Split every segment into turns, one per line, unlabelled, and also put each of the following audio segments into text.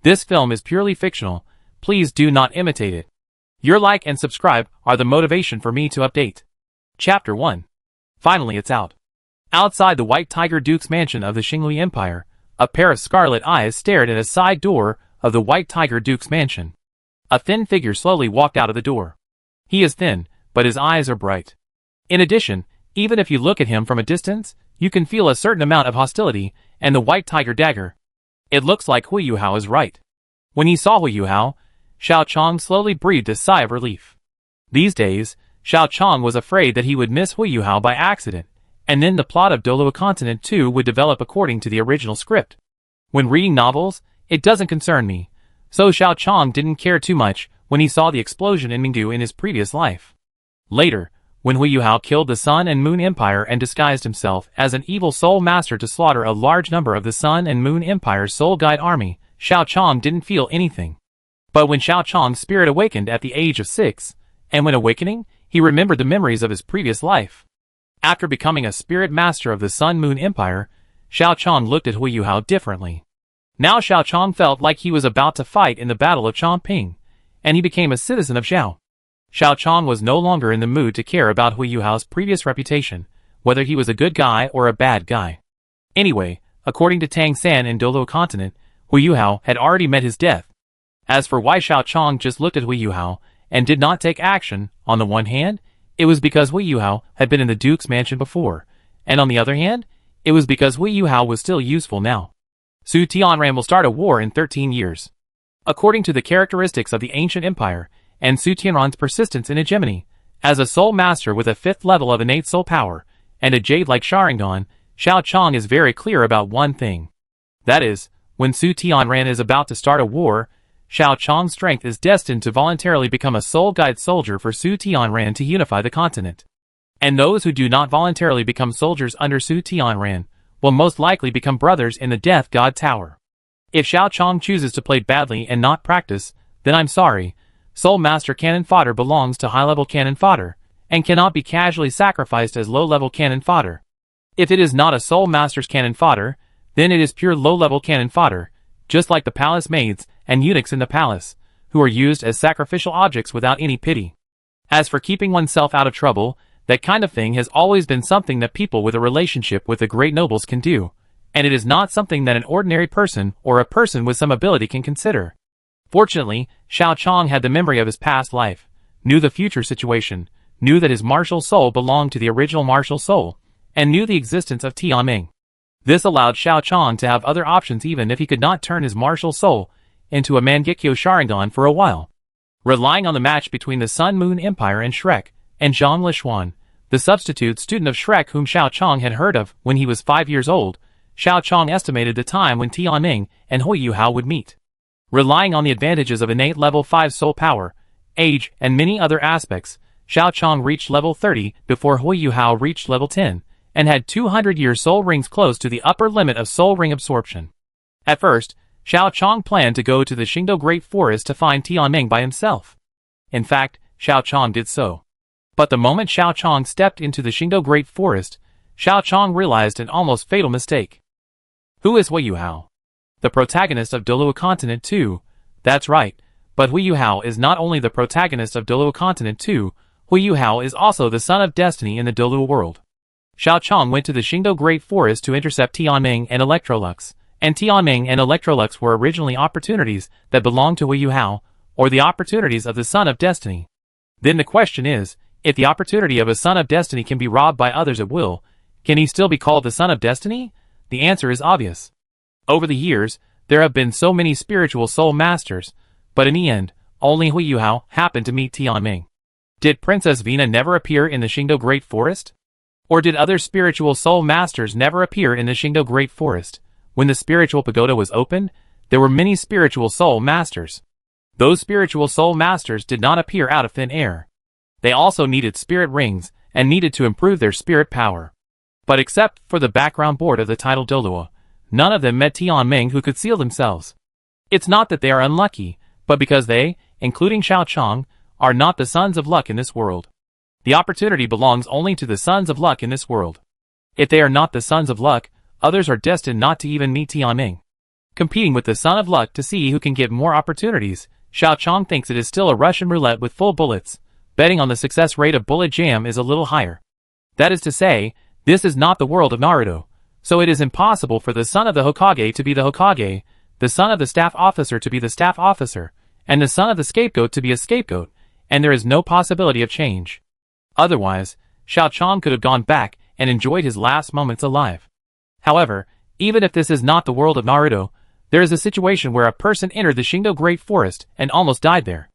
This film is purely fictional. Please do not imitate it. Your like and subscribe are the motivation for me to update. Chapter 1. Finally it's out. Outside the White Tiger Duke's mansion of the Xingli Empire, a pair of scarlet eyes stared at a side door of the White Tiger Duke's mansion. A thin figure slowly walked out of the door. He is thin, but his eyes are bright. In addition, even if you look at him from a distance, you can feel a certain amount of hostility and the White Tiger dagger. It looks like Hu Yuhao is right. When he saw Hu Yuhao, Xiao Chong slowly breathed a sigh of relief. These days, Xiao Chong was afraid that he would miss Hu Yuhao by accident, and then the plot of Douluo Continent 2 would develop according to the original script. When reading novels, it doesn't concern me, so Xiao Chong didn't care too much when he saw the explosion in Mingdu in his previous life. Later, when Hu Yuhao killed the Sun and Moon Empire and disguised himself as an evil soul master to slaughter a large number of the Sun and Moon Empire's soul guide army, Xiao Chong didn't feel anything. But when Xiao Chong's spirit awakened at the age of 6, and when awakening, he remembered the memories of his previous life. After becoming a spirit master of the Sun Moon Empire, Xiao Chong looked at Hu Yuhao differently. Now Xiao Chong felt like he was about to fight in the Battle of Chongping, and he became a citizen of Zhao. Xiao Chong was no longer in the mood to care about Hu Yuhao's previous reputation, whether he was a good guy or a bad guy. Anyway, according to Tang San in Douluo Continent, Hu Yuhao had already met his death. As for why Xiao Chong just looked at Hu Yuhao and did not take action, on the one hand, it was because Hu Yuhao had been in the Duke's mansion before, and on the other hand, it was because Hu Yuhao was still useful now. Su Tianran will start a war in 13 years. According to the characteristics of the ancient empire, and Su Tianran's persistence in hegemony, as a soul master with a 5th level of innate soul power, and a jade-like Sharingan, Xiao Chong is very clear about one thing. That is, when Su Tianran is about to start a war, Xiao Chong's strength is destined to voluntarily become a soul guide soldier for Su Tianran to unify the continent. And those who do not voluntarily become soldiers under Su Tianran will most likely become brothers in the Death God Tower. If Xiao Chong chooses to play badly and not practice, then I'm sorry, Soul Master cannon fodder belongs to high-level cannon fodder, and cannot be casually sacrificed as low-level cannon fodder. If it is not a Soul Master's cannon fodder, then it is pure low-level cannon fodder, just like the palace maids and eunuchs in the palace, who are used as sacrificial objects without any pity. As for keeping oneself out of trouble, that kind of thing has always been something that people with a relationship with the great nobles can do, and it is not something that an ordinary person or a person with some ability can consider. Fortunately, Xiao Chong had the memory of his past life, knew the future situation, knew that his martial soul belonged to the original martial soul, and knew the existence of Tianmeng. This allowed Xiao Chong to have other options even if he could not turn his martial soul into a Mangekyo Sharingan for a while. Relying on the match between the Sun Moon Empire and Shrek, and Zhang Lishuan, the substitute student of Shrek whom Xiao Chong had heard of when he was 5 years old, Xiao Chong estimated the time when Tianmeng and Hu Yuhao would meet. Relying on the advantages of innate level 5 soul power, age, and many other aspects, Xiao Chong reached level 30 before Hu Yuhao reached level 10, and had 200-year soul rings close to the upper limit of soul ring absorption. At first, Xiao Chong planned to go to the Singdou Great Forest to find Tianmeng by himself. In fact, Xiao Chong did so. But the moment Xiao Chong stepped into the Singdou Great Forest, Xiao Chong realized an almost fatal mistake. Who is Hu Yuhao? The protagonist of Douluo Continent 2. That's right, but Hu Yuhao is not only the protagonist of Douluo Continent 2, Hu Yuhao is also the son of destiny in the Douluo world. Xiao Chong went to the Singdou Great Forest to intercept Tianmeng and Electrolux, and Tianmeng and Electrolux were originally opportunities that belonged to Hu Yuhao, or the opportunities of the Son of Destiny. Then the question is, if the opportunity of a Son of Destiny can be robbed by others at will, can he still be called the Son of Destiny? The answer is obvious. Over the years, there have been so many spiritual soul masters, but in the end, only Hu Yuhao happened to meet Tianmeng. Did Princess Vina never appear in the Singdou Great Forest? Or did other spiritual soul masters never appear in the Singdou Great Forest? When the spiritual pagoda was opened, there were many spiritual soul masters. Those spiritual soul masters did not appear out of thin air. They also needed spirit rings, and needed to improve their spirit power. But except for the background board of the title Douluo, none of them met Tianmeng who could seal themselves. It's not that they are unlucky, but because they, including Xiao Chong, are not the sons of luck in this world. The opportunity belongs only to the sons of luck in this world. If they are not the sons of luck, others are destined not to even meet Tianmeng. competing with the Son of Luck to see who can get more opportunities. Xiao Chong thinks it is still a Russian roulette with full bullets. Betting on the success rate of bullet jam is a little higher. That is to say, this is not the world of Naruto, so it is impossible for the son of the Hokage to be the Hokage, the son of the staff officer to be the staff officer, and the son of the scapegoat to be a scapegoat, and there is no possibility of change. Otherwise, Xiao Chong could have gone back and enjoyed his last moments alive. However, even if this is not the world of Naruto, there is a situation where a person entered the Shingdo Great Forest and almost died there.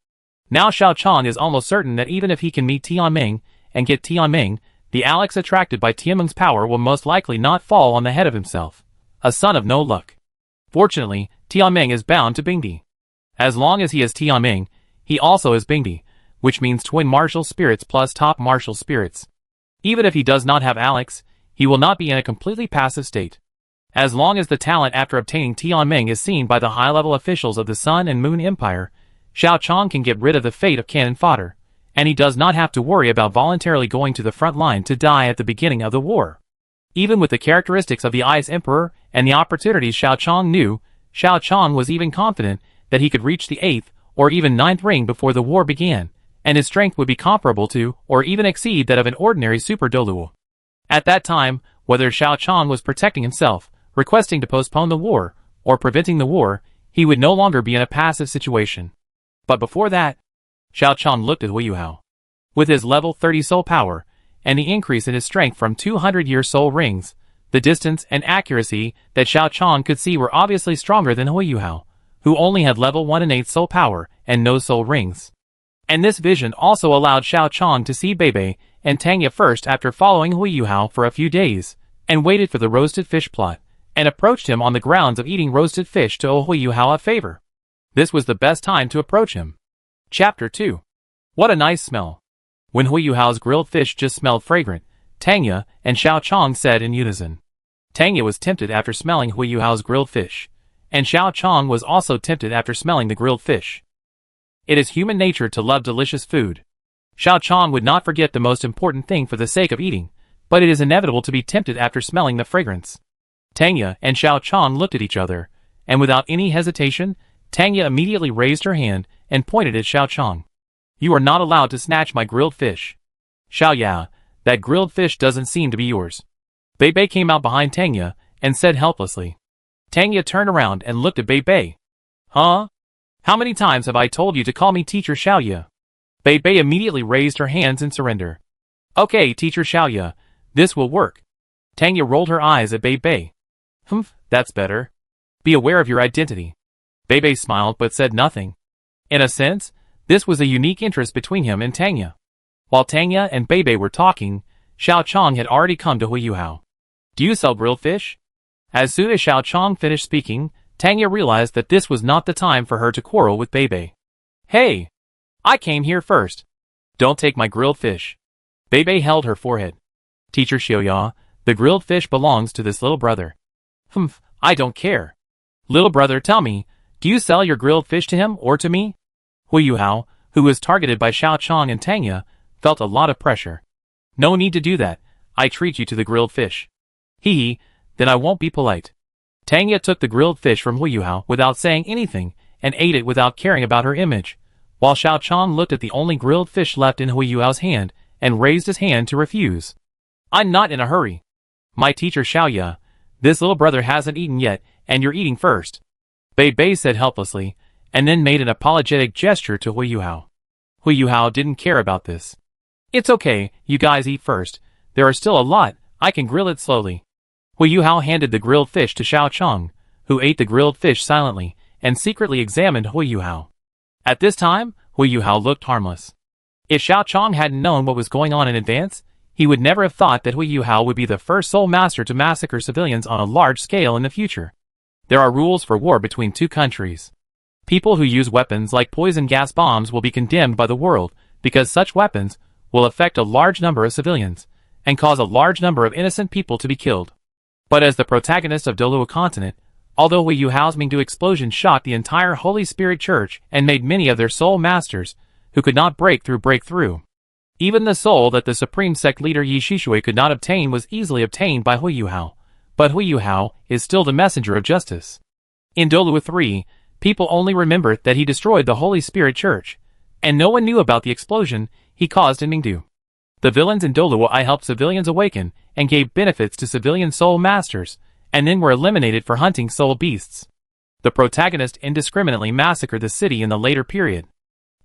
Now Xiao Chong is almost certain that even if he can meet Tianmeng and get Tianmeng, the Alex attracted by Tianmeng's power will most likely not fall on the head of himself, a son of no luck. Fortunately, Tianmeng is bound to Bingdi. As long as he is Tianmeng, he also is Bingdi, which means twin martial spirits plus top martial spirits. Even if he does not have Alex, he will not be in a completely passive state. As long as the talent after obtaining Tianmeng is seen by the high-level officials of the Sun and Moon Empire, Xiao Chong can get rid of the fate of cannon fodder, and he does not have to worry about voluntarily going to the front line to die at the beginning of the war. Even with the characteristics of the Ice Emperor and the opportunities Xiao Chong knew, Xiao Chong was even confident that he could reach the 8th or even 9th ring before the war began, and his strength would be comparable to or even exceed that of an ordinary Super Douluo. At that time, whether Xiao Chong was protecting himself, requesting to postpone the war, or preventing the war, he would no longer be in a passive situation. But before that, Xiao Chong looked at Hu Yuhao. With his level 30 soul power, and the increase in his strength from 200-year soul rings, the distance and accuracy that Xiao Chong could see were obviously stronger than Hu Yuhao, who only had level 1 innate soul power and no soul rings. And this vision also allowed Xiao Chong to see Bebe and Tang first after following Hu Yuhao for a few days, and waited for the roasted fish plot, and approached him on the grounds of eating roasted fish to owe Hu Yuhao a favor. This was the best time to approach him. Chapter 2. What a nice smell. When Hu Yuhao's grilled fish just smelled fragrant, Tangya and Xiao Chong said in unison. Tangya was tempted after smelling Hu Yuhao's grilled fish, and Xiao Chong was also tempted after smelling the grilled fish. It is human nature to love delicious food. Xiao Chong would not forget the most important thing for the sake of eating, but it is inevitable to be tempted after smelling the fragrance. Tangya and Xiao Chong looked at each other, and without any hesitation, Tangya immediately raised her hand and pointed at Xiao Chong. You are not allowed to snatch my grilled fish. Xiao Ya, that grilled fish doesn't seem to be yours. Bei came out behind Tangya and said helplessly. Tangya turned around and looked at Bei. Huh? How many times have I told you to call me Teacher Xiao Ya? Bei immediately raised her hands in surrender. Okay, Teacher Xiao Ya, this will work. Tangya rolled her eyes at Bei. Humph, that's better. Be aware of your identity. Bei smiled but said nothing. In a sense, this was a unique interest between him and Tangya. While Tangya and Bei were talking, Xiao Chong had already come to Hu Yuhao. Do you sell grilled fish? As soon as Xiao Chong finished speaking, Tangya realized that this was not the time for her to quarrel with Bei. Hey! I came here first. Don't take my grilled fish. Bei held her forehead. Teacher Xiaoya, the grilled fish belongs to this little brother. Humph, I don't care. Little brother, tell me, do you sell your grilled fish to him or to me? Hu Yuhao, who was targeted by Xiao Chong and Tangya, felt a lot of pressure. No need to do that. I treat you to the grilled fish. Hee, then I won't be polite. Tangya took the grilled fish from Hu Yuhao without saying anything and ate it without caring about her image, while Xiao Chong looked at the only grilled fish left in Hu Yuhao's hand and raised his hand to refuse. I'm not in a hurry. My teacher Xiao Ya, this little brother hasn't eaten yet, and you're eating first. Bei said helplessly, and then made an apologetic gesture to Hu Yuhao. Hu Yuhao didn't care about this. It's okay, you guys eat first. There are still a lot, I can grill it slowly. Hu Yuhao handed the grilled fish to Xiao Chong, who ate the grilled fish silently, and secretly examined Hu Yuhao. At this time, Hu Yuhao looked harmless. If Xiao Chong hadn't known what was going on in advance, he would never have thought that Hu Yuhao would be the first soul master to massacre civilians on a large scale in the future. There are rules for war between two countries. People who use weapons like poison gas bombs will be condemned by the world because such weapons will affect a large number of civilians and cause a large number of innocent people to be killed. But as the protagonist of Douluo continent, although Hu Yuhao's Mingdu explosion shocked the entire Holy Spirit Church and made many of their soul masters who could not break through. Even the soul that the supreme sect leader Yi Shishui could not obtain was easily obtained by Hu Yuhao. But Hu Yuhao is still the messenger of justice. In Douluo 3, people only remember that he destroyed the Holy Spirit Church, and no one knew about the explosion he caused in Mingdu. The villains in Douluo I helped civilians awaken and gave benefits to civilian soul masters, and then were eliminated for hunting soul beasts. The protagonist indiscriminately massacred the city in the later period.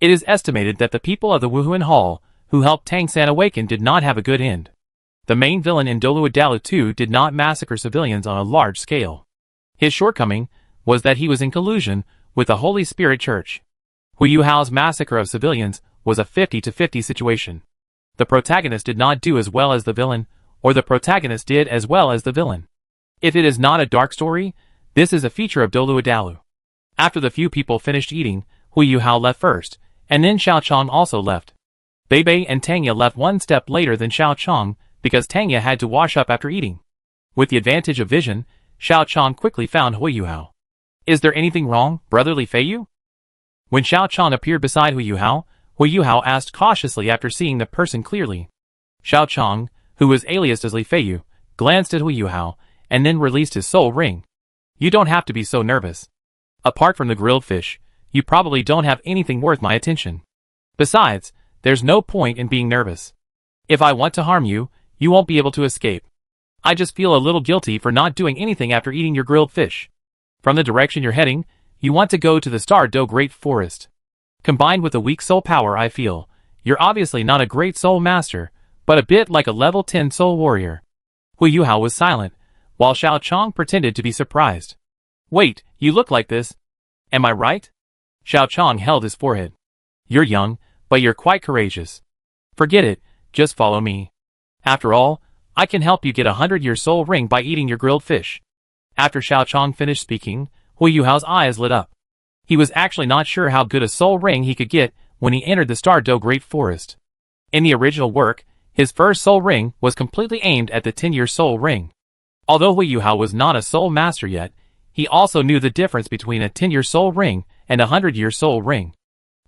It is estimated that the people of the Wuhuan Hall, who helped Tang San awaken, did not have a good end. The main villain in Douluo 2 did not massacre civilians on a large scale. His shortcoming was that he was in collusion with the Holy Spirit Church. Hu Yuhao's massacre of civilians was a 50-50 situation. The protagonist did not do as well as the villain, or the protagonist did as well as the villain. If it is not a dark story, this is a feature of Douluo. After the few people finished eating, Hu Yuhao left first, and then Xiao Chong also left. Bei and Tangya left one step later than Xiao Chong, because Tangya had to wash up after eating. With the advantage of vision, Xiao Chong quickly found Hu Yuhao. Is there anything wrong, brotherly Feiyu? When Xiao Chong appeared beside Hu Yuhao asked cautiously after seeing the person clearly. Xiao Chong, who was aliased as Li Feiyu, glanced at Hu Yuhao, and then released his soul ring. You don't have to be so nervous. Apart from the grilled fish, you probably don't have anything worth my attention. Besides, there's no point in being nervous. If I want to harm you, you won't be able to escape. I just feel a little guilty for not doing anything after eating your grilled fish. From the direction you're heading, you want to go to the Star Dou Forest. Combined with the weak soul power I feel, you're obviously not a great soul master, but a bit like a level 10 soul warrior. Hu Yuhao was silent, while Xiao Chong pretended to be surprised. Wait, you look like this. Am I right? Xiao Chong held his forehead. You're young, but you're quite courageous. Forget it, just follow me. After all, I can help you get a 100-year soul ring by eating your grilled fish. After Xiao Chong finished speaking, Hu Yuhao's eyes lit up. He was actually not sure how good a soul ring he could get when he entered the Star Dou Forest. In the original work, his first soul ring was completely aimed at the 10-year soul ring. Although Hu Yuhao was not a soul master yet, he also knew the difference between a 10-year soul ring and a 100-year soul ring.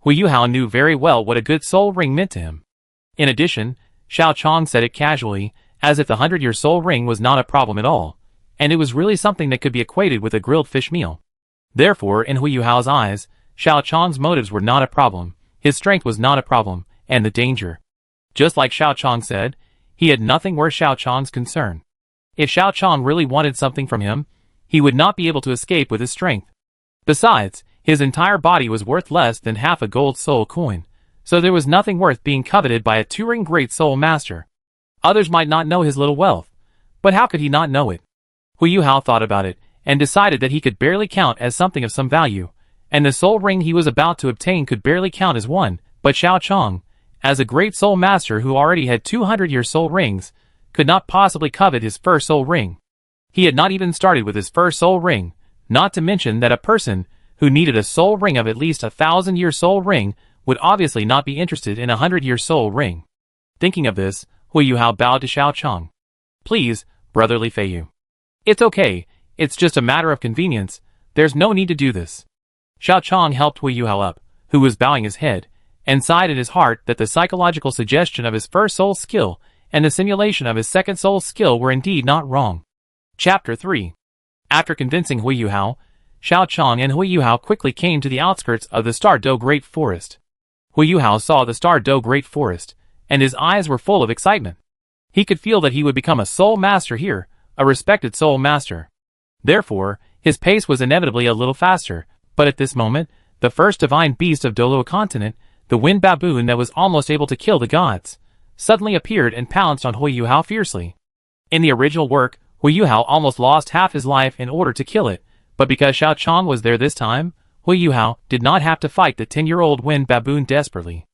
Hu Yuhao knew very well what a good soul ring meant to him. In addition, Xiao Chong said it casually, as if the 100-year soul ring was not a problem at all, and it was really something that could be equated with a grilled fish meal. Therefore, in Hu Yuhao's eyes, Xiao Chong's motives were not a problem, his strength was not a problem, and the danger. Just like Xiao Chong said, he had nothing worth Xiao Chong's concern. If Xiao Chong really wanted something from him, he would not be able to escape with his strength. Besides, his entire body was worth less than half a gold soul coin, so there was nothing worth being coveted by a touring great soul master. Others might not know his little wealth, but how could he not know it? Hu Yuhao thought about it, and decided that he could barely count as something of some value, and the soul ring he was about to obtain could barely count as one, but Xiao Chong, as a great soul master who already had 200-year soul rings, could not possibly covet his first soul ring. He had not even started with his first soul ring, not to mention that a person who needed a soul ring of at least 1,000-year soul ring would obviously not be interested in a 100-year soul ring. Thinking of this, Hu Yuhao bowed to Xiao Chong. Please, brotherly Feiyu. It's okay, it's just a matter of convenience, there's no need to do this. Xiao Chong helped Hu Yuhao up, who was bowing his head, and sighed in his heart that the psychological suggestion of his first soul skill and the simulation of his second soul skill were indeed not wrong. Chapter 3. After convincing Hu Yuhao, Xiao Chong and Hu Yuhao quickly came to the outskirts of the Star Dou Forest. Hu Yuhao saw the Star Dou Forest, and his eyes were full of excitement. He could feel that he would become a soul master here, a respected soul master. Therefore, his pace was inevitably a little faster, but at this moment, the first divine beast of Douluo continent, the wind baboon that was almost able to kill the gods, suddenly appeared and pounced on Hu Yuhao fiercely. In the original work, Hu Yuhao almost lost half his life in order to kill it, but because Xiao Chong was there this time, Hu Yuhao did not have to fight the 10-year-old wind baboon desperately.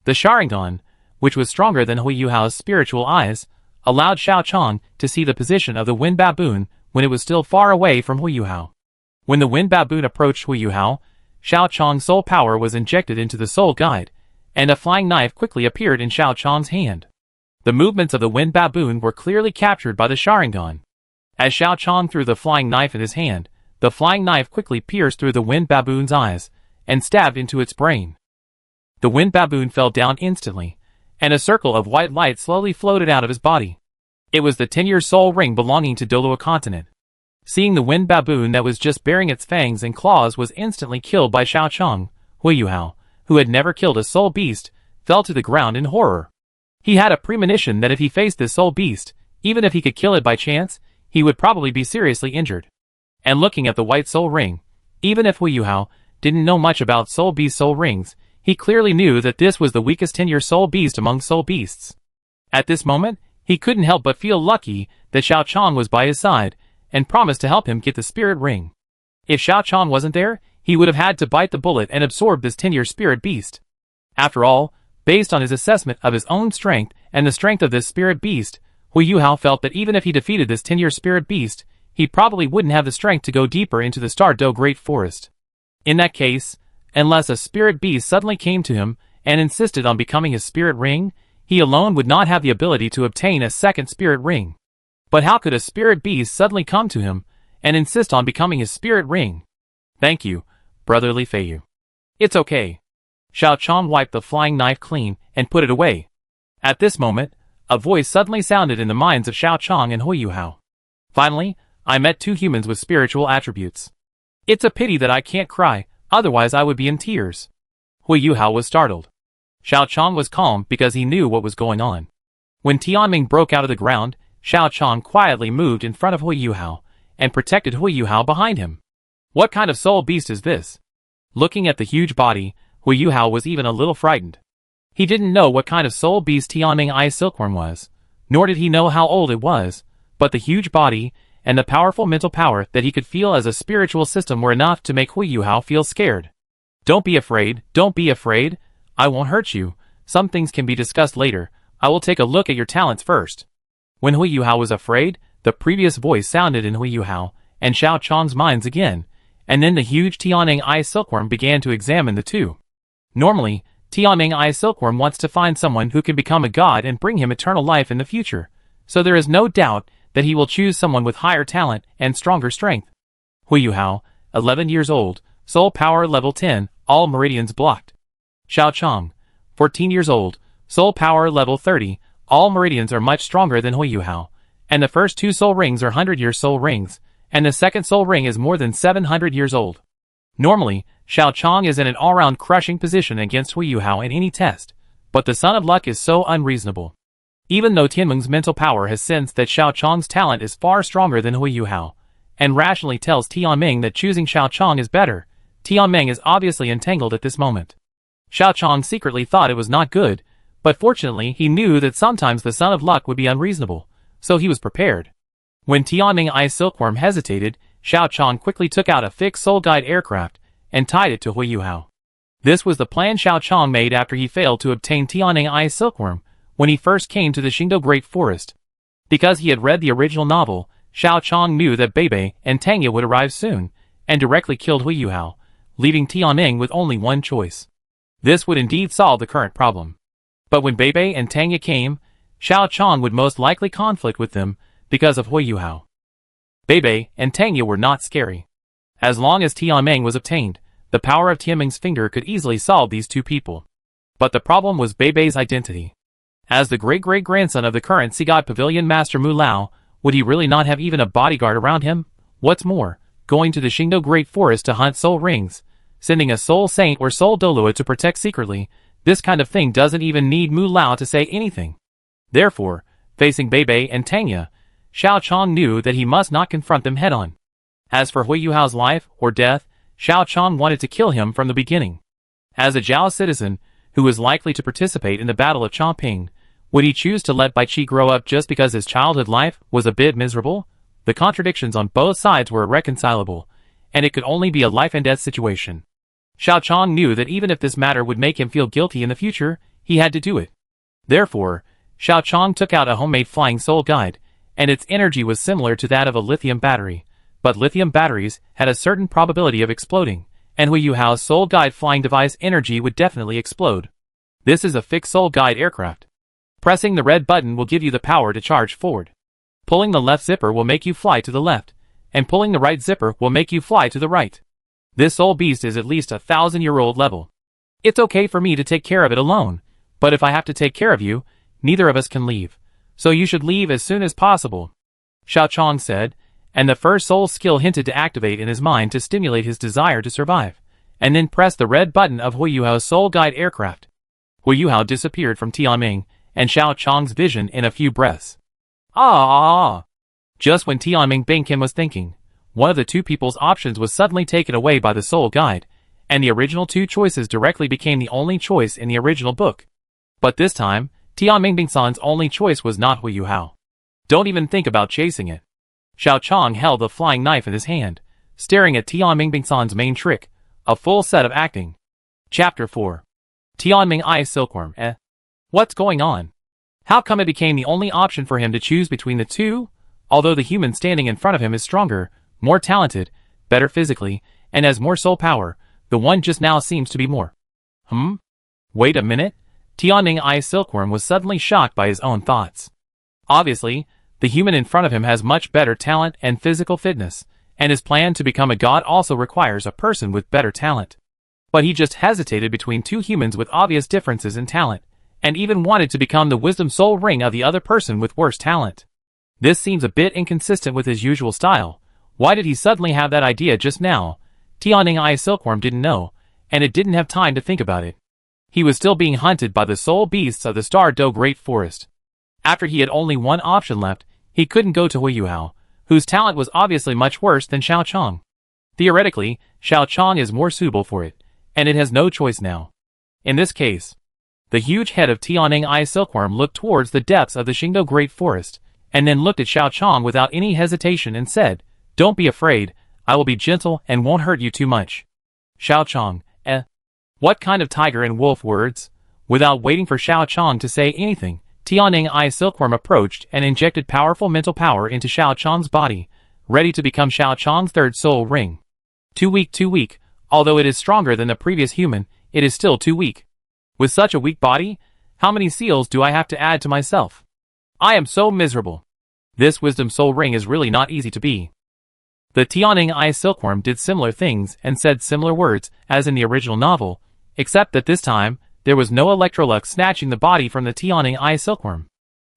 The Sharingan, which was stronger than Hu Yuhao's spiritual eyes, allowed Xiao Chong to see the position of the wind baboon when it was still far away from Hu Yuhao. When the wind baboon approached Hu Yuhao, Xiao Chong's soul power was injected into the soul guide, and a flying knife quickly appeared in Xiao Chong's hand. The movements of the wind baboon were clearly captured by the Sharingan. As Xiao Chong threw the flying knife in his hand, the flying knife quickly pierced through the wind baboon's eyes, and stabbed into its brain. The wind baboon fell down instantly, and a circle of white light slowly floated out of his body. It was the 10-year soul ring belonging to Douluo continent. Seeing the wind baboon that was just baring its fangs and claws was instantly killed by Xiao Chong, Huiyuhao, who had never killed a soul beast, fell to the ground in horror. He had a premonition that if he faced this soul beast, even if he could kill it by chance, he would probably be seriously injured. And looking at the white soul ring, even if Huiyuhao didn't know much about soul beast soul rings, he clearly knew that this was the weakest tenure soul beast among soul beasts. At this moment, he couldn't help but feel lucky that Xiao Chong was by his side, and promised to help him get the spirit ring. If Xiao Chong wasn't there, he would have had to bite the bullet and absorb this tenure spirit beast. After all, based on his assessment of his own strength and the strength of this spirit beast, Huiyuhao felt that even if he defeated this tenure spirit beast, he probably wouldn't have the strength to go deeper into the Star Dou Great Forest. In that case, unless a spirit beast suddenly came to him and insisted on becoming his spirit ring, he alone would not have the ability to obtain a second spirit ring. But how could a spirit beast suddenly come to him and insist on becoming his spirit ring? Thank you, brotherly Feiyu. It's okay. Xiao Chong wiped the flying knife clean and put it away. At this moment, a voice suddenly sounded in the minds of Xiao Chong and Huiyuhao. Finally, I met two humans with spiritual attributes. It's a pity that I can't cry, otherwise I would be in tears. Huiyuhao was startled. Xiao Chong was calm because he knew what was going on. When Tianmeng broke out of the ground, Xiao Chong quietly moved in front of Huiyuhao and protected Huiyuhao behind him. What kind of soul beast is this? Looking at the huge body, Huiyuhao was even a little frightened. He didn't know what kind of soul beast Tianmeng Eye Silkworm was, nor did he know how old it was, but the huge body and the powerful mental power that he could feel as a spiritual system were enough to make Huiyuhao feel scared. Don't be afraid, don't be afraid. I won't hurt you. Some things can be discussed later. I will take a look at your talents first. When Huiyuhao was afraid, the previous voice sounded in Huiyuhao and Xiao Chong's minds again, and then the huge Tianmeng Eye Silkworm began to examine the two. Normally, Tianmeng Eye Silkworm wants to find someone who can become a god and bring him eternal life in the future, so there is no doubt that he will choose someone with higher talent and stronger strength. Huiyuhao, 11 years old, soul power level 10, all meridians blocked. Xiao Chong, 14 years old, soul power level 30, all meridians are much stronger than Huiyuhao, and the first two soul rings are 100-year soul rings, and the second soul ring is more than 700 years old. Normally, Xiao Chong is in an all-round crushing position against Huiyuhao in any test, but the Son of Luck is so unreasonable. Even though Tianmeng's mental power has sensed that Xiao Chong's talent is far stronger than Huiyuhao, and rationally tells Tianmeng that choosing Xiao Chong is better, Tianmeng is obviously entangled at this moment. Xiao Chong secretly thought it was not good, but fortunately he knew that sometimes the Son of Luck would be unreasonable, so he was prepared. When Tianmeng Eye Silkworm hesitated, Xiao Chong quickly took out a fixed soul guide aircraft and tied it to Huiyuhao. This was the plan Xiao Chong made after he failed to obtain Tianmeng Eye Silkworm when he first came to the Star Dou Great Forest. Because he had read the original novel, Xiao Chong knew that Bebe and Tang would arrive soon, and directly killed Huiyuhao, leaving Tianmeng with only one choice. This would indeed solve the current problem. But when Bebe and Tang came, Xiao Chong would most likely conflict with them because of Huiyuhao. Bebe and Tang were not scary. As long as Tianmeng was obtained, the power of Tianmeng's finger could easily solve these two people. But the problem was Bebe's identity. As the great-great-grandson of the current Sea God Pavilion Master Mu Lao, would he really not have even a bodyguard around him? What's more, going to the Star Dou Great Forest to hunt soul rings, sending a soul saint or soul Douluo to protect secretly, this kind of thing doesn't even need Mu Lao to say anything. Therefore, facing Bebe and Tang, Xiao Chong knew that he must not confront them head-on. As for Huiyuhao's life or death, Xiao Chong wanted to kill him from the beginning. As a Zhao citizen, who was likely to participate in the Battle of Chongping, would he choose to let Bai Qi grow up just because his childhood life was a bit miserable? The contradictions on both sides were irreconcilable, and it could only be a life-and-death situation. Xiao Chong knew that even if this matter would make him feel guilty in the future, he had to do it. Therefore, Xiao Chong took out a homemade flying soul guide, and its energy was similar to that of a lithium battery, but lithium batteries had a certain probability of exploding, and Huiyuhao's soul guide flying device energy would definitely explode. This is a fixed soul guide aircraft. Pressing the red button will give you the power to charge forward. Pulling the left zipper will make you fly to the left, and pulling the right zipper will make you fly to the right. This soul beast is at least 1,000-year-old level. It's okay for me to take care of it alone, but if I have to take care of you, neither of us can leave, so you should leave as soon as possible, Xiao Chong said, and the first soul skill hinted to activate in his mind to stimulate his desire to survive, and then press the red button of Huiyuhao's soul guide aircraft. Huiyuhao disappeared from Tianmeng and Xiao Chang's vision in a few breaths. Ah! Just when Tianmeng Bingkin was thinking, one of the two people's options was suddenly taken away by the soul guide, and the original two choices directly became the only choice in the original book. But this time, Tianmeng Bingsan's only choice was not Huiyuhao. Don't even think about chasing it. Xiao Chang held the flying knife in his hand, staring at Tianmeng Bingsan's main trick, a full set of acting. Chapter 4. Tianmeng Eye Silkworm. What's going on? How come it became the only option for him to choose between the two? Although the human standing in front of him is stronger, more talented, better physically, and has more soul power, the one just now seems to be more. Wait a minute. Tianmeng Eye Silkworm was suddenly shocked by his own thoughts. Obviously, the human in front of him has much better talent and physical fitness, and his plan to become a god also requires a person with better talent. But he just hesitated between two humans with obvious differences in talent, and even wanted to become the wisdom soul ring of the other person with worse talent. This seems a bit inconsistent with his usual style. Why did he suddenly have that idea just now? Tianmeng Eye Silkworm didn't know, and it didn't have time to think about it. He was still being hunted by the soul beasts of the Star Dou Forest. After he had only one option left, he couldn't go to Huiyuhao, whose talent was obviously much worse than Xiao Chang. Theoretically, Xiao Chang is more suitable for it, and it has no choice now. In this case, the huge head of Tianmeng Eye Silkworm looked towards the depths of the Xingdou Great Forest, and then looked at Xiao Chang without any hesitation and said, "Don't be afraid, I will be gentle and won't hurt you too much." Xiao Chang, What kind of tiger and wolf words? Without waiting for Xiao Chang to say anything, Tianmeng Eye Silkworm approached and injected powerful mental power into Xiao Chang's body, ready to become Xiao Chang's third soul ring. Too weak. Although it is stronger than the previous human, it is still too weak. With such a weak body, how many seals do I have to add to myself? I am so miserable. This wisdom soul ring is really not easy to be. The Tianmeng Eye Silkworm did similar things and said similar words as in the original novel, except that this time, there was no Electrolux snatching the body from the Tianmeng Eye Silkworm.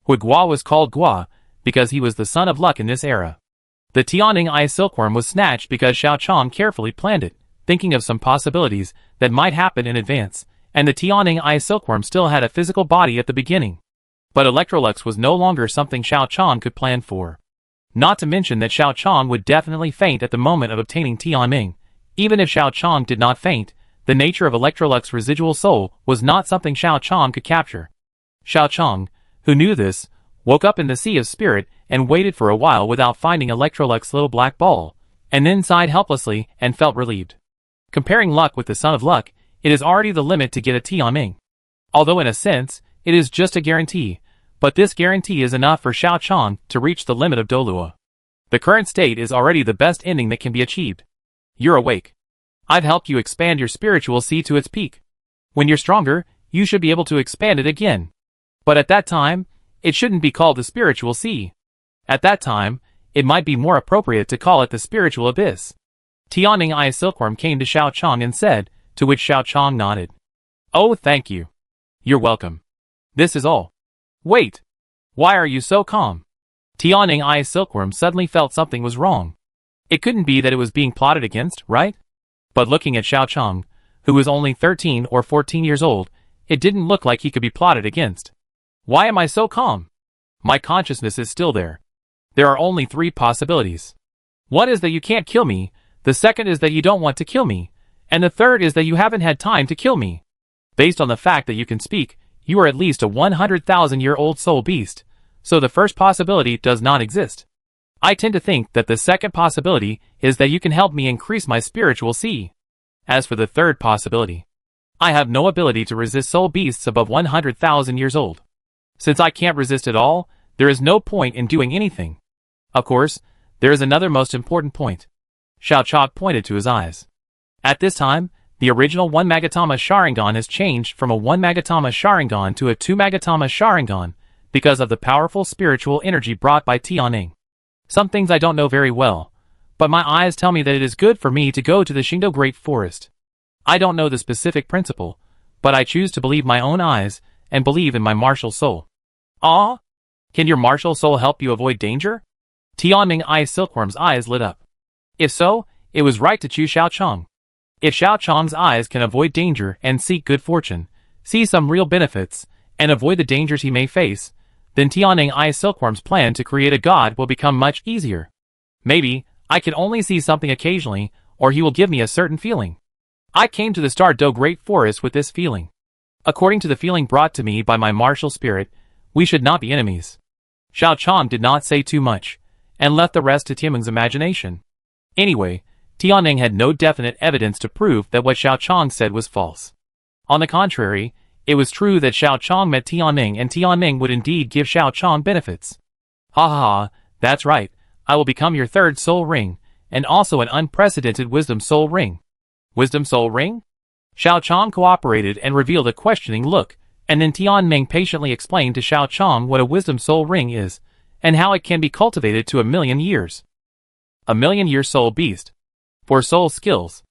Huigua was called Gua, because he was the son of luck in this era. The Tianmeng Eye Silkworm was snatched because Xiao Chang carefully planned it, thinking of some possibilities that might happen in advance, and the Tianmeng Eye Silkworm still had a physical body at the beginning. But Electrolux was no longer something Xiao Chang could plan for. Not to mention that Xiao Chang would definitely faint at the moment of obtaining Tianmeng. Even if Xiao Chang did not faint, the nature of Electrolux's residual soul was not something Xiao Chang could capture. Xiao Chang, who knew this, woke up in the sea of spirit and waited for a while without finding Electrolux's little black ball, and then sighed helplessly and felt relieved. Comparing luck with the son of luck, it is already the limit to get a Tianmeng. Although in a sense, it is just a guarantee, but this guarantee is enough for Xiao Chang to reach the limit of Douluo. The current state is already the best ending that can be achieved. You're awake. I've helped you expand your spiritual sea to its peak. When you're stronger, you should be able to expand it again. But at that time, it shouldn't be called the spiritual sea. At that time, it might be more appropriate to call it the spiritual abyss. Tianmeng Eye Silkworm came to Xiao Chang and said, to which Xiao Chang nodded. Oh, thank you. You're welcome. This is all. Wait. Why are you so calm? Tianmeng Eye Silkworm suddenly felt something was wrong. It couldn't be that it was being plotted against, right? But looking at Xiao Chang, who was only 13 or 14 years old, it didn't look like he could be plotted against. Why am I so calm? My consciousness is still there. There are only 3 possibilities. One is that you can't kill me, the second is that you don't want to kill me, and the third is that you haven't had time to kill me. Based on the fact that you can speak, you are at least a 100,000-year-old soul beast, so the first possibility does not exist. I tend to think that the second possibility is that you can help me increase my spiritual sea. As for the third possibility, I have no ability to resist soul beasts above 100,000 years old. Since I can't resist at all, there is no point in doing anything. Of course, there is another most important point. Xiao Chang pointed to his eyes. At this time, the original 1 Magatama Sharingan has changed from a 1 Magatama Sharingan to a 2 Magatama Sharingan because of the powerful spiritual energy brought by Tianmeng. Some things I don't know very well, but my eyes tell me that it is good for me to go to the Xingdou Great Forest. I don't know the specific principle, but I choose to believe my own eyes and believe in my martial soul. Ah? Can your martial soul help you avoid danger? Tianmeng Ice Silkworm's eyes lit up. If so, it was right to choose Xiao Chong. If Xiao Chong's eyes can avoid danger and seek good fortune, see some real benefits, and avoid the dangers he may face, then Tianmeng Ice Silkworm's plan to create a god will become much easier. Maybe, I can only see something occasionally, or he will give me a certain feeling. I came to the Star Dou Forest with this feeling. According to the feeling brought to me by my martial spirit, we should not be enemies. Xiao Chong did not say too much, and left the rest to Tianmeng's imagination. Anyway, Tianmeng had no definite evidence to prove that what Xiao Chong said was false. On the contrary, it was true that Xiao Chong met Tianmeng and Tianmeng would indeed give Xiao Chong benefits. Ha ha ha, that's right, I will become your third soul ring, and also an unprecedented wisdom soul ring. Wisdom soul ring? Xiao Chong cooperated and revealed a questioning look, and then Tianmeng patiently explained to Xiao Chong what a wisdom soul ring is, and how it can be cultivated to 1,000,000 years. 1,000,000-year soul beast. For soul skills.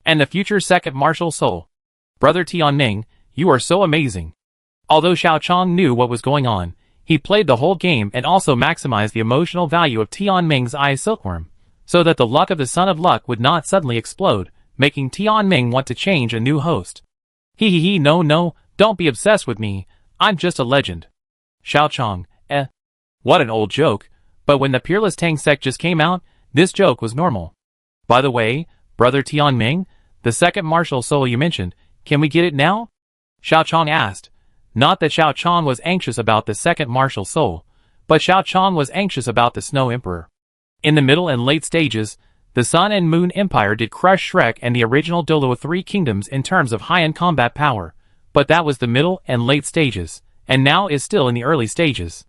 And the future second martial soul. Brother Tianmeng, you are so amazing. Although Xiao Chong knew what was going on, he played the whole game and also maximized the emotional value of Tianmeng's Ice Silkworm, so that the luck of the Son of Luck would not suddenly explode, making Tianmeng want to change a new host. Hee, no, don't be obsessed with me, I'm just a legend. Xiao Chong, What an old joke, but when the Peerless Tang Sect just came out, this joke was normal. By the way, Brother Tianmeng, the second martial soul you mentioned, can we get it now? Xiao Chong asked. Not that Xiao Chong was anxious about the second martial soul, but Xiao Chong was anxious about the Snow Emperor. In the middle and late stages, the Sun and Moon Empire did crush Shrek and the original Douluo 3 kingdoms in terms of high-end combat power, but that was the middle and late stages, and now is still in the early stages.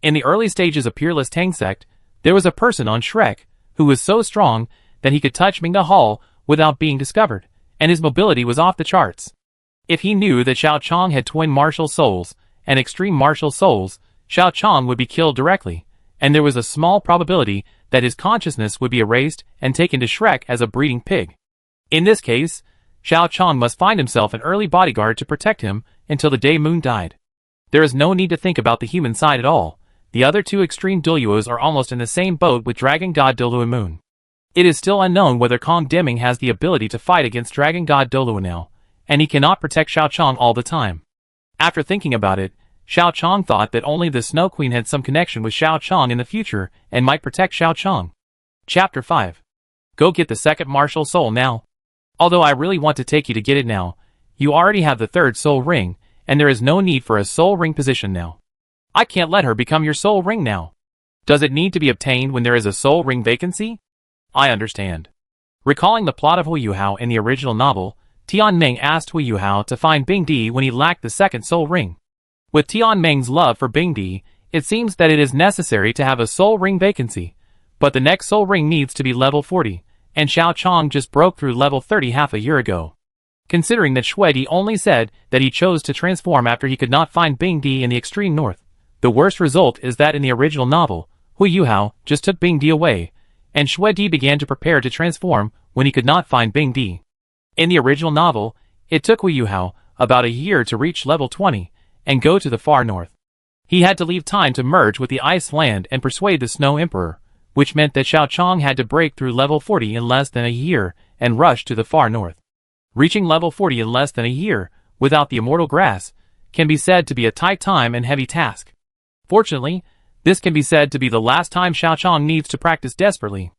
In the early stages of Peerless Tang Sect, there was a person on Shrek, who was so strong that he could touch Mingda Hall without being discovered, and his mobility was off the charts. If he knew that Xiao Chong had twin martial souls and extreme martial souls, Xiao Chong would be killed directly, and there was a small probability that his consciousness would be erased and taken to Shrek as a breeding pig. In this case, Xiao Chong must find himself an early bodyguard to protect him until the day Moon died. There is no need to think about the human side at all. The other two extreme Douluos are almost in the same boat with Dragon God Douluo and Moon. It is still unknown whether Kong Deming has the ability to fight against Dragon God Douluo now, and he cannot protect Xiao Chong all the time. After thinking about it, Xiao Chong thought that only the Snow Queen had some connection with Xiao Chong in the future and might protect Xiao Chong. Chapter 5. Go get the second martial soul now. Although I really want to take you to get it now, you already have the third soul ring, and there is no need for a soul ring position now. I can't let her become your soul ring now. Does it need to be obtained when there is a soul ring vacancy? I understand. Recalling the plot of Hu Yuhao in the original novel, Tianmeng asked Hu Yuhao to find Bingdi when he lacked the second soul ring. With Tianmeng's love for Bingdi, it seems that it is necessary to have a soul ring vacancy, but the next soul ring needs to be level 40, and Xiao Chong just broke through level 30 half a year ago. Considering that Shuedi only said that he chose to transform after he could not find Bingdi in the extreme north, the worst result is that in the original novel, Hu Yuhao just took Bingdi away, and Shuedi began to prepare to transform when he could not find Bingdi. In the original novel, it took Hu Yuhao about a year to reach level 20 and go to the far north. He had to leave time to merge with the Ice Land and persuade the Snow Emperor, which meant that Xiao Chong had to break through level 40 in less than a year and rush to the far north. Reaching level 40 in less than a year, without the immortal grass, can be said to be a tight time and heavy task. Fortunately, this can be said to be the last time Xiao Chong needs to practice desperately.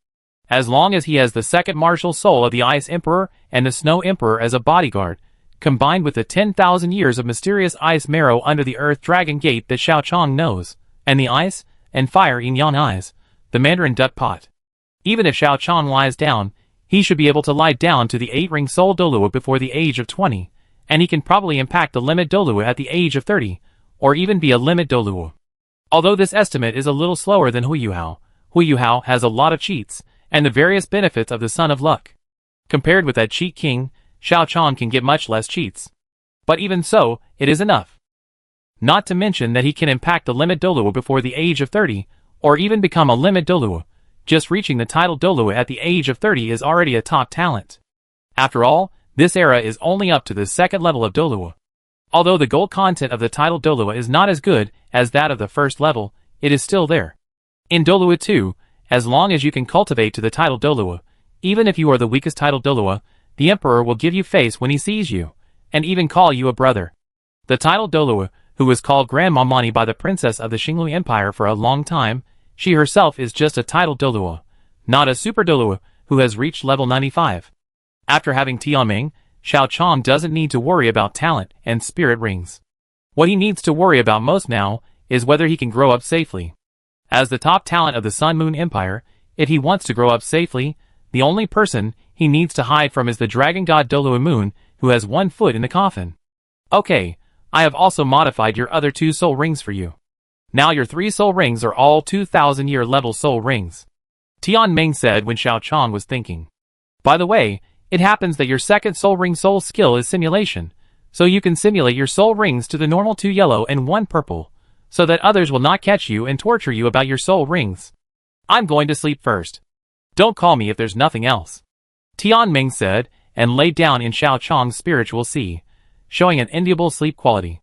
As long as he has the second martial soul of the Ice Emperor and the Snow Emperor as a bodyguard, combined with the 10,000 years of mysterious ice marrow under the Earth Dragon Gate that Xiao Chong knows, and the ice and fire in Yang Eyes, the Mandarin Duck Pot. Even if Xiao Chong lies down, he should be able to lie down to the 8-ring soul Douluo before the age of 20, and he can probably impact the limit Douluo at the age of 30, or even be a limit Douluo. Although this estimate is a little slower than Hu Yuhao has a lot of cheats, and the various benefits of the Son of Luck. Compared with that cheat king, Xiao Chong can get much less cheats. But even so, it is enough. Not to mention that he can impact the limit Douluo before the age of 30, or even become a limit Douluo. Just reaching the title Douluo at the age of 30 is already a top talent. After all, this era is only up to the second level of Douluo. Although the gold content of the title Douluo is not as good as that of the first level, it is still there. In Douluo 2, As long as you can cultivate to the title Douluo, even if you are the weakest title Douluo, the Emperor will give you face when he sees you, and even call you a brother. The title Douluo, who was called Grandma Mani by the princess of the Xinglu Empire for a long time, she herself is just a title Douluo, not a super Douluo who has reached level 95. After having Tianmeng, Xiao Chong doesn't need to worry about talent and spirit rings. What he needs to worry about most now is whether he can grow up safely. As the top talent of the Sun Moon Empire, if he wants to grow up safely, the only person he needs to hide from is the dragon god Douluo Moon, who has one foot in the coffin. Okay, I have also modified your other 2 soul rings for you. Now your 3 soul rings are all 2,000-year level soul rings. Tianmeng said when Xiao Chong was thinking. By the way, it happens that your second soul ring soul skill is simulation, so you can simulate your soul rings to the normal 2 yellow and 1 purple, so that others will not catch you and torture you about your soul rings. I'm going to sleep first. Don't call me if there's nothing else. Tianmeng said, and laid down in Xiao Chong's spiritual sea, showing an enviable sleep quality.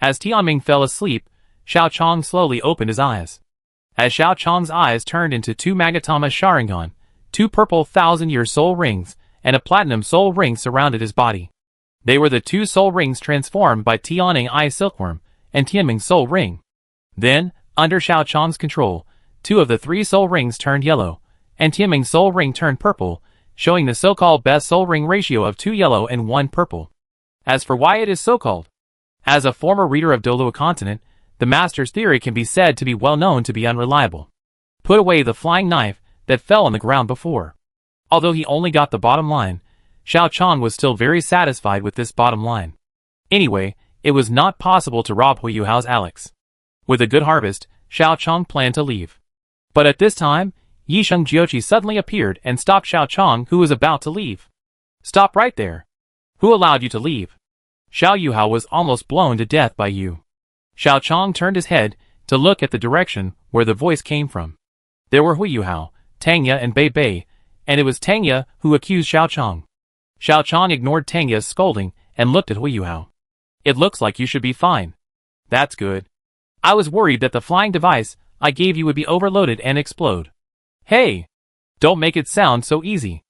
As Tianmeng fell asleep, Xiao Chong slowly opened his eyes. As Xiao Chong's eyes turned into 2 Magatama Sharingan, 2 purple 1,000-year soul rings, and a platinum soul ring surrounded his body. They were the 2 soul rings transformed by Tianmeng Eye Silkworm and Tianmeng's soul ring. Then, under Xiao Chong's control, 2 of the 3 soul rings turned yellow, and Tianmeng's soul ring turned purple, showing the so-called best soul ring ratio of 2 yellow and 1 purple. As for why it is so called, as a former reader of Douluo Continent, the master's theory can be said to be well known to be unreliable. Put away the flying knife that fell on the ground before. Although he only got the bottom line, Xiao Chong was still very satisfied with this bottom line. Anyway, it was not possible to rob Hui Yuhao's Alex. With a good harvest, Xiao Chong planned to leave. But at this time, Yisheng Jiochi suddenly appeared and stopped Xiao Chong, who was about to leave. Stop right there. Who allowed you to leave? Xiao Yuhao was almost blown to death by you. Xiao Chong turned his head to look at the direction where the voice came from. There were Hui Yuhao, Tangya and Bei Bei, and it was Tangya who accused Xiao Chong. Xiao Chong ignored Tangya's scolding and looked at Hui Yuhao. It looks like you should be fine. That's good. I was worried that the flying device I gave you would be overloaded and explode. Hey! Don't make it sound so easy.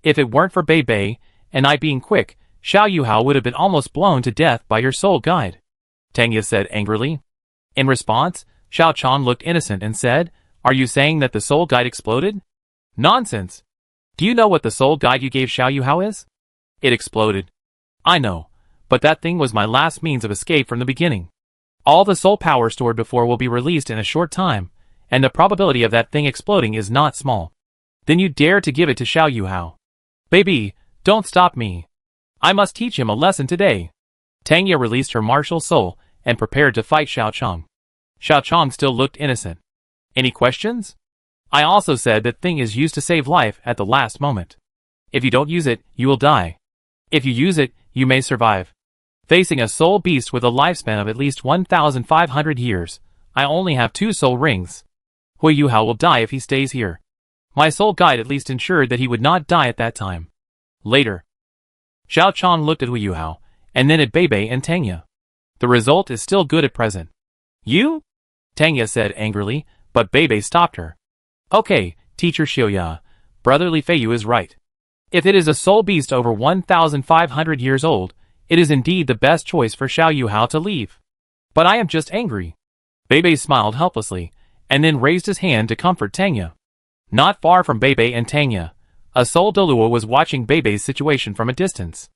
If it weren't for Bei Bei and I being quick, Xiao Yuhao would have been almost blown to death by your soul guide. Tangya said angrily. In response, Xiao Chong looked innocent and said, Are you saying that the soul guide exploded? Nonsense! Do you know what the soul guide you gave Xiao Yuhao is? It exploded. I know, but that thing was my last means of escape from the beginning. All the soul power stored before will be released in a short time, and the probability of that thing exploding is not small. Then you dare to give it to Xiao Yuhao. Baby, don't stop me. I must teach him a lesson today. Tangya released her martial soul and prepared to fight Xiao Chong. Xiao Chong still looked innocent. Any questions? I also said that thing is used to save life at the last moment. If you don't use it, you will die. If you use it, you may survive. Facing a soul beast with a lifespan of at least 1,500 years, I only have 2 soul rings. Hui Yuhao will die if he stays here. My soul guide at least ensured that he would not die at that time. Later. Xiao Chong looked at Hui Yuhao, and then at Bei Bei and Tangya. The result is still good at present. You? Tangya said angrily, but Bei Bei stopped her. Okay, teacher Xiuya, brother Li Feiyu is right. If it is a soul beast over 1,500 years old, it is indeed the best choice for Xiao Yuhao to leave. But I am just angry. Bei Bei smiled helplessly, and then raised his hand to comfort Tangya. Not far from Bei Bei and Tangya, a soul Douluo was watching Bei Bei's situation from a distance.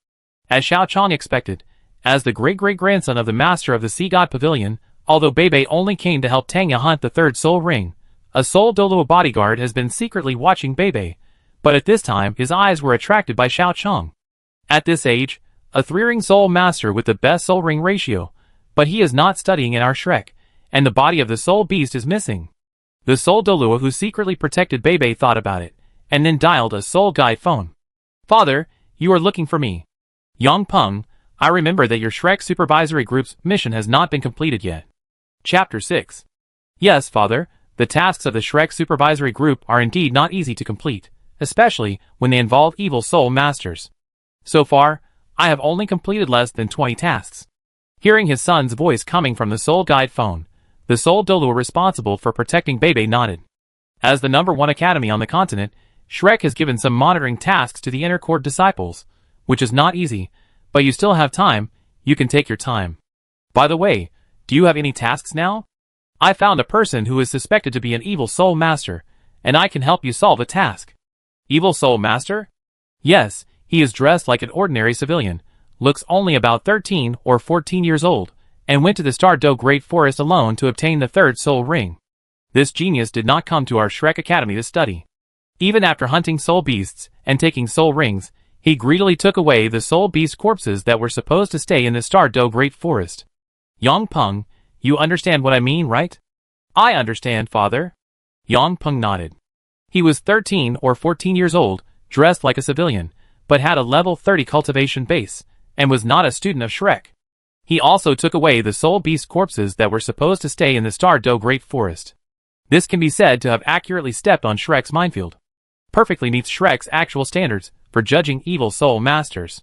As Xiao Chong expected, as the great-great-grandson of the master of the Sea God Pavilion, although Bei Bei only came to help Tangya hunt the 3rd soul ring, a soul Douluo bodyguard has been secretly watching Bei Bei, but at this time his eyes were attracted by Xiao Chong. At this age, a 3-ring soul master with the best soul ring ratio, but he is not studying in our Shrek, and the body of the soul beast is missing. The soul Douluo who secretly protected Bei Bei thought about it, and then dialed a soul guide phone. Father, you are looking for me. Yang Peng, I remember that your Shrek Supervisory Group's mission has not been completed yet. Chapter 6. Yes, Father, the tasks of the Shrek Supervisory Group are indeed not easy to complete, especially when they involve evil soul masters. So far, I have only completed less than 20 tasks. Hearing his son's voice coming from the soul guide phone, the soul Douluo responsible for protecting Bei Bei nodded. As the #1 academy on the continent, Shrek has given some monitoring tasks to the inner court disciples, which is not easy, but you still have time, you can take your time. By the way, do you have any tasks now? I found a person who is suspected to be an evil soul master, and I can help you solve a task. Evil soul master? Yes, he is dressed like an ordinary civilian, looks only about 13 or 14 years old, and went to the Star Dou Forest alone to obtain the 3rd soul ring. This genius did not come to our Shrek Academy to study. Even after hunting soul beasts and taking soul rings, he greedily took away the soul beast corpses that were supposed to stay in the Star Dou Forest. Yang Peng, you understand what I mean, right? I understand, father. Yang Peng nodded. He was 13 or 14 years old, dressed like a civilian, but had a level 30 cultivation base, and was not a student of Shrek. He also took away the soul beast corpses that were supposed to stay in the Star Dou Forest. This can be said to have accurately stepped on Shrek's minefield. Perfectly meets Shrek's actual standards for judging evil soul masters.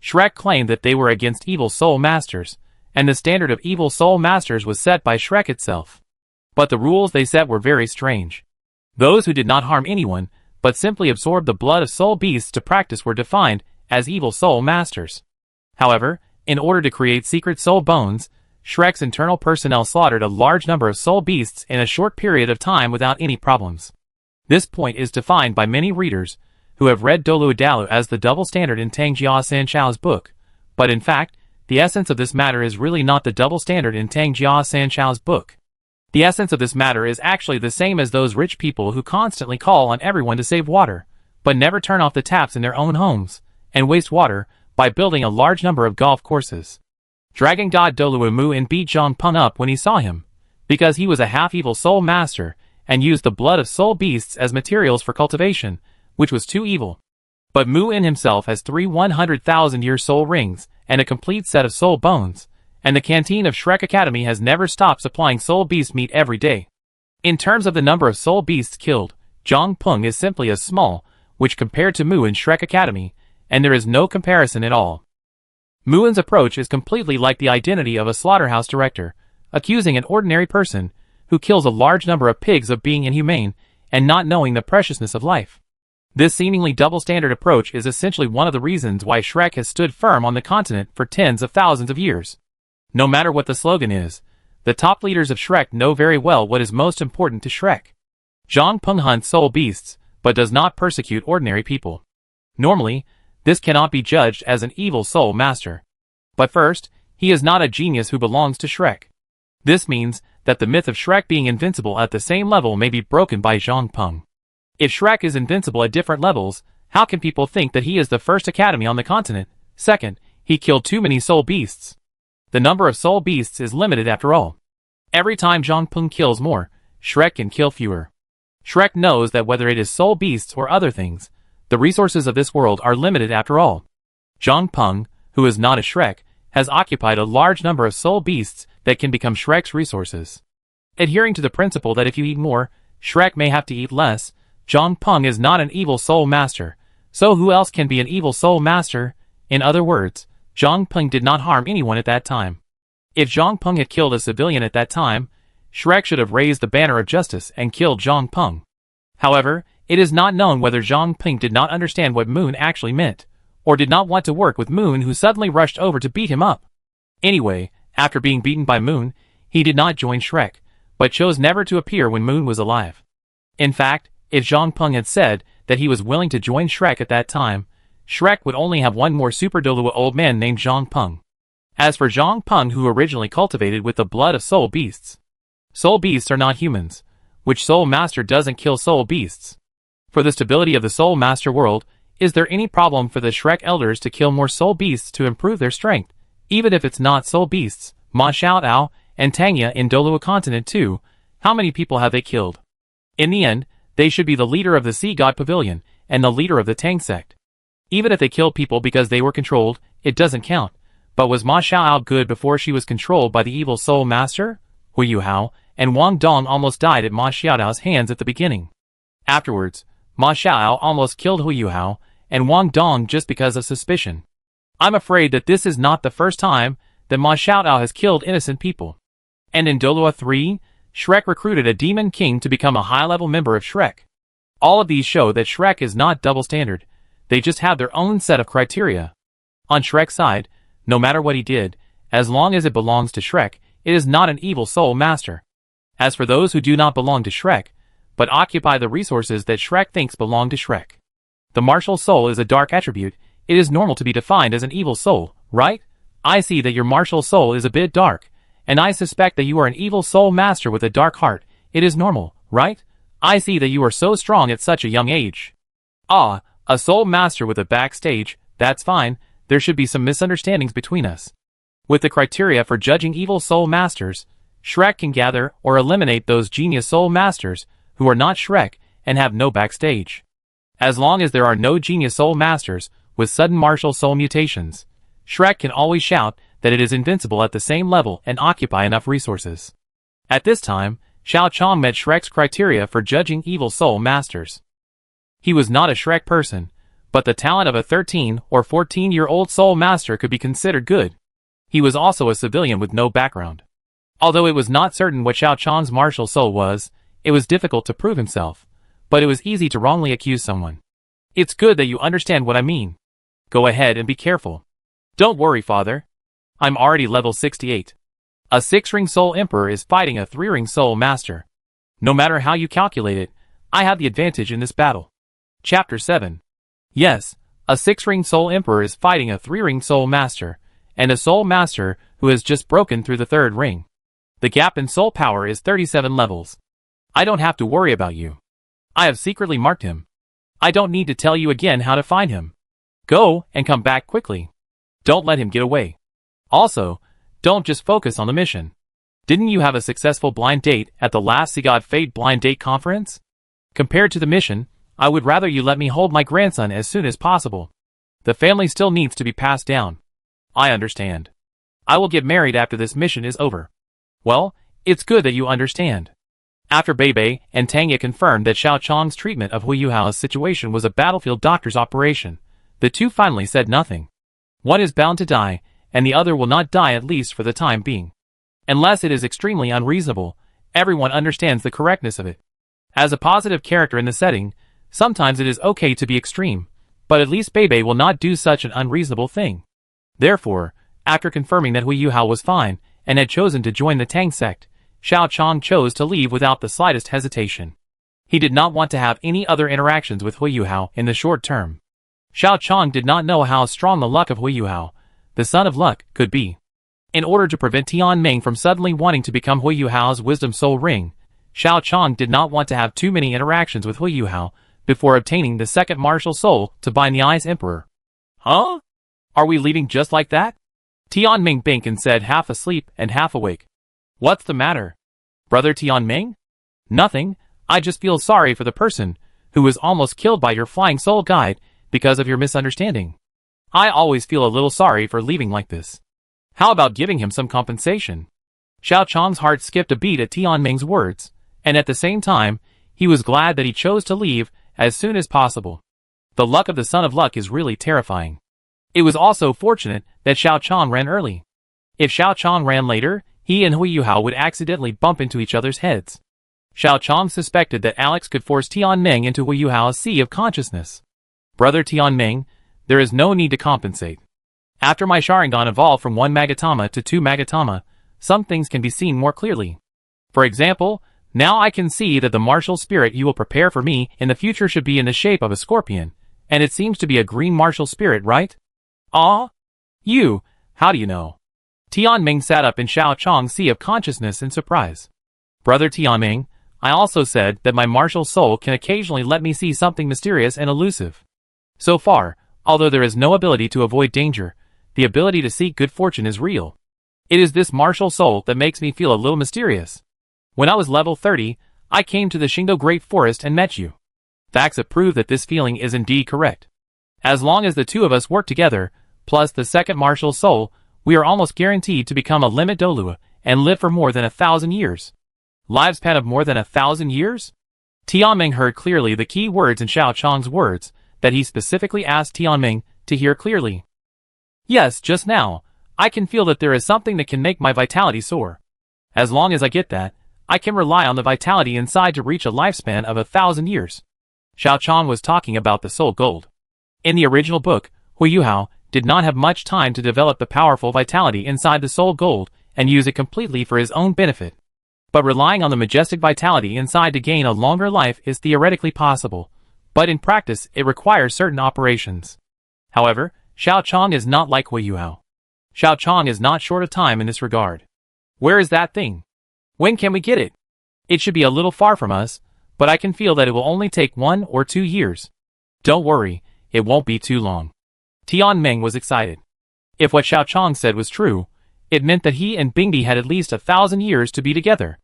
Shrek claimed that they were against evil soul masters, and the standard of evil soul masters was set by Shrek itself. But the rules they set were very strange. Those who did not harm anyone, but simply absorbed the blood of soul beasts to practice were defined as evil soul masters. However, in order to create secret soul bones, Shrek's internal personnel slaughtered a large number of soul beasts in a short period of time without any problems. This point is defined by many readers who have read Douluo as the double standard in Tang San Chao's book, but in fact, the essence of this matter is really not the double standard in Tang San Chao's book. The essence of this matter is actually the same as those rich people who constantly call on everyone to save water, but never turn off the taps in their own homes, and waste water by building a large number of golf courses. Dragon God Douluo Mu and beat Yang Peng up when he saw him, because he was a half-evil soul master, and used the blood of soul beasts as materials for cultivation, which was too evil. But Mu in himself has 3 100,000-year soul rings, and a complete set of soul bones, and the canteen of Shrek Academy has never stopped supplying soul beast meat every day. In terms of the number of soul beasts killed, Yang Peng is simply as small, which compared to Mu in Shrek Academy, and there is no comparison at all. Muin's approach is completely like the identity of a slaughterhouse director, accusing an ordinary person who kills a large number of pigs of being inhumane and not knowing the preciousness of life. This seemingly double-standard approach is essentially one of the reasons why Shrek has stood firm on the continent for tens of thousands of years. No matter what the slogan is, the top leaders of Shrek know very well what is most important to Shrek. Yang Peng hunts soul beasts, but does not persecute ordinary people. Normally, this cannot be judged as an evil soul master. But first, he is not a genius who belongs to Shrek. This means that the myth of Shrek being invincible at the same level may be broken by Yang Peng. If Shrek is invincible at different levels, how can people think that he is the first academy on the continent? Second, he killed too many soul beasts. The number of soul beasts is limited after all. Every time Yang Peng kills more, Shrek can kill fewer. Shrek knows that whether it is soul beasts or other things, the resources of this world are limited after all. Yang Peng, who is not a Shrek, has occupied a large number of soul beasts that can become Shrek's resources. Adhering to the principle that if you eat more, Shrek may have to eat less, Yang Peng is not an evil soul master, so who else can be an evil soul master? In other words, Yang Peng did not harm anyone at that time. If Yang Peng had killed a civilian at that time, Shrek should have raised the banner of justice and killed Yang Peng. However, it is not known whether Yang Peng did not understand what Moon actually meant, or did not want to work with Moon, who suddenly rushed over to beat him up. Anyway, after being beaten by Moon, he did not join Shrek, but chose never to appear when Moon was alive. In fact, if Yang Peng had said that he was willing to join Shrek at that time, Shrek would only have one more super Douluo old man named Yang Peng. As for Yang Peng, who originally cultivated with the blood of soul beasts are not humans, which soul master doesn't kill soul beasts. For the stability of the soul master world, is there any problem for the Shrek elders to kill more soul beasts to improve their strength, even if it's not soul beasts? Ma Xiaodao and Tangya in Douluo continent too, how many people have they killed? In the end, they should be the leader of the Sea God Pavilion and the leader of the Tang Sect. Even if they killed people because they were controlled, it doesn't count. But was Ma Xiaodao good before she was controlled by the evil soul master? Hu Yuhao and Wang Dong almost died at Ma Xiaodao's hands at the beginning. Afterwards, Ma Xiaodao almost killed Hu Yuhao and Wang Dong just because of suspicion. I'm afraid that this is not the first time that Ma Xiaodao has killed innocent people. And in Douluo 3, Shrek recruited a demon king to become a high-level member of Shrek. All of these show that Shrek is not double standard, they just have their own set of criteria. On Shrek's side, no matter what he did, as long as it belongs to Shrek, it is not an evil soul master. As for those who do not belong to Shrek, but occupy the resources that Shrek thinks belong to Shrek. The martial soul is a dark attribute. It is normal to be defined as an evil soul, right? I see that your martial soul is a bit dark, and I suspect that you are an evil soul master with a dark heart. It is normal, right? I see that you are so strong at such a young age. Ah, a soul master with a backstage, that's fine. There should be some misunderstandings between us. With the criteria for judging evil soul masters, Shrek can gather or eliminate those genius soul masters who are not Shrek and have no backstage. As long as there are no genius soul masters with sudden martial soul mutations, Shrek can always shout that it is invincible at the same level and occupy enough resources. At this time, Xiao Chong met Shrek's criteria for judging evil soul masters. He was not a Shrek person, but the talent of a 13 or 14-year-old soul master could be considered good. He was also a civilian with no background. Although it was not certain what Xiao Chong's martial soul was, it was difficult to prove himself, but it was easy to wrongly accuse someone. It's good that you understand what I mean. Go ahead and be careful. Don't worry, father. I'm already level 68. A 6-ring soul emperor is fighting a 3-ring soul master. No matter how you calculate it, I have the advantage in this battle. Chapter 7. Yes, a 6-ring soul emperor is fighting a 3-ring soul master, and a soul master who has just broken through the 3rd ring. The gap in soul power is 37 levels. I don't have to worry about you. I have secretly marked him. I don't need to tell you again how to find him. Go and come back quickly. Don't let him get away. Also, don't just focus on the mission. Didn't you have a successful blind date at the last See God Fate blind date conference? Compared to the mission, I would rather you let me hold my grandson as soon as possible. The family still needs to be passed down. I understand. I will get married after this mission is over. Well, it's good that you understand. After Bei and Tang confirmed that Xiao Chong's treatment of Hu Yuhao's situation was a battlefield doctor's operation, the two finally said nothing. One is bound to die, and the other will not die, at least for the time being. Unless it is extremely unreasonable, everyone understands the correctness of it. As a positive character in the setting, sometimes it is okay to be extreme, but at least Bei will not do such an unreasonable thing. Therefore, after confirming that Hu Yuhao was fine and had chosen to join the Tang sect, Xiao Chong chose to leave without the slightest hesitation. He did not want to have any other interactions with Hu Yuhao in the short term. Xiao Chong did not know how strong the luck of Hu Yuhao, the son of luck, could be. In order to prevent Tianmeng from suddenly wanting to become Hu Yuhao's wisdom soul ring, Xiao Chong did not want to have too many interactions with Hu Yuhao before obtaining the second martial soul to bind the Ice Emperor. Huh? Are we leaving just like that? Tianmeng blinked and said, half asleep and half awake. What's the matter? Brother Tianmeng? Nothing, I just feel sorry for the person who was almost killed by your flying soul guide because of your misunderstanding. I always feel a little sorry for leaving like this. How about giving him some compensation? Xiao Chong's heart skipped a beat at Tianmeng's words, and at the same time, he was glad that he chose to leave as soon as possible. The luck of the son of luck is really terrifying. It was also fortunate that Xiao Chong ran early. If Xiao Chong ran later, he and Hu Yuhao would accidentally bump into each other's heads. Xiao Chong suspected that Alex could force Tianmeng into Hu Yuhao's sea of consciousness. Brother Tianmeng, there is no need to compensate. After my Sharingan evolved from 1 Magatama to 2 Magatama, some things can be seen more clearly. For example, now I can see that the martial spirit you will prepare for me in the future should be in the shape of a scorpion, and it seems to be a green martial spirit, right? Ah? You, how do you know? Tianmeng sat up in Xiao Chong's sea of consciousness in surprise. Brother Tianmeng, I also said that my martial soul can occasionally let me see something mysterious and elusive. So far, although there is no ability to avoid danger, the ability to seek good fortune is real. It is this martial soul that makes me feel a little mysterious. When I was level 30, I came to the Star Dou Great Forest and met you. Facts that prove that this feeling is indeed correct. As long as the two of us work together, plus the second martial soul, we are almost guaranteed to become a limit Douluo and live for more than 1,000 years. Lifespan of more than 1,000 years? Tianmeng heard clearly the key words in Xiao Chong's words that he specifically asked Tianmeng to hear clearly. Yes, just now, I can feel that there is something that can make my vitality soar. As long as I get that, I can rely on the vitality inside to reach a lifespan of 1,000 years. Xiao Chong was talking about the soul gold. In the original book, Hui Yuhao did not have much time to develop the powerful vitality inside the soul gold and use it completely for his own benefit. But relying on the majestic vitality inside to gain a longer life is theoretically possible, but in practice it requires certain operations. However, Xiao Chong is not like Hui Yuhao. Xiao Chong is not short of time in this regard. Where is that thing? When can we get it? It should be a little far from us, but I can feel that it will only take 1 or 2 years. Don't worry, it won't be too long. Tianmeng was excited. If what Xiao Chong said was true, it meant that he and Bingdi had at least 1,000 years to be together.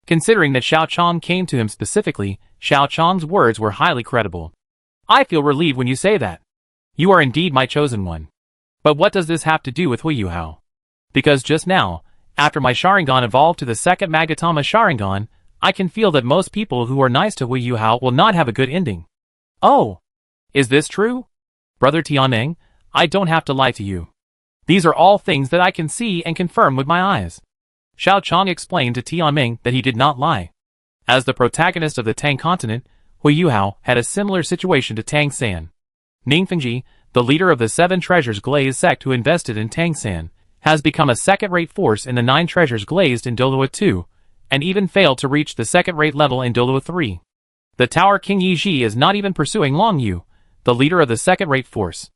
Considering that Xiao Chong came to him specifically, Xiao Chong's words were highly credible. I feel relieved when you say that. You are indeed my chosen one. But what does this have to do with Hui Yuhao? Because just now, after my Sharingan evolved to the second Magatama Sharingan, I can feel that most people who are nice to Hui Yuhao will not have a good ending. Oh! Is this true? Brother Tianmeng, I don't have to lie to you. These are all things that I can see and confirm with my eyes. Xiao Chong explained to Tianmeng that he did not lie. As the protagonist of the Tang continent, Hui Yuhao had a similar situation to Tang San. Ning Fengji, the leader of the 7 Treasures Glazed sect who invested in Tang San, has become a second-rate force in the 9 Treasures Glazed in Douluo 2, and even failed to reach the second-rate level in Douluo 3. The Tower King Yiji is not even pursuing Long Yu, the leader of the second-rate force.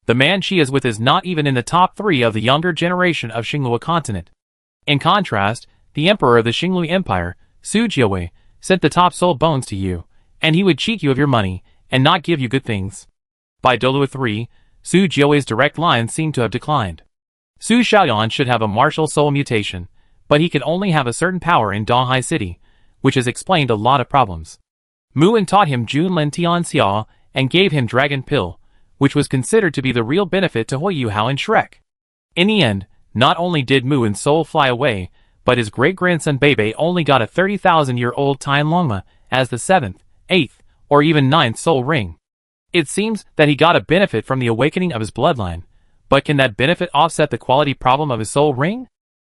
The man she is with is not even in the top 3 of the younger generation of Xinglua continent. In contrast, the emperor of the Xinglua Empire, Su Jiawei, sent the top soul bones to you, and he would cheat you of your money, and not give you good things. By Douluo 3, Su Jiawei's direct line seemed to have declined. Su Xiaoyan should have a martial soul mutation, but he can only have a certain power in Dahai City, which has explained a lot of problems. Muin taught him Junlin Tianxia and gave him Dragon Pill, which was considered to be the real benefit to Hui Yuhao and Shrek. In the end, not only did Muin's soul fly away, but his great-grandson Bebe only got a 30,000-year-old Tianlongma as the 7th, 8th, or even 9th soul ring. It seems that he got a benefit from the awakening of his bloodline, but can that benefit offset the quality problem of his soul ring?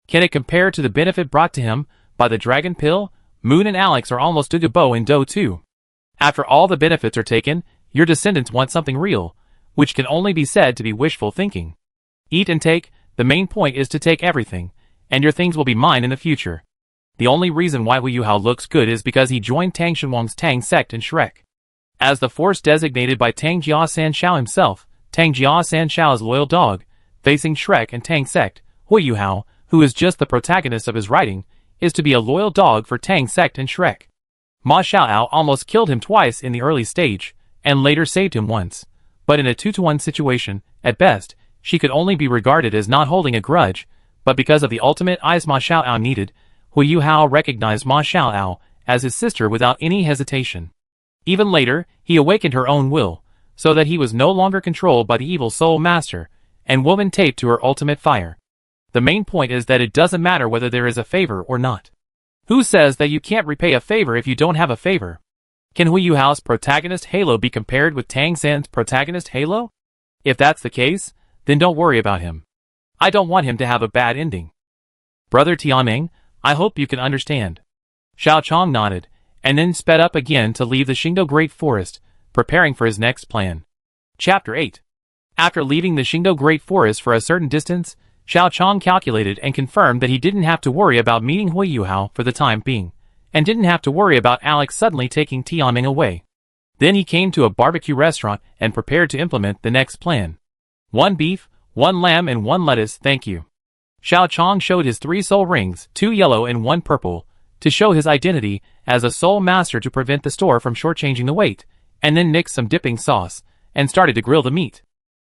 Can it compare to the benefit brought to him by the Dragon Pill? Moon and Alex are almost Dugabo in Do 2. After all the benefits are taken, your descendants want something real, which can only be said to be wishful thinking. Eat and take, the main point is to take everything, and your things will be mine in the future. The only reason why Hui Yuhao looks good is because he joined Tang Shenhuang's Tang Sect in Shrek. As the force designated by Tang Jia San Shao himself, Tang Jia San Shao's loyal dog, facing Shrek and Tang Sect, Hui Yuhao, who is just the protagonist of his writing, is to be a loyal dog for Tang Sect and Shrek. Ma Xiaoao almost killed him twice in the early stage, and later saved him once, but in a 2-to-1 situation, at best, she could only be regarded as not holding a grudge, but because of the ultimate eyes Ma Xiaoao needed, Hui Yuhao recognized Ma Xiaoao as his sister without any hesitation. Even later, he awakened her own will, so that he was no longer controlled by the evil soul master, and woman taped to her ultimate fire. The main point is that it doesn't matter whether there is a favor or not. Who says that you can't repay a favor if you don't have a favor? Can Hui Yuhao's protagonist Halo be compared with Tang San's protagonist Halo? If that's the case, then don't worry about him. I don't want him to have a bad ending. Brother Tianmeng, I hope you can understand. Xiao Chong nodded, and then sped up again to leave the Xingdou Great Forest, preparing for his next plan. Chapter 8. After leaving the Xingdou Great Forest for a certain distance, Xiao Chong calculated and confirmed that he didn't have to worry about meeting Hui Yuhao for the time being, and didn't have to worry about Alex suddenly taking Tianmeng away. Then he came to a barbecue restaurant and prepared to implement the next plan. 1 beef, 1 lamb and 1 lettuce, thank you. Xiao Chong showed his 3 soul rings, 2 yellow and 1 purple, to show his identity as a soul master to prevent the store from shortchanging the weight, and then mixed some dipping sauce, and started to grill the meat.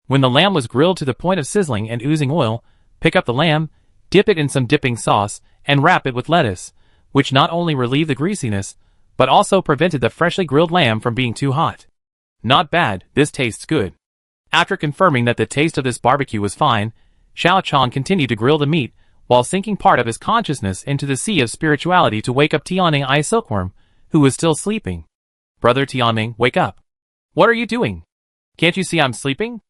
When the lamb was grilled to the point of sizzling and oozing oil, pick up the lamb, dip it in some dipping sauce, and wrap it with lettuce, which not only relieved the greasiness, but also prevented the freshly grilled lamb from being too hot. Not bad, this tastes good. After confirming that the taste of this barbecue was fine, Xiao Chong continued to grill the meat, while sinking part of his consciousness into the sea of spirituality to wake up Tianmeng I Silkworm, who was still sleeping. Brother Tianmeng, wake up. What are you doing? Can't you see I'm sleeping?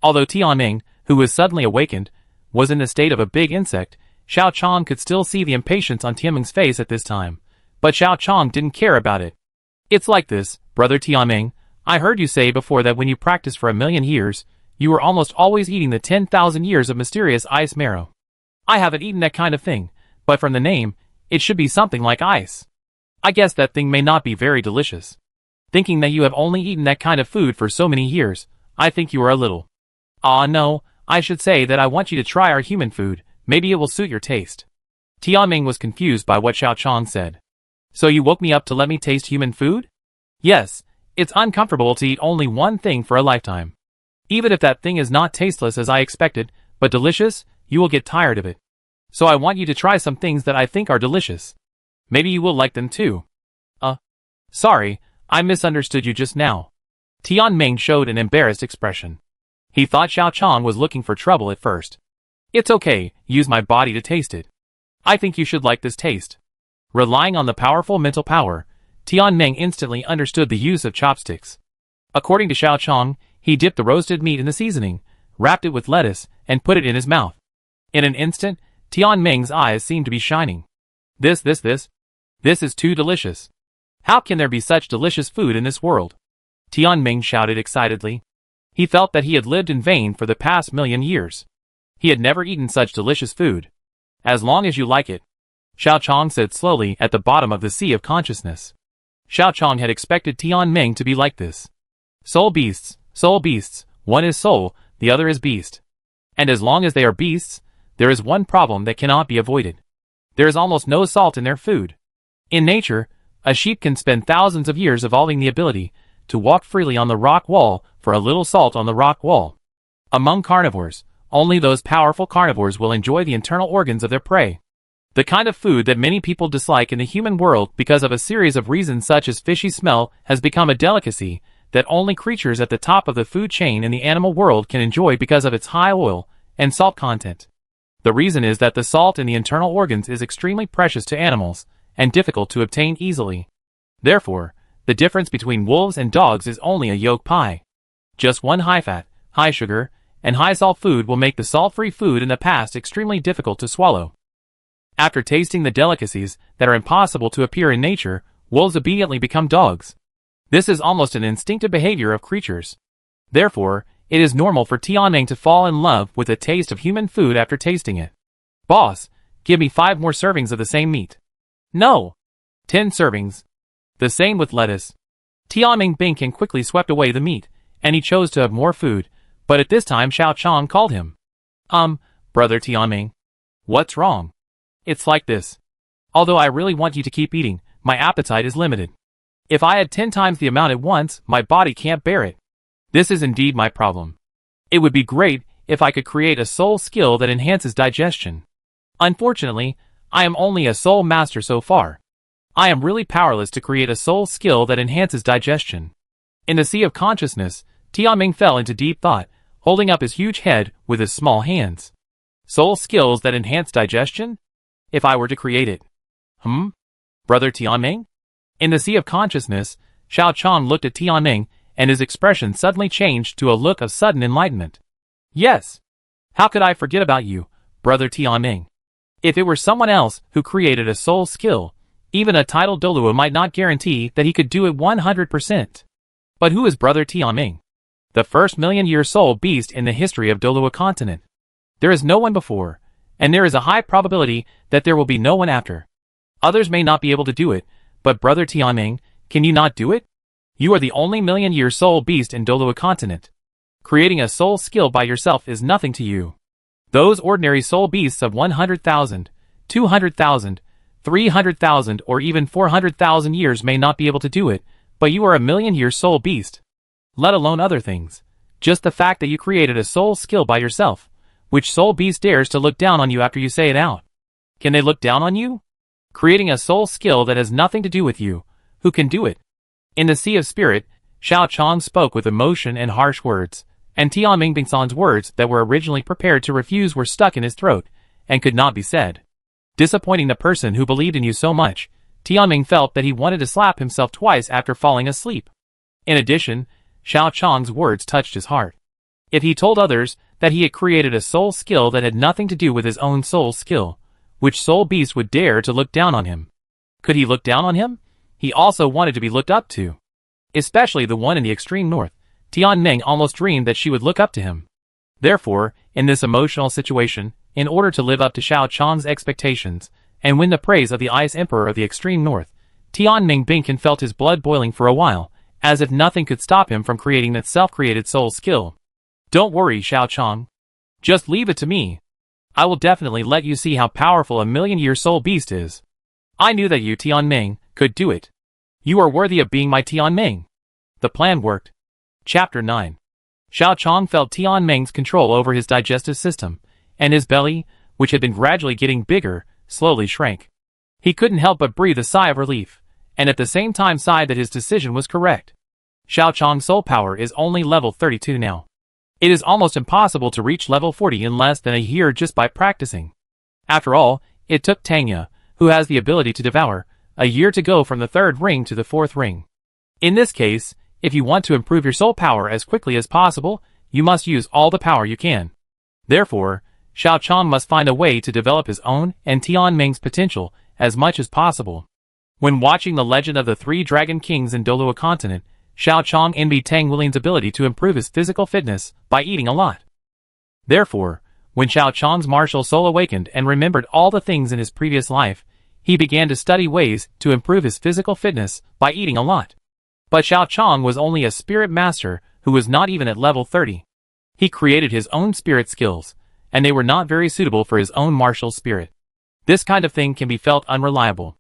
Although Tianmeng, who was suddenly awakened, was in the state of a big insect, Xiao Chong could still see the impatience on Tianmeng's face at this time, But Xiao Chong didn't care about it. It's like this, Brother Tianmeng. I heard you say before that when you practiced for 1,000,000 years, you were almost always eating the 10,000 years of mysterious ice marrow. I haven't eaten that kind of thing, but from the name, it should be something like ice. I guess that thing may not be very delicious. Thinking that you have only eaten that kind of food for so many years, I think you are a little. Ah no, I should say that I want you to try our human food, maybe it will suit your taste. Tianmeng was confused by what Xiao Chong said. So you woke me up to let me taste human food? Yes, it's uncomfortable to eat only one thing for a lifetime. Even if that thing is not tasteless as I expected, but delicious, you will get tired of it. So I want you to try some things that I think are delicious. Maybe you will like them too. Sorry, I misunderstood you just now. Tianmeng showed an embarrassed expression. He thought Xiao Chong was looking for trouble at first. It's okay, use my body to taste it. I think you should like this taste. Relying on the powerful mental power, Tianmeng instantly understood the use of chopsticks. According to Xiao Chong, he dipped the roasted meat in the seasoning, wrapped it with lettuce, and put it in his mouth. In an instant, Tianmeng's eyes seemed to be shining. This is too delicious. How can there be such delicious food in this world? Tianmeng shouted excitedly. He felt that he had lived in vain for the past 1,000,000 years. He had never eaten such delicious food. As long as you like it, Xiao Chong said slowly at the bottom of the sea of consciousness. Xiao Chong had expected Tianmeng to be like this. Soul beasts, one is soul, the other is beast. And as long as they are beasts, there is one problem that cannot be avoided. There is almost no salt in their food. In nature, a sheep can spend thousands of years evolving the ability to walk freely on the rock wall for a little salt on the rock wall. Among carnivores, only those powerful carnivores will enjoy the internal organs of their prey. The kind of food that many people dislike in the human world because of a series of reasons such as fishy smell has become a delicacy that only creatures at the top of the food chain in the animal world can enjoy because of its high oil and salt content. The reason is that the salt in the internal organs is extremely precious to animals and difficult to obtain easily. Therefore, the difference between wolves and dogs is only a yolk pie. Just one high-fat, high-sugar, and high-salt food will make the salt-free food in the past extremely difficult to swallow. After tasting the delicacies that are impossible to appear in nature, wolves immediately become dogs. This is almost an instinctive behavior of creatures. Therefore, it is normal for Tianmeng to fall in love with the taste of human food after tasting it. Boss, give me 5 more servings of the same meat. No. 10 servings. The same with lettuce. Tianmeng blinked and quickly swept away the meat, and he chose to have more food, but at this time Xiao Chong called him. Brother Tianmeng. What's wrong? It's like this. Although I really want you to keep eating, my appetite is limited. If I had 10 times the amount at once, my body can't bear it. This is indeed my problem. It would be great if I could create a soul skill that enhances digestion. Unfortunately, I am only a soul master so far. I am really powerless to create a soul skill that enhances digestion. In the sea of consciousness, Tianmeng fell into deep thought, holding up his huge head with his small hands. Soul skills that enhance digestion? If I were to create it. Brother Tianmeng? In the sea of consciousness, Xiao Chong looked at Tianmeng, and his expression suddenly changed to a look of sudden enlightenment. Yes. How could I forget about you, Brother Tianmeng? If it were someone else who created a soul skill, even a titled Douluo might not guarantee that he could do it 100%. But who is Brother Tianmeng? The first 1,000,000-year soul beast in the history of Douluo continent. There is no one before, and there is a high probability that there will be no one after. Others may not be able to do it, but Brother Tianmeng, can you not do it? You are the only 1,000,000-year soul beast in Douluo continent. Creating a soul skill by yourself is nothing to you. Those ordinary soul beasts of 100,000, 200,000, 300,000 or even 400,000 years may not be able to do it, but you are a 1,000,000-year soul beast. Let alone other things. Just the fact that you created a soul skill by yourself. Which soul beast dares to look down on you after you say it out? Can they look down on you? Creating a soul skill that has nothing to do with you. Who can do it? In the sea of spirit, Xiao Chong spoke with emotion and harsh words, and Tianmeng Bingson's words that were originally prepared to refuse were stuck in his throat, and could not be said. Disappointing the person who believed in you so much, Tianmeng felt that he wanted to slap himself twice after falling asleep. In addition, Xiao Chong's words touched his heart. If he told others that he had created a soul skill that had nothing to do with his own soul skill, which soul beast would dare to look down on him? Could he look down on him? He also wanted to be looked up to. Especially the one in the extreme north. Tianmeng almost dreamed that she would look up to him. Therefore, in this emotional situation, in order to live up to Xiao Chang's expectations, and win the praise of the Ice Emperor of the extreme north, Tianmeng Binkin felt his blood boiling for a while, as if nothing could stop him from creating that self-created soul skill. Don't worry, Xiao Chang. Just leave it to me. I will definitely let you see how powerful a million-year soul beast is. I knew that you, Tianmeng, could do it. You are worthy of being my Tianmeng. The plan worked. Chapter 9. Xiao Chang felt Tianmeng's control over his digestive system, and his belly, which had been gradually getting bigger, slowly shrank. He couldn't help but breathe a sigh of relief, and at the same time sighed that his decision was correct. Xiao Chang's soul power is only level 32 now. It is almost impossible to reach level 40 in less than a year just by practicing. After all, it took Tang, who has the ability to devour, a year to go from the 3rd ring to the 4th ring. In this case, if you want to improve your soul power as quickly as possible, you must use all the power you can. Therefore, Xiao Chang must find a way to develop his own and Tianmeng's potential as much as possible. When watching The Legend of the Three Dragon Kings in Douluo continent, Xiao Chang envied Tang Willing's ability to improve his physical fitness by eating a lot. Therefore, when Xiao Chang's martial soul awakened and remembered all the things in his previous life, he began to study ways to improve his physical fitness by eating a lot. But Xiao Chang was only a spirit master who was not even at level 30. He created his own spirit skills, and they were not very suitable for his own martial spirit. This kind of thing can be felt unreliable.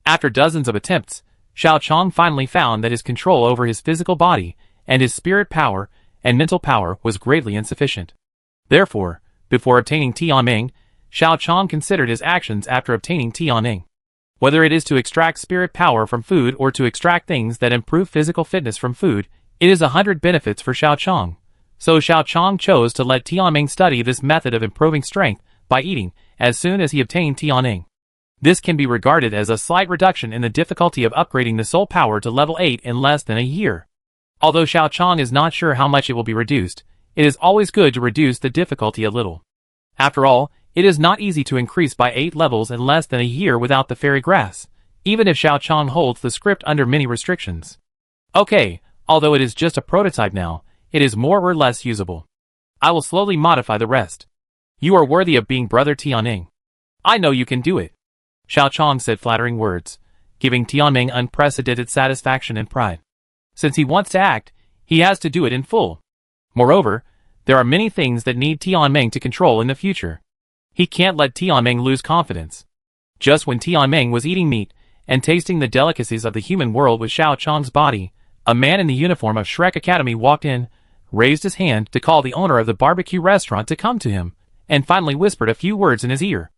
After dozens of attempts, Xiao Chang finally found that his control over his physical body and his spirit power and mental power was greatly insufficient. Therefore, before obtaining Tianmeng, Xiao Chang considered his actions after obtaining Tianmeng. Whether it is to extract spirit power from food or to extract things that improve physical fitness from food, it is 100 benefits for Xiao Chang. So Xiao Chang chose to let Tianmeng study this method of improving strength by eating as soon as he obtained Tianmeng. This can be regarded as a slight reduction in the difficulty of upgrading the soul power to level 8 in less than a year. Although Xiao Chang is not sure how much it will be reduced, it is always good to reduce the difficulty a little. After all, it is not easy to increase by 8 levels in less than a year without the fairy grass, even if Xiao Chang holds the script under many restrictions. Okay, although it is just a prototype now, it is more or less usable. I will slowly modify the rest. You are worthy of being Brother Tianmeng. I know you can do it. Xiao Chang said flattering words, giving Tianmeng unprecedented satisfaction and pride. Since he wants to act, he has to do it in full. Moreover, there are many things that need Tianmeng to control in the future. He can't let Tianmeng lose confidence. Just when Tianmeng was eating meat and tasting the delicacies of the human world with Xiao Chang's body, a man in the uniform of Shrek Academy walked in, raised his hand to call the owner of the barbecue restaurant to come to him, and finally whispered a few words in his ear.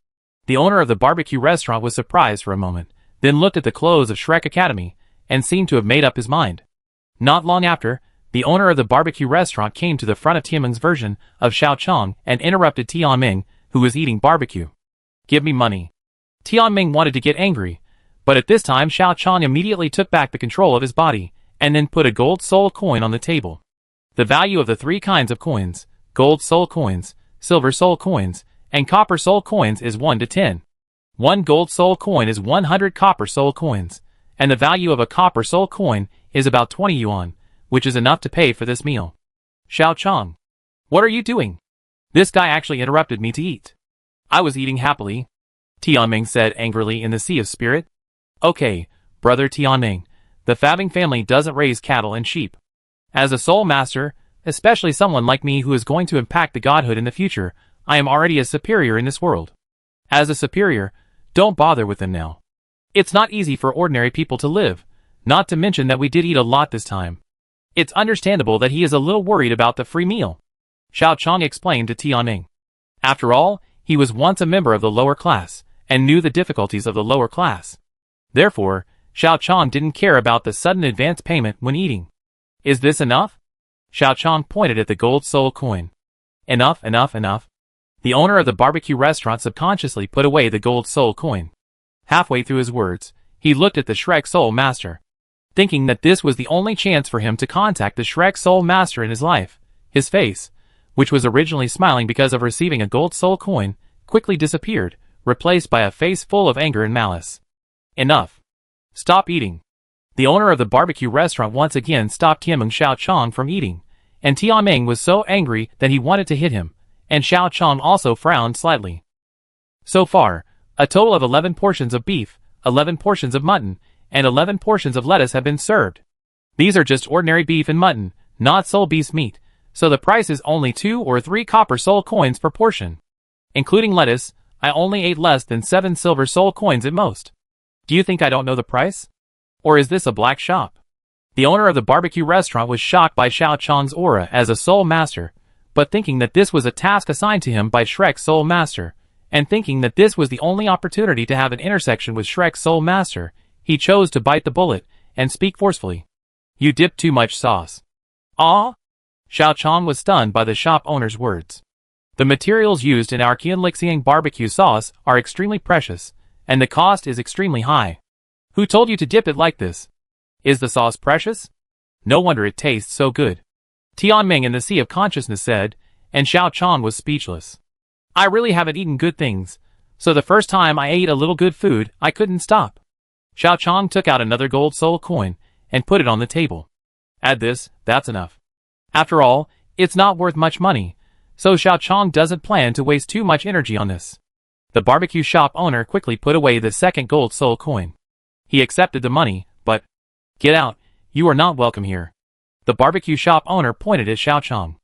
The owner of the barbecue restaurant was surprised for a moment, then looked at the clothes of Shrek Academy, and seemed to have made up his mind. Not long after, the owner of the barbecue restaurant came to the front of Tianmeng's version of Xiao Chang and interrupted Tianmeng, who was eating barbecue. Give me money. Tianmeng wanted to get angry, but at this time Xiao Chang immediately took back the control of his body, and then put a gold soul coin on the table. The value of the 3 kinds of coins, gold soul coins, silver soul coins, and copper soul coins is 1 to 10. 1 gold soul coin is 100 copper soul coins, and the value of a copper soul coin is about 20 yuan, which is enough to pay for this meal. Xiao Chang. What are you doing? This guy actually interrupted me to eat. I was eating happily. Tianmeng said angrily in the Sea of Spirit. Okay, Brother Tianmeng, the Fabbing family doesn't raise cattle and sheep. As a soul master, especially someone like me who is going to impact the godhood in the future, I am already a superior in this world. As a superior, don't bother with them now. It's not easy for ordinary people to live, not to mention that we did eat a lot this time. It's understandable that he is a little worried about the free meal. Xiao Chang explained to Tianmeng. After all, he was once a member of the lower class, and knew the difficulties of the lower class. Therefore, Xiao Chang didn't care about the sudden advance payment when eating. Is this enough? Xiao Chang pointed at the gold soul coin. Enough, enough, enough. The owner of the barbecue restaurant subconsciously put away the gold soul coin. Halfway through his words, he looked at the Shrek Soul Master. Thinking that this was the only chance for him to contact the Shrek Soul Master in his life, his face, which was originally smiling because of receiving a gold soul coin, quickly disappeared, replaced by a face full of anger and malice. Enough. Stop eating. The owner of the barbecue restaurant once again stopped Tianmeng Xiaochang from eating, and Tianmeng was so angry that he wanted to hit him, and Xiaochang also frowned slightly. So far, a total of 11 portions of beef, 11 portions of mutton, and 11 portions of lettuce have been served. These are just ordinary beef and mutton, not soul beast meat, so the price is only 2 or 3 copper soul coins per portion. Including lettuce, I only ate less than 7 silver soul coins at most. Do you think I don't know the price? Or is this a black shop? The owner of the barbecue restaurant was shocked by Xiaochang's aura as a soul master, but thinking that this was a task assigned to him by Shrek's soul master, and thinking that this was the only opportunity to have an intersection with Shrek's soul master, he chose to bite the bullet and speak forcefully. You dipped too much sauce. Ah? Xiaochang was stunned by the shop owner's words. The materials used in our Qianlixiang barbecue sauce are extremely precious, and the cost is extremely high. Who told you to dip it like this? Is the sauce precious? No wonder it tastes so good. Tianmeng in the Sea of Consciousness said, and Xiaochang was speechless. I really haven't eaten good things, so the first time I ate a little good food, I couldn't stop. Xiaochang took out another gold soul coin and put it on the table. Add this, that's enough. After all, it's not worth much money, so Xiaochang doesn't plan to waste too much energy on this. The barbecue shop owner quickly put away the second gold soul coin. He accepted the money, but, get out, you are not welcome here. The barbecue shop owner pointed at Xiaochang.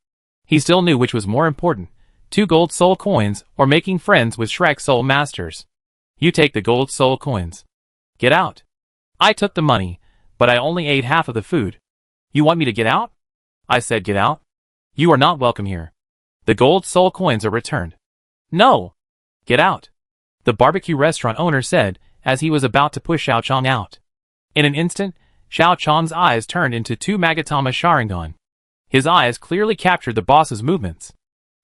He still knew which was more important, 2 gold soul coins or making friends with Shrek's soul masters. You take the gold soul coins. Get out. I took the money, but I only ate half of the food. You want me to get out? I said get out. You are not welcome here. The gold soul coins are returned. No. Get out. The barbecue restaurant owner said, as he was about to push Xiaochang out. In an instant, Xiaochang's eyes turned into 2 Magatama Sharingan. His eyes clearly captured the boss's movements.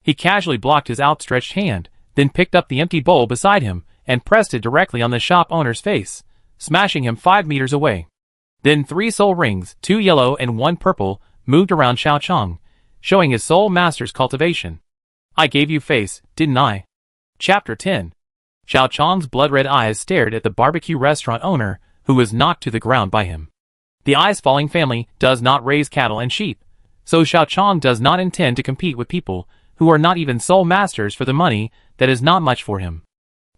He casually blocked his outstretched hand, then picked up the empty bowl beside him and pressed it directly on the shop owner's face, smashing him 5 meters away. Then 3 soul rings, 2 yellow and 1 purple, moved around Xiaochang, showing his soul master's cultivation. I gave you face, didn't I? Chapter 10. Xiaochang's blood-red eyes stared at the barbecue restaurant owner, who was knocked to the ground by him. The ice-falling family does not raise cattle and sheep, so Xiaochang does not intend to compete with people who are not even soul masters for the money that is not much for him.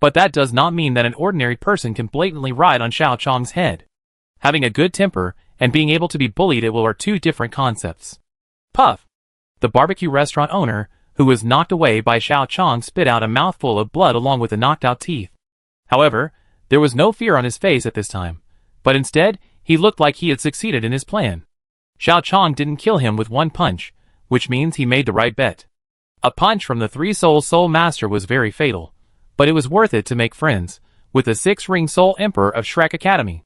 But that does not mean that an ordinary person can blatantly ride on Xiaochang's head. Having a good temper and being able to be bullied at will are 2 different concepts. Puff! The barbecue restaurant owner, who was knocked away by Xiaochang, spit out a mouthful of blood along with the knocked-out teeth. However, there was no fear on his face at this time, but instead, he looked like he had succeeded in his plan. Xiaochang didn't kill him with 1 punch, which means he made the right bet. A punch from the 3-soul soul master was very fatal, but it was worth it to make friends with the 6-ring soul emperor of Shrek Academy.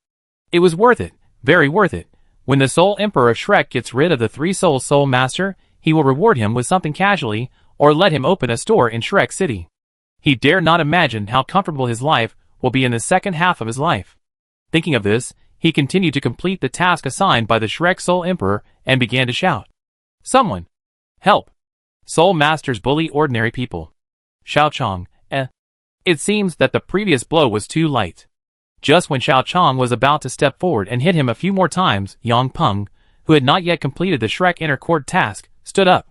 It was worth it, very worth it. When the soul emperor of Shrek gets rid of the 3-soul soul master, he will reward him with something casually, or let him open a store in Shrek City. He dare not imagine how comfortable his life will be in the second half of his life. Thinking of this, he continued to complete the task assigned by the Shrek Soul Emperor and began to shout. Someone! Help! Soul Masters bully ordinary people. Xiaochang, It seems that the previous blow was too light. Just when Xiaochang was about to step forward and hit him a few more times, Yang Peng, who had not yet completed the Shrek Inner Court task, stood up.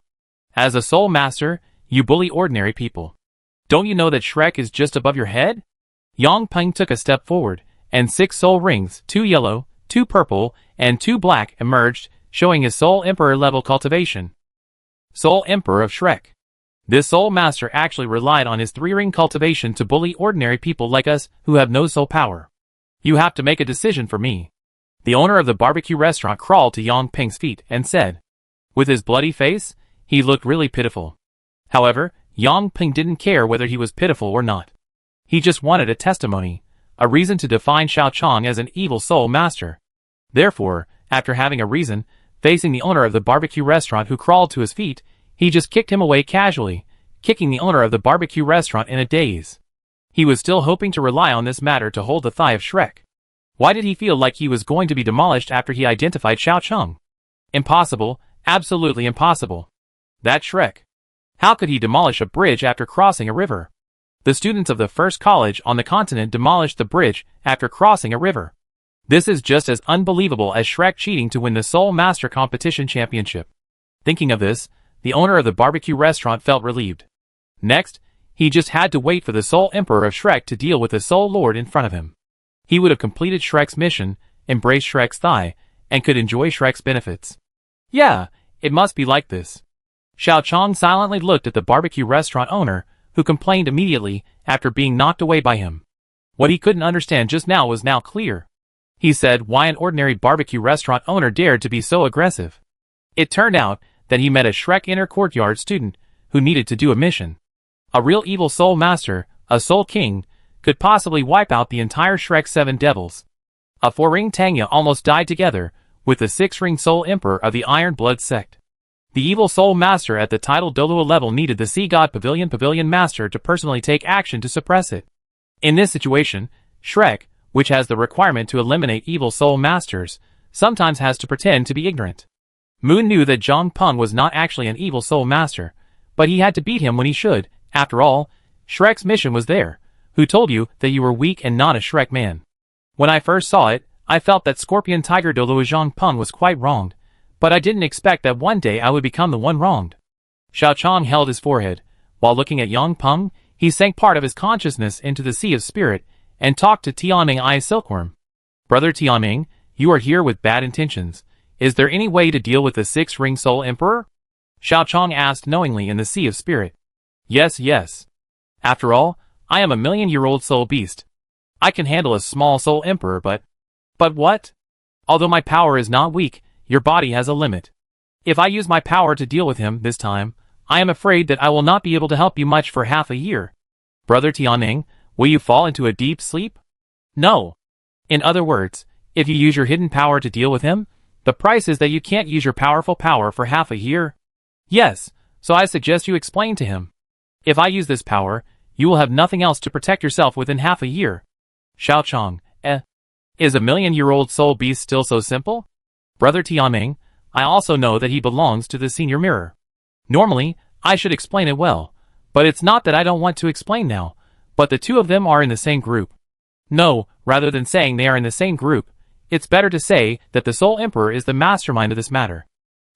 As a soul master, you bully ordinary people. Don't you know that Shrek is just above your head? Yang Peng took a step forward, and 6 soul rings, 2 yellow, 2 purple, and 2 black emerged, showing his Soul Emperor level cultivation. Soul Emperor of Shrek. This soul master actually relied on his 3-ring cultivation to bully ordinary people like us who have no soul power. You have to make a decision for me. The owner of the barbecue restaurant crawled to Yang Peng's feet and said. With his bloody face, he looked really pitiful. However, Yang Peng didn't care whether he was pitiful or not. He just wanted a testimony, a reason to define Xiaochang as an evil soul master. Therefore, after having a reason, facing the owner of the barbecue restaurant who crawled to his feet, he just kicked him away casually, kicking the owner of the barbecue restaurant in a daze. He was still hoping to rely on this matter to hold the thigh of Shrek. Why did he feel like he was going to be demolished after he identified Xiaochang? Impossible, absolutely impossible. That Shrek. How could he demolish a bridge after crossing a river? The students of the first college on the continent demolished the bridge after crossing a river. This is just as unbelievable as Shrek cheating to win the Soul Master Competition Championship. Thinking of this, the owner of the barbecue restaurant felt relieved. Next, he just had to wait for the Soul Emperor of Shrek to deal with the Soul Lord in front of him. He would have completed Shrek's mission, embraced Shrek's thigh, and could enjoy Shrek's benefits. Yeah, it must be like this. Xiao Chong silently looked at the barbecue restaurant owner, who complained immediately after being knocked away by him. What he couldn't understand just now was now clear. He said why an ordinary barbecue restaurant owner dared to be so aggressive. It turned out that he met a Shrek Inner Courtyard student who needed to do a mission. A real evil soul master, a soul king, could possibly wipe out the entire Shrek 7 devils. A 4-ring Tangya almost died together with the 6-ring soul emperor of the Iron Blood sect. The evil soul master at the title Douluo level needed the Sea God Pavilion master to personally take action to suppress it. In this situation, Shrek, which has the requirement to eliminate evil soul masters, sometimes has to pretend to be ignorant. Moon knew that Zhang Peng was not actually an evil soul master, but he had to beat him when he should. After all, Shrek's mission was there. Who told you that you were weak and not a Shrek man? When I first saw it, I felt that Scorpion Tiger Douluo Zhang Peng was quite wronged, but I didn't expect that one day I would become the one wronged. Xiao Chong held his forehead. While looking at Yang Peng, he sank part of his consciousness into the sea of spirit and talked to Tianmeng Eye Silkworm. Brother Tianmeng, you are here with bad intentions. Is there any way to deal with the 6-ring soul emperor? Xiao Chong asked knowingly in the sea of spirit. Yes. After all, I am a million-year-old soul beast. I can handle a small soul emperor, but what? Although my power is not weak, your body has a limit. If I use my power to deal with him this time, I am afraid that I will not be able to help you much for half a year. Brother Tianmeng, will you fall into a deep sleep? No. In other words, if you use your hidden power to deal with him, the price is that you can't use your powerful power for half a year. Yes, so I suggest you explain to him. If I use this power, you will have nothing else to protect yourself within half a year. Xiao Chong, is a million-year-old soul beast still so simple? Brother Tianmeng, I also know that he belongs to the senior mirror. Normally, I should explain it well, but it's not that I don't want to explain now, but the two of them are in the same group. No, rather than saying they are in the same group, it's better to say that the Soul Emperor is the mastermind of this matter.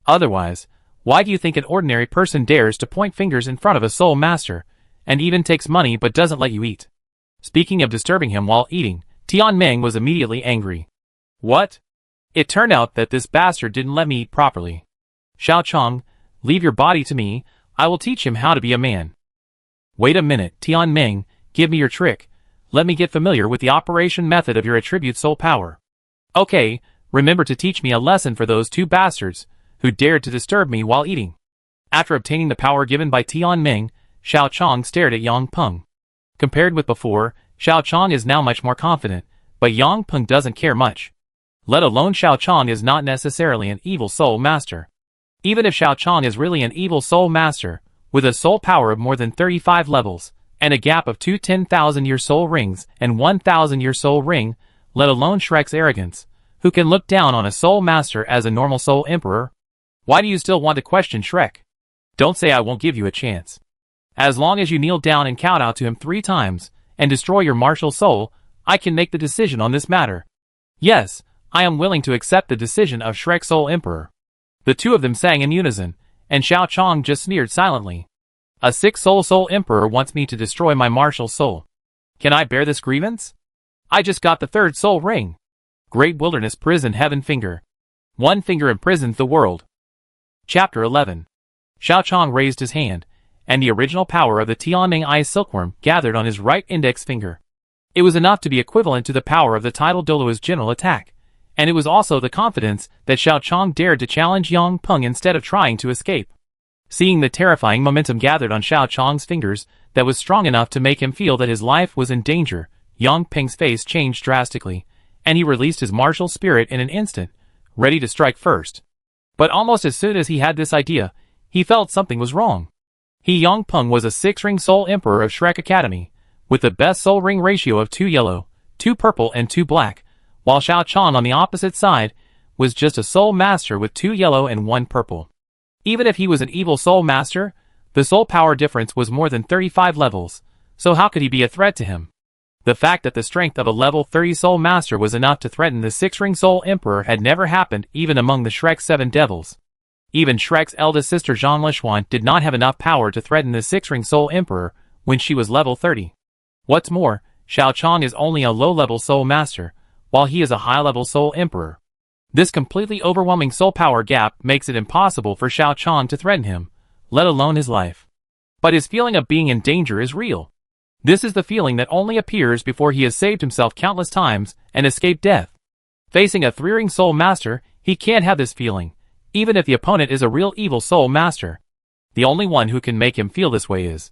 Otherwise, why do you think an ordinary person dares to point fingers in front of a Soul Master, and even takes money but doesn't let you eat? Speaking of disturbing him while eating, Tianmeng was immediately angry. What? It turned out that this bastard didn't let me eat properly. Xiao Chong, leave your body to me, I will teach him how to be a man. Wait a minute, Tianmeng, give me your trick. Let me get familiar with the operation method of your attribute soul power. Okay, remember to teach me a lesson for those two bastards who dared to disturb me while eating. After obtaining the power given by Tianmeng, Xiao Chong stared at Yang Peng. Compared with before, Xiao Chong is now much more confident, but Yang Peng doesn't care much. Let alone Xiao Chong is not necessarily an evil soul master. Even if Xiao Chong is really an evil soul master, with a soul power of more than 35 levels, and a gap of 2 10,000-year soul rings and 1,000-year soul ring, let alone Shrek's arrogance, who can look down on a soul master as a normal soul emperor? Why do you still want to question Shrek? Don't say I won't give you a chance. As long as you kneel down and count out to him 3 times, and destroy your martial soul, I can make the decision on this matter. Yes, I am willing to accept the decision of Shrek Soul Emperor. The two of them sang in unison, and Xiao Chong just sneered silently. A 6-soul emperor wants me to destroy my martial soul. Can I bear this grievance? I just got the 3rd soul ring. Great Wilderness Prison Heaven Finger. One finger imprisons the world. Chapter 11. Xiao Chong raised his hand, and the original power of the Tianmeng Eye Silkworm gathered on his right index finger. It was enough to be equivalent to the power of the title Douluo's general attack, and it was also the confidence that Xiao Chong dared to challenge Yang Peng instead of trying to escape. Seeing the terrifying momentum gathered on Xiao Chong's fingers that was strong enough to make him feel that his life was in danger, Yang Peng's face changed drastically, and he released his martial spirit in an instant, ready to strike first. But almost as soon as he had this idea, he felt something was wrong. Yang Peng was a 6-ring soul emperor of Shrek Academy, with the best soul ring ratio of 2 yellow, 2 purple and 2 black, while Xiao Chong on the opposite side was just a soul master with 2 yellow and 1 purple. Even if he was an evil soul master, the soul power difference was more than 35 levels, so how could he be a threat to him? The fact that the strength of a level 30 Soul Master was enough to threaten the 6-ring Soul Emperor had never happened even among the Shrek 7 devils. Even Shrek's eldest sister Jean Lechuan did not have enough power to threaten the 6-ring Soul Emperor when she was level 30. What's more, Xiao Chong is only a low-level Soul Master, while he is a high-level Soul Emperor. This completely overwhelming soul power gap makes it impossible for Xiao Chong to threaten him, let alone his life. But his feeling of being in danger is real. This is the feeling that only appears before he has saved himself countless times and escaped death. Facing a 3-ring Soul Master, he can't have this feeling, even if the opponent is a real evil Soul Master. The only one who can make him feel this way is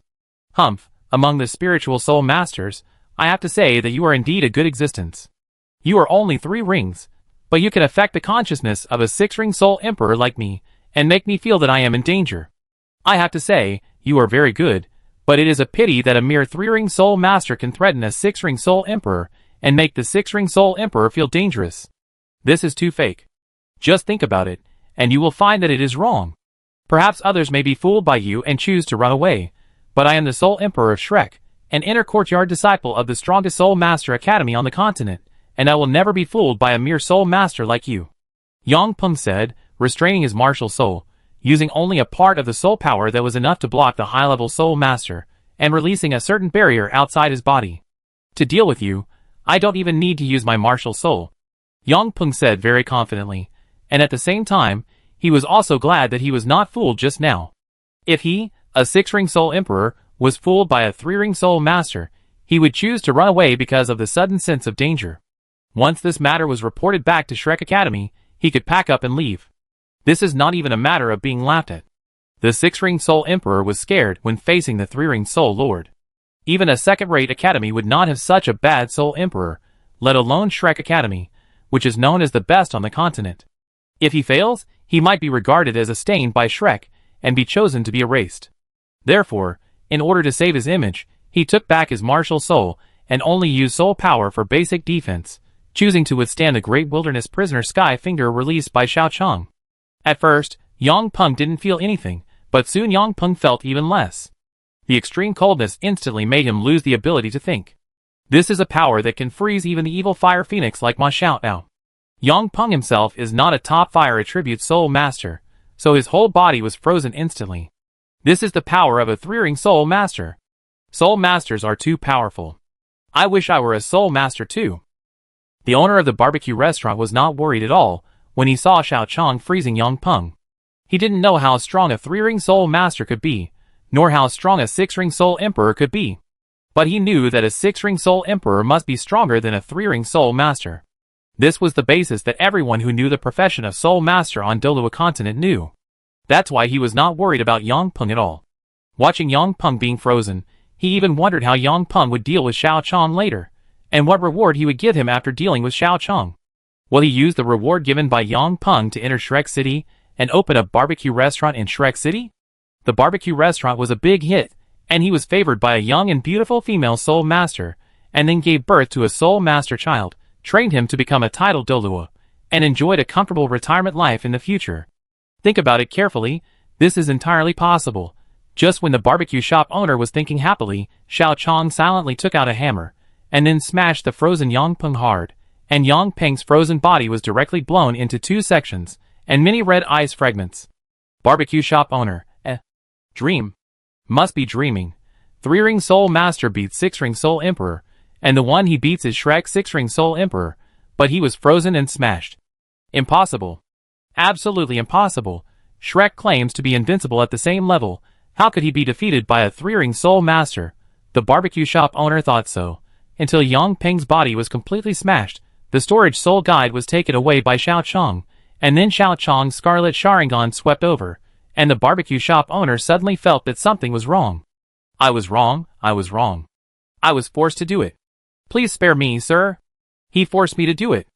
Humph. Among the spiritual Soul Masters, I have to say that you are indeed a good existence. You are only 3 rings, but you can affect the consciousness of a 6-ring Soul Emperor like me, and make me feel that I am in danger. I have to say, you are very good, but it is a pity that a mere 3-ring Soul Master can threaten a 6-ring Soul Emperor, and make the 6-ring Soul Emperor feel dangerous. This is too fake. Just think about it, and you will find that it is wrong. Perhaps others may be fooled by you and choose to run away, but I am the Soul Emperor of Shrek, an inner courtyard disciple of the strongest Soul Master Academy on the continent, and I will never be fooled by a mere Soul Master like you. Yang Peng said, restraining his martial soul, using only a part of the soul power that was enough to block the high-level Soul Master, and releasing a certain barrier outside his body. To deal with you, I don't even need to use my martial soul. Yang Peng said very confidently, and at the same time, he was also glad that he was not fooled just now. If he, a 6-ring Soul Emperor, was fooled by a 3-ring Soul Master, he would choose to run away because of the sudden sense of danger. Once this matter was reported back to Shrek Academy, he could pack up and leave. This is not even a matter of being laughed at. The 6-ring Soul Emperor was scared when facing the 3-ring Soul Lord. Even a second-rate academy would not have such a bad Soul Emperor, let alone Shrek Academy, which is known as the best on the continent. If he fails, he might be regarded as a stain by Shrek, and be chosen to be erased. Therefore, in order to save his image, he took back his martial soul, and only used soul power for basic defense, choosing to withstand the great wilderness prisoner Sky Finger released by Xiao Chong. At first, Yang Peng didn't feel anything, but soon Yang Peng felt even less. The extreme coldness instantly made him lose the ability to think. This is a power that can freeze even the evil fire phoenix like Ma Xiaotao. Yang Peng himself is not a top fire attribute Soul Master, so his whole body was frozen instantly. This is the power of a 3-ring Soul Master. Soul Masters are too powerful. I wish I were a Soul Master too. The owner of the barbecue restaurant was not worried at all when he saw Xiao Chong freezing Yang Peng. He didn't know how strong a 3-ring Soul Master could be, nor how strong a 6-ring Soul Emperor could be. But he knew that a 6-ring Soul Emperor must be stronger than a 3-ring Soul Master. This was the basis that everyone who knew the profession of Soul Master on Douluo continent knew. That's why he was not worried about Yang Peng at all. Watching Yang Peng being frozen, he even wondered how Yang Peng would deal with Xiao Chong later, and what reward he would give him after dealing with Xiao Chong. Will he use the reward given by Yang Peng to enter Shrek City and open a barbecue restaurant in Shrek City? The barbecue restaurant was a big hit, and he was favored by a young and beautiful female Soul Master, and then gave birth to a Soul Master child, trained him to become a titled Douluo, and enjoyed a comfortable retirement life in the future. Think about it carefully, this is entirely possible. Just when the barbecue shop owner was thinking happily, Xiao Chong silently took out a hammer, and then smashed the frozen Yang Peng hard, and Yang Peng's frozen body was directly blown into 2 sections, and many red ice fragments. Barbecue shop owner, dream. Must be dreaming. 3-ring Soul Master beats 6-ring Soul Emperor, and the one he beats is Shrek 6-ring Soul Emperor, but he was frozen and smashed. Impossible. Absolutely impossible. Shrek claims to be invincible at the same level. How could he be defeated by a 3-ring Soul Master? The barbecue shop owner thought so, until Yang Peng's body was completely smashed. The storage soul guide was taken away by Xiao Chong, and then Xiao Chong's scarlet Sharingan swept over, and the barbecue shop owner suddenly felt that something was wrong. I was wrong, I was wrong. I was forced to do it. Please spare me, sir. He forced me to do it.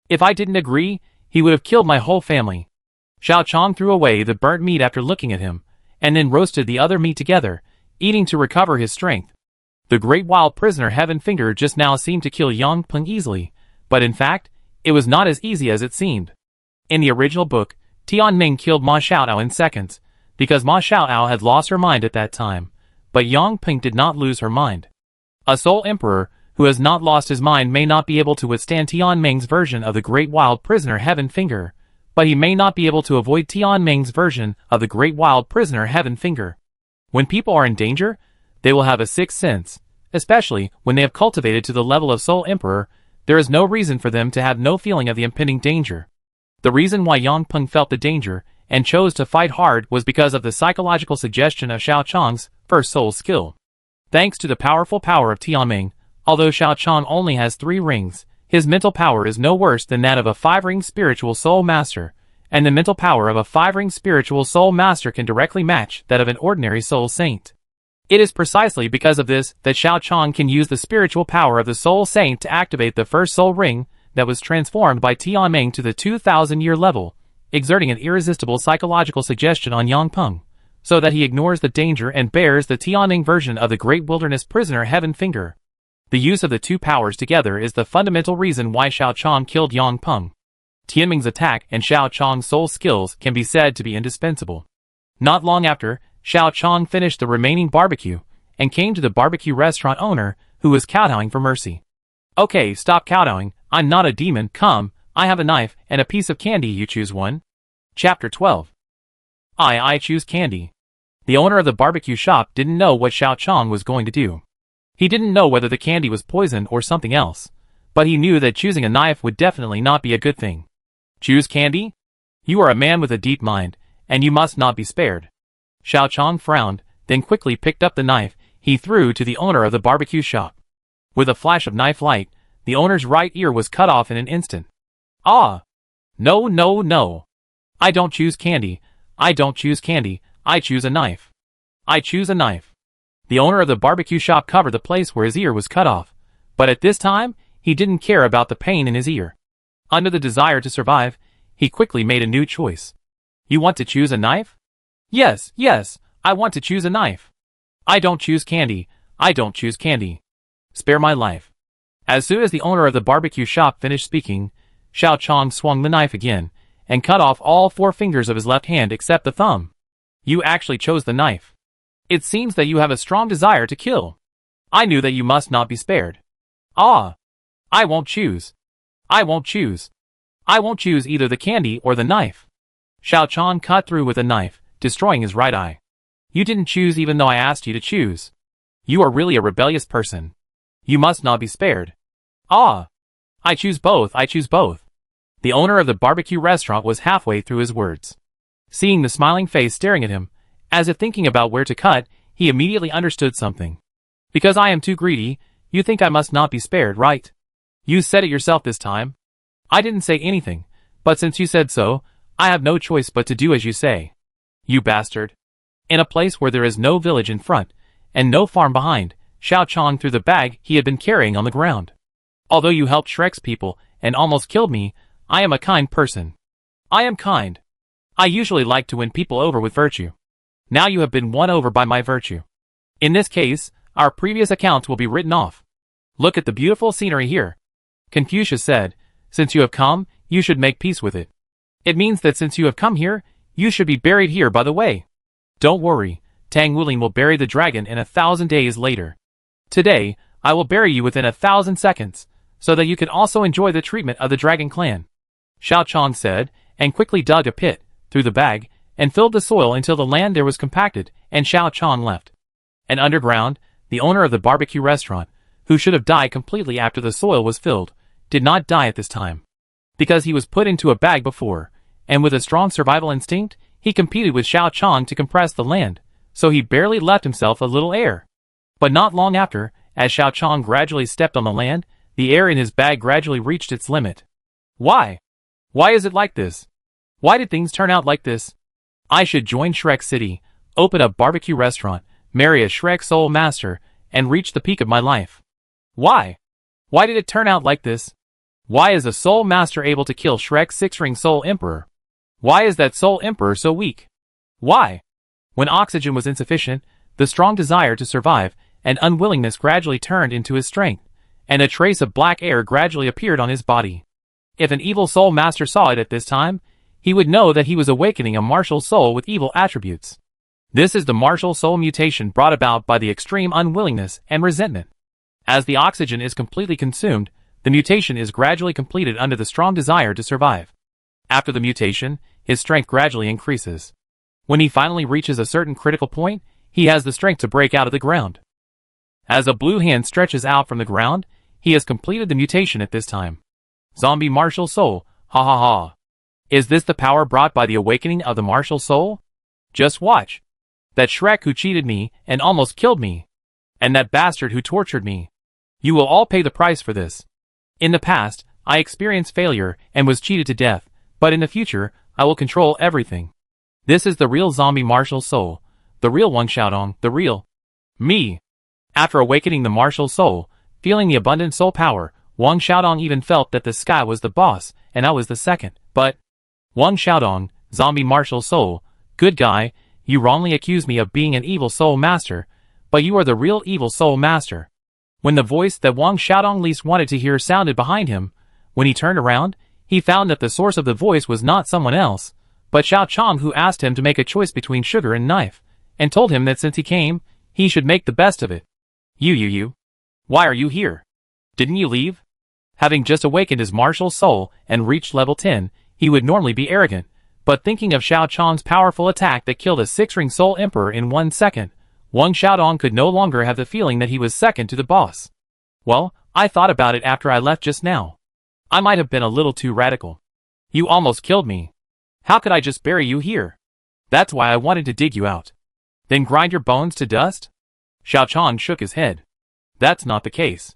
If I didn't agree, he would have killed my whole family. Xiao Chong threw away the burnt meat after looking at him, and then roasted the other meat together, eating to recover his strength. The great wild prisoner Heaven Finger just now seemed to kill Yang Peng easily, but in fact, it was not as easy as it seemed. In the original book, Tianmeng killed Ma Xiaotao in seconds, because Ma Xiaotao had lost her mind at that time, but Yang Peng did not lose her mind. A Soul Emperor, who has not lost his mind may not be able to withstand Tianmeng's version of the Great Wild Prisoner Heaven Finger, but he may not be able to avoid Tianmeng's version of the Great Wild Prisoner Heaven Finger. When people are in danger, they will have a sixth sense, especially when they have cultivated to the level of Soul Emperor. There is no reason for them to have no feeling of the impending danger. The reason why Yang Peng felt the danger and chose to fight hard was because of the psychological suggestion of Xiao Chang's first soul skill. Thanks to the powerful power of Tianmeng, although Xiao Chang only has 3 rings, his mental power is no worse than that of a 5-ring spiritual soul master, and the mental power of a 5-ring spiritual soul master can directly match that of an ordinary soul saint. It is precisely because of this that Xiao Chang can use the spiritual power of the soul saint to activate the first soul ring that was transformed by Tianmeng to the 2,000-year level, exerting an irresistible psychological suggestion on Yang Peng, so that he ignores the danger and bears the Tianmeng version of the Great Wilderness Prisoner Heaven Finger. The use of the 2 powers together is the fundamental reason why Xiao Chang killed Yang Peng. Tianmeng's attack and Xiao Chang's soul skills can be said to be indispensable. Not long after, Xiao Chang finished the remaining barbecue and came to the barbecue restaurant owner, who was kowtowing for mercy. "Okay, stop kowtowing, I'm not a demon, come, I have a knife and a piece of candy, you choose one." Chapter 12. I choose candy. The owner of the barbecue shop didn't know what Xiao Chang was going to do. He didn't know whether the candy was poison or something else, but he knew that choosing a knife would definitely not be a good thing. Choose candy? You are a man with a deep mind, and you must not be spared. Xiao Chang frowned, then quickly picked up the knife he threw to the owner of the barbecue shop. With a flash of knife light, the owner's right ear was cut off in an instant. Ah! No, no, no. I don't choose candy, I don't choose candy, I choose a knife. I choose a knife. The owner of the barbecue shop covered the place where his ear was cut off, but at this time, he didn't care about the pain in his ear. Under the desire to survive, he quickly made a new choice. You want to choose a knife? Yes, yes, I want to choose a knife. I don't choose candy, I don't choose candy. Spare my life. As soon as the owner of the barbecue shop finished speaking, Xiao Chang swung the knife again, and cut off all 4 fingers of his left hand except the thumb. You actually chose the knife. It seems that you have a strong desire to kill. I knew that you must not be spared. Ah! I won't choose. I won't choose. I won't choose either the candy or the knife. Xiao Chang cut through with a knife, destroying his right eye. You didn't choose even though I asked you to choose. You are really a rebellious person. You must not be spared. Ah! I choose both, I choose both. The owner of the barbecue restaurant was halfway through his words. Seeing the smiling face staring at him, as if thinking about where to cut, he immediately understood something. Because I am too greedy, you think I must not be spared, right? You said it yourself this time. I didn't say anything, but since you said so, I have no choice but to do as you say. You bastard. In a place where there is no village in front, and no farm behind, Xiao Chang threw the bag he had been carrying on the ground. Although you helped Shrek's people and almost killed me, I am a kind person. I am kind. I usually like to win people over with virtue. Now you have been won over by my virtue. In this case, our previous accounts will be written off. Look at the beautiful scenery here. Confucius said, since you have come, you should make peace with it. It means that since you have come here, you should be buried here by the way. Don't worry, Tang will bury the dragon in 1,000 days later. Today, I will bury you within 1,000 seconds, so that you can also enjoy the treatment of the dragon clan. Xiao Chang said, and quickly dug a pit, through the bag, and filled the soil until the land there was compacted, and Xiao Chang left. And underground, the owner of the barbecue restaurant, who should have died completely after the soil was filled, did not die at this time. Because he was put into a bag before, and with a strong survival instinct, he competed with Xiao Chang to compress the land, so he barely left himself a little air. But not long after, as Xiao Chang gradually stepped on the land, the air in his bag gradually reached its limit. Why? Why is it like this? Why did things turn out like this? I should join Shrek City, open a barbecue restaurant, marry a Shrek soul master, and reach the peak of my life. Why? Why did it turn out like this? Why is a soul master able to kill Shrek's 6-ring soul emperor? Why is that soul emperor so weak? Why? When oxygen was insufficient, the strong desire to survive and unwillingness gradually turned into his strength, and a trace of black air gradually appeared on his body. If an evil soul master saw it at this time, he would know that he was awakening a martial soul with evil attributes. This is the martial soul mutation brought about by the extreme unwillingness and resentment. As the oxygen is completely consumed, the mutation is gradually completed under the strong desire to survive. After the mutation, his strength gradually increases. When he finally reaches a certain critical point, he has the strength to break out of the ground. As a blue hand stretches out from the ground, he has completed the mutation at this time. Zombie martial soul, ha ha ha. Is this the power brought by the awakening of the martial soul? Just watch. That Shrek who cheated me and almost killed me. And that bastard who tortured me. You will all pay the price for this. In the past, I experienced failure and was cheated to death, but in the future, I will control everything. This is the real zombie martial soul. The real Wang Xiaodong, the real me. After awakening the martial soul, feeling the abundant soul power, Wang Xiaodong even felt that the sky was the boss and I was the second. But Wang Xiaodong, zombie martial soul, good guy, you wrongly accuse me of being an evil soul master, but you are the real evil soul master. When the voice that Wang Xiaodong least wanted to hear sounded behind him, when he turned around, he found that the source of the voice was not someone else, but Xiao Chong, who asked him to make a choice between sugar and knife, and told him that since he came, he should make the best of it. You. Why are you here? Didn't you leave? Having just awakened his martial soul and reached level 10, he would normally be arrogant, but thinking of Xiao Chong's powerful attack that killed a 6-ring soul emperor in 1 second, Wang Xiaodong could no longer have the feeling that he was second to the boss. Well, I thought about it after I left just now. I might have been a little too radical. You almost killed me. How could I just bury you here? That's why I wanted to dig you out. Then grind your bones to dust? Xiao Chong shook his head. That's not the case.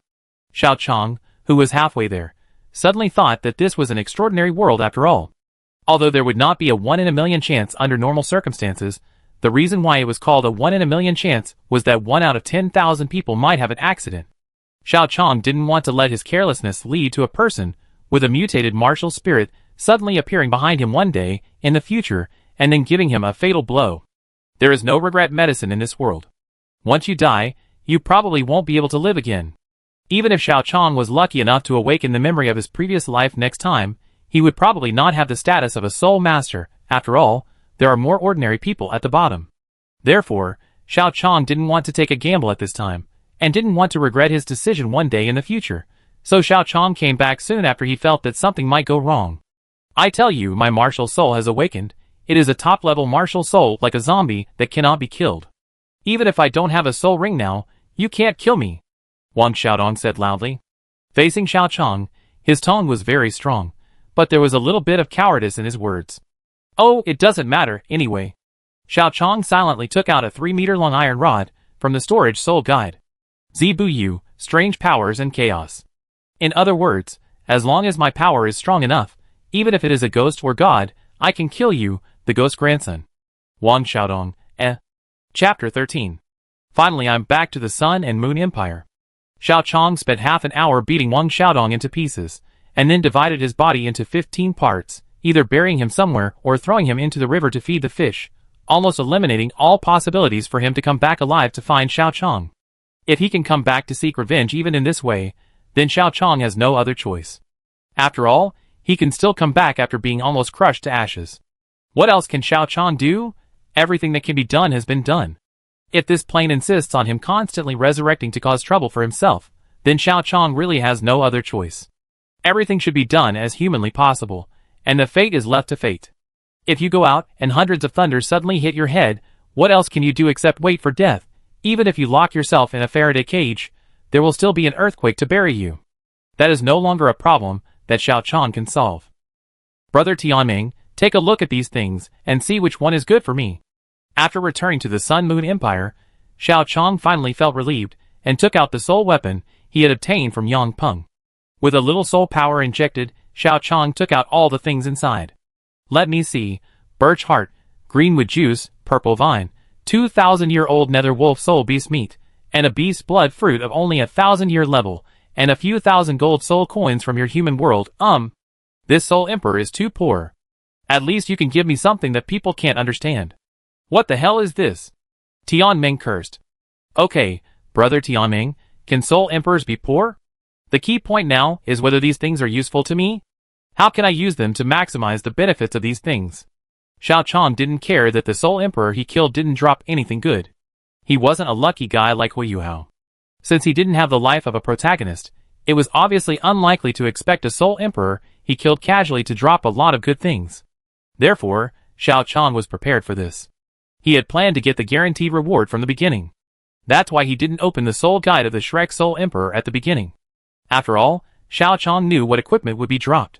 Xiao Chong, who was halfway there, suddenly thought that this was an extraordinary world after all. Although there would not be a 1 in a million chance under normal circumstances, the reason why it was called a 1 in a million chance was that 1 out of 10,000 people might have an accident. Xiao Chong didn't want to let his carelessness lead to a person with a mutated martial spirit suddenly appearing behind him one day in the future and then giving him a fatal blow. There is no regret medicine in this world. Once you die, you probably won't be able to live again. Even if Xiao Chong was lucky enough to awaken the memory of his previous life next time, he would probably not have the status of a soul master. After all, there are more ordinary people at the bottom. Therefore, Xiao Chong didn't want to take a gamble at this time, and didn't want to regret his decision one day in the future, so Xiao Chong came back soon after he felt that something might go wrong. I tell you, my martial soul has awakened. It is a top-level martial soul like a zombie that cannot be killed. Even if I don't have a soul ring now, you can't kill me, Wang Xiaodong said loudly. Facing Xiao Chong, his tone was very strong, but there was a little bit of cowardice in his words. Oh, it doesn't matter, anyway. Xiao Chong silently took out a 3-meter-long iron rod from the storage soul guide. Zibu Yu, strange powers and chaos. In other words, as long as my power is strong enough, even if it is a ghost or god, I can kill you, the ghost grandson. Wang Xiaodong, Chapter 13. Finally I'm back to the Sun and Moon Empire. Xiao Chong spent half an hour beating Wang Xiaodong into pieces, and then divided his body into 15 parts, either burying him somewhere or throwing him into the river to feed the fish, almost eliminating all possibilities for him to come back alive to find Xiao Chong. If he can come back to seek revenge even in this way, then Xiao Chong has no other choice. After all, he can still come back after being almost crushed to ashes. What else can Xiao Chong do? Everything that can be done has been done. If this plane insists on him constantly resurrecting to cause trouble for himself, then Xiao Chong really has no other choice. Everything should be done as humanly possible, and the fate is left to fate. If you go out and hundreds of thunders suddenly hit your head, what else can you do except wait for death? Even if you lock yourself in a Faraday cage, there will still be an earthquake to bury you. That is no longer a problem that Xiao Chong can solve. Brother Tianmeng, take a look at these things and see which one is good for me. After returning to the Sun Moon Empire, Xiao Chong finally felt relieved and took out the soul weapon he had obtained from Yang Peng. With a little soul power injected, Xiao Chong took out all the things inside. Let me see: birch heart, greenwood juice, purple vine, 2,000-year-old nether wolf soul beast meat, and a beast blood fruit of only 1,000-year level, and a few thousand gold soul coins from your human world. This soul emperor is too poor. At least you can give me something that people can't understand. What the hell is this? Tianmeng cursed. Okay, brother Tianmeng, can soul emperors be poor? The key point now is whether these things are useful to me. How can I use them to maximize the benefits of these things? Xiao Chong didn't care that the soul emperor he killed didn't drop anything good. He wasn't a lucky guy like Hu Yuhao. Since he didn't have the life of a protagonist, it was obviously unlikely to expect a Soul Emperor he killed casually to drop a lot of good things. Therefore, Xiao Chong was prepared for this. He had planned to get the guaranteed reward from the beginning. That's why he didn't open the soul guide of the Shrek Soul Emperor at the beginning. After all, Xiao Chong knew what equipment would be dropped.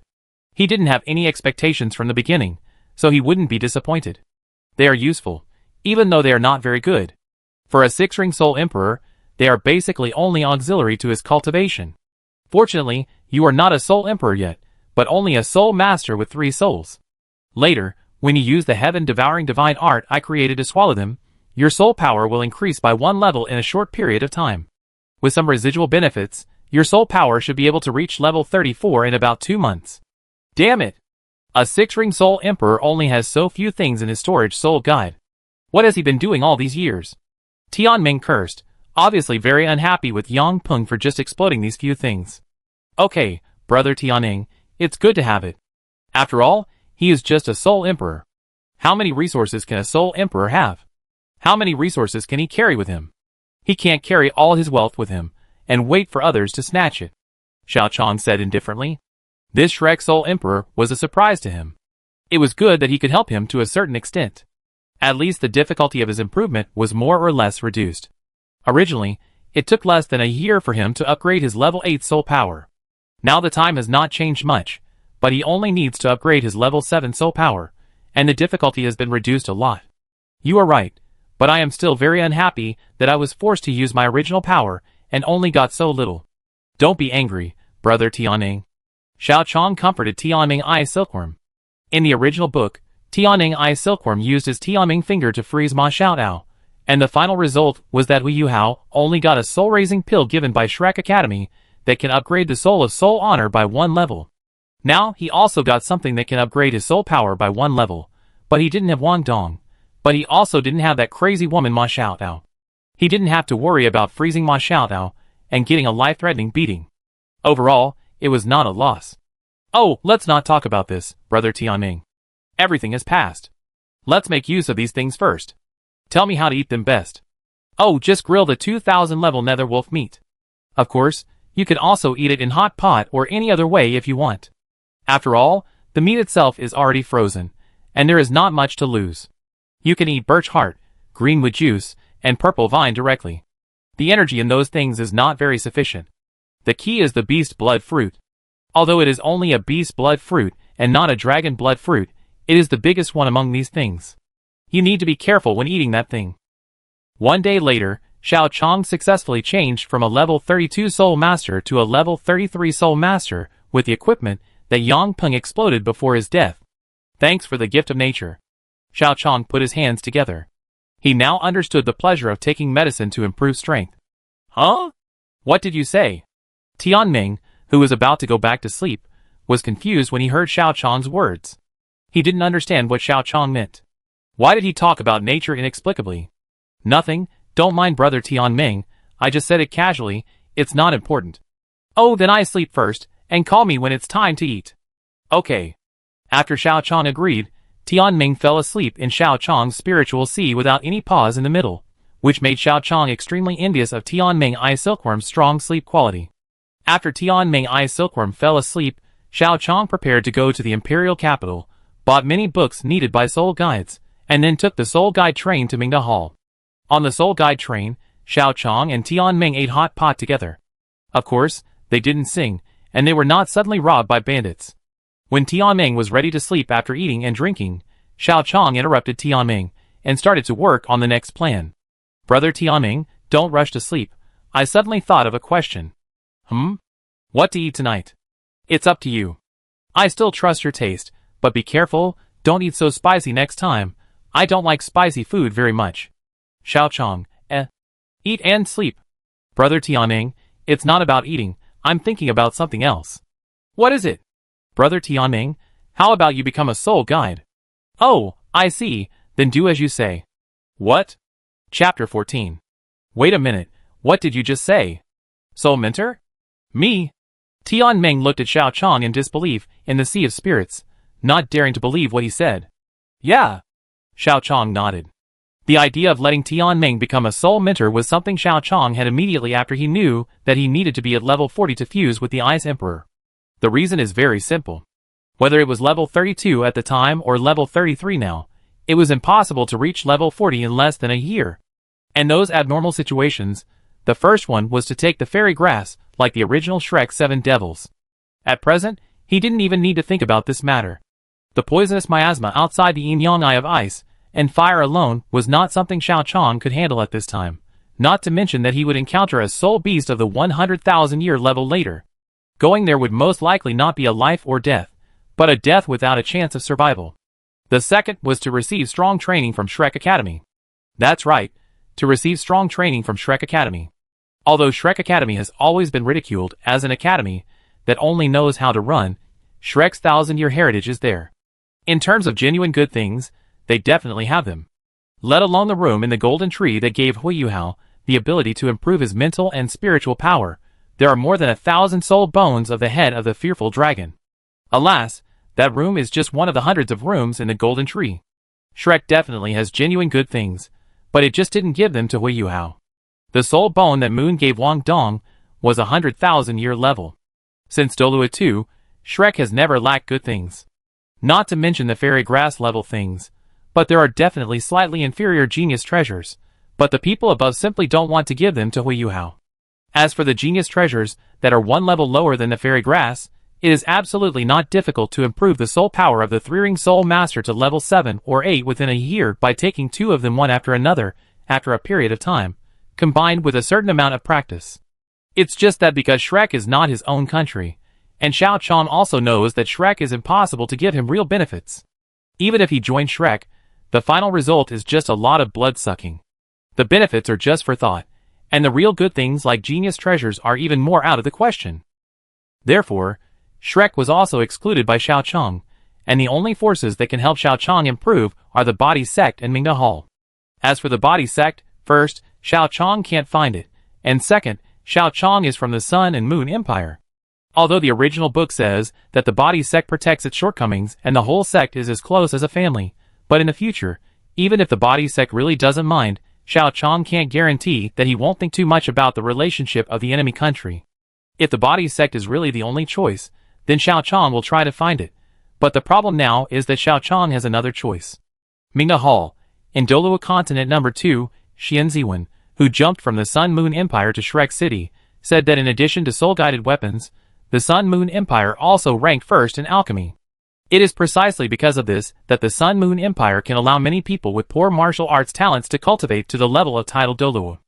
He didn't have any expectations from the beginning, so he wouldn't be disappointed. They are useful, even though they are not very good. For a 6-ring Soul Emperor, they are basically only auxiliary to his cultivation. Fortunately, you are not a Soul Emperor yet, but only a Soul Master with 3 souls. Later, when you use the heaven-devouring divine art I created to swallow them, your soul power will increase by 1 level in a short period of time. With some residual benefits, your soul power should be able to reach level 34 in about 2 months. Damn it! A 6-ring Soul Emperor only has so few things in his storage soul guide. What has he been doing all these years? Tianmeng cursed, obviously very unhappy with Yang Peng for just exploding these few things. Okay, brother Tianmeng, it's good to have it. After all, he is just a Soul Emperor. How many resources can a Soul Emperor have? How many resources can he carry with him? He can't carry all his wealth with him, and wait for others to snatch it, Xiao Chong said indifferently. This Shrek Soul Emperor was a surprise to him. It was good that he could help him to a certain extent. At least the difficulty of his improvement was more or less reduced. Originally, it took less than a year for him to upgrade his level 8 soul power. Now the time has not changed much, but he only needs to upgrade his level 7 soul power, and the difficulty has been reduced a lot. You are right, but I am still very unhappy that I was forced to use my original power and only got so little. Don't be angry, brother Tianmeng. Xiao Chong comforted Tianmeng I Silkworm. In the original book, Tianmeng I Silkworm used his Tianmeng finger to freeze Ma Xiaotao, and the final result was that Wu Yuhao only got a soul-raising pill given by Shrek Academy that can upgrade the soul of soul honor by 1 level. Now he also got something that can upgrade his soul power by 1 level, but he didn't have Wang Dong. But he also didn't have that crazy woman Ma Xiaotao. He didn't have to worry about freezing Ma Xiaotao and getting a life-threatening beating. Overall, it was not a loss. Oh, let's not talk about this, brother Tianmeng. Everything has passed. Let's make use of these things first. Tell me how to eat them best. Oh, just grill the 2000 level nether wolf meat. Of course, you can also eat it in hot pot or any other way if you want. After all, the meat itself is already frozen, and there is not much to lose. You can eat birch heart, greenwood juice, and purple vine directly. The energy in those things is not very sufficient. The key is the beast blood fruit. Although it is only a beast blood fruit and not a dragon blood fruit, it is the biggest one among these things. You need to be careful when eating that thing. One day later, Xiao Chong successfully changed from a level 32 Soul Master to a level 33 Soul Master with the equipment that Yang Peng exploded before his death. Thanks for the gift of nature. Xiao Chong put his hands together. He now understood the pleasure of taking medicine to improve strength. Huh? What did you say? Tianmeng, who was about to go back to sleep, was confused when he heard Xiao Chong's words. He didn't understand what Xiao Chong meant. Why did he talk about nature inexplicably? Nothing, don't mind brother Tianmeng, I just said it casually, it's not important. Oh, then I sleep first, and call me when it's time to eat. Okay. After Xiao Chong agreed, Tianmeng fell asleep in Xiao Chong's spiritual sea without any pause in the middle, which made Xiao Chong extremely envious of Tianmeng I Silkworm's strong sleep quality. After Tianmeng I Silkworm fell asleep, Xiao Chong prepared to go to the imperial capital, bought many books needed by soul guides, and then took the soul guide train to Mingda Hall. On the soul guide train, Xiao Chong and Tianmeng ate hot pot together. Of course, they didn't sing, and they were not suddenly robbed by bandits. When Tianmeng was ready to sleep after eating and drinking, Xiao Chong interrupted Tianmeng and started to work on the next plan. Brother Tianmeng, don't rush to sleep. I suddenly thought of a question. What to eat tonight? It's up to you. I still trust your taste, but be careful, don't eat so spicy next time. I don't like spicy food very much. Xiao Chong, eat and sleep. Brother Tianmeng, it's not about eating, I'm thinking about something else. What is it? Brother Tianmeng, how about you become a soul guide? Oh, I see, then do as you say. What? Chapter 14. Wait a minute, what did you just say? Soul mentor? Me? Tianmeng looked at Xiao Chong in disbelief in the sea of spirits, not daring to believe what he said. Yeah. Xiao Chong nodded. The idea of letting Tianmeng become a soul mentor was something Xiao Chong had immediately after he knew that he needed to be at level 40 to fuse with the Ice Emperor. The reason is very simple. Whether it was level 32 at the time or level 33 now, it was impossible to reach level 40 in less than a year. And those abnormal situations, the first one was to take the fairy grass, like the original Shrek 7 devils. At present, he didn't even need to think about this matter. The poisonous miasma outside the yin-yang eye of ice and fire alone was not something Xiao Chong could handle at this time, not to mention that he would encounter a soul beast of the 100,000-year level later. Going there would most likely not be a life or death, but a death without a chance of survival. The second was to receive strong training from Shrek Academy. That's right, to receive strong training from Shrek Academy. Although Shrek Academy has always been ridiculed as an academy that only knows how to run, Shrek's 1,000-year heritage is there. In terms of genuine good things, they definitely have them. Let alone the room in the golden tree that gave Huiyuhao the ability to improve his mental and spiritual power. There are more than 1,000 soul bones of the head of the fearful dragon. Alas, that room is just one of the hundreds of rooms in the golden tree. Shrek definitely has genuine good things, but it just didn't give them to Huiyuhao. The soul bone that Moon gave Wang Dong was 100,000-year level. Since Douluo 2, Shrek has never lacked good things. Not to mention the fairy grass level things, but there are definitely slightly inferior genius treasures, but the people above simply don't want to give them to Huiyuhao. As for the genius treasures that are one level lower than the fairy grass, it is absolutely not difficult to improve the soul power of the three-ring soul master to level 7 or 8 within a year by taking two of them one after another, after a period of time, combined with a certain amount of practice. It's just that because Shrek is not his own country, and Xiao Chong also knows that Shrek is impossible to give him real benefits. Even if he joins Shrek, the final result is just a lot of blood-sucking. The benefits are just for thought, and the real good things like genius treasures are even more out of the question. Therefore, Shrek was also excluded by Xiao Chong, and the only forces that can help Xiao Chong improve are the Body Sect and Mingda Hall. As for the Body Sect, first, Xiao Chong can't find it, and second, Xiao Chong is from the Sun and Moon Empire. Although the original book says that the Body Sect protects its shortcomings and the whole sect is as close as a family, but in the future, even if the Body Sect really doesn't mind, Xiao Chong can't guarantee that he won't think too much about the relationship of the enemy country. If the Body Sect is really the only choice, then Xiao Chong will try to find it, but the problem now is that Xiao Chong has another choice. Mingda Hall, in Douluo Continent number 2, Xian Ziwen, who jumped from the Sun Moon Empire to Shrek City, said that in addition to soul-guided weapons, the Sun Moon Empire also ranked first in alchemy. It is precisely because of this that the Sun Moon Empire can allow many people with poor martial arts talents to cultivate to the level of title Douluo.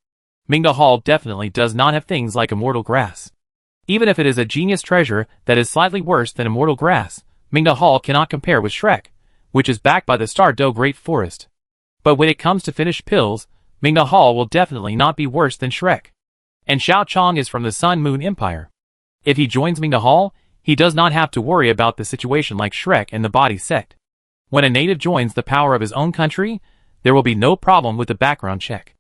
Mingda Hall definitely does not have things like immortal grass. Even if it is a genius treasure that is slightly worse than immortal grass, Mingda Hall cannot compare with Shrek, which is backed by the Star Dou Forest. But when it comes to finished pills, Mingda Hall will definitely not be worse than Shrek. And Xiao Chong is from the Sun Moon Empire. If he joins Mingda Hall, he does not have to worry about the situation like Shrek and the Body Sect. When a native joins the power of his own country, there will be no problem with the background check.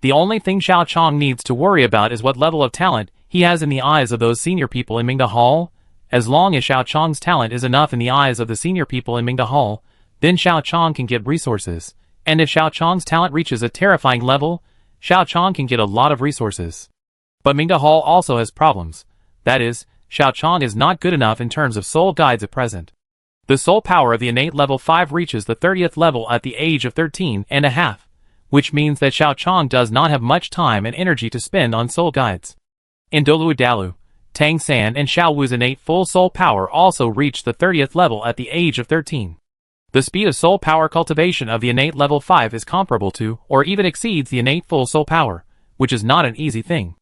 The only thing Xiao Chong needs to worry about is what level of talent he has in the eyes of those senior people in Mingda Hall. As long as Xiao Chong's talent is enough in the eyes of the senior people in Mingda Hall, then Xiao Chong can get resources. And if Xiao Chong's talent reaches a terrifying level, Xiao Chong can get a lot of resources. But Mingda Hall also has problems. That is, Xiao Chong is not good enough in terms of soul guides at present. The soul power of the innate level 5 reaches the 30th level at the age of 13 and a half, which means that Xiao Chong does not have much time and energy to spend on soul guides. In Douluo Dalu, Tang San and Xiao Wu's innate full soul power also reached the 30th level at the age of 13. The speed of soul power cultivation of the innate level 5 is comparable to, or even exceeds the innate full soul power, which is not an easy thing.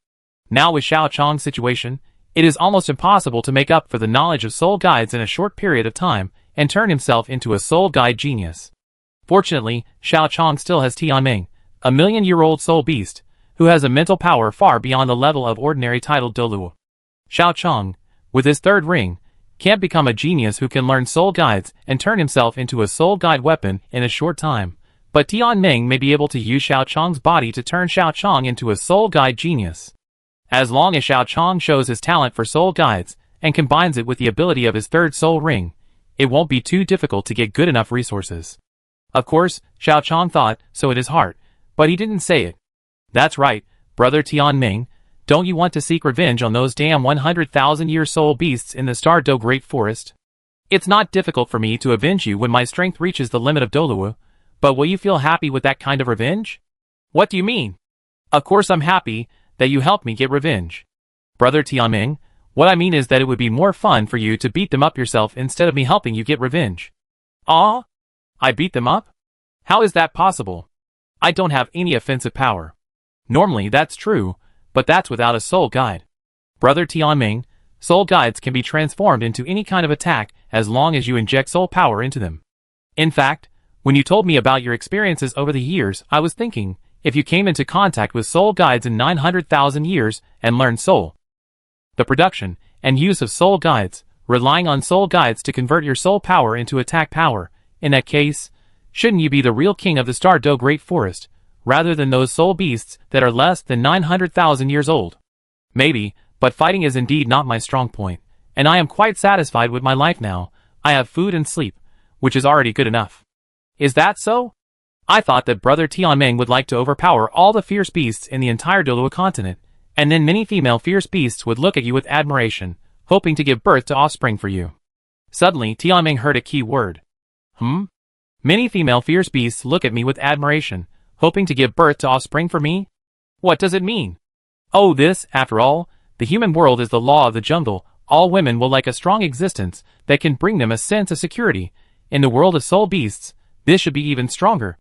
Now with Xiao Chong's situation, it is almost impossible to make up for the knowledge of soul guides in a short period of time and turn himself into a soul guide genius. Fortunately, Xiao Chong still has Tianmeng, a million-year-old soul beast, who has a mental power far beyond the level of ordinary titled Douluo. Xiao Chong, with his third ring, can't become a genius who can learn soul guides and turn himself into a soul guide weapon in a short time, but Tianmeng may be able to use Xiao Chong's body to turn Xiao Chong into a soul guide genius. As long as Xiao Chong shows his talent for soul guides and combines it with the ability of his third soul ring, it won't be too difficult to get good enough resources. Of course, Xiao Chong thought so in his heart, but he didn't say it. That's right, brother Tianmeng. Don't you want to seek revenge on those damn 100,000-year soul beasts in the Star Dou Great Forest? It's not difficult for me to avenge you when my strength reaches the limit of Douluo, but will you feel happy with that kind of revenge? What do you mean? Of course I'm happy that you helped me get revenge. Brother Tianmeng, what I mean is that it would be more fun for you to beat them up yourself instead of me helping you get revenge. Ah? I beat them up? How is that possible? I don't have any offensive power. Normally that's true, but that's without a soul guide. Brother Tianmeng, soul guides can be transformed into any kind of attack as long as you inject soul power into them. In fact, when you told me about your experiences over the years, I was thinking, if you came into contact with soul guides in 900,000 years and learned soul, the production and use of soul guides, relying on soul guides to convert your soul power into attack power, in that case, shouldn't you be the real king of the Star Dou Great Forest, rather than those soul beasts that are less than 900,000 years old? Maybe, but fighting is indeed not my strong point, and I am quite satisfied with my life now. I have food and sleep, which is already good enough. Is that so? I thought that brother Tianmeng would like to overpower all the fierce beasts in the entire Douluo continent, and then many female fierce beasts would look at you with admiration, hoping to give birth to offspring for you. Suddenly Tianmeng heard a key word. Many female fierce beasts look at me with admiration, hoping to give birth to offspring for me? What does it mean? Oh, this, after all, the human world is the law of the jungle. All women will like a strong existence that can bring them a sense of security. In the world of soul beasts, this should be even stronger.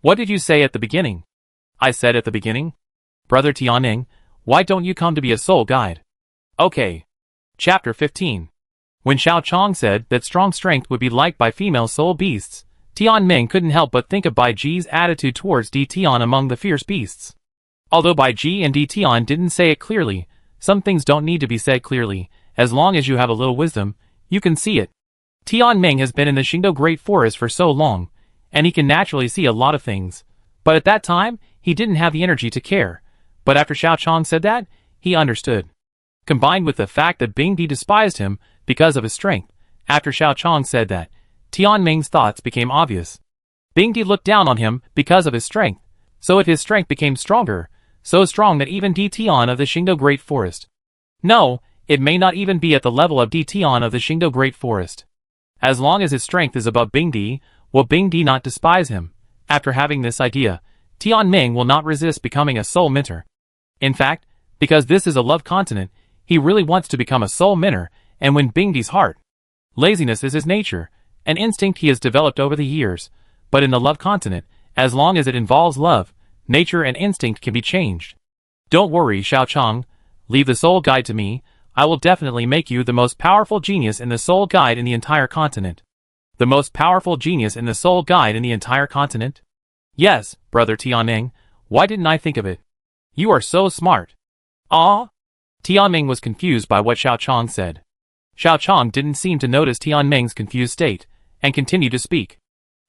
What did you say at the beginning? I said at the beginning? Brother Tianmeng, why don't you come to be a soul guide? Okay. Chapter 15. When Xiao Chong said that strong strength would be liked by female soul beasts, Tianmeng couldn't help but think of Bai Ji's attitude towards Di Tian among the fierce beasts. Although Bai Ji and Di Tian didn't say it clearly, some things don't need to be said clearly. As long as you have a little wisdom, you can see it. Tianmeng has been in the Xingdou Great Forest for so long, and he can naturally see a lot of things. But at that time, he didn't have the energy to care. But after Xiao Chong said that, he understood. Combined with the fact that Bing Di despised him because of his strength, after Xiao Chong said that, Tianmeng's thoughts became obvious. Bing Di looked down on him because of his strength, so if his strength became stronger, so strong that even Di Tian of the Xingdou Great Forest. No, it may not even be at the level of Di Tian of the Xingdou Great Forest. As long as his strength is above Bing Di, will Bing Di not despise him? After having this idea, Tianmeng will not resist becoming a soul mentor. In fact, because this is a love continent, he really wants to become a soul mentor and win Bing Di's heart. Laziness is his nature, an instinct he has developed over the years, but in the love continent, as long as it involves love, nature and instinct can be changed. Don't worry, Xiao Chong, leave the soul guide to me. I will definitely make you the most powerful genius in the soul guide in the entire continent. The most powerful genius in the soul guide in the entire continent? Yes, brother Tianmeng, why didn't I think of it? You are so smart. Ah? Tianmeng was confused by what Xiao Chong said. Xiao Chong didn't seem to notice Tianmeng's confused state, and continued to speak.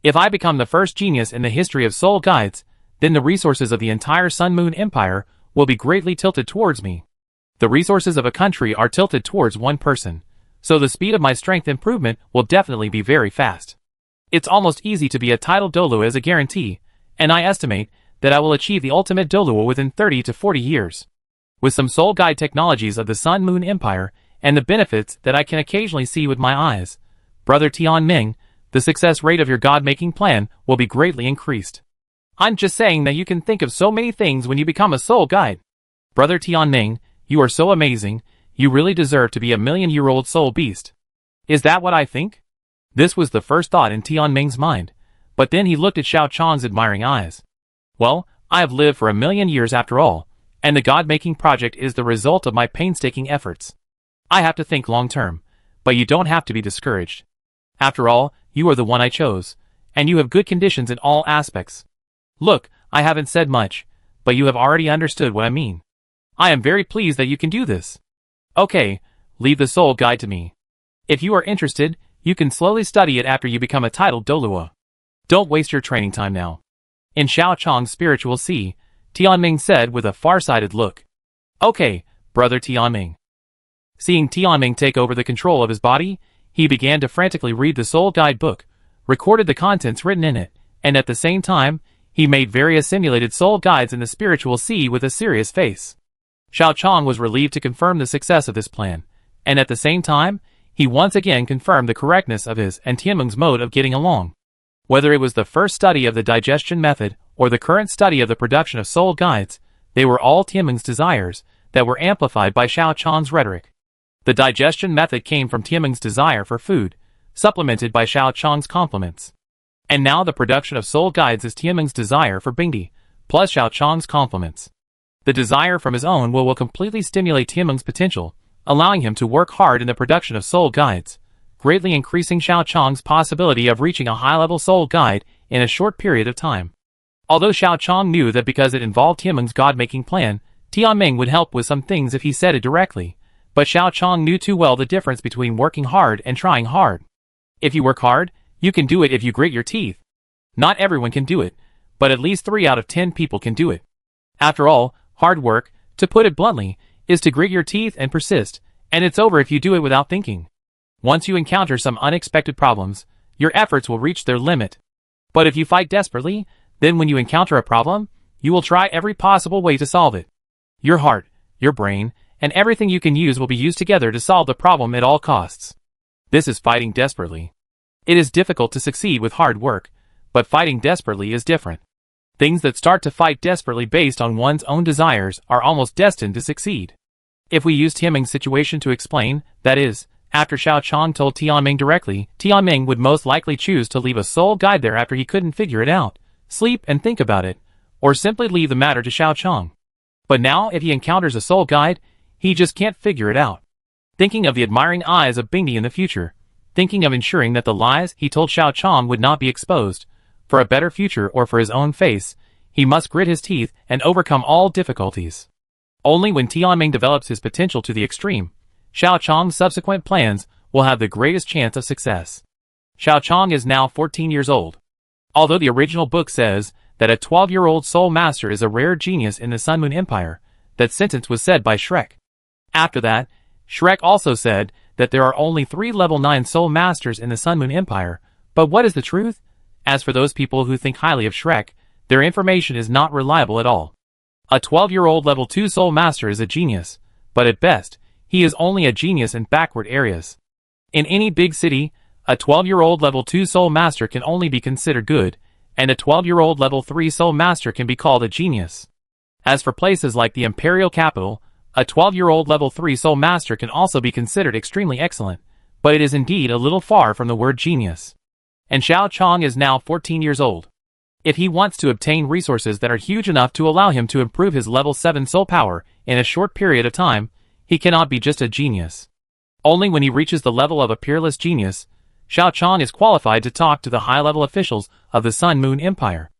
If I become the first genius in the history of soul guides, then the resources of the entire Sun Moon Empire will be greatly tilted towards me. The resources of a country are tilted towards one person, so the speed of my strength improvement will definitely be very fast. It's almost easy to be a titled Douluo as a guarantee, and I estimate that I will achieve the ultimate Douluo within 30 to 40 years. With some soul guide technologies of the Sun Moon Empire, and the benefits that I can occasionally see with my eyes, brother Tianmeng, the success rate of your god-making plan will be greatly increased. I'm just saying that you can think of so many things when you become a soul guide. Brother Tianmeng, you are so amazing, you really deserve to be a million-year-old soul beast. Is that what I think? This was the first thought in Tianmeng's mind, but then he looked at Xiao Chong's admiring eyes. Well, I have lived for 1,000,000 years after all, and the god-making project is the result of my painstaking efforts. I have to think long-term, but you don't have to be discouraged. After all, you are the one I chose, and you have good conditions in all aspects. Look, I haven't said much, but you have already understood what I mean. I am very pleased that you can do this. Okay, leave the soul guide to me. If you are interested, you can slowly study it after you become a titled Douluo. Don't waste your training time now. In Xiao Chong's spiritual sea, Tianmeng said with a far-sighted look. Okay, brother Tianmeng. Seeing Tianmeng take over the control of his body, he began to frantically read the soul guide book, recorded the contents written in it, and at the same time, he made various simulated soul guides in the spiritual sea with a serious face. Xiao Chong was relieved to confirm the success of this plan, and at the same time, he once again confirmed the correctness of his and Tianmeng's mode of getting along. Whether it was the first study of the digestion method or the current study of the production of soul guides, they were all Tianmeng's desires that were amplified by Xiao Chong's rhetoric. The digestion method came from Tianmeng's desire for food, supplemented by Xiao Chong's compliments. And now the production of soul guides is Tianmeng's desire for Bingdi, plus Xiao Chong's compliments. The desire from his own will completely stimulate Tianmeng's potential, allowing him to work hard in the production of soul guides, greatly increasing Xiao Chong's possibility of reaching a high-level soul guide in a short period of time. Although Xiao Chong knew that because it involved Tianmeng's god-making plan, Tianmeng would help with some things if he said it directly, but Xiao Chong knew too well the difference between working hard and trying hard. If you work hard, you can do it if you grit your teeth. Not everyone can do it, but at least 3 out of 10 people can do it. After all, hard work, to put it bluntly, is to grit your teeth and persist, and it's over if you do it without thinking. Once you encounter some unexpected problems, your efforts will reach their limit. But if you fight desperately, then when you encounter a problem, you will try every possible way to solve it. Your heart, your brain, and everything you can use will be used together to solve the problem at all costs. This is fighting desperately. It is difficult to succeed with hard work, but fighting desperately is different. Things that start to fight desperately based on one's own desires are almost destined to succeed. If we use Tianmeng's situation to explain, that is, after Xiao Chong told Tianmeng directly, Tianmeng would most likely choose to leave a soul guide there after he couldn't figure it out, sleep and think about it, or simply leave the matter to Xiao Chong. But now if he encounters a soul guide, he just can't figure it out. Thinking of the admiring eyes of Bingdi in the future, thinking of ensuring that the lies he told Xiao Chong would not be exposed, for a better future or for his own face, he must grit his teeth and overcome all difficulties. Only when Tianmeng develops his potential to the extreme, Xiao Chong's subsequent plans will have the greatest chance of success. Xiao Chong is now 14 years old. Although the original book says that a 12-year-old soul master is a rare genius in the Sun Moon Empire, that sentence was said by Shrek. After that, Shrek also said that there are only 3 level 9 soul masters in the Sun Moon Empire, but what is the truth? As for those people who think highly of Shrek, their information is not reliable at all. A 12-year-old level 2 soul master is a genius, but at best, he is only a genius in backward areas. In any big city, a 12-year-old level 2 soul master can only be considered good, and a 12-year-old level 3 soul master can be called a genius. As for places like the imperial capital, a 12-year-old level 3 soul master can also be considered extremely excellent, but it is indeed a little far from the word genius. And Xiao Chong is now 14 years old. If he wants to obtain resources that are huge enough to allow him to improve his level 7 soul power in a short period of time, he cannot be just a genius. Only when he reaches the level of a peerless genius, Xiao Chong is qualified to talk to the high-level officials of the Sun Moon Empire.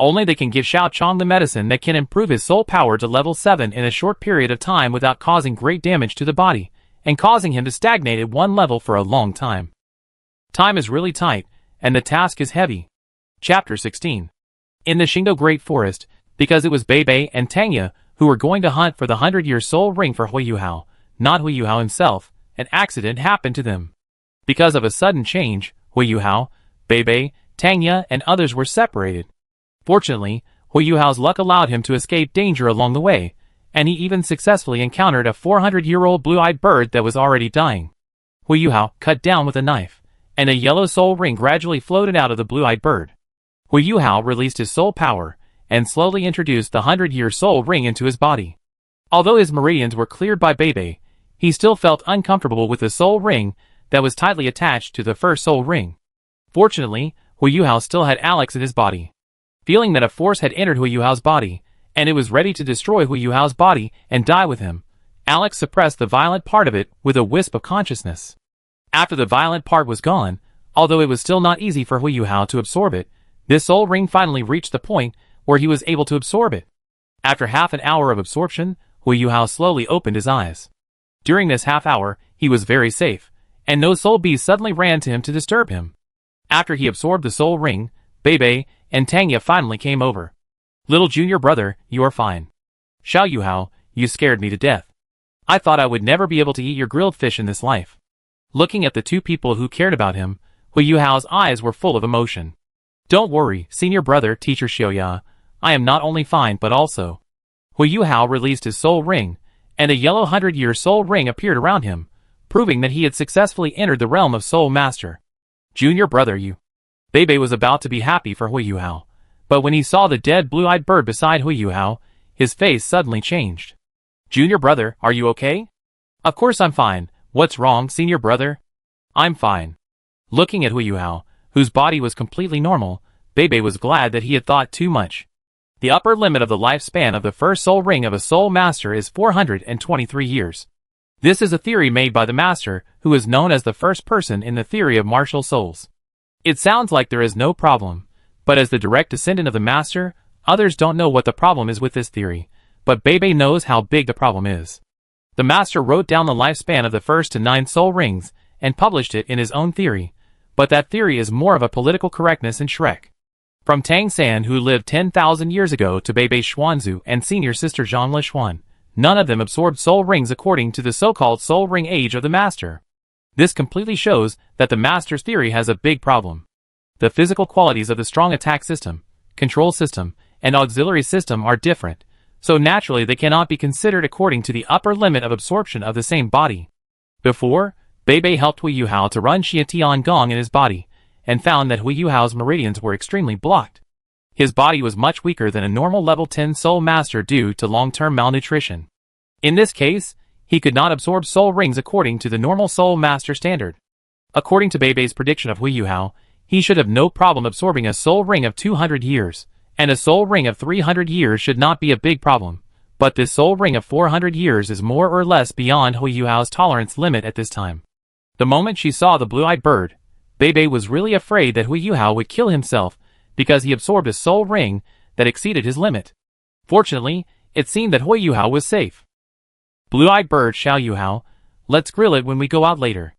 Only they can give Xiao Chong the medicine that can improve his soul power to level 7 in a short period of time without causing great damage to the body, and causing him to stagnate at one level for a long time. Time is really tight, and the task is heavy. Chapter 16. In the Xingdou Great Forest, because it was Bei and Tang who were going to hunt for the 100-year soul ring for Hui Yuhao, not Hui Yuhao himself, an accident happened to them. Because of a sudden change, Hui Yuhao, Bei, Tang and others were separated. Fortunately, Hui Yuhao's luck allowed him to escape danger along the way, and he even successfully encountered a 400-year-old blue-eyed bird that was already dying. Hui Yuhao cut down with a knife, and a yellow soul ring gradually floated out of the blue-eyed bird. Hui Yuhao released his soul power, and slowly introduced the 100-year soul ring into his body. Although his meridians were cleared by Bei, he still felt uncomfortable with the soul ring that was tightly attached to the first soul ring. Fortunately, Hui Yuhao still had Alex in his body. Feeling that a force had entered Hui Yuhao's body, and it was ready to destroy Hui Yuhao's body and die with him, Alex suppressed the violent part of it with a wisp of consciousness. After the violent part was gone, although it was still not easy for Hui Yuhao to absorb it, this soul ring finally reached the point where he was able to absorb it. After half an hour of absorption, Hui Yuhao slowly opened his eyes. During this half hour, he was very safe, and no soul beast suddenly ran to him to disturb him. After he absorbed the soul ring, Bei and Tang finally came over. Little junior brother, you are fine. Xiao Yuhao, you scared me to death. I thought I would never be able to eat your grilled fish in this life. Looking at the two people who cared about him, Hui Yuhao's eyes were full of emotion. Don't worry, senior brother teacher Xiaoya. I am not only fine but also. Hu Yuhao released his soul ring, and a yellow 100-year soul ring appeared around him, proving that he had successfully entered the realm of Soul Master. Junior brother Yu. Bebe was about to be happy for Hu Yuhao, but when he saw the dead blue-eyed bird beside Hu Yuhao, his face suddenly changed. Junior brother, are you okay? Of course I'm fine. What's wrong, senior brother? I'm fine. Looking at Hu Yuhao, whose body was completely normal, Bebe was glad that he had thought too much. The upper limit of the lifespan of the first soul ring of a soul master is 423 years. This is a theory made by the master, who is known as the first person in the theory of martial souls. It sounds like there is no problem, but as the direct descendant of the master, others don't know what the problem is with this theory, but Bebe knows how big the problem is. The master wrote down the lifespan of the first to 9 soul rings, and published it in his own theory, but that theory is more of a political correctness in Shrek. From Tang San, who lived 10,000 years ago, to Bebe Xuanzu and senior sister Zhang Lishuan, none of them absorbed soul rings according to the so-called soul ring age of the master. This completely shows that the master's theory has a big problem. The physical qualities of the strong attack system, control system, and auxiliary system are different, so naturally they cannot be considered according to the upper limit of absorption of the same body. Before, Bebe helped Hu Yuhao to run Xia Tian Gong in his body, and found that Hu Yuhao's meridians were extremely blocked. His body was much weaker than a normal level 10 soul master due to long-term malnutrition. In this case, he could not absorb soul rings according to the normal soul master standard. According to Bebe's prediction of Hu Yuhao, he should have no problem absorbing a soul ring of 200 years, and a soul ring of 300 years should not be a big problem, but this soul ring of 400 years is more or less beyond Hu Yuhao's tolerance limit at this time. The moment she saw the blue-eyed bird, Bebe was really afraid that Hu Yuhao would kill himself because he absorbed a soul ring that exceeded his limit. Fortunately, it seemed that Hu Yuhao was safe. Blue-eyed bird Xiao Yuhao, let's grill it when we go out later.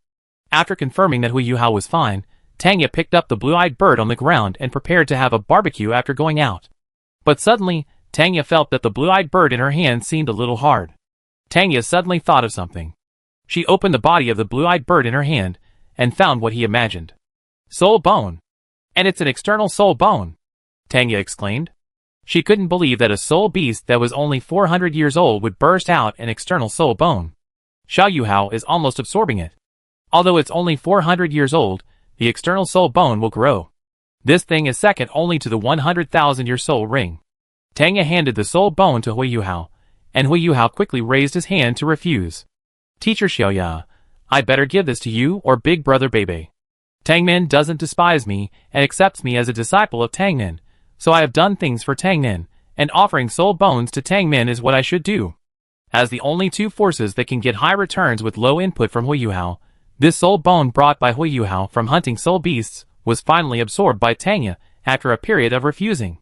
After confirming that Hu Yuhao was fine, Tang picked up the blue-eyed bird on the ground and prepared to have a barbecue after going out. But suddenly, Tang felt that the blue-eyed bird in her hand seemed a little hard. Tang suddenly thought of something. She opened the body of the blue-eyed bird in her hand, and found what he imagined. Soul bone! And it's an external soul bone! Tang exclaimed. She couldn't believe that a soul beast that was only 400 years old would burst out an external soul bone. Xiao Yuhao is almost absorbing it. Although it's only 400 years old, the external soul bone will grow. This thing is second only to the 100,000-year soul ring. Tang handed the soul bone to Hu Yuhao, and Hu Yuhao quickly raised his hand to refuse. Teacher Xiaoya, I better give this to you or big brother Bebe. Tangmen doesn't despise me and accepts me as a disciple of Tangmen, so I have done things for Tangmen, and offering soul bones to Tangmen is what I should do. As the only two forces that can get high returns with low input from Hu Yuhao, this soul bone brought by Hu Yuhao from hunting soul beasts was finally absorbed by Tang after a period of refusing.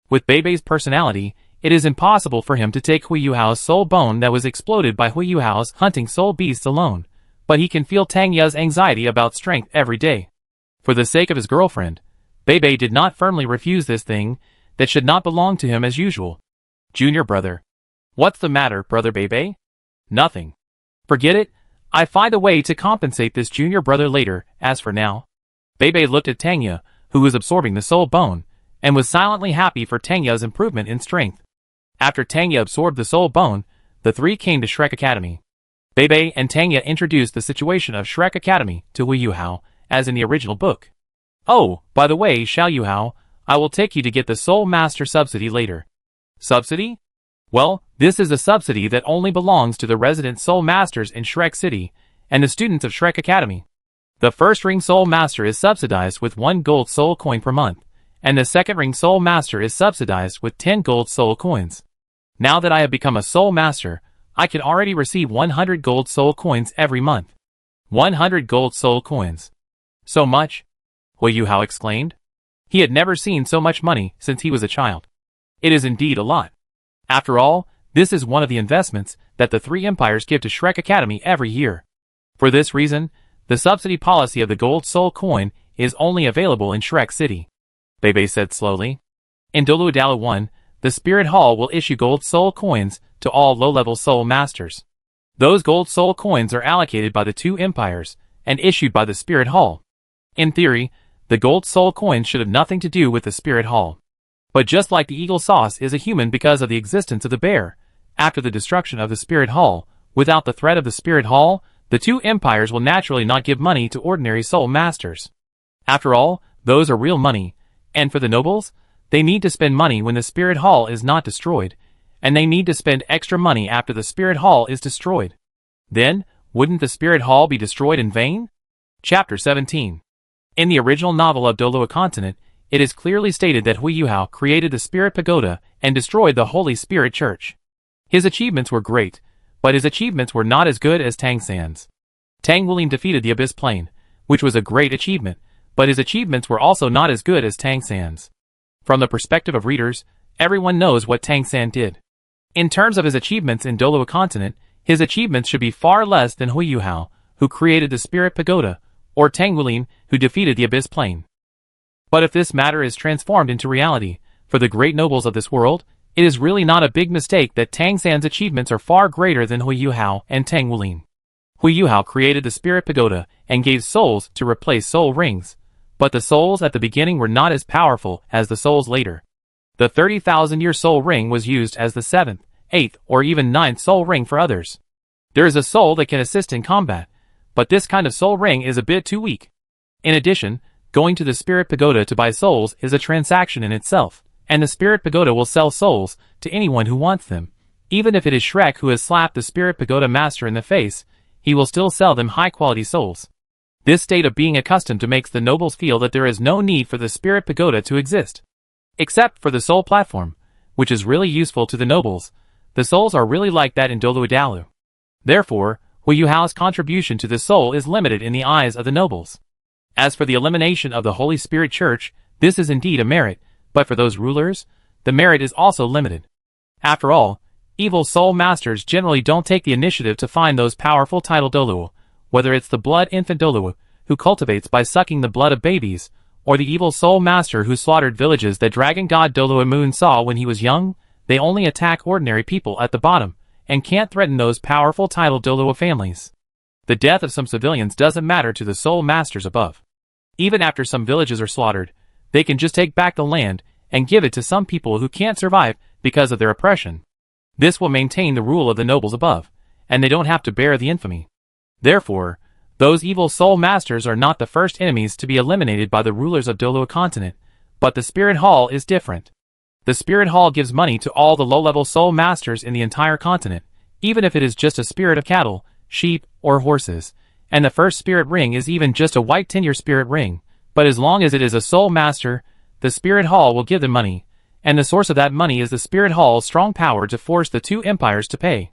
With Bebe's personality, it is impossible for him to take Hu Yuhao's soul bone that was exploded by Hu Yuhao's hunting soul beasts alone, but he can feel Tang Ye's anxiety about strength every day. For the sake of his girlfriend, Bebe did not firmly refuse this thing that should not belong to him as usual. Junior brother. What's the matter, brother Bebe? Nothing. Forget it, I find a way to compensate this junior brother later, as for now. Bebe looked at Tang Ye, who was absorbing the soul bone, and was silently happy for Tang Ye's improvement in strength. After Tang Ye absorbed the soul bone, the three came to Shrek Academy. Bebe and Tang Ye introduced the situation of Shrek Academy to Hu Yuhao, as in the original book. Oh, by the way, Xiao Yuhao, I will take you to get the Soul Master subsidy later. Subsidy? Well, this is a subsidy that only belongs to the resident Soul Masters in Shrek City, and the students of Shrek Academy. The first ring Soul Master is subsidized with 1 gold soul coin per month, and the second ring Soul Master is subsidized with 10 gold soul coins. Now that I have become a Soul Master, I can already receive 100 gold soul coins every month. 100 gold soul coins. So much? Hu Yuhao exclaimed. He had never seen so much money since he was a child. It is indeed a lot. After all, this is one of the investments that the three empires give to Shrek Academy every year. For this reason, the subsidy policy of the gold soul coin is only available in Shrek City. Bebe said slowly. In Douluo 1, the Spirit Hall will issue gold soul coins to all low-level soul masters. Those gold soul coins are allocated by the two empires and issued by the Spirit Hall. In theory, the gold soul coins should have nothing to do with the spirit hall. But just like the eagle sauce is a human because of the existence of the bear, after the destruction of the spirit hall, without the threat of the spirit hall, the two empires will naturally not give money to ordinary soul masters. After all, those are real money, and for the nobles, they need to spend money when the spirit hall is not destroyed, and they need to spend extra money after the spirit hall is destroyed. Then, wouldn't the spirit hall be destroyed in vain? Chapter 17. In the original novel of Douluo Continent, it is clearly stated that Hui Yuhao created the Spirit Pagoda and destroyed the Holy Spirit Church. His achievements were great, but his achievements were not as good as Tang San's. Tang Wuling defeated the Abyss Plane, which was a great achievement, but his achievements were also not as good as Tang San's. From the perspective of readers, everyone knows what Tang San did. In terms of his achievements in Douluo Continent, his achievements should be far less than Hui Yuhao, who created the Spirit Pagoda, or Tang Wuling, who defeated the Abyss Plane. But if this matter is transformed into reality, for the great nobles of this world, it is really not a big mistake that Tang San's achievements are far greater than Hui Yuhao and Tang Wuling. Hui Yuhao created the Spirit Pagoda and gave souls to replace soul rings, but the souls at the beginning were not as powerful as the souls later. The 30,000-year soul ring was used as the 7th, 8th, or even 9th soul ring for others. There is a soul that can assist in combat, but this kind of soul ring is a bit too weak. In addition, going to the Spirit Pagoda to buy souls is a transaction in itself, and the Spirit Pagoda will sell souls to anyone who wants them. Even if it is Shrek who has slapped the Spirit Pagoda master in the face, he will still sell them high-quality souls. This state of being accustomed to makes the nobles feel that there is no need for the Spirit Pagoda to exist. Except for the soul platform, which is really useful to the nobles. The souls are really like that in Douluo. Therefore, Hui Yuhao's contribution to the soul is limited in the eyes of the nobles. As for the elimination of the Holy Spirit Church, this is indeed a merit, but for those rulers, the merit is also limited. After all, evil soul masters generally don't take the initiative to find those powerful title Douluo, whether it's the blood infant Douluo, who cultivates by sucking the blood of babies, or the evil soul master who slaughtered villages that dragon god Douluo Moon saw when he was young. They only attack ordinary people at the bottom, and can't threaten those powerful title Douluo families. The death of some civilians doesn't matter to the soul masters above. Even after some villages are slaughtered, they can just take back the land and give it to some people who can't survive because of their oppression. This will maintain the rule of the nobles above, and they don't have to bear the infamy. Therefore, those evil soul masters are not the first enemies to be eliminated by the rulers of Douluo Continent, but the Spirit Hall is different. The Spirit Hall gives money to all the low-level soul masters in the entire continent, even if it is just a spirit of cattle, sheep, or horses. And the first spirit ring is even just a white tenure spirit ring, but as long as it is a soul master, the Spirit Hall will give them money, and the source of that money is the Spirit Hall's strong power to force the two empires to pay.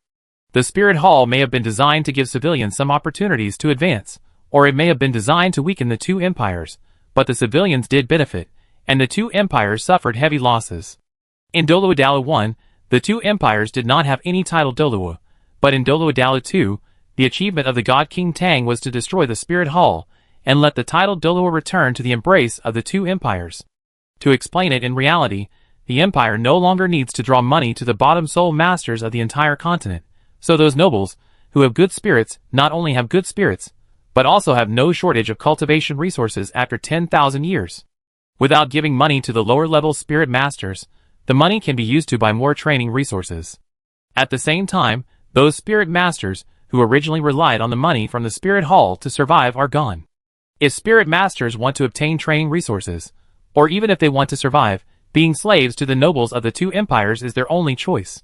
The Spirit Hall may have been designed to give civilians some opportunities to advance, or it may have been designed to weaken the two empires, but the civilians did benefit, and the two empires suffered heavy losses. In Douluo 1, the two empires did not have any title Douluo, but in Douluo 2, the achievement of the God King Tang was to destroy the Spirit Hall, and let the title Douluo return to the embrace of the two empires. To explain it in reality, the empire no longer needs to draw money to the bottom soul masters of the entire continent, so those nobles, who have good spirits, not only have good spirits, but also have no shortage of cultivation resources after 10,000 years. Without giving money to the lower-level spirit masters, the money can be used to buy more training resources. At the same time, those spirit masters, who originally relied on the money from the Spirit Hall to survive, are gone. If spirit masters want to obtain training resources, or even if they want to survive, being slaves to the nobles of the two empires is their only choice.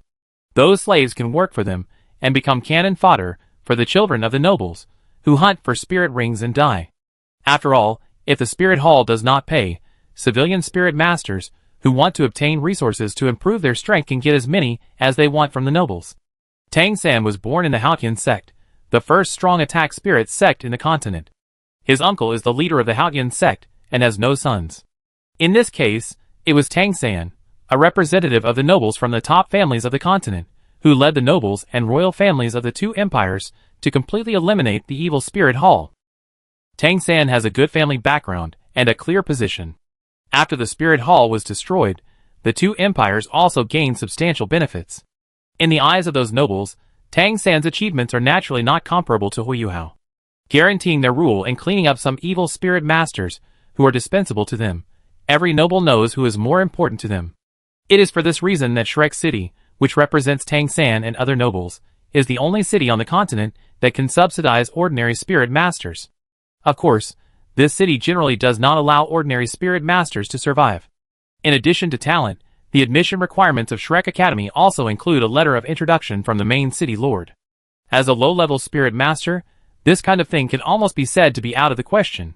Those slaves can work for them, and become cannon fodder for the children of the nobles, who hunt for spirit rings and die. After all, if the Spirit Hall does not pay, civilian spirit masters, who want to obtain resources to improve their strength, can get as many as they want from the nobles. Tang San was born in the Haotian Sect, the first strong attack spirit sect in the continent. His uncle is the leader of the Haotian Sect, and has no sons. In this case, it was Tang San, a representative of the nobles from the top families of the continent, who led the nobles and royal families of the two empires to completely eliminate the evil Spirit Hall. Tang San has a good family background and a clear position. After the Spirit Hall was destroyed, the two empires also gained substantial benefits. In the eyes of those nobles, Tang San's achievements are naturally not comparable to Hui Yuhao. Guaranteeing their rule and cleaning up some evil spirit masters who are dispensable to them. Every noble knows who is more important to them. It is for this reason that Shrek City, which represents Tang San and other nobles, is the only city on the continent that can subsidize ordinary spirit masters. Of course, this city generally does not allow ordinary spirit masters to survive. In addition to talent, the admission requirements of Shrek Academy also include a letter of introduction from the main city lord. As a low-level spirit master, this kind of thing can almost be said to be out of the question.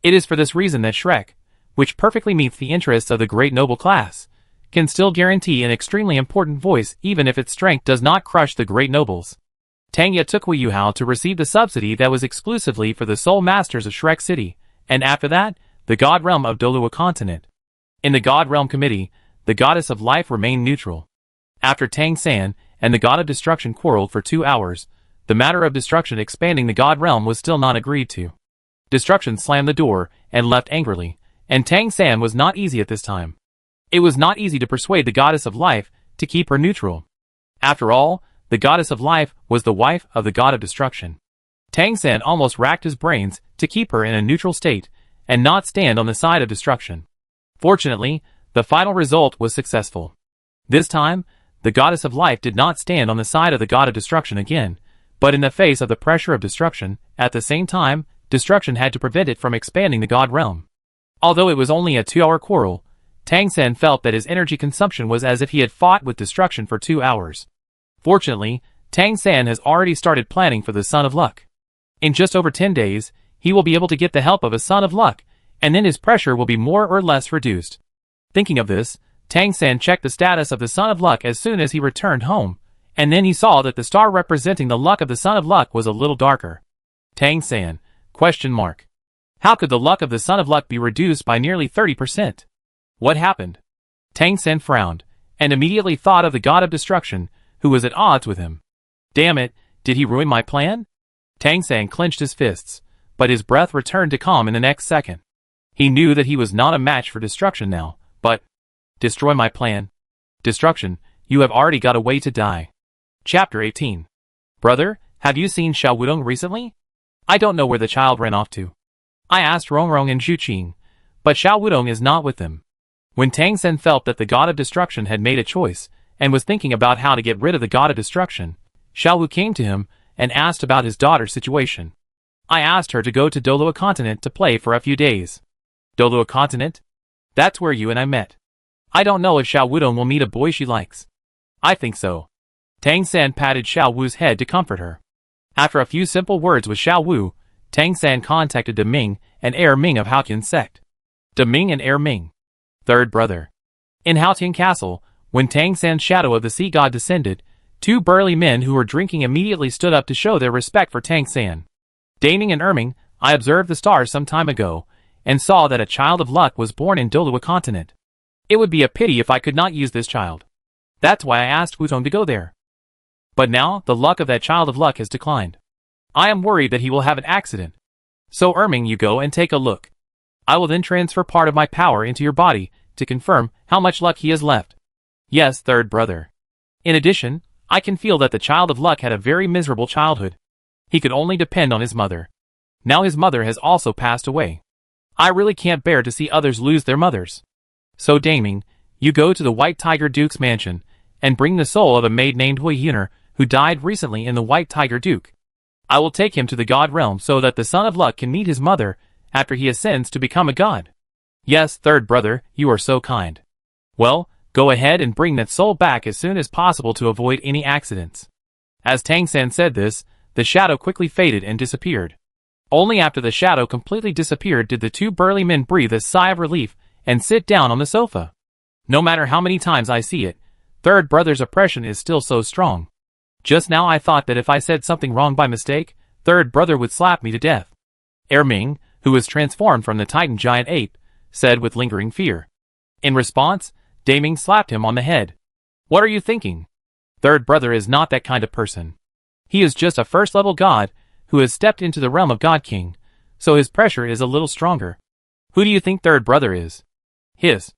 It is for this reason that Shrek, which perfectly meets the interests of the great noble class, can still guarantee an extremely important voice even if its strength does not crush the great nobles. Tang took Wu Yuhao to receive the subsidy that was exclusively for the sole masters of Shrek City, and after that, the God Realm of Douluo continent. In the God Realm Committee, the Goddess of Life remained neutral. After Tang San and the God of Destruction quarreled for 2 hours, the matter of destruction expanding the God Realm was still not agreed to. Destruction slammed the door and left angrily, and Tang San was not easy at this time. It was not easy to persuade the Goddess of Life to keep her neutral. After all, the Goddess of Life was the wife of the God of Destruction. Tang San almost racked his brains to keep her in a neutral state and not stand on the side of destruction. Fortunately, the final result was successful. This time, the Goddess of Life did not stand on the side of the God of Destruction again, but in the face of the pressure of destruction, at the same time, destruction had to prevent it from expanding the God Realm. Although it was only a 2-hour quarrel, Tang San felt that his energy consumption was as if he had fought with destruction for 2 hours. Fortunately, Tang San has already started planning for the Son of Luck. In just over 10 days, he will be able to get the help of a Son of Luck, and then his pressure will be more or less reduced. Thinking of this, Tang San checked the status of the Son of Luck as soon as he returned home, and then he saw that the star representing the luck of the Son of Luck was a little darker. Tang San, ? How could the luck of the Son of Luck be reduced by nearly 30%? What happened? Tang San frowned, and immediately thought of the God of Destruction, who was at odds with him. Damn it, did he ruin my plan? Tang San clenched his fists, but his breath returned to calm in the next second. He knew that he was not a match for Destruction now, but... Destroy my plan? Destruction, you have already got a way to die. Chapter 18. Brother, have you seen Xiao Wudong recently? I don't know where the child ran off to. I asked Rongrong and Zhuqing, but Xiao Wudong is not with them. When Tang San felt that the God of Destruction had made a choice, and was thinking about how to get rid of the God of Destruction, Xiao Wu came to him and asked about his daughter's situation. I asked her to go to Douluo continent to play for a few days. Douluo continent? That's where you and I met. I don't know if Xiao Wudong will meet a boy she likes. I think so. Tang San patted Xiao Wu's head to comfort her. After a few simple words with Xiao Wu, Tang San contacted De Ming and Heir Ming of Haotian Sect. De Ming and Heir Ming. Third brother. In Haotian Castle, when Tang San's shadow of the sea god descended, 2 burly men who were drinking immediately stood up to show their respect for Tang San. Daming and Erming, I observed the stars some time ago, and saw that a child of luck was born in Douluo continent. It would be a pity if I could not use this child. That's why I asked Wutong to go there. But now, the luck of that child of luck has declined. I am worried that he will have an accident. So Erming, you go and take a look. I will then transfer part of my power into your body to confirm how much luck he has left. Yes, third brother. In addition, I can feel that the child of luck had a very miserable childhood. He could only depend on his mother. Now his mother has also passed away. I really can't bear to see others lose their mothers. So Daming, you go to the White Tiger Duke's mansion, and bring the soul of a maid named Hui Yuner, who died recently in the White Tiger Duke. I will take him to the God Realm so that the Son of Luck can meet his mother after he ascends to become a god. Yes, third brother, you are so kind. Well, go ahead and bring that soul back as soon as possible to avoid any accidents. As Tang San said this, the shadow quickly faded and disappeared. Only after the shadow completely disappeared did the 2 burly men breathe a sigh of relief and sit down on the sofa. No matter how many times I see it, third brother's oppression is still so strong. Just now I thought that if I said something wrong by mistake, third brother would slap me to death. Heir Ming, who was transformed from the Titan giant ape, said with lingering fear. In response, Daming slapped him on the head. What are you thinking? Third brother is not that kind of person. He is just a first-level god who has stepped into the realm of God King, so his pressure is a little stronger. Who do you think third brother is? His.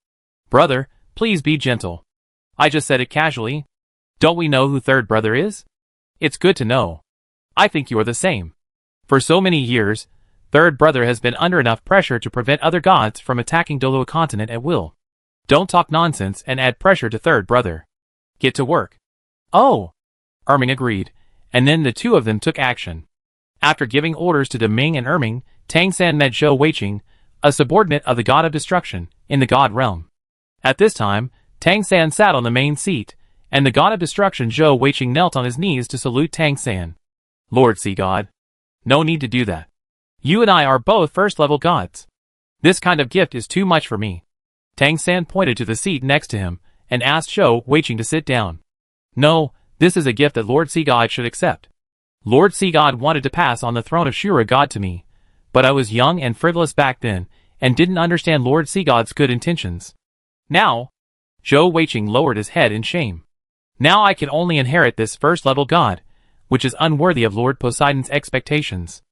Brother, please be gentle. I just said it casually. Don't we know who third brother is? It's good to know. I think you are the same. For so many years, Third brother has been under enough pressure to prevent other gods from attacking Douluo continent at will. Don't talk nonsense and add pressure to third brother. Get to work. Oh! Erming agreed, and then the two of them took action. After giving orders to Ming and Erming, Tang San met Zhou Weiqing, a subordinate of the god of destruction, in the god realm. At this time, Tang San sat on the main seat, and the god of destruction Zhou Weiqing knelt on his knees to salute Tang San. Lord Sea God. No need to do that. You and I are both first-level gods. This kind of gift is too much for me. Tang San pointed to the seat next to him, and asked Zhou Weiqing to sit down. No, this is a gift that Lord Sea God should accept. Lord Sea God wanted to pass on the throne of Shura God to me, but I was young and frivolous back then, and didn't understand Lord Sea God's good intentions. Now, Zhou Weiqing lowered his head in shame. Now I can only inherit this first-level god, which is unworthy of Lord Poseidon's expectations.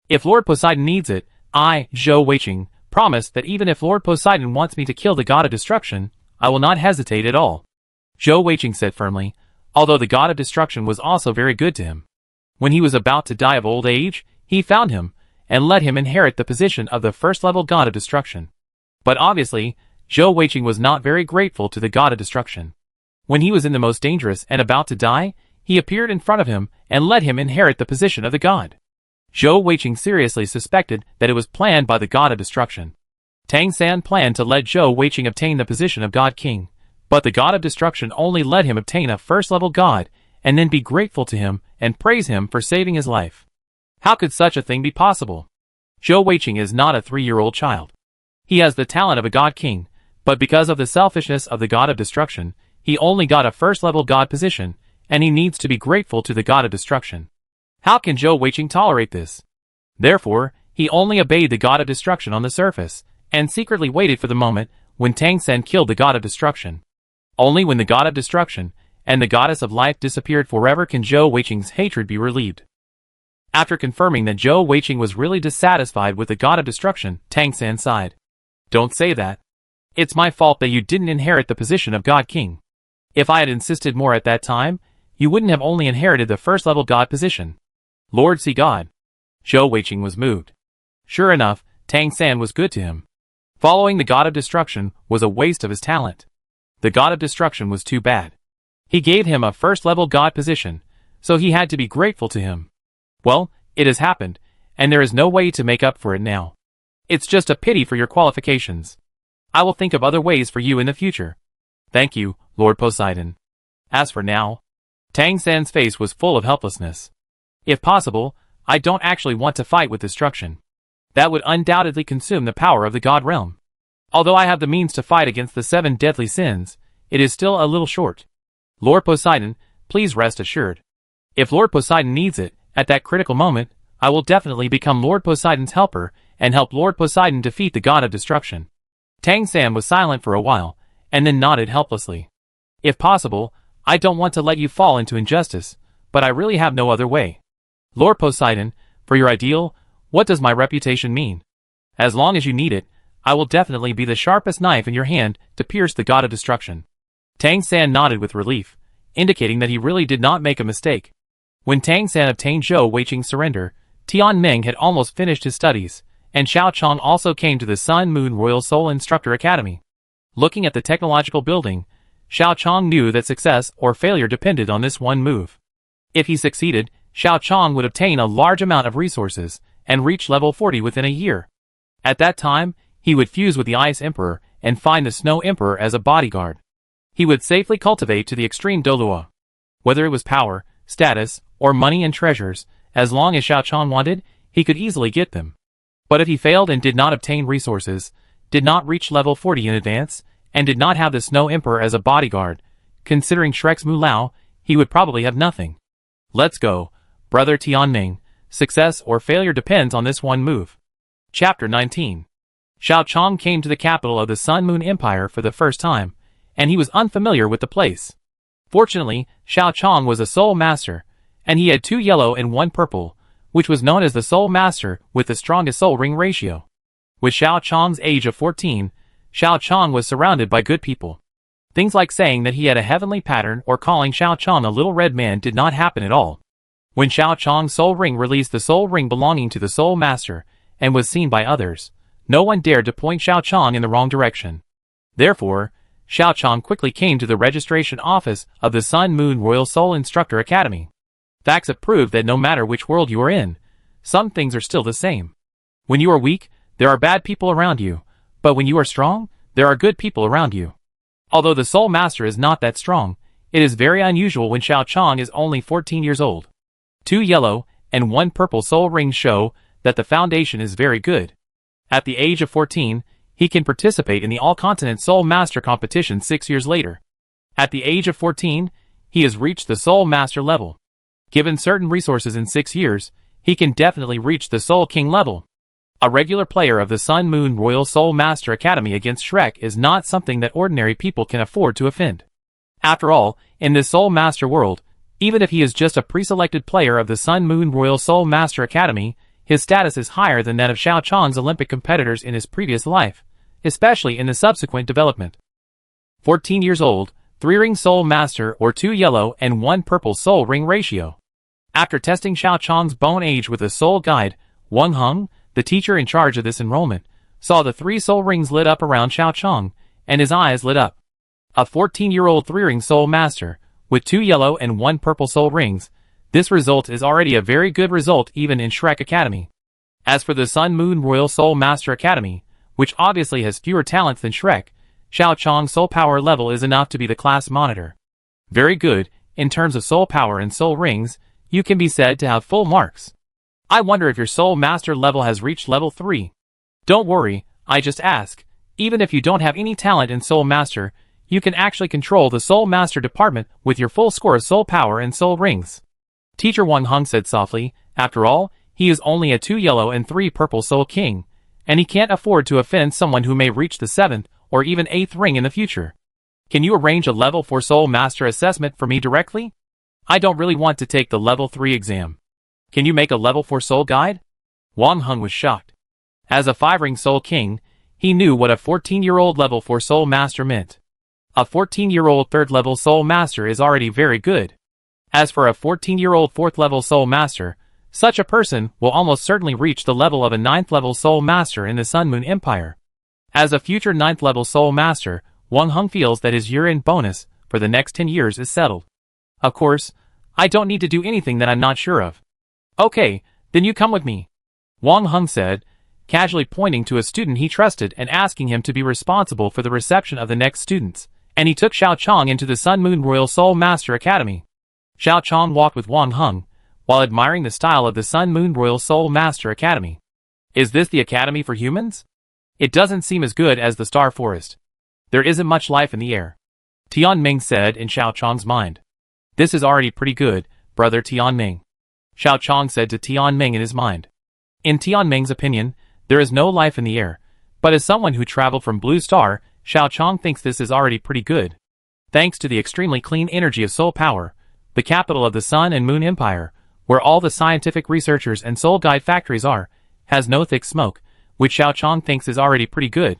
If Lord Poseidon needs it, I, Zhou Weiqing, promise that even if Lord Poseidon wants me to kill the god of destruction, I will not hesitate at all. Zhou Weiqing said firmly, although the god of destruction was also very good to him. When he was about to die of old age, he found him, and let him inherit the position of the first-level god of destruction. But obviously, Zhou Weiqing was not very grateful to the god of destruction. When he was in the most dangerous and about to die, he appeared in front of him and let him inherit the position of the god. Zhou Weiqing seriously suspected that it was planned by the god of destruction. Tang San planned to let Zhou Weiqing obtain the position of god king, but the god of destruction only let him obtain a first-level god and then be grateful to him and praise him for saving his life. How could such a thing be possible? Zhou Weiqing is not a 3-year-old child. He has the talent of a god king, but because of the selfishness of the god of destruction, he only got a first-level god position, and he needs to be grateful to the god of destruction. How can Zhou Weiqing tolerate this? Therefore, he only obeyed the god of destruction on the surface, and secretly waited for the moment when Tang San killed the god of destruction. Only when the god of destruction and the goddess of life disappeared forever can Zhou Weiqing's hatred be relieved. After confirming that Zhou Weiqing was really dissatisfied with the god of destruction, Tang San sighed. Don't say that. It's my fault that you didn't inherit the position of god king. If I had insisted more at that time, you wouldn't have only inherited the first-level god position. Lord Sea God. Zhou Weiqing was moved. Sure enough, Tang San was good to him. Following the god of destruction was a waste of his talent. The god of destruction was too bad. He gave him a first-level god position, so he had to be grateful to him. Well, it has happened, and there is no way to make up for it now. It's just a pity for your qualifications. I will think of other ways for you in the future. Thank you, Lord Poseidon. As for now, Tang San's face was full of helplessness. If possible, I don't actually want to fight with destruction. That would undoubtedly consume the power of the god realm. Although I have the means to fight against the 7 deadly sins, it is still a little short. Lord Poseidon, please rest assured. If Lord Poseidon needs it, at that critical moment, I will definitely become Lord Poseidon's helper and help Lord Poseidon defeat the god of destruction. Tang San was silent for a while, and then nodded helplessly. If possible, I don't want to let you fall into injustice, but I really have no other way. Lord Poseidon, for your ideal, what does my reputation mean? As long as you need it, I will definitely be the sharpest knife in your hand to pierce the god of destruction. Tang San nodded with relief, indicating that he really did not make a mistake. When Tang San obtained Zhou Weiqing's surrender, Tianmeng had almost finished his studies, and Xiao Chong also came to the Sun Moon Royal Soul Instructor Academy. Looking at the technological building, Xiao Chong knew that success or failure depended on this one move. If he succeeded, Xiao Chong would obtain a large amount of resources and reach level 40 within a year. At that time, he would fuse with the Ice Emperor and find the Snow Emperor as a bodyguard. He would safely cultivate to the extreme Douluo. Whether it was power, status, or money and treasures, as long as Xiao Chong wanted, he could easily get them. But if he failed and did not obtain resources, did not reach level 40 in advance, and did not have the Snow Emperor as a bodyguard, considering Shrek's Mulao, he would probably have nothing. Let's go, brother Tianmeng. Success or failure depends on this one move. Chapter 19. Xiao Chong came to the capital of the Sun Moon Empire for the first time, and he was unfamiliar with the place. Fortunately, Xiao Chong was a soul master, and he had 2 yellow and 1 purple, which was known as the soul master with the strongest soul ring ratio. With Xiao Chong's age of 14, Xiao Chong was surrounded by good people. Things like saying that he had a heavenly pattern or calling Xiao Chong a little red man did not happen at all. When Xiao Chong's soul ring released the soul ring belonging to the soul master, and was seen by others, no one dared to point Xiao Chong in the wrong direction. Therefore, Xiao Chong quickly came to the registration office of the Sun Moon Royal Soul Instructor Academy. Facts have proved that no matter which world you are in, some things are still the same. When you are weak, there are bad people around you, but when you are strong, there are good people around you. Although the Soul Master is not that strong, it is very unusual when Xiao Chong is only 14 years old. 2 yellow and 1 purple soul rings show that the foundation is very good. At the age of 14, he can participate in the All-Continent Soul Master competition 6 years later. At the age of 14, he has reached the Soul Master level. Given certain resources in 6 years, he can definitely reach the Soul King level. A regular player of the Sun Moon Royal Soul Master Academy against Shrek is not something that ordinary people can afford to offend. After all, in this Soul Master world, even if he is just a pre-selected player of the Sun Moon Royal Soul Master Academy, his status is higher than that of Xiao Chong's Olympic competitors in his previous life, especially in the subsequent development. 14 years old, 3-ring Soul Master or 2 yellow and 1 purple Soul Ring ratio. After testing Xiao Chong's bone age with a Soul Guide, Wang Heng, the teacher in charge of this enrollment, saw the 3 soul rings lit up around Xiao Chong, and his eyes lit up. A 14-year-old 3-ring Soul Master, with 2 yellow and 1 purple soul rings, this result is already a very good result even in Shrek Academy. As for the Sun Moon Royal Soul Master Academy, which obviously has fewer talents than Shrek, Xiao Chong's soul power level is enough to be the class monitor. Very good, in terms of soul power and soul rings, you can be said to have full marks. I wonder if your Soul Master level has reached level 3. Don't worry, I just ask. Even if you don't have any talent in Soul Master, you can actually control the Soul Master department with your full score of soul power and soul rings. Teacher Wang Heng said softly. After all, he is only a 2 yellow and 3 purple Soul King, and he can't afford to offend someone who may reach the 7th or even 8th ring in the future. Can you arrange a level 4 Soul Master assessment for me directly? I don't really want to take the level 3 exam. Can you make a level 4 Soul Guide? Wang Heng was shocked. As a 5-ring Soul King, he knew what a 14-year-old level 4 Soul Master meant. A 14-year-old 3rd level Soul Master is already very good. As for a 14-year-old 4th level Soul Master, such a person will almost certainly reach the level of a 9th level Soul Master in the Sun Moon Empire. As a future 9th level Soul Master, Wang Heng feels that his year-end bonus for the next 10 years is settled. Of course, I don't need to do anything that I'm not sure of. Okay, then you come with me, Wang Heng said, casually pointing to a student he trusted and asking him to be responsible for the reception of the next students, and he took Xiao Chong into the Sun Moon Royal Soul Master Academy. Xiao Chong walked with Wang Heng, while admiring the style of the Sun Moon Royal Soul Master Academy. Is this the academy for humans? It doesn't seem as good as the Star Forest. There isn't much life in the air, Tianmeng said in Xiao Chong's mind. This is already pretty good, brother Tianmeng, Xiao Chong said to Tianmeng in his mind. In Tianmeng's opinion, there is no life in the air, but as someone who traveled from Blue Star, Xiao Chong thinks this is already pretty good. Thanks to the extremely clean energy of soul power, the capital of the Sun and Moon Empire, where all the scientific researchers and soul guide factories are, has no thick smoke, which Xiao Chong thinks is already pretty good.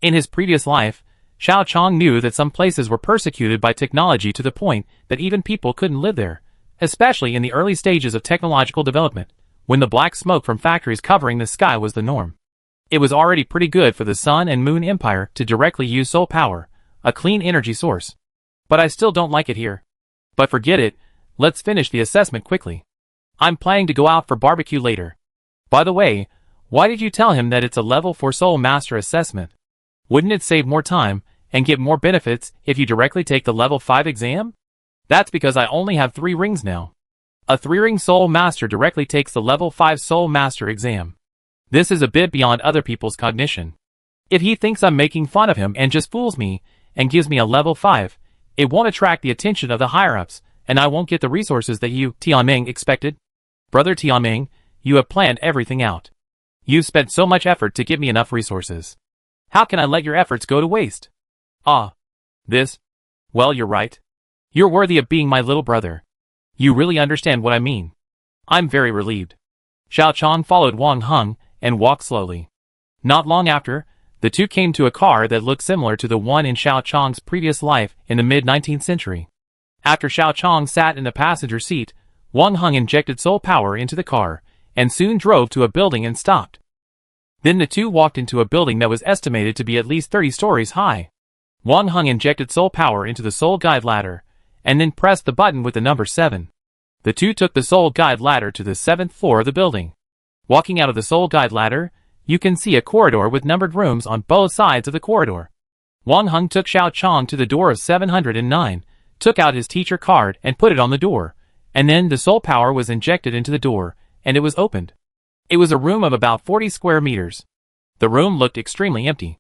In his previous life, Xiao Chong knew that some places were persecuted by technology to the point that even people couldn't live there, especially in the early stages of technological development, when the black smoke from factories covering the sky was the norm. It was already pretty good for the Sun and Moon Empire to directly use soul power, a clean energy source. But I still don't like it here. But forget it, let's finish the assessment quickly. I'm planning to go out for barbecue later. By the way, why did you tell him that it's a level 4 Soul Master assessment? Wouldn't it save more time and get more benefits if you directly take the level 5 exam? That's because I only have 3 rings now. A 3-ring Soul Master directly takes the level 5 Soul Master exam. This is a bit beyond other people's cognition. If he thinks I'm making fun of him and just fools me and gives me a level 5, it won't attract the attention of the higher-ups, and I won't get the resources that you, Tianmeng, expected. Brother Tianmeng, you have planned everything out. You've spent so much effort to give me enough resources. How can I let your efforts go to waste? Ah. This? Well, you're right. You're worthy of being my little brother. You really understand what I mean. I'm very relieved. Xiao Chong followed Wang Heng and walked slowly. Not long after, the two came to a car that looked similar to the one in Xiao Chong's previous life in the mid-19th century. After Xiao Chong sat in the passenger seat, Wang Heng injected soul power into the car, and soon drove to a building and stopped. Then the two walked into a building that was estimated to be at least 30 stories high. Wang Heng injected soul power into the soul guide ladder, and then pressed the button with the number 7. The two took the soul guide ladder to the 7th floor of the building. Walking out of the soul guide ladder, you can see a corridor with numbered rooms on both sides of the corridor. Wang Heng took Xiao Chong to the door of 709, took out his teacher card and put it on the door, and then the soul power was injected into the door, and it was opened. It was a room of about 40 square meters. The room looked extremely empty.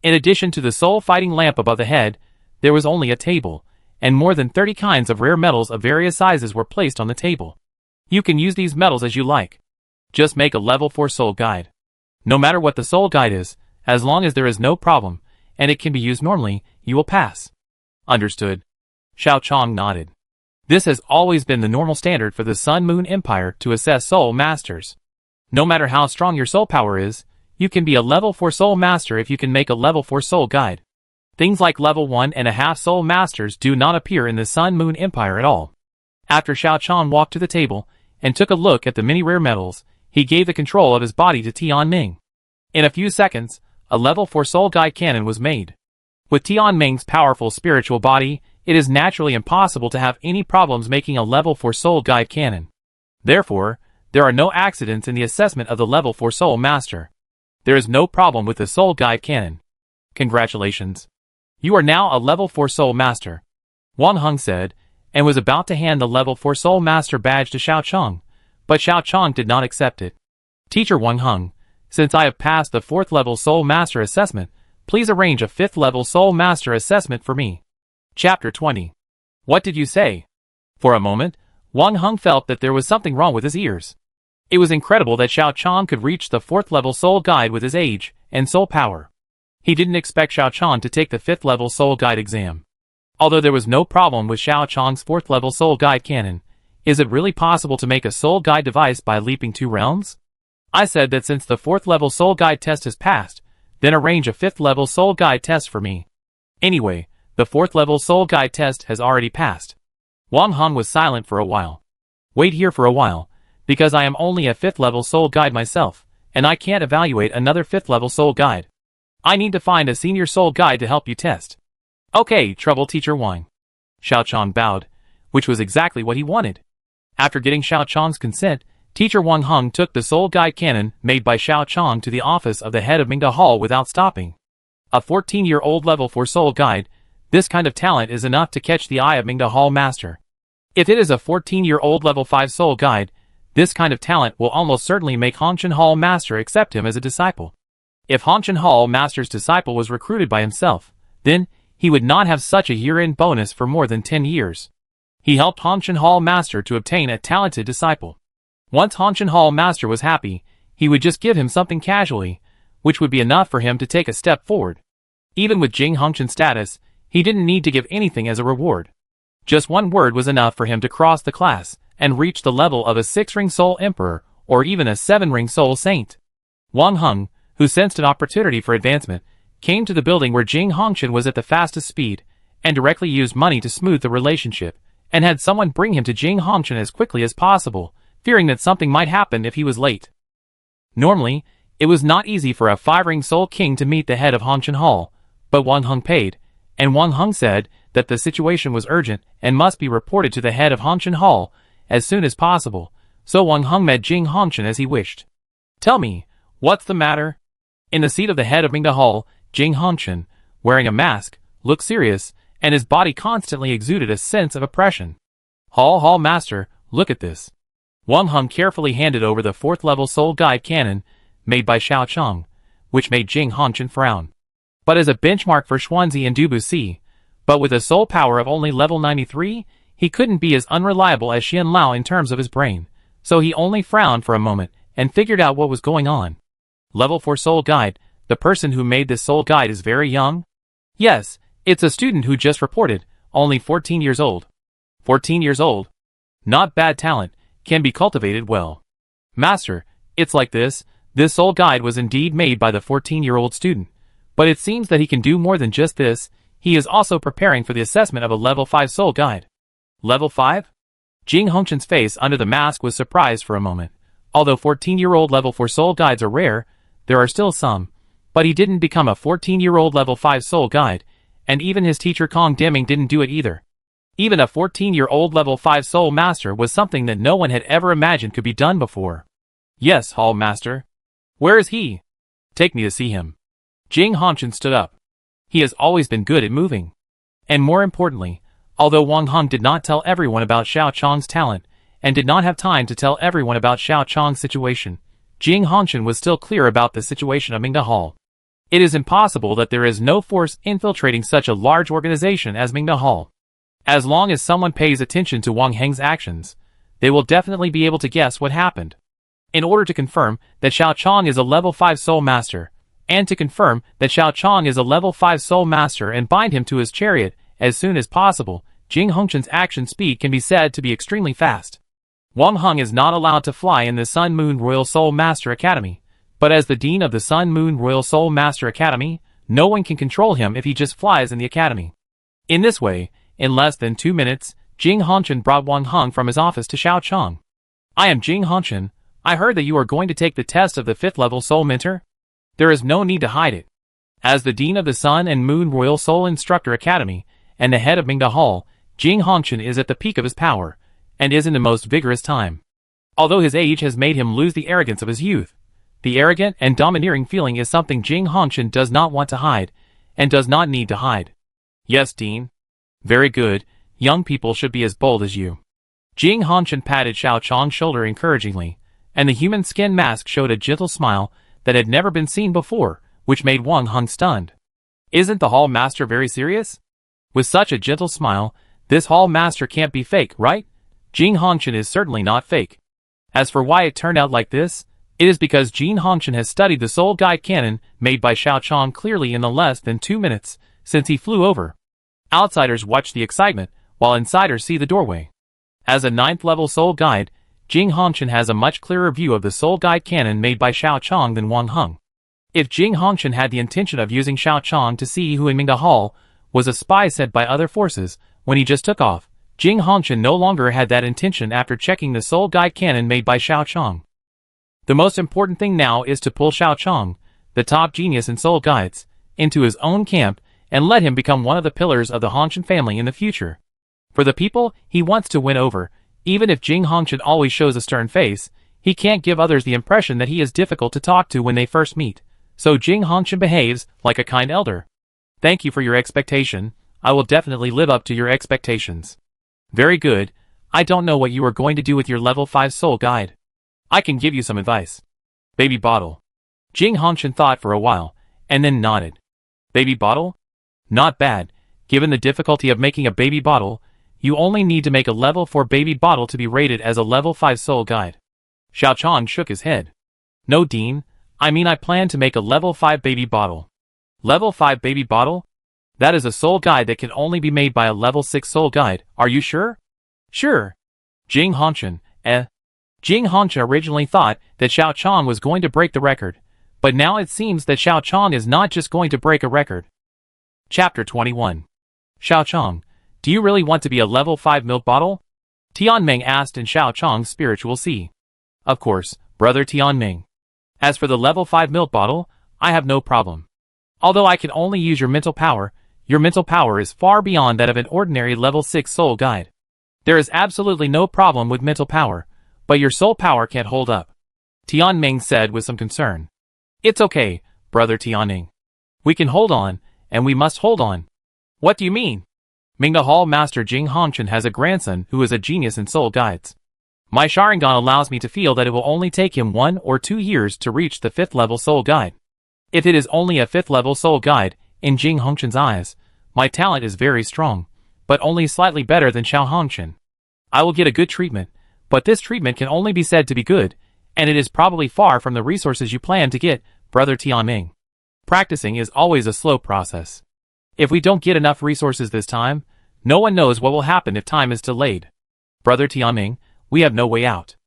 In addition to the soul fighting lamp above the head, there was only a table, and more than 30 kinds of rare metals of various sizes were placed on the table. You can use these metals as you like. Just make a level 4 soul guide. No matter what the soul guide is, as long as there is no problem, and it can be used normally, you will pass. Understood. Xiao Chong nodded. This has always been the normal standard for the Sun Moon Empire to assess soul masters. No matter how strong your soul power is, you can be a level 4 soul master if you can make a level 4 soul guide. Things like level 1.5 soul masters do not appear in the Sun Moon Empire at all. After Xiao Chong walked to the table and took a look at the many rare metals, he gave the control of his body to Tianmeng. In a few seconds, a level 4 soul guide cannon was made. With Tianmeng's powerful spiritual body, it is naturally impossible to have any problems making a level 4 soul guide cannon. Therefore, there are no accidents in the assessment of the level 4 soul master. There is no problem with the soul guide cannon. Congratulations. You are now a level 4 soul master. Wang Heng said, and was about to hand the level 4 soul master badge to Xiao Chong, but Xiao Chong did not accept it. Teacher Wang Heng, since I have passed the 4th level soul master assessment, please arrange a 5th level soul master assessment for me. Chapter 20. What did you say? For a moment, Wang Heng felt that there was something wrong with his ears. It was incredible that Xiao Chong could reach the 4th level soul guide with his age and soul power. He didn't expect Xiao Chong to take the 5th level soul guide exam. Although there was no problem with Xiao Chong's 4th level soul guide cannon, is it really possible to make a soul guide device by leaping 2 realms? I said that since the 4th level soul guide test has passed, then arrange a 5th level soul guide test for me. Anyway, the 4th level soul guide test has already passed. Wang Heng was silent for a while. Wait here for a while, because I am only a 5th level soul guide myself, and I can't evaluate another 5th level soul guide. I need to find a senior soul guide to help you test. Okay, trouble teacher Wang. Xiao Chong bowed, which was exactly what he wanted. After getting Xiao Chong's consent, teacher Wang Heng took the soul guide cannon made by Xiao Chong to the office of the head of Mingda Hall without stopping. A 14-year-old level 4 soul guide, this kind of talent is enough to catch the eye of Mingda Hall master. If it is a 14-year-old level 5 soul guide, this kind of talent will almost certainly make Hongchen Hall master accept him as a disciple. If Hongchen Hall master's disciple was recruited by himself, then he would not have such a year-end bonus for more than 10 years. He helped Hongchen Hall master to obtain a talented disciple. Once Hongchen Hall master was happy, he would just give him something casually, which would be enough for him to take a step forward. Even with Jing Hongchen's status, he didn't need to give anything as a reward. Just one word was enough for him to cross the class and reach the level of a 6-ring soul emperor or even a 7-ring soul saint. Wang Heng, who sensed an opportunity for advancement, came to the building where Jing Hongchen was at the fastest speed, and directly used money to smooth the relationship, and had someone bring him to Jing Hongchen as quickly as possible, fearing that something might happen if he was late. Normally, it was not easy for a 5-ring soul king to meet the head of Hongchen Hall, but Wang Heng paid, and Wang Heng said that the situation was urgent and must be reported to the head of Hongchen Hall as soon as possible, so Wang Heng met Jing Hongchen as he wished. Tell me, what's the matter? In the seat of the head of Mingda Hall, Jing Hongchen, wearing a mask, looked serious, and his body constantly exuded a sense of oppression. Hall master, look at this. Wang Heng carefully handed over the 4th level soul guide cannon, made by Xiao Chong, which made Jing Hongchen frown. But as a benchmark for Xuanzi and Dubuxi, but with a soul power of only level 93, he couldn't be as unreliable as Xian Lao in terms of his brain, so he only frowned for a moment and figured out what was going on. Level 4 soul guide, the person who made this soul guide is very young? Yes, it's a student who just reported, only 14 years old. 14 years old? Not bad talent, can be cultivated well. Master, it's like this soul guide was indeed made by the 14-year-old student, but it seems that he can do more than just this. He is also preparing for the assessment of a level 5 soul guide. Level 5? Jing Hongchen's face under the mask was surprised for a moment. Although 14-year-old level 4 soul guides are rare, there are still some, but he didn't become a 14-year-old level 5 soul guide, and even his teacher Kong Deming didn't do it either. Even a 14-year-old level 5 soul master was something that no one had ever imagined could be done before. Yes, Hall Master. Where is he? Take me to see him. Jing Hongchen stood up. He has always been good at moving. And more importantly, although Wang Heng did not tell everyone about Xiao Chong's talent, and did not have time to tell everyone about Xiao Chong's situation, Jing Hongchen was still clear about the situation of Mingda Hall. It is impossible that there is no force infiltrating such a large organization as Mingda Hall. As long as someone pays attention to Wang Heng's actions, they will definitely be able to guess what happened. In order to confirm that Xiao Chong is a level 5 soul master, and to confirm that Xiao Chong is a level 5 soul master and bind him to his chariot as soon as possible, Jing Hongchen's action speed can be said to be extremely fast. Wang Heng is not allowed to fly in the Sun Moon Royal Soul Master Academy, but as the Dean of the Sun Moon Royal Soul Master Academy, no one can control him if he just flies in the academy. In this way, in less than 2 minutes, Jing Hongchen brought Wang Heng from his office to Xiao Chong. I am Jing Hongchen. I heard that you are going to take the test of the 5th level Soul Mentor. There is no need to hide it. As the Dean of the Sun and Moon Royal Soul Instructor Academy, and the head of Mingda Hall, Jing Hongchen is at the peak of his power, and is in the most vigorous time. Although his age has made him lose the arrogance of his youth, the arrogant and domineering feeling is something Jing Hongchen does not want to hide, and does not need to hide. Yes, Dean. Very good, young people should be as bold as you. Jing Hongchen patted Xiao Chong's shoulder encouragingly, and the human skin mask showed a gentle smile that had never been seen before, which made Wang Heng stunned. Isn't the Hall Master very serious? With such a gentle smile, this Hall Master can't be fake, right? Jing Hongchen is certainly not fake. As for why it turned out like this, it is because Jing Hongchen has studied the Soul Guide Cannon made by Xiao Chong clearly in the less than 2 minutes since he flew over. Outsiders watch the excitement, while insiders see the doorway. As a 9th level Soul Guide, Jing Hongchen has a much clearer view of the Soul Guide Cannon made by Xiao Chong than Wang Heng. If Jing Hongchen had the intention of using Xiao Chong to see who in Mingda Hall was a spy sent by other forces when he just took off, Jing Hongchen no longer had that intention after checking the Soul Guide Cannon made by Xiao Chong. The most important thing now is to pull Xiao Chong, the top genius in Soul Guides, into his own camp and let him become one of the pillars of the Hongchen family in the future. For the people he wants to win over, even if Jing Hongchen always shows a stern face, he can't give others the impression that he is difficult to talk to when they first meet, so Jing Hongchen behaves like a kind elder. Thank you for your expectation. I will definitely live up to your expectations. Very good. I don't know what you are going to do with your level 5 soul guide. I can give you some advice. Baby bottle. Jing Hongchen thought for a while, and then nodded. Baby bottle? Not bad. Given the difficulty of making a baby bottle, you only need to make a level 4 baby bottle to be rated as a level 5 soul guide. Xiao Chong shook his head. No, Dean. I mean, I plan to make a level 5 baby bottle. Level 5 baby bottle? That is a soul guide that can only be made by a level 6 soul guide. Are you sure? Sure. Jing Hongchen, Jing Hongchen originally thought that Xiao Chong was going to break the record, but now it seems that Xiao Chong is not just going to break a record. Chapter 21. Xiao Chong, do you really want to be a level 5 milk bottle? Tianmeng asked in Xiao Chong's spiritual sea. Of course, brother Tianmeng. As for the level 5 milk bottle, I have no problem. Although I can only use your mental power is far beyond that of an ordinary level 6 soul guide. There is absolutely no problem with mental power, but your soul power can't hold up. Tianmeng said with some concern. It's okay, brother Tianmeng. We can hold on, and we must hold on. What do you mean? Mingda Hall Master Jing Hongchen has a grandson who is a genius in soul guides. My Sharingan allows me to feel that it will only take him 1 or 2 years to reach the 5th level soul guide. If it is only a 5th level soul guide, in Jing Hongchen's eyes, my talent is very strong, but only slightly better than Xiao Hongchen. I will get a good treatment, but this treatment can only be said to be good, and it is probably far from the resources you plan to get, brother Tianmeng. Practicing is always a slow process. If we don't get enough resources this time, no one knows what will happen if time is delayed. Brother Tianmeng, we have no way out.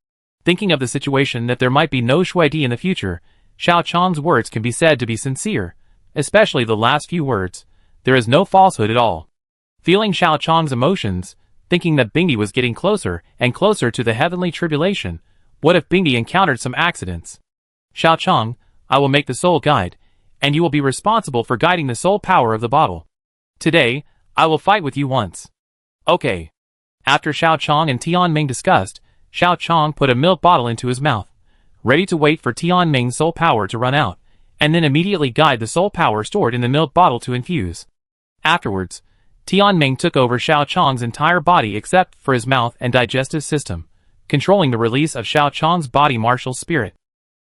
Thinking of the situation that there might be no Shuidi in the future, Xiao Chong's words can be said to be sincere, especially the last few words. There is no falsehood at all. Feeling Xiao Chong's emotions, thinking that Bingdi was getting closer and closer to the heavenly tribulation, what if Bingdi encountered some accidents? Xiao Chong, I will make the soul guide, and you will be responsible for guiding the soul power of the bottle. Today, I will fight with you once. Okay. After Xiao Chong and Tianmeng discussed, Xiao Chong put a milk bottle into his mouth, ready to wait for Tianmeng's soul power to run out, and then immediately guide the soul power stored in the milk bottle to infuse. Afterwards, Tianmeng took over Xiao Chong's entire body except for his mouth and digestive system, controlling the release of Xiao Chong's body martial spirit.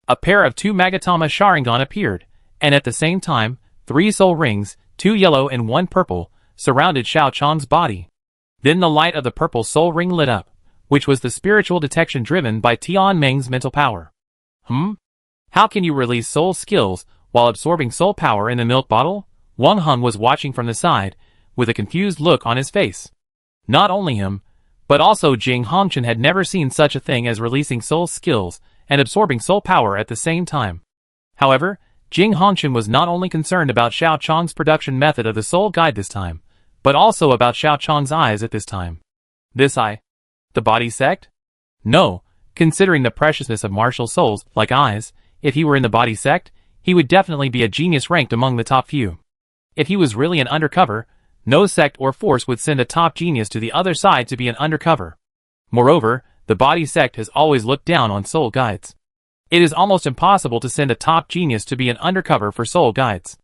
A pair of 2 Magatama Sharingan appeared, and at the same time, 3 soul rings, 2 yellow and 1 purple, surrounded Xiao Chong's body. Then the light of the purple soul ring lit up, which was the spiritual detection driven by Tianmeng's mental power. How can you release soul skills while absorbing soul power in the milk bottle? Wang Heng was watching from the side, with a confused look on his face. Not only him, but also Jing Hongchen had never seen such a thing as releasing soul skills and absorbing soul power at the same time. However, Jing Hongchen was not only concerned about Xiao Chong's production method of the soul guide this time, but also about Xiao Chong's eyes at this time. This eye? The body sect? No, considering the preciousness of martial souls like eyes, if he were in the body sect, he would definitely be a genius ranked among the top few. If he was really an undercover, no sect or force would send a top genius to the other side to be an undercover. Moreover, the body sect has always looked down on soul guides. It is almost impossible to send a top genius to be an undercover for soul guides.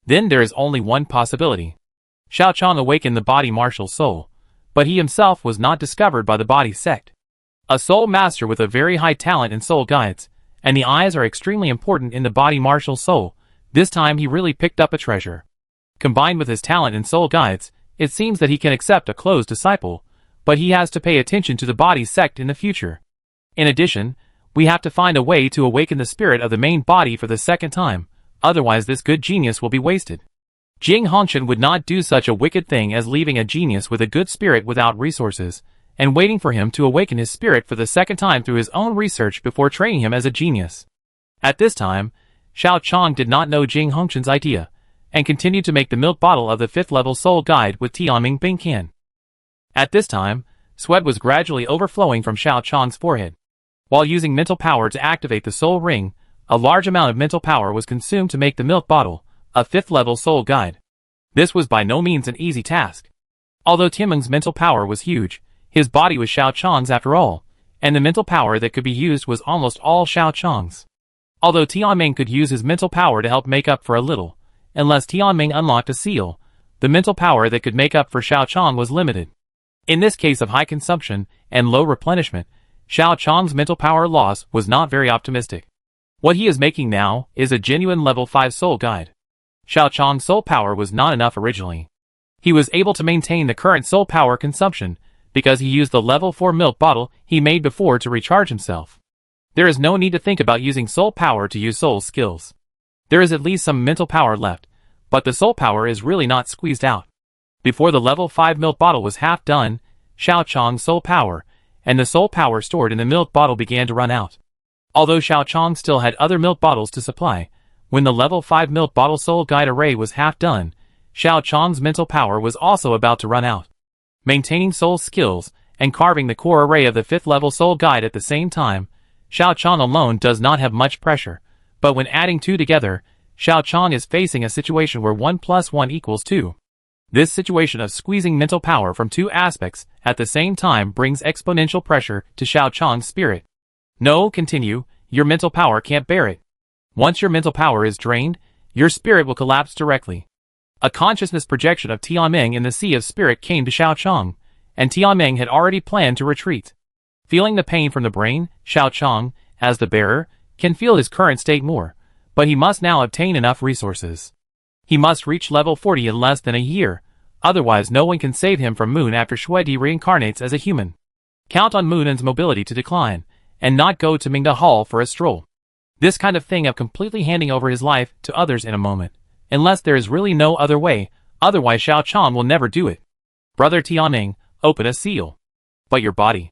Then there is only one possibility. Xiao Chong awakened the body martial soul, but he himself was not discovered by the body sect. A soul master with a very high talent in soul guides, and the eyes are extremely important in the body martial soul. This time he really picked up a treasure. Combined with his talent in soul guides, it seems that he can accept a closed disciple, but he has to pay attention to the body sect in the future. In addition, we have to find a way to awaken the spirit of the main body for the second time, otherwise this good genius will be wasted. Jing Hongchen would not do such a wicked thing as leaving a genius with a good spirit without resources, and waiting for him to awaken his spirit for the second time through his own research before training him as a genius. At this time, Xiao Chong did not know Jing Hongchen's idea, and continued to make the milk bottle of the 5th level soul guide with Tianmeng Bingqian. At this time, sweat was gradually overflowing from Xiao Chong's forehead. While using mental power to activate the soul ring, a large amount of mental power was consumed to make the milk bottle, a 5th level soul guide. This was by no means an easy task. Although Tianmeng's mental power was huge, his body was Xiao Chong's after all, and the mental power that could be used was almost all Xiao Chong's. Although Tianmeng could use his mental power to help make up for a little, unless Tianmeng unlocked a seal, the mental power that could make up for Xiao Chong was limited. In this case of high consumption and low replenishment, Xiao Chong's mental power loss was not very optimistic. What he is making now is a genuine level 5 soul guide. Xiao Chong's soul power was not enough originally. He was able to maintain the current soul power consumption because he used the level 4 milk bottle he made before to recharge himself. There is no need to think about using soul power to use soul skills. There is at least some mental power left, but the soul power is really not squeezed out. Before the level 5 milk bottle was half done, Xiao Chong's soul power and the soul power stored in the milk bottle began to run out. Although Xiao Chong still had other milk bottles to supply, when the level 5 milk bottle soul guide array was half done, Xiao Chong's mental power was also about to run out. Maintaining soul skills and carving the core array of the 5th level soul guide at the same time, Xiao Chong alone does not have much pressure, but when adding 2 together, Xiao Chong is facing a situation where 1 + 1 = 2. This situation of squeezing mental power from 2 aspects at the same time brings exponential pressure to Xiao Chong's spirit. No, continue, your mental power can't bear it. Once your mental power is drained, your spirit will collapse directly. A consciousness projection of Tianmeng in the sea of spirit came to Xiao Chong, and Tianmeng had already planned to retreat. Feeling the pain from the brain, Xiao Chong, as the bearer, can feel his current state more, but he must now obtain enough resources. He must reach level 40 in less than a year, otherwise no one can save him from Moon after Shuedi reincarnates as a human. Count on Moonan's mobility to decline, and not go to Mingda Hall for a stroll. This kind of thing of completely handing over his life to others in a moment, unless there is really no other way, otherwise Xiao Chong will never do it. Brother Tianmeng, open a seal. But your body.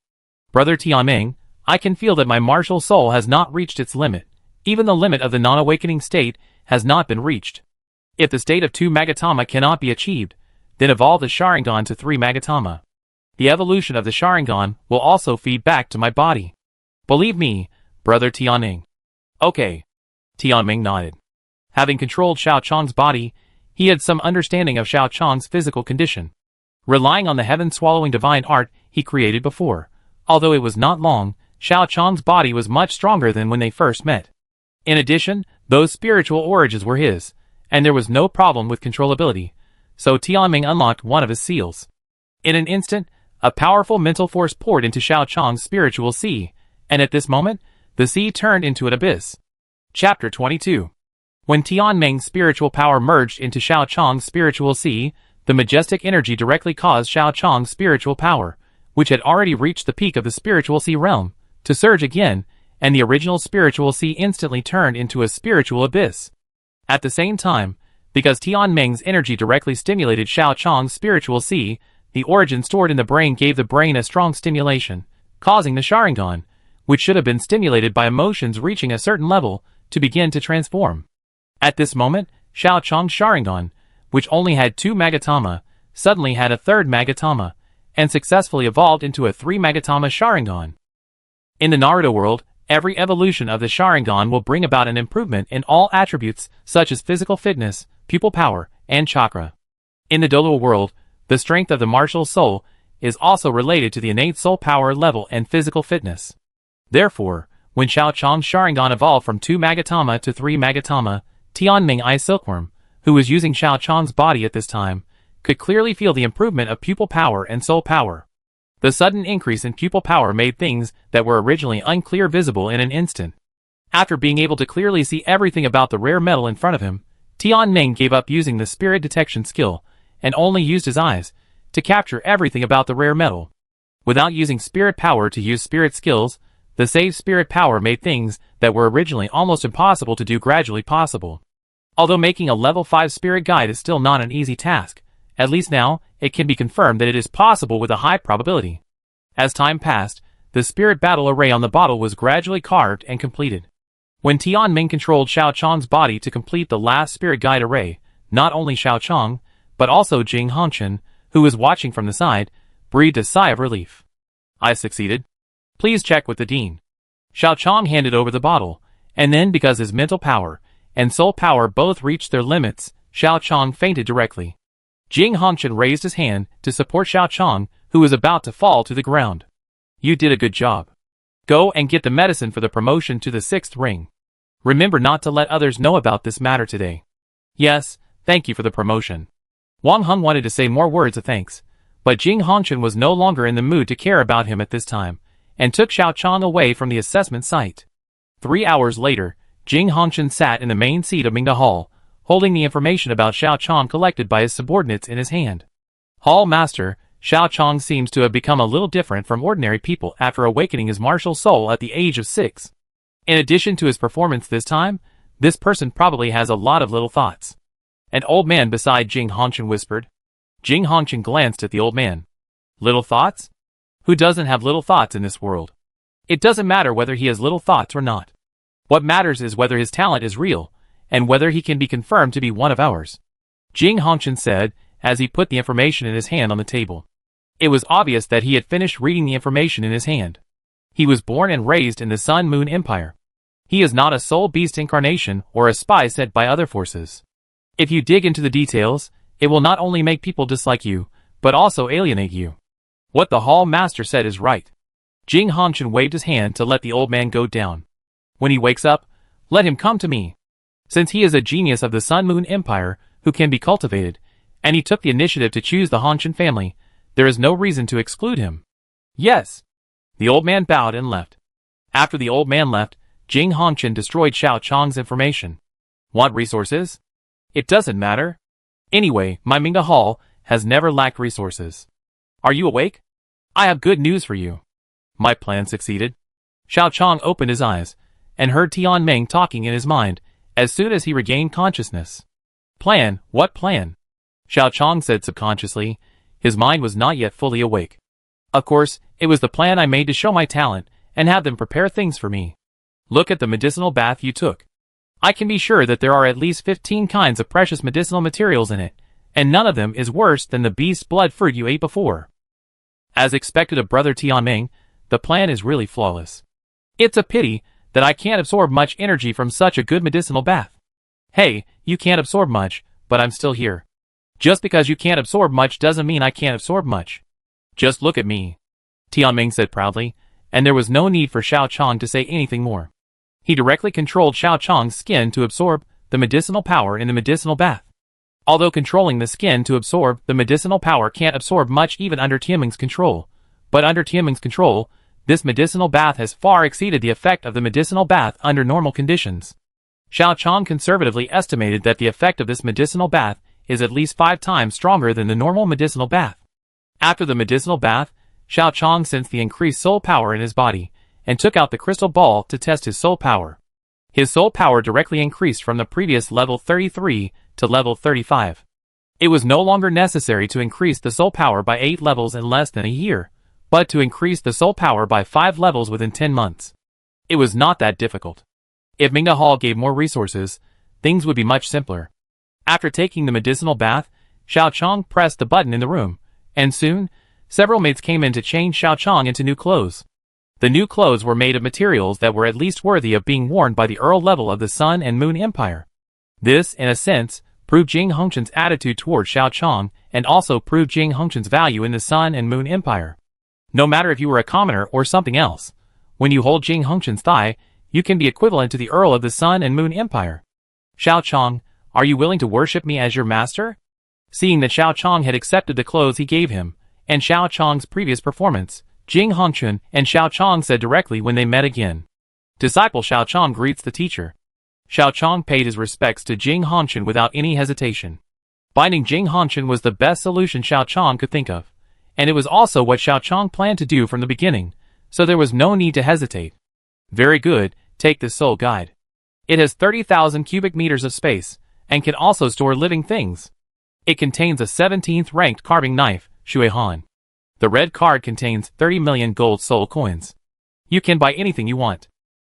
Brother Tianmeng, I can feel that my martial soul has not reached its limit. Even the limit of the non-awakening state has not been reached. If the state of 2 Magatama cannot be achieved, then evolve the Sharingan to 3 Magatama. The evolution of the Sharingan will also feed back to my body. Believe me, Brother Tianmeng. Okay. Tianmeng nodded. Having controlled Xiao Chang's body, he had some understanding of Xiao Chang's physical condition. Relying on the heaven-swallowing divine art he created before, although it was not long, Xiao Chang's body was much stronger than when they first met. In addition, those spiritual origins were his, and there was no problem with controllability, so Tianmeng unlocked one of his seals. In an instant, a powerful mental force poured into Xiao Chang's spiritual sea, and at this moment, the sea turned into an abyss. Chapter 22. When Tianmeng's spiritual power merged into Xiao Chang's spiritual sea, the majestic energy directly caused Xiao Chang's spiritual power, which had already reached the peak of the spiritual sea realm, to surge again, and the original spiritual sea instantly turned into a spiritual abyss. At the same time, because Tianmeng's energy directly stimulated Xiao Chang's spiritual sea, the origin stored in the brain gave the brain a strong stimulation, causing the Sharingan, which should have been stimulated by emotions reaching a certain level, to begin to transform. At this moment, Xiao Chang's Sharingan, which only had 2 Magatama, suddenly had a 3rd Magatama, and successfully evolved into a 3 Magatama Sharingan. In the Naruto world, every evolution of the Sharingan will bring about an improvement in all attributes such as physical fitness, pupil power, and chakra. In the Douluo world, the strength of the martial soul is also related to the innate soul power level and physical fitness. Therefore, when Xiao Chang's Sharingan evolved from 2 Magatama to 3 Magatama, Tianmeng Eye Silkworm, who was using Xiao Chang's body at this time, could clearly feel the improvement of pupil power and soul power. The sudden increase in pupil power made things that were originally unclear visible in an instant. After being able to clearly see everything about the rare metal in front of him, Tianmeng gave up using the spirit detection skill, and only used his eyes to capture everything about the rare metal. Without using spirit power to use spirit skills, the saved spirit power made things that were originally almost impossible to do gradually possible. Although making a level 5 spirit guide is still not an easy task, at least now, it can be confirmed that it is possible with a high probability. As time passed, the spirit battle array on the bottle was gradually carved and completed. When Tianmeng controlled Xiao Chang's body to complete the last spirit guide array, not only Xiao Chang, but also Jing Hongchen, who was watching from the side, breathed a sigh of relief. I succeeded. Please check with the dean. Xiao Chang handed over the bottle, and then because his mental power and soul power both reached their limits, Xiao Chang fainted directly. Jing Hongchen raised his hand to support Xiao Chang, who was about to fall to the ground. You did a good job. Go and get the medicine for the promotion to the 6th ring. Remember not to let others know about this matter today. Yes, thank you for the promotion. Wang Heng wanted to say more words of thanks, but Jing Hongchen was no longer in the mood to care about him at this time, and took Xiao Chang away from the assessment site. 3 hours later, Jing Hongchen sat in the main seat of Mingda Hall, holding the information about Xiao Chang collected by his subordinates in his hand. Hall Master, Xiao Chang seems to have become a little different from ordinary people after awakening his martial soul at the age of 6. In addition to his performance this time, this person probably has a lot of little thoughts. An old man beside Jing Hongchen whispered. Jing Hongchen glanced at the old man. Little thoughts? Who doesn't have little thoughts in this world? It doesn't matter whether he has little thoughts or not. What matters is whether his talent is real, and whether he can be confirmed to be one of ours. Jing Hongchen said, as he put the information in his hand on the table. It was obvious that he had finished reading the information in his hand. He was born and raised in the Sun Moon Empire. He is not a soul beast incarnation or a spy sent by other forces. If you dig into the details, it will not only make people dislike you, but also alienate you. What the Hall Master said is right. Jing Hongchen waved his hand to let the old man go down. When he wakes up, let him come to me. Since he is a genius of the Sun Moon Empire who can be cultivated, and he took the initiative to choose the Hongchen family, there is no reason to exclude him. Yes. The old man bowed and left. After the old man left, Jing Hongchen destroyed Xiao Chang's information. Want resources? It doesn't matter. Anyway, my Mingda Hall has never lacked resources. Are you awake? I have good news for you. My plan succeeded. Xiao Chang opened his eyes, and heard Tianmeng talking in his mind, as soon as he regained consciousness. Plan? What plan? Xiao Chang said subconsciously. His mind was not yet fully awake. Of course, it was the plan I made to show my talent, and have them prepare things for me. Look at the medicinal bath you took. I can be sure that there are at least 15 kinds of precious medicinal materials in it, and none of them is worse than the beast's blood fruit you ate before. As expected of Brother Tianmeng, the plan is really flawless. It's a pity that I can't absorb much energy from such a good medicinal bath. Hey, you can't absorb much, but I'm still here. Just because you can't absorb much doesn't mean I can't absorb much. Just look at me, Tianmeng said proudly, and there was no need for Xiao Chong to say anything more. He directly controlled Xiao Chong's skin to absorb the medicinal power in the medicinal bath. Although controlling the skin to absorb the medicinal power can't absorb much even under Tianmeng's control, but under Tianmeng's control, this medicinal bath has far exceeded the effect of the medicinal bath under normal conditions. Xiao Chong conservatively estimated that the effect of this medicinal bath is at least 5 times stronger than the normal medicinal bath. After the medicinal bath, Xiao Chong sensed the increased soul power in his body, and took out the crystal ball to test his soul power. His soul power directly increased from the previous level 33 to level 35. It was no longer necessary to increase the soul power by 8 levels in less than a year, but to increase the soul power by 5 levels within 10 months. It was not that difficult. If Mingda Hall gave more resources, things would be much simpler. After taking the medicinal bath, Xiao Chong pressed the button in the room, and soon, several maids came in to change Xiao Chong into new clothes. The new clothes were made of materials that were at least worthy of being worn by the Earl level of the Sun and Moon Empire. This, in a sense, proved Jing Hongchen's attitude toward Xiao Chong, and also proved Jing Hongchen's value in the Sun and Moon Empire. No matter if you were a commoner or something else, when you hold Jing Hongchen's thigh, you can be equivalent to the Earl of the Sun and Moon Empire. Xiao Chong, are you willing to worship me as your master? Seeing that Xiao Chong had accepted the clothes he gave him, and Xiao Chong's previous performance, Jing Hongchen and Xiao Chong said directly when they met again. Disciple Xiao Chong greets the teacher. Xiao Chong paid his respects to Jing Hongchen without any hesitation. Binding Jing Hongchen was the best solution Xiao Chong could think of, and it was also what Xiao Chong planned to do from the beginning, so there was no need to hesitate. Very good, take this soul guide. It has 30,000 cubic meters of space, and can also store living things. It contains a 17th ranked carving knife, Shui Han. The red card contains 30 million gold soul coins. You can buy anything you want.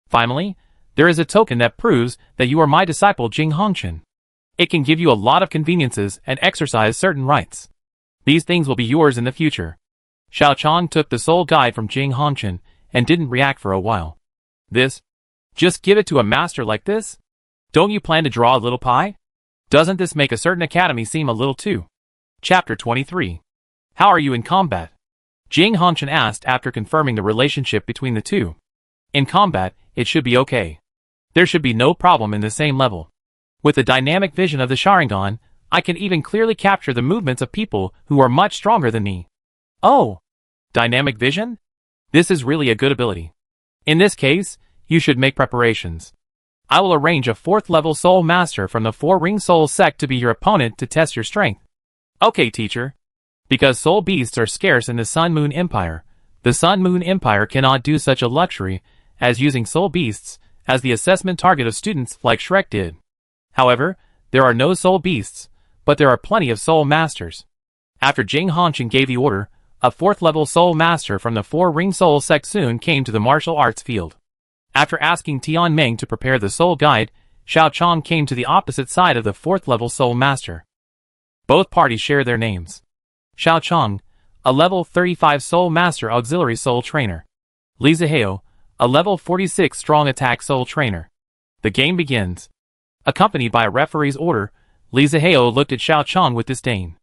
Finally, there is a token that proves that you are my disciple Jing Hongchen. It can give you a lot of conveniences and exercise certain rights. These things will be yours in the future. Xiao Chong took the soul guide from Jing Hongchen and didn't react for a while. This? Just give it to a master like this? Don't you plan to draw a little pie? Doesn't this make a certain academy seem a little too? Chapter 23. How are you in combat? Jing Hongchen asked after confirming the relationship between the two. In combat, it should be okay. There should be no problem in the same level. With the dynamic vision of the Sharingan, I can even clearly capture the movements of people who are much stronger than me. Oh! Dynamic vision? This is really a good ability. In this case, you should make preparations. I will arrange a 4th level soul master from the 4-ring soul sect to be your opponent to test your strength. Okay, teacher. Because soul beasts are scarce in the Sun Moon Empire, the Sun Moon Empire cannot do such a luxury as using soul beasts as the assessment target of students like Shrek did. However, there are no soul beasts, but there are plenty of soul masters. After Jing Hongchen gave the order, a 4th level soul master from the 4-ring soul sect soon came to the martial arts field. After asking Tianmeng to prepare the soul guide, Xiao Chong came to the opposite side of the 4th level soul master. Both parties share their names. Xiao Chong, a level 35 soul master auxiliary soul trainer. Li Zihao, a level 46 strong attack soul trainer. The game begins. Accompanied by a referee's order, Li Zihao looked at Xiao Chong with disdain.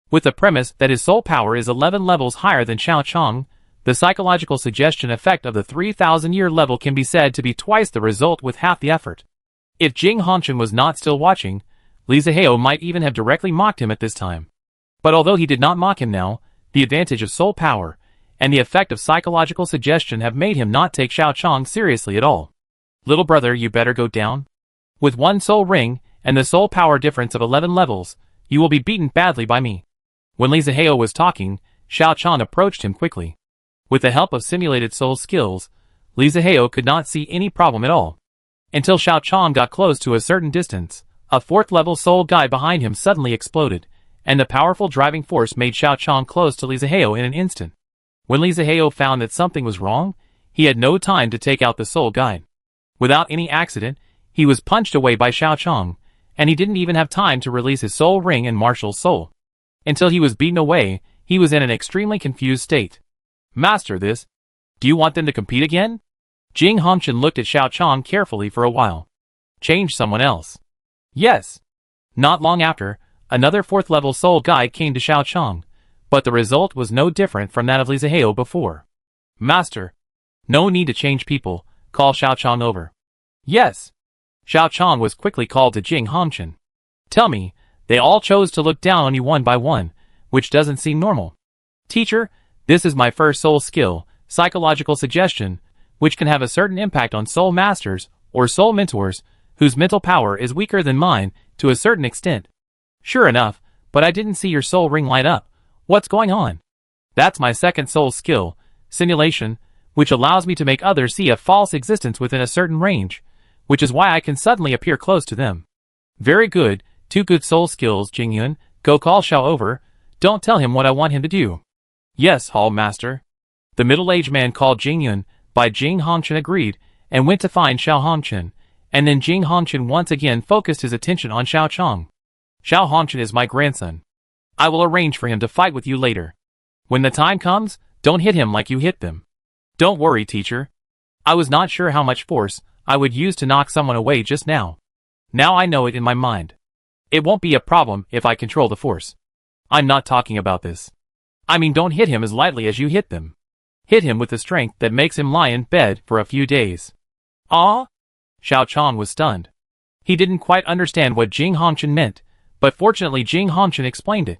With the premise that his soul power is 11 levels higher than Xiao Chong, the psychological suggestion effect of the 3,000-year level can be said to be twice the result with half the effort. If Jing Hongchen was not still watching, Li Zihao might even have directly mocked him at this time. But although he did not mock him now, the advantage of soul power and the effect of psychological suggestion have made him not take Xiao Chong seriously at all. Little brother, you better go down. With 1 soul ring and the soul power difference of 11 levels, you will be beaten badly by me. When Li Zihao was talking, Xiao Chong approached him quickly. With the help of simulated soul skills, Li Zihao could not see any problem at all. Until Xiao Chong got close to a certain distance, a 4th level soul guide behind him suddenly exploded, and the powerful driving force made Xiao Chong close to Li Zihao in an instant. When Li Zihao found that something was wrong, he had no time to take out the soul guide. Without any accident, he was punched away by Xiao Chong, and he didn't even have time to release his soul ring and martial soul. Until he was beaten away, he was in an extremely confused state. Master this. Do you want them to compete again? Jing Hongchen looked at Xiao Chong carefully for a while. Change someone else. Yes. Not long after, another 4th level soul guide came to Xiao Chong, but the result was no different from that of Li Zihao before. Master. No need to change people, call Xiao Chong over. Yes. Xiao Chong was quickly called to Jing Hongchen. Tell me, they all chose to look down on you one by one, which doesn't seem normal. Teacher, this is my first soul skill, psychological suggestion, which can have a certain impact on soul masters, or soul mentors, whose mental power is weaker than mine, to a certain extent. Sure enough, but I didn't see your soul ring light up. What's going on? That's my second soul skill, simulation, which allows me to make others see a false existence within a certain range, which is why I can suddenly appear close to them. Very good, 2 good soul skills, Jingyun. Go call Xiao over. Don't tell him what I want him to do. Yes, Hall Master. The middle-aged man called Jingyun by Jing Hongchen agreed, and went to find Xiao Hongchen, and then Jing Hongchen once again focused his attention on Xiao Chong. Xiao Hongchen is my grandson. I will arrange for him to fight with you later. When the time comes, don't hit him like you hit them. Don't worry, teacher. I was not sure how much force I would use to knock someone away just now. Now I know it in my mind. It won't be a problem if I control the force. I'm not talking about this. I mean, don't hit him as lightly as you hit them. Hit him with the strength that makes him lie in bed for a few days. Ah? Xiao Chong was stunned. He didn't quite understand what Jing Hongchen meant, but fortunately Jing Hongchen explained it.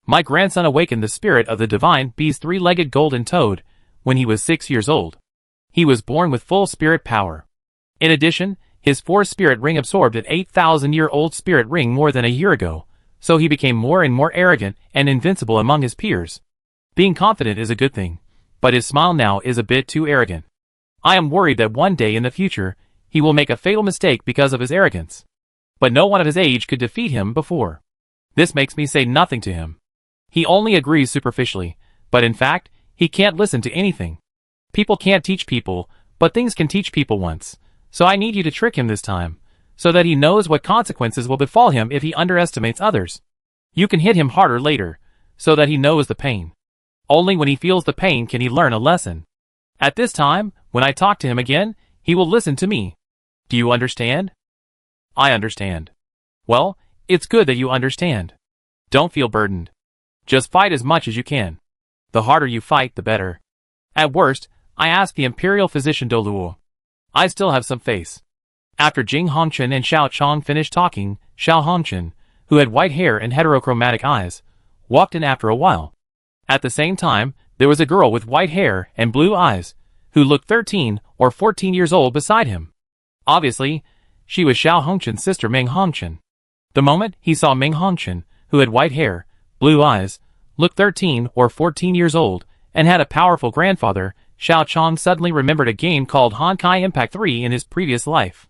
My grandson awakened the spirit of the divine beast 3-legged golden toad when he was 6 years old. He was born with full spirit power. In addition, his 4 spirit ring absorbed an 8,000-year-old spirit ring more than a year ago, so he became more and more arrogant and invincible among his peers. Being confident is a good thing, but his smile now is a bit too arrogant. I am worried that one day in the future, he will make a fatal mistake because of his arrogance. But no one of his age could defeat him before. This makes me say nothing to him. He only agrees superficially, but in fact, he can't listen to anything. People can't teach people, but things can teach people once. So I need you to trick him this time, so that he knows what consequences will befall him if he underestimates others. You can hit him harder later, so that he knows the pain. Only when he feels the pain can he learn a lesson. At this time, when I talk to him again, he will listen to me. Do you understand? I understand. Well, it's good that you understand. Don't feel burdened. Just fight as much as you can. The harder you fight, the better. At worst, I ask the imperial physician Douluo. I still have some face. After Jing Hongchen and Xiao Chong finished talking, Xiao Hongchen, who had white hair and heterochromatic eyes, walked in after a while. At the same time, there was a girl with white hair and blue eyes, who looked 13 or 14 years old beside him. Obviously, she was Xiao Hongchen's sister Ming Hongchen. The moment he saw Ming Hongchen, who had white hair, blue eyes, looked 13 or 14 years old, and had a powerful grandfather, Xiao Chong suddenly remembered a game called Honkai Impact 3 in his previous life.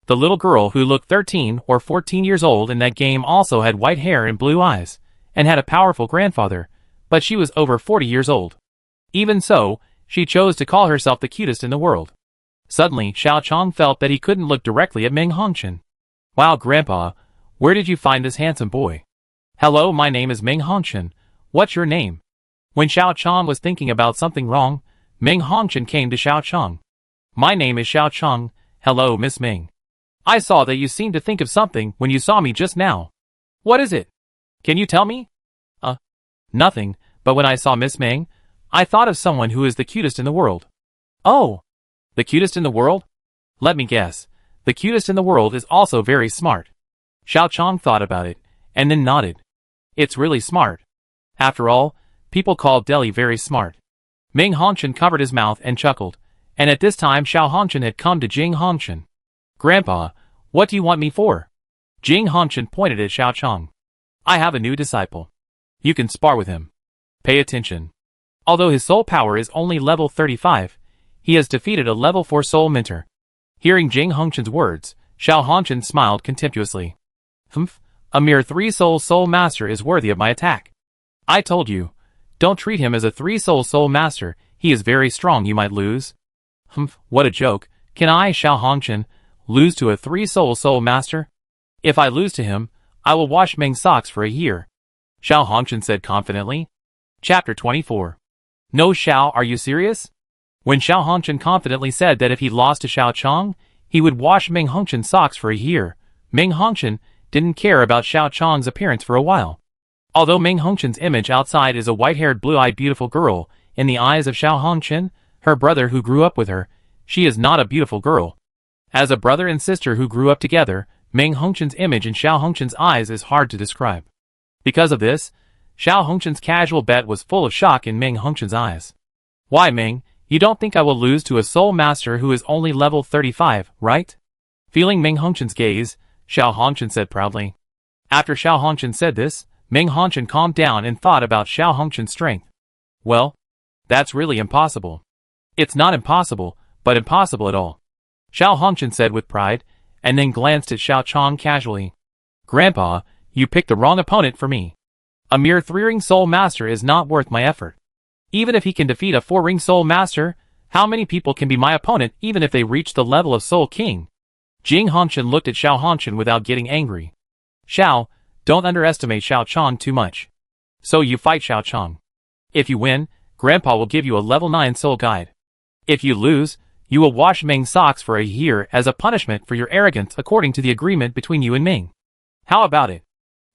The little girl who looked 13 or 14 years old in that game also had white hair and blue eyes, and had a powerful grandfather, but she was over 40 years old. Even so, she chose to call herself the cutest in the world. Suddenly, Xiao Chong felt that he couldn't look directly at Ming Hongchen. Wow, Grandpa, where did you find this handsome boy? Hello, my name is Ming Hongchen. What's your name? When Xiao Chong was thinking about something wrong, Ming Hongchen came to Xiao Chong. My name is Xiao Chong. Hello, Miss Ming. I saw that you seemed to think of something when you saw me just now. What is it? Can you tell me? Nothing, but when I saw Miss Ming, I thought of someone who is the cutest in the world. Oh, the cutest in the world? Let me guess. The cutest in the world is also very smart. Xiao Chong thought about it, and then nodded. It's really smart. After all, people call Deli very smart. Ming Hongchen covered his mouth and chuckled, and at this time Xiao Hongchen had come to Jing Hongchen. Grandpa, what do you want me for? Jing Hongchen pointed at Xiao Chong. I have a new disciple. You can spar with him. Pay attention. Although his soul power is only level 35, he has defeated a level 4 soul mentor. Hearing Jing Hongchen's words, Xiao Hongchen smiled contemptuously. Humph, a mere 3-soul soul master is worthy of my attack. I told you, don't treat him as a 3-soul soul master, he is very strong, you might lose. Humph, what a joke. Can I, Xiao Hongchen, lose to a 3-soul soul master? If I lose to him, I will wash Ming's socks for a year. Xiao Hongchen said confidently. Chapter 24. No, Xiao, are you serious? When Xiao Hongchen confidently said that if he lost to Xiao Chong, he would wash Ming Hongchen's socks for a year, Ming Hongchen didn't care about Xiao Chong's appearance for a while. Although Ming Hongchen's image outside is a white-haired blue-eyed beautiful girl, in the eyes of Xiao Hongchen, her brother who grew up with her, she is not a beautiful girl. As a brother and sister who grew up together, Ming Hongchen's image in Xiao Hongchen's eyes is hard to describe. Because of this, Xiao Hongchen's casual bet was full of shock in Ming Hongchen's eyes. Why, Ming, you don't think I will lose to a soul master who is only level 35, right? Feeling Ming Hongchen's gaze, Xiao Hongchen said proudly. After Xiao Hongchen said this, Ming Hongchen calmed down and thought about Xiao Hongchen's strength. Well, that's really impossible. It's not impossible, but impossible at all. Xiao Hongchen said with pride, and then glanced at Xiao Chong casually. Grandpa, you picked the wrong opponent for me. A mere 3-ring soul master is not worth my effort. Even if he can defeat a 4-ring soul master, how many people can be my opponent even if they reach the level of Soul King? Jing Hongchen looked at Xiao Hongchen without getting angry. Xiao, don't underestimate Xiao Chong too much. So you fight Xiao Chong. If you win, Grandpa will give you a level 9 soul guide. If you lose, you will wash Ming's socks for a year as a punishment for your arrogance according to the agreement between you and Ming. How about it?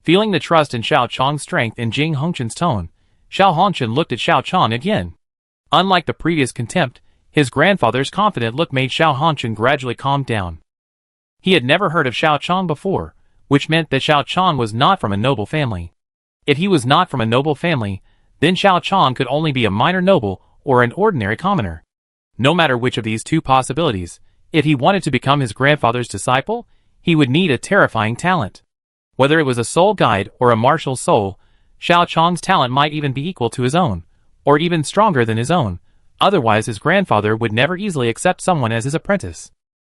Feeling the trust in Xiao Chong's strength in Jing Hongchen's tone, Xiao Hongchen looked at Xiao Chong again. Unlike the previous contempt, his grandfather's confident look made Xiao Hongchen gradually calm down. He had never heard of Xiao Chong before, which meant that Xiao Chong was not from a noble family. If he was not from a noble family, then Xiao Chong could only be a minor noble or an ordinary commoner. No matter which of these two possibilities, if he wanted to become his grandfather's disciple, he would need a terrifying talent. Whether it was a soul guide or a martial soul, Xiao Chong's talent might even be equal to his own, or even stronger than his own, otherwise his grandfather would never easily accept someone as his apprentice.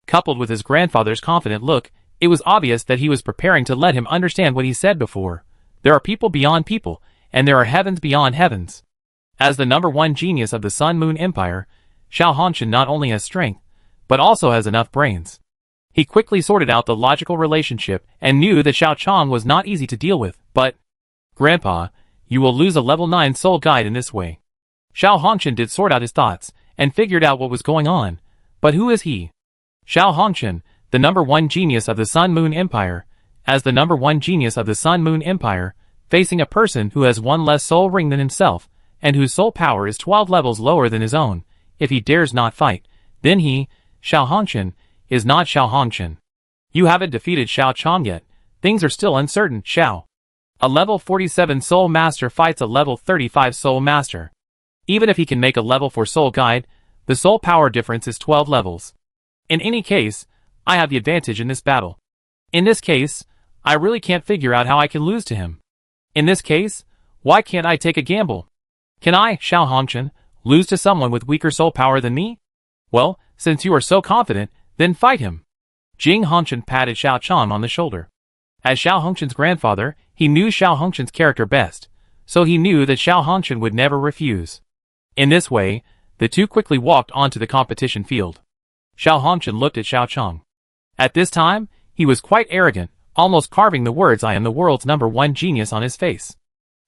Coupled with his grandfather's confident look, it was obvious that he was preparing to let him understand what he said before. There are people beyond people, and there are heavens beyond heavens. As the #1 genius of the Sun Moon Empire, Xiao Hongchen not only has strength, but also has enough brains. He quickly sorted out the logical relationship and knew that Xiao Chong was not easy to deal with, but, Grandpa, you will lose a level 9 soul guide in this way. Xiao Hongchen did sort out his thoughts and figured out what was going on, but who is he? Xiao Hongchen, the #1 genius of the Sun Moon Empire, as the #1 genius of the Sun Moon Empire, facing a person who has 1 less soul ring than himself, and whose soul power is 12 levels lower than his own, if he dares not fight, then he, Xiao Hongchen, is not Xiao Hongchen. You haven't defeated Xiao Chong yet. Things are still uncertain, Xiao. A level 47 soul master fights a level 35 soul master. Even if he can make a level 4 soul guide, the soul power difference is 12 levels. In any case, I have the advantage in this battle. In this case, I really can't figure out how I can lose to him. In this case, why can't I take a gamble? Can I, Xiao Hongchen, lose to someone with weaker soul power than me? Well, since you are so confident, then fight him. Jing Hongchen patted Xiao Chong on the shoulder. As Xiao Hongchen's grandfather, he knew Xiao Hongchen's character best, so he knew that Xiao Hongchen would never refuse. In this way, the two quickly walked onto the competition field. Xiao Hongchen looked at Xiao Chong. At this time, he was quite arrogant, almost carving the words "I am the world's #1 genius" on his face.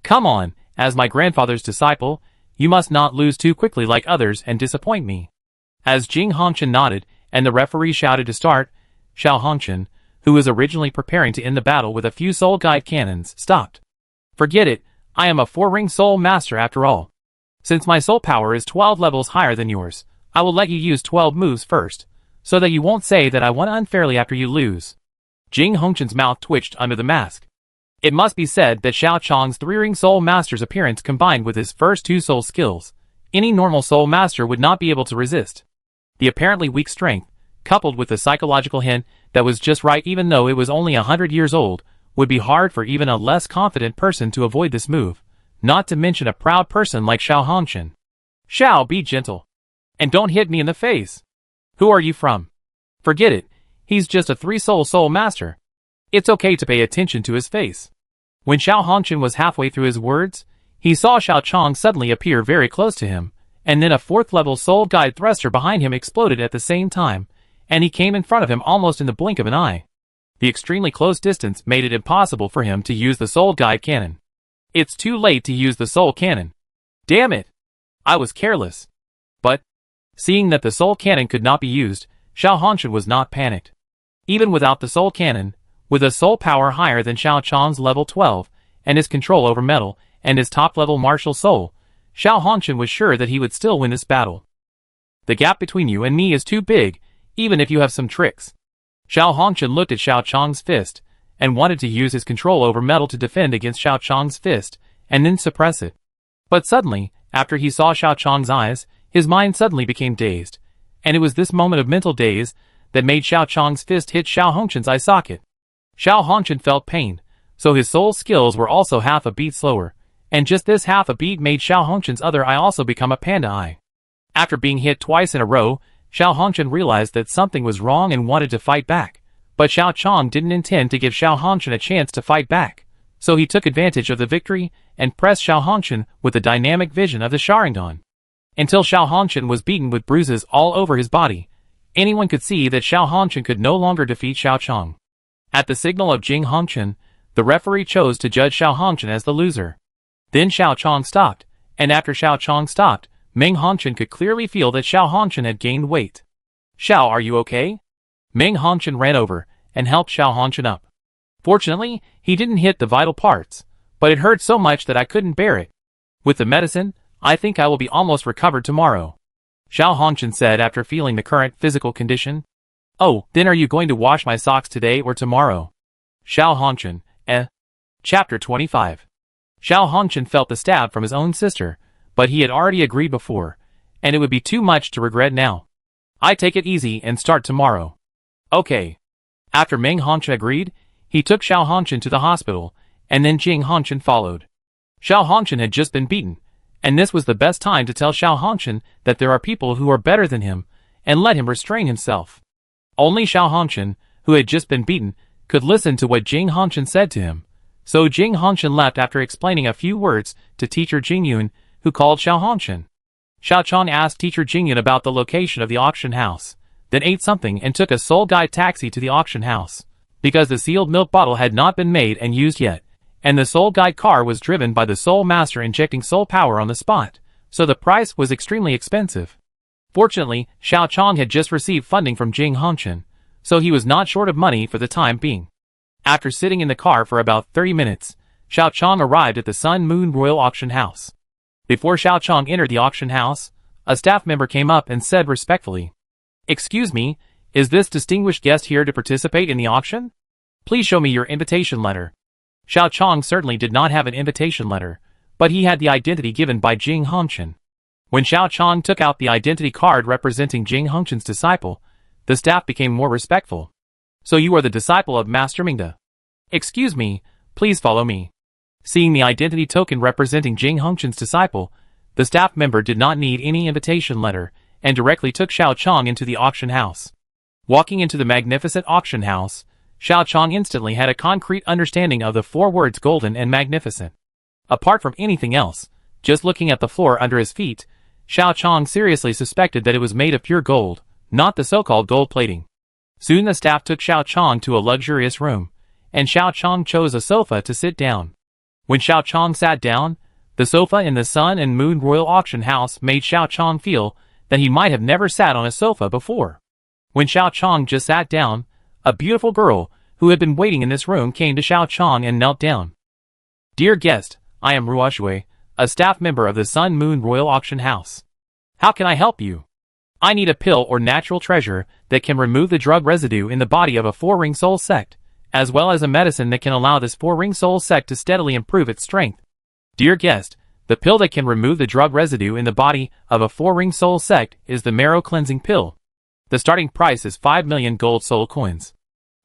Come on, as my grandfather's disciple, you must not lose too quickly like others and disappoint me. As Jing Hongchen nodded, and the referee shouted to start, Xiao Hongchen, who was originally preparing to end the battle with a few soul guide cannons, stopped. Forget it, I am a 4-ring soul master after all. Since my soul power is 12 levels higher than yours, I will let you use 12 moves first, so that you won't say that I won unfairly after you lose. Jing Hongchen's mouth twitched under the mask. It must be said that Xiao Chong's 3-ring soul master's appearance combined with his first 2 soul skills, any normal soul master would not be able to resist. The apparently weak strength, coupled with the psychological hint that was just right even though it was only 100 years old, would be hard for even a less confident person to avoid this move, not to mention a proud person like Xiao Hongchen. Xiao, be gentle. And don't hit me in the face. Who are you from? Forget it, he's just a 3-soul master. It's okay to pay attention to his face. When Xiao Hongchen was halfway through his words, he saw Xiao Chong suddenly appear very close to him, and then a 4th-level soul guide thruster behind him exploded at the same time, and he came in front of him almost in the blink of an eye. The extremely close distance made it impossible for him to use the soul guide cannon. It's too late to use the soul cannon. Damn it! I was careless. But, Seeing that the soul cannon could not be used, Xiao Hongchen was not panicked. Even without the soul cannon, with a soul power higher than Xiao Chang's level 12, and his control over metal, and his top-level martial soul, Xiao Hongchen was sure that he would still win this battle. The gap between you and me is too big, even if you have some tricks. Xiao Hongchen looked at Xiao Chang's fist, and wanted to use his control over metal to defend against Xiao Chang's fist, and then suppress it. But suddenly, after he saw Xiao Chang's eyes, his mind suddenly became dazed, and it was this moment of mental daze that made Xiao Chang's fist hit Xiao Hongchen's eye socket. Xiao Hongchen felt pain, so his soul skills were also half a beat slower, and just this half a beat made Xiao Hongchen's other eye also become a panda eye. After being hit twice in a row, Xiao Hongchen realized that something was wrong and wanted to fight back, but Xiao Chang didn't intend to give Xiao Hongchen a chance to fight back, so he took advantage of the victory and pressed Xiao Hongchen with the dynamic vision of the Sharingan. Until Xiao Hongchen was beaten with bruises all over his body, anyone could see that Xiao Hongchen could no longer defeat Xiao Chang. At the signal of Jing Hongchen, the referee chose to judge Xiao Hongchen as the loser. Then Xiao Chang stopped, and after Xiao Chang stopped, Meng Hongchen could clearly feel that Xiao Hongchen had gained weight. "Xiao, are you okay?" Meng Hongchen ran over and helped Xiao Hongchen up. "Fortunately, he didn't hit the vital parts, but it hurt so much that I couldn't bear it. With the medicine, I think I will be almost recovered tomorrow," Xiao Hongchen said after feeling the current physical condition. "Oh, then are you going to wash my socks today or tomorrow?" Xiao Hongchen, Chapter 25. Xiao Hongchen felt the stab from his own sister, but he had already agreed before, and it would be too much to regret now. "I take it easy and start tomorrow." "Okay." After Meng Hongchen agreed, he took Xiao Hongchen to the hospital, and then Jing Hongchen followed. Xiao Hongchen had just been beaten, and this was the best time to tell Xiao Hongchen that there are people who are better than him, and let him restrain himself. Only Xiao Hongchen, who had just been beaten, could listen to what Jing Hongchen said to him, so Jing Hongchen left after explaining a few words to teacher Jingyun, who called Xiao Hongchen. Xiao Chang asked teacher Jingyun about the location of the auction house, then ate something and took a soul guide taxi to the auction house, because the sealed milk bottle had not been made and used yet, and the soul guide car was driven by the soul master injecting soul power on the spot, so the price was extremely expensive. Fortunately, Xiao Chang had just received funding from Jing Hongchen, so he was not short of money for the time being. After sitting in the car for about 30 minutes, Xiao Chang arrived at the Sun Moon Royal Auction House. Before Xiao Chang entered the auction house, a staff member came up and said respectfully, "Excuse me, is this distinguished guest here to participate in the auction? Please show me your invitation letter." Xiao Chang certainly did not have an invitation letter, but he had the identity given by Jing Hongchen. When Xiao Chang took out the identity card representing Jing Hongchen's disciple, the staff became more respectful. "So you are the disciple of Master Mingda. Excuse me, please follow me." Seeing the identity token representing Jing Hongchen's disciple, the staff member did not need any invitation letter, and directly took Xiao Chang into the auction house. Walking into the magnificent auction house, Xiao Chang instantly had a concrete understanding of the 4 words golden and magnificent. Apart from anything else, just looking at the floor under his feet, Xiao Chang seriously suspected that it was made of pure gold, not the so-called gold plating. Soon the staff took Xiao Chang to a luxurious room, and Xiao Chang chose a sofa to sit down. When Xiao Chang sat down, the sofa in the Sun and Moon Royal Auction House made Xiao Chang feel that he might have never sat on a sofa before. When Xiao Chang just sat down, a beautiful girl, who had been waiting in this room, came to Xiao Chang and knelt down. "Dear guest, I am Ruoshui, a staff member of the Sun Moon Royal Auction House. How can I help you? I need a pill or natural treasure that can remove the drug residue in the body of a 4-ring soul sect, as well as a medicine that can allow this 4-ring soul sect to steadily improve its strength. Dear guest, the pill that can remove the drug residue in the body of a 4-ring soul sect is the marrow cleansing pill. The starting price is 5 million gold soul coins.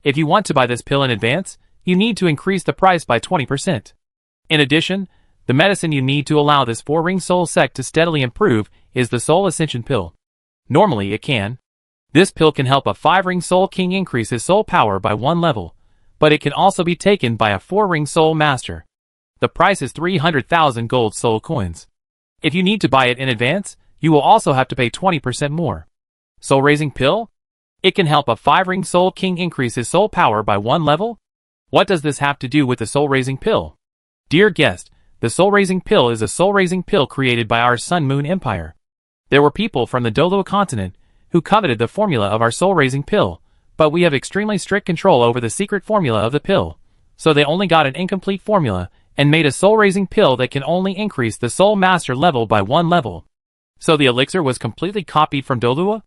If you want to buy this pill in advance, you need to increase the price by 20%. In addition, the medicine you need to allow this 4-ring soul sect to steadily improve is the Soul Ascension pill. Normally it can. This pill can help a 5-ring soul king increase his soul power by 1 level, but it can also be taken by a 4-ring soul master. The price is 300,000 gold soul coins. If you need to buy it in advance, you will also have to pay 20% more. Soul Raising Pill? It can help a 5-ring soul king increase his soul power by 1 level? What does this have to do with the Soul Raising Pill? Dear guest, the Soul Raising Pill is a soul raising pill created by our Sun Moon Empire. There were people from the Douluo continent who coveted the formula of our soul-raising pill, but we have extremely strict control over the secret formula of the pill, so they only got an incomplete formula and made a soul-raising pill that can only increase the soul master level by 1 level. So the elixir was completely copied from Douluo?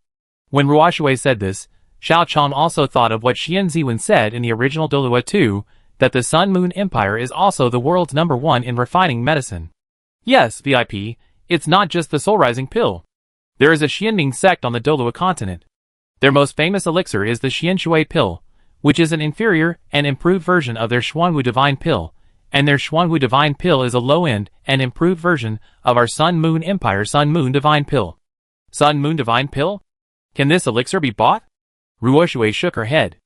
When Ruoshui said this, Xiao Chong also thought of what Xian Ziwen said in the original Douluo 2, that the Sun Moon Empire is also the world's #1 in refining medicine. Yes, VIP, it's not just the soul-rising pill. There is a Tianmeng sect on the Douluo continent. Their most famous elixir is the Xianshui pill, which is an inferior and improved version of their Xuanwu divine pill, and their Xuanwu divine pill is a low-end and improved version of our Sun Moon Empire Sun Moon divine pill. Sun Moon divine pill? Can this elixir be bought? Ruoshui shook her head.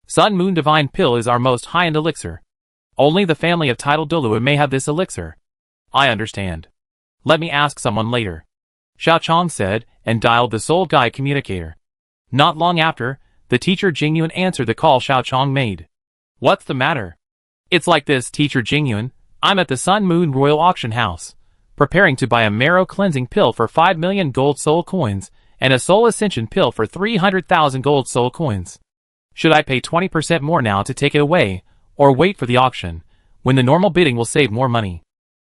Sun Moon divine pill is our most high-end elixir. Only the family of titled Douluo may have this elixir. I understand. Let me ask someone later. Xiao Chong said, and dialed the soul guide communicator. Not long after, the teacher Jingyun answered the call Xiao Chong made. What's the matter? It's like this, Teacher Jingyun. I'm at the Sun Moon Royal Auction House, preparing to buy a marrow cleansing pill for 5 million gold soul coins, and a soul ascension pill for 300,000 gold soul coins. Should I pay 20% more now to take it away, or wait for the auction, when the normal bidding will save more money?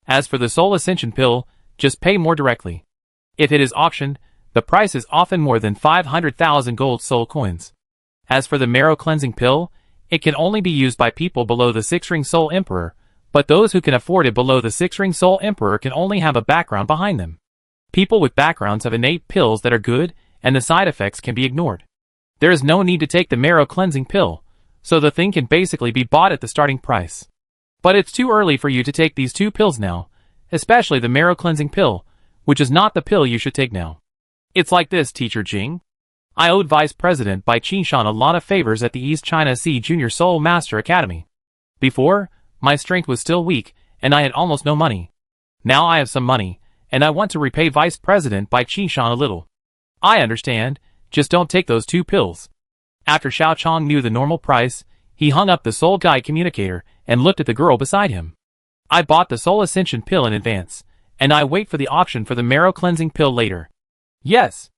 As for the soul ascension pill, just pay more directly. If it is auctioned, the price is often more than 500,000 gold soul coins. As for the marrow cleansing pill, it can only be used by people below the 6-ring soul emperor, but those who can afford it below the 6-ring soul emperor can only have a background behind them. People with backgrounds have innate pills that are good, and the side effects can be ignored. There is no need to take the marrow cleansing pill, so the thing can basically be bought at the starting price. But it's too early for you to take these 2 pills now, especially the marrow cleansing pill, which is not the pill you should take now. It's like this, Teacher Jing. I owed Vice President Bai Qinshan a lot of favors at the East China Sea Junior Soul Master Academy. Before, my strength was still weak, and I had almost no money. Now I have some money, and I want to repay Vice President Bai Qinshan a little. I understand, just don't take those 2 pills. After Xiao Chong knew the normal price, he hung up the soul guide communicator and looked at the girl beside him. I bought the soul ascension pill in advance, and I wait for the auction for the marrow cleansing pill later. Yes.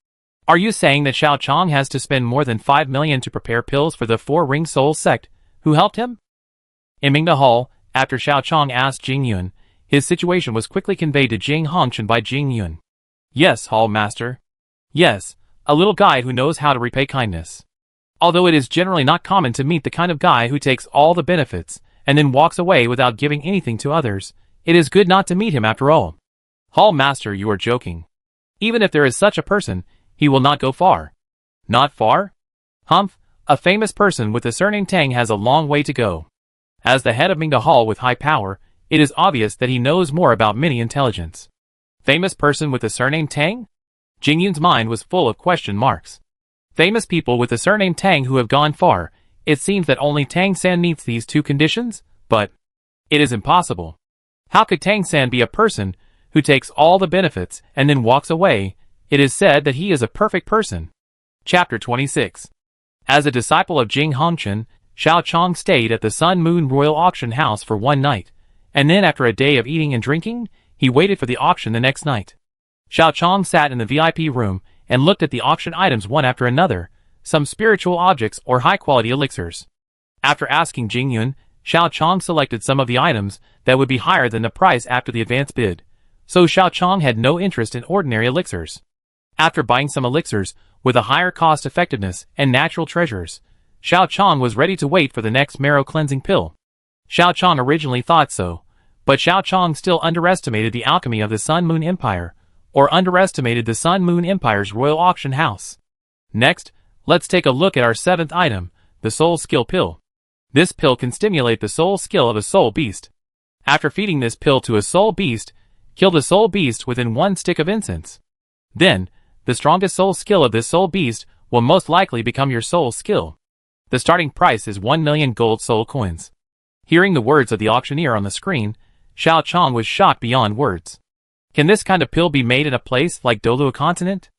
Are you saying that Xiao Chong has to spend more than 5 million to prepare pills for the 4-ring soul sect, who helped him? In Mingda Hall, after Xiao Chong asked Jing Yun, his situation was quickly conveyed to Jing Hongchen by Jing Yun. Yes, Hall Master. Yes, a little guy who knows how to repay kindness. Although it is generally not common to meet the kind of guy who takes all the benefits and then walks away without giving anything to others, it is good not to meet him after all. Hall Master, you are joking. Even if there is such a person, he will not go far. Not far? Humph, a famous person with the surname Tang has a long way to go. As the head of Mingda Hall with high power, it is obvious that he knows more about mini intelligence. Famous person with the surname Tang? Jing Yun's mind was full of question marks. Famous people with the surname Tang who have gone far, it seems that only Tang San meets these 2 conditions, but it is impossible. How could Tang San be a person who takes all the benefits and then walks away? It is said that he is a perfect person. Chapter 26. As a disciple of Jing Hongchen, Xiao Chong stayed at the Sun Moon Royal Auction House for 1 night, and then after a day of eating and drinking, he waited for the auction the next night. Xiao Chong sat in the VIP room and looked at the auction items one after another, some spiritual objects or high-quality elixirs. After asking Jing Yun, Xiao Chong selected some of the items that would be higher than the price after the advance bid, so Xiao Chong had no interest in ordinary elixirs. After buying some elixirs with a higher cost effectiveness and natural treasures, Xiao Chong was ready to wait for the next marrow cleansing pill. Xiao Chong originally thought so, but Xiao Chong still underestimated the alchemy of the Sun Moon Empire, or underestimated the Sun Moon Empire's royal auction house. Next, let's take a look at our 7th item, the Soul Skill Pill. This pill can stimulate the soul skill of a soul beast. After feeding this pill to a soul beast, kill the soul beast within 1 stick of incense. Then, the strongest soul skill of this soul beast will most likely become your soul skill. The starting price is 1 million gold soul coins. Hearing the words of the auctioneer on the screen, Xiao Chong was shocked beyond words. Can this kind of pill be made in a place like Douluo continent?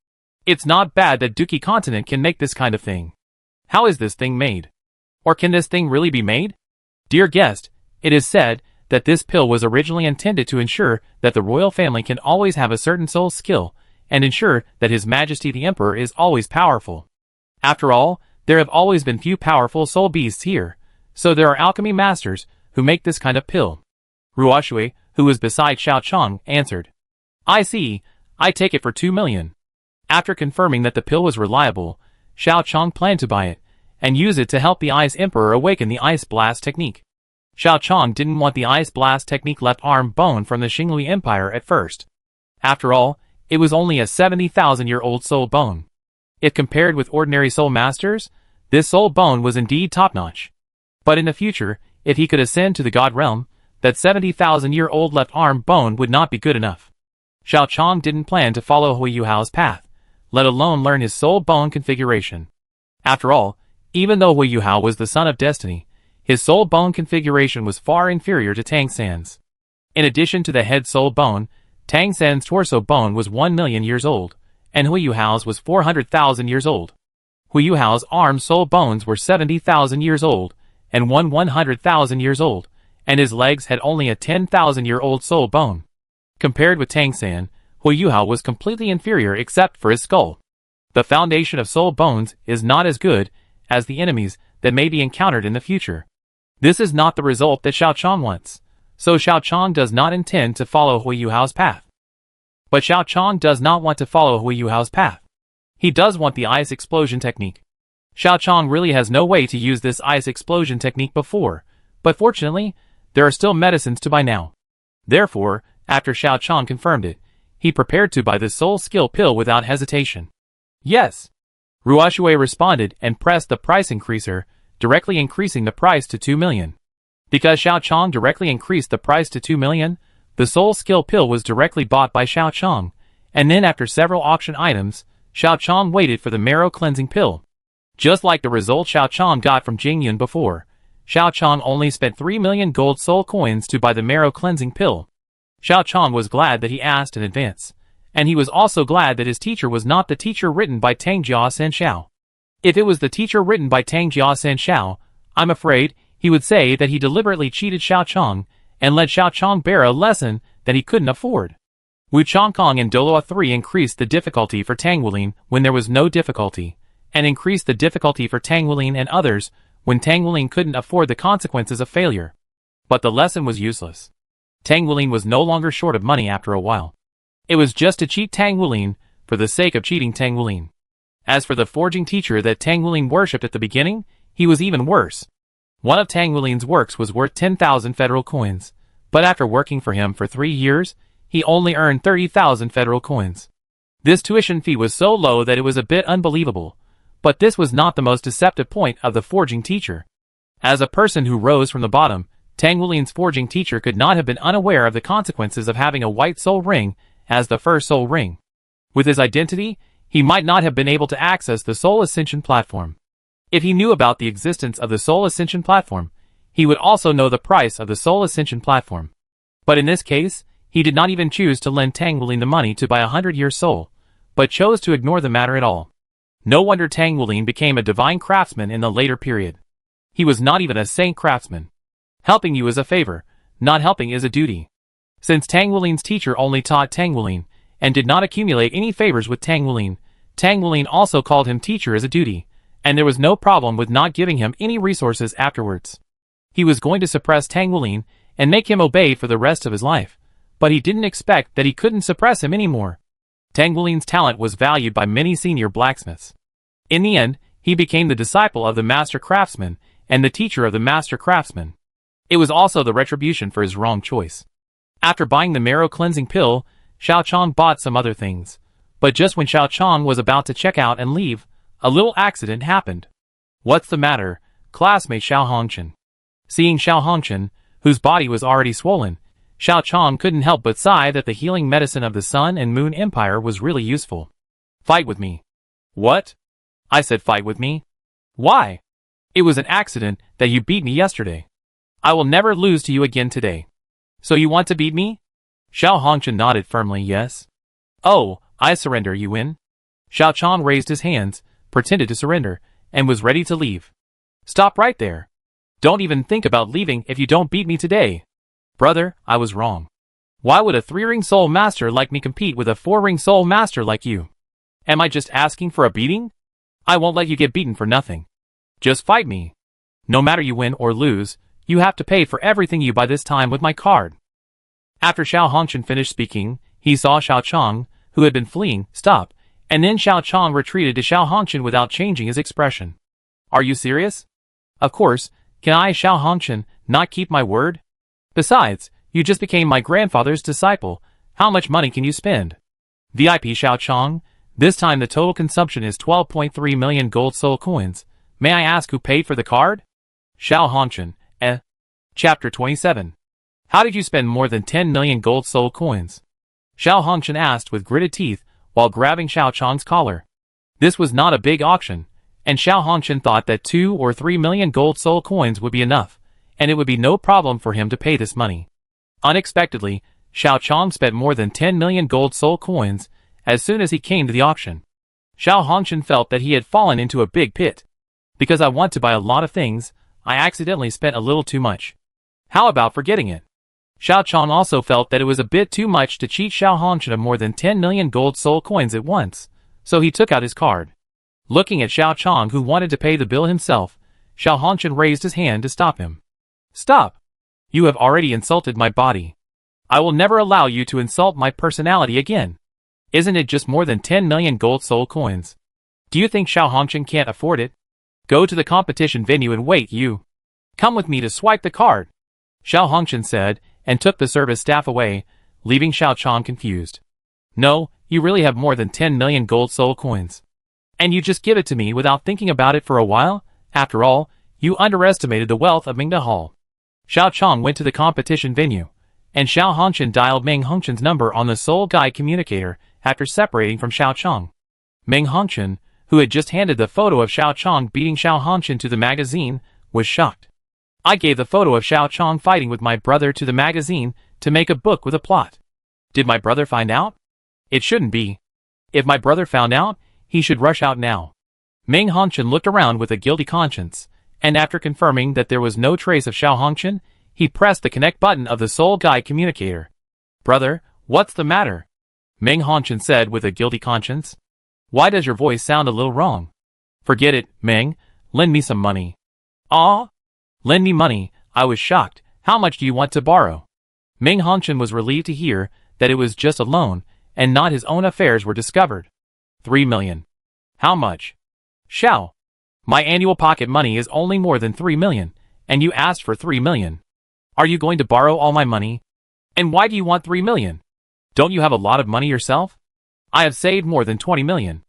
It's not bad that Duki continent can make this kind of thing. How is this thing made? Or can this thing really be made? Dear guest, it is said that this pill was originally intended to ensure that the royal family can always have a certain soul skill, and ensure that His Majesty the Emperor is always powerful. After all, there have always been few powerful soul beasts here, so there are alchemy masters who make this kind of pill. Ruoshui, who was beside Xiao Chong, answered. I see, I take it for 2 million. After confirming that the pill was reliable, Xiao Chong planned to buy it, and use it to help the Ice Emperor awaken the Ice Blast technique. Xiao Chong didn't want the Ice Blast technique left arm bone from the Xingli Empire at first. After all, it was only a 70,000-year-old soul bone. If compared with ordinary soul masters, this soul bone was indeed top-notch. But in the future, if he could ascend to the God realm, that 70,000-year-old left arm bone would not be good enough. Xiao Chong didn't plan to follow Hui Yuhao's path, let alone learn his soul bone configuration. After all, even though Hui Yuhao was the son of destiny, his soul bone configuration was far inferior to Tang San's. In addition to the head soul bone, Tang San's torso bone was 1 million years old, and Hui Yuhao's was 400,000 years old. Hui Yuhao's arm soul bones were 70,000 years old, and 100,000 years old, and his legs had only a 10,000-year-old soul bone. Compared with Tang San, Hui Yuhao was completely inferior except for his skull. The foundation of soul bones is not as good as the enemies that may be encountered in the future. This is not the result that Xiao Chong wants, so Xiao Chong does not intend to follow Hui Yuhao's path. But Xiao Chong does not want to follow Hui Yuhao's path. He does want the ice explosion technique. Xiao Chong really has no way to use this ice explosion technique before, but fortunately, there are still medicines to buy now. Therefore, after Xiao Chong confirmed it, he prepared to buy the soul skill pill without hesitation. Yes. Ruoshui responded and pressed the price increaser, directly increasing the price to 2 million. Because Xiao Chong directly increased the price to 2 million, the soul skill pill was directly bought by Xiao Chong, and then after several auction items, Xiao Chong waited for the marrow cleansing pill. Just like the result Xiao Chong got from Jingyun before, Xiao Chong only spent 3 million gold soul coins to buy the marrow cleansing pill. Xiao Chong was glad that he asked in advance, and he was also glad that his teacher was not the teacher written by Tang Jia Sen Xiao. If it was the teacher written by Tang Jia Sen Xiao, I'm afraid he would say that he deliberately cheated Xiao Chong and let Xiao Chong bear a lesson that he couldn't afford. Wu Chongkong and Douluo 3 increased the difficulty for Tang Wulin when there was no difficulty, and increased the difficulty for Tang Wulin and others when Tang Wulin couldn't afford the consequences of failure. But the lesson was useless. Tang Wulin was no longer short of money after a while. It was just to cheat Tang Wulin for the sake of cheating Tang Wulin. As for the forging teacher that Tang Wulin worshipped at the beginning, he was even worse. One of Tang Wulin's works was worth 10,000 federal coins, but after working for him for 3 years, he only earned 30,000 federal coins. This tuition fee was so low that it was a bit unbelievable, but this was not the most deceptive point of the forging teacher. As a person who rose from the bottom, Tang Wulin's forging teacher could not have been unaware of the consequences of having a white soul ring as the first soul ring. With his identity, he might not have been able to access the Soul Ascension platform. If he knew about the existence of the Soul Ascension platform, he would also know the price of the Soul Ascension platform. But in this case, he did not even choose to lend Tang Wulin the money to buy a 100-year soul, but chose to ignore the matter at all. No wonder Tang Wulin became a divine craftsman in the later period. He was not even a saint craftsman. Helping you is a favor, not helping is a duty. Since Tang Wulin's teacher only taught Tang Wulin, and did not accumulate any favors with Tang Wulin also called him teacher as a duty, and there was no problem with not giving him any resources afterwards. He was going to suppress Tang Wulin and make him obey for the rest of his life, but he didn't expect that he couldn't suppress him anymore. Tang Wulin's talent was valued by many senior blacksmiths. In the end, he became the disciple of the master craftsman and the teacher of the master craftsman. It was also the retribution for his wrong choice. After buying the marrow cleansing pill, Xiao Chong bought some other things, but just when Xiao Chong was about to check out and leave, a little accident happened. What's the matter, classmate Xiao Hongchen? Seeing Xiao Hongchen, whose body was already swollen, Xiao Chong couldn't help but sigh that the healing medicine of the Sun and Moon Empire was really useful. Fight with me. What? I said fight with me? Why? It was an accident that you beat me yesterday. I will never lose to you again today. So you want to beat me? Xiao Hongchen nodded firmly yes. Oh, I surrender, you win. Xiao Chong raised his hands, pretended to surrender, and was ready to leave. Stop right there. Don't even think about leaving if you don't beat me today. Brother, I was wrong. Why would a 3-ring soul master like me compete with a 4-ring soul master like you? Am I just asking for a beating? I won't let you get beaten for nothing. Just fight me. No matter you win or lose, you have to pay for everything you buy this time with my card. After Xiao Hongchen finished speaking, he saw Xiao Chong, who had been fleeing, stop, and then Xiao Chong retreated to Xiao Hongchen without changing his expression. Are you serious? Of course, can I, Xiao Hongchen, not keep my word? Besides, you just became my grandfather's disciple. How much money can you spend? VIP Xiao Chong, this time the total consumption is 12.3 million gold soul coins. May I ask who paid for the card? Xiao Hongchen, Chapter 27. How did you spend more than 10 million gold soul coins? Xiao Hongchen asked with gritted teeth while grabbing Xiao Chong's collar. This was not a big auction, and Xiao Hongchen thought that 2 or 3 million gold soul coins would be enough, and it would be no problem for him to pay this money. Unexpectedly, Xiao Chong spent more than 10 million gold soul coins as soon as he came to the auction. Xiao Hongchen felt that he had fallen into a big pit. Because I want to buy a lot of things, I accidentally spent a little too much. How about forgetting it? Xiao Chong also felt that it was a bit too much to cheat Xiao Hongchen of more than 10 million gold soul coins at once, so he took out his card. Looking at Xiao Chong, who wanted to pay the bill himself, Xiao Hongchen raised his hand to stop him. Stop! You have already insulted my body. I will never allow you to insult my personality again. Isn't it just more than 10 million gold soul coins? Do you think Xiao Hongchen can't afford it? Go to the competition venue and wait, you. Come with me to swipe the card. Xiao Hongchen said, and took the service staff away, leaving Xiao Chong confused. No, you really have more than 10 million gold soul coins. And you just give it to me without thinking about it for a while? After all, you underestimated the wealth of Mingda Hall. Xiao Chong went to the competition venue, and Xiao Hongchen dialed Meng Hongchen's number on the Soul Guide communicator after separating from Xiao Chong. Meng Hongchen, who had just handed the photo of Xiao Chong beating Xiao Hongchen to the magazine, was shocked. I gave the photo of Xiao Chong fighting with my brother to the magazine to make a book with a plot. Did my brother find out? It shouldn't be. If my brother found out, he should rush out now. Meng Hongchen looked around with a guilty conscience, and after confirming that there was no trace of Xiao Hongchen, he pressed the connect button of the Soul Guide communicator. Brother, what's the matter? Meng Hongchen said with a guilty conscience. Why does your voice sound a little wrong? Forget it, Meng. Lend me some money. Ah? Lend me money? I was shocked. How much do you want to borrow? Meng Hongchen was relieved to hear that it was just a loan, and not his own affairs were discovered. 3 million. How much? Xiao. My annual pocket money is only more than 3 million, and you asked for 3 million. Are you going to borrow all my money? And why do you want 3 million? Don't you have a lot of money yourself? I have saved more than 20 million.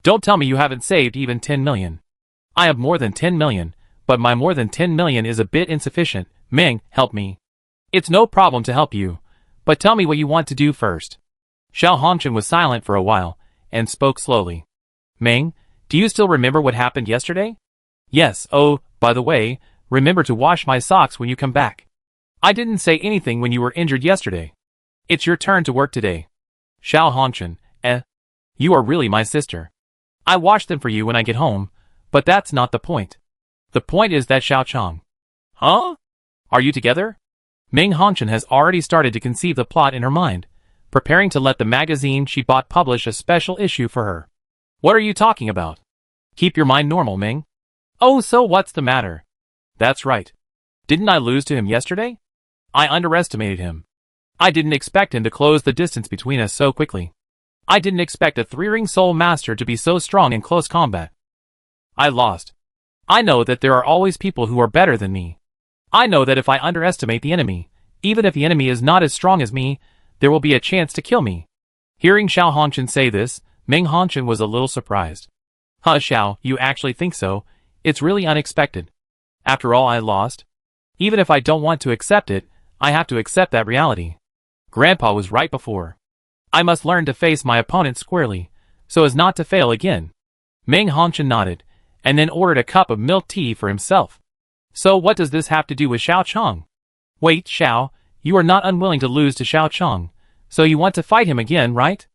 Don't tell me you haven't saved even 10 million. I have more than 10 million, but my more than 10 million is a bit insufficient. Meng, help me. It's no problem to help you, but tell me what you want to do first. Xiao Hongchen was silent for a while, and spoke slowly. Meng, do you still remember what happened yesterday? Yes, oh, by the way, remember to wash my socks when you come back. I didn't say anything when you were injured yesterday. It's your turn to work today. Xiao Hongchen, you are really my sister. I wash them for you when I get home, but that's not the point. The point is that Xiao Chong. Huh? Are you together? Meng Hongchen has already started to conceive the plot in her mind, preparing to let the magazine she bought publish a special issue for her. What are you talking about? Keep your mind normal, Meng. Oh, so what's the matter? That's right. Didn't I lose to him yesterday? I underestimated him. I didn't expect him to close the distance between us so quickly. I didn't expect a 3-ring soul master to be so strong in close combat. I lost. I know that there are always people who are better than me. I know that if I underestimate the enemy, even if the enemy is not as strong as me, there will be a chance to kill me. Hearing Xiao Hongchen say this, Meng Hongchen was a little surprised. Huh, Xiao, you actually think so? It's really unexpected. After all, I lost. Even if I don't want to accept it, I have to accept that reality. Grandpa was right before. I must learn to face my opponent squarely, so as not to fail again. Meng Hongchen nodded, and then ordered a cup of milk tea for himself. So what does this have to do with Xiao Chong? Wait, Xiao, you are not unwilling to lose to Xiao Chong, so you want to fight him again, right?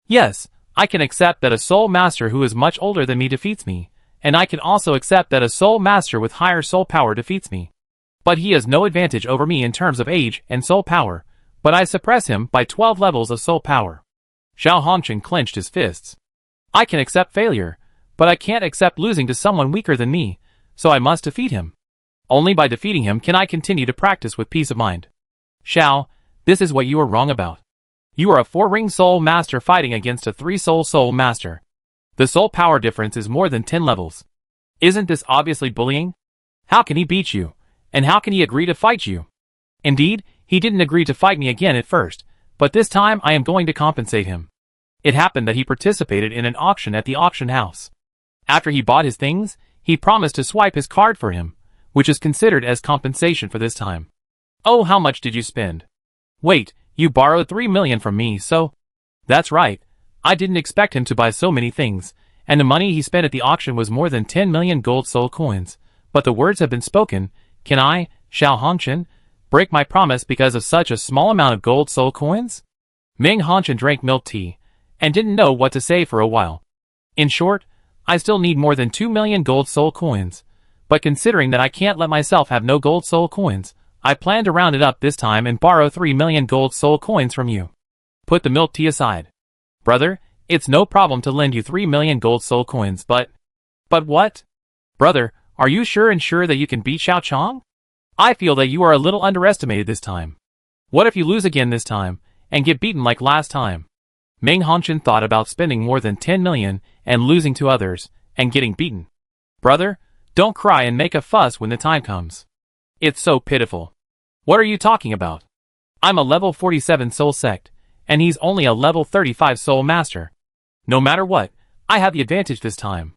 Yes, I can accept that a soul master who is much older than me defeats me, and I can also accept that a soul master with higher soul power defeats me. But he has no advantage over me in terms of age and soul power, but I suppress him by 12 levels of soul power. Xiao Hongchen clenched his fists. I can accept failure, but I can't accept losing to someone weaker than me, so I must defeat him. Only by defeating him can I continue to practice with peace of mind. Xiao, this is what you are wrong about. You are a 4-ring soul master fighting against a 3-soul soul master. The soul power difference is more than 10 levels. Isn't this obviously bullying? How can he beat you? And how can he agree to fight you? Indeed, he didn't agree to fight me again at first, but this time I am going to compensate him. It happened that he participated in an auction at the auction house. After he bought his things, he promised to swipe his card for him, which is considered as compensation for this time. Oh, how much did you spend? Wait, you borrowed 3 million from me, so? That's right. I didn't expect him to buy so many things, and the money he spent at the auction was more than 10 million gold soul coins. But the words have been spoken. Can I, Xiao Hongchen, break my promise because of such a small amount of gold soul coins? Ming Hongchen drank milk tea, and didn't know what to say for a while. In short, I still need more than 2 million gold soul coins, but considering that I can't let myself have no gold soul coins, I plan to round it up this time and borrow 3 million gold soul coins from you. Put the milk tea aside. Brother, it's no problem to lend you 3 million gold soul coins, but what? Brother, are you sure that you can beat Xiao Chong? I feel that you are a little underestimated this time. What if you lose again this time, and get beaten like last time? Ming Hongchen thought about spending more than 10 million and losing to others, and getting beaten. Brother, don't cry and make a fuss when the time comes. It's so pitiful. What are you talking about? I'm a level 47 soul sect, and he's only a level 35 soul master. No matter what, I have the advantage this time.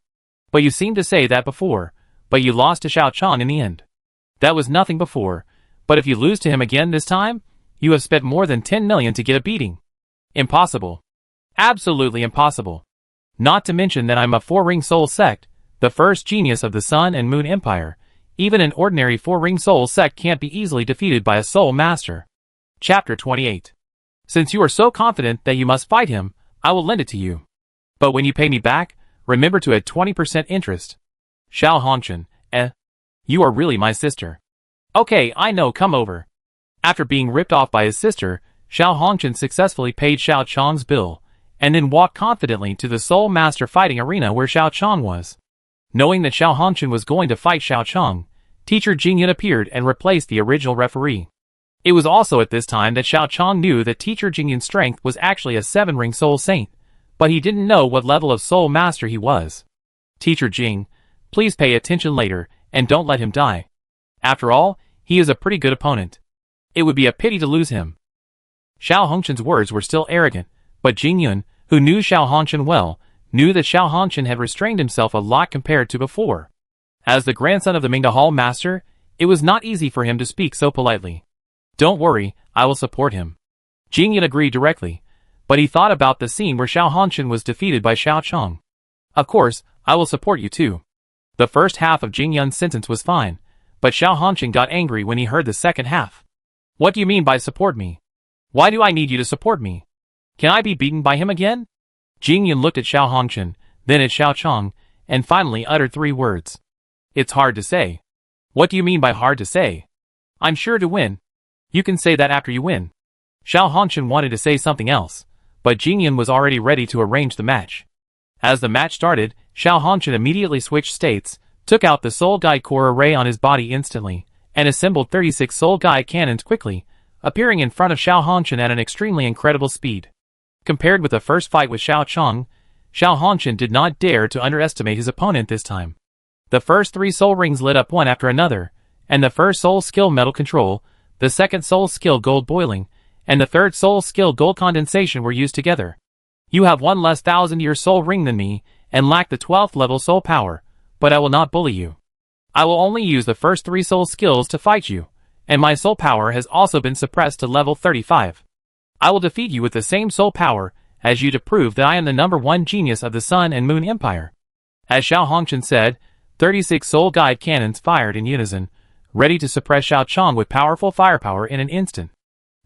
But you seemed to say that before, but you lost to Xiao Chong in the end. That was nothing before, but if you lose to him again this time, you have spent more than 10 million to get a beating. Impossible. Absolutely impossible. Not to mention that I'm a 4-ring soul sect, the first genius of the Sun and Moon Empire. Even an ordinary 4-ring soul sect can't be easily defeated by a soul master. Chapter 28. Since you are so confident that you must fight him, I will lend it to you. But when you pay me back, remember to add 20% interest. Xiao Hongchen, you are really my sister. Okay, I know, come over. After being ripped off by his sister, Xiao Hongchen successfully paid Xiao Chong's bill, and then walked confidently to the Soul Master fighting arena where Xiao Chong was. Knowing that Xiao Hongchen was going to fight Xiao Chong, Teacher Jingyun appeared and replaced the original referee. It was also at this time that Xiao Chong knew that Teacher Jingyun's strength was actually a 7-ring soul saint, but he didn't know what level of soul master he was. Teacher Jing, please pay attention later, and don't let him die. After all, he is a pretty good opponent. It would be a pity to lose him. Xiao Hongchen's words were still arrogant, but Jingyun, who knew Xiao Hongchen well, knew that Xiao Hongchen had restrained himself a lot compared to before. As the grandson of the Mingda Hall master, it was not easy for him to speak so politely. Don't worry, I will support him. Jingyun agreed directly, but he thought about the scene where Xiao Hongchen was defeated by Xiao Chong. Of course, I will support you too. The first half of Jingyun's sentence was fine, but Xiao Hongchen got angry when he heard the second half. What do you mean by support me? Why do I need you to support me? Can I be beaten by him again? Jingyun looked at Xiao Hongchen, then at Xiao Chong, and finally uttered 3 words. It's hard to say. What do you mean by hard to say? I'm sure to win. You can say that after you win. Xiao Hongchen wanted to say something else, but Jingyun was already ready to arrange the match. As the match started, Xiao Hongchen immediately switched states, took out the Soul Guide Core array on his body instantly, and assembled 36 Soul Guide cannons quickly, appearing in front of Xiao Hongchen at an extremely incredible speed. Compared with the first fight with Xiao Chong, Xiao Hongchen did not dare to underestimate his opponent this time. The first 3 soul rings lit up one after another, and the first soul skill metal control, the second soul skill gold boiling, and the third soul skill gold condensation were used together. You have 1 less 1,000-year soul ring than me, and lack the 12th level soul power, but I will not bully you. I will only use the first 3 soul skills to fight you, and my soul power has also been suppressed to level 35. I will defeat you with the same soul power as you to prove that I am the #1 genius of the Sun and Moon Empire. As Xiao Hongchen said, 36 soul guide cannons fired in unison, ready to suppress Xiao Chong with powerful firepower in an instant.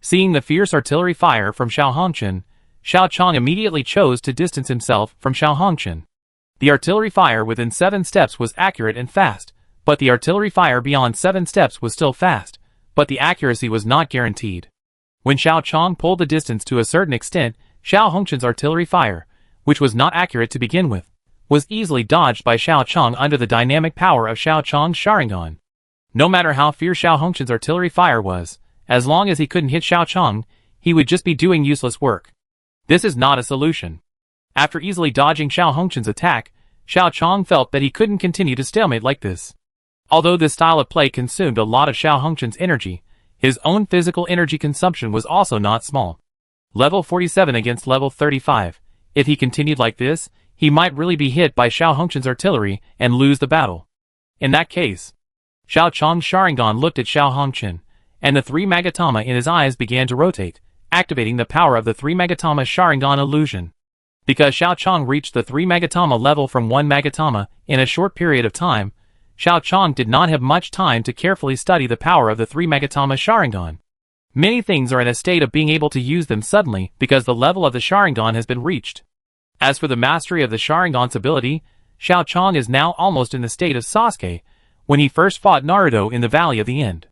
Seeing the fierce artillery fire from Xiao Hongchen, Xiao Chong immediately chose to distance himself from Xiao Hongchen. The artillery fire within 7 steps was accurate and fast, but the artillery fire beyond 7 steps was still fast, but the accuracy was not guaranteed. When Xiao Chong pulled the distance to a certain extent, Xiao Hongshan's artillery fire, which was not accurate to begin with, was easily dodged by Xiao Chong under the dynamic power of Xiao Chong's Sharingan. No matter how fierce Xiao Hongshan's artillery fire was, as long as he couldn't hit Xiao Chong, he would just be doing useless work. This is not a solution. After easily dodging Xiao Hongshan's attack, Xiao Chong felt that he couldn't continue to stalemate like this. Although this style of play consumed a lot of Xiao Hongshan's energy, his own physical energy consumption was also not small. Level 47 against level 35. If he continued like this, he might really be hit by Xiao Hongshan's artillery and lose the battle. In that case, Xiao Chong's Sharingan looked at Xiao Hongshan, and the 3 Magatama in his eyes began to rotate, activating the power of the 3 Magatama Sharingan illusion. Because Xiao Chong reached the 3 Magatama level from 1 Magatama in a short period of time, Xiao Chong did not have much time to carefully study the power of the 3 Magatama Sharingan. Many things are in a state of being able to use them suddenly because the level of the Sharingan has been reached. As for the mastery of the Sharingan's ability, Xiao Chong is now almost in the state of Sasuke when he first fought Naruto in the Valley of the End.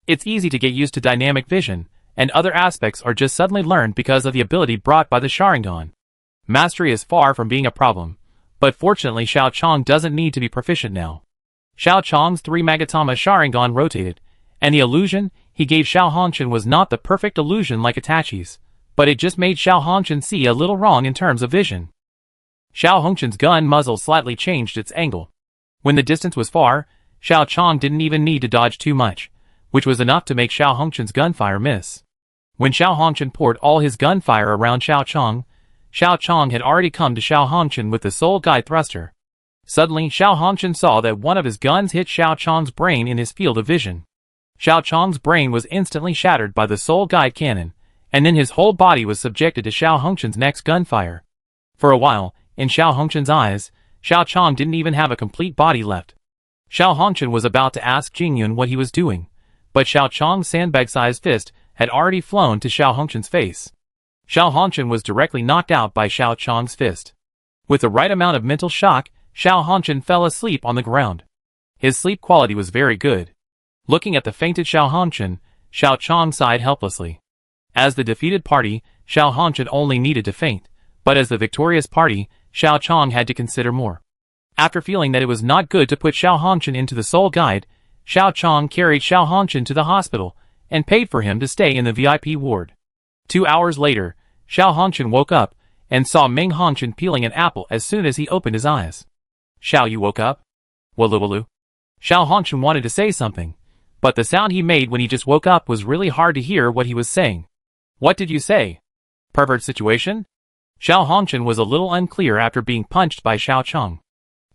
It's easy to get used to dynamic vision, and other aspects are just suddenly learned because of the ability brought by the Sharingan. Mastery is far from being a problem, but fortunately Xiao Chong doesn't need to be proficient now. Xiao Chong's 3 Magatama Sharingan rotated, and the illusion he gave Xiao Hongshan was not the perfect illusion like Itachi's, but it just made Xiao Hongshan see a little wrong in terms of vision. Xiao Hongshan's gun muzzle slightly changed its angle. When the distance was far, Xiao Chong didn't even need to dodge too much, which was enough to make Xiao Hongshan's gunfire miss. When Xiao Hongshan poured all his gunfire around Xiao Chong had already come to Xiao Hongshan with the Soul Guide thruster. Suddenly, Xiao Hongshan saw that one of his guns hit Xiao Chong's brain in his field of vision. Xiao Chong's brain was instantly shattered by the Soul Guide cannon, and then his whole body was subjected to Xiao Hongshan's next gunfire. For a while, in Xiao Hongshan's eyes, Xiao Chong didn't even have a complete body left. Xiao Hongshan was about to ask Jingyun what he was doing, but Xiao Chong's sandbag-sized fist had already flown to Xiao Hongshan's face. Xiao Hongshan was directly knocked out by Xiao Chong's fist. With the right amount of mental shock, Xiao Hongshan fell asleep on the ground. His sleep quality was very good. Looking at the fainted Xiao Hongshan, Xiao Chong sighed helplessly. As the defeated party, Xiao Hongshan only needed to faint, but as the victorious party, Xiao Chong had to consider more. After feeling that it was not good to put Xiao Hongshan into the Soul Guide, Xiao Chong carried Xiao Hongshan to the hospital and paid for him to stay in the VIP ward. 2 hours later, Xiao Hongshan woke up and saw Ming Hongshan peeling an apple as soon as he opened his eyes. Xiao, you woke up? Walu. Xiao Hongshan wanted to say something, but the sound he made when he just woke up was really hard to hear what he was saying. What did you say? Pervert situation? Xiao Hongshan was a little unclear after being punched by Xiao Chong.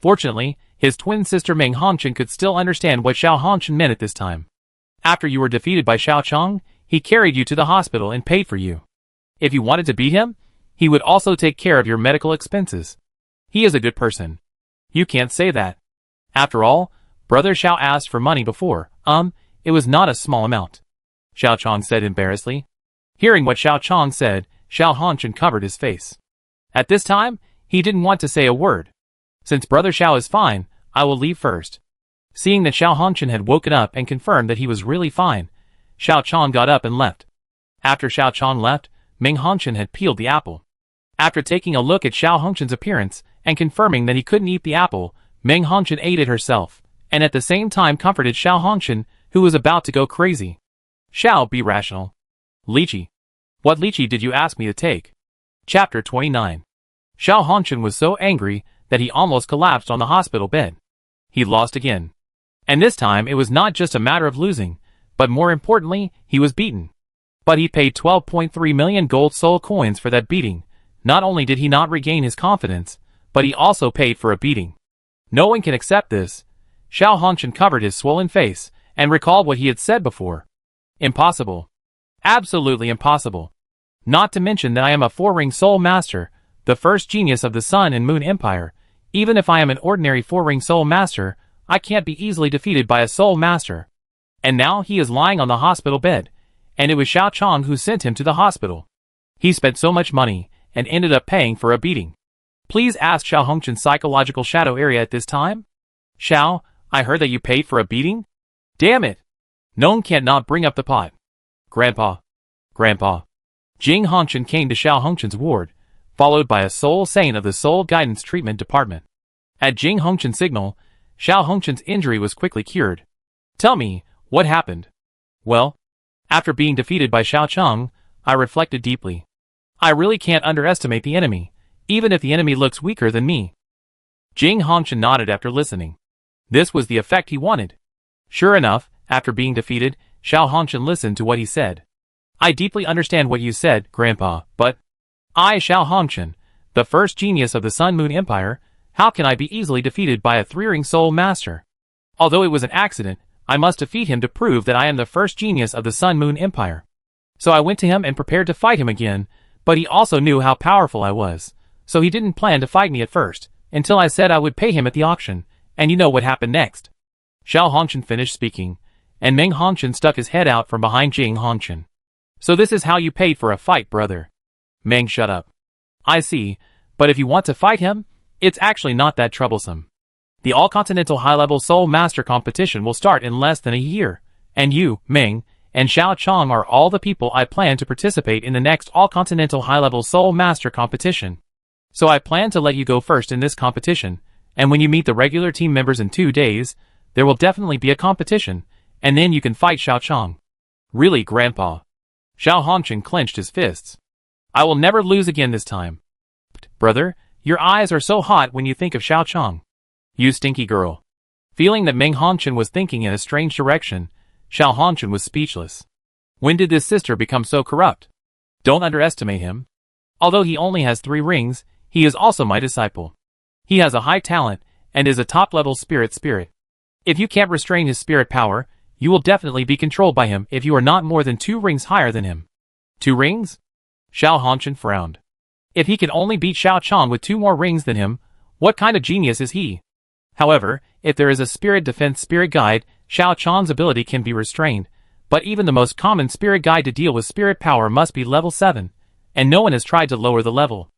Fortunately, his twin sister Ming Hongshan could still understand what Xiao Hongshan meant at this time. After you were defeated by Xiao Chong, he carried you to the hospital and paid for you. If you wanted to beat him, he would also take care of your medical expenses. He is a good person. You can't say that. After all, Brother Xiao asked for money before. It was not a small amount. Xiao Chong said embarrassedly. Hearing what Xiao Chong said, Xiao Hongshan covered his face. At this time, he didn't want to say a word. Since Brother Xiao is fine, I will leave first. Seeing that Xiao Hongshan had woken up and confirmed that he was really fine, Xiao Chong got up and left. After Xiao Chong left, Ming Hongshan had peeled the apple. After taking a look at Xiao Hongshan's appearance and confirming that he couldn't eat the apple, Ming Hongshan ate it herself, and at the same time comforted Xiao Hongshan, who was about to go crazy. Xiao, be rational. Lychee. What lychee did you ask me to take? Chapter 29. Xiao Hongshan was so angry that he almost collapsed on the hospital bed. He lost again. And this time it was not just a matter of losing, but more importantly, he was beaten. But he paid 12.3 million gold soul coins for that beating. Not only did he not regain his confidence, but he also paid for a beating. No one can accept this. Xiao Hongshan covered his swollen face and recalled what he had said before. Impossible. Absolutely impossible. Not to mention that I am a 4-ring soul master, the first genius of the Sun and Moon Empire. Even if I am an ordinary 4-ring soul master, I can't be easily defeated by a soul master. And now he is lying on the hospital bed, and it was Xiao Chong who sent him to the hospital. He spent so much money, and ended up paying for a beating. Please ask Xiao Hongshan's psychological shadow area at this time. Xiao, I heard that you paid for a beating? Damn it! No one can't not bring up the pot. Grandpa. Grandpa. Jing Hongchen came to Xiao Hongchen's ward, followed by a soul saint of the Soul Guidance Treatment Department. At Jing Hongchen's signal, Xiao Hongchen's injury was quickly cured. Tell me, what happened? Well, after being defeated by Xiao Chang, I reflected deeply. I really can't underestimate the enemy, even if the enemy looks weaker than me. Jing Hongchen nodded after listening. This was the effect he wanted. Sure enough, after being defeated, Xiao Hongchen listened to what he said. I deeply understand what you said, Grandpa, but I, Xiao Hongchen, the first genius of the Sun Moon Empire, how can I be easily defeated by a three-ring soul master? Although it was an accident, I must defeat him to prove that I am the first genius of the Sun Moon Empire. So I went to him and prepared to fight him again, but he also knew how powerful I was, so he didn't plan to fight me at first, until I said I would pay him at the auction, and you know what happened next. Xiao Hongchen finished speaking, and Meng Hongchen stuck his head out from behind Jing Hongchen. So this is how you paid for a fight, brother. Meng, shut up. I see, but if you want to fight him, it's actually not that troublesome. The All-Continental High-Level Soul Master Competition will start in less than a year, and you, Meng, and Xiao Chang are all the people I plan to participate in the next All-Continental High-Level Soul Master Competition. So I plan to let you go first in this competition, and when you meet the regular team members in 2 days, there will definitely be a competition, and then you can fight Xiao Chang. Really, Grandpa? Xiao Hongchen clenched his fists. I will never lose again this time. Brother, your eyes are so hot when you think of Xiao Chang. You stinky girl. Feeling that Meng Hongchen was thinking in a strange direction, Xiao Hongchen was speechless. When did this sister become so corrupt? Don't underestimate him. Although he only has 3 rings, he is also my disciple. He has a high talent, and is a top-level spirit. If you can't restrain his spirit power, you will definitely be controlled by him if you are not more than 2 rings higher than him. 2 rings? Xiao Hongchen frowned. If he can only beat Xiao Chang with 2 more rings than him, what kind of genius is he? However, if there is a spirit defense spirit guide, Xiao Chang's ability can be restrained, but even the most common spirit guide to deal with spirit power must be level 7, and no one has tried to lower the level.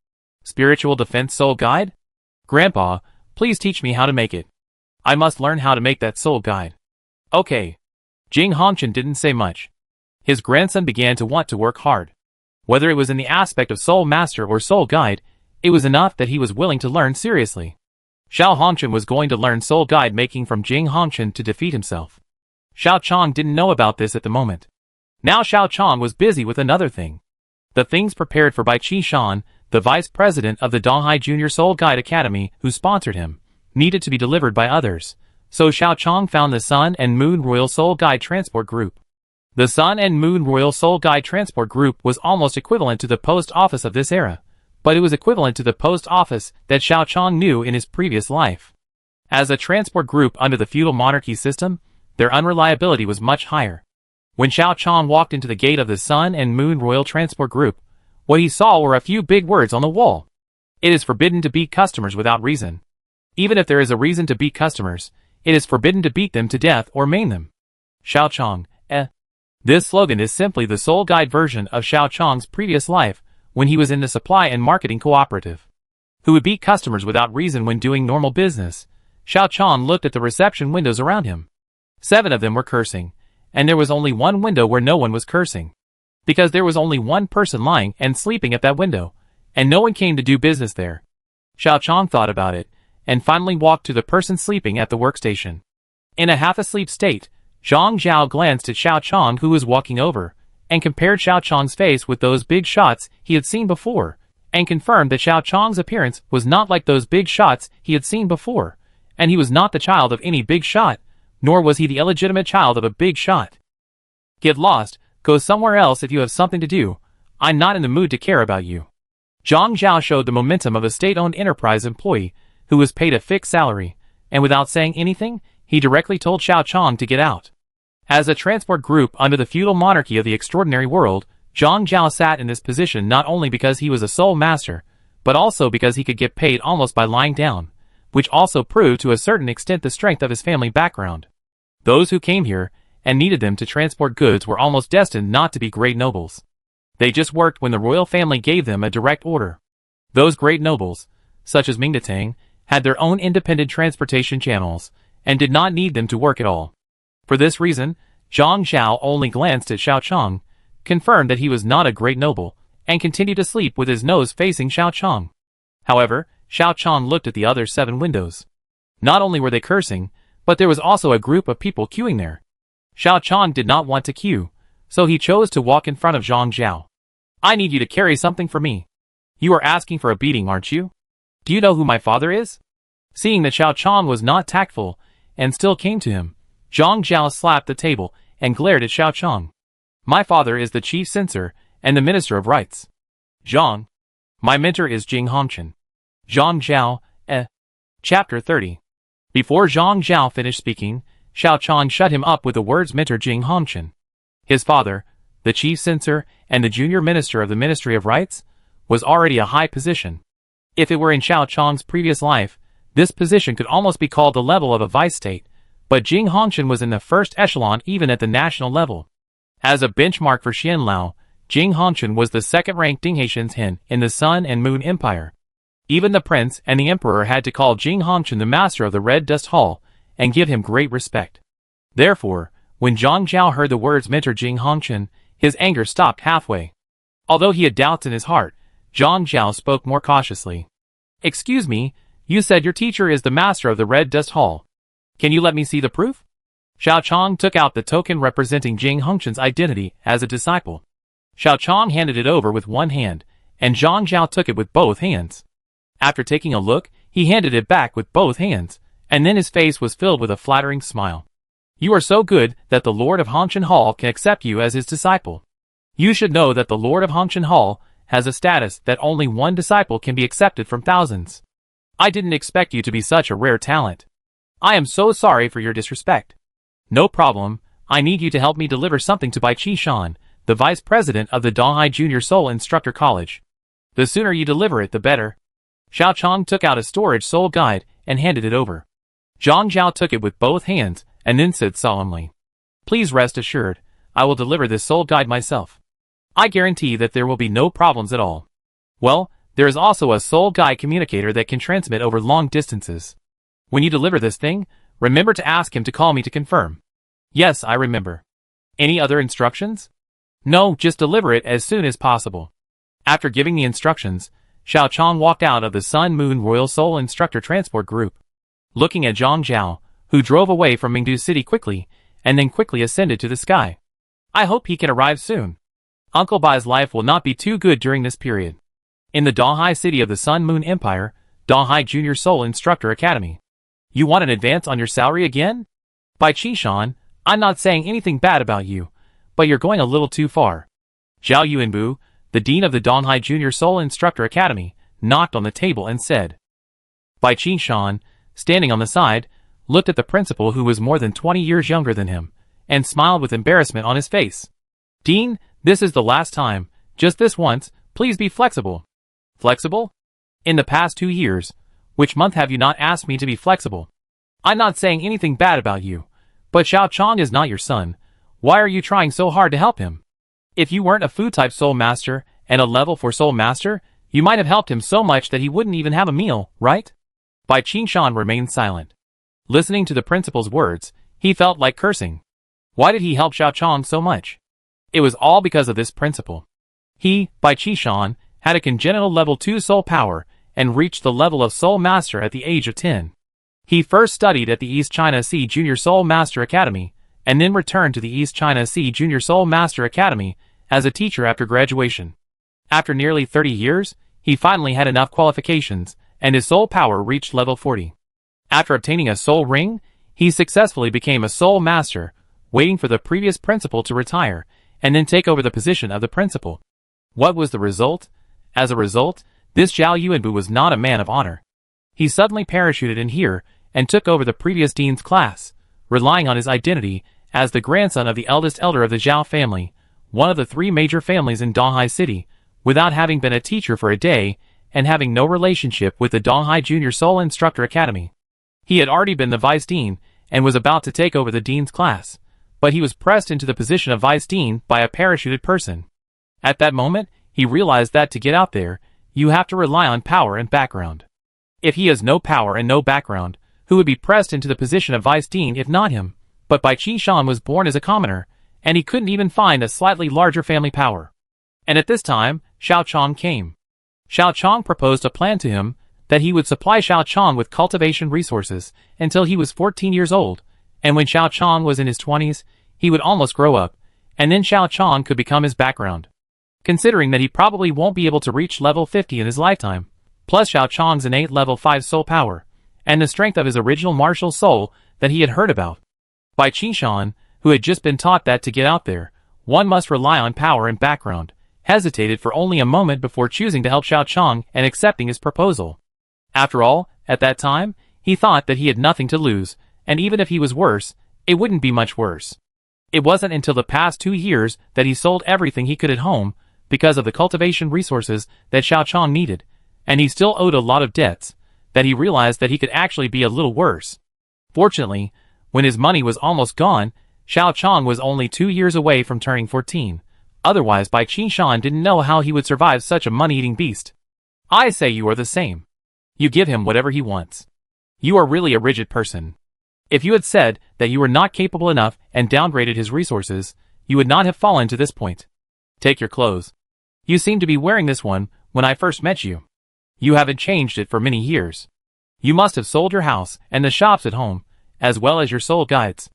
Spiritual defense soul guide? Grandpa, please teach me how to make it. I must learn how to make that soul guide. Okay. Jing Hongchen didn't say much. His grandson began to want to work hard. Whether it was in the aspect of soul master or soul guide, it was enough that he was willing to learn seriously. Xiao Hongchen was going to learn soul guide making from Jing Hongchen to defeat himself. Xiao Chang didn't know about this at the moment. Now Xiao Chang was busy with another thing. The things prepared for by Qi Shan, the vice president of the Donghai Junior Soul Guide Academy who sponsored him, needed to be delivered by others, so Xiao Chang found the Sun and Moon Royal Soul Guide Transport Group. The Sun and Moon Royal Soul Guide Transport Group was almost equivalent to the post office of this era, but it was equivalent to the post office that Xiao Chang knew in his previous life. As a transport group under the feudal monarchy system, their unreliability was much higher. When Xiao Chang walked into the gate of the Sun and Moon Royal Transport Group, what he saw were a few big words on the wall. It is forbidden to beat customers without reason. Even if there is a reason to beat customers, it is forbidden to beat them to death or maim them. Xiao Chang, This slogan is simply the soul guide version of Xiao Chang's previous life when he was in the supply and marketing cooperative. Who would beat customers without reason when doing normal business? Xiao Chang looked at the reception windows around him. 7 of them were cursing, and there was only 1 window where no one was cursing. Because there was only 1 person lying and sleeping at that window, and no one came to do business there. Xiao Chang thought about it, and finally walked to the person sleeping at the workstation. In a half-asleep state, Zhang Zhao glanced at Xiao Chang who was walking over, and compared Xiao Chang's face with those big shots he had seen before, and confirmed that Xiao Chang's appearance was not like those big shots he had seen before, and he was not the child of any big shot, nor was he the illegitimate child of a big shot. Get lost, go somewhere else if you have something to do, I'm not in the mood to care about you. Zhang Zhao showed the momentum of a state-owned enterprise employee who was paid a fixed salary, and without saying anything, he directly told Xiao Chang to get out. As a transport group under the feudal monarchy of the extraordinary world, Zhang Zhao sat in this position not only because he was a soul master, but also because he could get paid almost by lying down, which also proved to a certain extent the strength of his family background. Those who came here and needed them to transport goods were almost destined not to be great nobles. They just worked when the royal family gave them a direct order. Those great nobles, such as Tang, had their own independent transportation channels, and did not need them to work at all. For this reason, Zhang Zhao only glanced at Xiao Chang, confirmed that he was not a great noble, and continued to sleep with his nose facing Xiao Chong. However, Xiao Chong looked at the other 7 windows. Not only were they cursing, but there was also a group of people queuing there. Xiao Chong did not want to queue, so he chose to walk in front of Zhang Zhao. I need you to carry something for me. You are asking for a beating, aren't you? Do you know who my father is? Seeing that Xiao Chong was not tactful, and still came to him, Zhang Zhao slapped the table and glared at Xiao Chong. My father is the chief censor and the minister of rights. Zhang. My mentor is Jing Hongchen. Zhang Zhao, Chapter 30. Before Zhang Zhao finished speaking, Xiao Chong shut him up with the words mentor Jing Hongchen. His father, the chief censor and the junior minister of the Ministry of Rights, was already a high position. If it were in Xiao Chong's previous life, this position could almost be called the level of a vice-state, but Jing Hongchen was in the first echelon even at the national level. As a benchmark for Xianlao, Jing Hongchen was the second-ranked Dinghaishan's hen in the Sun and Moon Empire. Even the prince and the emperor had to call Jing Hongchen the master of the Red Dust Hall and give him great respect. Therefore, when Zhang Zhao heard the words mentor Jing Hongchen, his anger stopped halfway. Although he had doubts in his heart, Zhang Zhao spoke more cautiously. Excuse me, you said your teacher is the master of the Red Dust Hall. Can you let me see the proof? Xiao Chong took out the token representing Jing Hongchen's identity as a disciple. Xiao Chong handed it over with one hand, and Zhang Zhao took it with both hands. After taking a look, he handed it back with both hands, and then his face was filled with a flattering smile. You are so good that the Lord of Hongchen Hall can accept you as his disciple. You should know that the Lord of Hongchen Hall has a status that only one disciple can be accepted from thousands. I didn't expect you to be such a rare talent. I am so sorry for your disrespect. No problem, I need you to help me deliver something to Bai Qi Shan, the vice president of the Donghai Junior Soul Instructor College. The sooner you deliver it, the better. Xiao Chong took out a storage soul guide and handed it over. Zhang Zhao took it with both hands and then said solemnly, Please rest assured, I will deliver this soul guide myself. I guarantee that there will be no problems at all. Well, there is also a soul guide communicator that can transmit over long distances. When you deliver this thing, remember to ask him to call me to confirm. Yes, I remember. Any other instructions? No, just deliver it as soon as possible. After giving the instructions, Xiao Chong walked out of the Sun Moon Royal Soul Instructor Transport Group. Looking at Zhang Zhao, who drove away from Mingdu City quickly, and then quickly ascended to the sky. I hope he can arrive soon. Uncle Bai's life will not be too good during this period. In the Donghai City of the Sun Moon Empire, Donghai Junior Soul Instructor Academy. You want an advance on your salary again? Bai Qi Shan, I'm not saying anything bad about you, but you're going a little too far. Zhao Yuanbu, the dean of the Donghai Junior Soul Instructor Academy, knocked on the table and said. Bai Qi Shan, standing on the side, looked at the principal who was more than 20 years younger than him, and smiled with embarrassment on his face. Dean, this is the last time, just this once, please be flexible. Flexible? In the past 2 years, which month have you not asked me to be flexible? I'm not saying anything bad about you, but Xiao Chong is not your son. Why are you trying so hard to help him? If you weren't a food-type soul master and a level 4 soul master, you might have helped him so much that he wouldn't even have a meal, right? Bai Qi Shan remained silent. Listening to the principal's words, he felt like cursing. Why did he help Xiao Chong so much? It was all because of this principal. He, Bai Qi Shan, had a congenital level 2 soul power and reached the level of soul master at the age of 10. He first studied at the East China Sea Junior Soul Master Academy, and then returned to the East China Sea Junior Soul Master Academy as a teacher after graduation. After nearly 30 years, he finally had enough qualifications, and his soul power reached level 40. After obtaining a soul ring, he successfully became a soul master, waiting for the previous principal to retire, and then take over the position of the principal. What was the result? As a result, this Zhao Yuanbu was not a man of honor. He suddenly parachuted in here and took over the previous dean's class, relying on his identity as the grandson of the eldest elder of the Zhao family, one of the 3 major families in Donghai City, without having been a teacher for a day and having no relationship with the Donghai Junior Soul Instructor Academy. He had already been the vice dean and was about to take over the dean's class, but he was pressed into the position of vice dean by a parachuted person. At that moment, he realized that to get out there, you have to rely on power and background. If he has no power and no background, who would be pressed into the position of vice dean if not him? But Bai Qi Shan was born as a commoner, and he couldn't even find a slightly larger family power. And at this time, Xiao Chong came. Xiao Chong proposed a plan to him that he would supply Xiao Chong with cultivation resources until he was 14 years old, and when Xiao Chong was in his 20s, he would almost grow up, and then Xiao Chong could become his background. Considering that he probably won't be able to reach level 50 in his lifetime, plus Xiao Chong's innate level 5 soul power, and the strength of his original martial soul that he had heard about. Bai Qishan, who had just been taught that to get out there, one must rely on power and background, hesitated for only a moment before choosing to help Xiao Chong and accepting his proposal. After all, at that time, he thought that he had nothing to lose, and even if he was worse, it wouldn't be much worse. It wasn't until the past 2 years that he sold everything he could at home, because of the cultivation resources that Xiao Chong needed, and he still owed a lot of debts, that he realized that he could actually be a little worse. Fortunately, when his money was almost gone, Xiao Chong was only 2 years away from turning 14. Otherwise Bai Qishan didn't know how he would survive such a money-eating beast. I say you are the same. You give him whatever he wants. You are really a rigid person. If you had said that you were not capable enough and downgraded his resources, you would not have fallen to this point. Take your clothes. You seem to be wearing this one when I first met you. You haven't changed it for many years. You must have sold your house and the shops at home, as well as your soul guides.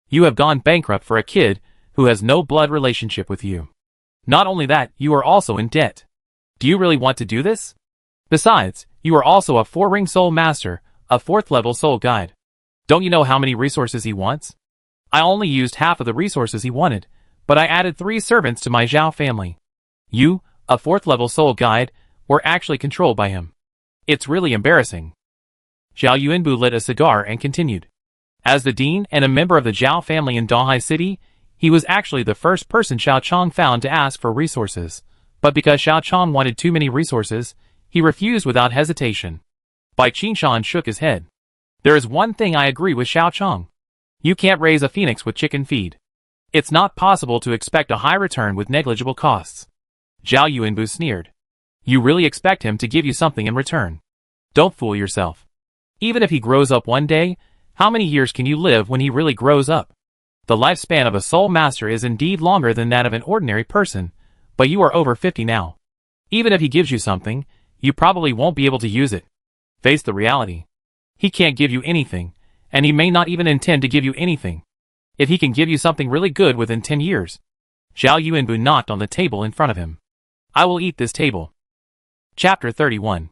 You have gone bankrupt for a kid who has no blood relationship with you. Not only that, you are also in debt. Do you really want to do this? Besides, you are also a 4-ring soul master, a 4th level soul guide. Don't you know how many resources he wants? I only used half of the resources he wanted, but I added 3 servants to my Zhao family. You, a 4th level soul guide, were actually controlled by him. It's really embarrassing. Zhao Yuanbu lit a cigar and continued. As the dean and a member of the Zhao family in Dahai City, he was actually the first person Xiao Chong found to ask for resources, but because Xiao Chong wanted too many resources, he refused without hesitation. Bai Qinshan shook his head. There is one thing I agree with Xiao Chong. You can't raise a phoenix with chicken feed. It's not possible to expect a high return with negligible costs. Zhao Yuanbu sneered. You really expect him to give you something in return? Don't fool yourself. Even if he grows up one day, how many years can you live when he really grows up? The lifespan of a soul master is indeed longer than that of an ordinary person, but you are over 50 now. Even if he gives you something, you probably won't be able to use it. Face the reality. He can't give you anything, and he may not even intend to give you anything. If he can give you something really good within 10 years. Zhao Yuanbu knocked on the table in front of him. I will eat this table. Chapter 31.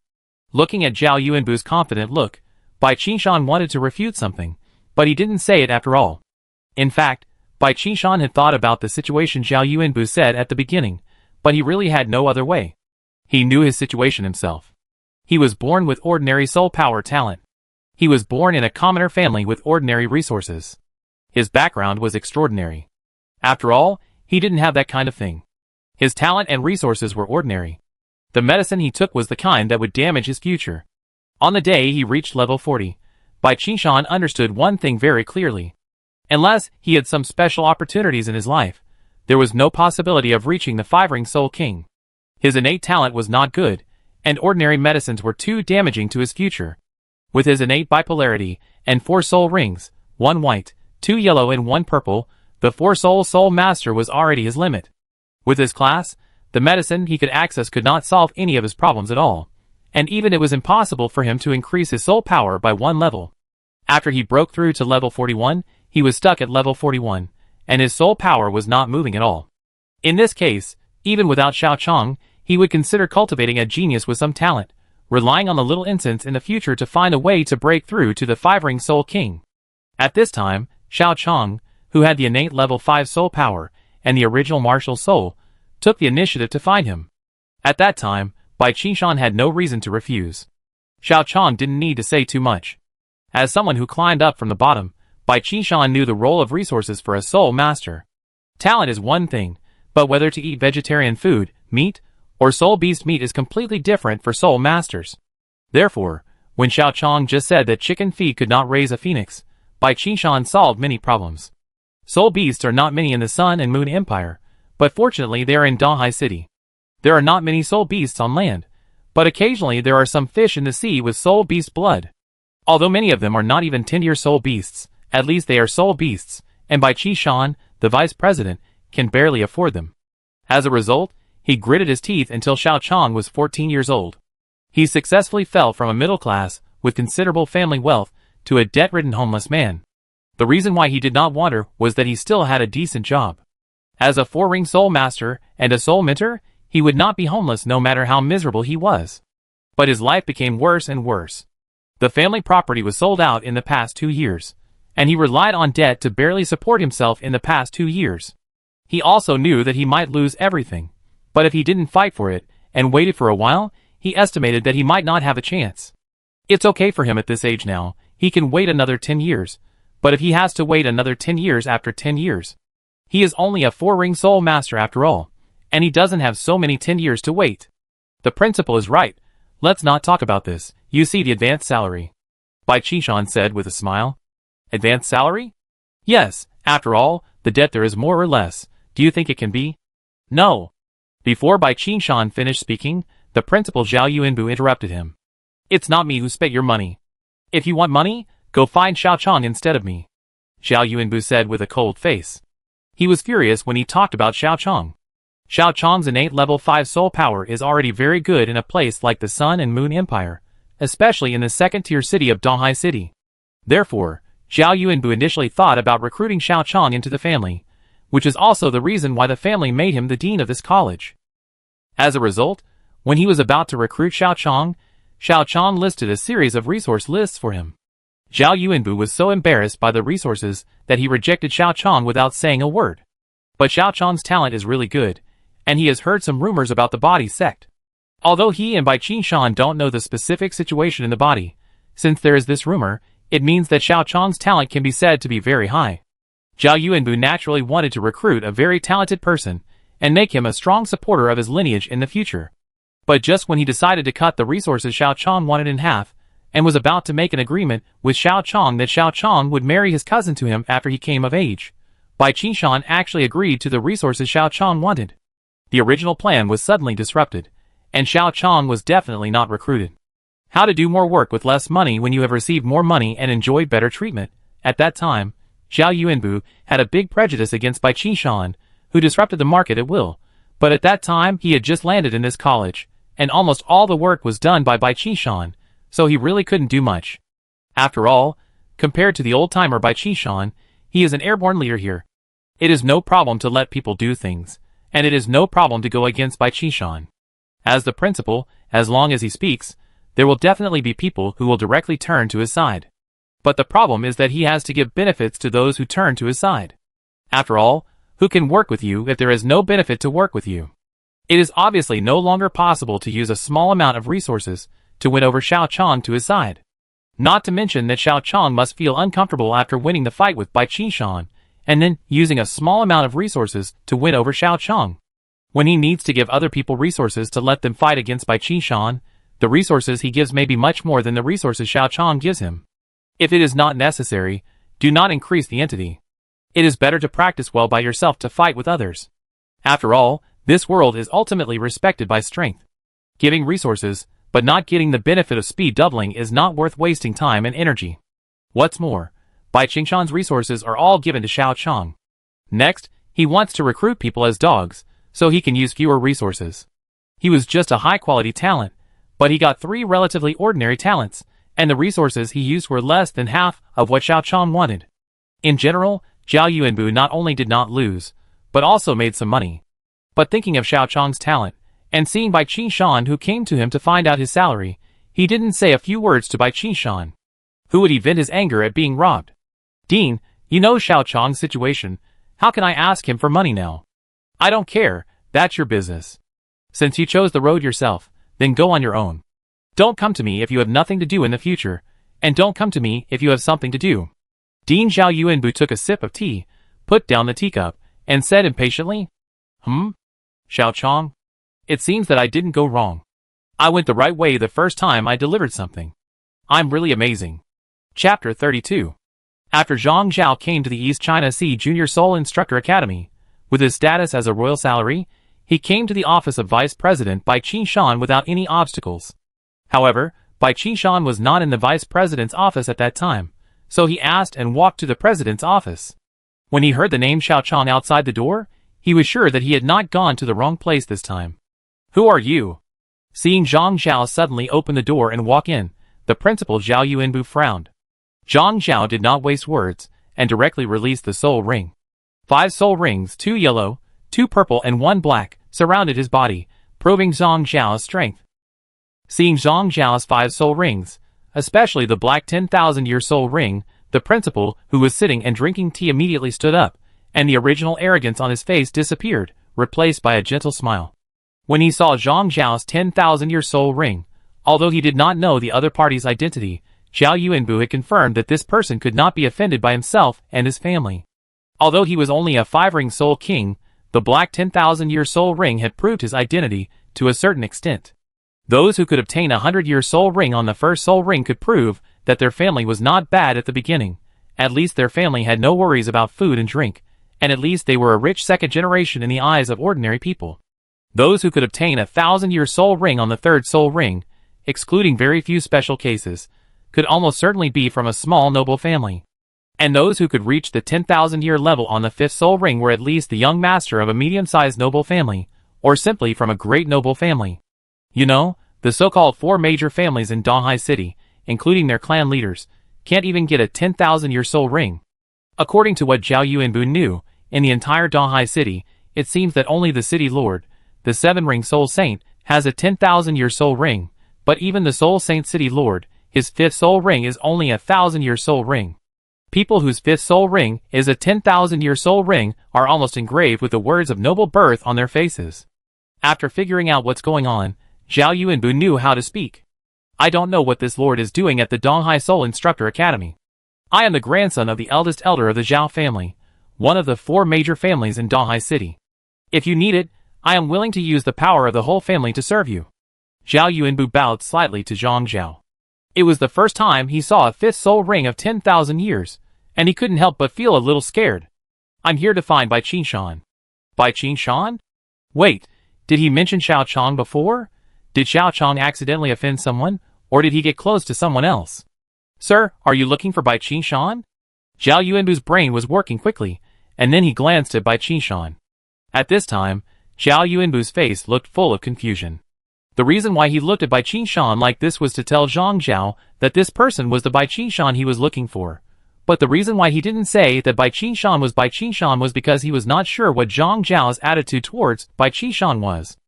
Looking at Zhao Yuanbu's confident look, Bai Qinshan wanted to refute something, but he didn't say it after all. In fact, Bai Qinshan had thought about the situation Zhao Yuanbu said at the beginning, but he really had no other way. He knew his situation himself. He was born with ordinary soul power talent. He was born in a commoner family with ordinary resources. His background was extraordinary. After all, he didn't have that kind of thing. His talent and resources were ordinary. The medicine he took was the kind that would damage his future. On the day he reached level 40, Bai Qinshan understood one thing very clearly. Unless he had some special opportunities in his life, there was no possibility of reaching the 5-ring soul king. His innate talent was not good, and ordinary medicines were too damaging to his future. With his innate bipolarity and 4 soul rings, 1 white, 2 yellow and 1 purple, the 4 soul master was already his limit. With his class, the medicine he could access could not solve any of his problems at all, and even it was impossible for him to increase his soul power by 1 level. After he broke through to level 41, he was stuck at level 41, and his soul power was not moving at all. In this case, even without Xiao Chong, he would consider cultivating a genius with some talent, relying on the little instance in the future to find a way to break through to the 5-ring soul king. At this time, Xiao Chong, who had the innate level 5 soul power and the original martial soul, took the initiative to find him. At that time, Bai Qinshan had no reason to refuse. Xiao Chong didn't need to say too much. As someone who climbed up from the bottom, Bai Qinshan knew the role of resources for a soul master. Talent is one thing, but whether to eat vegetarian food, meat, or soul beast meat is completely different for soul masters. Therefore, when Xiao Chong just said that chicken feed could not raise a phoenix, Bai Qinshan solved many problems. Soul beasts are not many in the Sun and Moon Empire, but fortunately they are in Dahai City. There are not many soul beasts on land, but occasionally there are some fish in the sea with soul beast blood. Although many of them are not even 10-year soul beasts, at least they are soul beasts, and Bai Qinshan, the vice president, can barely afford them. As a result, he gritted his teeth until Xiao Chong was 14 years old. He successfully fell from a middle class, with considerable family wealth, to a debt-ridden homeless man. The reason why he did not wander was that he still had a decent job. As a 4-ring soul master and a soul mentor, he would not be homeless no matter how miserable he was. But his life became worse and worse. The family property was sold out in the past 2 years, and he relied on debt to barely support himself in the past 2 years. He also knew that he might lose everything, but if he didn't fight for it and waited for a while, he estimated that he might not have a chance. It's okay for him at this age now, he can wait another 10 years, but if he has to wait another 10 years after 10 years, he is only a 4-ring soul master after all, and he doesn't have so many 10 years to wait. The principal is right, let's not talk about this, you see the advanced salary. Bai Qishan said with a smile. Advanced salary? Yes, after all, the debt there is more or less, do you think it can be? No. Before Bai Qishan finished speaking, the principal Zhao Yuanbu interrupted him. It's not me who spent your money. If you want money, go find Xiao Chong instead of me. Zhao Yuanbu said with a cold face. He was furious when he talked about Xiao Chong. Xiao Chong's innate level 5 soul power is already very good in a place like the Sun and Moon Empire, especially in the second-tier city of Donghai City. Therefore, Zhao Yuanbu initially thought about recruiting Xiao Chong into the family, which is also the reason why the family made him the dean of this college. As a result, when he was about to recruit Xiao Chong listed a series of resource lists for him. Zhao Yuanbu was so embarrassed by the resources that he rejected Xiao Chong without saying a word. But Xiao Chong's talent is really good, and he has heard some rumors about the body sect. Although he and Bai Qishan don't know the specific situation in the body, since there is this rumor, it means that Xiao Chong's talent can be said to be very high. Zhao Yuanbu naturally wanted to recruit a very talented person and make him a strong supporter of his lineage in the future. But just when he decided to cut the resources Xiao Chong wanted in half, and was about to make an agreement with Xiao Chong that Xiao Chong would marry his cousin to him after he came of age, Bai Qishan actually agreed to the resources Xiao Chong wanted. The original plan was suddenly disrupted, and Xiao Chong was definitely not recruited. How to do more work with less money when you have received more money and enjoyed better treatment. At that time, Zhao Yuanbu had a big prejudice against Bai Qishan, who disrupted the market at will, but at that time he had just landed in this college, and almost all the work was done by Bai Qishan, so he really couldn't do much. After all, compared to the old-timer Bai Qishan, he is an airborne leader here. It is no problem to let people do things, and it is no problem to go against Bai Qishan. As the principal, as long as he speaks, there will definitely be people who will directly turn to his side. But the problem is that he has to give benefits to those who turn to his side. After all, who can work with you if there is no benefit to work with you? It is obviously no longer possible to use a small amount of resources to win over Xiao Chong to his side. Not to mention that Xiao Chong must feel uncomfortable after winning the fight with Bai Qishan, and then using a small amount of resources to win over Xiao Chong. When he needs to give other people resources to let them fight against Bai Qishan, the resources he gives may be much more than the resources Xiao Chong gives him. If it is not necessary, do not increase the entity. It is better to practice well by yourself to fight with others. After all, this world is ultimately respected by strength. Giving resources, but not getting the benefit of speed doubling is not worth wasting time and energy. What's more, Bai Qishan's resources are all given to Xiao Chong. Next, he wants to recruit people as dogs, so he can use fewer resources. He was just a high-quality talent, but he got 3 relatively ordinary talents, and the resources he used were less than half of what Xiao Chong wanted. In general, Zhao Yuanbu not only did not lose, but also made some money. But thinking of Xiao Chong's talent, and seeing Bai Qishan who came to him to find out his salary, he didn't say a few words to Bai Qishan. Who would he vent his anger at being robbed? Dean, you know Xiao Chong's situation, how can I ask him for money now? I don't care, that's your business. Since you chose the road yourself, then go on your own. Don't come to me if you have nothing to do in the future, and don't come to me if you have something to do. Dean Zhao Yuanbu took a sip of tea, put down the teacup, and said impatiently, Xiao Chong? It seems that I didn't go wrong. I went the right way the first time I delivered something. I'm really amazing. Chapter 32. After Zhang Zhao came to the East China Sea Junior Soul Instructor Academy, with his status as a royal salary, he came to the office of Vice President Bai Qishan without any obstacles. However, Bai Qishan was not in the Vice President's office at that time, so he asked and walked to the President's office. When he heard the name Xiao Chong outside the door, he was sure that he had not gone to the wrong place this time. Who are you? Seeing Zhang Zhao suddenly open the door and walk in, the principal Zhao Yuanbu frowned. Zhang Zhao did not waste words, and directly released the soul ring. 5 soul rings, 2 yellow, 2 purple and 1 black, surrounded his body, proving Zhang Zhao's strength. Seeing Zhang Zhao's 5 soul rings, especially the black 10,000-year soul ring, the principal, who was sitting and drinking tea, immediately stood up, and the original arrogance on his face disappeared, replaced by a gentle smile. When he saw Zhang Zhao's 10,000-year soul ring, although he did not know the other party's identity, Zhao Yuanbu had confirmed that this person could not be offended by himself and his family. Although he was only a 5-ring soul king, the black 10,000-year soul ring had proved his identity to a certain extent. Those who could obtain a 100-year soul ring on the first soul ring could prove that their family was not bad at the beginning. At least their family had no worries about food and drink, and at least they were a rich second generation in the eyes of ordinary people. Those who could obtain a 1,000-year soul ring on the third soul ring, excluding very few special cases, could almost certainly be from a small noble family. And those who could reach the 10,000-year level on the 5th soul ring were at least the young master of a medium-sized noble family, or simply from a great noble family. You know, the so-called 4 major families in Donghai City, including their clan leaders, can't even get a 10,000-year soul ring. According to what Zhao Yuanbu knew, in the entire Donghai City, it seems that only the city lord, the 7-ring soul saint, has a 10,000-year soul ring, but even the soul saint city lord, his 5th soul ring is only a 1,000-year soul ring. People whose 5th soul ring is a 10,000-year soul ring are almost engraved with the words of noble birth on their faces. After figuring out what's going on, Zhao Yuanbu knew how to speak. I don't know what this lord is doing at the Donghai Soul Instructor Academy. I am the grandson of the eldest elder of the Zhao family, one of the 4 major families in Donghai City. If you need it, I am willing to use the power of the whole family to serve you. Zhao Yuanbu bowed slightly to Zhang Zhao. It was the first time he saw a 5th soul ring of 10,000 years, and he couldn't help but feel a little scared. I'm here to find Bai Qingshan. Bai Qingshan? Wait, did he mention Xiao Chong before? Did Xiao Chong accidentally offend someone, or did he get close to someone else? Sir, are you looking for Bai Qingshan? Zhao Yuanbu's brain was working quickly, and then he glanced at Bai Qingshan. At this time, Zhao Yuanbu's face looked full of confusion. The reason why he looked at Bai Qingshan like this was to tell Zhang Zhao that this person was the Bai Qingshan he was looking for. But the reason why he didn't say that Bai Qingshan was because he was not sure what Zhang Zhao's attitude towards Bai Qingshan was.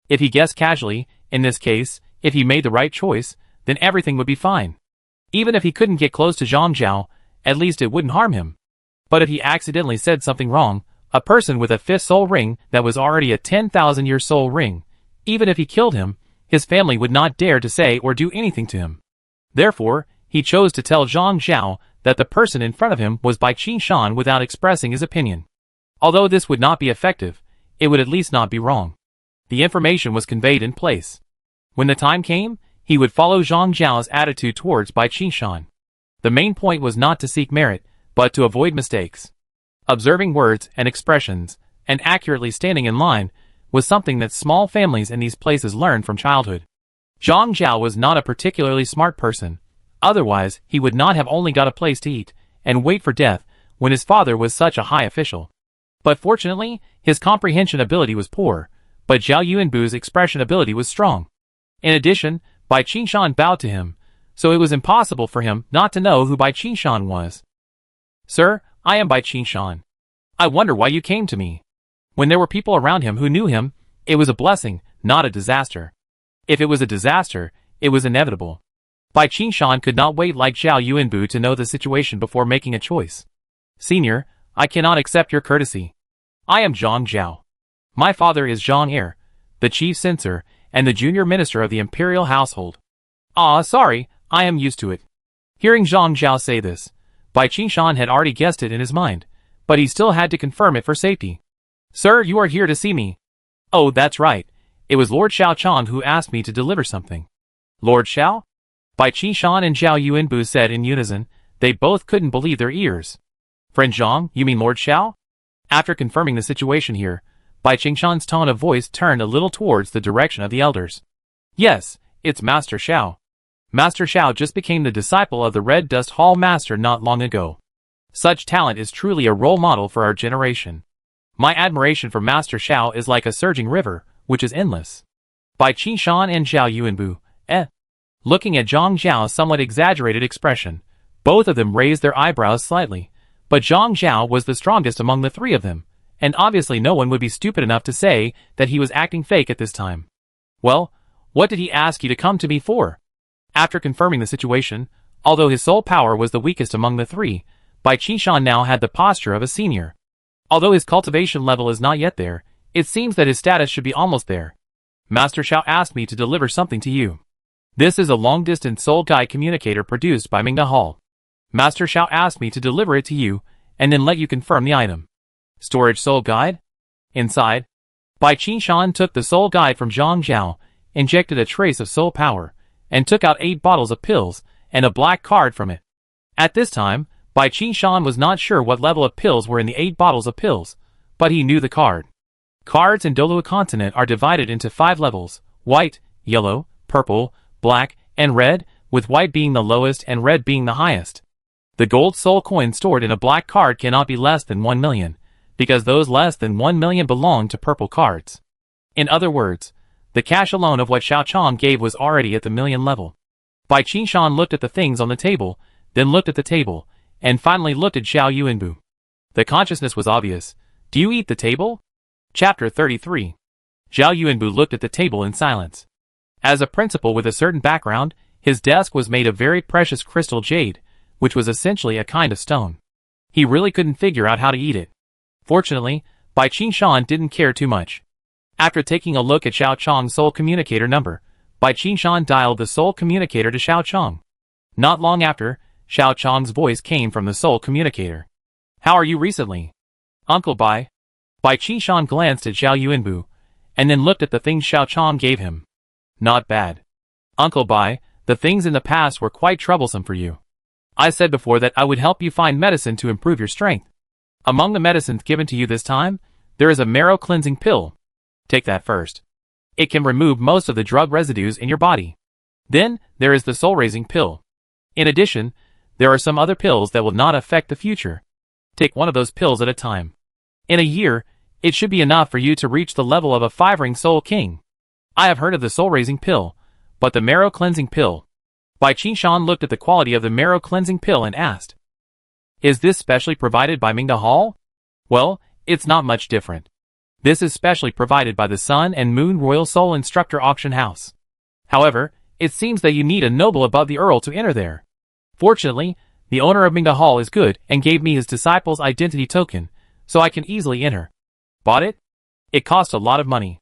If he guessed casually, in this case, if he made the right choice, then everything would be fine. Even if he couldn't get close to Zhang Zhao, at least it wouldn't harm him. But if he accidentally said something wrong, a person with a 5th soul ring that was already a 10,000-year soul ring, even if he killed him, his family would not dare to say or do anything to him. Therefore, he chose to tell Zhang Zhao that the person in front of him was Bai Qingshan without expressing his opinion. Although this would not be effective, it would at least not be wrong. The information was conveyed in place. When the time came, he would follow Zhang Zhao's attitude towards Bai Qingshan. The main point was not to seek merit, but to avoid mistakes. Observing words and expressions, and accurately standing in line, was something that small families in these places learned from childhood. Zhang Zhao was not a particularly smart person. Otherwise, he would not have only got a place to eat and wait for death when his father was such a high official. But fortunately, his comprehension ability was poor, but Zhao Yuanbu's expression ability was strong. In addition, Bai Qingshan bowed to him, so it was impossible for him not to know who Bai Qingshan was. Sir, I am Bai Qingshan. I wonder why you came to me. When there were people around him who knew him, it was a blessing, not a disaster. If it was a disaster, it was inevitable. Bai Qingshan could not wait like Zhao Yuanbu to know the situation before making a choice. Senior, I cannot accept your courtesy. I am Zhang Zhao. My father is Zhang Er, the chief censor, and the junior minister of the imperial household. Ah, sorry, I am used to it. Hearing Zhang Zhao say this, Bai Qingshan had already guessed it in his mind, but he still had to confirm it for safety. Sir, you are here to see me. Oh, that's right. It was Lord Xiao Chong who asked me to deliver something. Lord Xiao? Bai Qingshan and Zhao Yuanbu said in unison. They both couldn't believe their ears. Friend Zhang, you mean Lord Xiao? After confirming the situation here, Bai Qingshan's tone of voice turned a little towards the direction of the elders. Yes, it's Master Xiao. Master Xiao just became the disciple of the Red Dust Hall Master not long ago. Such talent is truly a role model for our generation. My admiration for Master Xiao is like a surging river, which is endless. By Qin Shan and Zhao Yuanbu, Looking at Zhang Zhao's somewhat exaggerated expression, both of them raised their eyebrows slightly, but Zhang Zhao was the strongest among the three of them, and obviously no one would be stupid enough to say that he was acting fake at this time. Well, what did he ask you to come to me for? After confirming the situation, although his soul power was the weakest among the three, Bai Qingshan now had the posture of a senior. Although his cultivation level is not yet there, it seems that his status should be almost there. Master Xiao asked me to deliver something to you. This is a long-distance soul guide communicator produced by Mingda Hall. Master Xiao asked me to deliver it to you, and then let you confirm the item. Storage soul guide? Inside, Bai Qingshan took the soul guide from Zhang Zhao, injected a trace of soul power, and took out 8 bottles of pills and a black card from it. At this time, Bai Qingshan was not sure what level of pills were in the 8 bottles of pills, but he knew the card. Cards in Douluo continent are divided into 5 levels: white, yellow, purple, black, and red, with white being the lowest and red being the highest. The gold soul coin stored in a black card cannot be less than 1 million, because those less than 1 million belong to purple cards. In other words, the cash alone of what Xiao Chong gave was already at the million level. Bai Qingshan looked at the things on the table, then looked at the table, and finally looked at Zhao Yuanbu. The consciousness was obvious. Do you eat the table? Chapter 33. Zhao Yuanbu looked at the table in silence. As a principal with a certain background, his desk was made of very precious crystal jade, which was essentially a kind of stone. He really couldn't figure out how to eat it. Fortunately, Bai Qingshan didn't care too much. After taking a look at Xiao Chong's soul communicator number, Bai Qingshan dialed the soul communicator to Xiao Chong. Not long after, Xiao Chong's voice came from the soul communicator. How are you recently? Uncle Bai. Bai Qingshan glanced at Zhao Yuanbu, and then looked at the things Xiao Chong gave him. Not bad. Uncle Bai, the things in the past were quite troublesome for you. I said before that I would help you find medicine to improve your strength. Among the medicines given to you this time, there is a marrow cleansing pill. Take that first. It can remove most of the drug residues in your body. Then, there is the soul-raising pill. In addition, there are some other pills that will not affect the future. Take one of those pills at a time. In a year, it should be enough for you to reach the level of a 5-ring soul king. I have heard of the soul-raising pill, but the marrow cleansing pill. Bai Qingshan looked at the quality of the marrow cleansing pill and asked, is this specially provided by Mingda Hall? Well, it's not much different. This is specially provided by the Sun and Moon Royal Soul Instructor Auction House. However, it seems that you need a noble above the Earl to enter there. Fortunately, the owner of Mingda Hall is good and gave me his disciple's identity token, so I can easily enter. Bought it? It cost a lot of money.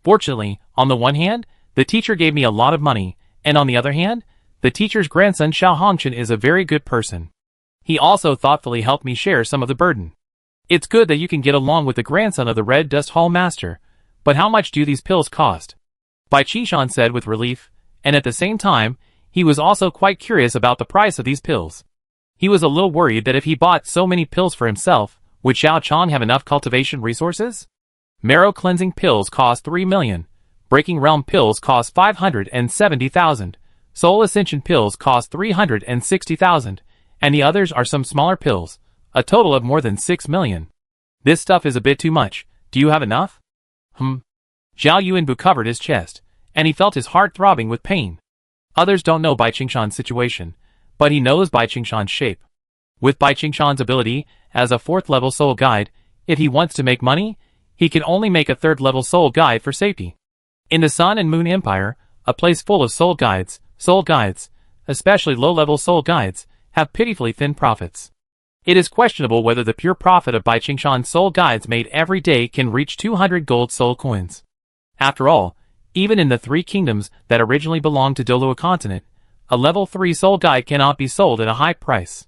Fortunately, on the one hand, the teacher gave me a lot of money, and on the other hand, the teacher's grandson Xiao Hongchen is a very good person. He also thoughtfully helped me share some of the burden. It's good that you can get along with the grandson of the Red Dust Hall Master, but how much do these pills cost? Bai Qingshan said with relief, and at the same time, he was also quite curious about the price of these pills. He was a little worried that if he bought so many pills for himself, would Xiao Chong have enough cultivation resources? Marrow cleansing pills cost 3 million, breaking realm pills cost 570,000, soul ascension pills cost 360,000, and the others are some smaller pills, a total of more than 6 million. This stuff is a bit too much. Do you have enough? Zhao Yuanbu covered his chest, and he felt his heart throbbing with pain. Others don't know Bai Qingshan's situation, but he knows Bai Qingshan's shape. With Bai Qingshan's ability as a 4th level soul guide, if he wants to make money, he can only make a 3rd level soul guide for safety. In the Sun and Moon Empire, a place full of soul guides, especially low-level soul guides, have pitifully thin profits. It is questionable whether the pure profit of Bai Qingshan's soul guides made every day can reach 200 gold soul coins. After all, even in the 3 kingdoms that originally belonged to Douluo continent, a level 3 soul guide cannot be sold at a high price.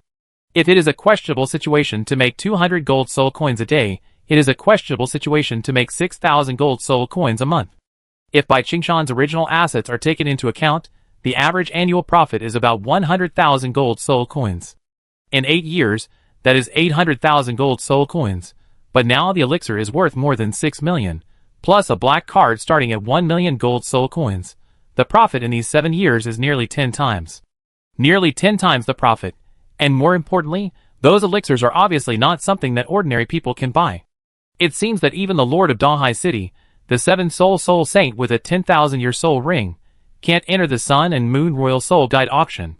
If it is a questionable situation to make 200 gold soul coins a day, it is a questionable situation to make 6,000 gold soul coins a month. If Bai Qingshan's original assets are taken into account, the average annual profit is about 100,000 gold soul coins. In 8 years, that is 800,000 gold soul coins, but now the elixir is worth more than 6 million, plus a black card starting at 1 million gold soul coins. The profit in these 7 years is nearly 10 times. Nearly 10 times the profit, and more importantly, Those elixirs are obviously not something that ordinary people can buy. It seems that even the Lord of Dahai City, the 7-soul saint with a 10,000-year soul ring, can't enter the Sun and Moon Royal Soul Guide auction.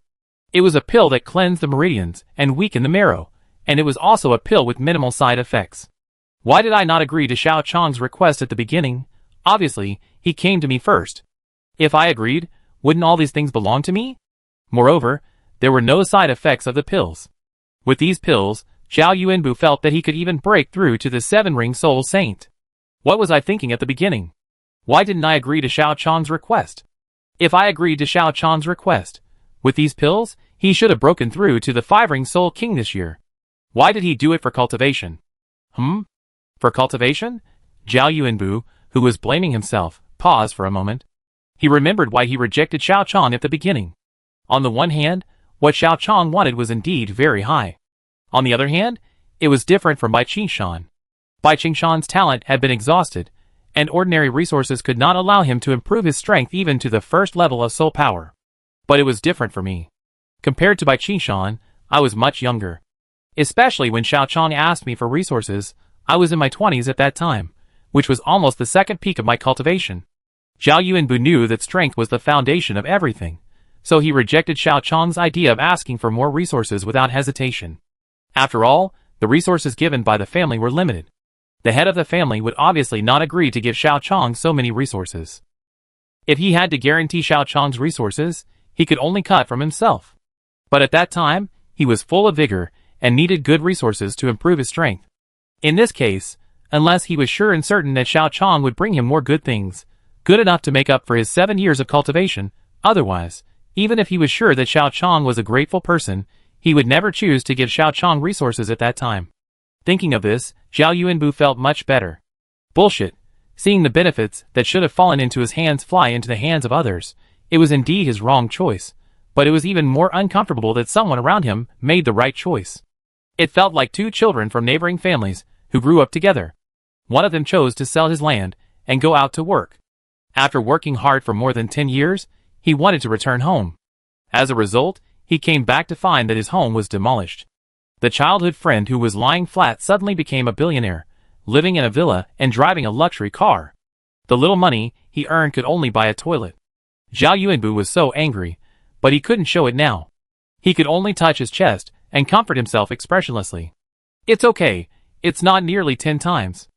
It was a pill that cleansed the meridians and weakened the marrow, and it was also a pill with minimal side effects. Why did I not agree to Xiao Chang's request at the beginning? Obviously, he came to me first. If I agreed, wouldn't all these things belong to me? Moreover, there were no side effects of the pills. With these pills, Zhao Yuanbu felt that he could even break through to the 7-ring soul saint. What was I thinking at the beginning? Why didn't I agree to Xiao Chang's request? If I agreed to Xiao Chang's request, with these pills, he should have broken through to the 5-ring soul king this year. Why did he do it for cultivation? For cultivation? Zhao Yuanbu, who was blaming himself, paused for a moment. He remembered why he rejected Xiao Chang at the beginning. On the one hand, what Xiao Chang wanted was indeed very high. On the other hand, it was different from Bai Qingshan. Bai Qingshan's talent had been exhausted, and ordinary resources could not allow him to improve his strength even to the first level of soul power. But it was different for me. Compared to Bai Qingshan, I was much younger. Especially when Xiao Chang asked me for resources, I was in my 20s at that time, which was almost the second peak of my cultivation. Zhao Yuanbu knew that strength was the foundation of everything, so he rejected Xiao Chang's idea of asking for more resources without hesitation. After all, the resources given by the family were limited. The head of the family would obviously not agree to give Xiao Chang so many resources. If he had to guarantee Xiao Chang's resources, he could only cut from himself. But at that time, he was full of vigor and needed good resources to improve his strength. In this case, unless he was sure and certain that Xiao Chang would bring him more good things, good enough to make up for his 7 years of cultivation, otherwise, even if he was sure that Xiao Chang was a grateful person, he would never choose to give Xiao Chang resources at that time. Thinking of this, Zhao Yuanbu felt much better. Bullshit. Seeing the benefits that should have fallen into his hands fly into the hands of others, it was indeed his wrong choice, but it was even more uncomfortable that someone around him made the right choice. It felt like two children from neighboring families who grew up together. One of them chose to sell his land and go out to work. After working hard for more than 10 years, he wanted to return home. As a result, he came back to find that his home was demolished. The childhood friend who was lying flat suddenly became a billionaire, living in a villa and driving a luxury car. The little money he earned could only buy a toilet. Zhao Yuanbu was so angry, but he couldn't show it now. He could only touch his chest and comfort himself expressionlessly. It's okay, it's not nearly 10 times.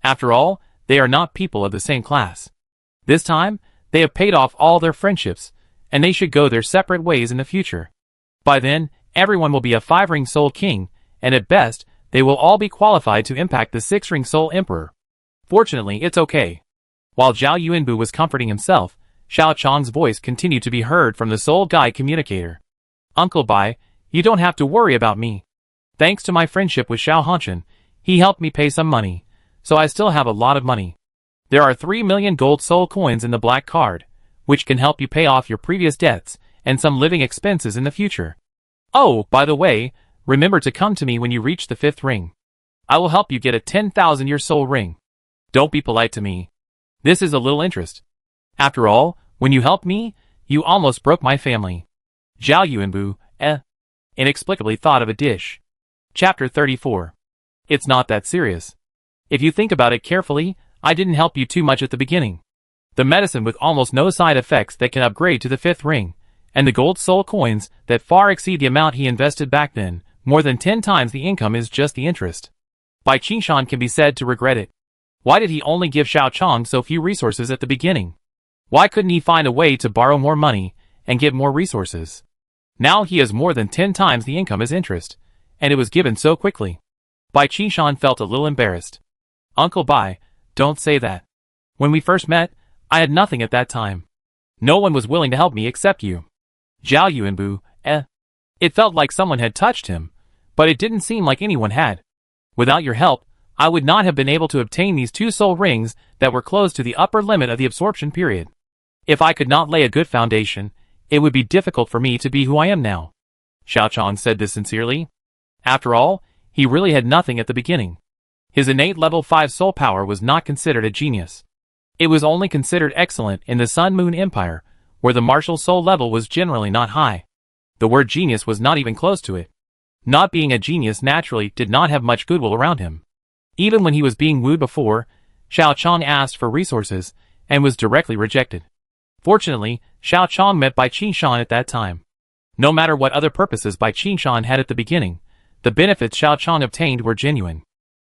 After all, they are not people of the same class. This time, they have paid off all their friendships, and they should go their separate ways in the future. By then, everyone will be a 5-ring soul king, and at best, they will all be qualified to impact the 6-ring soul emperor. Fortunately, it's okay. While Zhao Yuanbu was comforting himself, Xiao Chang's voice continued to be heard from the soul guide communicator. Uncle Bai, you don't have to worry about me. Thanks to my friendship with Xiao Hanshan, he helped me pay some money, so I still have a lot of money. There are 3 million gold soul coins in the black card, which can help you pay off your previous debts and some living expenses in the future. Oh, by the way, remember to come to me when you reach the 5th ring. I will help you get a 10,000-year soul ring. Don't be polite to me. This is a little interest. After all, when you helped me, you almost broke my family. Zhao Yuanbu, inexplicably thought of a dish. Chapter 34. It's not that serious. If you think about it carefully, I didn't help you too much at the beginning. The medicine with almost no side effects that can upgrade to the 5th ring, and the gold soul coins that far exceed the amount he invested back then, more than 10 times the income is just the interest. Bai Qingshan can be said to regret it. Why did he only give Xiao Chang so few resources at the beginning? Why couldn't he find a way to borrow more money and get more resources? Now he has more than 10 times the income as interest, and it was given so quickly. Bai Qingshan felt a little embarrassed. Uncle Bai, don't say that. When we first met, I had nothing at that time. No one was willing to help me except you. Zhao Yuanbu, It felt like someone had touched him, but it didn't seem like anyone had. Without your help, I would not have been able to obtain these 2 soul rings that were close to the upper limit of the absorption period. If I could not lay a good foundation, it would be difficult for me to be who I am now. Xiao Chang said this sincerely. After all, he really had nothing at the beginning. His innate level 5 soul power was not considered a genius. It was only considered excellent in the Sun Moon Empire, where the martial soul level was generally not high. The word genius was not even close to it. Not being a genius naturally did not have much goodwill around him. Even when he was being wooed before, Xiao Chong asked for resources and was directly rejected. Fortunately, Xiao Chong met Bai Qingshan at that time. No matter what other purposes Bai Qingshan had at the beginning, the benefits Xiao Chong obtained were genuine.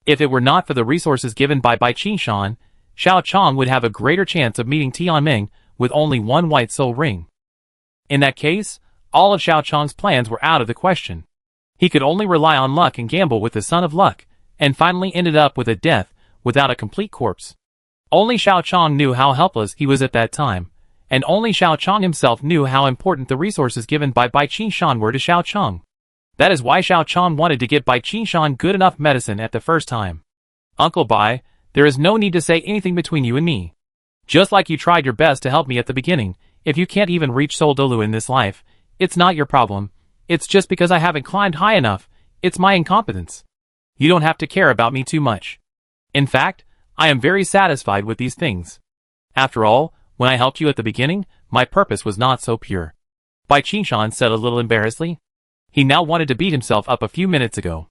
If it were not for the resources given by Bai Qingshan, Xiao Chong would have a greater chance of meeting Tianmeng with only one white soul ring. In that case, all of Xiao Chong's plans were out of the question. He could only rely on luck and gamble with the son of luck, and finally ended up with a death without a complete corpse. Only Xiao Chong knew how helpless he was at that time, and only Xiao Chong himself knew how important the resources given by Bai Qingshan were to Xiao Chong. That is why Xiao Chong wanted to give Bai Qingshan good enough medicine at the first time. Uncle Bai, there is no need to say anything between you and me. Just like you tried your best to help me at the beginning, if you can't even reach Soul Douluo in this life, it's not your problem. It's just because I haven't climbed high enough. It's my incompetence. You don't have to care about me too much. In fact, I am very satisfied with these things. After all, when I helped you at the beginning, my purpose was not so pure. Bai Qingshan said a little embarrassedly. He now wanted to beat himself up a few minutes ago.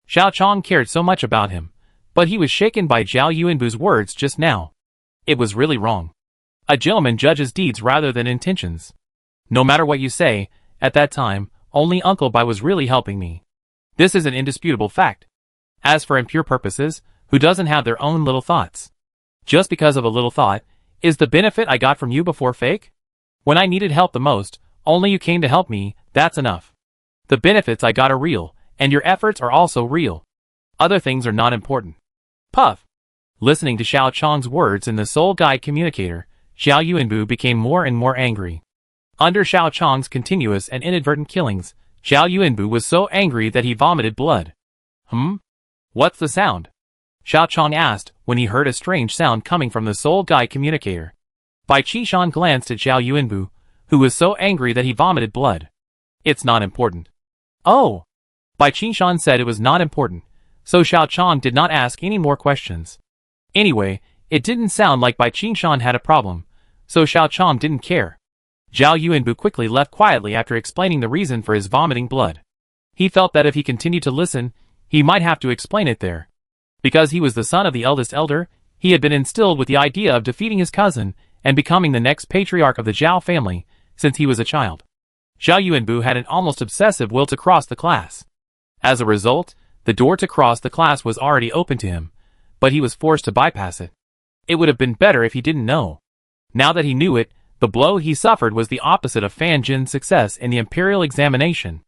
Xiao Chong cared so much about him, but he was shaken by Zhao Yuanbu's words just now. It was really wrong. A gentleman judges deeds rather than intentions. No matter what you say, at that time, only Uncle Bai was really helping me. This is an indisputable fact. As for impure purposes, who doesn't have their own little thoughts? Just because of a little thought, is the benefit I got from you before fake? When I needed help the most, only you came to help me, that's enough. The benefits I got are real, and your efforts are also real. Other things are not important. Puff. Listening to Xiao Chong's words in the Soul Guide communicator, Zhao Yuanbu became more and more angry. Under Xiao Chong's continuous and inadvertent killings, Zhao Yuanbu was so angry that he vomited blood. What's the sound? Xiao Chong asked when he heard a strange sound coming from the Soul Guide communicator. Bai Qingshan glanced at Zhao Yuanbu, who was so angry that he vomited blood. It's not important. Oh! Bai Qingshan said it was not important, so Xiao Chong did not ask any more questions. Anyway, it didn't sound like Bai Qingshan had a problem, so Xiao Chong didn't care. Zhao Yuanbu quickly left quietly after explaining the reason for his vomiting blood. He felt that if he continued to listen, he might have to explain it there. Because he was the son of the eldest elder, he had been instilled with the idea of defeating his cousin and becoming the next patriarch of the Zhao family since he was a child. Zhao Yuanbu had an almost obsessive will to cross the class. As a result, the door to cross the class was already open to him, but he was forced to bypass it. It would have been better if he didn't know. Now that he knew it, the blow he suffered was the opposite of Fan Jin's success in the imperial examination.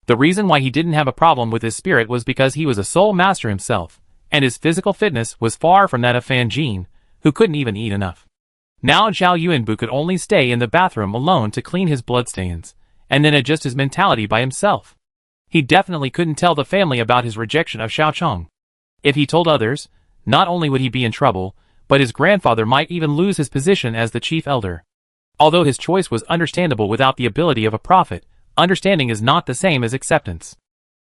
The reason why he didn't have a problem with his spirit was because he was a soul master himself, and his physical fitness was far from that of Fan Jin, who couldn't even eat enough. Now Zhao Yuanbu could only stay in the bathroom alone to clean his bloodstains, and then adjust his mentality by himself. He definitely couldn't tell the family about his rejection of Xiao Chong. If he told others, not only would he be in trouble, but his grandfather might even lose his position as the chief elder. Although his choice was understandable without the ability of a prophet, understanding is not the same as acceptance.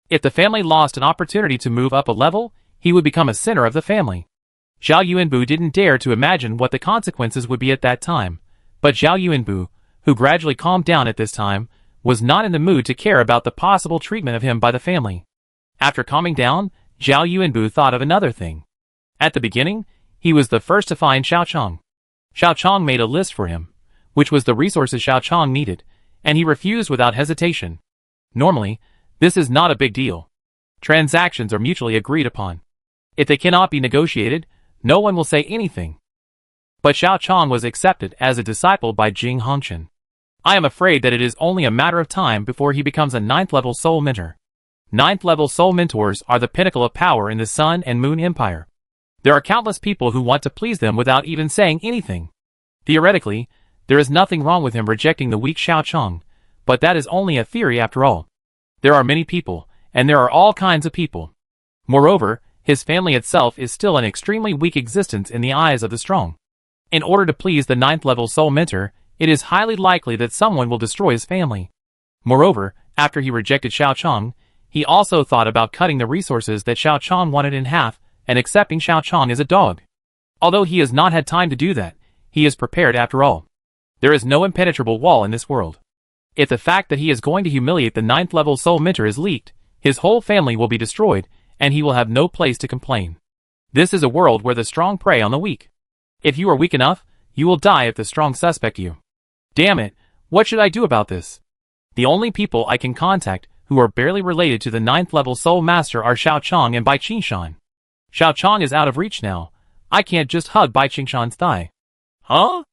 If the family lost an opportunity to move up a level, he would become a sinner of the family. Zhao Yuanbu didn't dare to imagine what the consequences would be at that time, but Zhao Yuanbu, who gradually calmed down at this time, was not in the mood to care about the possible treatment of him by the family. After calming down, Zhao Yuanbu thought of another thing. At the beginning, he was the first to find Xiao Chong. Xiao Chong made a list for him, which was the resources Xiao Chong needed, and he refused without hesitation. Normally, this is not a big deal. Transactions are mutually agreed upon. If they cannot be negotiated, no one will say anything. But Xiao Chong was accepted as a disciple by Jing Hongchen. I am afraid that it is only a matter of time before he becomes a 9th-level soul mentor. 9th-level soul mentors are the pinnacle of power in the Sun and Moon Empire. There are countless people who want to please them without even saying anything. Theoretically, there is nothing wrong with him rejecting the weak Xiao Chong, but that is only a theory after all. There are many people, and there are all kinds of people. Moreover, his family itself is still an extremely weak existence in the eyes of the strong. In order to please the 9th-level soul mentor, it is highly likely that someone will destroy his family. Moreover, after he rejected Xiao Chong, he also thought about cutting the resources that Xiao Chong wanted in half and accepting Xiao Chong as a dog. Although he has not had time to do that, he is prepared after all. There is no impenetrable wall in this world. If the fact that he is going to humiliate the 9th-level soul mentor is leaked, His whole family will be destroyed, and he will have no place to complain. This is a world where the strong prey on the weak. If you are weak enough, you will die if the strong suspect you. Damn it, what should I do about this? The only people I can contact who are barely related to the 9th level Soul Master are Xiao Chong and Bai Qingshan. Xiao Chong is out of reach now. I can't just hug Bai Qingshan's thigh. Huh?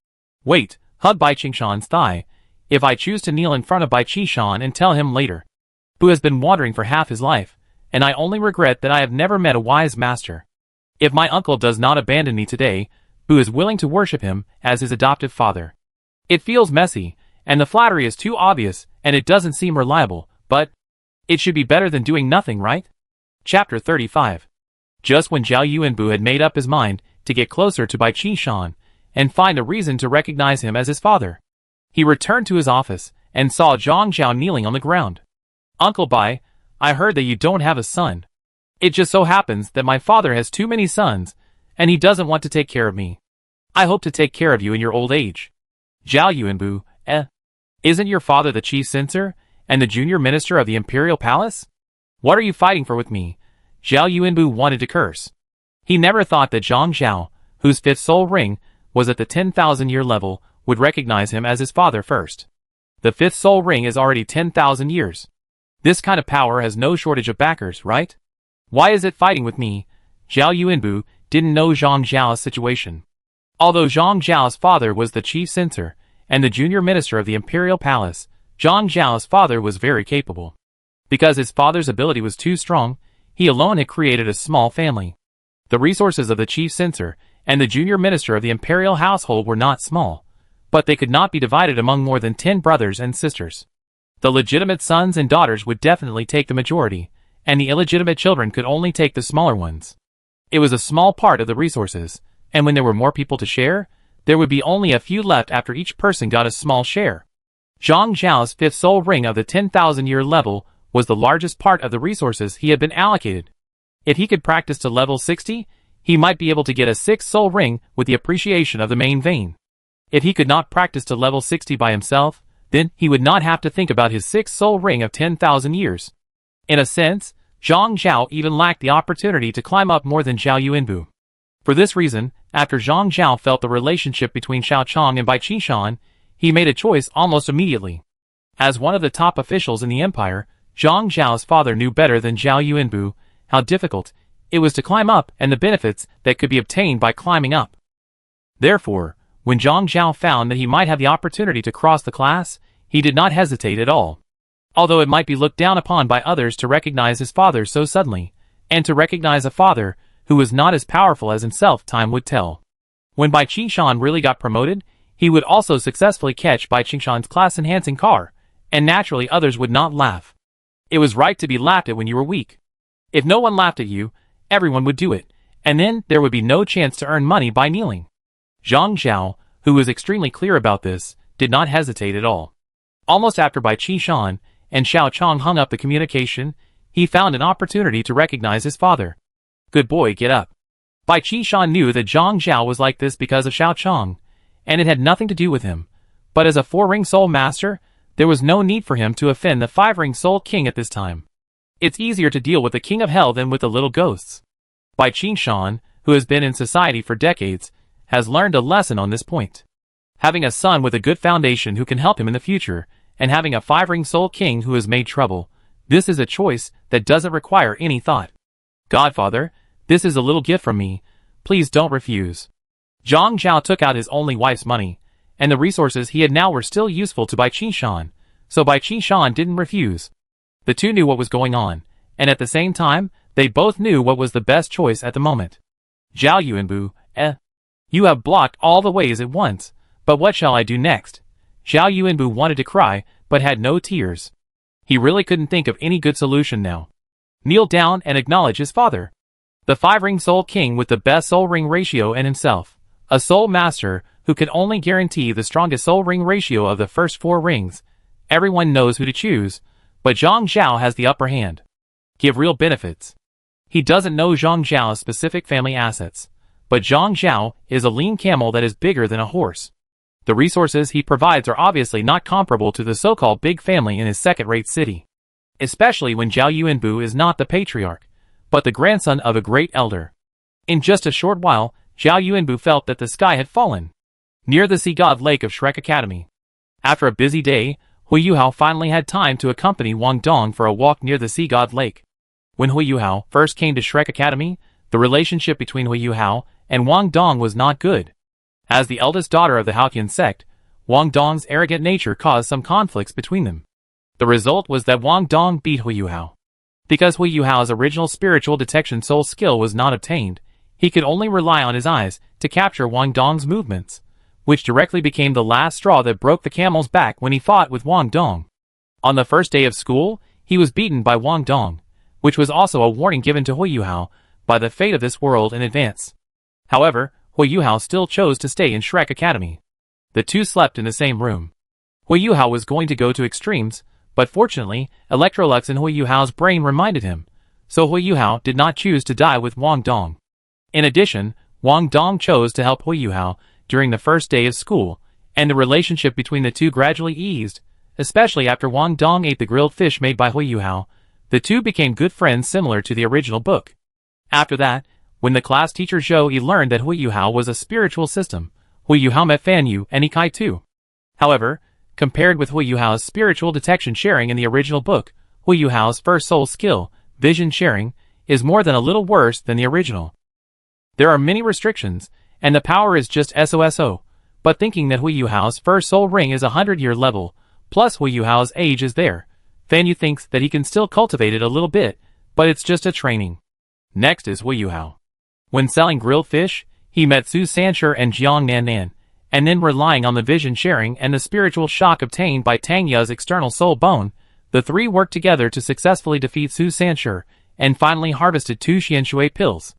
Wait, hug Bai Qingshan's thigh. If I choose to kneel in front of Bai Qingshan and tell him later. Bu has been wandering for half his life, and I only regret that I have never met a wise master. If my uncle does not abandon me today, Bu is willing to worship him as his adoptive father. It feels messy, and the flattery is too obvious, and it doesn't seem reliable, but it should be better than doing nothing, right? Chapter 35. Just when Zhao Yuanbu had made up his mind to get closer to Bai Qingshan and find a reason to recognize him as his father, he returned to his office and saw Zhang Zhao kneeling on the ground. Uncle Bai, I heard that you don't have a son. It just so happens that my father has too many sons, and he doesn't want to take care of me. I hope to take care of you in your old age. Zhao Yuanbu, isn't your father the chief censor and the junior minister of the imperial palace? What are you fighting for with me? Zhao Yuanbu wanted to curse. He never thought that Zhang Zhao, whose 5th soul ring was at the 10,000-year level, would recognize him as his father first. The 5th soul ring is already 10,000 years. This kind of power has no shortage of backers, right? Why is it fighting with me? Zhao Yuanbu didn't know Zhang Zhao's situation. Although Zhang Zhao's father was the chief censor and the junior minister of the imperial palace, Zhang Zhao's father was very capable. Because his father's ability was too strong, he alone had created a small family. The resources of the chief censor and the junior minister of the imperial household were not small, but they could not be divided among more than 10 brothers and sisters. The legitimate sons and daughters would definitely take the majority, and the illegitimate children could only take the smaller ones. It was a small part of the resources, and when there were more people to share, there would be only a few left after each person got a small share. Zhang Zhao's 5th soul ring of the 10,000-year level was the largest part of the resources he had been allocated. If he could practice to level 60, he might be able to get a 6th soul ring with the appreciation of the main vein. If he could not practice to level 60 by himself, then he would not have to think about his 6th soul ring of 10,000 years. In a sense, Zhang Zhao even lacked the opportunity to climb up more than Zhao Yuanbu. For this reason, after Zhang Zhao felt the relationship between Xiao Chong and Bai Qingshan, he made a choice almost immediately. As one of the top officials in the empire, Zhang Zhao's father knew better than Zhao Yuanbu how difficult it was to climb up and the benefits that could be obtained by climbing up. Therefore, when Zhang Zhao found that he might have the opportunity to cross the class, he did not hesitate at all. Although it might be looked down upon by others to recognize his father so suddenly, and to recognize a father who was not as powerful as himself, time would tell. When Bai Qingshan really got promoted, he would also successfully catch Bai Qingshan's class-enhancing car, and naturally others would not laugh. It was right to be laughed at when you were weak. If no one laughed at you, everyone would do it, and then there would be no chance to earn money by kneeling. Zhang Zhao, who was extremely clear about this, did not hesitate at all. Almost after Bai Qingshan and Xiao Chong hung up the communication, he found an opportunity to recognize his father. Good boy, get up. Bai Qingshan knew that Zhang Zhao was like this because of Xiao Chong, and it had nothing to do with him. But as a 4-ring soul master, there was no need for him to offend the 5-ring soul king at this time. It's easier to deal with the king of hell than with the little ghosts. Bai Qingshan, who has been in society for decades, has learned a lesson on this point. Having a son with a good foundation who can help him in the future, and having a 5-ring soul king who has made trouble, this is a choice that doesn't require any thought. Godfather, this is a little gift from me. Please don't refuse. Zhang Zhao took out his only wife's money, and the resources he had now were still useful to Bai Qingshan, so Bai Qingshan didn't refuse. The two knew what was going on, and at the same time, they both knew what was the best choice at the moment. Zhao Yuanbu, you have blocked all the ways at once, but what shall I do next? Zhao Yuanbu wanted to cry, but had no tears. He really couldn't think of any good solution now. Kneel down and acknowledge his father. The 5-ring soul king with the best soul ring ratio and himself, a soul master who can only guarantee the strongest soul ring ratio of the first 4 rings. Everyone knows who to choose, but Zhang Zhao has the upper hand. Give real benefits. He doesn't know Zhang Zhao's specific family assets, but Zhang Zhao is a lean camel that is bigger than a horse. The resources he provides are obviously not comparable to the so-called big family in his second-rate city. especially when Zhao Yuanbu is not the patriarch, but the grandson of a great elder. In just a short while, Zhao Yuanbu felt that the sky had fallen. Near the sea god lake of Shrek Academy. After a busy day, Hui Yuhao finally had time to accompany Wang Dong for a walk near the sea god lake. When Hui Yuhao first came to Shrek Academy, the relationship between Hui Yuhao and Wang Dong was not good. As the eldest daughter of the Haotian sect, Wang Dong's arrogant nature caused some conflicts between them. The result was that Wang Dong beat Hui Yuhao. Because Hui Yuhao's original spiritual detection soul skill was not obtained, he could only rely on his eyes to capture Wang Dong's movements, which directly became the last straw that broke the camel's back when he fought with Wang Dong. On the first day of school, he was beaten by Wang Dong, which was also a warning given to Hui Yuhao by the fate of this world in advance. However, Hui Yuhao still chose to stay in Shrek Academy. The two slept in the same room. Hui Yuhao was going to go to extremes, but fortunately, Electrolux in Hui Yuhao's brain reminded him, so Hui Yuhao did not choose to die with Wang Dong. In addition, Wang Dong chose to help Hui Yuhao during the first day of school, and the relationship between the two gradually eased, especially after Wang Dong ate the grilled fish made by Hui Yuhao. The two became good friends similar to the original book. After that, when the class teacher Zhou Yi learned that Hui Yuhao was a spiritual system, Hui Yuhao met Fan Yu and Ikai too. However, compared with Hui Yuhao's spiritual detection sharing in the original book, Hui Yuhao's first soul skill, vision sharing, is more than a little worse than the original. There are many restrictions, and the power is just SOSO, but thinking that Hui Yuhao's first soul ring is 100-year level, plus Hui Yuhao's age is there, Fan Yu thinks that he can still cultivate it a little bit, but it's just a training. Next is Hui Yuhao. When selling grilled fish, he met Su Sanshur and Jiang Nan, and then relying on the vision sharing and the spiritual shock obtained by Tang Ya's external soul bone, the three worked together to successfully defeat Su Sanshur, and finally harvested 2 Xianshui pills.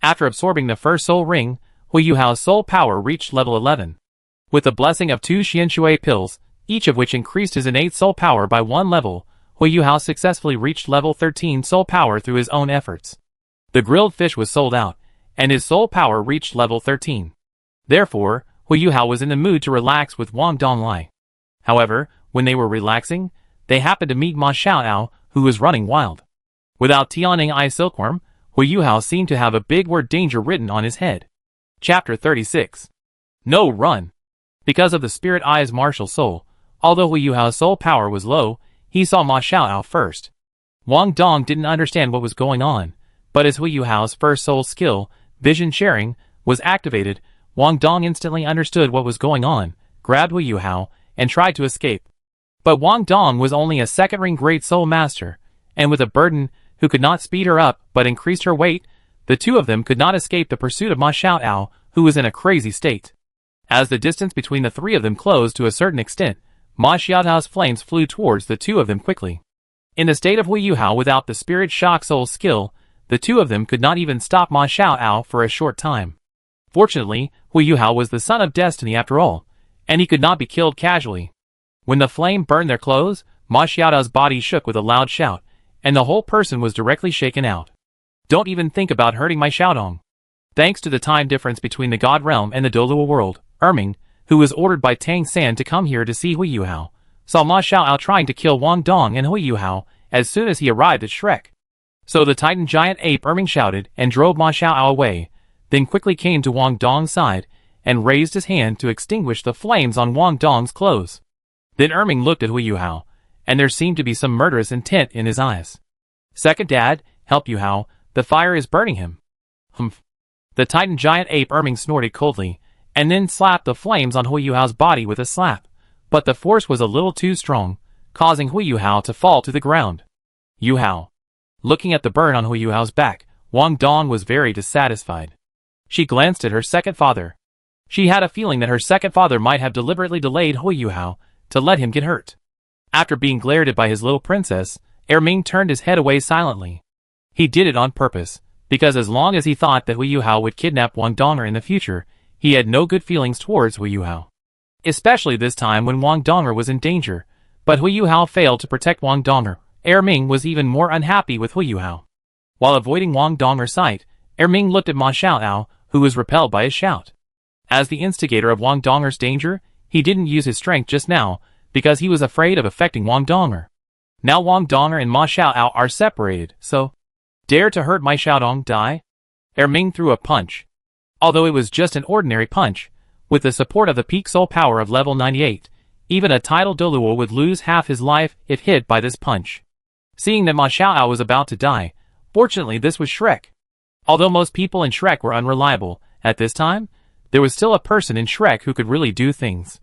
After absorbing the first soul ring, Hui Yuhao's soul power reached level 11. With the blessing of 2 Xianshui pills, each of which increased his innate soul power by 1 level, Hui Yuhao successfully reached level 13 soul power through his own efforts. The grilled fish was sold out, and his soul power reached level 13. Therefore, Hui Yuhao was in the mood to relax with Wang Donglai. However, when they were relaxing, they happened to meet Ma Xiaoao, who was running wild. Without Tianmeng Eye Silkworm, Hui Yuhao seemed to have a big word danger written on his head. Chapter 36. No run. Because of the Spirit Eye's martial soul, although Hui Yuhao's soul power was low, he saw Ma Xiaoao first. Wang Dong didn't understand what was going on, but as Hui Yuhao's first soul skill, vision sharing, was activated, Wang Dong instantly understood what was going on, grabbed Hui Yuhao, and tried to escape. But Wang Dong was only a second-ring Great Soul Master, and with a burden who could not speed her up but increased her weight, the two of them could not escape the pursuit of Ma Xiaoao, who was in a crazy state. As the distance between the three of them closed to a certain extent, Ma Xiaoao's flames flew towards the two of them quickly. In the state of Hui Yuhao without the Spirit Shock Soul skill, the two of them could not even stop Ma Xiaoao for a short time. Fortunately, Hui Yuhao was the son of destiny after all, and he could not be killed casually. When the flame burned their clothes, Ma Xiaoao's body shook with a loud shout, and the whole person was directly shaken out. Don't even think about hurting my Xiaodong. Thanks to the time difference between the God Realm and the Douluo world, Erming, who was ordered by Tang San to come here to see Hui Yuhao, saw Ma Xiaoao trying to kill Wang Dong and Hui Yuhao as soon as he arrived at Shrek. So the Titan giant ape Erming shouted and drove Ma Xiaoao away, then quickly came to Wang Dong's side and raised his hand to extinguish the flames on Wang Dong's clothes. Then Erming looked at Hui Yuhao, and there seemed to be some murderous intent in his eyes. Second dad, help Yuhao, the fire is burning him. Humph. The Titan giant ape Erming snorted coldly, and then slapped the flames on Hui Yuhao's body with a slap, but the force was a little too strong, causing Hui Yuhao to fall to the ground. Yuhao. Looking at the burn on Hui Yuhao's back, Wang Dong was very dissatisfied. She glanced at her second father. She had a feeling that her second father might have deliberately delayed Hui Yuhao to let him get hurt. After being glared at by his little princess, Erming turned his head away silently. He did it on purpose, because as long as he thought that Hui Yuhao would kidnap Wang Donger in the future, he had no good feelings towards Hui Yuhao. Especially this time when Wang Donger was in danger, but Hui Yuhao failed to protect Wang Donger. Erming was even more unhappy with Hui Yuhao. While avoiding Wang Donger's sight, Erming looked at Ma Xiaoao, who was repelled by his shout. As the instigator of Wang Donger's danger, he didn't use his strength just now, because he was afraid of affecting Wang Donger. Now Wang Donger and Ma Xiaoao are separated, so dare to hurt my Xiaodong die? Ming threw a punch. Although it was just an ordinary punch, with the support of the peak soul power of level 98, even a title Douluo would lose half his life if hit by this punch. Seeing that Ma Xiaoao was about to die, fortunately this was Shrek. Although most people in Shrek were unreliable, at this time, there was still a person in Shrek who could really do things.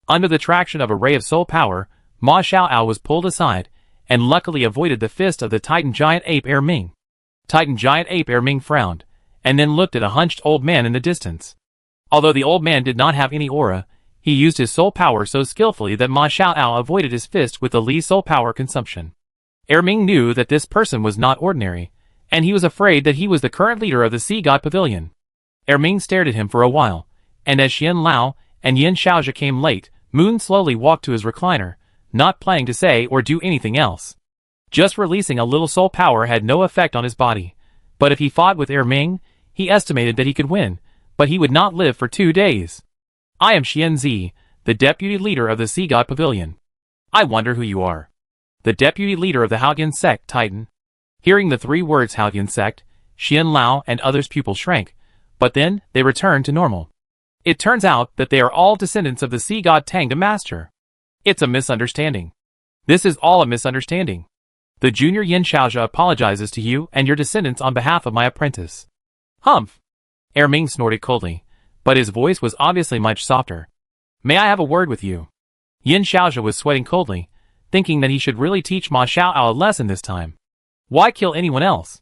Under the traction of a ray of soul power, Ma Xiaoao was pulled aside, and luckily avoided the fist of the Titan Giant Ape Ming. Titan Giant Ape Ming frowned, and then looked at a hunched old man in the distance. Although the old man did not have any aura, he used his soul power so skillfully that Ma Xiaoao avoided his fist with the least soul power consumption. Ming knew that this person was not ordinary, and he was afraid that he was the current leader of the Sea God Pavilion. Ming stared at him for a while, and as Xian Lao and Yin Xiaozhi came late, Moon slowly walked to his recliner, not planning to say or do anything else. Just releasing a little soul power had no effect on his body, but if he fought with Ming, he estimated that he could win, but he would not live for 2 days. I am Xian Zi, the deputy leader of the Sea God Pavilion. I wonder who you are. The deputy leader of the Haotian Sect, Titan. Hearing the 3 words Haotian Sect, Xian Lao and others' pupils shrank, but then they returned to normal. It turns out that they are all descendants of the sea god Tang the Master. It's a misunderstanding. This is all a misunderstanding. The junior Yin Xiaozhi apologizes to you and your descendants on behalf of my apprentice. Humph. Ming snorted coldly, but his voice was obviously much softer. May I have a word with you? Yin Xiaozhi was sweating coldly, thinking that he should really teach Ma Xiaoao a lesson this time. Why kill anyone else?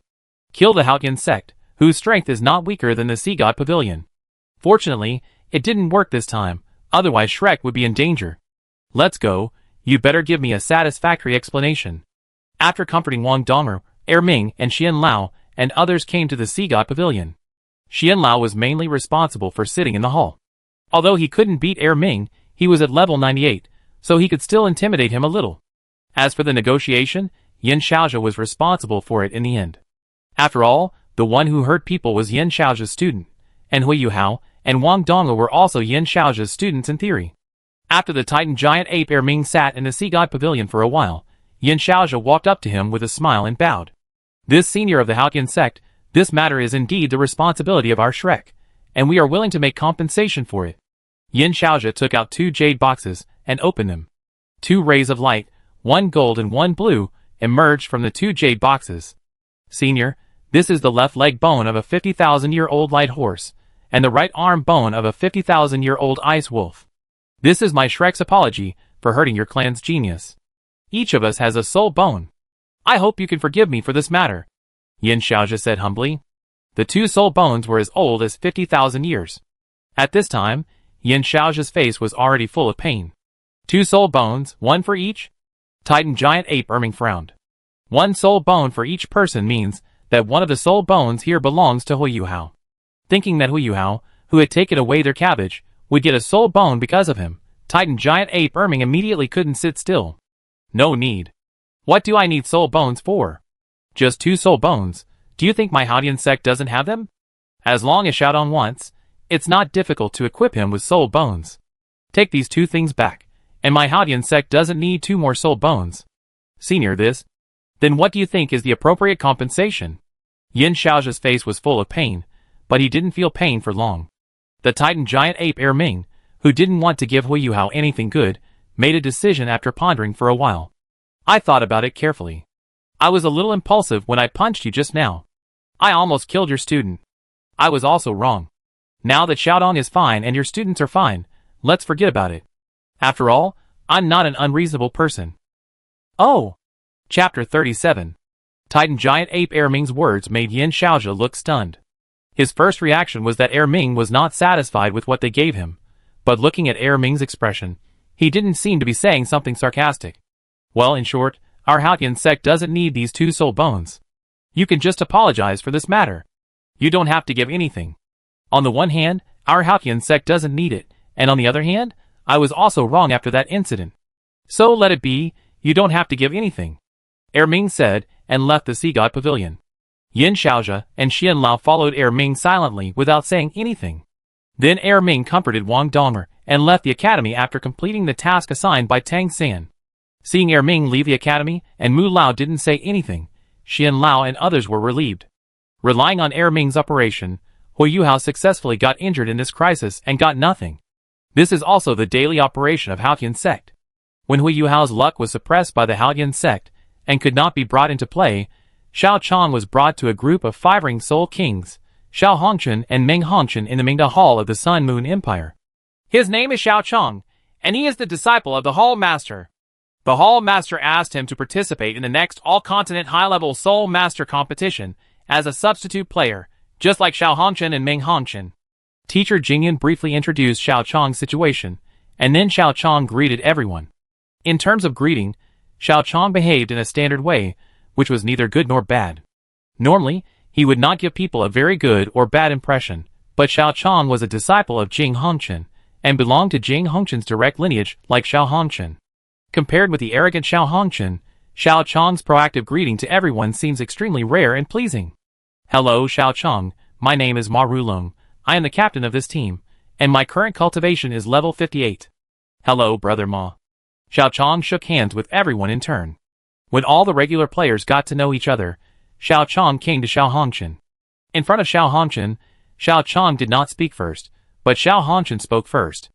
Kill the Haotian Sect, whose strength is not weaker than the Sea God Pavilion. Fortunately, it didn't work this time, otherwise Shrek would be in danger. Let's go, you better give me a satisfactory explanation. After comforting Wang Donger, Ming and Xian Lao and others came to the Sea God Pavilion. Xian Lao was mainly responsible for sitting in the hall. Although he couldn't beat Ming, he was at level 98, so he could still intimidate him a little. As for the negotiation, Yin Xiaozhi was responsible for it in the end. After all, the one who hurt people was Yin Xiaozhi's student, and Hui Yuhao and Wang Donger were also Yin Xiaozhi's students in theory. After the Titan Giant Ape Ming sat in the Sea God Pavilion for a while, Yin Xiaozhi walked up to him with a smile and bowed. This senior of the Haotian Sect, this matter is indeed the responsibility of our Shrek, and we are willing to make compensation for it. Yin Xiaozhi took out 2 jade boxes and opened them. 2 rays of light, 1 gold and 1 blue, emerged from the 2 jade boxes. Senior, this is the left leg bone of a 50,000-year-old light horse, and the right arm bone of a 50,000-year-old ice wolf. This is my Shrek's apology for hurting your clan's genius. Each of us has a soul bone. I hope you can forgive me for this matter, Yin Xiaozhi said humbly. The 2 soul bones were as old as 50,000 years. At this time, Yin Xiaozhi's face was already full of pain. 2 soul bones, 1 for each? Titan Giant Ape Ming frowned. 1 soul bone for each person means that one of the soul bones here belongs to Hui Yuhao. Thinking that Hui Yuhao, who had taken away their cabbage, would get a soul bone because of him, Titan Giant Ape Ming immediately couldn't sit still. No need. What do I need soul bones for? Just 2 soul bones. Do you think my Haotian Sect doesn't have them? As long as Xiaodong wants, it's not difficult to equip him with soul bones. Take these 2 things back, and my Haotian Sect doesn't need 2 more soul bones. Senior this. Then what do you think is the appropriate compensation? Yin Xiaozhi's face was full of pain, but he didn't feel pain for long. The Titan Giant Ape Ming, who didn't want to give Hui Yuhao anything good, made a decision after pondering for a while. I thought about it carefully. I was a little impulsive when I punched you just now. I almost killed your student. I was also wrong. Now that Xiaodong is fine and your students are fine, let's forget about it. After all, I'm not an unreasonable person. Oh! Chapter 37. Titan Giant Ape Ming's words made Yin Xiaozhi look stunned. His first reaction was that Ming was not satisfied with what they gave him, but looking at Ming's expression, he didn't seem to be saying something sarcastic. Well, in short, our Haotian Sect doesn't need these 2 soul bones. You can just apologize for this matter. You don't have to give anything. On the one hand, our Haotian Sect doesn't need it, and on the other hand, I was also wrong after that incident. So let it be, you don't have to give anything. Ming said, and left the Sea God Pavilion. Yin Xiaozhi and Xian Lao followed Ming silently without saying anything. Then Ming comforted Wang Donger and left the academy after completing the task assigned by Tang San. Seeing Ming leave the academy and Mu Lao didn't say anything, Xian Lao and others were relieved. Relying on Ming's operation, Hui Yuhao successfully got injured in this crisis and got nothing. This is also the daily operation of Haotian Sect. When Hui Yuhao's luck was suppressed by the Haotian Sect and could not be brought into play, Xiao Chong was brought to a group of 5 Ring Soul Kings, Xiao Hongchen and Meng Hongchen in the Mingda Hall of the Sun Moon Empire. His name is Xiao Chong, and he is the disciple of the Hall Master. The Hall Master asked him to participate in the next all-continent high-level Soul Master competition as a substitute player, just like Xiao Hongchen and Meng Hongchen. Teacher Jingyan briefly introduced Xiao Chong's situation, and then Xiao Chong greeted everyone. In terms of greeting, Xiao Chong behaved in a standard way, which was neither good nor bad. Normally, he would not give people a very good or bad impression, but Xiao Chong was a disciple of Jing Hongchen, and belonged to Jing Hongchen's direct lineage like Xiao Hongchen. Compared with the arrogant Xiao Hongchen, Xiao Chong's proactive greeting to everyone seems extremely rare and pleasing. Hello Xiao Chong, my name is Ma Rulong, I am the captain of this team, and my current cultivation is level 58. Hello brother Ma. Xiao Chong shook hands with everyone in turn. When all the regular players got to know each other, Xiao Chong came to Xiao Hongchen. In front of Xiao Hongchen, Xiao Chong did not speak first, but Xiao Hongchen spoke first.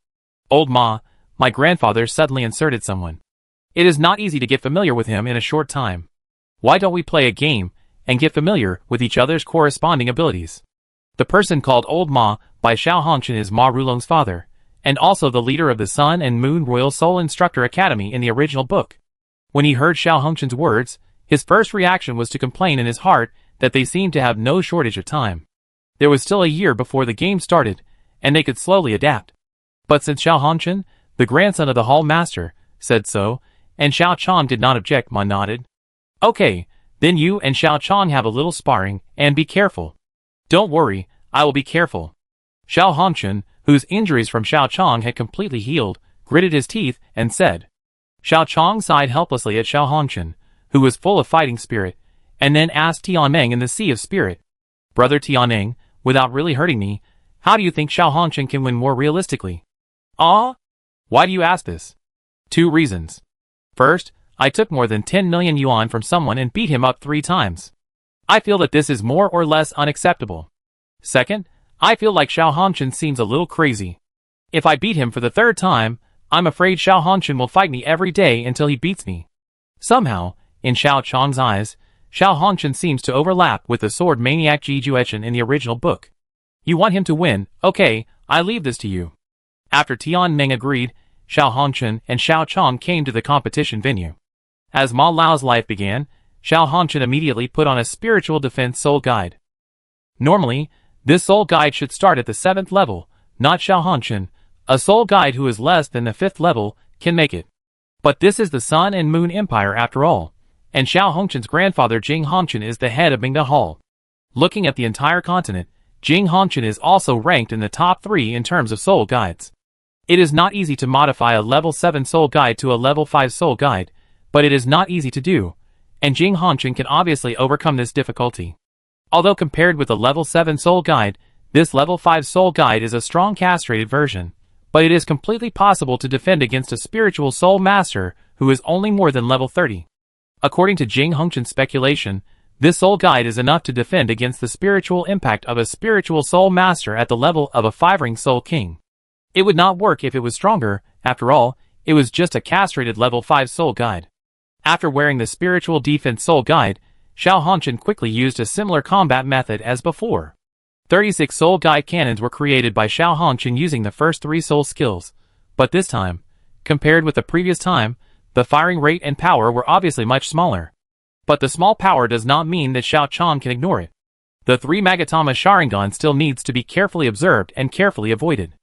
Old Ma, my grandfather suddenly inserted someone. It is not easy to get familiar with him in a short time. Why don't we play a game and get familiar with each other's corresponding abilities? The person called Old Ma by Xiao Hongchen is Ma Rulong's father, and also the leader of the Sun and Moon Royal Soul Instructor Academy in the original book. When he heard Xiao Hongchen's words, his first reaction was to complain in his heart that they seemed to have no shortage of time. There was still a year before the game started, and they could slowly adapt. But since Xiao Hongchen, the grandson of the Hall Master, said so, and Xiao Chong did not object, Ma nodded. Okay, then you and Xiao Chong have a little sparring, and be careful. Don't worry, I will be careful. Xiao Hongchen, whose injuries from Xiao Chong had completely healed, gritted his teeth and said. Xiao Chong sighed helplessly at Xiao Hongchen, who was full of fighting spirit, and then asked Tianmeng in the Sea of Spirit. Brother Tianmeng, without really hurting me, how do you think Xiao Hongchen can win more realistically? Ah? Why do you ask this? 2 reasons. First, I took more than 10 million yuan from someone and beat him up 3 times. I feel that this is more or less unacceptable. Second, I feel like Xiao Hongchen seems a little crazy. If I beat him for the 3rd time, I'm afraid Xiao Hongchen will fight me every day until he beats me. Somehow, in Xiao Chong's eyes, Xiao Hongchen seems to overlap with the sword maniac Ji Juechen in the original book. You want him to win, okay, I leave this to you. After Tianmeng agreed, Xiao Hongchen and Xiao Chong came to the competition venue. As Ma Lao's life began, Xiao Hongchen immediately put on a spiritual defense soul guide. Normally, this soul guide should start at the 7th level, not Xiao Hongchen. A soul guide who is less than the 5th level can make it. But this is the Sun and Moon Empire after all, and Xiao Hongchen's grandfather Jing Hongchen is the head of Mingda Hall. Looking at the entire continent, Jing Hongchen is also ranked in the top 3 in terms of soul guides. It is not easy to modify a level 7 soul guide to a level 5 soul guide, but it is not easy to do, and Jing Hongchen can obviously overcome this difficulty. Although compared with the level 7 soul guide, this level 5 soul guide is a strong castrated version, but it is completely possible to defend against a spiritual soul master who is only more than level 30. According to Jing Hongchen's speculation, this soul guide is enough to defend against the spiritual impact of a spiritual soul master at the level of a 5-ring soul king. It would not work if it was stronger, after all, it was just a castrated level 5 soul guide. After wearing the spiritual defense soul guide, Xiao Hongchen quickly used a similar combat method as before. 36 soul guide cannons were created by Xiao Hongchen using the first 3 soul skills, but this time, compared with the previous time, the firing rate and power were obviously much smaller. But the small power does not mean that Xiao Chong can ignore it. The 3 Magatama Sharingan still needs to be carefully observed and carefully avoided.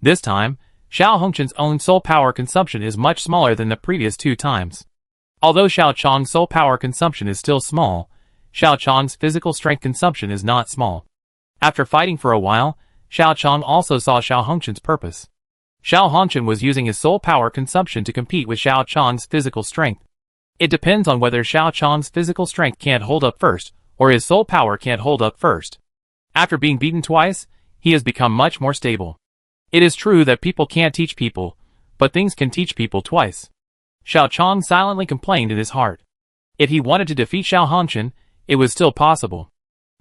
This time, Xiao Hongchen's own soul power consumption is much smaller than the previous 2 times. Although Xiao Chong's soul power consumption is still small, Xiao Chong's physical strength consumption is not small. After fighting for a while, Xiao Chong also saw Xiao Hongchen's purpose. Xiao Hongchen was using his soul power consumption to compete with Xiao Chong's physical strength. It depends on whether Xiao Chong's physical strength can't hold up first, or his soul power can't hold up first. After being beaten twice, he has become much more stable. It is true that people can't teach people, but things can teach people twice. Xiao Chong silently complained in his heart. If he wanted to defeat Xiao Hongchen, it was still possible.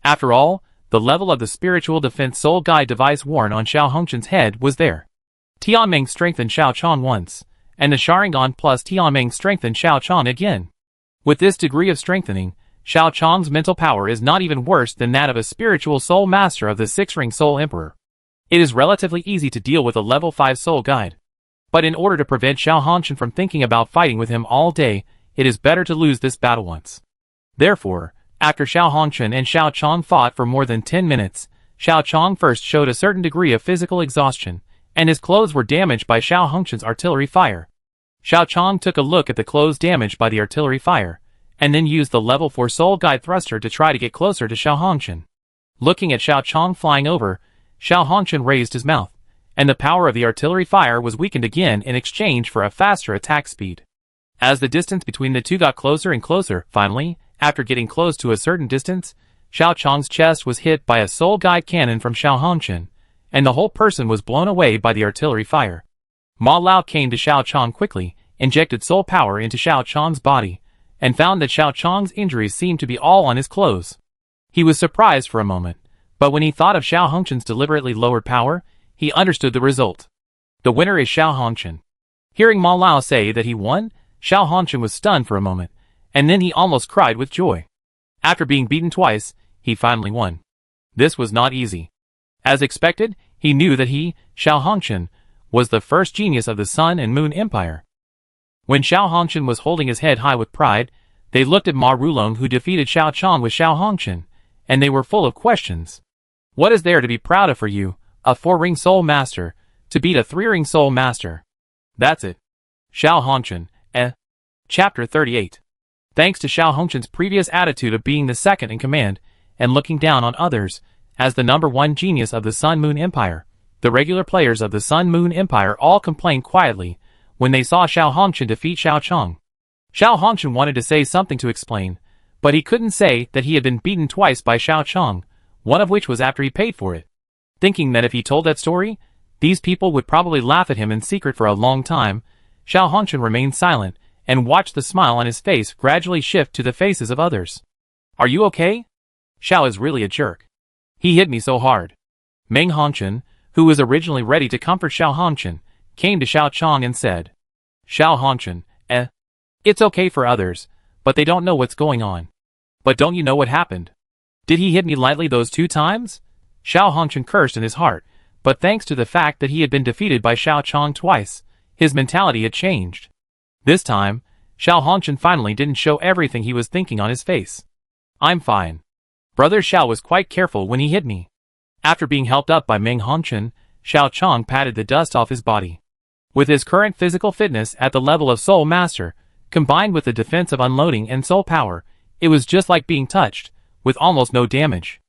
After all, the level of the spiritual defense soul guide device worn on Xiao Hongchen's head was there. Tianmeng strengthened Xiao Chong once, and the Sharingan plus Tianmeng strengthened Xiao Chong again. With this degree of strengthening, Xiao Chong's mental power is not even worse than that of a spiritual soul master of the Six-Ring Soul Emperor. It is relatively easy to deal with a level 5 soul guide. But in order to prevent Xiao Hongchen from thinking about fighting with him all day, it is better to lose this battle once. Therefore, after Xiao Hongchen and Xiao Chong fought for more than 10 minutes, Xiao Chong first showed a certain degree of physical exhaustion, and his clothes were damaged by Xiao Hongchen's artillery fire. Xiao Chong took a look at the clothes damaged by the artillery fire, and then used the level 4 soul guide thruster to try to get closer to Xiao Hongchen. Looking at Xiao Chong flying over, Xiao Hongchen raised his mouth, and the power of the artillery fire was weakened again in exchange for a faster attack speed. As the distance between the two got closer and closer, finally, after getting close to a certain distance, Xiao Chong's chest was hit by a soul guide cannon from Xiao Hongchen, and the whole person was blown away by the artillery fire. Ma Lao came to Xiao Chong quickly, injected soul power into Xiao Chong's body, and found that Xiao Chong's injuries seemed to be all on his clothes. He was surprised for a moment, but when he thought of Xiao Hongchen's deliberately lowered power, he understood the result. The winner is Xiao Hongchen. Hearing Ma Lao say that he won, Xiao Hongchen was stunned for a moment, and then he almost cried with joy. After being beaten twice, he finally won. This was not easy. As expected, he knew that he, Xiao Hongchen, was the first genius of the Sun and Moon Empire. When Xiao Hongchen was holding his head high with pride, they looked at Ma Rulong who defeated Xiao Chong with Xiao Hongchen, and they were full of questions. What is there to be proud of for you, a 4-ring soul master, to beat a 3-ring soul master? That's it. Xiao Hongchen, Chapter 38. Thanks to Xiao Hongchen's previous attitude of being the second in command, and looking down on others, as the number 1 genius of the Sun Moon Empire, the regular players of the Sun Moon Empire all complained quietly when they saw Xiao Hongchen defeat Xiao Chong. Xiao Hongchen wanted to say something to explain, but he couldn't say that he had been beaten twice by Xiao Chong, one of which was after he paid for it. Thinking that if he told that story, these people would probably laugh at him in secret for a long time, Xiao Hongchen remained silent and watched the smile on his face gradually shift to the faces of others. Are you okay? Xiao is really a jerk. He hit me so hard. Meng Hongchen, who was originally ready to comfort Xiao Hongchen, came to Xiao Chong and said, Xiao Hongchen, it's okay for others, but they don't know what's going on. But don't you know what happened? Did he hit me lightly those 2 times? Xiao Hongchen cursed in his heart, but thanks to the fact that he had been defeated by Xiao Chong twice, his mentality had changed. This time, Xiao Hongchen finally didn't show everything he was thinking on his face. I'm fine. Brother Xiao was quite careful when he hit me. After being helped up by Meng Hongchen, Xiao Chong patted the dust off his body. With his current physical fitness at the level of Soul Master, combined with the defense of unloading and soul power, it was just like being touched, with almost no damage.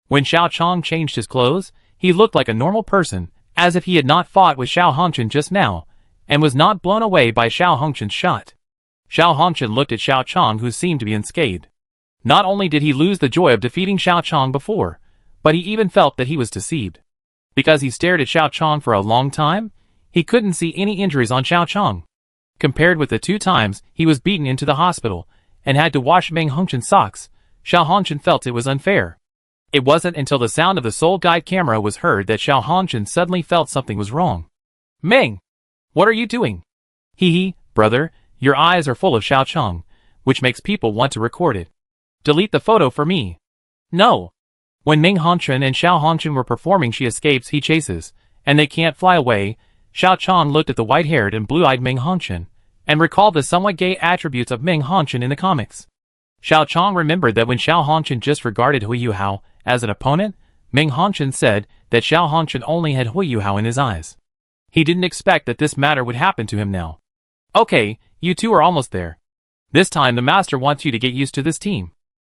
When Xiao Chong changed his clothes, he looked like a normal person, as if he had not fought with Xiao Hongchen just now, and was not blown away by Xiao Hongchen's shot. Xiao Hongchen looked at Xiao Chong who seemed to be unscathed. Not only did he lose the joy of defeating Xiao Chong before, but he even felt that he was deceived. Because he stared at Xiao Chong for a long time, he couldn't see any injuries on Xiao Chong. Compared with the 2 times he was beaten into the hospital and had to wash Meng Hongchen's socks, Xiao Hongchen felt it was unfair. It wasn't until the sound of the soul guide camera was heard that Xiao Hongchen suddenly felt something was wrong. Meng! What are you doing? Hee, brother, your eyes are full of Xiao Chong, which makes people want to record it. Delete the photo for me. No. When Meng Hongchen and Xiao Hongchen were performing She Escapes He Chases, and They Can't Fly Away, Xiao Chong looked at the white-haired and blue-eyed Meng Hongchen, and recalled the somewhat gay attributes of Meng Hongchen in the comics. Xiao Chong remembered that when Xiao Hongchen just regarded Hui Yuhao as an opponent, Meng Hongchen said that Xiao Hongchen only had Hui Yuhao in his eyes. He didn't expect that this matter would happen to him now. Okay, you two are almost there. This time the master wants you to get used to this team.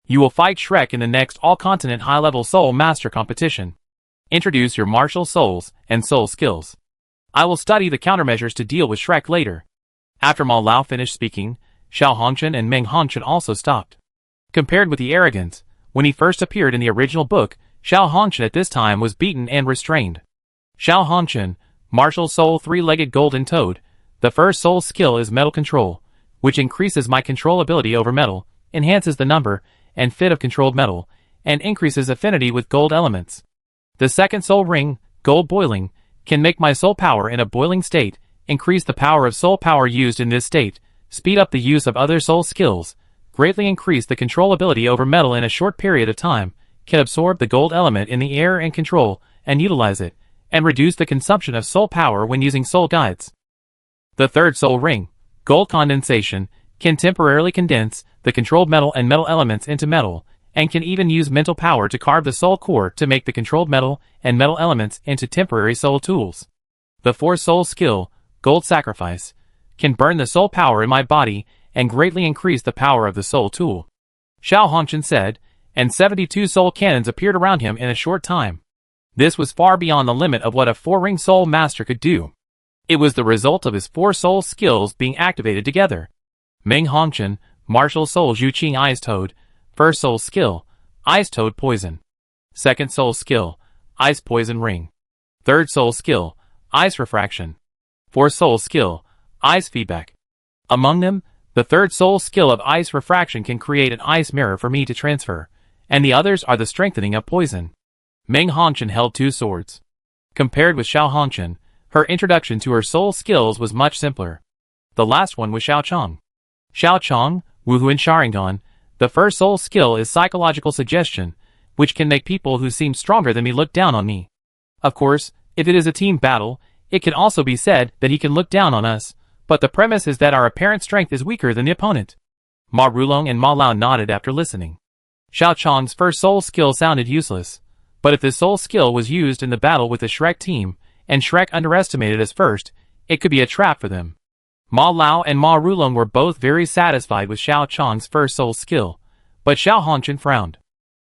You will fight Shrek in the next all-continent high-level Soul Master competition. Introduce your martial souls and soul skills. I will study the countermeasures to deal with Shrek later. After Ma Lao finished speaking, Xiao Hongchen and Meng Hongchen also stopped. Compared with the arrogance, when he first appeared in the original book, Xiao Hongchen at this time was beaten and restrained. Xiao Hongchen, martial soul 3-legged golden toad. The first soul skill is metal control, which increases my control ability over metal, enhances the number and fit of controlled metal, and increases affinity with gold elements. The second soul ring, Gold Boiling, can make my soul power in a boiling state, increase the power of soul power used in this state, speed up the use of other soul skills, greatly increase the control ability over metal in a short period of time, can absorb the gold element in the air and control and utilize it, and reduce the consumption of soul power when using soul guides. The third soul ring, Gold Condensation, can temporarily condense the controlled metal and metal elements into metal, and can even use mental power to carve the soul core to make the controlled metal and metal elements into temporary soul tools. The fourth soul skill, Gold Sacrifice, can burn the soul power in my body and greatly increase the power of the soul tool. Xiao Hongchen said, and 72 soul cannons appeared around him in a short time. This was far beyond the limit of what a four-ring soul master could do. It was the result of his four soul skills being activated together. Meng Hongchen, Martial Soul Zhuqing Ice Toad. First soul skill, Ice Toad Poison. Second soul skill, Ice Poison Ring. Third soul skill, Ice Refraction. Fourth soul skill, Ice Feedback. Among them, the third soul skill of Ice Refraction can create an ice mirror for me to transfer, and the others are the strengthening of poison. Meng Hongchen held two swords. Compared with Xiao Hongchen, her introduction to her soul skills was much simpler. The last one was Xiao Chong. Xiao Chong, Wuhuan Sharingan. The first soul skill is psychological suggestion, which can make people who seem stronger than me look down on me. Of course, if it is a team battle, it can also be said that he can look down on us, but the premise is that our apparent strength is weaker than the opponent. Ma Rulong and Ma Lao nodded after listening. Xiao Chong's first soul skill sounded useless, but if this soul skill was used in the battle with the Shrek team, and Shrek underestimated us first, it could be a trap for them. Ma Lao and Ma Rulong were both very satisfied with Xiao Chong's first soul skill, but Xiao Hongchen frowned.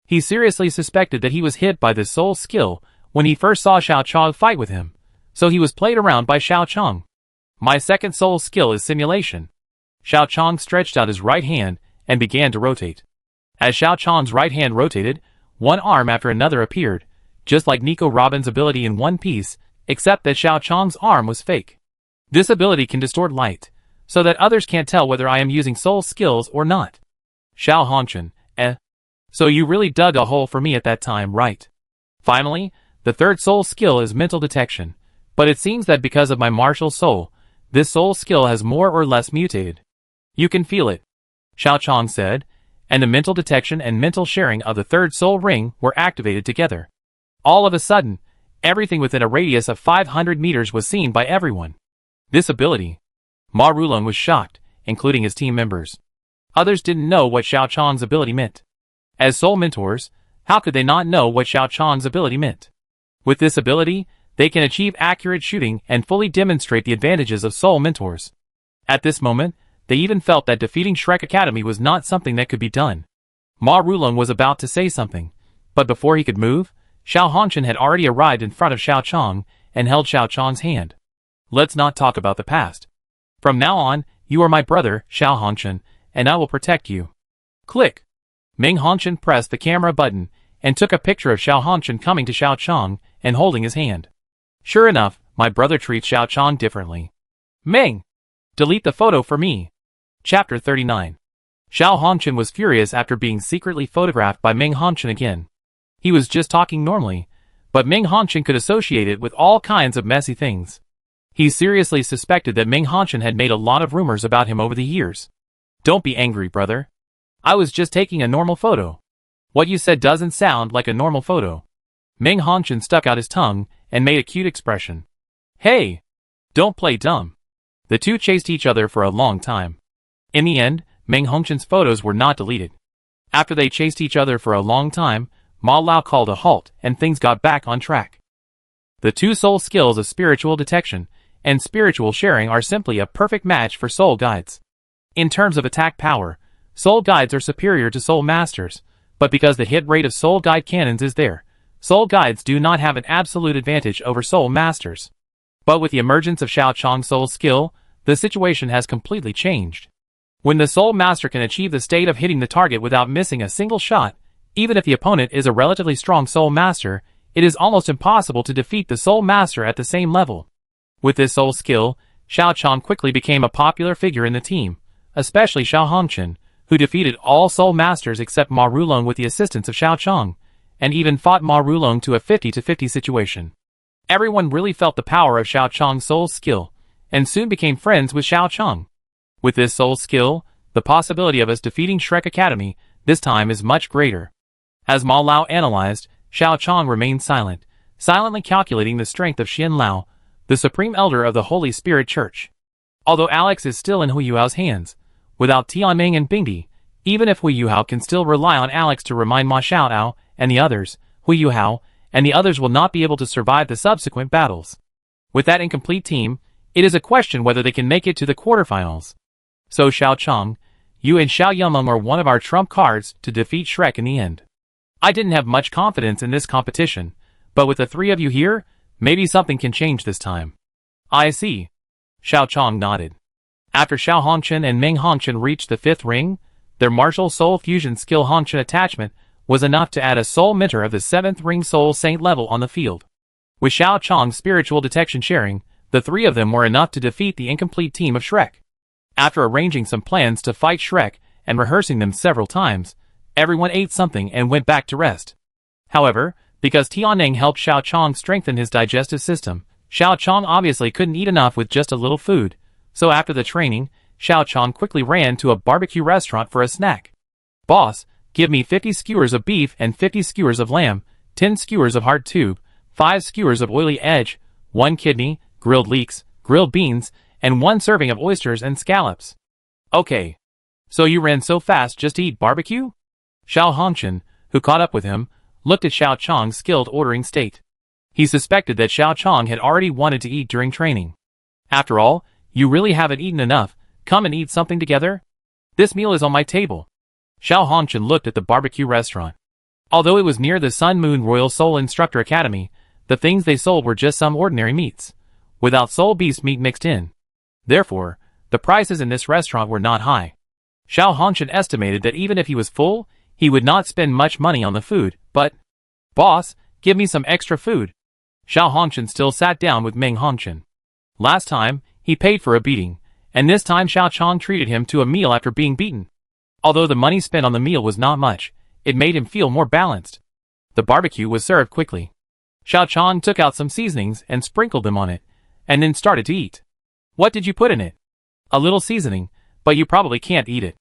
He seriously suspected that he was hit by this soul skill when he first saw Xiao Chong fight with him, so he was played around by Xiao Chong. My second soul skill is Simulation. Xiao Chong stretched out his right hand and began to rotate. As Xiao Chong's right hand rotated, one arm after another appeared, just like Nico Robin's ability in One Piece, except that Xiao Chong's arm was fake. This ability can distort light, so that others can't tell whether I am using soul skills or not. Xiao Hongchen, So you really dug a hole for me at that time, right? Finally, the third soul skill is Mental Detection, but it seems that because of my martial soul, this soul skill has more or less mutated. You can feel it, Xiao Chong said, and the mental detection and mental sharing of the third soul ring were activated together. All of a sudden, everything within a radius of 500 meters was seen by everyone. This ability. Ma Rulong was shocked, including his team members. Others didn't know what Xiao Chong's ability meant. As soul mentors, how could they not know what Xiao Chong's ability meant? With this ability, they can achieve accurate shooting and fully demonstrate the advantages of soul mentors. At this moment, they even felt that defeating Shrek Academy was not something that could be done. Ma Rulong was about to say something, but before he could move, Xiao Hongchen had already arrived in front of Xiao Chong and held Xiao Chong's hand. Let's not talk about the past. From now on, you are my brother, Xiao Hongchen, and I will protect you. Click. Meng Hongchen pressed the camera button and took a picture of Xiao Hongchen coming to Xiao Chong and holding his hand. Sure enough, my brother treats Xiao Chong differently. Meng! Delete the photo for me. Chapter 39. Xiao Hongchen was furious after being secretly photographed by Meng Hongchen again. He was just talking normally, but Meng Hongchen could associate it with all kinds of messy things. He seriously suspected that Meng Hongchen had made a lot of rumors about him over the years. Don't be angry, brother. I was just taking a normal photo. What you said doesn't sound like a normal photo. Meng Hongchen stuck out his tongue and made a cute expression. Hey! Don't play dumb. The two chased each other for a long time. In the end, Meng Hongchen's photos were not deleted. After they chased each other for a long time, Ma Lao called a halt and things got back on track. The two soul skills of spiritual detection and spiritual sharing are simply a perfect match for soul guides. In terms of attack power, soul guides are superior to soul masters, but because the hit rate of soul guide cannons is there, soul guides do not have an absolute advantage over soul masters. But with the emergence of Xiao Chong's soul skill, the situation has completely changed. When the soul master can achieve the state of hitting the target without missing a single shot, even if the opponent is a relatively strong soul master, it is almost impossible to defeat the soul master at the same level. With this soul skill, Xiao Chong quickly became a popular figure in the team, especially Xiao Hongchen, who defeated all soul masters except Ma Rulong with the assistance of Xiao Chong, and even fought Ma Rulong to a 50-50 situation. Everyone really felt the power of Xiao Chong's soul skill, and soon became friends with Xiao Chong. With this soul skill, the possibility of us defeating Shrek Academy this time is much greater. As Ma Lao analyzed, Xiao Chong remained silent, silently calculating the strength of Xian Lao, the supreme elder of the Holy Spirit Church. Although Alex is still in Hu Yuhao's hands, without Tianmeng and Bingdi, even if Hu Yuhao can still rely on Alex to remind Ma Xiaoao and the others, Hu Yuhao and the others will not be able to survive the subsequent battles. With that incomplete team, it is a question whether they can make it to the quarterfinals. So Xiao Chong, you and Xiao Yumeng are one of our trump cards to defeat Shrek in the end. I didn't have much confidence in this competition, but with the three of you here, maybe something can change this time. I see. Xiao Chong nodded. After Xiao Hongchen and Meng Hongchen reached the 5th ring, their martial soul fusion skill Hongchen attachment was enough to add a soul mentor of the 7th ring soul saint level on the field. With Xiao Chong's spiritual detection sharing, the three of them were enough to defeat the incomplete team of Shrek. After arranging some plans to fight Shrek and rehearsing them several times, everyone ate something and went back to rest. However, because Tianmeng helped Xiao Chong strengthen his digestive system, Xiao Chong obviously couldn't eat enough with just a little food, so after the training, Xiao Chong quickly ran to a barbecue restaurant for a snack. Boss, give me 50 skewers of beef and 50 skewers of lamb, 10 skewers of heart tube, 5 skewers of oily edge, 1 kidney, grilled leeks, grilled beans, and 1 serving of oysters and scallops. Okay. So you ran so fast just to eat barbecue? Xiao Hongchen, who caught up with him, looked at Xiao Chong's skilled ordering state. He suspected that Xiao Chong had already wanted to eat during training. After all, you really haven't eaten enough, come and eat something together? This meal is on my table. Xiao Hongchen looked at the barbecue restaurant. Although it was near the Sun Moon Royal Soul Instructor Academy, the things they sold were just some ordinary meats, without soul beast meat mixed in. Therefore, the prices in this restaurant were not high. Xiao Hongchen estimated that even if he was full, he would not spend much money on the food, but, boss, give me some extra food. Xiao Hongchen still sat down with Meng Hongchen. Last time, he paid for a beating, and this time Xiao Chong treated him to a meal after being beaten. Although the money spent on the meal was not much, it made him feel more balanced. The barbecue was served quickly. Xiao Chong took out some seasonings and sprinkled them on it, and then started to eat. What did you put in it? A little seasoning, but you probably can't eat it.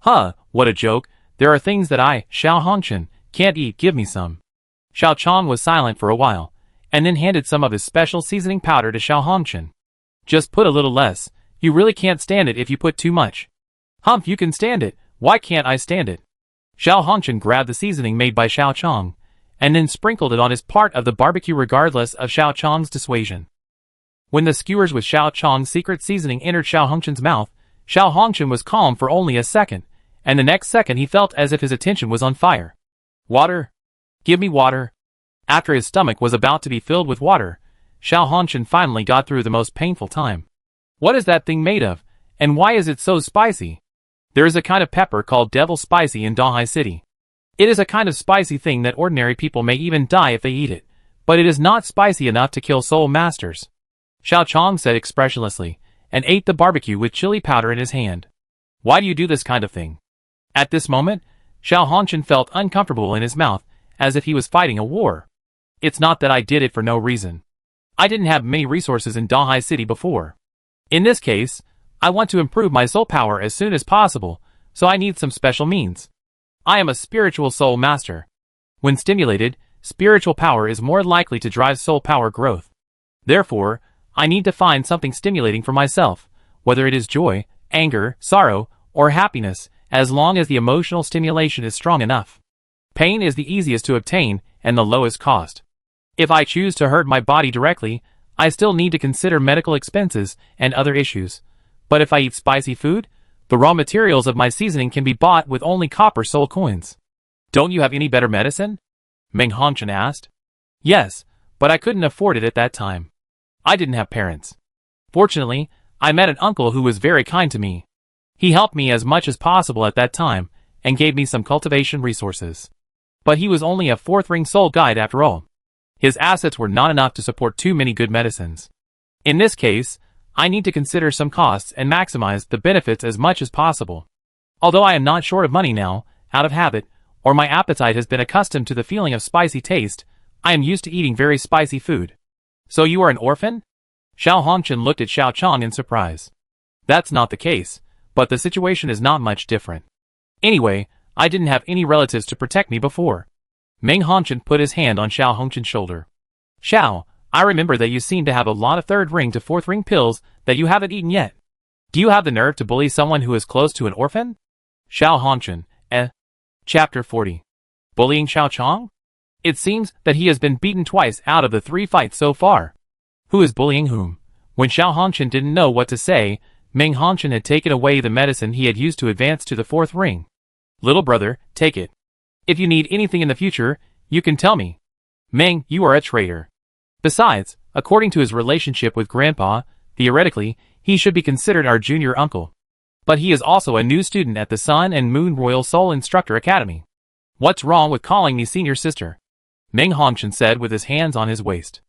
Huh, what a joke. There are things that I, Xiao Hongchen, can't eat, give me some. Xiao Chong was silent for a while, and then handed some of his special seasoning powder to Xiao Hongchen. Just put a little less, you really can't stand it if you put too much. Humph, you can stand it, why can't I stand it? Xiao Hongchen grabbed the seasoning made by Xiao Chong, and then sprinkled it on his part of the barbecue regardless of Xiao Chong's dissuasion. When the skewers with Xiao Chong's secret seasoning entered Xiao Hongchen's mouth, Xiao Hongchen was calm for only a second, and the next second he felt as if his attention was on fire. Water? Give me water. After his stomach was about to be filled with water, Xiao Hongchen finally got through the most painful time. What is that thing made of, and why is it so spicy? There is a kind of pepper called devil spicy in Dahai City. It is a kind of spicy thing that ordinary people may even die if they eat it, but it is not spicy enough to kill soul masters. Xiao Chong said expressionlessly, and ate the barbecue with chili powder in his hand. Why do you do this kind of thing? At this moment, Xiao Hongchen felt uncomfortable in his mouth, as if he was fighting a war. It's not that I did it for no reason. I didn't have many resources in Dahai City before. In this case, I want to improve my soul power as soon as possible, so I need some special means. I am a spiritual soul master. When stimulated, spiritual power is more likely to drive soul power growth. Therefore, I need to find something stimulating for myself, whether it is joy, anger, sorrow, or happiness, as long as the emotional stimulation is strong enough. Pain is the easiest to obtain and the lowest cost. If I choose to hurt my body directly, I still need to consider medical expenses and other issues. But if I eat spicy food, the raw materials of my seasoning can be bought with only copper soul coins. Don't you have any better medicine? Meng Hongchen asked. Yes, but I couldn't afford it at that time. I didn't have parents. Fortunately, I met an uncle who was very kind to me. He helped me as much as possible at that time, and gave me some cultivation resources. But he was only a 4th ring soul guide after all. His assets were not enough to support too many good medicines. In this case, I need to consider some costs and maximize the benefits as much as possible. Although I am not short of money now, out of habit, or my appetite has been accustomed to the feeling of spicy taste, I am used to eating very spicy food. So you are an orphan? Xiao Hongchen looked at Xiao Chong in surprise. That's not the case, but the situation is not much different. Anyway, I didn't have any relatives to protect me before. Meng Hongchen put his hand on Xiao Hongchen's shoulder. Xiao, I remember that you seem to have a lot of third ring to fourth ring pills that you haven't eaten yet. Do you have the nerve to bully someone who is close to an orphan? Xiao Hongchen, Chapter 40. Bullying Xiao Chong? It seems that he has been beaten twice out of the 3 fights so far. Who is bullying whom? When Xiao Hongchen didn't know what to say, Meng Hongchen had taken away the medicine he had used to advance to the 4th ring. Little brother, take it. If you need anything in the future, you can tell me. Meng, you are a traitor. Besides, according to his relationship with Grandpa, theoretically, he should be considered our junior uncle. But he is also a new student at the Sun and Moon Royal Soul Instructor Academy. What's wrong with calling me senior sister? Meng Hongchen said with his hands on his waist.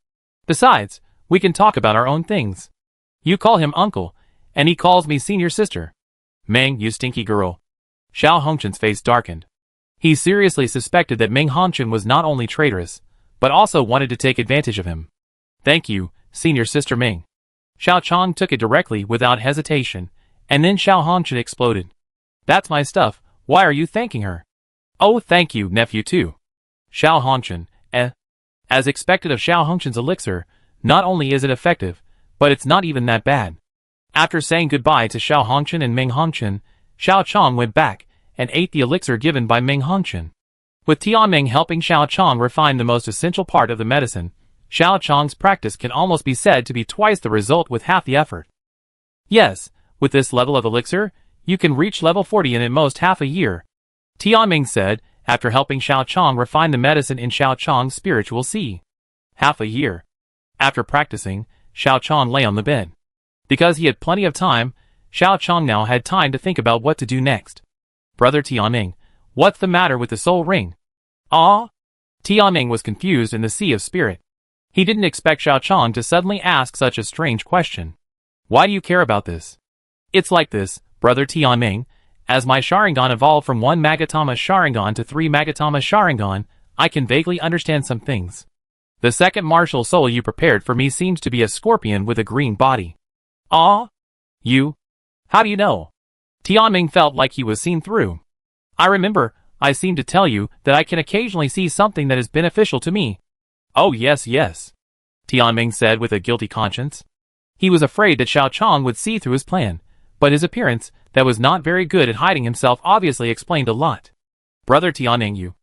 Besides, we can talk about our own things. You call him uncle, and he calls me senior sister. Meng, you stinky girl. Xiao Hongchen's face darkened. He seriously suspected that Meng Hongchen was not only traitorous, but also wanted to take advantage of him. Thank you, senior sister Meng. Xiao Chong took it directly without hesitation, and then Xiao Hongchen exploded. That's my stuff, why are you thanking her? Oh, thank you, nephew too. Xiao Hongchen, As expected of Xiao Hongchen's elixir, not only is it effective, but it's not even that bad. After saying goodbye to Xiao Hongchen and Meng Hongchen, Xiao Chong went back and ate the elixir given by Meng Hongchen. With Tianmeng helping Xiao Chong refine the most essential part of the medicine, Xiao Chong's practice can almost be said to be twice the result with half the effort. Yes, with this level of elixir, you can reach level 40 in at most half a year, Tianmeng said, after helping Xiao Chong refine the medicine in Xiao Chong's spiritual sea. Half a year. After practicing, Xiao Chong lay on the bed. Because he had plenty of time, Xiao Chong now had time to think about what to do next. Brother Tianmeng, what's the matter with the soul ring? Ah? Tianmeng was confused in the sea of spirit. He didn't expect Xiao Chong to suddenly ask such a strange question. Why do you care about this? It's like this, Brother Tianmeng. As my Sharingan evolved from 1 Magatama Sharingan to 3 Magatama Sharingan, I can vaguely understand some things. The second martial soul you prepared for me seems to be a scorpion with a green body. Ah? You? How do you know? Tianmeng felt like he was seen through. I remember, I seem to tell you that I can occasionally see something that is beneficial to me. Oh yes, Tianmeng said with a guilty conscience. He was afraid that Xiao Chong would see through his plan, but his appearance, that was not very good at hiding himself, obviously explained a lot. Brother Tianmeng, you.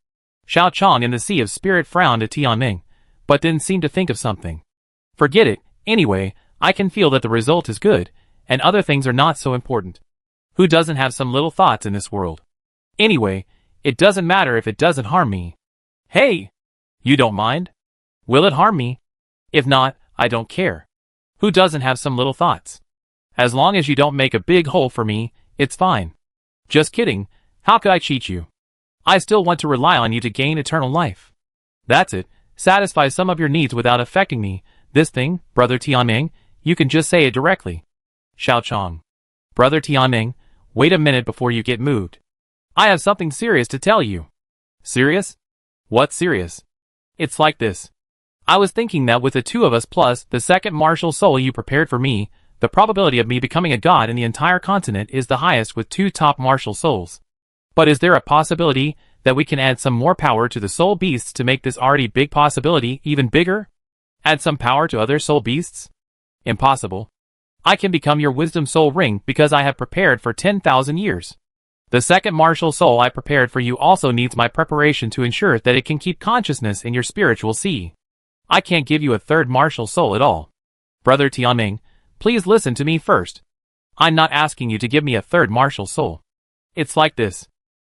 Xiao Chong in the sea of spirit frowned at Tianmeng, but then seemed to think of something. Forget it, anyway, I can feel that the result is good, and other things are not so important. Who doesn't have some little thoughts in this world? Anyway, it doesn't matter if it doesn't harm me. Hey! You don't mind? Will it harm me? If not, I don't care. Who doesn't have some little thoughts? As long as you don't make a big hole for me, it's fine. Just kidding, how could I cheat you? I still want to rely on you to gain eternal life. That's it, satisfy some of your needs without affecting me. This thing, Brother Tianmeng, you can just say it directly. Xiao Chong. Brother Tianmeng, wait a minute before you get moved. I have something serious to tell you. Serious? What's serious? It's like this. I was thinking that with the 2 of us plus the second martial soul you prepared for me, the probability of me becoming a god in the entire continent is the highest with 2 top martial souls. But is there a possibility that we can add some more power to the soul beasts to make this already big possibility even bigger? Add some power to other soul beasts? Impossible. I can become your wisdom soul ring because I have prepared for 10,000 years. The second martial soul I prepared for you also needs my preparation to ensure that it can keep consciousness in your spiritual sea. I can't give you a third martial soul at all. Brother Tianmeng, please listen to me first. I'm not asking you to give me a third martial soul. It's like this.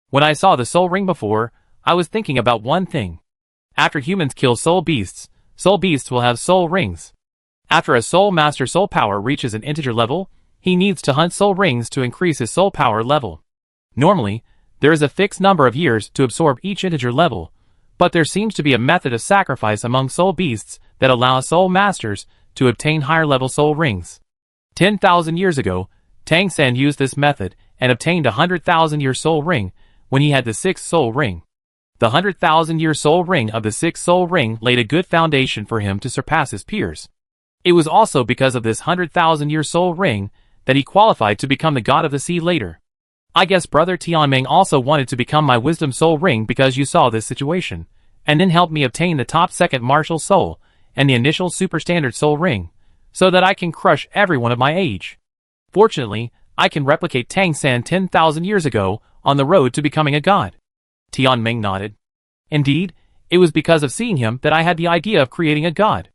When I saw the soul ring before, I was thinking about one thing. After humans kill soul beasts will have soul rings. After a soul master soul power reaches an integer level, he needs to hunt soul rings to increase his soul power level. Normally, there is a fixed number of years to absorb each integer level, but there seems to be a method of sacrifice among soul beasts that allows soul masters to obtain higher level soul rings. 10,000 years ago, Tang San used this method and obtained a 100,000-year soul ring when he had the 6th soul ring. The 100,000-year soul ring of the 6th soul ring laid a good foundation for him to surpass his peers. It was also because of this 100,000-year soul ring that he qualified to become the god of the sea later. I guess Brother Tianmeng also wanted to become my wisdom soul ring because you saw this situation, and then helped me obtain the top 2nd martial soul and the initial super standard soul ring, so that I can crush everyone of my age. Fortunately, I can replicate Tang San 10,000 years ago on the road to becoming a god. Tianmeng nodded. Indeed, it was because of seeing him that I had the idea of creating a god.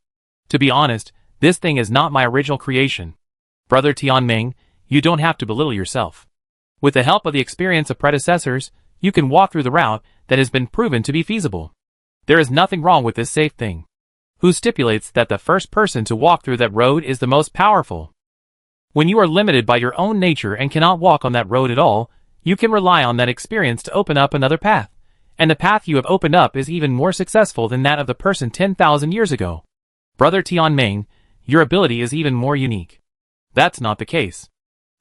To be honest, this thing is not my original creation. Brother Tianmeng, you don't have to belittle yourself. With the help of the experience of predecessors, you can walk through the route that has been proven to be feasible. There is nothing wrong with this safe thing. Who stipulates that the first person to walk through that road is the most powerful? When you are limited by your own nature and cannot walk on that road at all, you can rely on that experience to open up another path, and the path you have opened up is even more successful than that of the person 10,000 years ago. Brother Tianmeng, your ability is even more unique. That's not the case.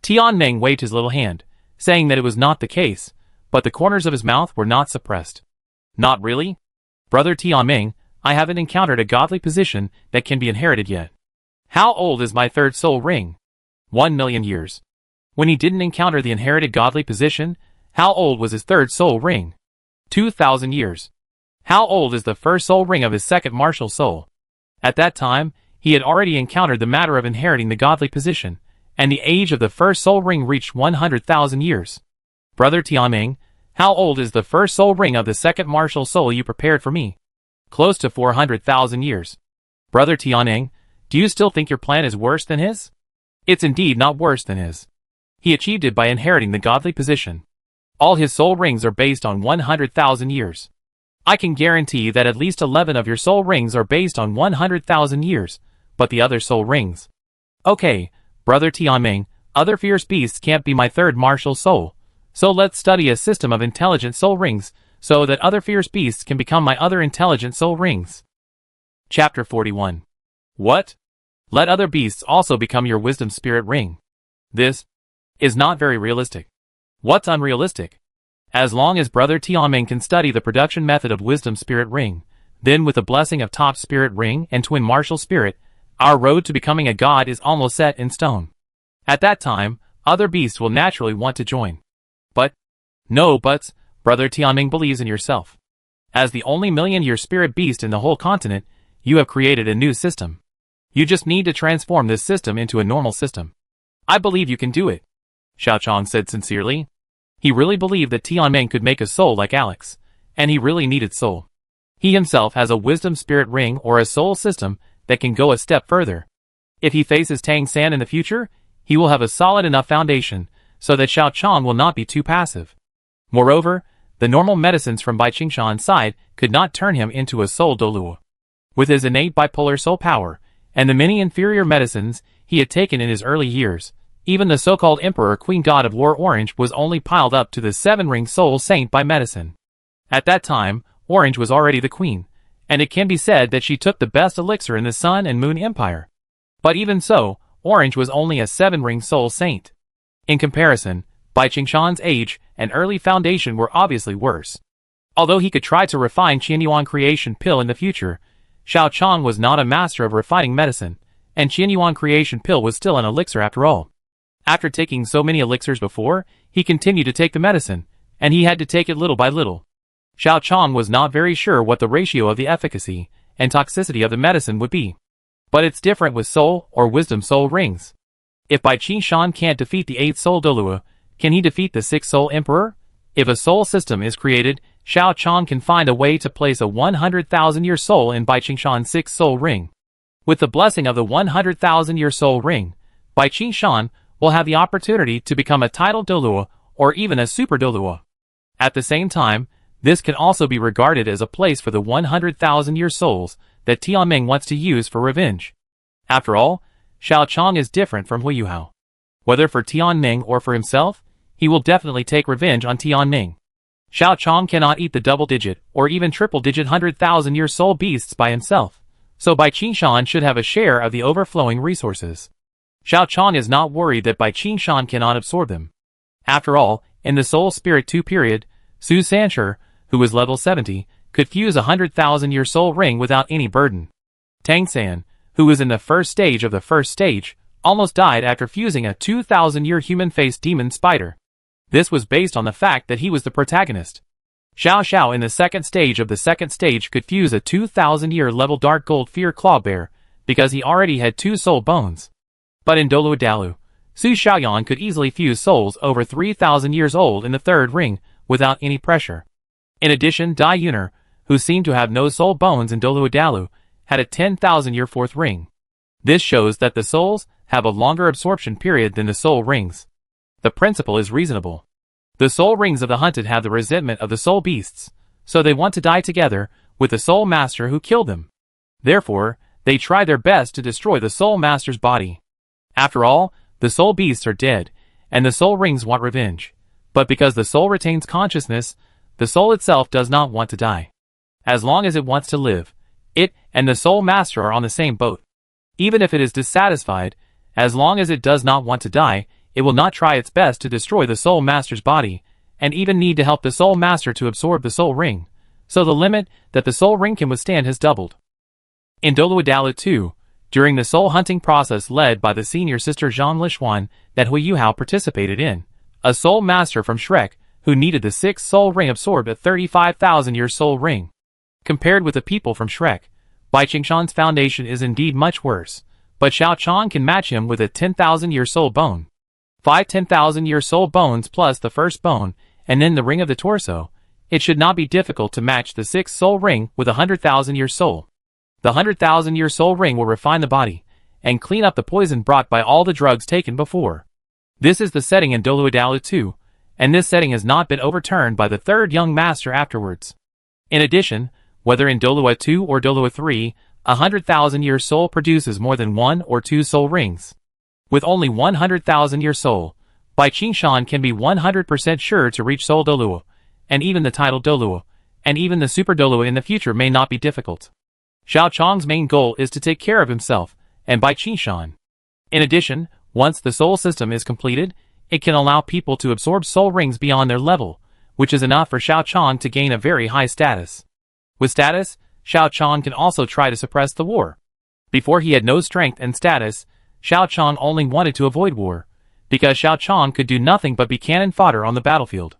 Tianmeng waved his little hand, saying that it was not the case, but the corners of his mouth were not suppressed. Not really? Brother Tianmeng, I haven't encountered a godly position that can be inherited yet. How old is my 3rd soul ring? 1,000,000 years. When he didn't encounter the inherited godly position, how old was his 3rd soul ring? 2,000 years. How old is the 1st soul ring of his 2nd martial soul? At that time, he had already encountered the matter of inheriting the godly position, and the age of the 1st soul ring reached 100,000 years. Brother Tianmeng, how old is the 1st soul ring of the 2nd martial soul you prepared for me? Close to 400,000 years. Brother Tianmeng, do you still think your plan is worse than his? It's indeed not worse than his. He achieved it by inheriting the godly position. All his soul rings are based on 100,000 years. I can guarantee that at least 11 of your soul rings are based on 100,000 years, but the other soul rings. Okay, Brother Tianmeng, other fierce beasts can't be my 3rd martial soul, so let's study a system of intelligent soul rings, so that other fierce beasts can become my other intelligent soul rings. Chapter 41. What? Let other beasts also become your wisdom spirit ring. This is not very realistic. What's unrealistic? As long as Brother Tianmeng can study the production method of wisdom spirit ring, then with the blessing of top spirit ring and twin martial spirit, our road to becoming a god is almost set in stone. At that time, other beasts will naturally want to join. But, no buts, Brother Tianmeng believes in yourself. As the only 1,000,000-year spirit beast in the whole continent, you have created a new system. You just need to transform this system into a normal system. I believe you can do it, Xiao Chong said sincerely. He really believed that Tianmeng could make a soul like Alex, and he really needed soul. He himself has a wisdom spirit ring or a soul system that can go a step further. If he faces Tang San in the future, he will have a solid enough foundation so that Xiao Chong will not be too passive. Moreover, the normal medicines from Bai Qingshan's side could not turn him into a soul Douluo. With his innate bipolar soul power, and the many inferior medicines he had taken in his early years, even the so-called Emperor Queen God of War Orange was only piled up to the 7-ring soul saint by medicine. At that time, Orange was already the queen, and it can be said that she took the best elixir in the Sun and Moon Empire. But even so, Orange was only a 7-ring soul saint. In comparison, Bai Qingshan's age and early foundation were obviously worse. Although he could try to refine Qianyuan creation pill in the future, Xiao Chong was not a master of refining medicine, and Qianyuan creation pill was still an elixir after all. After taking so many elixirs before, he continued to take the medicine, and he had to take it little by little. Xiao Chong was not very sure what the ratio of the efficacy and toxicity of the medicine would be. But it's different with soul or wisdom soul rings. If Bai Qingshan can't defeat the 8th soul Douluo, can he defeat the 6th soul emperor? If a soul system is created, Xiao Chong can find a way to place a 100,000-year soul in Bai Qingshan's 6th soul ring. With the blessing of the 100,000-year soul ring, Bai Qingshan will have the opportunity to become a titled Douluo or even a super Douluo. At the same time, this can also be regarded as a place for the 100,000-year souls that Tianmeng wants to use for revenge. After all, Xiao Chong is different from Hu Yuhao. Whether for Tianmeng or for himself, he will definitely take revenge on Tianmeng. Xiao Chong cannot eat the double-digit or even triple-digit 100,000-year soul beasts by himself, so Bai Qingshan should have a share of the overflowing resources. Xiao Chong is not worried that Bai Qingshan cannot absorb them. After all, in the Soul Spirit 2 period, Su Sanshi, who was level 70, could fuse a 100,000-year soul ring without any burden. Tang San, who was in the first stage of the first stage, almost died after fusing a 2,000-year human-faced demon spider. This was based on the fact that he was the protagonist. Xiao Xiao in the second stage of the second stage could fuse a 2,000-year level dark gold fear claw bear, because he already had 2 soul bones. But in Douluo, Su Xiaoyan could easily fuse souls over 3,000 years old in the third ring, without any pressure. In addition, Dai Yuner, who seemed to have no soul bones in Douluo, had a 10,000-year fourth ring. This shows that the souls have a longer absorption period than the soul rings. The principle is reasonable. The soul rings of the hunted have the resentment of the soul beasts, so they want to die together with the soul master who killed them. Therefore, they try their best to destroy the soul master's body. After all, the soul beasts are dead, and the soul rings want revenge. But because the soul retains consciousness, the soul itself does not want to die. As long as it wants to live, it and the soul master are on the same boat. Even if it is dissatisfied, as long as it does not want to die, it will not try its best to destroy the soul master's body, and even need to help the soul master to absorb the soul ring. So the limit that the soul ring can withstand has doubled. In Douluo 2, during the soul hunting process led by the senior sister Zhang Lishuan that Hui Yuhao participated in, a soul master from Shrek, who needed the 6th soul ring absorbed a 35,000-year soul ring. Compared with the people from Shrek, Bai Qingshan's foundation is indeed much worse, but Xiao Chong can match him with a 10,000-year soul bone. 5 10,000-year soul bones plus the first bone, and then the ring of the torso. It should not be difficult to match the 6th soul ring with a 100,000-year soul. The 100,000-year soul ring will refine the body, and clean up the poison brought by all the drugs taken before. This is the setting in Douluo 2, and this setting has not been overturned by the third young master afterwards. In addition, whether in Douluo 2 or Douluo 3, a 100,000-year soul produces more than 1 or 2 soul rings. With only 100,000-year soul, Bai Qingshan can be 100% sure to reach Soul Douluo, and even the title Douluo, and even the Super Douluo in the future may not be difficult. Xiao Chong's main goal is to take care of himself, and Bai Qingshan. In addition, once the soul system is completed, it can allow people to absorb soul rings beyond their level, which is enough for Xiao Chong to gain a very high status. With status, Xiao Chong can also try to suppress the war. Before he had no strength and status, Xiao Chong only wanted to avoid war, because Xiao Chong could do nothing but be cannon fodder on the battlefield.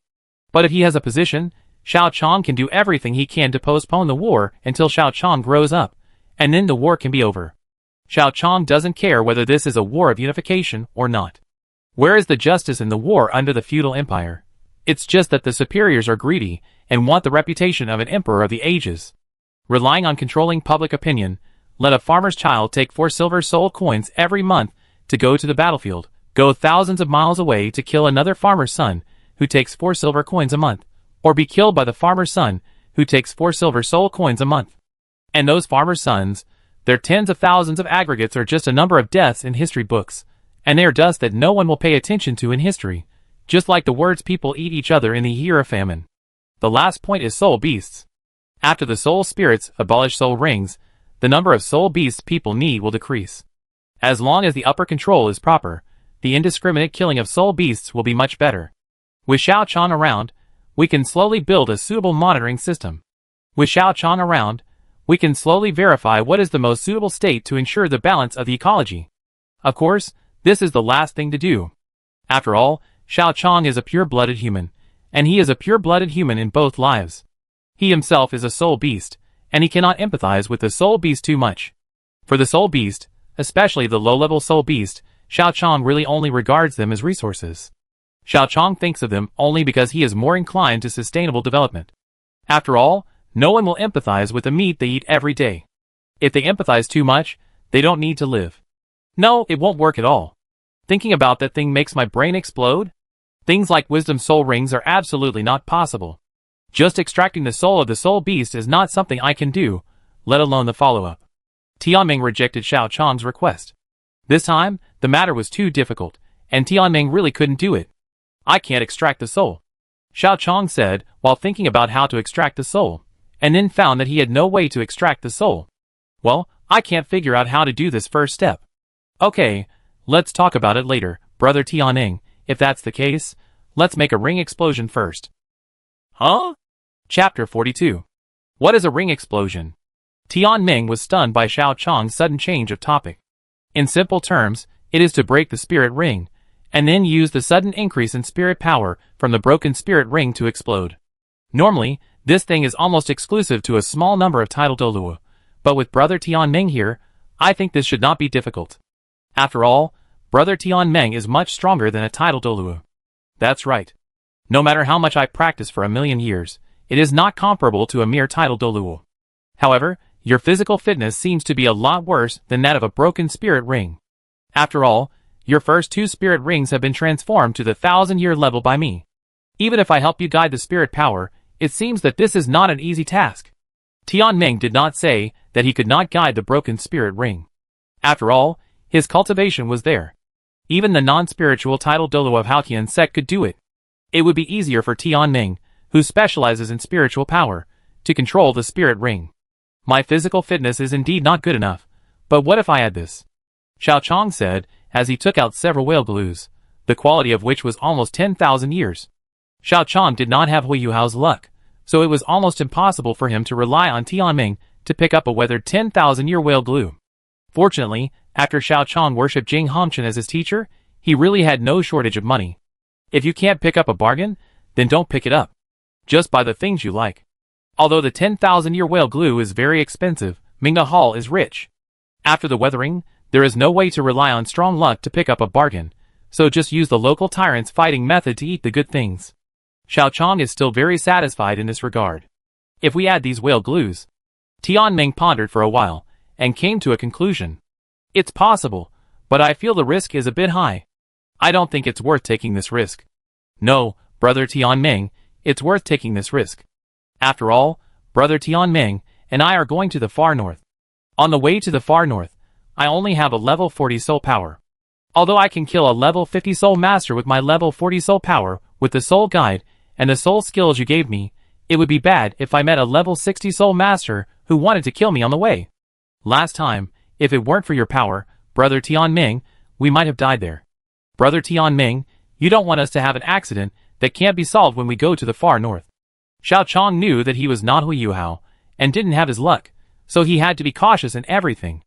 But if he has a position, Xiao Chong can do everything he can to postpone the war until Xiao Chong grows up, and then the war can be over. Xiao Chong doesn't care whether this is a war of unification or not. Where is the justice in the war under the feudal empire? It's just that the superiors are greedy and want the reputation of an emperor of the ages. Relying on controlling public opinion, let a farmer's child take 4 silver soul coins every month to go to the battlefield, go thousands of miles away to kill another farmer's son who takes 4 silver coins a month, or be killed by the farmer's son who takes 4 silver soul coins a month. And those farmers' sons, their tens of thousands of aggregates are just a number of deaths in history books, and they are dust that no one will pay attention to in history, just like the words people eat each other in the year of famine. The last point is soul beasts. After the soul spirits abolish soul rings, the number of soul beasts people need will decrease. As long as the upper control is proper, the indiscriminate killing of soul beasts will be much better. With Xiao Chong around, we can slowly build a suitable monitoring system. With Xiao Chong around, we can slowly verify what is the most suitable state to ensure the balance of the ecology. Of course, this is the last thing to do. After all, Xiao Chong is a pure-blooded human, and he is a pure-blooded human in both lives. He himself is a soul beast, and he cannot empathize with the soul beast too much. For the soul beast, especially the low-level soul beast, Xiao Chong really only regards them as resources. Xiao Chong thinks of them only because he is more inclined to sustainable development. After all, no one will empathize with the meat they eat every day. If they empathize too much, they don't need to live. No, it won't work at all. Thinking about that thing makes my brain explode. Things like wisdom soul rings are absolutely not possible. Just extracting the soul of the soul beast is not something I can do, let alone the follow-up. Tianmeng rejected Xiao Chong's request. This time, the matter was too difficult, and Tianmeng really couldn't do it. I can't extract the soul, Xiao Chong said while thinking about how to extract the soul, and then found that he had no way to extract the soul. Well, I can't figure out how to do this first step. Okay, Let's talk about it later, brother Tianmeng. If that's the case, let's make a ring explosion first. Huh? Chapter 42. What is a ring explosion? Tianmeng was stunned by Xiao Chang's sudden change of topic. In simple terms, it is to break the spirit ring, and then use the sudden increase in spirit power from the broken spirit ring to explode. Normally, this thing is almost exclusive to a small number of title Douluo, but with brother Tianmeng here, I think this should not be difficult. After all, brother Tianmeng is much stronger than a title Douluo. That's right. No matter how much I practice for a million years, it is not comparable to a mere title Douluo. However, your physical fitness seems to be a lot worse than that of a broken spirit ring. After all, your first 2 spirit rings have been transformed to the 1000-year level by me. Even if I help you guide the spirit power, it seems that this is not an easy task. Tianmeng did not say that he could not guide the broken spirit ring. After all, his cultivation was there. Even the non-spiritual title Douluo of Haotian Sect could do it. It would be easier for Tianmeng, who specializes in spiritual power, to control the spirit ring. My physical fitness is indeed not good enough, but what if I had this? Xiao Chang said, as he took out several whale glues, the quality of which was almost 10,000 years. Xiao Chang did not have Hui Yuhao's luck, so it was almost impossible for him to rely on Tianmeng to pick up a weathered 10,000-year whale glue. Fortunately, after Xiao Chang worshipped Jing Hongchen as his teacher, he really had no shortage of money. If you can't pick up a bargain, then don't pick it up. Just buy the things you like. Although the 10,000-year whale glue is very expensive, Mingda Hall is rich. After the weathering, there is no way to rely on strong luck to pick up a bargain, so just use the local tyrant's fighting method to eat the good things. Xiao Chang is still very satisfied in this regard. If we add these whale glues, Tianmeng pondered for a while, and came to a conclusion. It's possible, but I feel the risk is a bit high. I don't think it's worth taking this risk. No, brother Tianmeng, it's worth taking this risk. After all, brother Tianmeng and I are going to the far north. On the way to the far north, I only have a level 40 soul power. Although I can kill a level 50 soul master with my level 40 soul power, with the soul guide, and the soul skills you gave me, it would be bad if I met a level 60 soul master who wanted to kill me on the way. Last time, if it weren't for your power, brother Tianmeng, we might have died there. Brother Tianmeng, you don't want us to have an accident that can't be solved when we go to the far north. Xiao Chang knew that he was not Hui Yuhao, and didn't have his luck, so he had to be cautious in everything.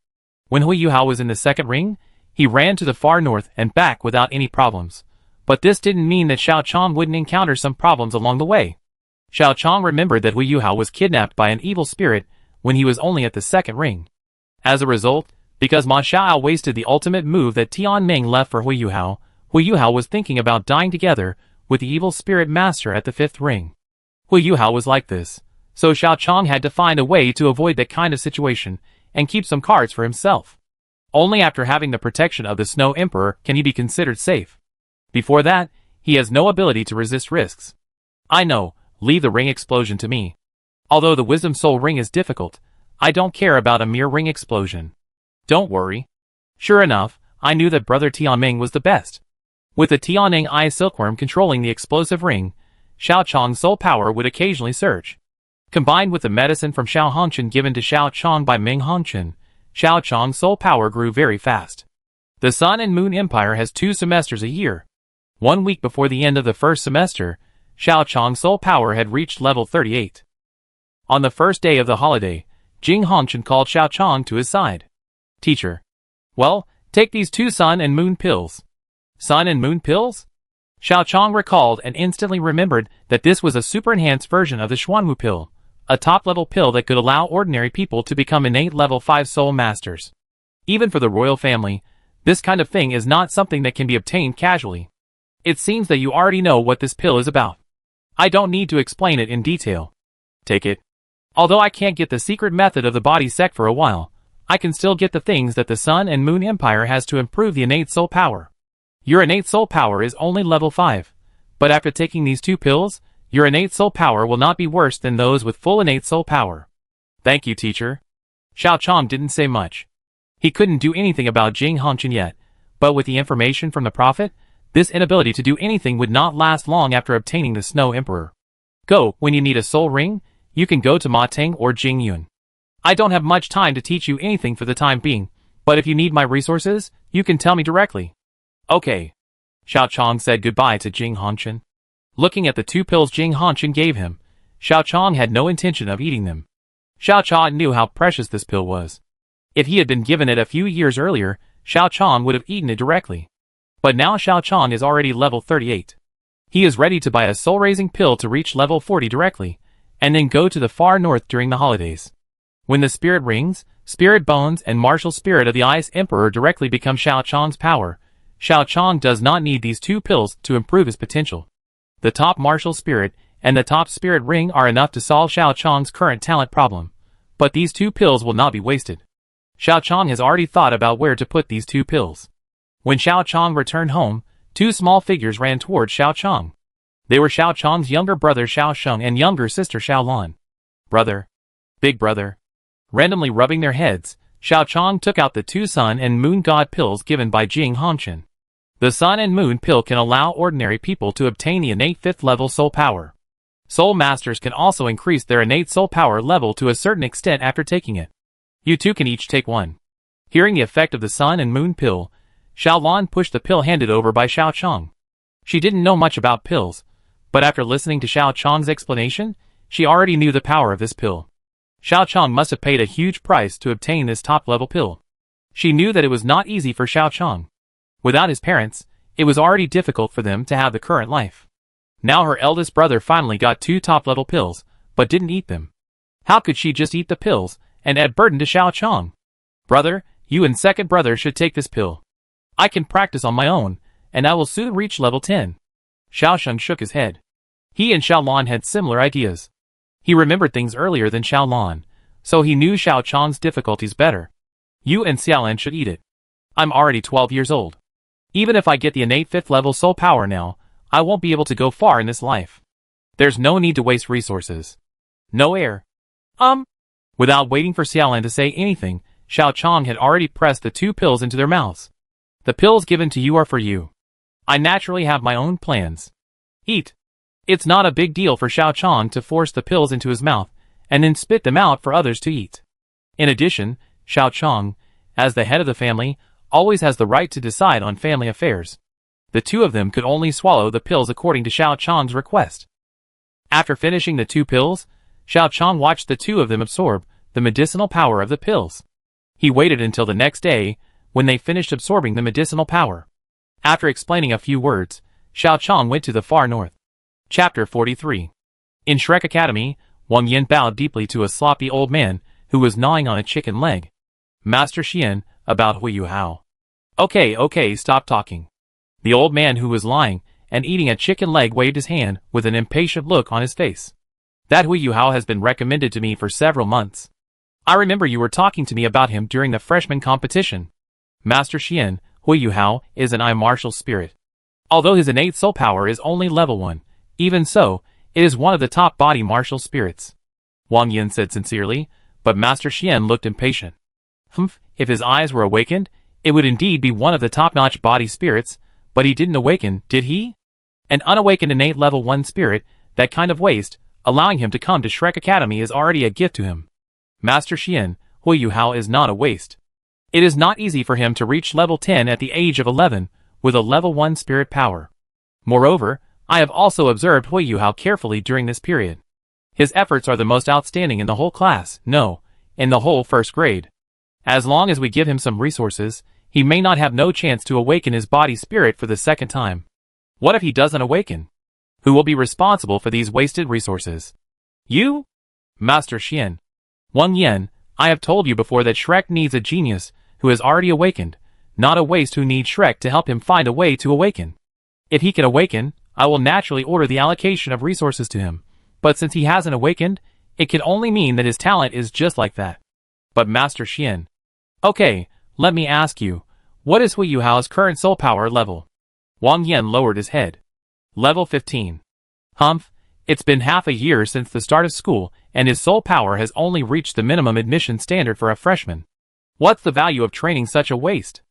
When Hui Yuhao was in the second ring, he ran to the far north and back without any problems. But this didn't mean that Xiao Chang wouldn't encounter some problems along the way. Xiao Chang remembered that Hui Yuhao was kidnapped by an evil spirit when he was only at the second ring. As a result, because Ma Xiao wasted the ultimate move that Tianmeng left for Hui Yuhao was thinking about dying together with the evil spirit master at the fifth ring. Hui Yuhao was like this, so Xiao Chang had to find a way to avoid that kind of situation and keep some cards for himself. Only after having the protection of the Snow Emperor can he be considered safe. Before that, he has no ability to resist risks. I know, leave the ring explosion to me. Although the Wisdom Soul ring is difficult, I don't care about a mere ring explosion. Don't worry. Sure enough, I knew that brother Tianmeng was the best. With the Tianmeng Eye Silkworm controlling the explosive ring, Xiao Chang's soul power would occasionally surge. Combined with the medicine from Xiao Hongchen given to Xiao Chang by Ming Hongchen, Xiao Chang's soul power grew very fast. The Sun and Moon Empire has 2 semesters a year. 1 week before the end of the first semester, Xiao Chang's soul power had reached level 38. On the first day of the holiday, Jing Hongchen called Xiao Chang to his side. Teacher. Well, take these 2 Sun and Moon pills. Sun and Moon pills? Xiao Chang recalled and instantly remembered that this was a super-enhanced version of the Xuanwu pill, a top-level pill that could allow ordinary people to become innate level 5 soul masters. Even for the royal family, this kind of thing is not something that can be obtained casually. It seems that you already know what this pill is about. I don't need to explain it in detail. Take it. Although I can't get the secret method of the body sect for a while, I can still get the things that the Sun and Moon Empire has to improve the innate soul power. Your innate soul power is only level 5, but after taking these 2 pills, your innate soul power will not be worse than those with full innate soul power. Thank you, teacher. Xiao Chang didn't say much. He couldn't do anything about Jing Hongchen yet, but with the information from the prophet, this inability to do anything would not last long after obtaining the Snow Emperor. Go, when you need a soul ring, you can go to Ma Tang or Jing Yun. I don't have much time to teach you anything for the time being, But if you need my resources, you can tell me directly. Okay. Xiao Chong said goodbye to Jing Hongchen. Looking at the 2 pills Jing Hongchen gave him, Xiao Chong had no intention of eating them. Xiao Chong knew how precious this pill was. If he had been given it a few years earlier, Xiao Chong would have eaten it directly. But now Xiao Chong is already level 38. He is ready to buy a soul-raising pill to reach level 40 directly, and then go to the far north during the holidays. When the spirit rings, spirit bones and martial spirit of the Ice Emperor directly become Xiao Chong's power. Xiao Chong does not need these 2 pills to improve his potential. The top martial spirit and the top spirit ring are enough to solve Xiao Chong's current talent problem, but these 2 pills will not be wasted. Xiao Chong has already thought about where to put these 2 pills. When Xiao Chong returned home, 2 small figures ran towards Xiao Chong. They were Xiao Chong's younger brother Xiao Sheng and younger sister Xiao Lan. Brother. Big brother. Randomly rubbing their heads, Xiao Chong took out the 2 Sun and Moon God pills given by Jing Hongchen. The Sun and Moon pill can allow ordinary people to obtain the innate 5th level soul power. Soul masters can also increase their innate soul power level to a certain extent after taking it. You 2 can each take 1. Hearing the effect of the Sun and Moon pill, Xiao Lan pushed the pill handed over by Xiao Chong. She didn't know much about pills, but after listening to Xiao Chong's explanation, she already knew the power of this pill. Xiao Chong must have paid a huge price to obtain this top-level pill. She knew that it was not easy for Xiao Chong. Without his parents, it was already difficult for them to have the current life. Now her eldest brother finally got 2 top-level pills, but didn't eat them. How could she just eat the pills and add burden to Xiao Chong? Brother, you and second brother should take this pill. I can practice on my own, and I will soon reach level 10. Xiao Sheng shook his head. He and Xiao Lan had similar ideas. He remembered things earlier than Xiao Lan, so he knew Xiao Chong's difficulties better. You and Xiaolan should eat it. I'm already 12 years old. Even if I get the innate 5th level soul power now, I won't be able to go far in this life. There's no need to waste resources. No air. Without waiting for Xiaolan to say anything, Xiao Chong had already pressed the 2 pills into their mouths. The pills given to you are for you. I naturally have my own plans. Eat. It's not a big deal for Xiao Chong to force the pills into his mouth, and then spit them out for others to eat. In addition, Xiao Chong, as the head of the family, always has the right to decide on family affairs. The 2 of them could only swallow the pills according to Xiao Chong's request. After finishing the 2 pills, Xiao Chong watched the 2 of them absorb the medicinal power of the pills. He waited until the next day, when they finished absorbing the medicinal power. After explaining a few words, Xiao Chong went to the far north. Chapter 43. In Shrek Academy, Wang Yin bowed deeply to a sloppy old man who was gnawing on a chicken leg. Master Xian, about Hui Yu Hao. Okay, stop talking. The old man who was lying and eating a chicken leg waved his hand with an impatient look on his face. That Hui Yu Hao has been recommended to me for several months. I remember you were talking to me about him during the freshman competition. Master Xian, Hui Yu Hao is an martial spirit. Although his innate soul power is only level 1, even so, it is one of the top body martial spirits. Wang Yin said sincerely, but Master Xian looked impatient. If his eyes were awakened, it would indeed be one of the top-notch body spirits, but he didn't awaken, did he? An unawakened innate level 1 spirit, that kind of waste, allowing him to come to Shrek Academy is already a gift to him. Master Xian, Hui Yu Hao is not a waste. It is not easy for him to reach level 10 at the age of 11, with a level 1 spirit power. Moreover, I have also observed Hui Yu Hao carefully during this period. His efforts are the most outstanding in the whole class, no, in the whole first grade. As long as we give him some resources, he may not have no chance to awaken his body spirit for the second time. What if he doesn't awaken? Who will be responsible for these wasted resources? You? Master Xian. Wang Yin, I have told you before that Shrek needs a genius who has already awakened, not a waste who needs Shrek to help him find a way to awaken. If he can awaken, I will naturally order the allocation of resources to him, but since he hasn't awakened, it can only mean that his talent is just like that. But Master Xian. Okay, let me ask you, what is Hui Yu Hao's current soul power level? Wang Yin lowered his head. Level 15. It's been half a year since the start of school, and his soul power has only reached the minimum admission standard for a freshman. What's the value of training such a waste?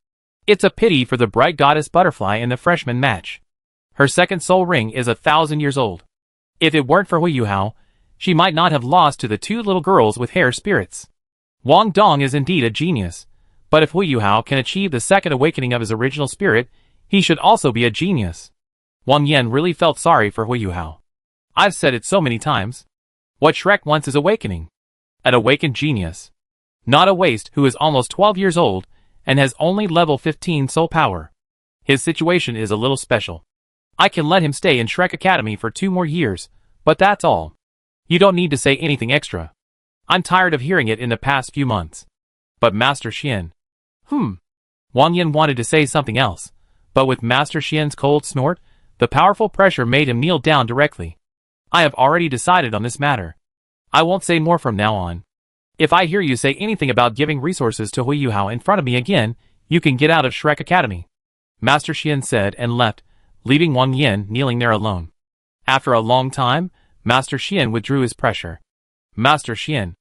It's a pity for the bright goddess butterfly in the freshman match. Her second soul ring is 1,000 years old. If it weren't for Hui Yu Hao, she might not have lost to the 2 little girls with hair spirits. Wang Dong is indeed a genius, But if Hu Yuhao can achieve the second awakening of his original spirit, he should also be a genius. Wang Yan really felt sorry for Hu Yuhao. I've said it so many times. What Shrek wants is awakening. An awakened genius. Not a waste who is almost 12 years old and has only level 15 soul power. His situation is a little special. I can let him stay in Shrek Academy for 2 more years, but that's all. You don't need to say anything extra. I'm tired of hearing it in the past few months. But Master Xian. Wang Yan wanted to say something else, but with Master Xian's cold snort, the powerful pressure made him kneel down directly. I have already decided on this matter. I won't say more from now on. If I hear you say anything about giving resources to Hu Yuhao in front of me again, you can get out of Shrek Academy. Master Xian said and left, leaving Wang Yan kneeling there alone. After a long time, Master Xian withdrew his pressure. Master Xian.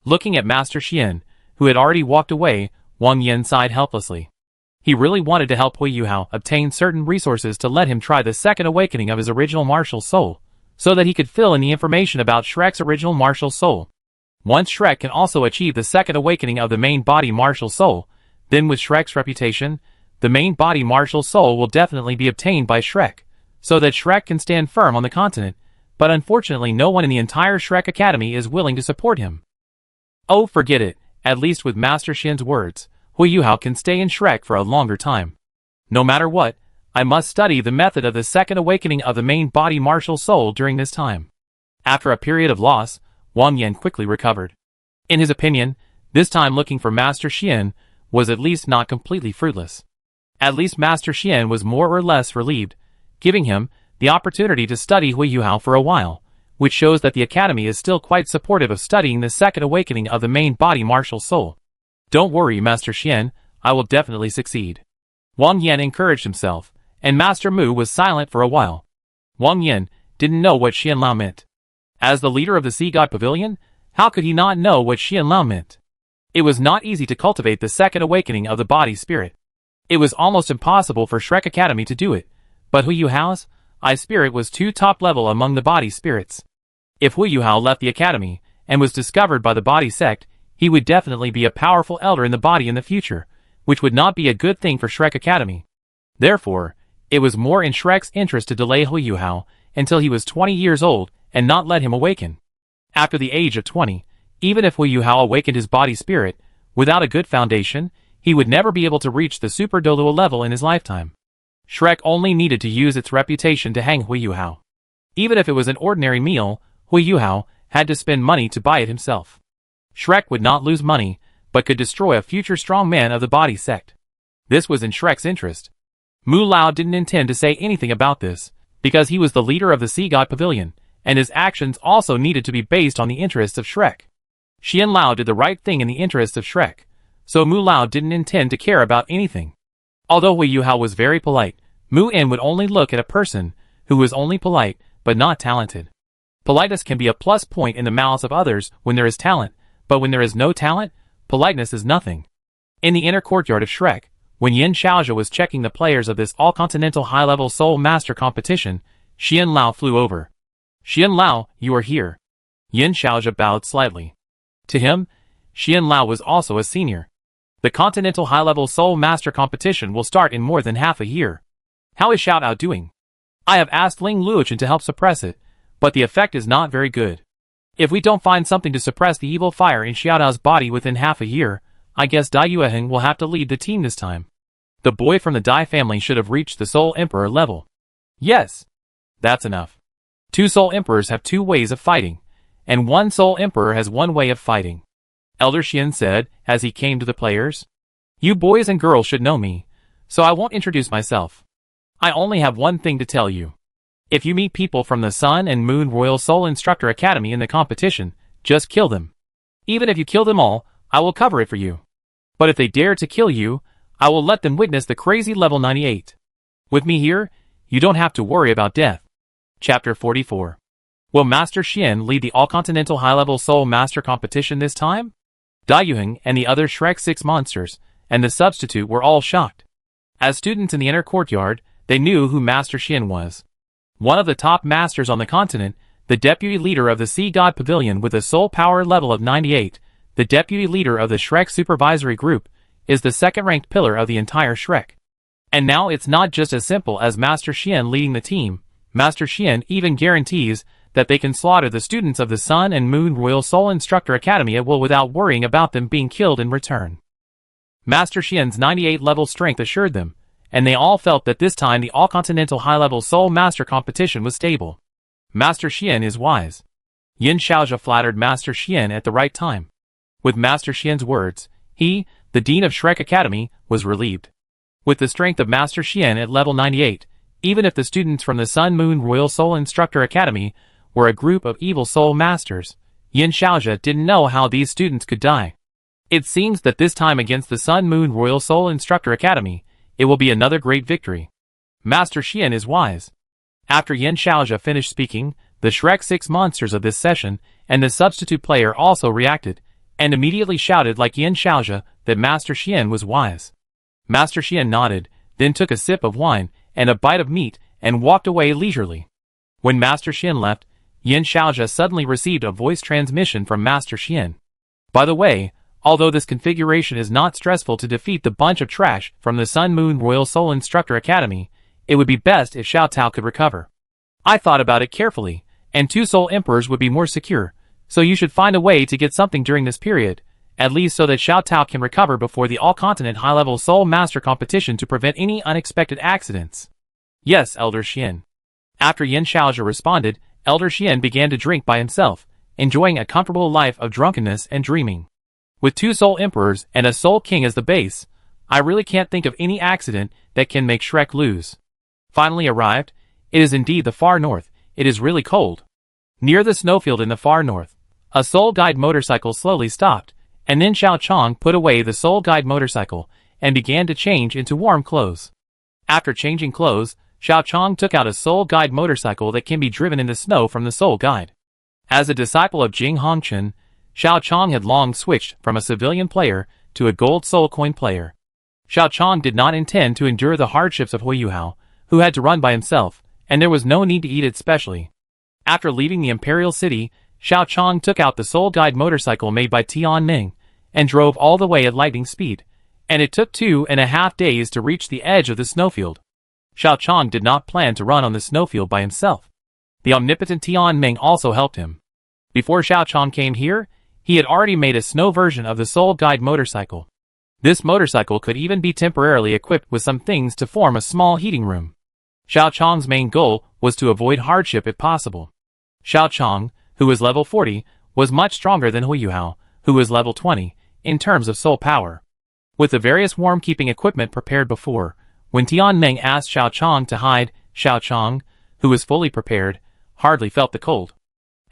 Looking at Master Xian, who had already walked away, Wang Yan sighed helplessly. He really wanted to help Hu Yuhao obtain certain resources to let him try the second awakening of his original martial soul, so that he could fill in the information about Shrek's original martial soul. Once Shrek can also achieve the second awakening of the main body martial soul, then with Shrek's reputation, the main body martial soul will definitely be obtained by Shrek, so that Shrek can stand firm on the continent, but unfortunately no one in the entire Shrek Academy is willing to support him. Oh, forget it, at least with Master Xian's words, Hu Yuhao can stay in Shrek for a longer time. No matter what, I must study the method of the second awakening of the main body martial soul during this time. After a period of loss, Wang Yan quickly recovered. In his opinion, this time looking for Master Xian was at least not completely fruitless. At least Master Xian was more or less relieved, giving him the opportunity to study Hu Yuhao for a while, which shows that the Academy is still quite supportive of studying the second awakening of the main body martial soul. Don't worry, Master Xian, I will definitely succeed. Wang Yan encouraged himself, and Master Mu was silent for a while. Wang Yan didn't know what Xian Lao meant. As the leader of the Sea God Pavilion, how could he not know what Xian Lao meant? It was not easy to cultivate the second awakening of the body spirit. It was almost impossible for Shrek Academy to do it, but Hu Yuhao's eye spirit was too top level among the body spirits. If Hu Yuhao left the academy and was discovered by the body sect, he would definitely be a powerful elder in the body in the future, which would not be a good thing for Shrek Academy. Therefore, it was more in Shrek's interest to delay Hu Yuhao until he was 20 years old and not let him awaken. After the age of 20, even if Hu Yuhao awakened his body spirit, without a good foundation, he would never be able to reach the Super Douluo level in his lifetime. Shrek only needed to use its reputation to hang Hu Yuhao. Even if it was an ordinary meal, Hu Yuhao had to spend money to buy it himself. Shrek would not lose money, but could destroy a future strong man of the body sect. This was in Shrek's interest. Mu Lao didn't intend to say anything about this, because he was the leader of the Sea God Pavilion, and his actions also needed to be based on the interests of Shrek. Xian Lao did the right thing in the interests of Shrek, so Mu Lao didn't intend to care about anything. Although Hu Yuhao was very polite, Mu En would only look at a person who was only polite, but not talented. Politeness can be a plus point in the mouths of others when there is talent, but when there is no talent, politeness is nothing. In the inner courtyard of Shrek, when Yin Xiaozha was checking the players of this all-continental high-level Soul Master competition, Xian Lao flew over. Xian Lao, you are here. Yin Xiaozha bowed slightly. To him, Xian Lao was also a senior. The Continental High-Level Soul Master competition will start in more than half a year. How is Xiao Dao doing? I have asked Ling Luochen to help suppress it, but the effect is not very good. If we don't find something to suppress the evil fire in Xiao Dao's body within half a year, I guess Dai Yueheng will have to lead the team this time. The boy from the Dai family should have reached the Soul Emperor level. Yes. That's enough. 2 Soul Emperors have 2 ways of fighting, and 1 Soul Emperor has 1 way of fighting. Elder Xian said, as he came to the players. You boys and girls should know me, so I won't introduce myself. I only have one thing to tell you. If you meet people from the Sun and Moon Royal Soul Instructor Academy in the competition, just kill them. Even if you kill them all, I will cover it for you. But if they dare to kill you, I will let them witness the crazy level 98. With me here, you don't have to worry about death. Chapter 44. Will Master Xian lead the All-Continental High-Level Soul Master competition this time? Dai Yueheng and the other Shrek 6 monsters, and the substitute were all shocked. As students in the inner courtyard, they knew who Master Xian was. One of the top masters on the continent, the deputy leader of the Sea God Pavilion with a soul power level of 98, the deputy leader of the Shrek supervisory group, is the second-ranked pillar of the entire Shrek. And now it's not just as simple as Master Xian leading the team. Master Xian even guarantees that they can slaughter the students of the Sun and Moon Royal Soul Instructor Academy at will without worrying about them being killed in return. Master Xian's 98-level strength assured them, and they all felt that this time the all-continental high-level Soul Master competition was stable. Master Xian is wise. Yin Xiaozhi flattered Master Xian at the right time. With Master Xian's words, he, the Dean of Shrek Academy, was relieved. With the strength of Master Xian at level 98, even if the students from the Sun Moon Royal Soul Instructor Academy were a group of evil soul masters, Yin Xiaozhi didn't know how these students could die. It seems that this time against the Sun Moon Royal Soul Instructor Academy, it will be another great victory. Master Xian is wise. After Yin Xiaozhi finished speaking, the Shrek 6 monsters of this session and the substitute player also reacted, and immediately shouted like Yin Xiaozhi that Master Xian was wise. Master Xian nodded, then took a sip of wine and a bite of meat and walked away leisurely. When Master Xian left, Yin Xiaozhi suddenly received a voice transmission from Master Xian. By the way, although this configuration is not stressful to defeat the bunch of trash from the Sun Moon Royal Soul Instructor Academy, it would be best if Xiao Tao could recover. I thought about it carefully, and 2 Soul Emperors would be more secure, so you should find a way to get something during this period, at least so that Xiao Tao can recover before the all-continent high-level Soul Master competition to prevent any unexpected accidents. Yes, Elder Xian. After Yin Xiaozhi responded, Elder Xian began to drink by himself, enjoying a comfortable life of drunkenness and dreaming. With 2 Soul Emperors and a Soul King as the base, I really can't think of any accident that can make Shrek lose. Finally arrived, it is indeed the far north, it is really cold. Near the snowfield in the far north, a Soul Guide motorcycle slowly stopped, and then Xiao Chong put away the Soul Guide motorcycle and began to change into warm clothes. After changing clothes, Xiao Chong took out a Soul Guide motorcycle that can be driven in the snow from the Soul Guide. As a disciple of Jing Hongchen, Xiao Chong had long switched from a civilian player to a gold soul coin player. Xiao Chong did not intend to endure the hardships of Huiyuhao, who had to run by himself, and there was no need to eat it specially. After leaving the Imperial City, Xiao Chong took out the Soul Guide motorcycle made by Tianmeng, and drove all the way at lightning speed, and it took 2.5 days to reach the edge of the snowfield. Xiao Chong did not plan to run on the snowfield by himself. The omnipotent Tianmeng also helped him. Before Xiao Chong came here, he had already made a snow version of the Soul Guide motorcycle. This motorcycle could even be temporarily equipped with some things to form a small heating room. Xiao Chong's main goal was to avoid hardship if possible. Xiao Chong, who was level 40, was much stronger than Huiyuhao, who was level 20, in terms of soul power. With the various warm-keeping equipment prepared before, when Tianmeng asked Xiao Chong to hide, Xiao Chong, who was fully prepared, hardly felt the cold.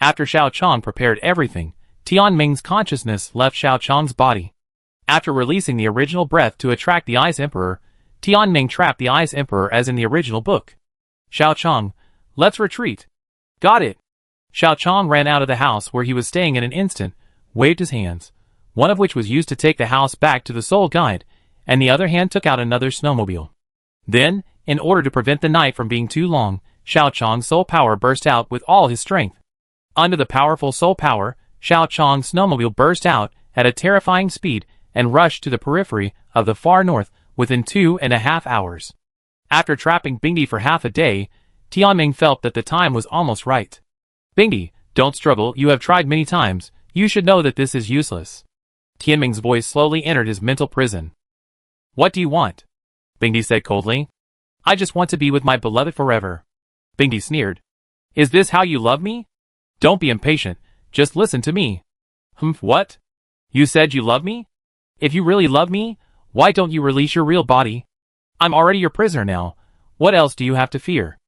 After Xiao Chong prepared everything, Tianmeng's consciousness left Xiao Chong's body. After releasing the original breath to attract the Ice Emperor, Tianmeng trapped the Ice Emperor as in the original book. Xiao Chong, let's retreat. Got it. Xiao Chong ran out of the house where he was staying in an instant, waved his hands, one of which was used to take the house back to the Soul Guide, and the other hand took out another snowmobile. Then, in order to prevent the night from being too long, Xiao Chong's soul power burst out with all his strength. Under the powerful soul power, Xiao Chong's snowmobile burst out at a terrifying speed and rushed to the periphery of the far north within 2.5 hours. After trapping Bingdi for half a day, Tianmeng felt that the time was almost right. Bingdi, don't struggle, you have tried many times, you should know that this is useless. Tianmeng's voice slowly entered his mental prison. What do you want? Bingdi said coldly. I just want to be with my beloved forever. Bingdi sneered. Is this how you love me? Don't be impatient, just listen to me. What? You said you love me? If you really love me, why don't you release your real body? I'm already your prisoner now, what else do you have to fear?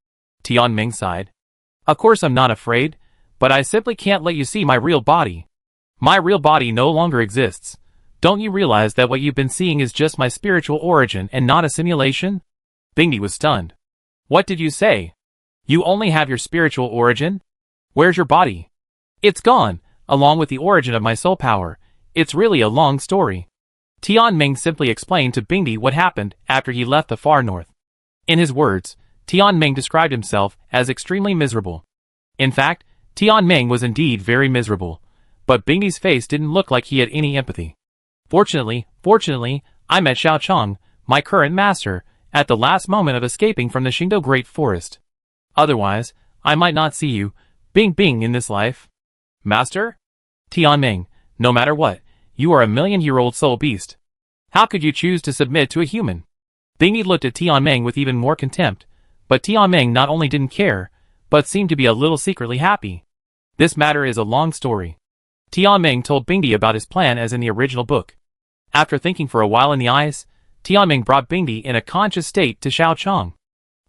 Tianmeng sighed. Of course I'm not afraid, but I simply can't let you see my real body. My real body no longer exists. Don't you realize that what you've been seeing is just my spiritual origin and not a simulation? Bingdi was stunned. What did you say? You only have your spiritual origin? Where's your body? It's gone, along with the origin of my soul power. It's really a long story. Tianmeng simply explained to Bingdi what happened after he left the far north. In his words, Tianmeng described himself as extremely miserable. In fact, Tianmeng was indeed very miserable, but Bingdi's face didn't look like he had any empathy. Fortunately, I met Xiao Chang, my current master, at the last moment of escaping from the Qingdou Great Forest. Otherwise, I might not see you, Bing Bing, in this life. Master? Tianmeng, no matter what, you are a million-year-old soul beast. How could you choose to submit to a human? Bingy looked at Tianmeng with even more contempt, but Tianmeng not only didn't care, but seemed to be a little secretly happy. This matter is a long story. Tianmeng told Bingdi about his plan as in the original book. After thinking for a while in the ice, Tianmeng brought Bingdi in a conscious state to Xiao Chang.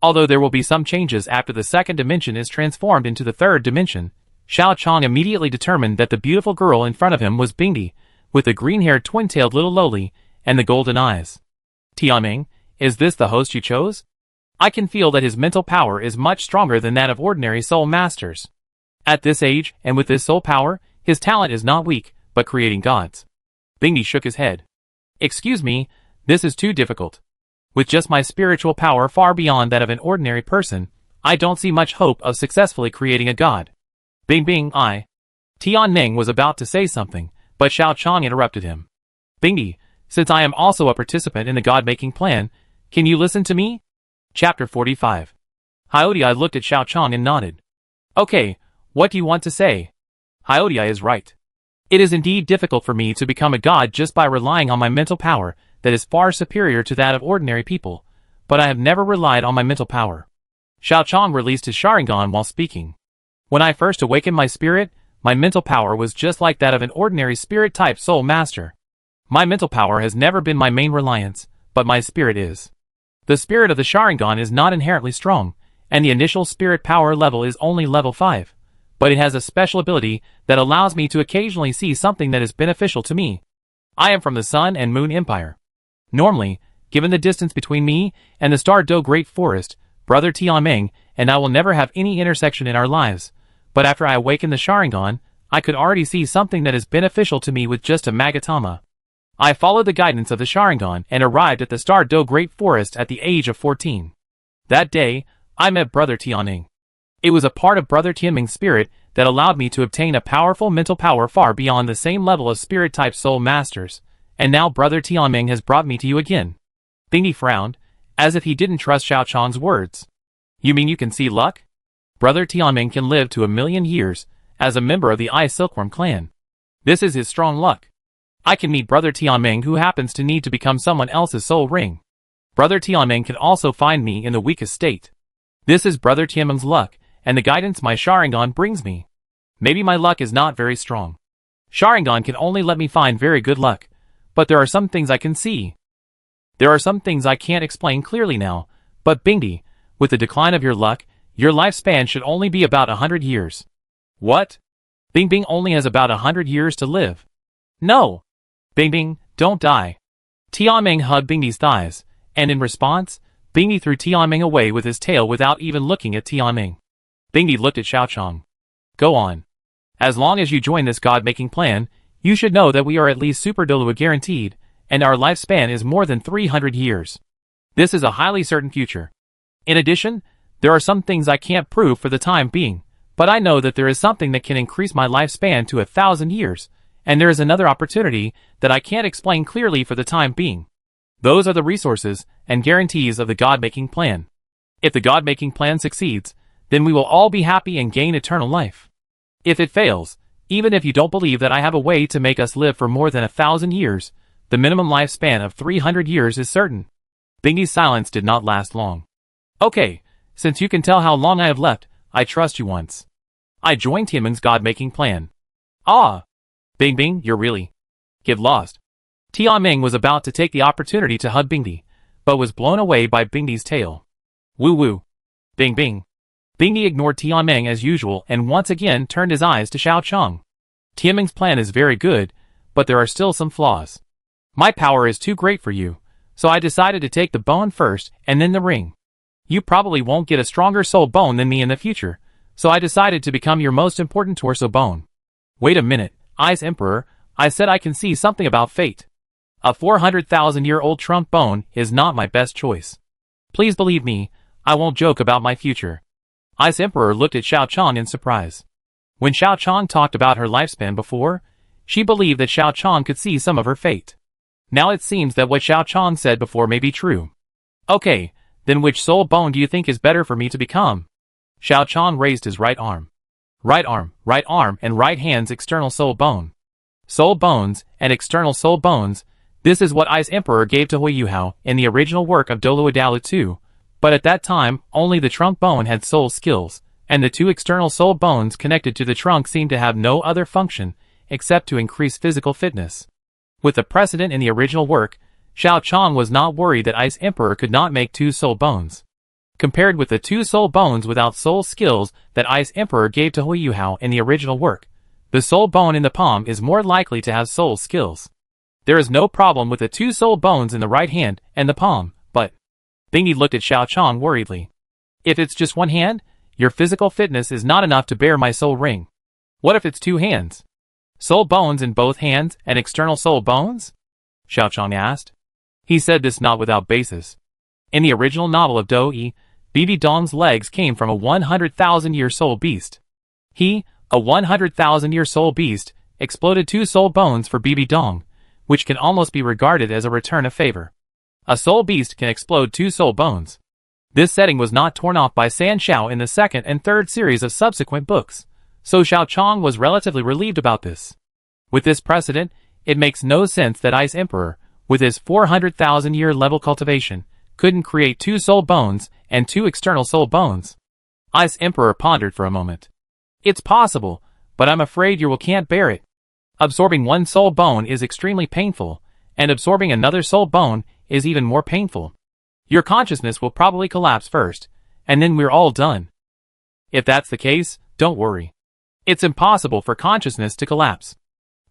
Although there will be some changes after the second dimension is transformed into the third dimension, Xiao Chang immediately determined that the beautiful girl in front of him was Bingdi, with the green-haired twin-tailed little loli, and the golden eyes. Tianmeng, is this the host you chose? I can feel that his mental power is much stronger than that of ordinary soul masters. At this age, and with this soul power, his talent is not weak, but creating gods. Bingdi shook his head. Excuse me, this is too difficult. With just my spiritual power far beyond that of an ordinary person, I don't see much hope of successfully creating a god. Bing Bing, Tianmeng was about to say something, but Xiao Chang interrupted him. Bingdi, since I am also a participant in the god-making plan, can you listen to me? Chapter 45. Hyodiai looked at Xiao Chang and nodded. Okay, what do you want to say? Hyodiai is right. It is indeed difficult for me to become a god just by relying on my mental power that is far superior to that of ordinary people, but I have never relied on my mental power. Xiao Chang released his Sharingan while speaking. When I first awakened my spirit, my mental power was just like that of an ordinary spirit-type soul master. My mental power has never been my main reliance, but my spirit is. The spirit of the Sharingan is not inherently strong, and the initial spirit power level is only level 5, but it has a special ability that allows me to occasionally see something that is beneficial to me. I am from the Sun and Moon Empire. Normally, given the distance between me and the Star Dou Great Forest, Brother Tianmeng and I will never have any intersection in our lives, but after I awakened the Sharingan, I could already see something that is beneficial to me with just a Magatama. I followed the guidance of the Sharingan and arrived at the Star Dou Great Forest at the age of 14. That day, I met Brother Tianmeng. It was a part of Brother Tianmeng's spirit that allowed me to obtain a powerful mental power far beyond the same level of spirit-type soul masters, and now Brother Tianmeng has brought me to you again. Bingy frowned, as if he didn't trust Xiao Chang's words. You mean you can see luck? Brother Tianmeng can live to 1,000,000 years, as a member of the Ice Silkworm clan. This is his strong luck. I can meet Brother Tianmeng who happens to need to become someone else's soul ring. Brother Tianmeng can also find me in the weakest state. This is Brother Tianmeng's luck, and the guidance my Sharingan brings me. Maybe my luck is not very strong. Sharingan can only let me find very good luck, but there are some things I can see. There are some things I can't explain clearly now, but Bingdi, with the decline of your luck, your lifespan should only be about 100 years. What? Bing Bing only has about 100 years to live. No! Bing Bing, don't die. Tianmeng hugged Bingdi's thighs, and in response, Bingdi threw Tianmeng away with his tail without even looking at Tianmeng. Bingdi looked at Xiao Chang. Go on. As long as you join this god-making plan, you should know that we are at least Super Douluo guaranteed, and our lifespan is more than 300 years. This is a highly certain future. In addition, there are some things I can't prove for the time being, but I know that there is something that can increase my lifespan to 1,000 years, and there is another opportunity that I can't explain clearly for the time being. Those are the resources and guarantees of the god-making plan. If the god-making plan succeeds, then we will all be happy and gain eternal life. If it fails, even if you don't believe that I have a way to make us live for more than 1,000 years, the minimum lifespan of 300 years is certain. Bingy's silence did not last long. Okay, since you can tell how long I have left, I trust you once. I joined Tianmeng's god-making plan. Ah! Bing Bing, you're really... Get lost. Tianmeng was about to take the opportunity to hug Bingdi, but was blown away by Bingdi's tail. Woo woo. Bing Bing. Bingdi ignored Tianmeng as usual and once again turned his eyes to Xiao Chang. Tianmeng's plan is very good, but there are still some flaws. My power is too great for you, so I decided to take the bone first and then the ring. You probably won't get a stronger soul bone than me in the future, so I decided to become your most important torso bone. Wait a minute, Ice Emperor, I said I can see something about fate. A 400,000-year-old trunk bone is not my best choice. Please believe me, I won't joke about my future. Ice Emperor looked at Xiao Chang in surprise. When Xiao Chang talked about her lifespan before, she believed that Xiao Chang could see some of her fate. Now it seems that what Xiao Chang said before may be true. Okay, then which soul bone do you think is better for me to become? Xiao Chang raised his right arm, and right hand's external soul bone. Soul bones and external soul bones. This is what Ice Emperor gave to Hui Yuhao in the original work of Douluo Dalu 2, but at that time, only the trunk bone had soul skills, and the two external soul bones connected to the trunk seemed to have no other function except to increase physical fitness. With the precedent in the original work, Xiao Chang was not worried that Ice Emperor could not make two soul bones. Compared with the two soul bones without soul skills that Ice Emperor gave to Hui Yuhao in the original work, the soul bone in the palm is more likely to have soul skills. There is no problem with the two soul bones in the right hand and the palm, but Bingyi looked at Xiao Chang worriedly. If it's just one hand, your physical fitness is not enough to bear my soul ring. What if it's two hands? Soul bones in both hands and external soul bones? Xiao Chang asked. He said this not without basis. In the original novel of Dou Yi, Bibi Dong's legs came from a 100,000-year soul beast. He, a 100,000-year soul beast, exploded two soul bones for Bibi Dong, which can almost be regarded as a return of favor. A soul beast can explode two soul bones. This setting was not torn off by San Xiao in the second and third series of subsequent books, so Xiao Chang was relatively relieved about this. With this precedent, it makes no sense that Ice Emperor, with his 400,000-year level cultivation, couldn't create two soul bones and two external soul bones. Ice Emperor pondered for a moment. It's possible, but I'm afraid you can't bear it. Absorbing one soul bone is extremely painful, and absorbing another soul bone is even more painful. Your consciousness will probably collapse first, and then we're all done. If that's the case, don't worry. It's impossible for consciousness to collapse.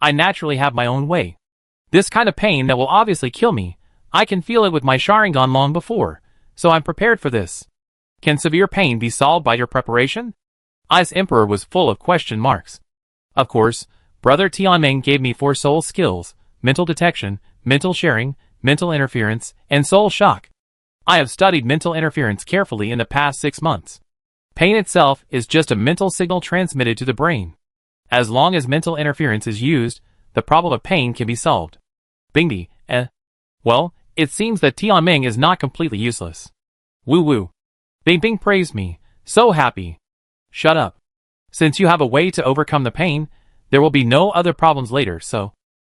I naturally have my own way. This kind of pain that will obviously kill me, I can feel it with my Sharingan long before, so I'm prepared for this. Can severe pain be solved by your preparation? Ice Emperor was full of question marks. Of course, Brother Tianmeng gave me 4 soul skills: mental detection, mental sharing, mental interference, and soul shock. I have studied mental interference carefully in the past 6 months. Pain itself is just a mental signal transmitted to the brain. As long as mental interference is used, the problem of pain can be solved. Bingyi, Well, it seems that Tianmeng is not completely useless. Woo woo. Bing praised me. So happy. Shut up. Since you have a way to overcome the pain, there will be no other problems later, so.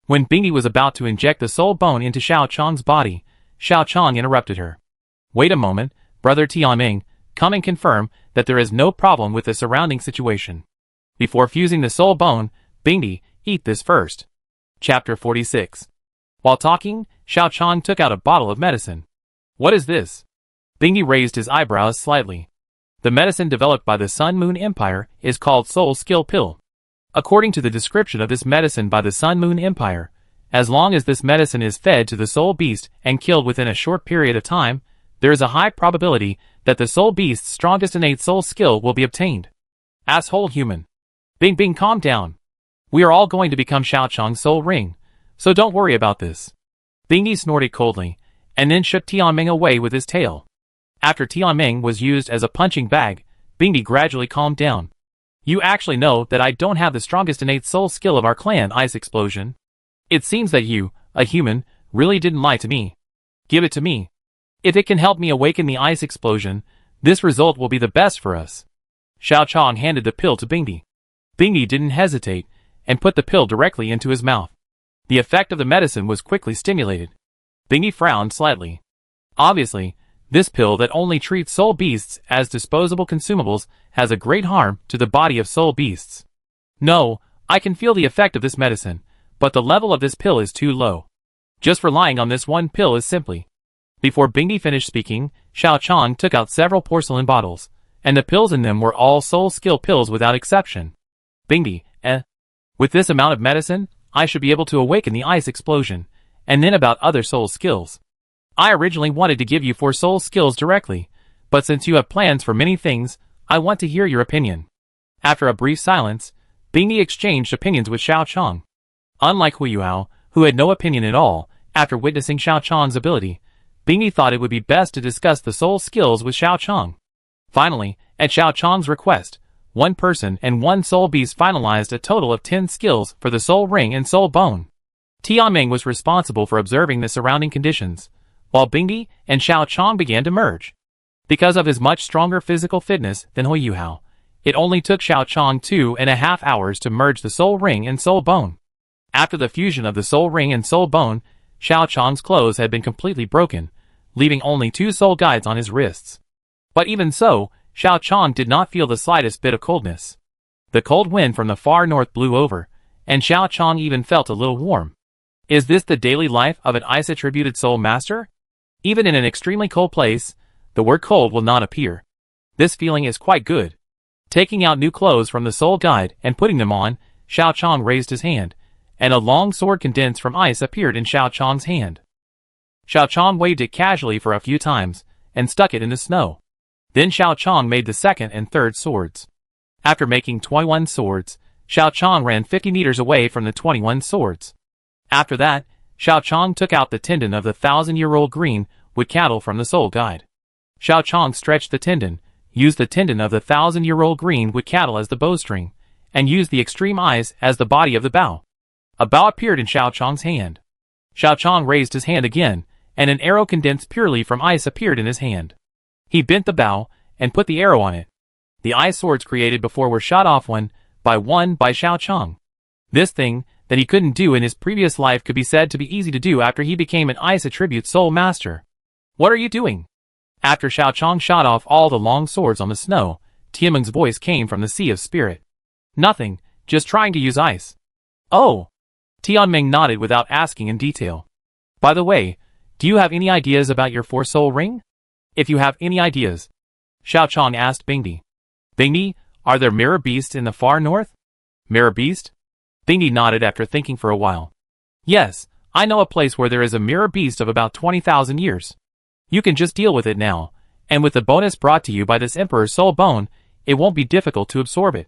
When Bingyi was about to inject the soul bone into Xiao Chang's body, Xiao Chang interrupted her. Wait a moment, Brother Tianmeng, come and confirm that there is no problem with the surrounding situation. Before fusing the soul bone, Bingyi, eat this first. Chapter 46. While talking, Xiao Chang took out a bottle of medicine. What is this? Bingyi raised his eyebrows slightly. The medicine developed by the Sun Moon Empire is called Soul Skill Pill. According to the description of this medicine by the Sun Moon Empire, as long as this medicine is fed to the soul beast and killed within a short period of time, there is a high probability that the soul beast's strongest innate soul skill will be obtained. Asshole human. Bing, calm down. We are all going to become Xiao Chang's soul ring, so don't worry about this. Bingyi snorted coldly, and then shook Tianmeng away with his tail. After Tianmeng was used as a punching bag, Bingyi gradually calmed down. You actually know that I don't have the strongest innate soul skill of our clan, Ice Explosion. It seems that you, a human, really didn't lie to me. Give it to me. If it can help me awaken the Ice Explosion, this result will be the best for us. Xiao Chang handed the pill to Bingyi. Bingyi didn't hesitate, and put the pill directly into his mouth. The effect of the medicine was quickly stimulated. Bingyi frowned slightly. Obviously, this pill that only treats soul beasts as disposable consumables has a great harm to the body of soul beasts. No, I can feel the effect of this medicine, but the level of this pill is too low. Just relying on this one pill is simply. Before Bingyi finished speaking, Xiao Chang took out several porcelain bottles, and the pills in them were all soul skill pills without exception. Bingyi, With this amount of medicine, I should be able to awaken the Ice Explosion, and then about other soul skills. I originally wanted to give you 4 soul skills directly, but since you have plans for many things, I want to hear your opinion. After a brief silence, Bingyi exchanged opinions with Xiao Chang. Unlike Hui Yuhao, who had no opinion at all, after witnessing Xiao Chang's ability, Bingyi thought it would be best to discuss the soul skills with Xiao Chang. Finally, at Xiao Chang's request, one person and one soul beast finalized a total of 10 skills for the soul ring and soul bone. Tianmeng was responsible for observing the surrounding conditions, while Bingdi and Xiao Chong began to merge. Because of his much stronger physical fitness than Hui Yuhao, it only took Xiao Chong 2.5 hours to merge the soul ring and soul bone. After the fusion of the soul ring and soul bone, Xiao Chong's clothes had been completely broken, leaving only 2 soul guides on his wrists. But even so, Xiao Chong did not feel the slightest bit of coldness. The cold wind from the far north blew over, and Xiao Chong even felt a little warm. Is this the daily life of an ice-attributed soul master? Even in an extremely cold place, the word cold will not appear. This feeling is quite good. Taking out new clothes from the soul guide and putting them on, Xiao Chong raised his hand, and a long sword condensed from ice appeared in Xiao Chong's hand. Xiao Chong waved it casually for a few times, and stuck it in the snow. Then Xiao Chong made the second and third swords. After making 21 swords, Xiao Chong ran 50 meters away from the 21 swords. After that, Xiao Chong took out the tendon of the 1,000-year-old green wood cattle from the soul guide. Xiao Chong stretched the tendon, used the tendon of the 1,000-year-old green wood cattle as the bowstring, and used the extreme eyes as the body of the bow. A bow appeared in Xiao Chong's hand. Xiao Chong raised his hand again, and an arrow condensed purely from ice appeared in his hand. He bent the bow, and put the arrow on it. The ice swords created before were shot off one by Xiao Chong. This thing, that he couldn't do in his previous life, could be said to be easy to do after he became an ice attribute soul master. What are you doing? After Xiao Chong shot off all the long swords on the snow, Tianmeng's voice came from the Sea of Spirit. Nothing, just trying to use ice. Oh! Tianmeng nodded without asking in detail. By the way, do you have any ideas about your 4-soul ring? If you have any ideas, Xiao Chong asked Bingdi. Bingdi, are there mirror beasts in the far north? Mirror beast? Bingdi nodded after thinking for a while. Yes, I know a place where there is a mirror beast of about 20,000 years. You can just deal with it now, and with the bonus brought to you by this Emperor's soul bone, it won't be difficult to absorb it.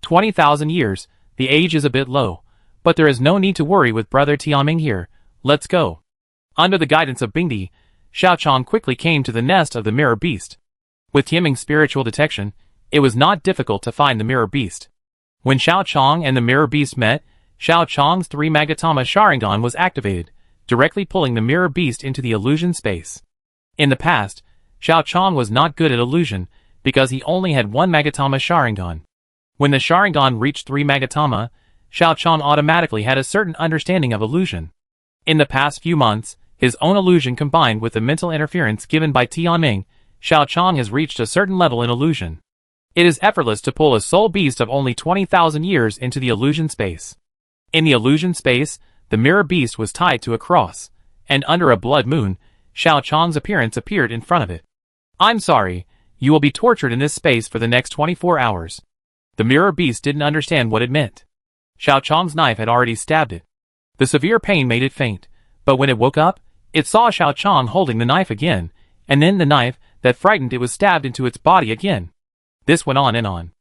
20,000 years, the age is a bit low, but there is no need to worry with Brother Tianmeng here. Let's go. Under the guidance of Bingdi, Xiao Chong quickly came to the nest of the mirror beast. With Tianmeng's spiritual detection, it was not difficult to find the mirror beast. When Xiao Chong and the mirror beast met, Xiao Chong's 3 Magatama Sharingan was activated, directly pulling the mirror beast into the illusion space. In the past, Xiao Chong was not good at illusion, because he only had 1 Magatama Sharingan. When the Sharingan reached 3 Magatama, Xiao Chong automatically had a certain understanding of illusion. In the past few months, his own illusion combined with the mental interference given by Tianmeng, Xiao Chong has reached a certain level in illusion. It is effortless to pull a soul beast of only 20,000 years into the illusion space. In the illusion space, the mirror beast was tied to a cross, and under a blood moon, Xiao Chong's appearance appeared in front of it. I'm sorry, you will be tortured in this space for the next 24 hours. The mirror beast didn't understand what it meant. Xiao Chong's knife had already stabbed it. The severe pain made it faint, but when it woke up, it saw Xiao Chong holding the knife again, and then the knife that frightened it was stabbed into its body again. This went on and on.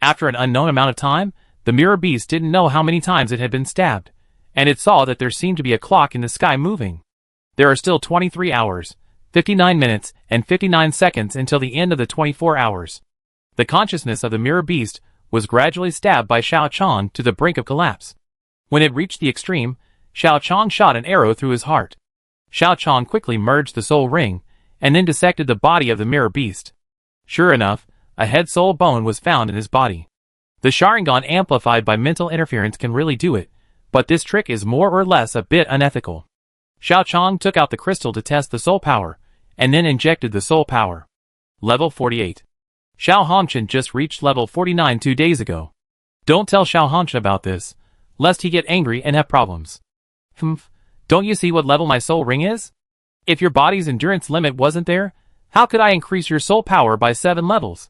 After an unknown amount of time, the mirror beast didn't know how many times it had been stabbed, and it saw that there seemed to be a clock in the sky moving. There are still 23 hours, 59 minutes, and 59 seconds until the end of the 24 hours. The consciousness of the mirror beast was gradually stabbed by Xiao Chong to the brink of collapse. When it reached the extreme, Xiao Chong shot an arrow through his heart. Xiao Chong quickly merged the soul ring, and then dissected the body of the mirror beast. Sure enough, a head soul bone was found in his body. The Sharingan amplified by mental interference can really do it, but this trick is more or less a bit unethical. Xiao Chong took out the crystal to test the soul power, and then injected the soul power. Level 48. Xiao Hongchen just reached level 49 2 days ago. Don't tell Xiao Hongchen about this, lest he get angry and have problems. Don't you see what level my soul ring is? If your body's endurance limit wasn't there, how could I increase your soul power by 7 levels?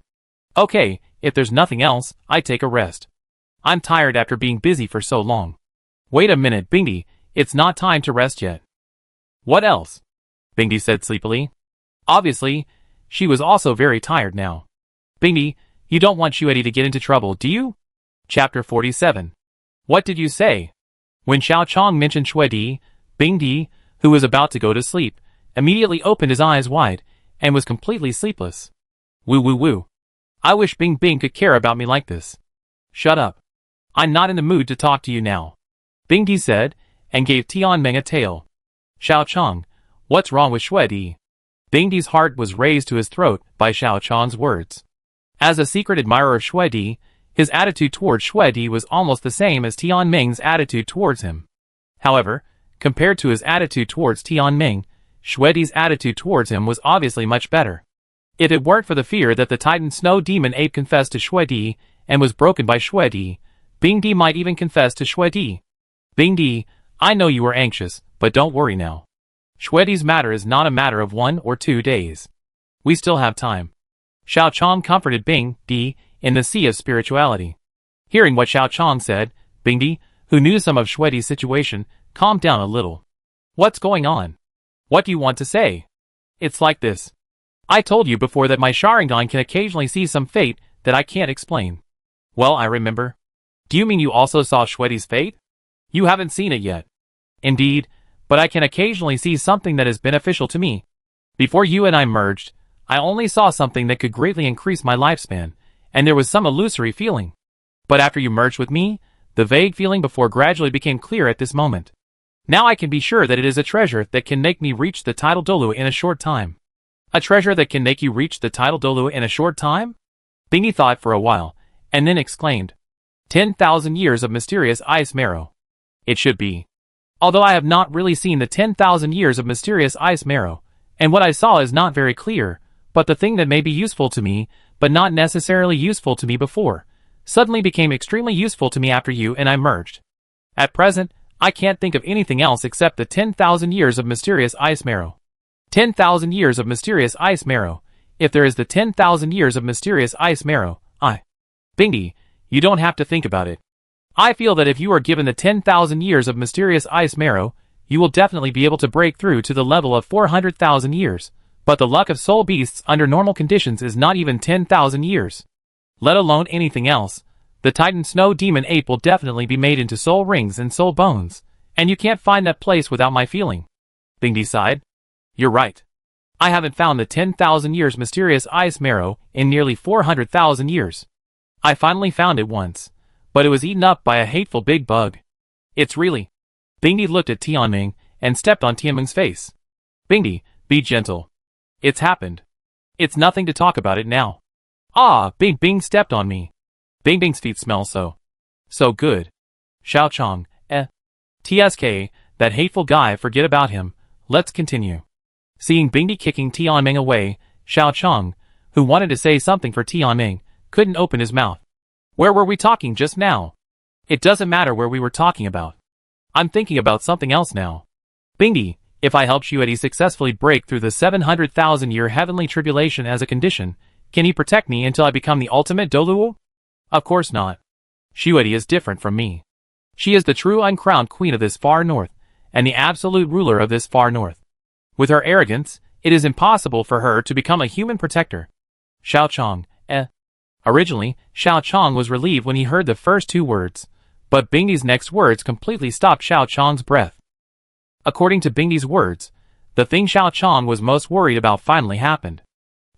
Okay, if there's nothing else, I take a rest. I'm tired after being busy for so long. Wait a minute, Bingdi, it's not time to rest yet. What else? Bingdi said sleepily. Obviously, she was also very tired now. Bingdi, you don't want Xuedi to get into trouble, do you? Chapter 47. What did you say? When Xiao Chong mentioned Xuedi, Bingdi, who was about to go to sleep, immediately opened his eyes wide, and was completely sleepless. Woo woo woo. I wish Bing Bing could care about me like this. Shut up. I'm not in the mood to talk to you now. Bingdi said, and gave Tianmeng a tail. Xiao Chong, what's wrong with Shui Di? Bingdi's heart was raised to his throat by Xiao Chong's words. As a secret admirer of Shui Di, his attitude towards Shui Di was almost the same as Tianmeng's attitude towards him. However, compared to his attitude towards Tianmeng, Shui Di's attitude towards him was obviously much better. If it weren't for the fear that the Titan Snow Demon Ape confessed to Shui Di and was broken by Shui Di, Bingdi might even confess to Shui Di. Bingdi, I know you were anxious, but don't worry now. Shui Di's matter is not a matter of 1 or 2 days. We still have time. Xiao Chong comforted Bingdi in the sea of spirituality. Hearing what Xiao Chong said, Bingdi, who knew some of Shui Di's situation, calmed down a little. What's going on? What do you want to say? It's like this. I told you before that my Sharingan can occasionally see some fate that I can't explain. Well, I remember. Do you mean you also saw Shui Di's fate? You haven't seen it yet. Indeed, but I can occasionally see something that is beneficial to me. Before you and I merged, I only saw something that could greatly increase my lifespan, and there was some illusory feeling. But after you merged with me, the vague feeling before gradually became clear at this moment. Now I can be sure that it is a treasure that can make me reach the title Douluo in a short time. A treasure that can make you reach the title Douluo in a short time? Bingdi thought for a while, and then exclaimed. 10,000 years of mysterious ice marrow. It should be. Although I have not really seen the 10,000 years of mysterious ice marrow, and what I saw is not very clear, but the thing that may be useful to me, but not necessarily useful to me before, suddenly became extremely useful to me after you and I merged. At present, I can't think of anything else except the 10,000 years of mysterious ice marrow. 10,000 years of mysterious ice marrow. If there is the 10,000 years of mysterious ice marrow, Bingdi, you don't have to think about it. I feel that if you are given the 10,000 years of mysterious ice marrow, you will definitely be able to break through to the level of 400,000 years, but the luck of soul beasts under normal conditions is not even 10,000 years. Let alone anything else, the Titan Snow Demon Ape will definitely be made into soul rings and soul bones, and you can't find that place without my feeling. Bingdi sighed. You're right. I haven't found the 10,000 years mysterious ice marrow in nearly 400,000 years. I finally found it once, but it was eaten up by a hateful big bug. It's really... Bingdi looked at Tianmeng and stepped on Tianmeng's face. Bingdi, be gentle. It's happened. It's nothing to talk about it now. Bing Bing stepped on me. Bing Bing's feet smell so good. Xiao Chong, TSK, that hateful guy, forget about him, let's continue. Seeing Bingdi kicking Tianmeng away, Xiao Chong, who wanted to say something for Tianmeng, couldn't open his mouth. Where were we talking just now? It doesn't matter where we were talking about. I'm thinking about something else now. Bingdi, if I help Shuedi successfully break through the 700,000-year heavenly tribulation as a condition, can he protect me until I become the ultimate Douluo? Of course not. Shuedi is different from me. She is the true uncrowned queen of this far north, and the absolute ruler of this far north. With her arrogance, it is impossible for her to become a human protector. Xiao Chong, Originally, Xiao Chong was relieved when he heard the first 2 words, but Bingdi's next words completely stopped Xiao Chong's breath. According to Bingdi's words, the thing Xiao Chong was most worried about finally happened.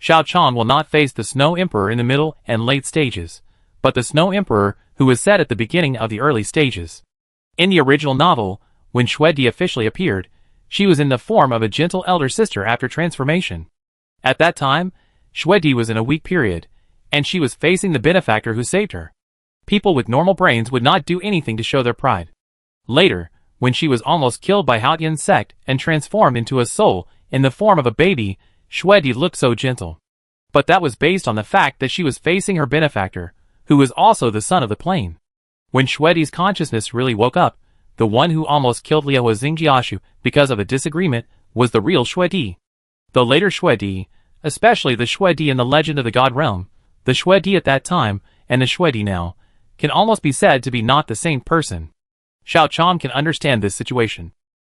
Xiao Chong will not face the Snow Emperor in the middle and late stages, but the Snow Emperor who was set at the beginning of the early stages. In the original novel, when Shui Di officially appeared, she was in the form of a gentle elder sister after transformation. At that time, Shui Di was in a weak period, and she was facing the benefactor who saved her. People with normal brains would not do anything to show their pride. Later, when she was almost killed by Haotian's sect and transformed into a soul in the form of a baby, Shui Di looked so gentle. But that was based on the fact that she was facing her benefactor, who was also the son of the plane. When Shui Di's consciousness really woke up, the one who almost killed Liu Xingjiashu because of a disagreement was the real Shui Di. The later Shui Di, especially the Shui Di in the Legend of the God Realm, the Shui Di at that time, and the Shui Di now, can almost be said to be not the same person. Xiao Chong can understand this situation.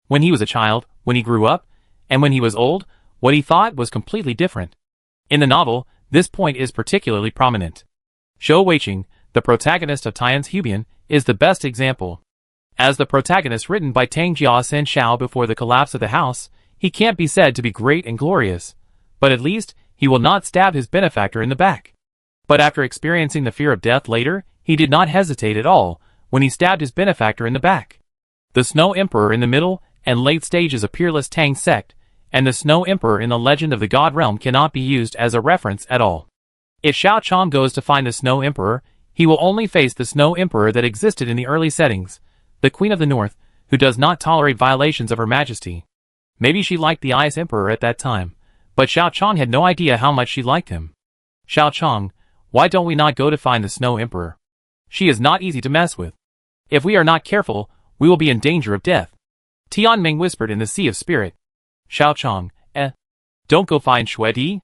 When he was a child, when he grew up, and when he was old, what he thought was completely different. In the novel, this point is particularly prominent. Zhou Weiqing, the protagonist of Tian's Hubian, is the best example. As the protagonist written by Tang Jia Sen Shao before the collapse of the house, he can't be said to be great and glorious, but at least he will not stab his benefactor in the back. But after experiencing the fear of death later, he did not hesitate at all when he stabbed his benefactor in the back. The Snow Emperor in the middle and late stages of peerless Tang Sect, and the Snow Emperor in the Legend of the God Realm cannot be used as a reference at all. If Xiao Chong goes to find the Snow Emperor, he will only face the Snow Emperor that existed in the early settings, the Queen of the North, who does not tolerate violations of Her Majesty. Maybe she liked the Ice Emperor at that time, but Xiao Chong had no idea how much she liked him. Xiao Chong, why don't we not go to find the Snow Emperor? She is not easy to mess with. If we are not careful, we will be in danger of death. Tianmeng whispered in the Sea of Spirit. Xiao Chong, don't go find Shuedi.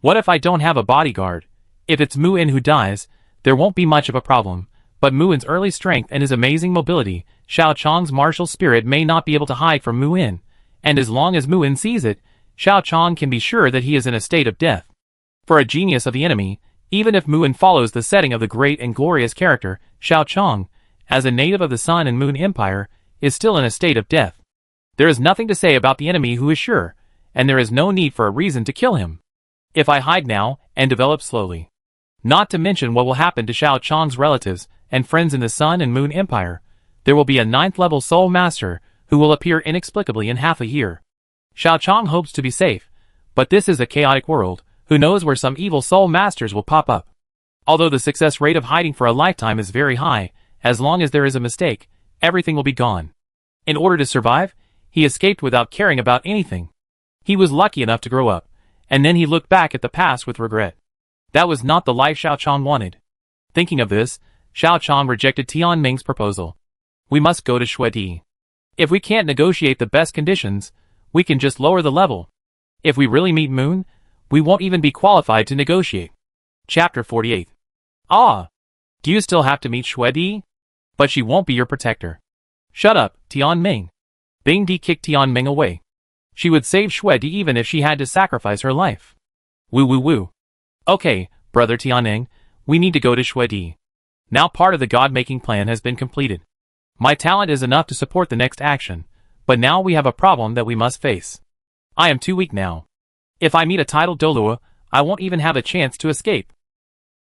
What if I don't have a bodyguard? If it's Mu In who dies, there won't be much of a problem, but Mu In's early strength and his amazing mobility, Xiao Chong's martial spirit may not be able to hide from Mu In, and as long as Mu In sees it, Xiao Chong can be sure that he is in a state of death. For a genius of the enemy, even if Mu In follows the setting of the great and glorious character, Xiao Chong, as a native of the Sun and Moon Empire, is still in a state of death. There is nothing to say about the enemy who is sure, and there is no need for a reason to kill him. If I hide now, and develop slowly. Not to mention what will happen to Xiao Chong's relatives and friends in the Sun and Moon Empire, there will be a 9th level Soul Master who will appear inexplicably in half a year. Xiao Chong hopes to be safe, but this is a chaotic world, who knows where some evil Soul Masters will pop up. Although the success rate of hiding for a lifetime is very high, as long as there is a mistake, everything will be gone. In order to survive, he escaped without caring about anything. He was lucky enough to grow up, and then he looked back at the past with regret. That was not the life Xiao Chong wanted. Thinking of this, Xiao Chong rejected Tianmeng's proposal. We must go to Shuedi. If we can't negotiate the best conditions, we can just lower the level. If we really meet Moon, we won't even be qualified to negotiate. Chapter 48. Ah! Do you still have to meet Shuedi? But she won't be your protector. Shut up, Tianmeng. Bing Di kicked Tianmeng away. She would save Shuedi even if she had to sacrifice her life. Woo woo woo. Okay, brother Tianmeng, we need to go to Shuedi. Now part of the god-making plan has been completed. My talent is enough to support the next action, but now we have a problem that we must face. I am too weak now. If I meet a titled Douluo, I won't even have a chance to escape.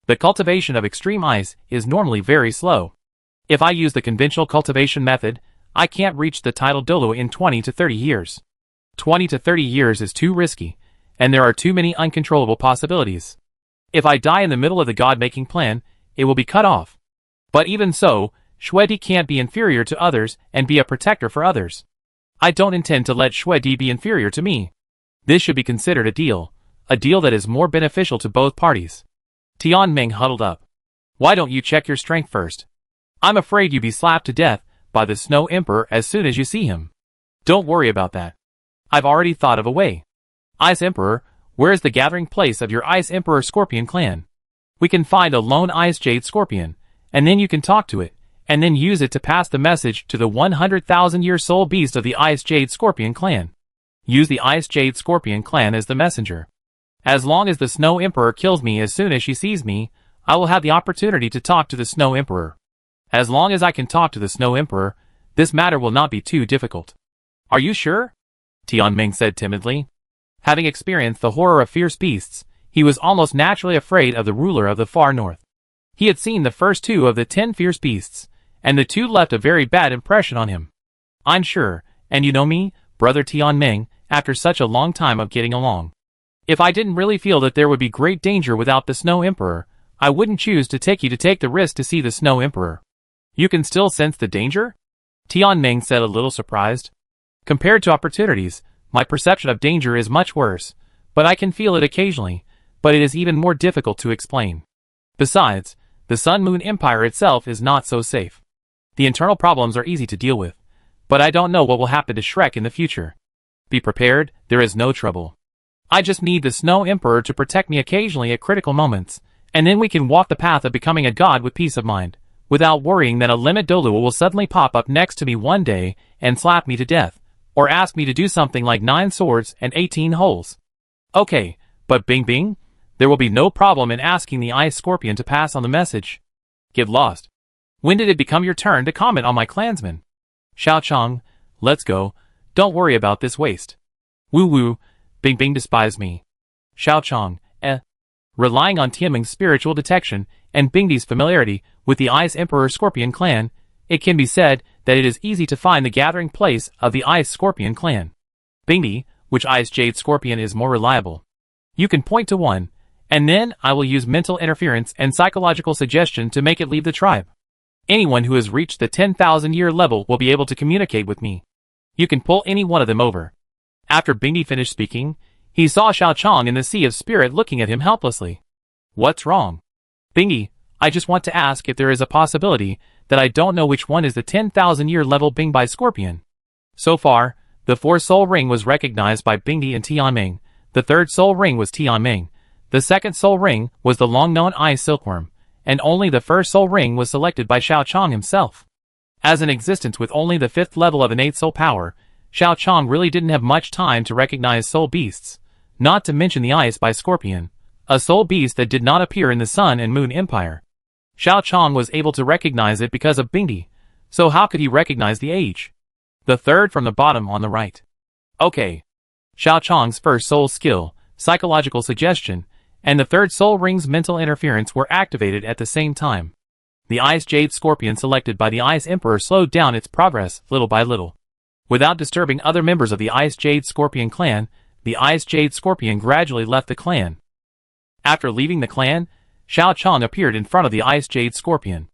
The cultivation of extreme ice is normally very slow. If I use the conventional cultivation method, I can't reach the titled Douluo in 20 to 30 years. 20 to 30 years is too risky, and there are too many uncontrollable possibilities. If I die in the middle of the god-making plan, it will be cut off. But even so, Shuedi can't be inferior to others and be a protector for others. I don't intend to let Shuedi be inferior to me. This should be considered a deal that is more beneficial to both parties. Tianmeng huddled up. Why don't you check your strength first? I'm afraid you'd be slapped to death by the Snow Emperor as soon as you see him. Don't worry about that. I've already thought of a way. Ice Emperor, where is the gathering place of your Ice Emperor Scorpion clan? We can find a lone Ice Jade Scorpion, and then you can talk to it, and then use it to pass the message to the 100,000-year soul beast of the Ice Jade Scorpion clan. Use the Ice Jade Scorpion clan as the messenger. As long as the Snow Emperor kills me as soon as she sees me, I will have the opportunity to talk to the Snow Emperor. As long as I can talk to the Snow Emperor, this matter will not be too difficult. Are you sure? Tianmeng said timidly. Having experienced the horror of fierce beasts, he was almost naturally afraid of the ruler of the far north. He had seen the first 2 of the 10 fierce beasts, and the 2 left a very bad impression on him. I'm sure, and you know me, brother Tianmeng, after such a long time of getting along. If I didn't really feel that there would be great danger without the Snow Emperor, I wouldn't choose to take you to take the risk to see the Snow Emperor. You can still sense the danger? Tianmeng said a little surprised. Compared to opportunities, my perception of danger is much worse, but I can feel it occasionally, but it is even more difficult to explain. Besides, the Sun Moon Empire itself is not so safe. The internal problems are easy to deal with, but I don't know what will happen to Shrek in the future. Be prepared, there is no trouble. I just need the Snow Emperor to protect me occasionally at critical moments, and then we can walk the path of becoming a god with peace of mind, without worrying that a limit Douluo will suddenly pop up next to me one day and slap me to death, or ask me to do something like 9 swords and 18 holes. Okay, but Bing Bing, there will be no problem in asking the Ice Scorpion to pass on the message. Get lost. When did it become your turn to comment on my clansmen? Xiao Chong, let's go, don't worry about this waste. Woo woo, Bing Bing despised me. Xiao Chong, Relying on Tianmeng's spiritual detection and Bingdi's familiarity with the Ice Emperor Scorpion clan, it can be said that it is easy to find the gathering place of the Ice Scorpion clan. Bingy, which Ice Jade Scorpion is more reliable? You can point to one, and then I will use mental interference and psychological suggestion to make it leave the tribe. Anyone who has reached the 10,000-year level will be able to communicate with me. You can pull any one of them over. After Bingy finished speaking, he saw Xiaochang in the Sea of Spirit looking at him helplessly. What's wrong? Bingy, I just want to ask if there is a possibility that I don't know which one is the 10,000-year level Bing by Scorpion. So far, the 4th soul ring was recognized by Bingy and Tianmeng. The 3rd soul ring was Tianmeng. The 2nd soul ring was the long-known Ice Silkworm, and only the 1st soul ring was selected by Xiaochang himself. As an existence with only the 5th level of innate soul power, Xiaochang really didn't have much time to recognize soul beasts, not to mention the Ice by Scorpion, a soul beast that did not appear in the Sun and Moon Empire. Xiaochang was able to recognize it because of Bingy, so how could he recognize the age? The 3rd from the bottom on the right. Okay. Xiaochang's 1st soul skill, psychological suggestion, and the 3rd soul ring's mental interference were activated at the same time. The Ice Jade Scorpion selected by the Ice Emperor slowed down its progress little by little. Without disturbing other members of the Ice Jade Scorpion clan, the Ice Jade Scorpion gradually left the clan. After leaving the clan, Xiaochang appeared in front of the Ice Jade Scorpion.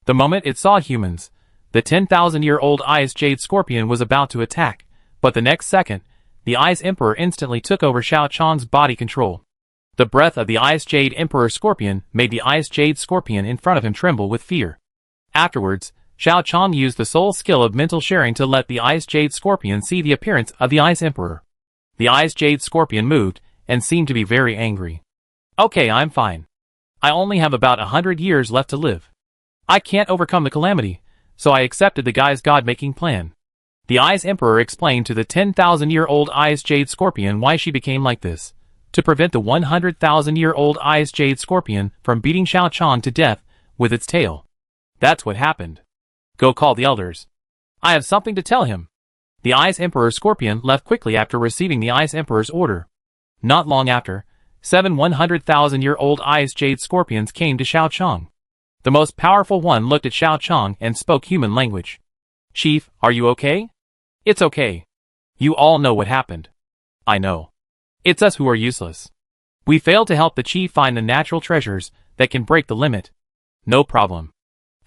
The moment it saw humans, the 10,000-year-old Ice Jade Scorpion was about to attack, but the next second, the Ice Emperor instantly took over Xiaochang's body control. The breath of the Ice Jade Emperor Scorpion made the Ice Jade Scorpion in front of him tremble with fear. Afterwards, Xiaochang used the soul skill of mental sharing to let the Ice Jade Scorpion see the appearance of the Ice Emperor. The Ice Jade Scorpion moved, and seemed to be very angry. Okay, I'm fine. I only have about 100 years left to live. I can't overcome the calamity, so I accepted the guy's god-making plan. The Ice Emperor explained to the 10,000-year-old Ice Jade Scorpion why she became like this. To prevent the 100,000-year-old Ice Jade Scorpion from beating Xiaochang to death with its tail. That's what happened. Go call the elders. I have something to tell him. The Ice Emperor Scorpion left quickly after receiving the Ice Emperor's order. Not long after, 7 100,000-year-old Ice Jade Scorpions came to Xiaochang. The most powerful one looked at Xiaochang and spoke human language. Chief, are you okay? It's okay. You all know what happened. I know. It's us who are useless. We failed to help the chief find the natural treasures that can break the limit. No problem.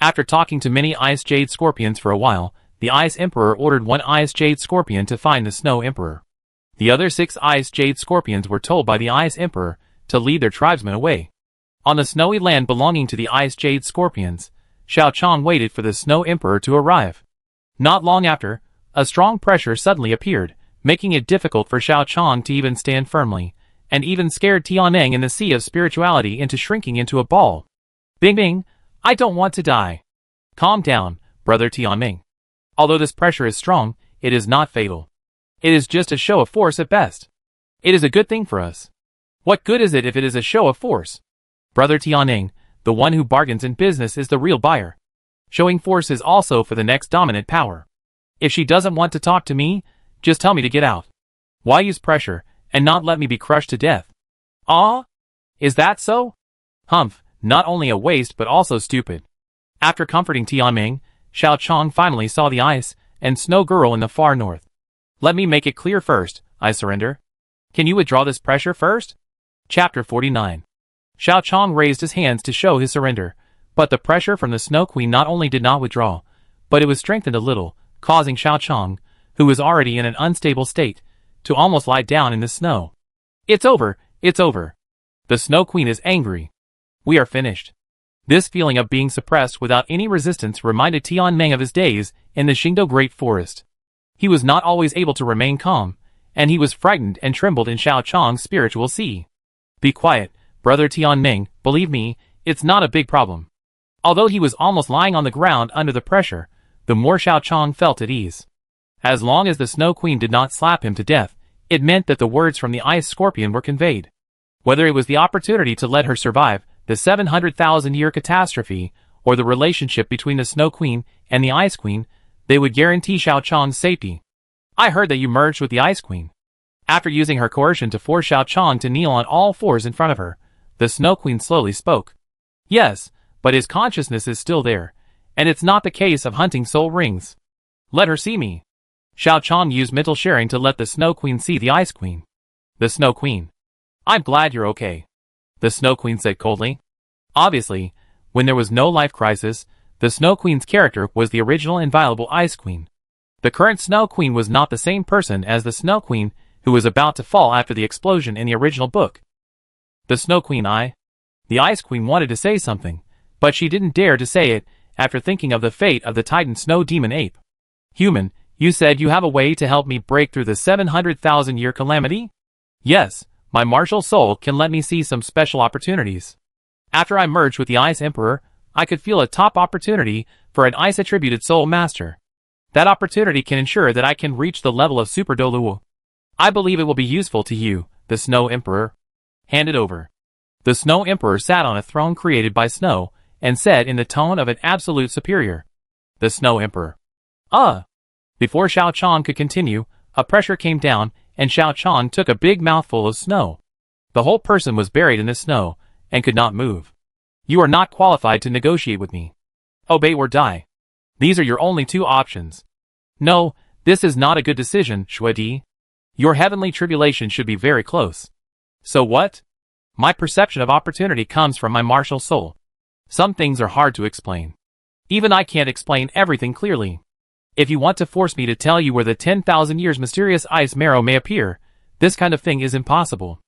After talking to many Ice Jade Scorpions for a while, the Ice Emperor ordered one Ice Jade Scorpion to find the Snow Emperor. The other 6 Ice Jade Scorpions were told by the Ice Emperor to lead their tribesmen away. On the snowy land belonging to the Ice Jade Scorpions, Xiaochang waited for the Snow Emperor to arrive. Not long after, a strong pressure suddenly appeared, making it difficult for Xiaochang to even stand firmly, and even scared Tianmeng in the Sea of Spirituality into shrinking into a ball. Bing Bing, I don't want to die. Calm down, brother Tianmeng. Although this pressure is strong, it is not fatal. It is just a show of force at best. It is a good thing for us. What good is it if it is a show of force? Brother Tianmeng, the one who bargains in business is the real buyer. Showing force is also for the next dominant power. If she doesn't want to talk to me, just tell me to get out. Why use pressure, and not let me be crushed to death? Ah? Is that so? Humph, not only a waste but also stupid. After comforting Tianmeng, Xiaochang finally saw the ice and snow girl in the far north. Let me make it clear first, I surrender. Can you withdraw this pressure first? Chapter 49. Xiaochang raised his hands to show his surrender, but the pressure from the Snow Queen not only did not withdraw, but it was strengthened a little, causing Xiaochang, who was already in an unstable state, to almost lie down in the snow. It's over, it's over. The Snow Queen is angry. We are finished. This feeling of being suppressed without any resistance reminded Tianmeng of his days in the Xingdou Great Forest. He was not always able to remain calm, and he was frightened and trembled in Xiaochang's spiritual sea. Be quiet, brother Tianmeng, believe me, it's not a big problem. Although he was almost lying on the ground under the pressure, the more Xiaochang felt at ease. As long as the Snow Queen did not slap him to death, it meant that the words from the Ice Scorpion were conveyed. Whether it was the opportunity to let her survive the 700,000-year catastrophe, or the relationship between the Snow Queen and the Ice Queen, they would guarantee Xiaochang's safety. I heard that you merged with the Ice Queen. After using her coercion to force Xiaochang to kneel on all fours in front of her, the Snow Queen slowly spoke. Yes, but his consciousness is still there, And it's not the case of hunting soul rings. Let her see me. Xiao Chong used mental sharing to let the Snow Queen see the Ice Queen. The Snow Queen. I'm glad you're okay. The Snow Queen said coldly. Obviously, when there was no life crisis, the Snow Queen's character was the original inviolable Ice Queen. The current Snow Queen was not the same person as the Snow Queen who was about to fall after the explosion in the original book. The Snow Queen The Ice Queen wanted to say something, but she didn't dare to say it after thinking of the fate of the Titan Snow Demon Ape. Human, you said you have a way to help me break through the 700,000-year calamity? Yes, my martial soul can let me see some special opportunities. After I merged with the Ice Emperor, I could feel a top opportunity for an Ice-attributed soul master. That opportunity can ensure that I can reach the level of Super Douluo. I believe it will be useful to you, the Snow Emperor. Hand it over. The Snow Emperor sat on a throne created by snow, and said in the tone of an absolute superior. The Snow Emperor. Before Xiao Chong could continue, a pressure came down, and Xiao Chong took a big mouthful of snow. The whole person was buried in the snow, and could not move. You are not qualified to negotiate with me. Obey or die. These are your only two options. No, this is not a good decision, Shuedi. Your heavenly tribulation should be very close. So what? My perception of opportunity comes from my martial soul. Some things are hard to explain. Even I can't explain everything clearly. If you want to force me to tell you where the 10,000 years mysterious ice marrow may appear, this kind of thing is impossible.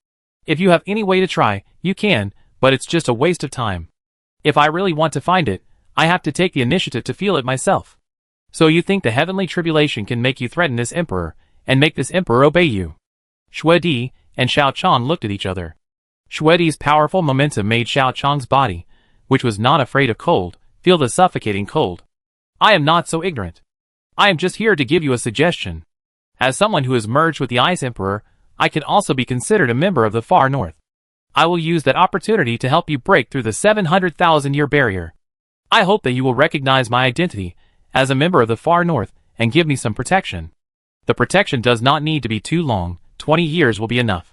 If you have any way to try, you can, but it's just a waste of time. If I really want to find it, I have to take the initiative to feel it myself. So you think the heavenly tribulation can make you threaten this emperor, and make this emperor obey you? Shuedi and Xiao Chong looked at each other. Shuedi's powerful momentum made Xiao Chong's body, which was not afraid of cold, feel the suffocating cold. I am not so ignorant. I am just here to give you a suggestion. As someone who has merged with the Ice Emperor, I can also be considered a member of the Far North. I will use that opportunity to help you break through the 700,000-year barrier. I hope that you will recognize my identity as a member of the Far North and give me some protection. The protection does not need to be too long, 20 years will be enough.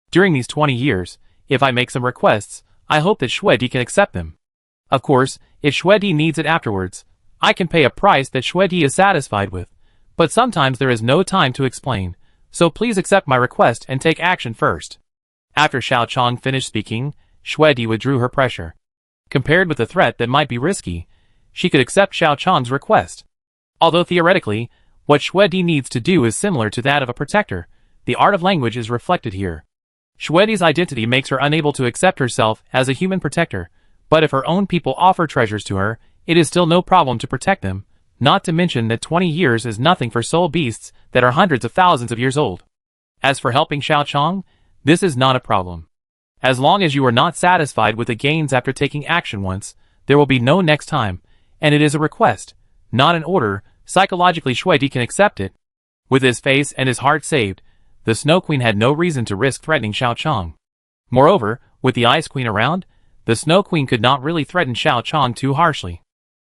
During these 20 years, if I make some requests, I hope that Shuedi can accept them. Of course, if Shuedi needs it afterwards, I can pay a price that Shuedi is satisfied with, but sometimes there is no time to explain, so please accept my request and take action first. After Xiao Chong finished speaking, Shuedi withdrew her pressure. Compared with the threat that might be risky, she could accept Xiao Chong's request. Although theoretically, what Shuedi needs to do is similar to that of a protector, the art of language is reflected here. Shuedi's identity makes her unable to accept herself as a human protector, but if her own people offer treasures to her, it is still no problem to protect them, not to mention that 20 years is nothing for soul beasts that are hundreds of thousands of years old. As for helping Xiao Chong, this is not a problem. As long as you are not satisfied with the gains after taking action once, there will be no next time, and it is a request, not an order. Psychologically Shuedi can accept it. With his face and his heart saved, the Snow Queen had no reason to risk threatening Xiao Chong. Moreover, with the Ice Queen around, the Snow Queen could not really threaten Xiao Chong too harshly.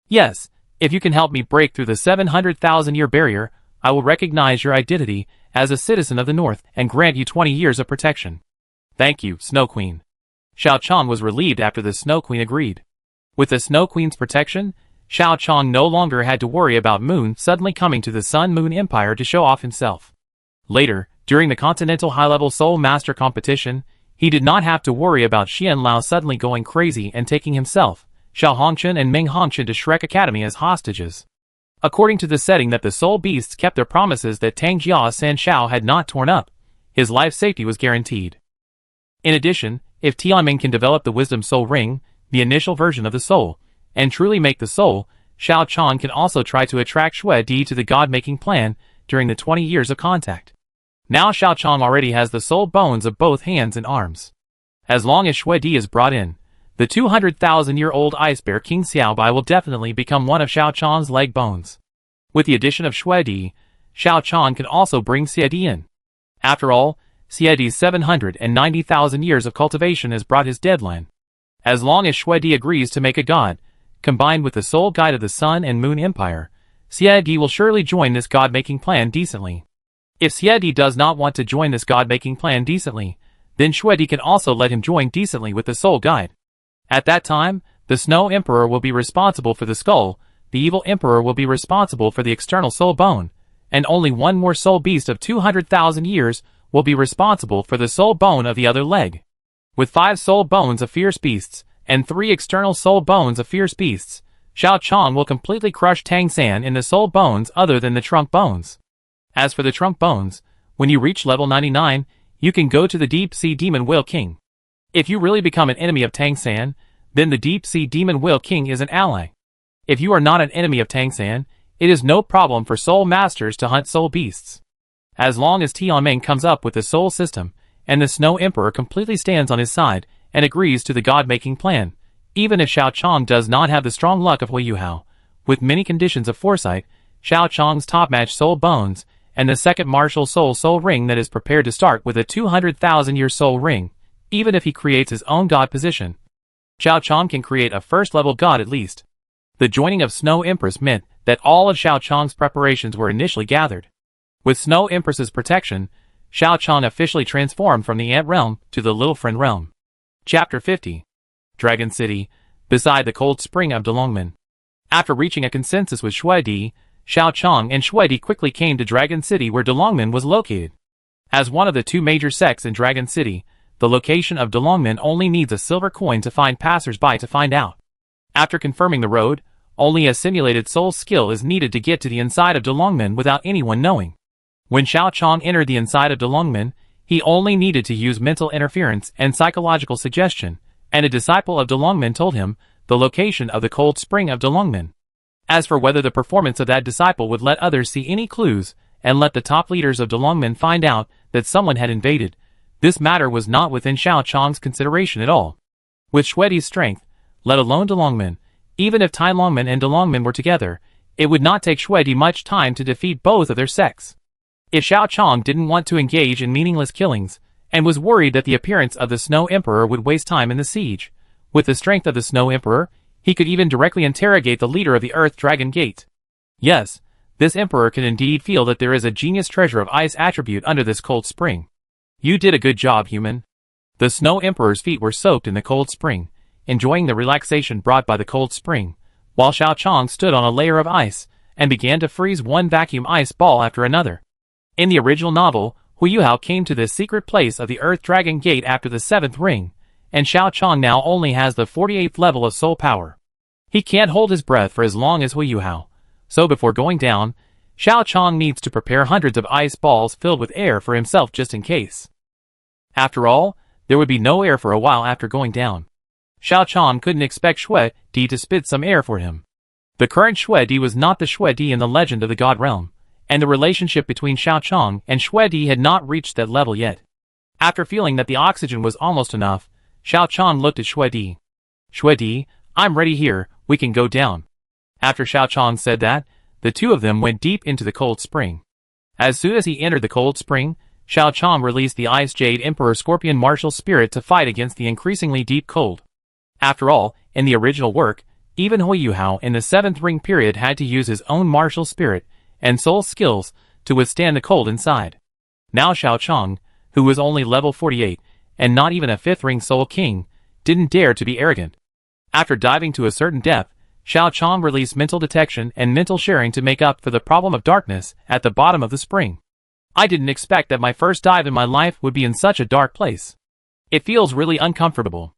Yes, if you can help me break through the 700,000-year barrier, I will recognize your identity as a citizen of the North and grant you 20 years of protection. Thank you, Snow Queen. Xiao Chong was relieved after the Snow Queen agreed. With the Snow Queen's protection, Xiao Chong no longer had to worry about Moon suddenly coming to the Sun Moon Empire to show off himself. Later, during the Continental High-Level Soul Master competition, he did not have to worry about Xian Lao suddenly going crazy and taking himself, Xiao Hongchen and Meng Hongchen to Shrek Academy as hostages. According to the setting that the soul beasts kept their promises that Tang Jia San Shao had not torn up, his life safety was guaranteed. In addition, if Tianmeng can develop the Wisdom Soul Ring, the initial version of the soul, and truly make the soul, Xiao Chong can also try to attract Shuedi to the God-making plan during the 20 years of contact. Now Xiao Chong already has the soul bones of both hands and arms. As long as Shuedi is brought in, the 200,000-year-old ice bear King Xiaobai will definitely become one of Xiao Chong's leg bones. With the addition of Shuedi, Xiao Chong can also bring Shuedi in. After all, Shuedi's 790,000 years of cultivation has brought his deadline. As long as Shuedi agrees to make a god, combined with the soul guide of the Sun and Moon Empire, Shuedi will surely join this god-making plan decently. If Shuedi does not want to join this god-making plan decently, then Shuedi can also let him join decently with the soul guide. At that time, the Snow Emperor will be responsible for the skull, the evil emperor will be responsible for the external soul bone, and only one more soul beast of 200,000 years will be responsible for the soul bone of the other leg. With 5 soul bones of fierce beasts, and 3 external soul bones of fierce beasts, Xiao Chong will completely crush Tang San in the soul bones other than the trunk bones. As for the trunk bones, when you reach level 99, you can go to the Deep Sea Demon Whale King. If you really become an enemy of Tang San, then the Deep Sea Demon Whale King is an ally. If you are not an enemy of Tang San, it is no problem for soul masters to hunt soul beasts. As long as Tianmeng comes up with the soul system, and the Snow Emperor completely stands on his side and agrees to the god-making plan, even if Xiao Chong does not have the strong luck of Hui Yuhao, with many conditions of foresight, Xiao Chong's top-match soul bones, and the second martial soul ring that is prepared to start with a 200,000-year soul ring, even if he creates his own god position, Xiao Chong can create a first-level god at least. The joining of Snow Empress meant that all of Xiao Chong's preparations were initially gathered. With Snow Empress's protection, Xiao Chong officially transformed from the Ant Realm to the Little Friend Realm. Chapter 50. Dragon City, beside the cold spring of Douluo. After reaching a consensus with Shui Di, Xiao Chong and Shui Di quickly came to Dragon City where Douluo was located. As one of the 2 major sects in Dragon City, the location of Douluo only needs a silver coin to find passers-by to find out. After confirming the road, only a simulated soul skill is needed to get to the inside of Douluo without anyone knowing. When Xiao Chong entered the inside of Douluo, he only needed to use mental interference and psychological suggestion, and a disciple of Douluo told him the location of the cold spring of Douluo. As for whether the performance of that disciple would let others see any clues, and let the top leaders of Douluo find out that someone had invaded, this matter was not within Xiao Chong's consideration at all. With Shuidi's strength, let alone Douluo, even if Tianmeng and Douluo were together, it would not take Shuidi much time to defeat both of their sects. If Xiao Chong didn't want to engage in meaningless killings, and was worried that the appearance of the Snow Emperor would waste time in the siege, with the strength of the Snow Emperor, he could even directly interrogate the leader of the Earth Dragon Gate. Yes, this Emperor can indeed feel that there is a genius treasure of ice attribute under this cold spring. You did a good job, human. The Snow Emperor's feet were soaked in the cold spring, enjoying the relaxation brought by the cold spring, while Xiao Chong stood on a layer of ice, and began to freeze one vacuum ice ball after another. In the original novel, Hui Yuhao came to this secret place of the Earth Dragon Gate after the 7th ring, and Xiao Chong now only has the 48th level of soul power. He can't hold his breath for as long as Hui Yuhao, so before going down, Xiao Chong needs to prepare hundreds of ice balls filled with air for himself just in case. After all, there would be no air for a while after going down. Xiao Chong couldn't expect Shui Di to spit some air for him. The current Shui Di was not the Shui Di in the Legend of the God Realm, and the relationship between Xiao Chong and Shui Di had not reached that level yet. After feeling that the oxygen was almost enough, Xiao Chong looked at Shui Di. Shui Di, I'm ready here, we can go down. After Xiao Chong said that, the two of them went deep into the cold spring. As soon as he entered the cold spring, Xiao Chong released the Ice Jade Emperor Scorpion martial spirit to fight against the increasingly deep cold. After all, in the original work, even Hui Yuhao in the 7th ring period had to use his own martial spirit and soul skills to withstand the cold inside. Now Xiao Chong, who was only level 48, and not even a 5th ring soul king, didn't dare to be arrogant. After diving to a certain depth, Xiao Chong released mental detection and mental sharing to make up for the problem of darkness at the bottom of the spring. I didn't expect that my first dive in my life would be in such a dark place. It feels really uncomfortable.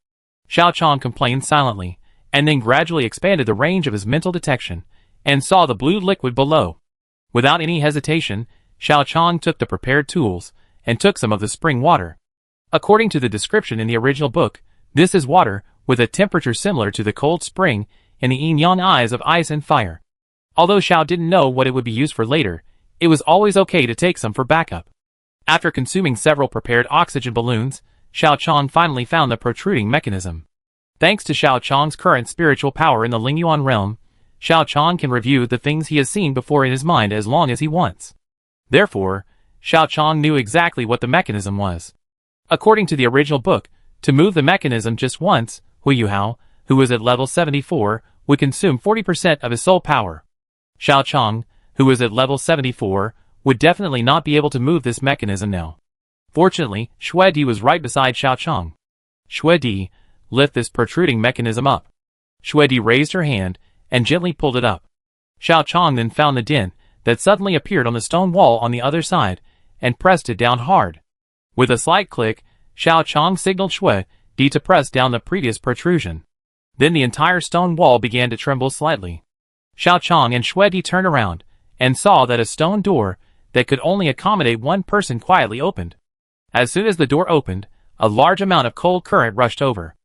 Xiao Chong complained silently, and then gradually expanded the range of his mental detection, and saw the blue liquid below. Without any hesitation, Xiao Chong took the prepared tools, and took some of the spring water. According to the description in the original book, this is water, with a temperature similar to the cold spring, in the yin-yang eyes of ice and fire. Although Xiao didn't know what it would be used for later, it was always okay to take some for backup. After consuming several prepared oxygen balloons, Xiao Chong finally found the protruding mechanism. Thanks to Xiao Chong's current spiritual power in the Lingyuan realm, Xiao Chong can review the things he has seen before in his mind as long as he wants. Therefore, Xiao Chong knew exactly what the mechanism was. According to the original book, to move the mechanism just once, Hui Yuhao, who was at level 74, would consume 40% of his soul power. Xiao Chong, who was at level 74, would definitely not be able to move this mechanism now. Fortunately, Shui Di was right beside Xiao Chong. Shui Di, lift this protruding mechanism up. Shui Di raised her hand, and gently pulled it up. Xiao Chong then found the dent that suddenly appeared on the stone wall on the other side, and pressed it down hard. With a slight click, Xiao Chong signaled Shui Di to press down the previous protrusion. Then the entire stone wall began to tremble slightly. Xiao Chong and Shui Di turned around, and saw that a stone door that could only accommodate one person quietly opened. As soon as the door opened, a large amount of cold current rushed over.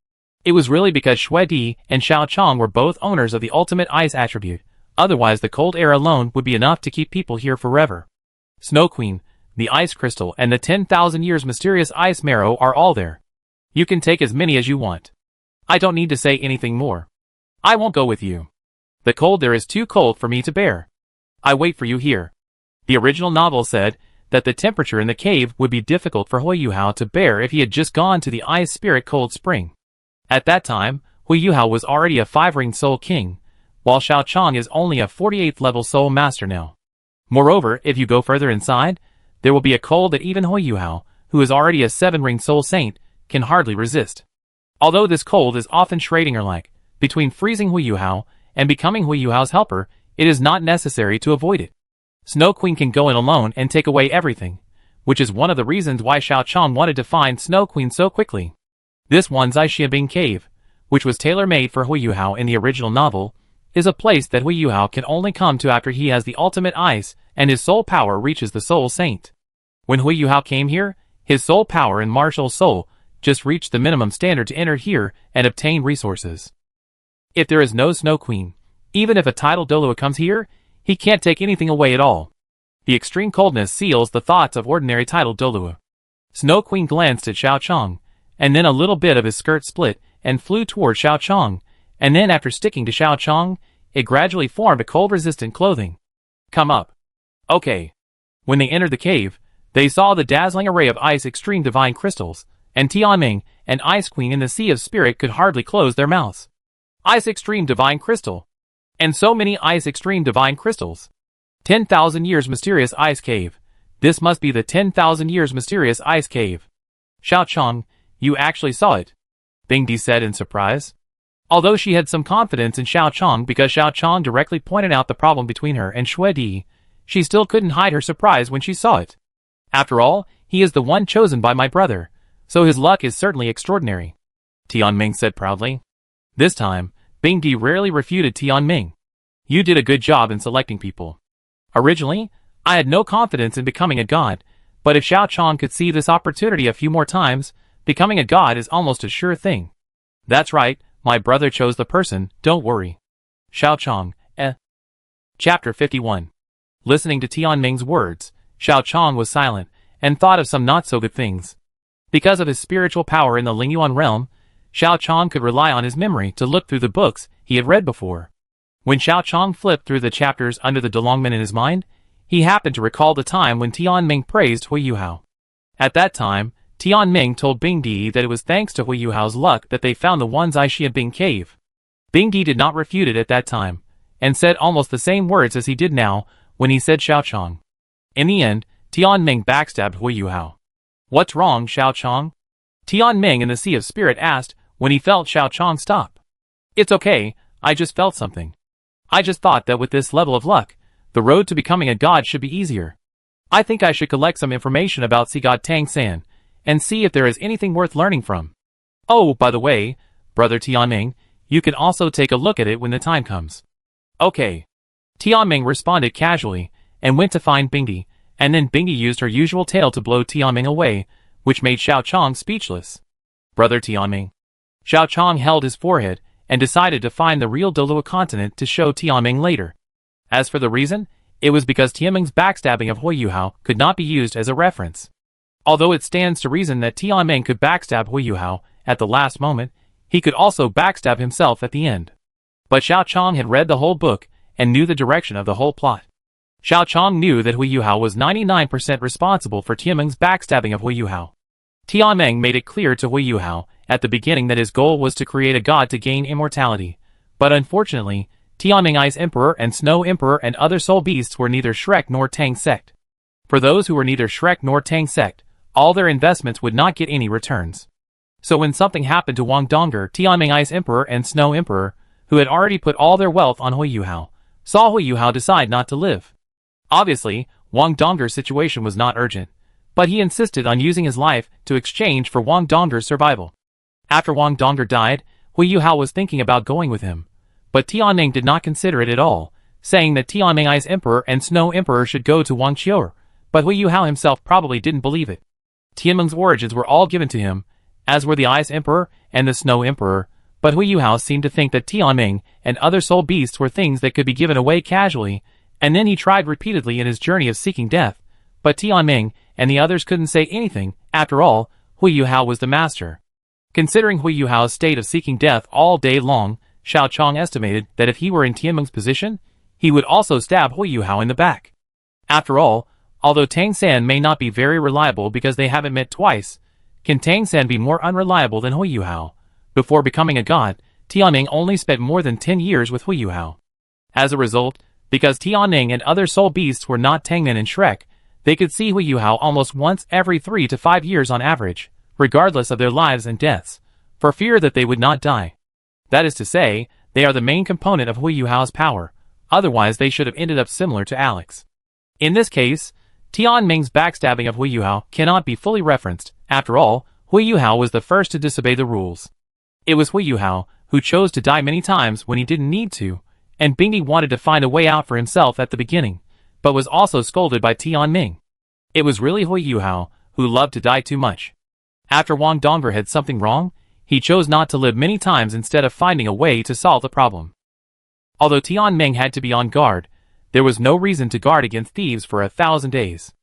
It was really because Shui Di and Xiao Chong were both owners of the ultimate ice attribute, otherwise the cold air alone would be enough to keep people here forever. Snow Queen, the ice crystal, and the 10,000 years mysterious ice marrow are all there. You can take as many as you want. I don't need to say anything more. I won't go with you. The cold there is too cold for me to bear. I wait for you here. The original novel said that the temperature in the cave would be difficult for Hui Yuhao to bear if he had just gone to the ice spirit cold spring. At that time, Hui Yuhao was already a 5-ring soul king, while Xiao Chong is only a 48th level soul master now. Moreover, if you go further inside, there will be a cold that even Hui Yuhao, who is already a 7-ring soul saint, can hardly resist. Although this cold is often Schrödinger-like, between freezing Hui Yuhao and becoming Hui Yuhao's helper, it is not necessary to avoid it. Snow Queen can go in alone and take away everything, which is one of the reasons why Xiao Chong wanted to find Snow Queen so quickly. This Wanzai Xiabing Cave, which was tailor-made for Hui Yuhao in the original novel, is a place that Hui Yuhao can only come to after he has the ultimate ice and his soul power reaches the soul saint. When Hui Yuhao came here, his soul power and martial soul just reached the minimum standard to enter here and obtain resources. If there is no Snow Queen, even if a titled Douluo comes here, he can't take anything away at all. The extreme coldness seals the thoughts of ordinary titled Douluo. Snow Queen glanced at Xiao Chong, and then a little bit of his skirt split and flew toward Xiao Chong, and then after sticking to Xiao Chong, it gradually formed a cold-resistant clothing. Come up. Okay. When they entered the cave, they saw the dazzling array of ice extreme divine crystals, and Tianmeng, an ice queen in the sea of spirit, could hardly close their mouths. Ice extreme divine crystal. And so many ice extreme divine crystals. 10,000 years mysterious ice cave. This must be the 10,000 years mysterious ice cave. Xiao Chong, you actually saw it, Bingdi said in surprise. Although she had some confidence in Xiao Chong because Xiao Chong directly pointed out the problem between her and Shui Di, she still couldn't hide her surprise when she saw it. After all, he is the one chosen by my brother, so his luck is certainly extraordinary, Tianmeng said proudly. This time, Bingdi rarely refuted Tianmeng. You did a good job in selecting people. Originally, I had no confidence in becoming a god, but if Xiao Chong could see this opportunity a few more times, becoming a god is almost a sure thing. That's right, my brother chose the person, don't worry. Xiao Chong, Chapter 51. Listening to Tianmeng's words, Xiao Chong was silent, and thought of some not-so-good things. Because of his spiritual power in the Lingyuan realm, Xiao Chong could rely on his memory to look through the books he had read before. When Xiao Chong flipped through the chapters under the Doulongmen in his mind, he happened to recall the time when Tianmeng praised Hui Yuhao. At that time, Tianmeng told Bingdi that it was thanks to Hui Yuhao's luck that they found the Wanzai Xiabing cave. Bingdi did not refute it at that time, and said almost the same words as he did now when he said Xiao Chong. In the end, Tianmeng backstabbed Hui Yuhao. What's wrong, Xiao Chong? Tianmeng in the Sea of Spirit asked when he felt Xiao Chong stop. It's okay, I just felt something. I just thought that with this level of luck, the road to becoming a god should be easier. I think I should collect some information about Sea God Tang San, and see if there is anything worth learning from. Oh, by the way, Brother Tianmeng, you can also take a look at it when the time comes. Okay. Tianmeng responded casually, and went to find Bingdi, and then Bingdi used her usual tail to blow Tianmeng away, which made Xiao Chong speechless. Brother Tianmeng. Xiao Chong held his forehead, and decided to find the real Douluo continent to show Tianmeng later. As for the reason, it was because Tianmeng's backstabbing of Hui Yuhao could not be used as a reference. Although it stands to reason that Tianmeng could backstab Hui Yuhao at the last moment, he could also backstab himself at the end. But Xiao Chong had read the whole book, and knew the direction of the whole plot. Xiao Chong knew that Hui Yuhao was 99% responsible for Tianmeng's backstabbing of Hui Yuhao. Tianmeng made it clear to Hui Yuhao at the beginning that his goal was to create a god to gain immortality, but unfortunately, Tianmeng Ice Emperor and Snow Emperor and other soul beasts were neither Shrek nor Tang Sect. For those who were neither Shrek nor Tang Sect, all their investments would not get any returns. So when something happened to Wang Donger, Tianmeng Ice Emperor and Snow Emperor, who had already put all their wealth on Hui Yuhao, saw Hui Yuhao decide not to live. Obviously, Wang Dong'er's situation was not urgent, but he insisted on using his life to exchange for Wang Dong'er's survival. After Wang Dong'er died, Hui Yuhao was thinking about going with him, but Tianmeng did not consider it at all, saying that Tianmeng Ice Emperor and Snow Emperor should go to Wang Qiu, but Hui Yuhao himself probably didn't believe it. Tianmeng's origins were all given to him, as were the Ice Emperor and the Snow Emperor, but Hui Yuhao seemed to think that Tianmeng and other soul beasts were things that could be given away casually, and then he tried repeatedly in his journey of seeking death, but Tianmeng and the others couldn't say anything. After all, Hui Yuhao was the master. Considering Hui Yuhao's state of seeking death all day long, Xiao Chong estimated that if he were in Tianmeng's position, he would also stab Hui Yuhao in the back. After all, although Tang San may not be very reliable because they haven't met twice, can Tang San be more unreliable than Hui Yuhao? Before becoming a god, Tianmeng only spent more than 10 years with Hui Yuhao. As a result, because Tianmeng and other soul beasts were not Tangmen and Shrek, they could see Hui Yuhao almost once every 3 to 5 years on average, regardless of their lives and deaths, for fear that they would not die. That is to say, they are the main component of Hui Yuhao's power, otherwise they should have ended up similar to Alex. In this case, Tianmeng's backstabbing of Hui Yuhao cannot be fully referenced. After all, Hui Yuhao was the first to disobey the rules. It was Hui Yuhao who chose to die many times when he didn't need to, and Bingdi wanted to find a way out for himself at the beginning, but was also scolded by Tianmeng. It was really Hui Yuhao who loved to die too much. After Wang Dong'er had something wrong, he chose not to live many times instead of finding a way to solve the problem. Although Tianmeng had to be on guard, there was no reason to guard against thieves for 1,000 days.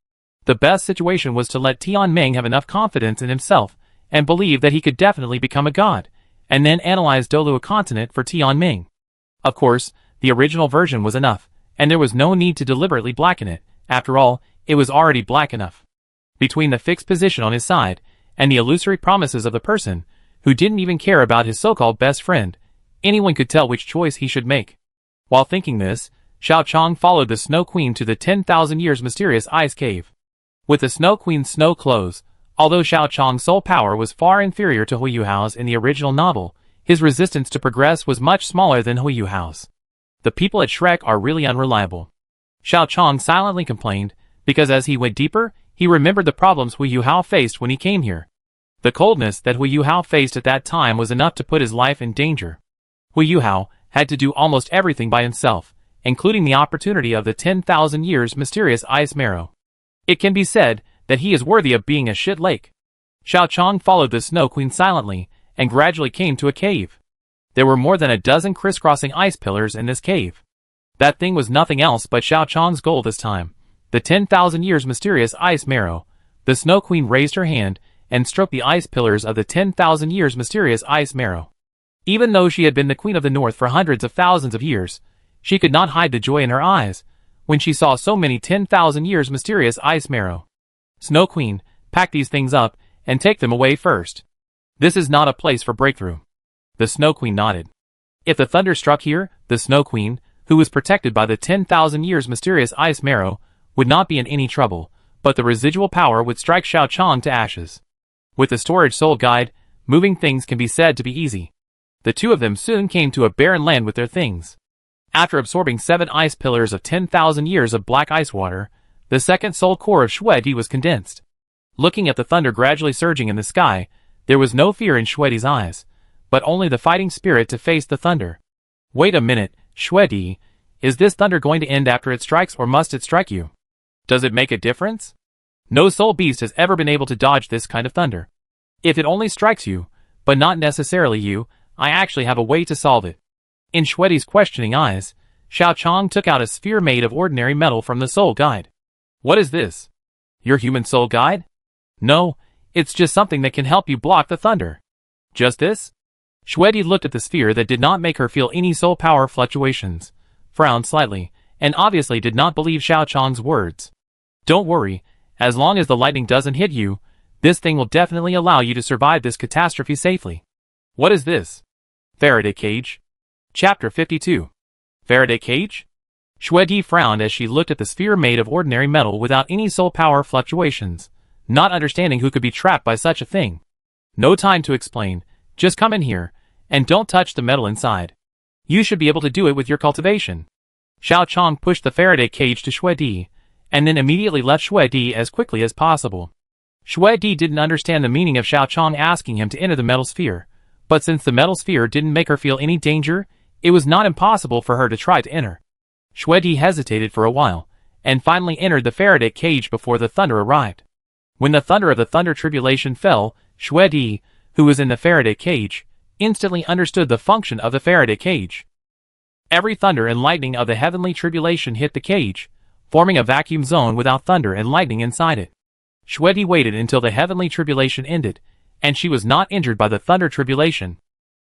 The best situation was to let Tianmeng have enough confidence in himself and believe that he could definitely become a god, and then analyze Douluo continent for Tianmeng. Of course, the original version was enough, and there was no need to deliberately blacken it. After all, it was already black enough. Between the fixed position on his side and the illusory promises of the person who didn't even care about his so-called best friend, anyone could tell which choice he should make. While thinking this, Xiao Chong followed the Snow Queen to the 10,000 years mysterious ice cave. With the Snow Queen's snow clothes, although Xiao Chong's soul power was far inferior to Hui Yuhao's in the original novel, his resistance to progress was much smaller than Hui Yuhao's. The people at Shrek are really unreliable. Xiao Chong silently complained, because as he went deeper, he remembered the problems Hui Yuhao faced when he came here. The coldness that Hui Yuhao faced at that time was enough to put his life in danger. Hui Yuhao had to do almost everything by himself, including the opportunity of the 10,000 years mysterious ice marrow. It can be said that he is worthy of being a shit lake. Xiao Chong followed the Snow Queen silently, and gradually came to a cave. There were more than a dozen crisscrossing ice pillars in this cave. That thing was nothing else but Xiao Chong's goal this time, the 10,000 years mysterious ice marrow. The Snow Queen raised her hand and stroked the ice pillars of the 10,000 years mysterious ice marrow. Even though she had been the Queen of the North for hundreds of thousands of years, she could not hide the joy in her eyes when she saw so many 10,000 years mysterious ice marrow. Snow Queen, pack these things up and take them away first. This is not a place for breakthrough. The Snow Queen nodded. If the thunder struck here, the Snow Queen, who was protected by the 10,000 years mysterious ice marrow, would not be in any trouble, but the residual power would strike Xiao Chong to ashes. With the storage soul guide, moving things can be said to be easy. The two of them soon came to a barren land with their things. After absorbing 7 ice pillars of 10,000 years of black ice water, the second soul core of Shwedi was condensed. Looking at the thunder gradually surging in the sky, there was no fear in Shwedi's eyes, but only the fighting spirit to face the thunder. Wait a minute, Shwedi, is this thunder going to end after it strikes, or must it strike you? Does it make a difference? No soul beast has ever been able to dodge this kind of thunder. If it only strikes you, but not necessarily you, I actually have a way to solve it. In Shwedi's questioning eyes, Xiao Chong took out a sphere made of ordinary metal from the soul guide. What is this? Your human soul guide? No, it's just something that can help you block the thunder. Just this? Shwedi looked at the sphere that did not make her feel any soul power fluctuations, frowned slightly, and obviously did not believe Xiao Chong's words. Don't worry, as long as the lightning doesn't hit you, this thing will definitely allow you to survive this catastrophe safely. What is this? Faraday cage. Chapter 52. Faraday cage? Shwedi frowned as she looked at the sphere made of ordinary metal without any soul power fluctuations, not understanding who could be trapped by such a thing. No time to explain, just come in here, and don't touch the metal inside. You should be able to do it with your cultivation. Xiao Chong pushed the Faraday cage to Xue Di, and then immediately left Xue Di as quickly as possible. Xue Di didn't understand the meaning of Xiao Chong asking him to enter the metal sphere, but since the metal sphere didn't make her feel any danger, it was not impossible for her to try to enter. Xue Di hesitated for a while, and finally entered the Faraday cage before the thunder arrived. When the thunder of the thunder tribulation fell, Xue Di, who was in the Faraday cage, instantly understood the function of the Faraday cage. Every thunder and lightning of the heavenly tribulation hit the cage, forming a vacuum zone without thunder and lightning inside it. Xue Di waited until the heavenly tribulation ended, and she was not injured by the thunder tribulation.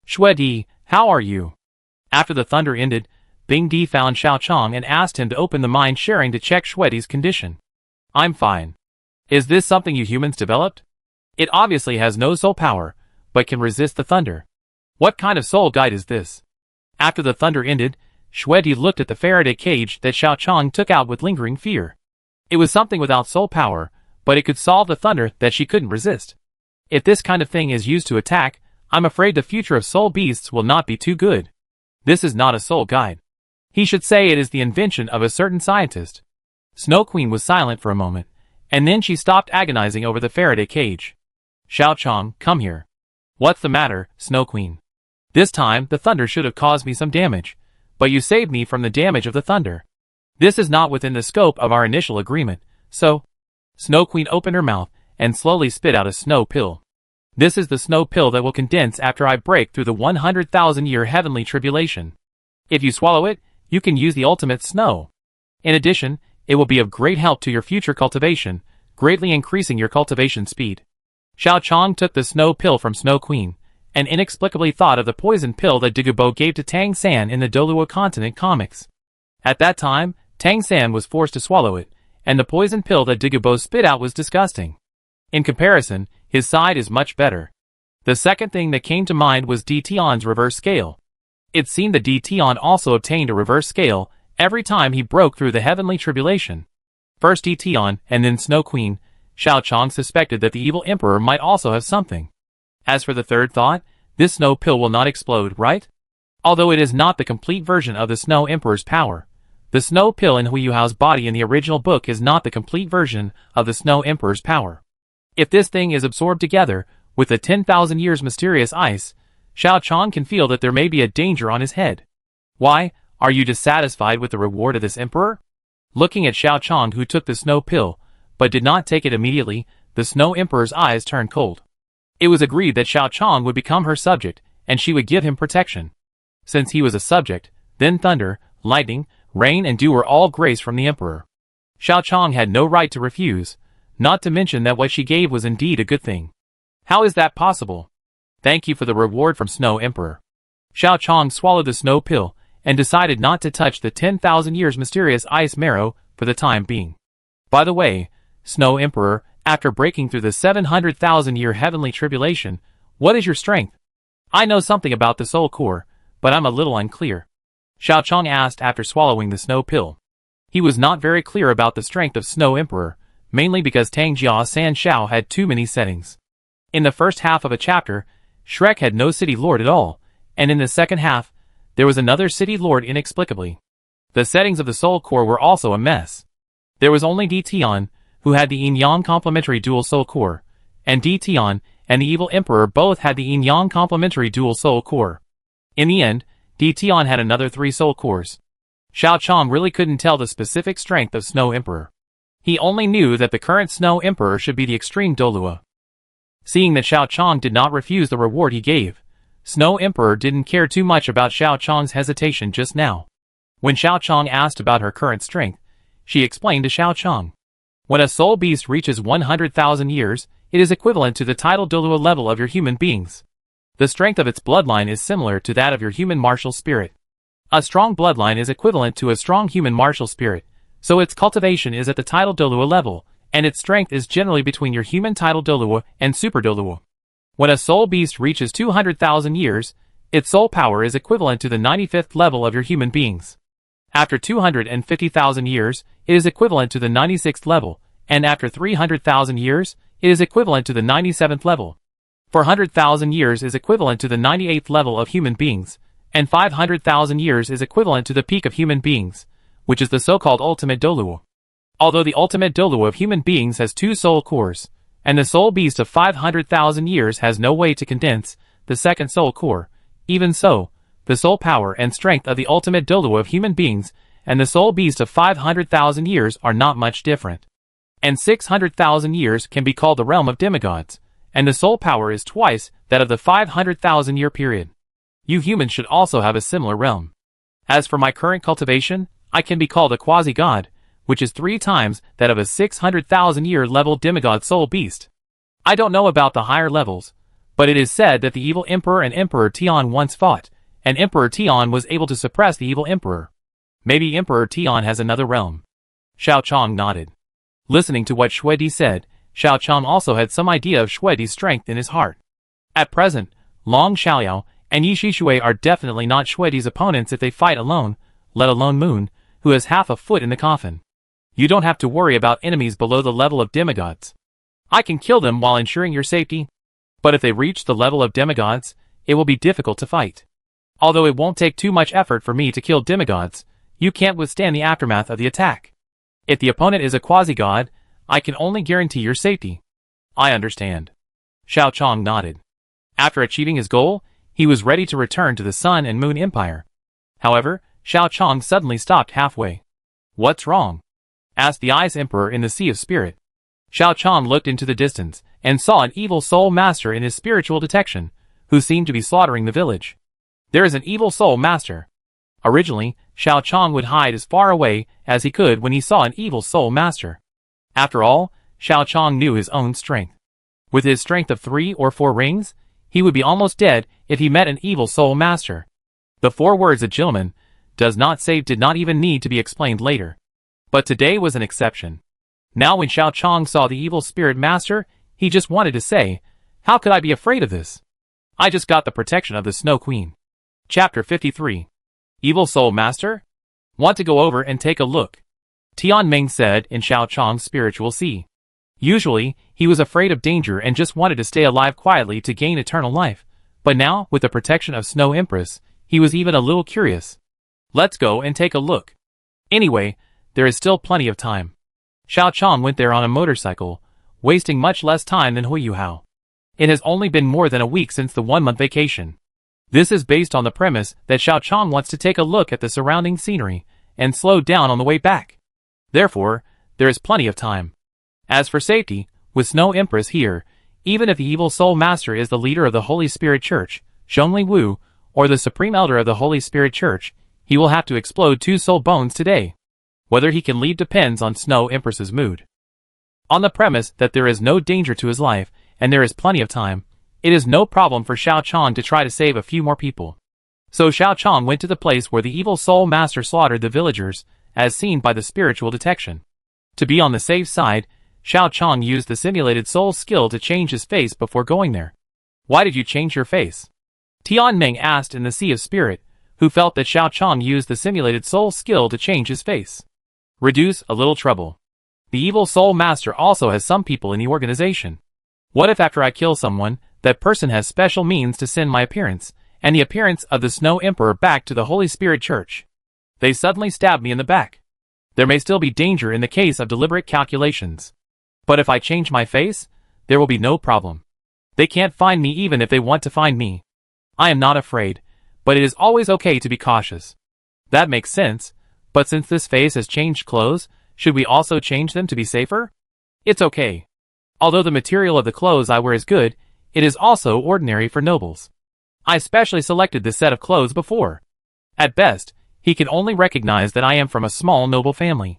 Xue Di, how are you? After the thunder ended, Bing Di found Xiao Chong and asked him to open the mind sharing to check Xue Di's condition. I'm fine. Is this something you humans developed? It obviously has no soul power, but can resist the thunder. What kind of soul guide is this? After the thunder ended, Xue Di looked at the Faraday cage that Xiao Chong took out with lingering fear. It was something without soul power, but it could solve the thunder that she couldn't resist. If this kind of thing is used to attack, I'm afraid the future of soul beasts will not be too good. This is not a soul guide. He should say it is the invention of a certain scientist. Snow Queen was silent for a moment, and then she stopped agonizing over the Faraday cage. Xiao Chong, come here. What's the matter, Snow Queen? This time, the thunder should have caused me some damage, but you saved me from the damage of the thunder. This is not within the scope of our initial agreement, so... Snow Queen opened her mouth and slowly spit out a snow pill. This is the snow pill that will condense after I break through the 100,000-year heavenly tribulation. If you swallow it, you can use the ultimate snow. In addition, it will be of great help to your future cultivation, greatly increasing your cultivation speed. Xiao Chong took the snow pill from Snow Queen, and inexplicably thought of the poison pill that Digubo gave to Tang San in the Douluo continent comics. At that time, Tang San was forced to swallow it, and the poison pill that Digubo spit out was disgusting. In comparison, his side is much better. The second thing that came to mind was D Tion's reverse scale. It seemed that D Tion also obtained a reverse scale every time he broke through the heavenly tribulation. First D Tion and then Snow Queen, Xiao Chong suspected that the evil emperor might also have something. As for the third thought, this snow pill will not explode, right? Although it is not the complete version of the Snow Emperor's power, the snow pill in Hui Yuhao's body in the original book is not the complete version of the Snow Emperor's power. If this thing is absorbed together with the 10,000 years mysterious ice, Xiao Chong can feel that there may be a danger on his head. Why, are you dissatisfied with the reward of this emperor? Looking at Xiao Chong, who took the snow pill, but did not take it immediately, the Snow Emperor's eyes turned cold. It was agreed that Xiao Chong would become her subject, and she would give him protection. Since he was a subject, then thunder, lightning, rain and dew were all grace from the emperor. Xiao Chong had no right to refuse, not to mention that what she gave was indeed a good thing. How is that possible? Thank you for the reward from Snow Emperor. Xiao Chong swallowed the snow pill, and decided not to touch the 10,000 years mysterious ice marrow for the time being. By the way, Snow Emperor, after breaking through the 700,000-year heavenly tribulation, what is your strength? I know something about the soul core, but I'm a little unclear. Xiao Chong asked after swallowing the snow pill. He was not very clear about the strength of Snow Emperor, mainly because Tang Jia San Shao had too many settings. In the first half of a chapter, Shrek had no city lord at all, and in the second half, there was another city lord inexplicably. The settings of the soul core were also a mess. There was only D Tian, who had the yin-yang complementary dual soul core, and D Tian and the evil emperor both had the yin-yang complementary dual soul core. In the end, D Tian had another 3 soul cores. Xiao Chong really couldn't tell the specific strength of Snow Emperor. He only knew that the current Snow Emperor should be the extreme Douluo. Seeing that Xiao Chong did not refuse the reward he gave, Snow Emperor didn't care too much about Xiao Chong's hesitation just now. When Xiao Chong asked about her current strength, she explained to Xiao Chong. When a soul beast reaches 100,000 years, it is equivalent to the tidal Douluo level of your human beings. The strength of its bloodline is similar to that of your human martial spirit. A strong bloodline is equivalent to a strong human martial spirit, so its cultivation is at the tidal Douluo level, and its strength is generally between your human tidal Douluo and super Douluo. When a soul beast reaches 200,000 years, its soul power is equivalent to the 95th level of your human beings. After 250,000 years, it is equivalent to the 96th level, and after 300,000 years, it is equivalent to the 97th level. 400,000 years is equivalent to the 98th level of human beings, and 500,000 years is equivalent to the peak of human beings, which is the so-called ultimate Douluo. Although the ultimate Douluo of human beings has 2 soul cores, and the soul beast of 500,000 years has no way to condense the second soul core, even so, the soul power and strength of the ultimate Douluo of human beings and the soul beast of 500,000 years are not much different. And 600,000 years can be called the realm of demigods, and the soul power is twice that of the 500,000 year period. You humans should also have a similar realm. As for my current cultivation, I can be called a quasi-god, which is 3 times that of a 600,000 year level demigod soul beast. I don't know about the higher levels, but it is said that the evil emperor and Emperor Tian once fought, and Emperor Tian was able to suppress the evil emperor. Maybe Emperor Tian has another realm. Xiao Chong nodded. Listening to what Shuedi said, Xiao Chong also had some idea of Shuedi's strength in his heart. At present, Long Xiaoyao and Yi Shishui are definitely not Shuedi's opponents if they fight alone, let alone Moon, who has half a foot in the coffin. You don't have to worry about enemies below the level of demigods. I can kill them while ensuring your safety. But if they reach the level of demigods, it will be difficult to fight. Although it won't take too much effort for me to kill demigods, you can't withstand the aftermath of the attack. If the opponent is a quasi-god, I can only guarantee your safety. I understand. Xiao Chong nodded. After achieving his goal, he was ready to return to the Sun and Moon Empire. However, Xiao Chong suddenly stopped halfway. What's wrong? Asked the Ice Emperor in the Sea of Spirit. Xiao Chong looked into the distance and saw an evil soul master in his spiritual detection, who seemed to be slaughtering the village. There is an evil soul master. Originally, Xiao Chong would hide as far away as he could when he saw an evil soul master. After all, Xiao Chong knew his own strength. With his strength of 3 or 4 rings, he would be almost dead if he met an evil soul master. The 4 words agilman, does not save did not even need to be explained later. But today was an exception. Now when Xiao Chong saw the evil spirit master, he just wanted to say, how could I be afraid of this? I just got the protection of the Snow Queen. Chapter 53. Evil Soul Master? Want to go over and take a look? Tianmeng said in Xiao Chong's spiritual sea. Usually, he was afraid of danger and just wanted to stay alive quietly to gain eternal life, but now, with the protection of Snow Empress, he was even a little curious. Let's go and take a look. Anyway, there is still plenty of time. Xiao Chong went there on a motorcycle, wasting much less time than Hui Yuhao. It has only been more than a week since the 1-month vacation. This is based on the premise that Xiao Chong wants to take a look at the surrounding scenery and slow down on the way back. Therefore, there is plenty of time. As for safety, with Snow Empress here, even if the Evil Soul Master is the leader of the Holy Spirit Church, Zhongli Wu, or the Supreme Elder of the Holy Spirit Church, he will have to explode 2 soul bones today. Whether he can leave depends on Snow Empress's mood. On the premise that there is no danger to his life, and there is plenty of time, it is no problem for Xiao Chong to try to save a few more people. So Xiao Chong went to the place where the Evil Soul Master slaughtered the villagers, as seen by the spiritual detection. To be on the safe side, Xiao Chong used the simulated soul skill to change his face before going there. Why did you change your face? Tianmeng asked in the Sea of Spirit, who felt that Xiao Chong used the simulated soul skill to change his face. Reduce a little trouble. The Evil Soul Master also has some people in the organization. What if after I kill someone, that person has special means to send my appearance, and the appearance of the Snow Emperor back to the Holy Spirit Church? They suddenly stab me in the back. There may still be danger in the case of deliberate calculations. But if I change my face, there will be no problem. They can't find me even if they want to find me. I am not afraid, but it is always okay to be cautious. That makes sense, but since this face has changed clothes, should we also change them to be safer? It's okay. Although the material of the clothes I wear is good, it is also ordinary for nobles. I specially selected this set of clothes before. At best, he can only recognize that I am from a small noble family.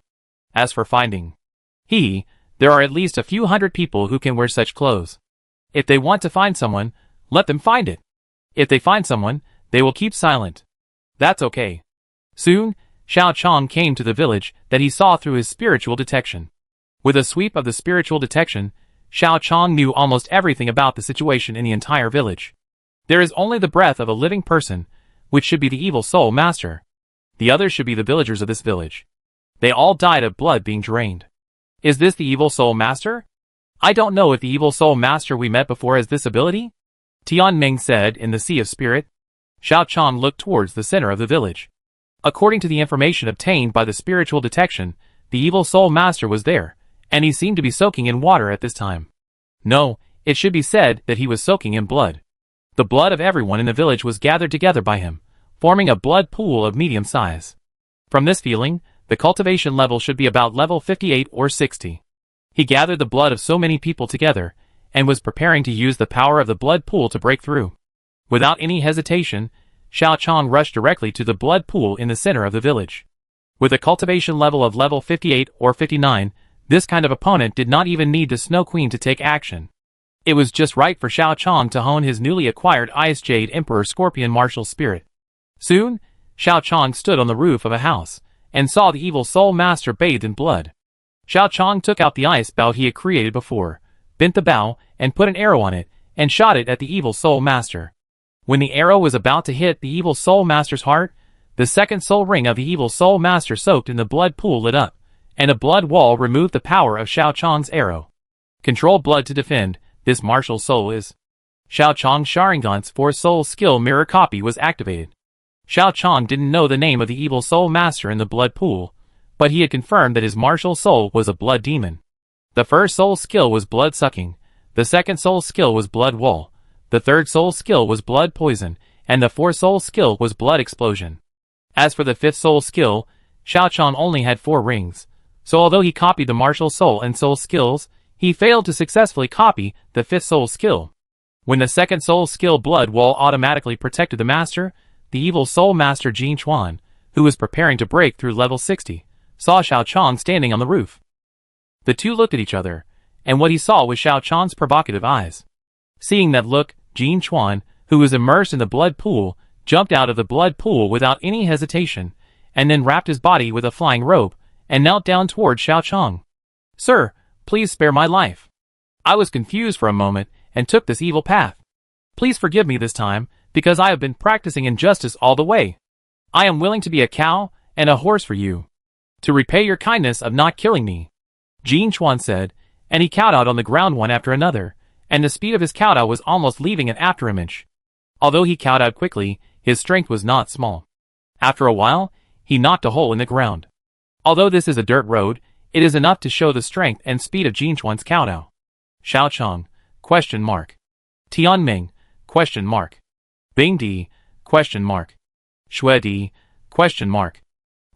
As for finding, there are at least a few hundred people who can wear such clothes. If they want to find someone, let them find it. If they find someone, they will keep silent. That's okay. Soon, Xiao Chong came to the village that he saw through his spiritual detection. With a sweep of the spiritual detection, Xiao Chong knew almost everything about the situation in the entire village. There is only the breath of a living person, which should be the Evil Soul Master. The others should be the villagers of this village. They all died of blood being drained. Is this the Evil Soul Master? I don't know if the Evil Soul Master we met before has this ability? Tianmeng said in the Sea of Spirit. Xiao Chong looked towards the center of the village. According to the information obtained by the spiritual detection, the evil soul master was there, and he seemed to be soaking in water at this time. No, it should be said that he was soaking in blood. The blood of everyone in the village was gathered together by him, forming a blood pool of medium size. From this feeling, the cultivation level should be about level 58 or 60. He gathered the blood of so many people together, and was preparing to use the power of the blood pool to break through. Without any hesitation, Xiao Chong rushed directly to the blood pool in the center of the village. With a cultivation level of level 58 or 59, this kind of opponent did not even need the Snow Queen to take action. It was just right for Xiao Chong to hone his newly acquired Ice Jade Emperor Scorpion martial spirit. Soon, Xiao Chong stood on the roof of a house, and saw the evil soul master bathed in blood. Xiao Chong took out the ice bow he had created before, bent the bow, and put an arrow on it, and shot it at the evil soul master. When the arrow was about to hit the evil soul master's heart, the second soul ring of the evil soul master soaked in the blood pool lit up, and a blood wall removed the power of Xiao Chong's arrow. Control blood to defend, this martial soul is. Xiao Chong's Sharingan's 4-soul skill mirror copy was activated. Xiao Chong didn't know the name of the evil soul master in the blood pool, but he had confirmed that his martial soul was a blood demon. The first soul skill was blood sucking, the second soul skill was blood wall, the third soul skill was blood poison, and the fourth soul skill was blood explosion. As for the fifth soul skill, Xiao Chong only had 4 rings, so although he copied the martial soul and soul skills, he failed to successfully copy the fifth soul skill. When the second soul skill blood wall automatically protected the master, the evil soul master Jin Chuan, who was preparing to break through level 60, saw Xiao Chong standing on the roof. The two looked at each other, and what he saw was Xiao Chong's provocative eyes. Seeing that look, Jin Chuan, who was immersed in the blood pool, jumped out of the blood pool without any hesitation, and then wrapped his body with a flying robe, and knelt down toward Xiao Chong. "Sir, please spare my life. I was confused for a moment, and took this evil path. Please forgive me this time, because I have been practicing injustice all the way. I am willing to be a cow and a horse for you, to repay your kindness of not killing me," Jin Chuan said, and he kowtowed on the ground one after another, and the speed of his kowtow was almost leaving an afterimage. Although he kowtowed quickly, his strength was not small. After a while, he knocked a hole in the ground. Although this is a dirt road, it is enough to show the strength and speed of Jin Chuan's kowtow. Xiao Chong, ? Tianmeng, ? Bing Di, ? Shui Di, ?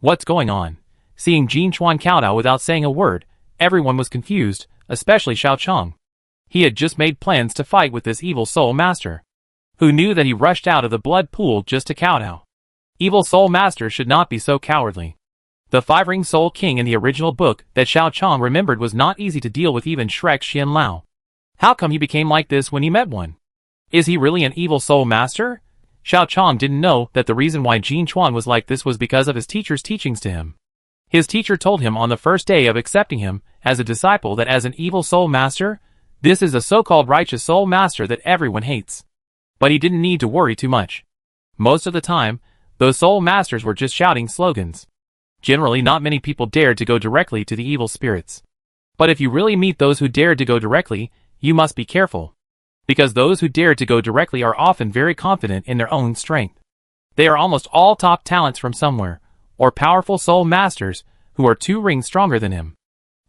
What's going on? Seeing Jin Chuan kowtow without saying a word, everyone was confused, especially Xiao Chong. He had just made plans to fight with this evil soul master. Who knew that he rushed out of the blood pool just to kowtow? Evil soul master should not be so cowardly. The 5-ring soul king in the original book that Xiao Chong remembered was not easy to deal with even Shrek Xianlao. How come he became like this when he met one? Is he really an evil soul master? Xiao Chong didn't know that the reason why Jin Chuan was like this was because of his teacher's teachings to him. His teacher told him on the first day of accepting him as a disciple that as an evil soul master, this is a so-called righteous soul master that everyone hates. But he didn't need to worry too much. Most of the time, those soul masters were just shouting slogans. Generally, not many people dared to go directly to the evil spirits. But if you really meet those who dared to go directly, you must be careful. Because those who dared to go directly are often very confident in their own strength. They are almost all top talents from somewhere, or powerful soul masters who are 2 rings stronger than him.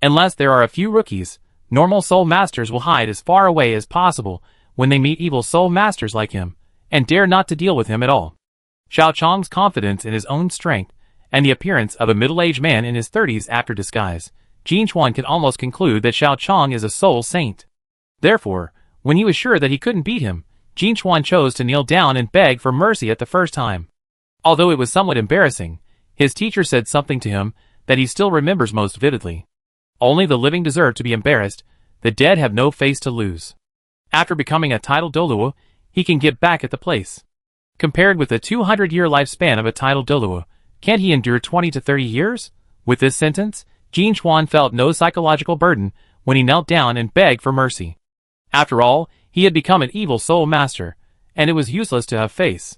Unless there are a few rookies, normal soul masters will hide as far away as possible when they meet evil soul masters like him, and dare not to deal with him at all. Xiao Chong's confidence in his own strength, and the appearance of a middle-aged man in his 30s after disguise, Jin Chuan could almost conclude that Xiao Chong is a soul saint. Therefore, when he was sure that he couldn't beat him, Jin Chuan chose to kneel down and beg for mercy at the first time. Although it was somewhat embarrassing, his teacher said something to him that he still remembers most vividly. Only the living deserve to be embarrassed, the dead have no face to lose. After becoming a titled Douluo, he can get back at the place. Compared with the 200-year lifespan of a titled Douluo, can't he endure 20 to 30 years? With this sentence, Jin Chuan felt no psychological burden when he knelt down and begged for mercy. After all, he had become an evil soul master, and it was useless to have face.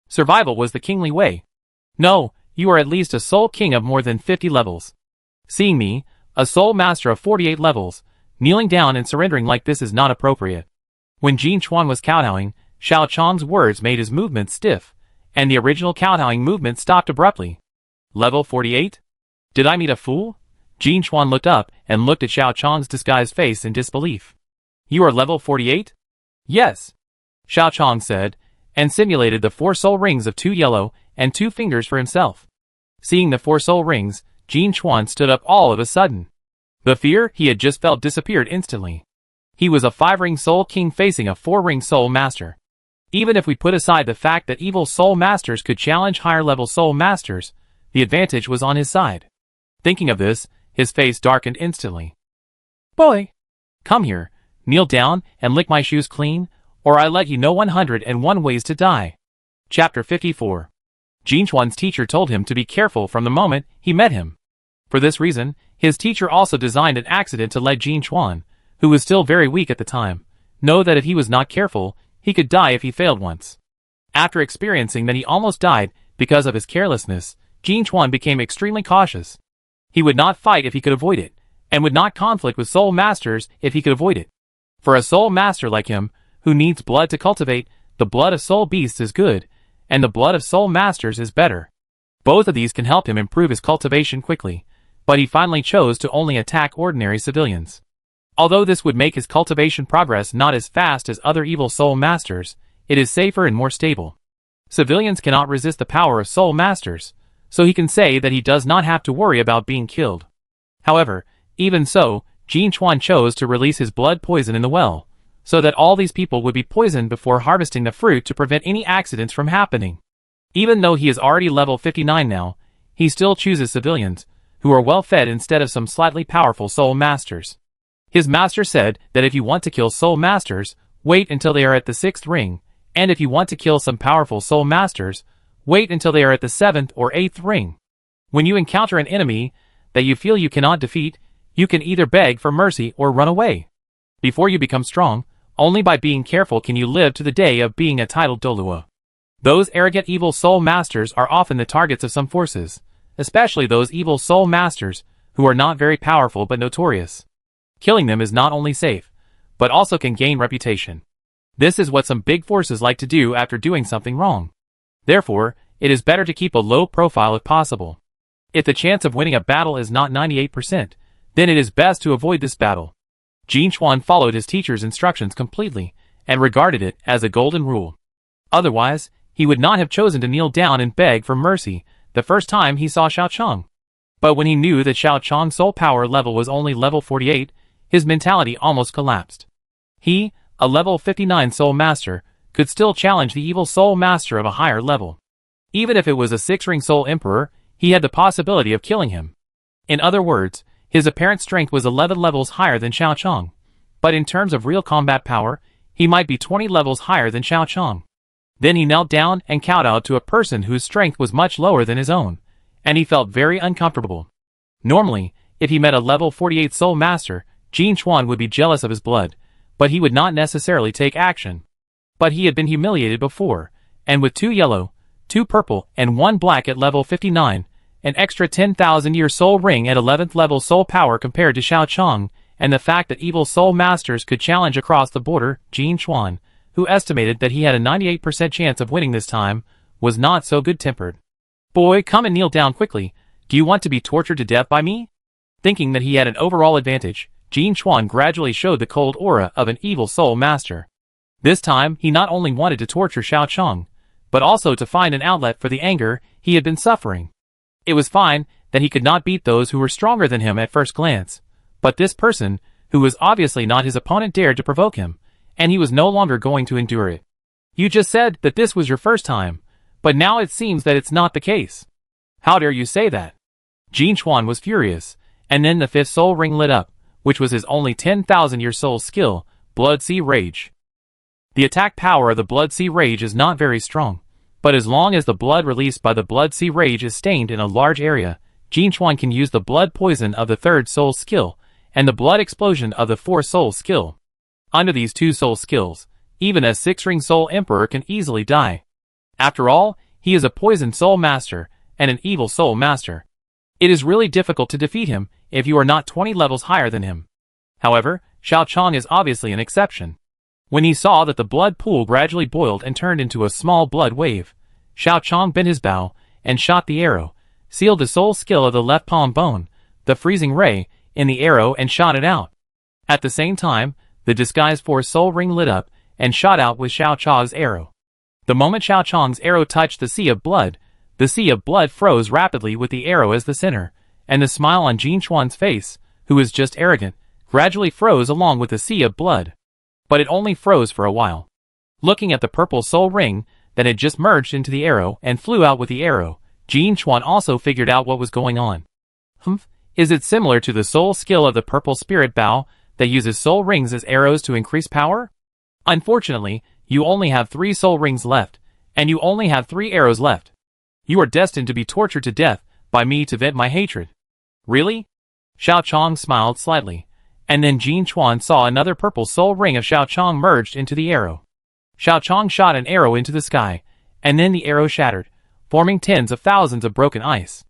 Survival was the kingly way. No, you are at least a soul king of more than 50 levels. Seeing me, a soul master of 48 levels, kneeling down and surrendering like this is not appropriate. When Jin Chuan was kowtowing, Xiao Chong's words made his movement stiff, and the original kowtowing movement stopped abruptly. Level 48? Did I meet a fool? Jin Chuan looked up and looked at Xiao Chang's disguised face in disbelief. You are level 48? Yes, Xiao Chang said, and simulated the 4 soul rings of 2 yellow and 2 fingers for himself. Seeing the 4 soul rings, Jin Chuan stood up all of a sudden. The fear he had just felt disappeared instantly. He was a 5-ring soul king facing a 4-ring soul master. Even if we put aside the fact that evil soul masters could challenge higher-level soul masters, the advantage was on his side. Thinking of this, his face darkened instantly. Boy! Come here, kneel down and lick my shoes clean, or I let you know 101 ways to die. Chapter 54. Jin Chuan's teacher told him to be careful from the moment he met him. For this reason, his teacher also designed an accident to let Jin Chuan, who was still very weak at the time, know that if he was not careful, he could die if he failed once. After experiencing that he almost died because of his carelessness, Jin Chuan became extremely cautious. He would not fight if he could avoid it, and would not conflict with soul masters if he could avoid it. For a soul master like him, who needs blood to cultivate, the blood of soul beasts is good, and the blood of soul masters is better. Both of these can help him improve his cultivation quickly, but he finally chose to only attack ordinary civilians. Although this would make his cultivation progress not as fast as other evil soul masters, it is safer and more stable. Civilians cannot resist the power of soul masters, so he can say that he does not have to worry about being killed. However, even so, Jin Chuan chose to release his blood poison in the well, so that all these people would be poisoned before harvesting the fruit to prevent any accidents from happening. Even though he is already level 59 now, he still chooses civilians, who are well fed instead of some slightly powerful soul masters. His master said that if you want to kill soul masters, wait until they are at the 6th ring, and if you want to kill some powerful soul masters, wait until they are at the 7th or 8th ring. When you encounter an enemy that you feel you cannot defeat, you can either beg for mercy or run away. Before you become strong, only by being careful can you live to the day of being a titled Douluo. Those arrogant evil soul masters are often the targets of some forces, especially those evil soul masters who are not very powerful but notorious. Killing them is not only safe, but also can gain reputation. This is what some big forces like to do after doing something wrong. Therefore, it is better to keep a low profile if possible. If the chance of winning a battle is not 98%, then it is best to avoid this battle. Jin Chuan followed his teacher's instructions completely, and regarded it as a golden rule. Otherwise, he would not have chosen to kneel down and beg for mercy the first time he saw Xiao Chang. But when he knew that Xiao Chang's soul power level was only level 48, his mentality almost collapsed. He, a level 59 soul master, could still challenge the evil soul master of a higher level. Even if it was a 6-ring soul emperor, he had the possibility of killing him. In other words, his apparent strength was 11 levels higher than Xiao Chang, but in terms of real combat power, he might be 20 levels higher than Xiao Chang. Then he knelt down and kowtowed to a person whose strength was much lower than his own, and he felt very uncomfortable. Normally, if he met a level 48 soul master, Jin Chuan would be jealous of his blood, but he would not necessarily take action. But he had been humiliated before, and with 2 yellow, 2 purple, and 1 black at level 59, an extra 10,000-year soul ring at 11th level soul power compared to Xiao Chang, and the fact that evil soul masters could challenge across the border, Jin Chuan, who estimated that he had a 98% chance of winning this time, was not so good-tempered. Boy, come and kneel down quickly. Do you want to be tortured to death by me? Thinking that he had an overall advantage, Jin Chuan gradually showed the cold aura of an evil soul master. This time, he not only wanted to torture Xiao Chang, but also to find an outlet for the anger he had been suffering. It was fine that he could not beat those who were stronger than him at first glance, but this person, who was obviously not his opponent, dared to provoke him, and he was no longer going to endure it. You just said that this was your first time, but now it seems that it's not the case. How dare you say that? Jin Chuan was furious, and then the 5th soul ring lit up, which was his only 10,000-year soul skill, Blood Sea Rage. The attack power of the Blood Sea Rage is not very strong, but as long as the blood released by the Blood Sea Rage is stained in a large area, Jin Chuan can use the blood poison of the 3rd soul skill, and the blood explosion of the 4th soul skill. Under these 2 soul skills, even a 6-ring soul emperor can easily die. After all, he is a poisoned soul master, and an evil soul master. It is really difficult to defeat him if you are not 20 levels higher than him. However, Xiao Chang is obviously an exception. When he saw that the blood pool gradually boiled and turned into a small blood wave, Xiao Chang bent his bow and shot the arrow, sealed the soul skill of the left palm bone, the freezing ray, in the arrow and shot it out. At the same time, the disguised force soul ring lit up and shot out with Xiao Chang's arrow. The moment Xiao Chang's arrow touched the sea of blood froze rapidly with the arrow as the center, and the smile on Jin Chuan's face, who was just arrogant, gradually froze along with the sea of blood. But it only froze for a while. Looking at the purple soul ring that had just merged into the arrow and flew out with the arrow, Jin Chuan also figured out what was going on. Is it similar to the soul skill of the purple spirit bow that uses soul rings as arrows to increase power? Unfortunately, you only have 3 soul rings left, and you only have 3 arrows left. You are destined to be tortured to death by me to vent my hatred. Really? Xiao Chang smiled slightly, and then Jin Chuan saw another purple soul ring of Xiao Chang merged into the arrow. Xiao Chang shot an arrow into the sky, and then the arrow shattered, forming tens of thousands of broken ice.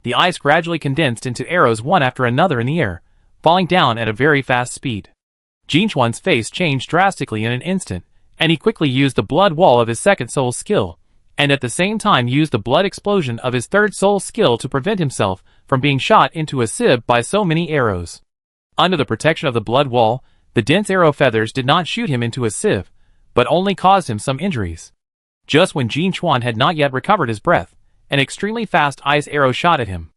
The ice gradually condensed into arrows one after another in the air, falling down at a very fast speed. Jin Chuan's face changed drastically in an instant, and he quickly used the blood wall of his second soul skill, and at the same time used the blood explosion of his third soul skill to prevent himself from being shot into a sieve by so many arrows. Under the protection of the blood wall, the dense arrow feathers did not shoot him into a sieve, but only caused him some injuries. Just when Jin Chuan had not yet recovered his breath, an extremely fast ice arrow shot at him.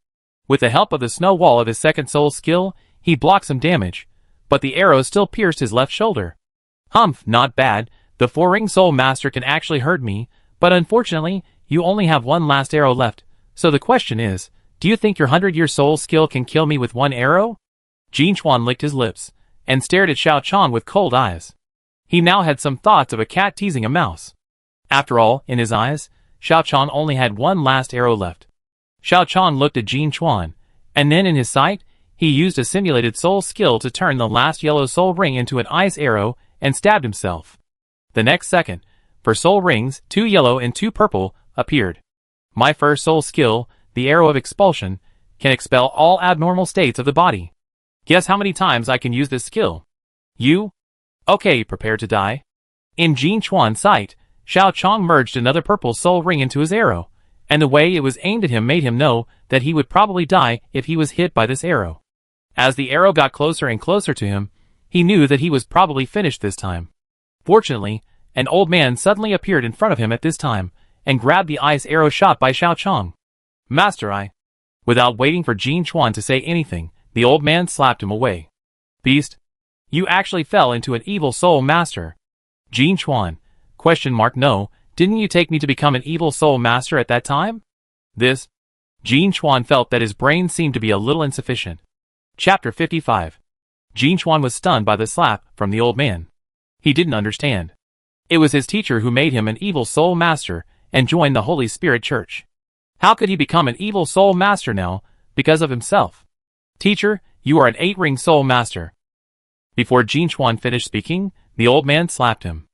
With the help of the snow wall of his second soul skill, he blocked some damage, but the arrow still pierced his left shoulder. Not bad. The 4-ring soul master can actually hurt me, but unfortunately, you only have 1 last arrow left, so the question is, do you think your 100-year soul skill can kill me with 1 arrow? Jin Chuan licked his lips, and stared at Xiao Chang with cold eyes. He now had some thoughts of a cat teasing a mouse. After all, in his eyes, Xiao Chang only had 1 last arrow left. Xiao Chang looked at Jin Chuan, and then in his sight, he used a simulated soul skill to turn the last yellow soul ring into an ice arrow and stabbed himself. The next second, for soul rings, 2 yellow and 2 purple, appeared. My first soul skill, the arrow of expulsion, can expel all abnormal states of the body. Guess how many times I can use this skill? You? Okay, prepare to die. In Jin Chuan's sight, Xiao Chang merged another purple soul ring into his arrow, and the way it was aimed at him made him know that he would probably die if he was hit by this arrow. As the arrow got closer and closer to him, he knew that he was probably finished this time. Fortunately, an old man suddenly appeared in front of him at this time, and grabbed the ice arrow shot by Xiao Chang. Master, Without waiting for Jin Chuan to say anything, the old man slapped him away. Beast! You actually fell into an evil soul master. Jin Chuan, ? No, didn't you take me to become an evil soul master at that time? Jin Chuan felt that his brain seemed to be a little insufficient. Chapter 55. Jin Chuan was stunned by the slap from the old man. He didn't understand. It was his teacher who made him an evil soul master and joined the Holy Spirit Church. How could he become an evil soul master now, because of himself? Teacher, you are an 8-ring soul master. Before Jin Chuan finished speaking, the old man slapped him.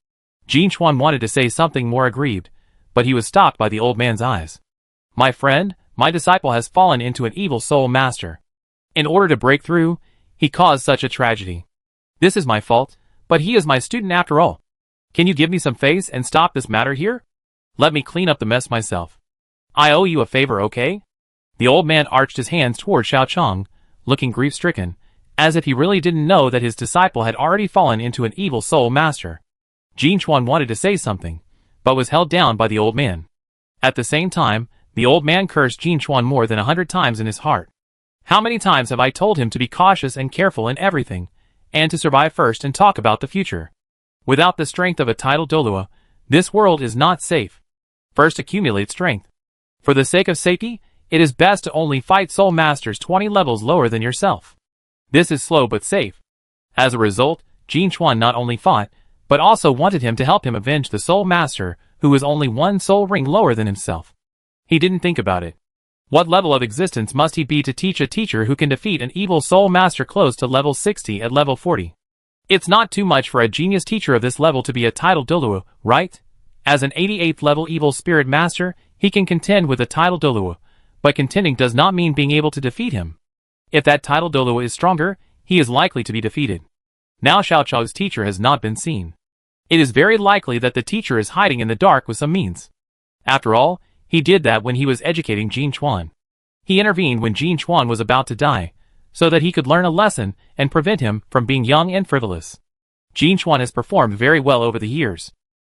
Jin Chuan wanted to say something more aggrieved, but he was stopped by the old man's eyes. My friend, my disciple has fallen into an evil soul master. In order to break through, he caused such a tragedy. This is my fault, but he is my student after all. Can you give me some face and stop this matter here? Let me clean up the mess myself. I owe you a favor, okay? The old man arched his hands toward Xiao Chang, looking grief-stricken, as if he really didn't know that his disciple had already fallen into an evil soul master. Jin Chuan wanted to say something, but was held down by the old man. At the same time, the old man cursed Jin Chuan more than 100 times in his heart. How many times have I told him to be cautious and careful in everything, and to survive first and talk about the future? Without the strength of a titled Douluo, this world is not safe. First accumulate strength. For the sake of safety, it is best to only fight soul masters 20 levels lower than yourself. This is slow but safe. As a result, Jin Chuan not only fought, but also wanted him to help him avenge the soul master, who was only 1 soul ring lower than himself. He didn't think about it. What level of existence must he be to teach a teacher who can defeat an evil soul master close to level 60 at level 40? It's not too much for a genius teacher of this level to be a titled Douluo, right? As an 88th level evil spirit master, he can contend with a titled Douluo, but contending does not mean being able to defeat him. If that titled Douluo is stronger, he is likely to be defeated. Now Xiao Chang's teacher has not been seen. It is very likely that the teacher is hiding in the dark with some means. After all, he did that when he was educating Jin Chuan. He intervened when Jin Chuan was about to die, so that he could learn a lesson and prevent him from being young and frivolous. Jin Chuan has performed very well over the years.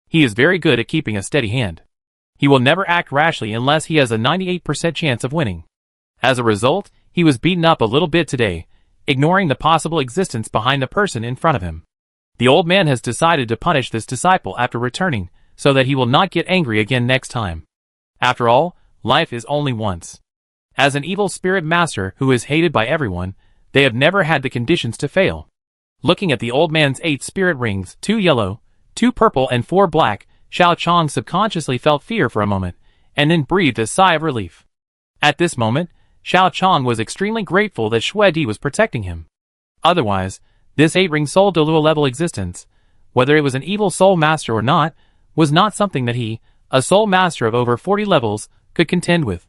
He is very good at keeping a steady hand. He will never act rashly unless he has a 98% chance of winning. As a result, he was beaten up a little bit today, ignoring the possible existence behind the person in front of him. The old man has decided to punish this disciple after returning, so that he will not get angry again next time. After all, life is only once. As an evil spirit master who is hated by everyone, they have never had the conditions to fail. Looking at the old man's 8 spirit rings, 2 yellow, 2 purple and 4 black, Xiao Chong subconsciously felt fear for a moment, and then breathed a sigh of relief. At this moment, Xiao Chong was extremely grateful that Xue Di was protecting him. Otherwise, this 8-ring soul Douluo level existence, whether it was an evil soul master or not, was not something that he, a soul master of over 40 levels, could contend with.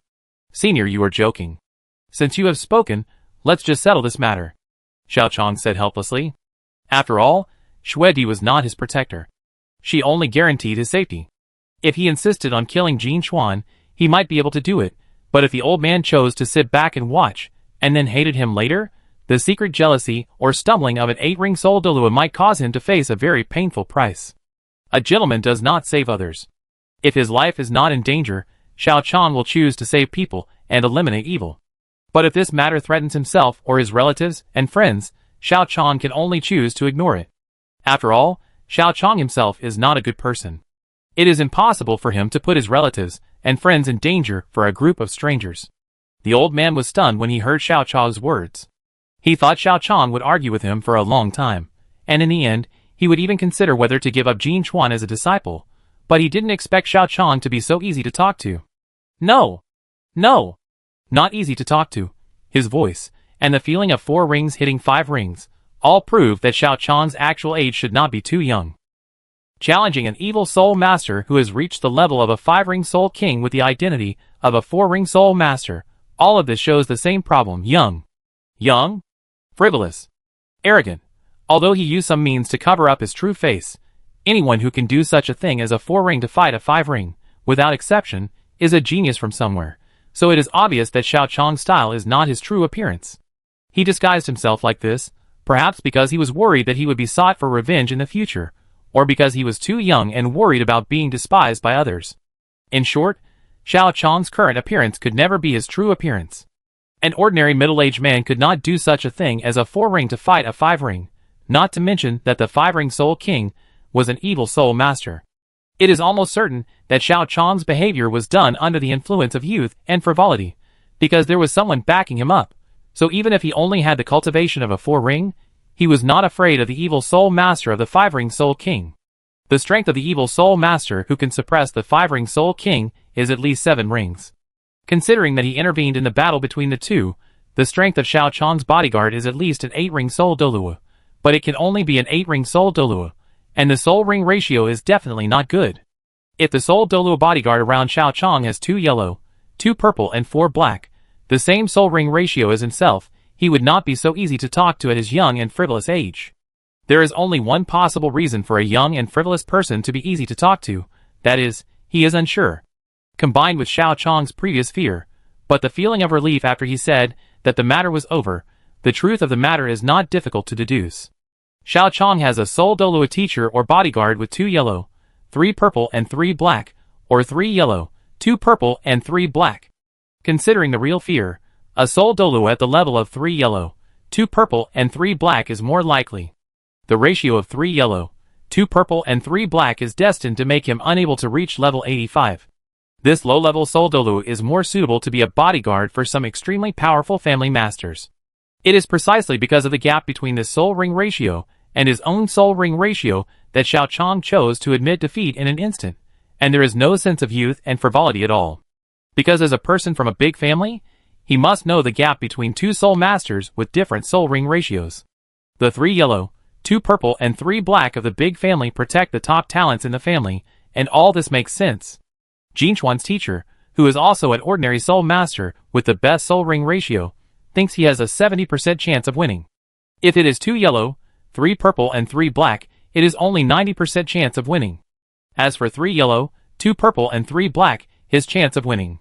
Senior, you are joking. Since you have spoken, let's just settle this matter, Xiao Chong said helplessly. After all, Xue Di was not his protector. She only guaranteed his safety. If he insisted on killing Jin Chuan, he might be able to do it, but if the old man chose to sit back and watch, and then hated him later, the secret jealousy or stumbling of an 8-ring soul Douluo might cause him to face a very painful price. A gentleman does not save others. If his life is not in danger, Xiao Chong will choose to save people and eliminate evil. But if this matter threatens himself or his relatives and friends, Xiao Chong can only choose to ignore it. After all, Xiao Chong himself is not a good person. It is impossible for him to put his relatives and friends in danger for a group of strangers. The old man was stunned when he heard Xiao Chong's words. He thought Xiao Chong would argue with him for a long time, and in the end, he would even consider whether to give up Jin Chuan as a disciple, but he didn't expect Xiao Chong to be so easy to talk to. No! No! Not easy to talk to. His voice, and the feeling of 4 rings hitting 5 rings, all prove that Xiao Chong's actual age should not be too young. Challenging an evil soul master who has reached the level of a 5-ring soul king with the identity of a 4-ring soul master, all of this shows the same problem: young. Young? Frivolous. Arrogant. Although he used some means to cover up his true face, anyone who can do such a thing as a 4-ring to fight a 5-ring, without exception, is a genius from somewhere, so it is obvious that Xiao Chong's style is not his true appearance. He disguised himself like this, perhaps because he was worried that he would be sought for revenge in the future, or because he was too young and worried about being despised by others. In short, Xiao Chong's current appearance could never be his true appearance. An ordinary middle-aged man could not do such a thing as a 4-ring to fight a 5-ring, not to mention that the 5-ring soul king was an evil soul master. It is almost certain that Xiao Chong's behavior was done under the influence of youth and frivolity, because there was someone backing him up, so even if he only had the cultivation of a 4-ring, he was not afraid of the evil soul master of the 5-ring soul king. The strength of the evil soul master who can suppress the 5-ring soul king is at least 7 rings. Considering that he intervened in the battle between the two, the strength of Xiao Chong's bodyguard is at least an 8-ring soul Douluo, but it can only be an 8-ring soul Douluo, and the soul ring ratio is definitely not good. If the soul Douluo bodyguard around Xiao Chong has 2 yellow, 2 purple and 4 black, the same soul ring ratio as himself, he would not be so easy to talk to at his young and frivolous age. There is only one possible reason for a young and frivolous person to be easy to talk to, that is, he is unsure. Combined with Xiao Chong's previous fear, but the feeling of relief after he said that the matter was over, the truth of the matter is not difficult to deduce. Xiao Chong has a soul Douluo teacher or bodyguard with 2 yellow, 3 purple and 3 black, or 3 yellow, 2 purple and 3 black. Considering the real fear, a soul Douluo at the level of 3 yellow, 2 purple and 3 black is more likely. The ratio of 3 yellow, 2 purple and 3 black is destined to make him unable to reach level 85. This low-level soul Douluo is more suitable to be a bodyguard for some extremely powerful family masters. It is precisely because of the gap between this soul ring ratio and his own soul ring ratio that Xiao Chong chose to admit defeat in an instant, and there is no sense of youth and frivolity at all. Because as a person from a big family, he must know the gap between 2 soul masters with different soul ring ratios. The 3 yellow, 2 purple and 3 black of the big family protect the top talents in the family, and all this makes sense. Jin Chuan's teacher, who is also an ordinary soul master with the best soul ring ratio, thinks he has a 70% chance of winning. If it is 2 yellow, 3 purple and 3 black, it is only 90% chance of winning. As for 3 yellow, 2 purple and 3 black, his chance of winning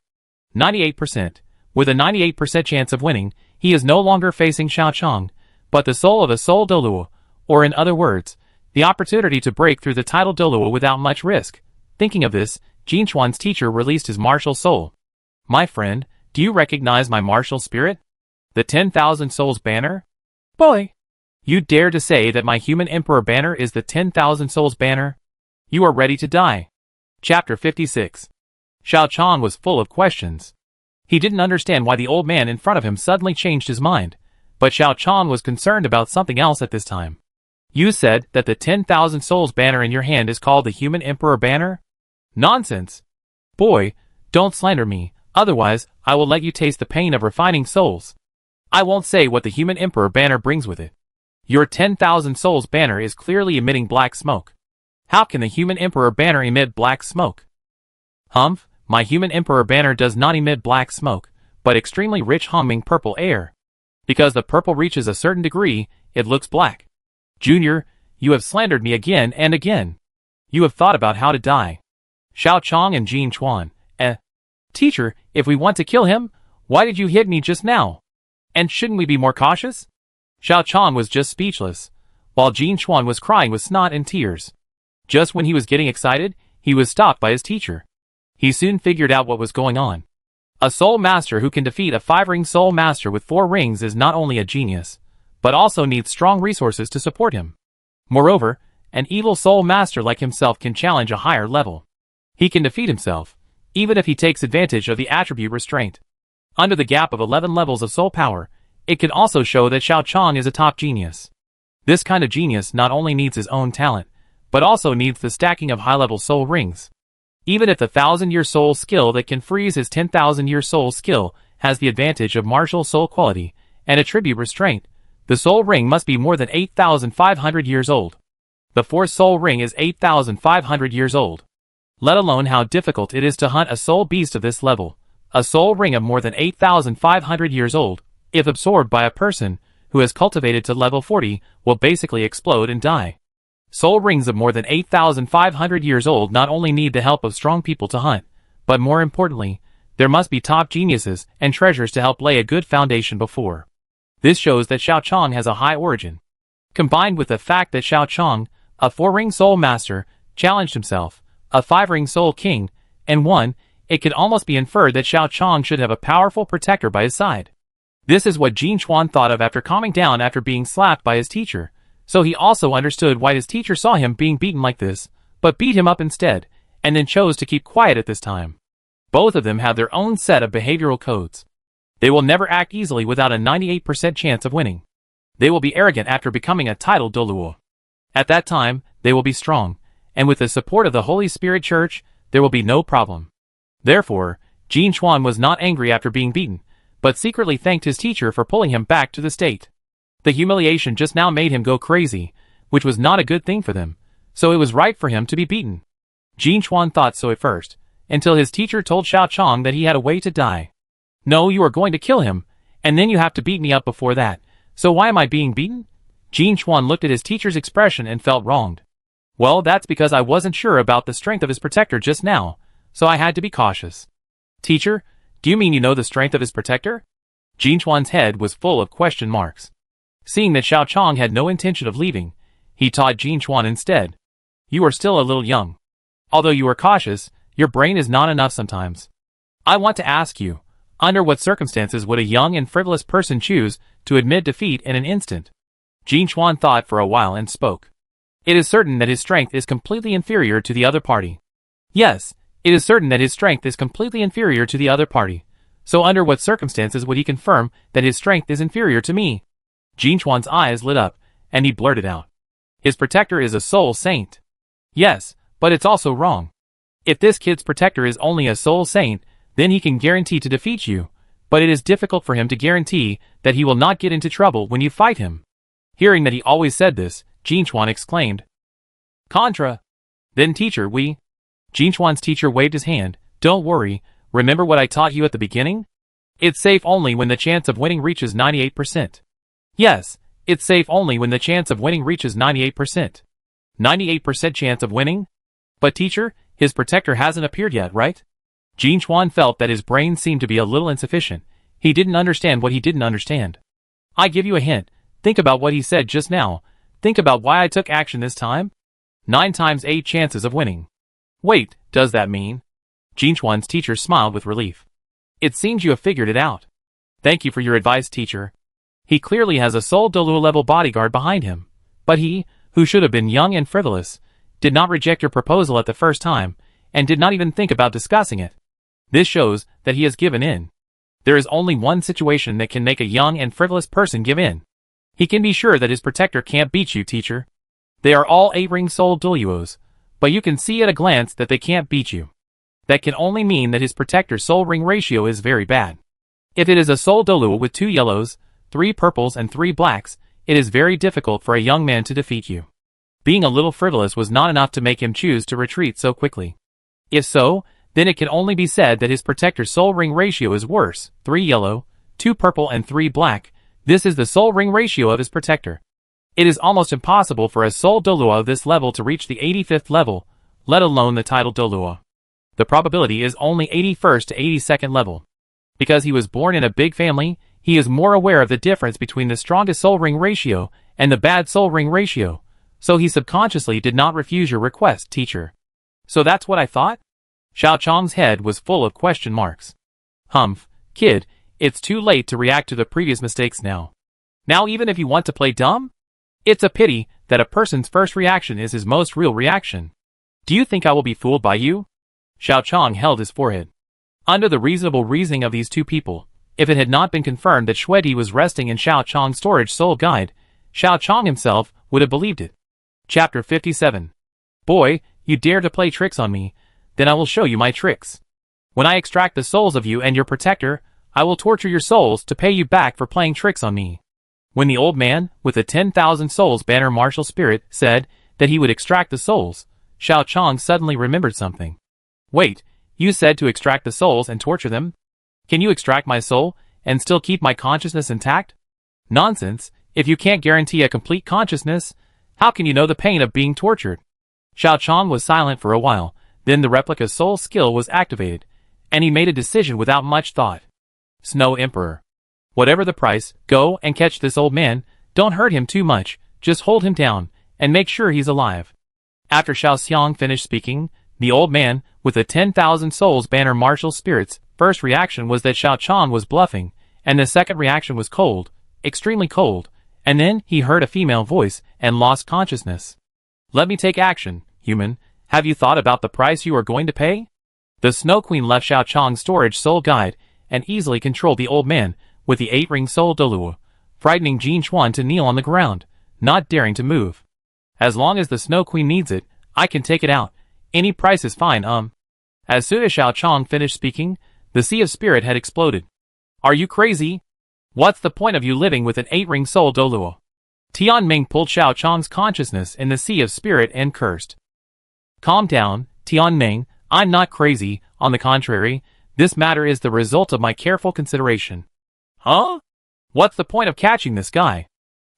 98%, With a 98% chance of winning, he is no longer facing Xiao Chang, but the soul of a soul Douluo, or in other words, the opportunity to break through the title Douluo without much risk. Thinking of this, Jin Chuan's teacher released his martial soul. My friend, do you recognize my martial spirit? The 10,000 souls banner? Boy! You dare to say that my human emperor banner is the 10,000 souls banner? You are ready to die. Chapter 56. Xiao Chang was full of questions. He didn't understand why the old man in front of him suddenly changed his mind, but Xiao Chang was concerned about something else at this time. You said that the 10,000 souls banner in your hand is called the human emperor banner? Nonsense! Boy, don't slander me, otherwise I will let you taste the pain of refining souls. I won't say what the human emperor banner brings with it. Your 10,000 souls banner is clearly emitting black smoke. How can the human emperor banner emit black smoke? Humph, my human emperor banner does not emit black smoke, but extremely rich humming purple air. Because the purple reaches a certain degree, it looks black. Junior, you have slandered me again and again. You have thought about how to die. Xiao Chang and Jin Chuan. Teacher, if we want to kill him, why did you hit me just now? And shouldn't we be more cautious? Xiao Chang was just speechless, while Jin Chuan was crying with snot and tears. Just when he was getting excited, he was stopped by his teacher. He soon figured out what was going on. A soul master who can defeat a 5-ring soul master with 4 rings is not only a genius, but also needs strong resources to support him. Moreover, an evil soul master like himself can challenge a higher level. He can defeat himself, even if he takes advantage of the attribute restraint. Under the gap of 11 levels of soul power, it can also show that Xiao Chang is a top genius. This kind of genius not only needs his own talent, but also needs the stacking of high-level soul rings. Even if the 1,000-year soul skill that can freeze his 10,000-year soul skill has the advantage of martial soul quality and attribute restraint, the soul ring must be more than 8,500 years old. The 4th soul ring is 8,500 years old. Let alone how difficult it is to hunt a soul beast of this level. A soul ring of more than 8,500 years old, if absorbed by a person who has cultivated to level 40, will basically explode and die. Soul rings of more than 8,500 years old not only need the help of strong people to hunt, but more importantly, there must be top geniuses and treasures to help lay a good foundation before. This shows that Xiao Chang has a high origin. Combined with the fact that Xiao Chang, a 4-ring soul master, challenged himself, a 5-ring soul king, and won, it could almost be inferred that Xiao Chang should have a powerful protector by his side. This is what Jin Chuan thought of after calming down after being slapped by his teacher, so he also understood why his teacher saw him being beaten like this, but beat him up instead, and then chose to keep quiet at this time. Both of them have their own set of behavioral codes. They will never act easily without a 98% chance of winning. They will be arrogant after becoming a titled Douluo. At that time, they will be strong, and with the support of the Holy Spirit Church, there will be no problem. Therefore, Jin Chuan was not angry after being beaten, but secretly thanked his teacher for pulling him back to the state. The humiliation just now made him go crazy, which was not a good thing for them, so it was right for him to be beaten. Jin Chuan thought so at first, until his teacher told Xiao Chang that he had a way to die. No, you are going to kill him, and then you have to beat me up before that, so why am I being beaten? Jin Chuan looked at his teacher's expression and felt wronged. Well, that's because I wasn't sure about the strength of his protector just now, so I had to be cautious. Teacher, do you mean you know the strength of his protector? Jin Chuan's head was full of question marks. Seeing that Xiao Chang had no intention of leaving, he taught Jin Chuan instead. You are still a little young. Although you are cautious, your brain is not enough sometimes. I want to ask you, under what circumstances would a young and frivolous person choose to admit defeat in an instant? Jin Chuan thought for a while and spoke. It is certain that his strength is completely inferior to the other party. Yes, it is certain that his strength is completely inferior to the other party. So under what circumstances would he confirm that his strength is inferior to me? Jin Chuan's eyes lit up, and he blurted out. His protector is a soul saint. Yes, but it's also wrong. If this kid's protector is only a soul saint, then he can guarantee to defeat you, but it is difficult for him to guarantee that he will not get into trouble when you fight him. Hearing that he always said this, Jin Chuan exclaimed. Contra. Then teacher, Jin Chuan's teacher waved his hand. Don't worry, remember what I taught you at the beginning? It's safe only when the chance of winning reaches 98%. Yes, it's safe only when the chance of winning reaches 98%. 98% chance of winning? But teacher, his protector hasn't appeared yet, right? Jin Chuan felt that his brain seemed to be a little insufficient, He didn't understand what he didn't understand. I give you a hint. Think about what he said just now. Think about why I took action this time. 9 times 8 chances of winning. Wait, does that mean? Jinchuan's teacher smiled with relief. It seems you have figured it out. Thank you for your advice, teacher. He clearly has a Soul Douluo level bodyguard behind him. But he, who should have been young and frivolous, did not reject your proposal at the first time, and did not even think about discussing it. This shows that he has given in. There is only one situation that can make a young and frivolous person give in. He can be sure that his protector can't beat you, teacher. They are all 8-ring Soul Douluos, but you can see at a glance that they can't beat you. That can only mean that his protector's soul ring ratio is very bad. If it is a Soul Douluo with 2 yellows, 3 purples and 3 blacks, it is very difficult for a young man to defeat you. Being a little frivolous was not enough to make him choose to retreat so quickly. If so, then it can only be said that his protector's soul ring ratio is worse, 3 yellow, 2 purple and 3 black. This is the soul ring ratio of his protector. It is almost impossible for a Soul Douluo of this level to reach the 85th level, let alone the title Douluo. The probability is only 81st to 82nd level. Because he was born in a big family, he is more aware of the difference between the strongest soul ring ratio and the bad soul ring ratio, so he subconsciously did not refuse your request, teacher. So that's what I thought? Xiao Chong's head was full of question marks. Humph, kid, it's too late to react to the previous mistakes now. Now even if you want to play dumb? It's a pity that a person's first reaction is his most real reaction. Do you think I will be fooled by you? Xiao Chong held his forehead. Under the reasonable reasoning of these two people, if it had not been confirmed that Xuedi was resting in Xiao Chong's storage soul guide, Xiao Chong himself would have believed it. Chapter 57. Boy, you dare to play tricks on me, then I will show you my tricks. When I extract the souls of you and your protector, I will torture your souls to pay you back for playing tricks on me. When the old man, with the 10,000 souls banner martial spirit, said that he would extract the souls, Xiao Chong suddenly remembered something. Wait, you said to extract the souls and torture them? Can you extract my soul and still keep my consciousness intact? Nonsense, if you can't guarantee a complete consciousness, how can you know the pain of being tortured? Xiao Chong was silent for a while, then the replica soul skill was activated, and he made a decision without much thought. Snow Emperor. Whatever the price, go and catch this old man, don't hurt him too much, just hold him down, and make sure he's alive. After Xiao Xiang finished speaking, the old man, with the 10,000 souls banner martial spirit's first reaction was that Xiao Chong was bluffing, and the second reaction was cold, extremely cold, and then he heard a female voice and lost consciousness. Let me take action, human. Have you thought about the price you are going to pay? The Snow Queen left Xiao Chong's storage soul guide and easily controlled the old man with the 8-ring Soul Douluo, frightening Jinchuan to kneel on the ground, not daring to move. As long as the Snow Queen needs it, I can take it out. Any price is fine, As soon as Xiao Chong finished speaking, the Sea of Spirit had exploded. Are you crazy? What's the point of you living with an 8-ring Soul Douluo? Tianmeng pulled Xiao Chong's consciousness in the Sea of Spirit and cursed. Calm down, Tianmeng, I'm not crazy, on the contrary, this matter is the result of my careful consideration. Huh? What's the point of catching this guy?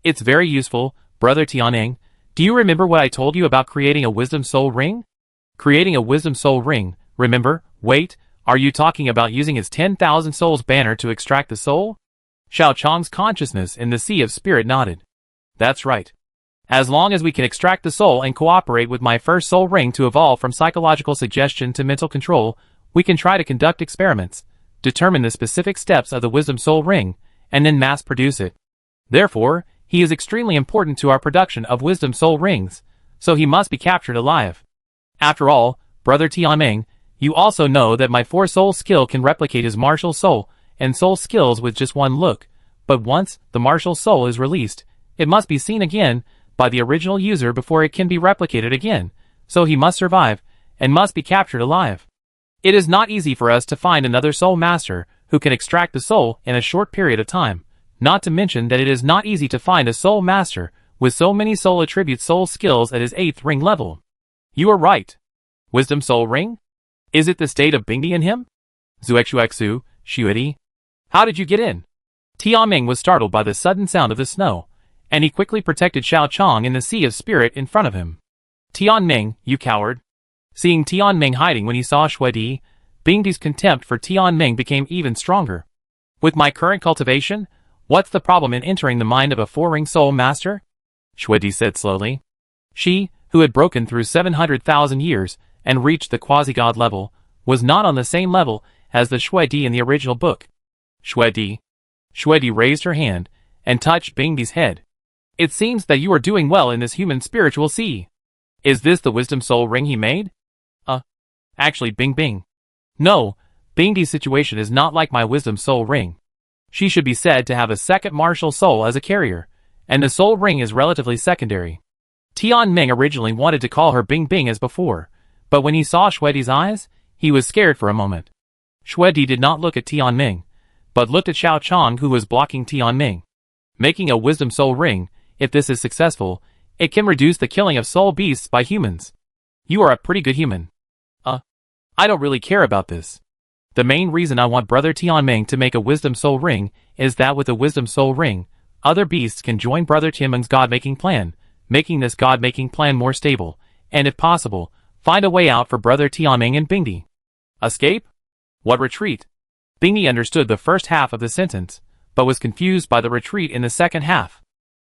It's very useful, brother Tianmeng. Do you remember what I told you about creating a Wisdom Soul Ring? Creating a Wisdom Soul Ring, remember? Wait, are you talking about using his 10,000 souls banner to extract the soul? Xiao Chong's consciousness in the Sea of Spirit nodded. That's right. As long as we can extract the soul and cooperate with my first soul ring to evolve from psychological suggestion to mental control, we can try to conduct experiments, determine the specific steps of the Wisdom Soul Ring, and then mass produce it. Therefore, he is extremely important to our production of Wisdom Soul Rings, so he must be captured alive. After all, brother Tianmeng, you also know that my 4-soul skill can replicate his martial soul and soul skills with just one look, but once the martial soul is released, it must be seen again by the original user before it can be replicated again, so he must survive, and must be captured alive. It is not easy for us to find another soul master who can extract the soul in a short period of time, not to mention that it is not easy to find a soul master with so many soul attribute soul skills at his 8th ring level. You are right. Wisdom Soul Ring? Is it the state of Bingdi in him? Zuexuexu, Xuedi? How did you get in? Tianmeng was startled by the sudden sound of the snow, and he quickly protected Xiao Chong in the Sea of Spirit in front of him. Tianmeng, you coward. Seeing Tianmeng hiding when he saw Xuedi, Bingdi's contempt for Tianmeng became even stronger. With my current cultivation, what's the problem in entering the mind of a four-ring soul master? Shwedi said slowly. She, who had broken through 700,000 years and reached the quasi-god level, was not on the same level as the Shwedi in the original book. Shwedi. Shwedi raised her hand and touched Bingdi's head. It seems that you are doing well in this human spiritual sea. Is this the wisdom soul ring he made? Actually, Bing. No, Bingdi's situation is not like my wisdom soul ring. She should be said to have a second martial soul as a carrier, and the soul ring is relatively secondary. Tianmeng originally wanted to call her Bing as before, but when he saw Shwedi's eyes, he was scared for a moment. Shwedi did not look at Tianmeng, but looked at Xiaochang, who was blocking Tianmeng. Making a wisdom soul ring, if this is successful, it can reduce the killing of soul beasts by humans. You are a pretty good human. I don't really care about this. The main reason I want Brother Tianmeng to make a wisdom soul ring is that with a wisdom soul ring, other beasts can join Brother Tianmeng's god-making plan, making this god-making plan more stable, and if possible, find a way out for Brother Tianmeng and Bingdi. Escape? What retreat? Bingdi understood the first half of the sentence, but was confused by the retreat in the second half.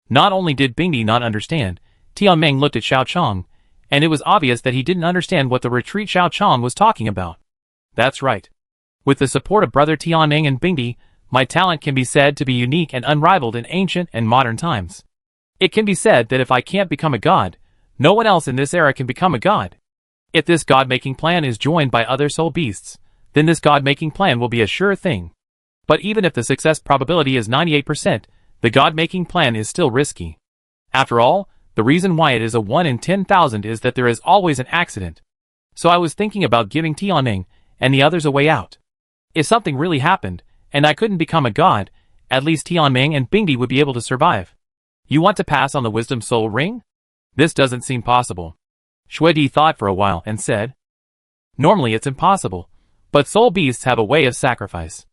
Not only did Bingdi not understand, Tianmeng looked at Xiaochang, and it was obvious that he didn't understand what the retreat Xiaochang was talking about. That's right. With the support of Brother Tianmeng and Bingdi, my talent can be said to be unique and unrivaled in ancient and modern times. It can be said that if I can't become a god, no one else in this era can become a god. If this god-making plan is joined by other soul beasts, then this god-making plan will be a sure thing. But even if the success probability is 98%, the god-making plan is still risky. After all, the reason why it is a 1 in 10,000 is that there is always an accident. So I was thinking about giving Tianmeng and the others a way out. If something really happened, and I couldn't become a god, at least Tianmeng and Bingdi would be able to survive. You want to pass on the wisdom soul ring? This doesn't seem possible. Shwedi thought for a while and said, normally it's impossible, but soul beasts have a way of sacrifice.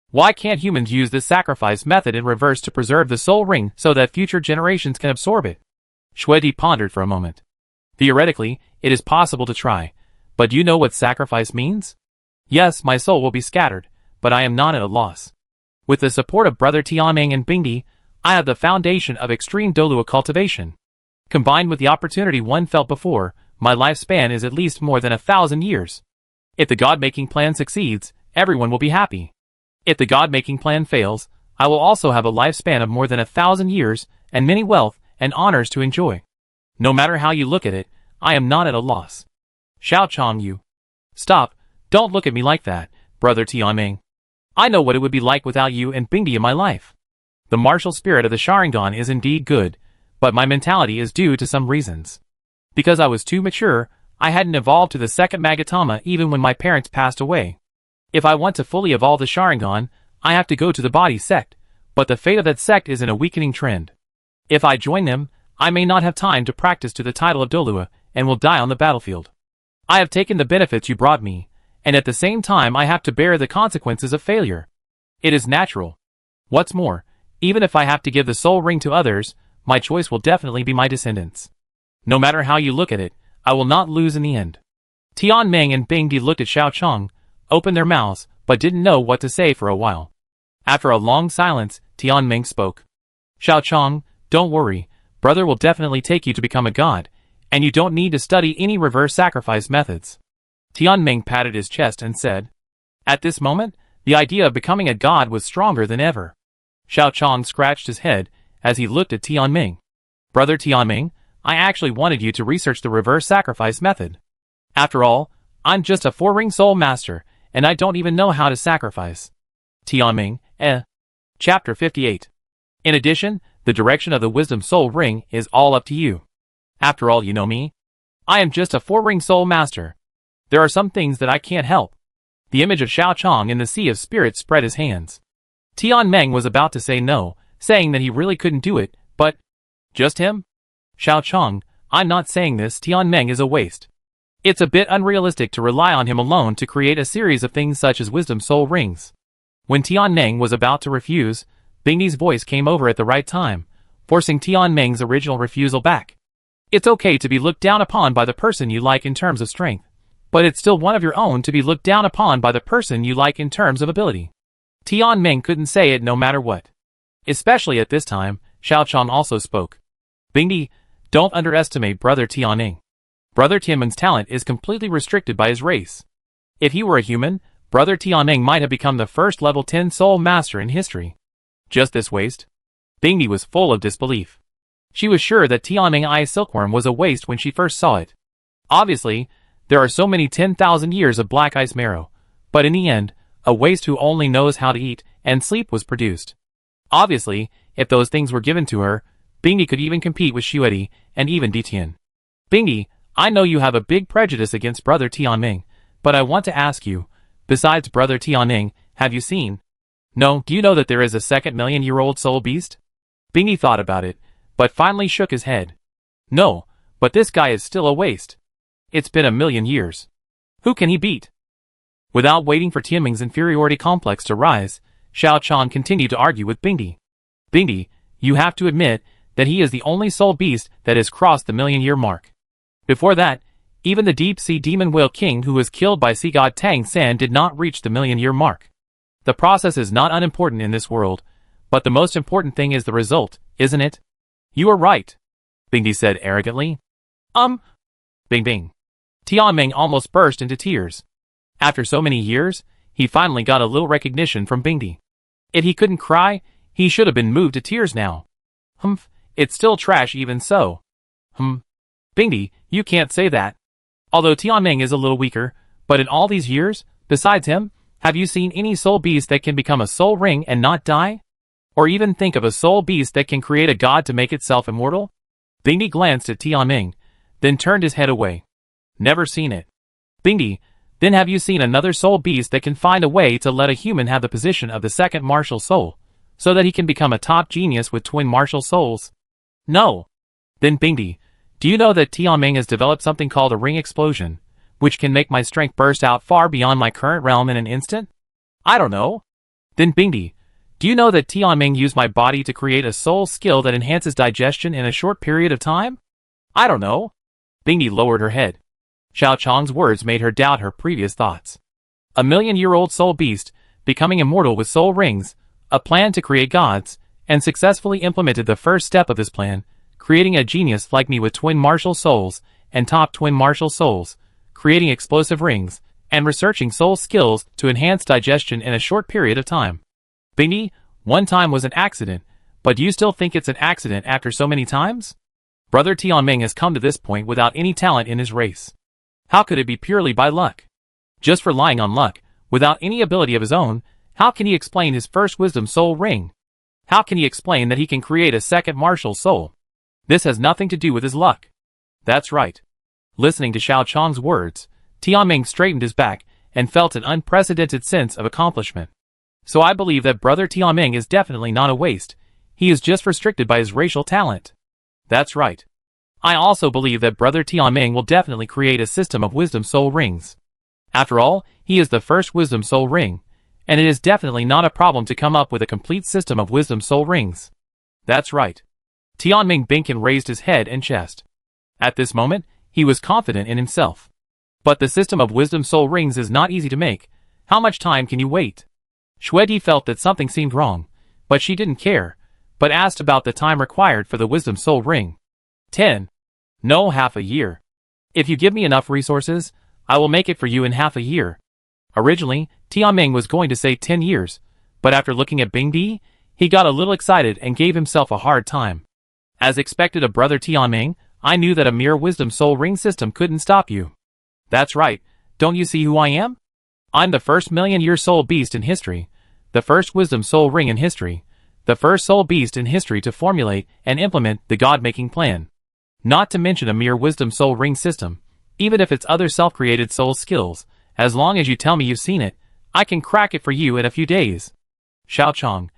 Why can't humans use this sacrifice method in reverse to preserve the soul ring so that future generations can absorb it? Shwedi pondered for a moment. Theoretically, it is possible to try, but do you know what sacrifice means? Yes, my soul will be scattered, but I am not at a loss. With the support of Brother Tianmeng and Bingdi, I have the foundation of extreme Douluo cultivation. Combined with the opportunity one felt before, my lifespan is at least more than 1,000 years. If the god-making plan succeeds, everyone will be happy. If the god-making plan fails, I will also have a lifespan of more than 1,000 years and many wealth and honors to enjoy. No matter how you look at it, I am not at a loss. Xiaochang, you. Stop, don't look at me like that, Brother Tianmeng. I know what it would be like without you and Bingdi in my life. The martial spirit of the Sharingan is indeed good, but my mentality is due to some reasons. Because I was too mature, I hadn't evolved to the second Magatama even when my parents passed away. If I want to fully evolve the Sharingan, I have to go to the body sect, but the fate of that sect is in a weakening trend. If I join them, I may not have time to practice to the title of Douluo, and will die on the battlefield. I have taken the benefits you brought me, and at the same time I have to bear the consequences of failure. It is natural. What's more, even if I have to give the soul ring to others, my choice will definitely be my descendants. No matter how you look at it, I will not lose in the end. Tianmeng and Bingdi looked at Xiaochang, opened their mouths, but didn't know what to say for a while. After a long silence, Tianmeng spoke. Xiaochang, don't worry, brother will definitely take you to become a god, and you don't need to study any reverse sacrifice methods. Tianmeng patted his chest and said, at this moment, the idea of becoming a god was stronger than ever. Xiaochang scratched his head as he looked at Tianmeng. Brother Tianmeng, I actually wanted you to research the reverse sacrifice method. After all, I'm just a four-ring soul master, and I don't even know how to sacrifice. Tianmeng, Chapter 58. In addition, the direction of the wisdom soul ring is all up to you. After all, you know me. I am just a four-ring soul master. There are some things that I can't help. The image of Xiaochang in the sea of spirits spread his hands. Tianmeng was about to say no, saying that he really couldn't do it, but... just him? Xiaochang, I'm not saying this, Tianmeng is a waste. It's a bit unrealistic to rely on him alone to create a series of things such as wisdom soul rings. When Tianmeng was about to refuse, Bingdi's voice came over at the right time, forcing Tianmeng's original refusal back. It's okay to be looked down upon by the person you like in terms of strength, but it's still one of your own to be looked down upon by the person you like in terms of ability. Tianmeng couldn't say it no matter what. Especially at this time, Xiaochang also spoke. Bingdi, don't underestimate Brother Tianmeng. Brother Tianmeng's talent is completely restricted by his race. If he were a human, Brother Tianmeng might have become the first level 10 soul master in history. Just this waste? Bingdi was full of disbelief. She was sure that Tianmeng Eye Silkworm was a waste when she first saw it. Obviously, there are so many 10,000 years of black ice marrow, but in the end, a waste who only knows how to eat and sleep was produced. Obviously, if those things were given to her, Bingdi could even compete with Xuedi and even Ditian. Bingdi, I know you have a big prejudice against Brother Tianmeng, but I want to ask you, besides Brother Tianmeng, have you seen? No, do you know that there is a second million-year-old soul beast? Bingdi thought about it, but finally shook his head. No, but this guy is still a waste. It's been 1,000,000 years. Who can he beat? Without waiting for Tianmeng's inferiority complex to rise, Xiaochang continued to argue with Bingdi. Bingdi, you have to admit that he is the only soul beast that has crossed the 1,000,000-year mark. Before that, even the deep-sea demon whale king who was killed by sea god Tang San did not reach the 1,000,000-year mark. The process is not unimportant in this world, but the most important thing is the result, isn't it? You are right, Bingdi said arrogantly. Bing bing. Tianmeng almost burst into tears. After so many years, he finally got a little recognition from Bingdi. If he couldn't cry, he should have been moved to tears now. It's still trash even so. Bingdi, you can't say that. Although Tianmeng is a little weaker, but in all these years, besides him, have you seen any soul beast that can become a soul ring and not die? Or even think of a soul beast that can create a god to make itself immortal? Bingdi glanced at Tianmeng, then turned his head away. Never seen it. Bingdi, then have you seen another soul beast that can find a way to let a human have the position of the second martial soul, so that he can become a top genius with twin martial souls? No. Then Bingdi, do you know that Tianmeng has developed something called a ring explosion, which can make my strength burst out far beyond my current realm in an instant? I don't know. Then Bingdi, do you know that Tianmeng used my body to create a soul skill that enhances digestion in a short period of time? I don't know. Bingdi lowered her head. Xiaochang's words made her doubt her previous thoughts. 1,000,000-year-old soul beast, becoming immortal with soul rings, a plan to create gods, and successfully implemented the first step of this plan, creating a genius like me with twin martial souls and top twin martial souls, creating explosive rings, and researching soul skills to enhance digestion in a short period of time. Bingdi, one time was an accident, but do you still think it's an accident after so many times? Brother Tianmeng has come to this point without any talent in his race. How could it be purely by luck? Just relying on luck, without any ability of his own, how can he explain his first wisdom soul ring? How can he explain that he can create a second martial soul? This has nothing to do with his luck. That's right. Listening to Xiaochang's words, Tianmeng straightened his back and felt an unprecedented sense of accomplishment. So I believe that Brother Tianmeng is definitely not a waste. He is just restricted by his racial talent. That's right. I also believe that Brother Tianmeng will definitely create a system of wisdom soul rings. After all, he is the first wisdom soul ring, and it is definitely not a problem to come up with a complete system of wisdom soul rings. That's right. Tianmeng Binkin raised his head and chest. At this moment, he was confident in himself. But the system of wisdom soul rings is not easy to make. How much time can you wait? Xuedi felt that something seemed wrong, but she didn't care, but asked about the time required for the wisdom soul ring. 10. No, half a year. If you give me enough resources, I will make it for you in half a year. Originally, Tianmeng was going to say 10 years, but after looking at Bingdi, he got a little excited and gave himself a hard time. As expected of Brother Tianmeng, I knew that a mere wisdom soul ring system couldn't stop you. That's right, don't you see who I am? I'm the first 1,000,000-year soul beast in history, the first wisdom soul ring in history, the first soul beast in history to formulate and implement the god-making plan. Not to mention a mere wisdom soul ring system, even if it's other self-created soul skills, as long as you tell me you've seen it, I can crack it for you in a few days. Xiaochang,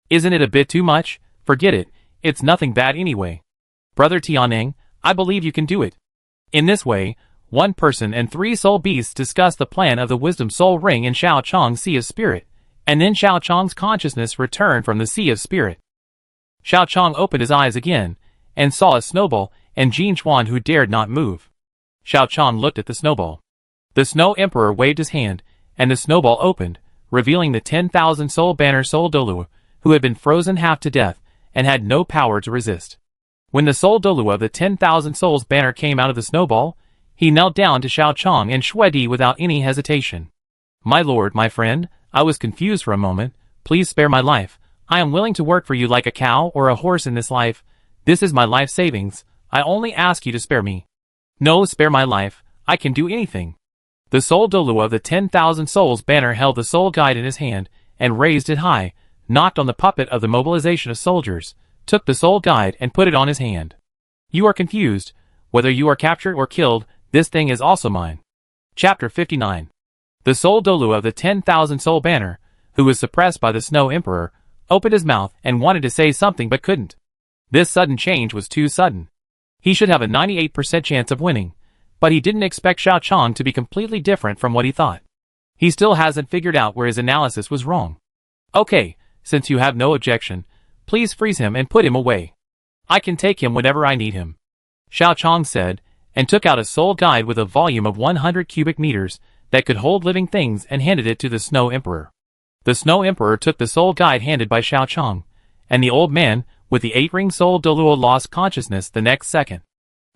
isn't it a bit too much? Forget it, it's nothing bad anyway. Brother Tianmeng, I believe you can do it. In this way, one person and 3 soul beasts discuss the plan of the wisdom soul ring in Xiaochang's Sea of Spirit, and then Xiaochang's consciousness returned from the Sea of Spirit. Xiaochang opened his eyes again, and saw a snowball and Jin Chuan who dared not move. Xiaochang looked at the snowball. The Snow Emperor waved his hand, and the snowball opened, revealing the 10,000 soul banner Soul Douluo, who had been frozen half to death and had no power to resist. When the Soul Douluo of the 10,000 souls banner came out of the snowball, he knelt down to Xiao Chong and Shui Di without any hesitation. "My lord, my friend, I was confused for a moment. Please spare my life. I am willing to work for you like a cow or a horse in this life. This is my life savings. I only ask you to spare me." "No, spare my life. I can do anything." The Soul Douluo of the 10,000 souls banner held the soul guide in his hand and raised it high, knocked on the puppet of the mobilization of soldiers, took the soul guide and put it on his hand. "You are confused. Whether you are captured or killed, this thing is also mine." Chapter 59. The Soul Douluo of the 10,000 soul banner, who was suppressed by the Snow Emperor, opened his mouth and wanted to say something but couldn't. This sudden change was too sudden. He should have a 98% chance of winning, but he didn't expect Xiao Chong to be completely different from what he thought. He still hasn't figured out where his analysis was wrong. "Okay, since you have no objection, please freeze him and put him away. I can take him whenever I need him," Xiao Chong said, and took out a soul guide with a volume of 100 cubic meters that could hold living things and handed it to the Snow Emperor. The Snow Emperor took the soul guide handed by Xiao Chong, and the old man with the 8-ring Soul Douluo lost consciousness the next second.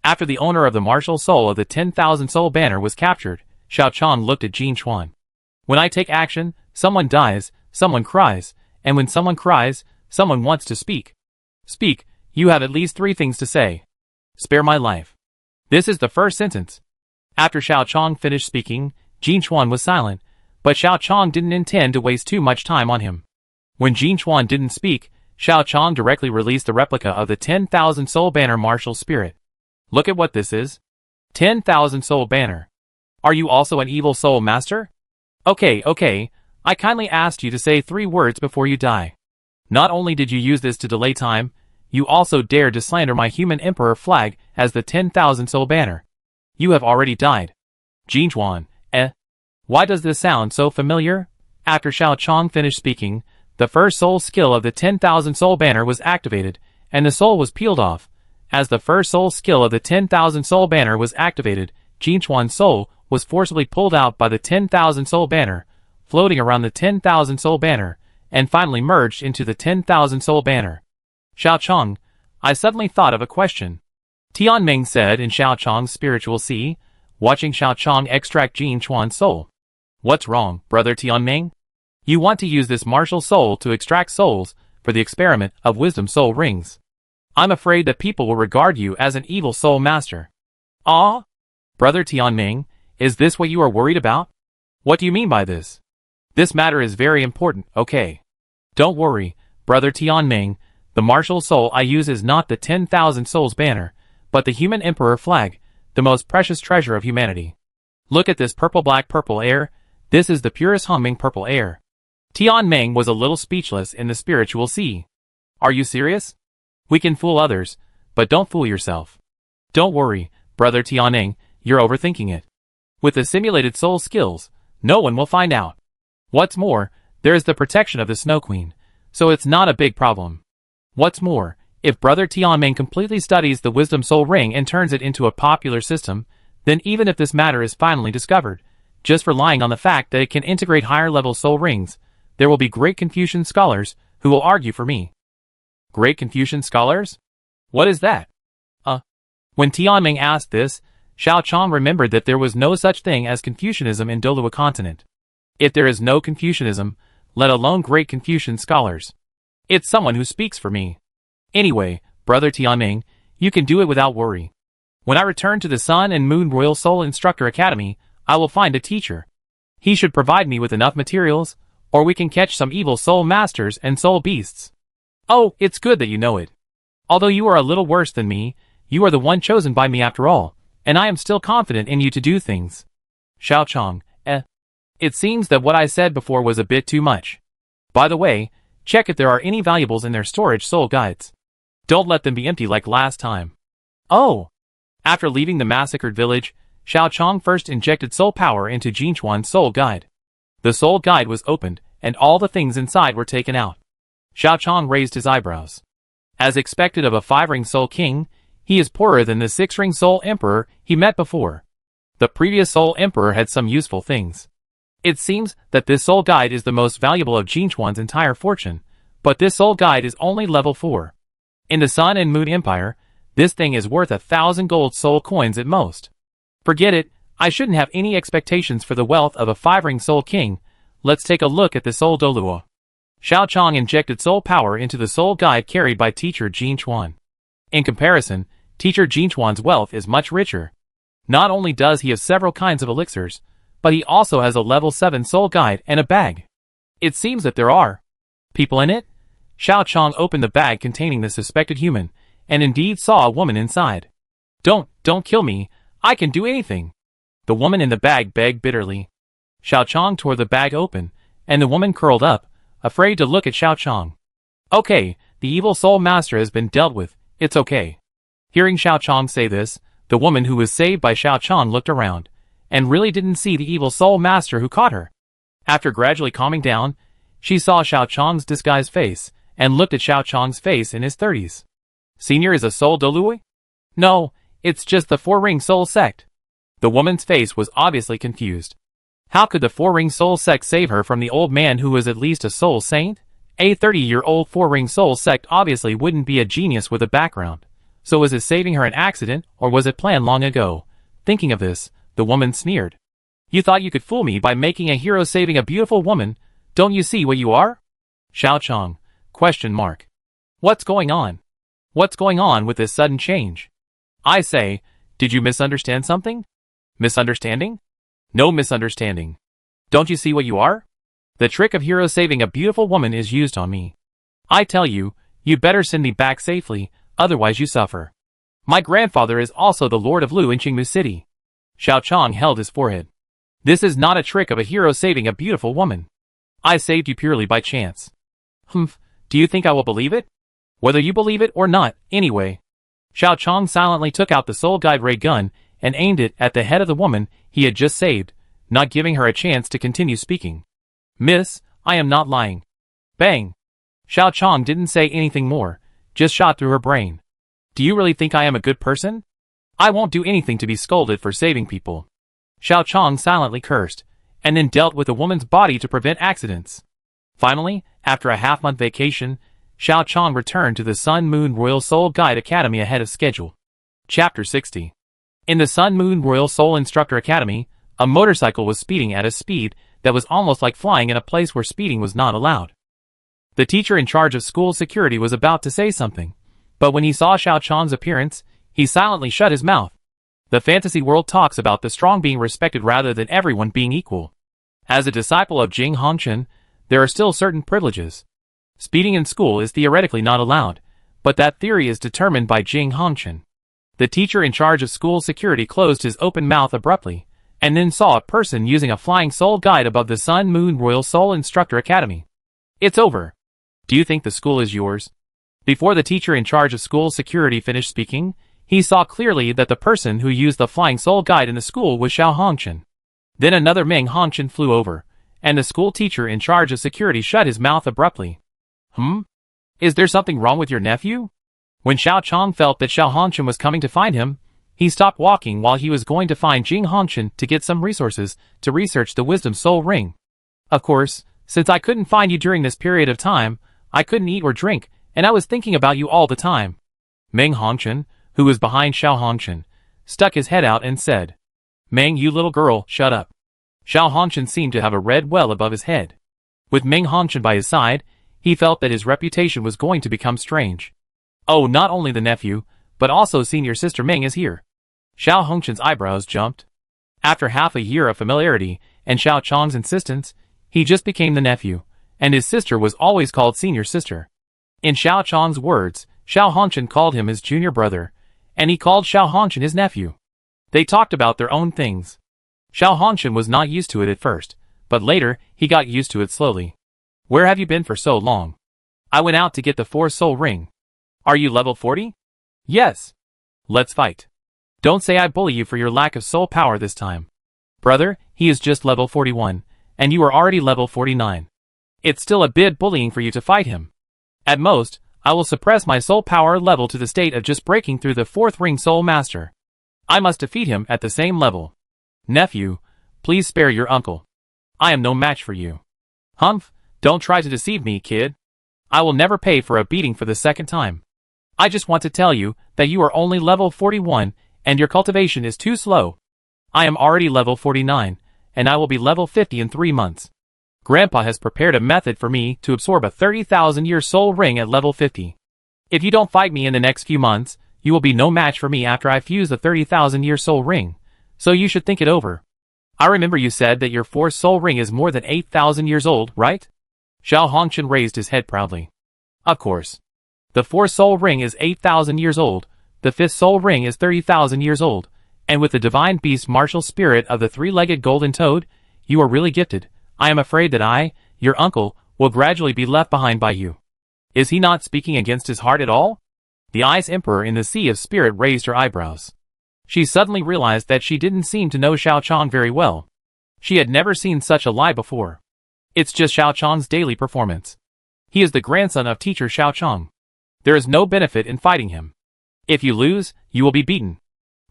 After the owner of the martial soul of the 10,000 soul banner was captured, Xiao Chong looked at Jin Chuan. "When I take action, someone dies, someone cries, and when someone cries, someone wants to speak. Speak, you have at least 3 things to say. Spare my life." This is the first sentence. After Xiao Chong finished speaking, Jin Chuan was silent, but Xiao Chong didn't intend to waste too much time on him. When Jin Chuan didn't speak, Xiao Chong directly released the replica of the 10,000 soul banner martial spirit. "Look at what this is. 10,000 soul banner. Are you also an evil soul master? Okay, I kindly asked you to say 3 words before you die. Not only did you use this to delay time, you also dared to slander my human emperor flag as the 10,000 soul banner. You have already died." Jin Chuan, why does this sound so familiar? After Xiao Chong finished speaking, the first soul skill of the 10,000 soul banner was activated, and the soul was peeled off. As the first soul skill of the 10,000 soul banner was activated, Jin Chuan's soul was forcibly pulled out by the 10,000 soul banner, floating around the 10,000 soul banner, and finally merged into the 10,000 soul banner. "Xiao Chong, I suddenly thought of a question," Tianmeng said in Xiao Chong's spiritual sea, watching Xiao Chong extract Jin Chuan's soul. "What's wrong, brother Tianmeng? You want to use this martial soul to extract souls for the experiment of wisdom soul rings. I'm afraid that people will regard you as an evil soul master." "Ah? Brother Tianmeng, is this what you are worried about? What do you mean by this? This matter is very important, okay? Don't worry, brother Tianmeng, the martial soul I use is not the 10,000 souls banner, but the human emperor flag, the most precious treasure of humanity. Look at this purple air. This is the purest humming purple air." Tianmeng was a little speechless in the spiritual sea. "Are you serious? We can fool others, but don't fool yourself. Don't worry, brother Tianmeng, you're overthinking it. With the simulated soul skills, no one will find out. What's more, there is the protection of the Snow Queen, so it's not a big problem. What's more, if brother Tianmeng completely studies the wisdom soul ring and turns it into a popular system, then even if this matter is finally discovered, just relying on the fact that it can integrate higher-level soul rings, there will be great Confucian scholars who will argue for me." Great Confucian scholars? What is that? When Tianmeng asked this, Xiao Chong remembered that there was no such thing as Confucianism in Douluo continent. If there is no Confucianism, let alone great Confucian scholars. It's someone who speaks for me. Anyway, brother Tianmeng, you can do it without worry. When I return to the Sun and Moon Royal Soul Instructor Academy, I will find a teacher. He should provide me with enough materials, or we can catch some evil soul masters and soul beasts. Oh, it's good that you know it. Although you are a little worse than me, you are the one chosen by me after all, and I am still confident in you to do things. Xiao Chong, It seems that what I said before was a bit too much. By the way, check if there are any valuables in their storage soul guides. Don't let them be empty like last time. Oh! After leaving the massacred village, Xiao Chong first injected soul power into Jin Chuan's soul guide. The soul guide was opened, and all the things inside were taken out. Xiao Chong raised his eyebrows. As expected of a 5-ring soul king, he is poorer than the 6-ring soul emperor he met before. The previous soul emperor had some useful things. It seems that this soul guide is the most valuable of Jinchuan's entire fortune, but this soul guide is only level 4. In the Sun and Moon Empire, this thing is worth 1,000 gold soul coins at most. Forget it, I shouldn't have any expectations for the wealth of a 5-ring soul king. Let's take a look at the soul Douluo. Xiao Chong injected soul power into the soul guide carried by teacher Jinchuan. In comparison, teacher Jinchuan's wealth is much richer. Not only does he have several kinds of elixirs, but he also has a level 7 soul guide and a bag. It seems that there are people in it. Xiao Chong opened the bag containing the suspected human, and indeed saw a woman inside. Don't kill me, I can do anything. The woman in the bag begged bitterly. Xiao Chong tore the bag open, and the woman curled up, afraid to look at Xiao Chong. Okay, the evil soul master has been dealt with, it's okay. Hearing Xiao Chong say this, the woman who was saved by Xiao Chong looked around, and really didn't see the evil soul master who caught her. After gradually calming down, she saw Xiao Chong's disguised face, and looked at Xiao Chong's face in his 30s. Senior is a soul Douluo? No, it's just the 4-ring soul sect. The woman's face was obviously confused. How could the 4-ring soul sect save her from the old man who was at least a soul saint? A 30-year-old 4-ring soul sect obviously wouldn't be a genius with a background. So was it saving her an accident, or was it planned long ago? Thinking of this, the woman sneered. You thought you could fool me by making a hero saving a beautiful woman? Don't you see what you are? Xiao Chong. ? What's going on? What's going on with this sudden change? I say, did you misunderstand something? Misunderstanding? No misunderstanding. Don't you see what you are? The trick of hero saving a beautiful woman is used on me. I tell you, you better send me back safely, otherwise you suffer. My grandfather is also the Lord of Lu in Qingmu City. Xiao Chong held his forehead. This is not a trick of a hero saving a beautiful woman. I saved you purely by chance. Humph, do you think I will believe it? Whether you believe it or not, anyway. Xiao Chong silently took out the soul guide ray gun and aimed it at the head of the woman he had just saved, not giving her a chance to continue speaking. Miss, I am not lying. Bang! Xiao Chong didn't say anything more, just shot through her brain. Do you really think I am a good person? I won't do anything to be scolded for saving people. Xiao Chong silently cursed, and then dealt with the woman's body to prevent accidents. Finally, after a half-month vacation, Xiao Chong returned to the Sun Moon Royal Soul Guide Academy ahead of schedule. Chapter 60. In the Sun Moon Royal Soul Instructor Academy, a motorcycle was speeding at a speed that was almost like flying in a place where speeding was not allowed. The teacher in charge of school security was about to say something, but when he saw Xiao Chong's appearance, he silently shut his mouth. The fantasy world talks about the strong being respected rather than everyone being equal. As a disciple of Jing Hongchen, there are still certain privileges. Speeding in school is theoretically not allowed, but that theory is determined by Jing Hongchen. The teacher in charge of school security closed his open mouth abruptly, and then saw a person using a flying soul guide above the Sun Moon Royal Soul Instructor Academy. It's over. Do you think the school is yours? Before the teacher in charge of school security finished speaking, he saw clearly that the person who used the flying soul guide in the school was Xiao Hongchen. Then another Meng Hongchen flew over, and the school teacher in charge of security shut his mouth abruptly. Is there something wrong with your nephew? When Xiao Chong felt that Xiao Hongchen was coming to find him, he stopped walking while he was going to find Jing Hongchen to get some resources to research the Wisdom Soul Ring. Of course, since I couldn't find you during this period of time, I couldn't eat or drink, and I was thinking about you all the time. Meng Hongchen, who was behind Xiao Hongchen, stuck his head out and said, Meng, you little girl, shut up. Xiao Hongchen seemed to have a red well above his head. With Meng Hongchen by his side, he felt that his reputation was going to become strange. Oh, not only the nephew, but also senior sister Meng is here. Xiao Hongchen's eyebrows jumped. After half a year of familiarity and Xiao Chong's insistence, he just became the nephew, and his sister was always called senior sister. In Xiao Chong's words, Xiao Hongchen called him his junior brother, and he called Xiao Hongchen his nephew. They talked about their own things. Xiao Hongchen was not used to it at first, but later, he got used to it slowly. Where have you been for so long? I went out to get the 4 soul ring. Are you level 40? Yes. Let's fight. Don't say I bully you for your lack of soul power this time. Brother, he is just level 41, and you are already level 49. It's still a bit bullying for you to fight him. At most, I will suppress my soul power level to the state of just breaking through the 4th ring soul master. I must defeat him at the same level. Nephew, please spare your uncle. I am no match for you. Humph, don't try to deceive me, kid. I will never pay for a beating for the second time. I just want to tell you that you are only level 41 and your cultivation is too slow. I am already level 49, and I will be level 50 in 3 months. Grandpa has prepared a method for me to absorb a 30,000-year soul ring at level 50. If you don't fight me in the next few months, you will be no match for me after I fuse the 30,000-year soul ring, so you should think it over. I remember you said that your 4th soul ring is more than 8,000 years old, right? Xiao Hongchen raised his head proudly. Of course. The 4th soul ring is 8,000 years old, the 5th soul ring is 30,000 years old, and with the divine beast martial spirit of the 3-legged golden toad, you are really gifted. I am afraid that I, your uncle, will gradually be left behind by you. Is he not speaking against his heart at all? The Ice Emperor in the Sea of Spirit raised her eyebrows. She suddenly realized that she didn't seem to know Xiao Chong very well. She had never seen such a lie before. It's just Xiao Chong's daily performance. He is the grandson of teacher Xiao Chong. There is no benefit in fighting him. If you lose, you will be beaten.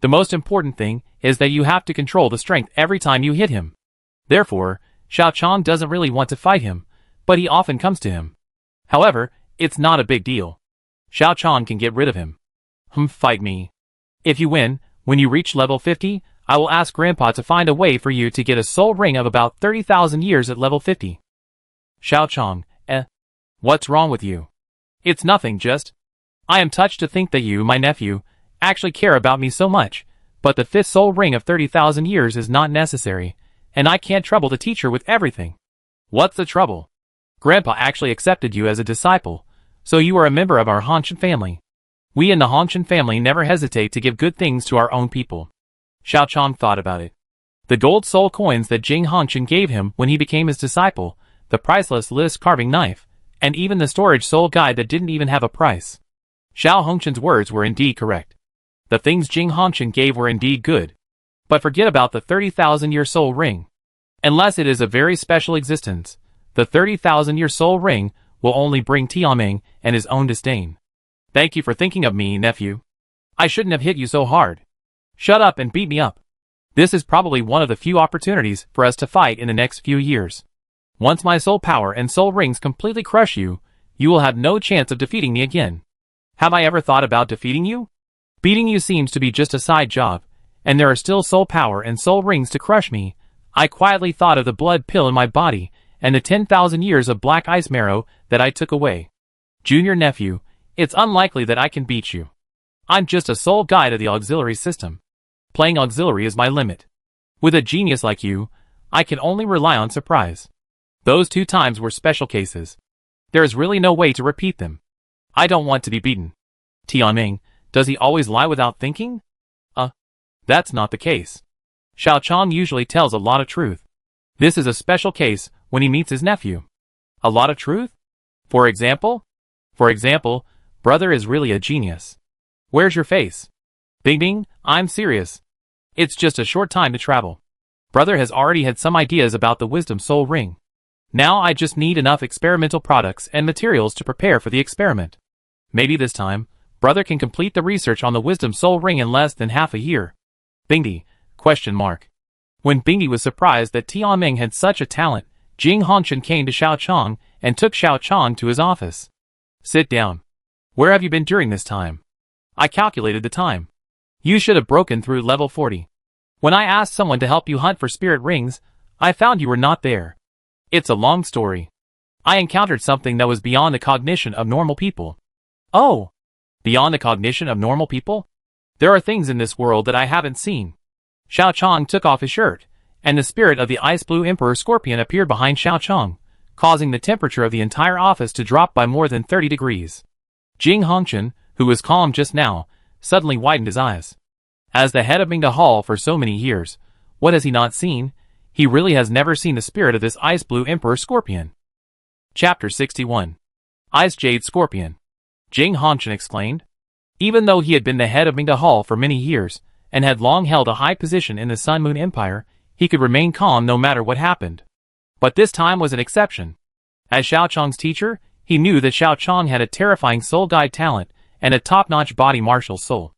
The most important thing is that you have to control the strength every time you hit him. Therefore, Xiao Chong doesn't really want to fight him, but he often comes to him. However, it's not a big deal. Xiao Chong can get rid of him. Fight me. If you win, when you reach level 50, I will ask Grandpa to find a way for you to get a soul ring of about 30,000 years at level 50. Xiao Chong, what's wrong with you? It's nothing, just. I am touched to think that you, my nephew, actually care about me so much, but the 5th soul ring of 30,000 years is not necessary, and I can't trouble the teacher with everything. What's the trouble? Grandpa actually accepted you as a disciple, so you are a member of our Hongchen family. We in the Hongchen family never hesitate to give good things to our own people. Xiao Chong thought about it. The gold soul coins that Jing Hongchen gave him when he became his disciple, the priceless list carving knife, and even the storage soul guide that didn't even have a price. Xiao Hongchen's words were indeed correct. The things Jing Hongchen gave were indeed good. But forget about the 30,000-year soul ring. Unless it is a very special existence, the 30,000-year soul ring will only bring Tianmeng and his own disdain. Thank you for thinking of me, nephew. I shouldn't have hit you so hard. Shut up and beat me up. This is probably one of the few opportunities for us to fight in the next few years. Once my soul power and soul rings completely crush you, you will have no chance of defeating me again. Have I ever thought about defeating you? Beating you seems to be just a side job, and there are still soul power and soul rings to crush me. I quietly thought of the blood pill in my body and the 10,000 years of black ice marrow that I took away. Junior nephew, it's unlikely that I can beat you. I'm just a soul guide of the auxiliary system. Playing auxiliary is my limit. With a genius like you, I can only rely on surprise. Those 2 times were special cases. There is really no way to repeat them. I don't want to be beaten. Tianmeng, does he always lie without thinking? That's not the case. Xiao Chong usually tells a lot of truth. This is a special case when he meets his nephew. A lot of truth? For example? For example, brother is really a genius. Where's your face? Bing Bing, I'm serious. It's just a short time to travel. Brother has already had some ideas about the Wisdom Soul Ring. Now I just need enough experimental products and materials to prepare for the experiment. Maybe this time, brother can complete the research on the Wisdom Soul Ring in less than half a year. Bingdi, ? When Bingdi was surprised that Tianmeng had such a talent, Jing Hongchen came to Xiao Chong and took Xiao Chong to his office. Sit down. Where have you been during this time? I calculated the time. You should have broken through level 40. When I asked someone to help you hunt for spirit rings, I found you were not there. It's a long story. I encountered something that was beyond the cognition of normal people. Oh! Beyond the cognition of normal people? There are things in this world that I haven't seen. Xiao Chong took off his shirt, and the spirit of the Ice Blue Emperor Scorpion appeared behind Xiao Chong, causing the temperature of the entire office to drop by more than 30 degrees. Jing Hongchen, who was calm just now, suddenly widened his eyes. As the head of Mingda Hall for so many years, what has he not seen? He really has never seen the spirit of this Ice Blue Emperor Scorpion. Chapter 61. Ice Jade Scorpion. Jing Hongchen exclaimed. Even though he had been the head of Mingda Hall for many years, and had long held a high position in the Sun Moon Empire, he could remain calm no matter what happened. But this time was an exception. As Xiao Chong's teacher, he knew that Xiao Chong had a terrifying soul guide talent and a top-notch body martial soul.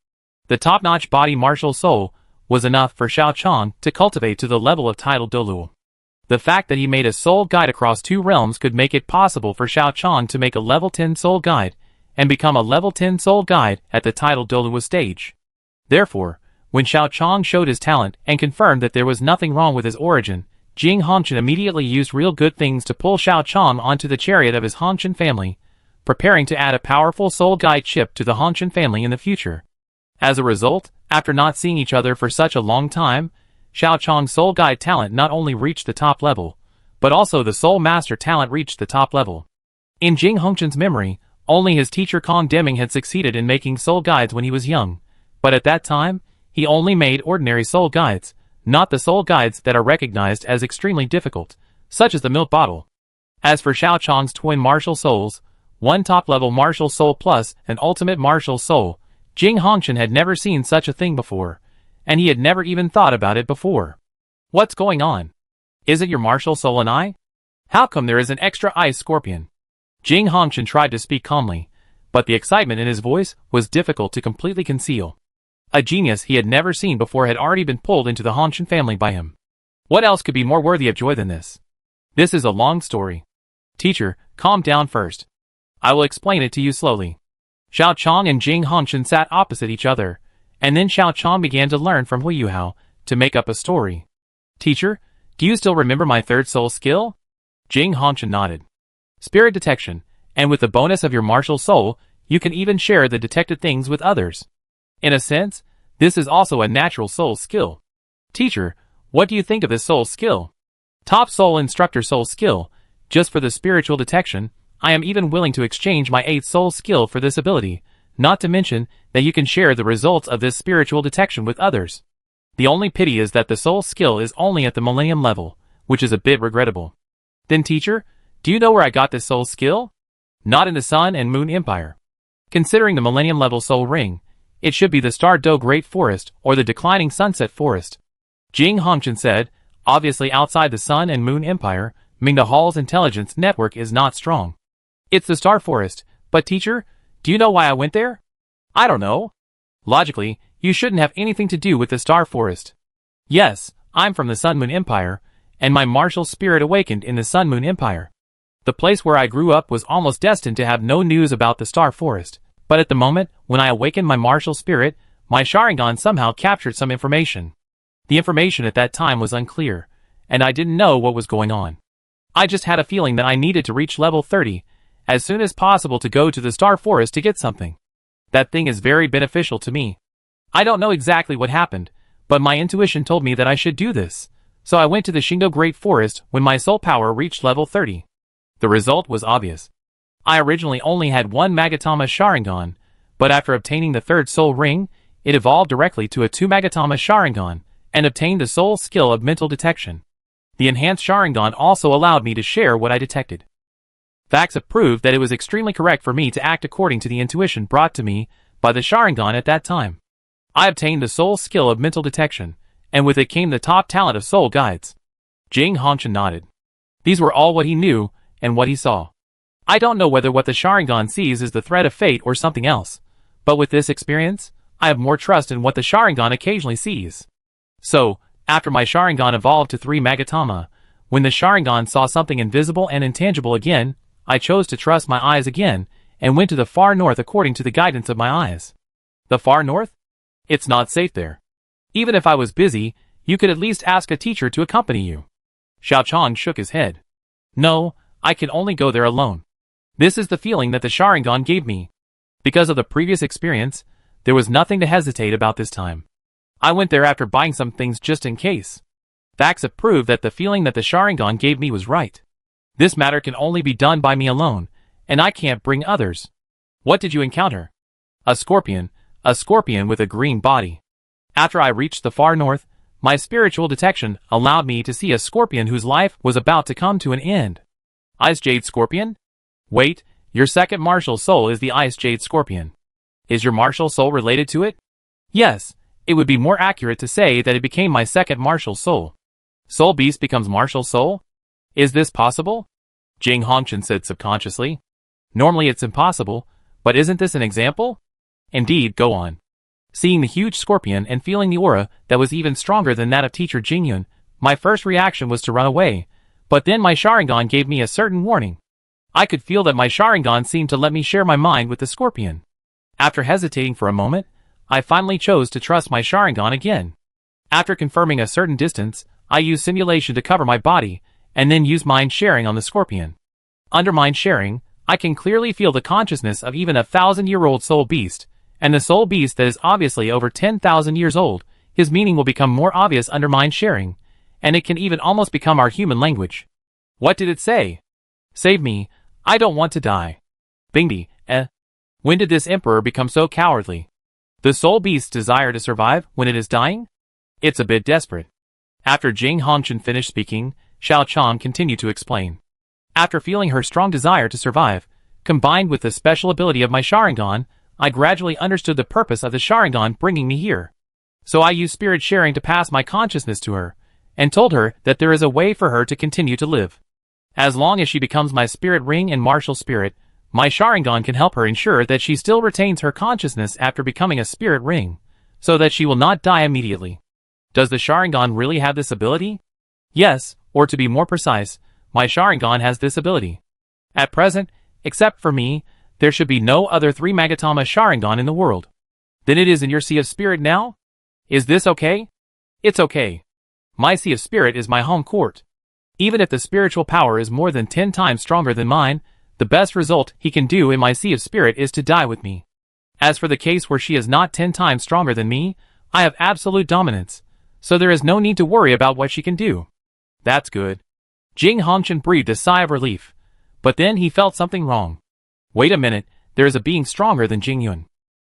The top-notch body martial soul was enough for Xiao Chong to cultivate to the level of title Douluo. The fact that he made a soul guide across 2 realms could make it possible for Xiao Chang to make a level 10 soul guide and become a level 10 soul guide at the title Douluo stage. Therefore, when Xiao Chang showed his talent and confirmed that there was nothing wrong with his origin, Jing Hongchen immediately used real good things to pull Xiao Chang onto the chariot of his Hongchen family, preparing to add a powerful soul guide chip to the Hongchen family in the future. As a result, after not seeing each other for such a long time, Xiao Chang's soul guide talent not only reached the top level, but also the soul master talent reached the top level. In Jing Hongchen's memory, only his teacher Kong Deming had succeeded in making soul guides when he was young, but at that time, he only made ordinary soul guides, not the soul guides that are recognized as extremely difficult, such as the milk bottle. As for Xiao Chang's twin martial souls, one top-level martial soul plus an ultimate martial soul, Jing Hongchen had never seen such a thing before, and he had never even thought about it before. What's going on? Is it your martial soul and I? How come there is an extra ice scorpion? Jing Hongchen tried to speak calmly, but the excitement in his voice was difficult to completely conceal. A genius he had never seen before had already been pulled into the Hongchen family by him. What else could be more worthy of joy than this? This is a long story. Teacher, calm down first. I will explain it to you slowly. Xiao Chang and Jing Hongchen sat opposite each other, and then Xiao Chang began to learn from Hui Yuhao to make up a story. Teacher, do you still remember my third soul skill? Jing Hongchen nodded. Spirit detection, and with the bonus of your martial soul, you can even share the detected things with others. In a sense, this is also a natural soul skill. Teacher, what do you think of this soul skill? Top soul instructor soul skill. Just for the spiritual detection, I am even willing to exchange my 8th soul skill for this ability, not to mention that you can share the results of this spiritual detection with others. The only pity is that the soul skill is only at the Millennium level, which is a bit regrettable. Then teacher, do you know where I got this soul skill? Not in the Sun and Moon Empire. Considering the Millennium level soul ring, it should be the Star Dou Forest or the Declining Sunset Forest. Jing Hongchen said, obviously outside the Sun and Moon Empire, Mingda Hall's intelligence network is not strong. It's the Star Forest, but teacher, do you know why I went there? I don't know. Logically, you shouldn't have anything to do with the Star Forest. Yes, I'm from the Sun Moon Empire, and my martial spirit awakened in the Sun Moon Empire. The place where I grew up was almost destined to have no news about the Star Forest, but at the moment when I awakened my martial spirit, my Sharingan somehow captured some information. The information at that time was unclear, and I didn't know what was going on. I just had a feeling that I needed to reach level 30 as soon as possible to go to the Star Forest to get something. That thing is very beneficial to me. I don't know exactly what happened, but my intuition told me that I should do this, so I went to the Shingdo Great Forest when my soul power reached level 30. The result was obvious. I originally only had one Magatama Sharingan, but after obtaining the 3rd soul ring, it evolved directly to a 2 Magatama Sharingan, and obtained the soul skill of mental detection. The enhanced Sharingan also allowed me to share what I detected. Facts have proved that it was extremely correct for me to act according to the intuition brought to me by the Sharingan at that time. I obtained the soul skill of mental detection, and with it came the top talent of soul guides. Jing Hongchen nodded. These were all what he knew, and what he saw. I don't know whether what the Sharingan sees is the thread of fate or something else, but with this experience, I have more trust in what the Sharingan occasionally sees. So, after my Sharingan evolved to 3 Magatama, when the Sharingan saw something invisible and intangible again, I chose to trust my eyes again, and went to the far north according to the guidance of my eyes. The far north? It's not safe there. Even if I was busy, you could at least ask a teacher to accompany you. Xiao Chang shook his head. No, I can only go there alone. This is the feeling that the Sharingan gave me. Because of the previous experience, there was nothing to hesitate about this time. I went there after buying some things just in case. Facts have proved that the feeling that the Sharingan gave me was right. This matter can only be done by me alone, and I can't bring others. What did you encounter? A scorpion with a green body. After I reached the far north, my spiritual detection allowed me to see a scorpion whose life was about to come to an end. Ice Jade Scorpion? Wait, your second martial soul is the Ice Jade Scorpion. Is your martial soul related to it? Yes, it would be more accurate to say that it became my second martial soul. Soul Beast becomes martial soul? Is this possible? Jing Hongchen said subconsciously. Normally it's impossible, but isn't this an example? Indeed, go on. Seeing the huge scorpion and feeling the aura that was even stronger than that of teacher Jingyun, my first reaction was to run away, But then my Sharingan gave me a certain warning. I could feel that my Sharingan seemed to let me share my mind with the scorpion. After hesitating for a moment, I finally chose to trust my Sharingan again. After confirming a certain distance, I used simulation to cover my body, and then used mind sharing on the scorpion. Under mind sharing, I can clearly feel the consciousness of even a 1,000-year-old soul beast, and the soul beast that is obviously over 10,000 years old. His meaning will become more obvious under mind sharing, and it can even almost become our human language. What did it say? Save me, I don't want to die. Bingby, When did this emperor become so cowardly? The soul beast's desire to survive when it is dying? It's a bit desperate. After Jing Hongchen finished speaking, Xiao Chang continued to explain. After feeling her strong desire to survive, combined with the special ability of my Sharingan, I gradually understood the purpose of the Sharingan bringing me here. So I used spirit sharing to pass my consciousness to her, and told her that there is a way for her to continue to live. As long as she becomes my spirit ring and martial spirit, my Sharingan can help her ensure that she still retains her consciousness after becoming a spirit ring, so that she will not die immediately. Does the Sharingan really have this ability? Yes, or to be more precise, my Sharingan has this ability. At present, except for me, there should be no other 3 Magatama Sharingan in the world. Then it is in your Sea of Spirit now? Is this okay? It's okay. My Sea of Spirit is my home court. Even if the spiritual power is more than 10 times stronger than mine, the best result he can do in my Sea of Spirit is to die with me. As for the case where she is not 10 times stronger than me, I have absolute dominance, so there is no need to worry about what she can do. That's good. Jing Hongchen breathed a sigh of relief, but then he felt something wrong. Wait a minute, there is a being stronger than Jing Yun.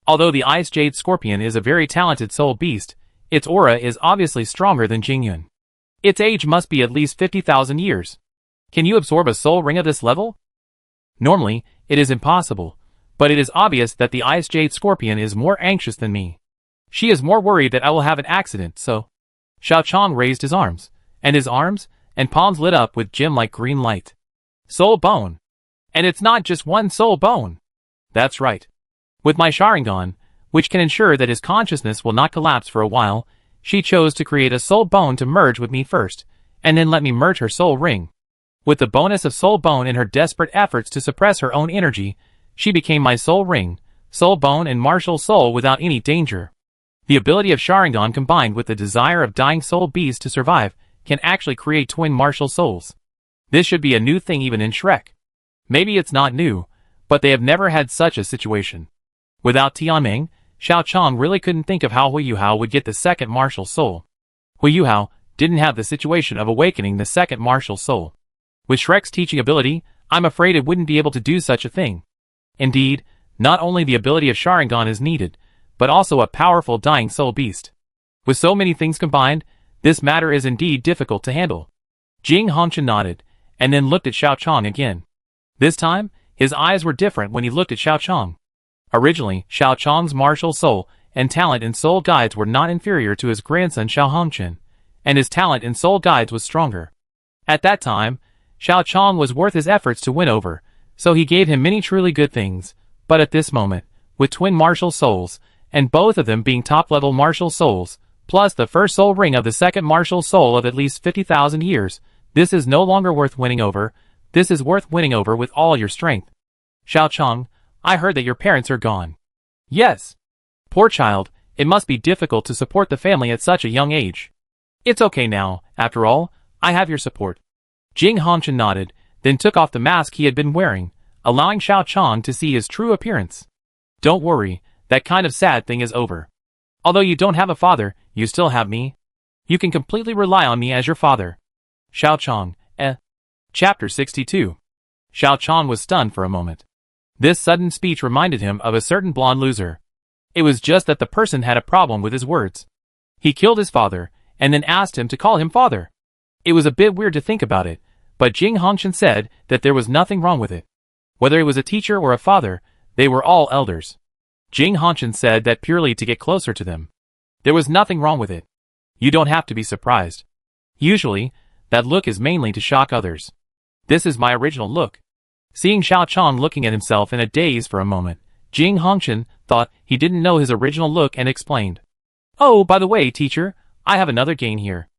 Although the Ice Jade Scorpion is a very talented soul beast, its aura is obviously stronger than Jing Yun. Its age must be at least 50,000 years. Can you absorb a soul ring of this level? Normally, it is impossible, but it is obvious that the Ice Jade Scorpion is more anxious than me. She is more worried that I will have an accident, so... Xiao Chang raised his arms, and his arms and palms lit up with gem-like green light. Soul bone. And it's not just one soul bone. That's right. With my Sharingan, which can ensure that his consciousness will not collapse for a while, she chose to create a soul bone to merge with me first, and then let me merge her soul ring. With the bonus of soul bone in her desperate efforts to suppress her own energy, she became my soul ring, soul bone and martial soul without any danger. The ability of Sharingan combined with the desire of dying soul beast to survive can actually create twin martial souls. This should be a new thing even in Shrek. Maybe it's not new, but they have never had such a situation. Without Tianmeng, Xiao Chang really couldn't think of how Hui Yuhao would get the second martial soul. Hui Yuhao didn't have the situation of awakening the second martial soul. With Shrek's teaching ability, I'm afraid it wouldn't be able to do such a thing. Indeed, not only the ability of Sharingan is needed, but also a powerful dying soul beast. With so many things combined, this matter is indeed difficult to handle. Jing Hongchen nodded, and then looked at Xiao Chang again. This time, his eyes were different when he looked at Xiao Chang. Originally, Xiao Chang's martial soul and talent in soul guides were not inferior to his grandson Xiao Hongchen, and his talent in soul guides was stronger. At that time, Xiao Chang was worth his efforts to win over, so he gave him many truly good things, but at this moment, with twin martial souls, and both of them being top-level martial souls, plus the first soul ring of the second martial soul of at least 50,000 years, this is no longer worth winning over. This is worth winning over with all your strength. Xiao Chang, I heard that your parents are gone. Yes. Poor child, it must be difficult to support the family at such a young age. It's okay now, after all, I have your support. Jing Hongchen nodded, then took off the mask he had been wearing, allowing Xiao Chang to see his true appearance. Don't worry, that kind of sad thing is over. Although you don't have a father, you still have me. You can completely rely on me as your father. Xiao Chang, Chapter 62. Xiao Chang was stunned for a moment. This sudden speech reminded him of a certain blonde loser. It was just that the person had a problem with his words. He killed his father, and then asked him to call him father. It was a bit weird to think about it, but Jing Hongchen said that there was nothing wrong with it. Whether it was a teacher or a father, they were all elders. Jing Hongchen said that purely to get closer to them. There was nothing wrong with it. You don't have to be surprised. Usually, that look is mainly to shock others. This is my original look. Seeing Xiao Chang looking at himself in a daze for a moment, Jing Hongchen thought he didn't know his original look and explained. Oh, by the way, teacher, I have another gain here.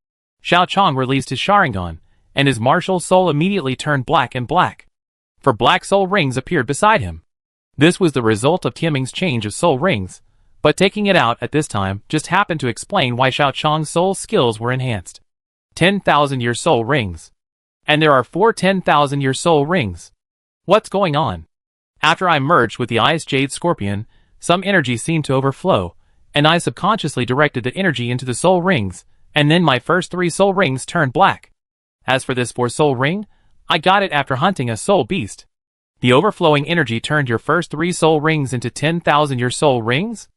Xiao Chang released his Sharingan, and his martial soul immediately turned black and black. For black soul rings appeared beside him. This was the result of Tianmeng's change of soul rings, but taking it out at this time just happened to explain why Xiao Chang's soul skills were enhanced. 10,000-year soul rings. And there are 4 10,000-year soul rings. What's going on? After I merged with the Ice Jade Scorpion, some energy seemed to overflow, and I subconsciously directed the energy into the soul rings, and then my first 3 soul rings turned black. As for this 4th soul ring, I got it after hunting a soul beast. The overflowing energy turned your first 3 soul rings into 10,000-year soul rings?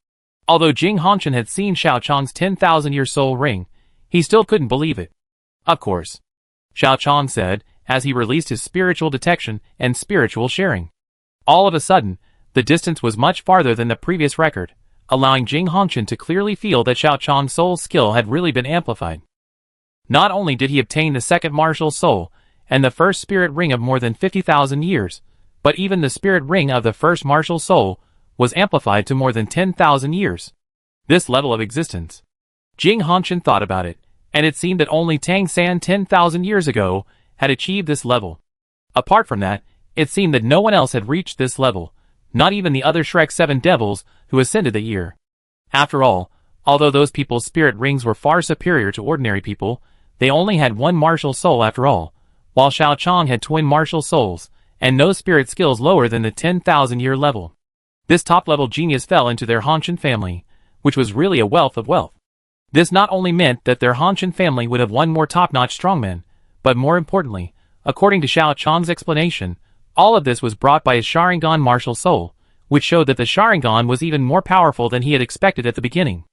Although Jing Hongchen had seen Xiao Chang's 10,000-year soul ring, he still couldn't believe it. Of course. Xiao Chang said, as he released his spiritual detection and spiritual sharing. All of a sudden, the distance was much farther than the previous record, allowing Jing Hongchen to clearly feel that Xiao Chang's soul skill had really been amplified. Not only did he obtain the 2nd martial soul, and the 1st spirit ring of more than 50,000 years, but even the spirit ring of the 1st martial soul was amplified to more than 10,000 years. This level of existence. Jing Hongchen thought about it, and it seemed that only Tang San 10,000 years ago had achieved this level. Apart from that, it seemed that no one else had reached this level, not even the other Shrek 7 devils who ascended that year. After all, although those people's spirit rings were far superior to ordinary people, they only had 1 martial soul after all, while Xiao Chang had twin martial souls, and no spirit skills lower than the 10,000-year level. This top-level genius fell into their Hongchen family, which was really a wealth of wealth. This not only meant that their Hongchen family would have 1 more top-notch strongman, but more importantly, according to Xiao Chang's explanation, all of this was brought by his Sharingan martial soul, which showed that the Sharingan was even more powerful than he had expected at the beginning.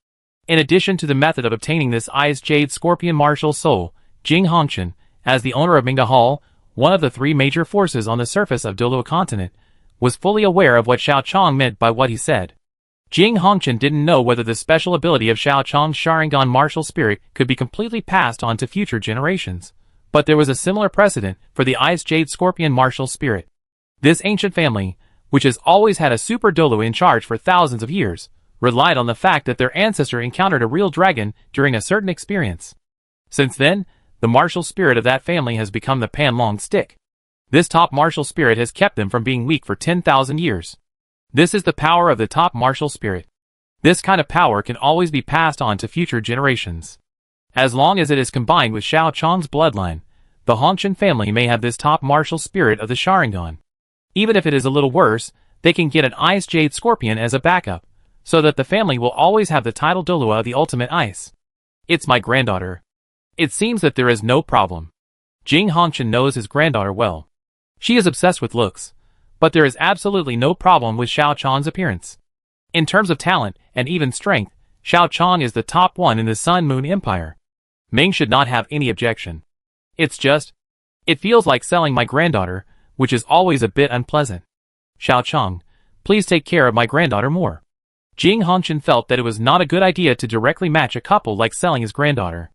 In addition to the method of obtaining this Ice Jade Scorpion martial soul, Jing Hongchen, as the owner of Mingda Hall, one of the 3 major forces on the surface of Douluo continent, was fully aware of what Xiao Chang meant by what he said. Jing Hongchen didn't know whether the special ability of Xiao Chang's Sharingan martial spirit could be completely passed on to future generations, but there was a similar precedent for the Ice Jade Scorpion martial spirit. This ancient family, which has always had a super Douluo in charge for thousands of years, relied on the fact that their ancestor encountered a real dragon during a certain experience. Since then, the martial spirit of that family has become the Panlong stick. This top martial spirit has kept them from being weak for 10,000 years. This is the power of the top martial spirit. This kind of power can always be passed on to future generations. As long as it is combined with Xiao Chang's bloodline, the Hongchen family may have this top martial spirit of the Sharingan. Even if it is a little worse, they can get an Ice Jade Scorpion as a backup, so that the family will always have the title Douluo of the ultimate ice. It's my granddaughter. It seems that there is no problem. Jing Hongchen knows his granddaughter well. She is obsessed with looks, but there is absolutely no problem with Xiao Chang's appearance. In terms of talent and even strength, Xiao Chang is the top one in the Sun Moon Empire. Ming should not have any objection. It's just, it feels like selling my granddaughter, which is always a bit unpleasant. Xiao Chang, please take care of my granddaughter more. Jing Hongchen felt that it was not a good idea to directly match a couple like selling his granddaughter.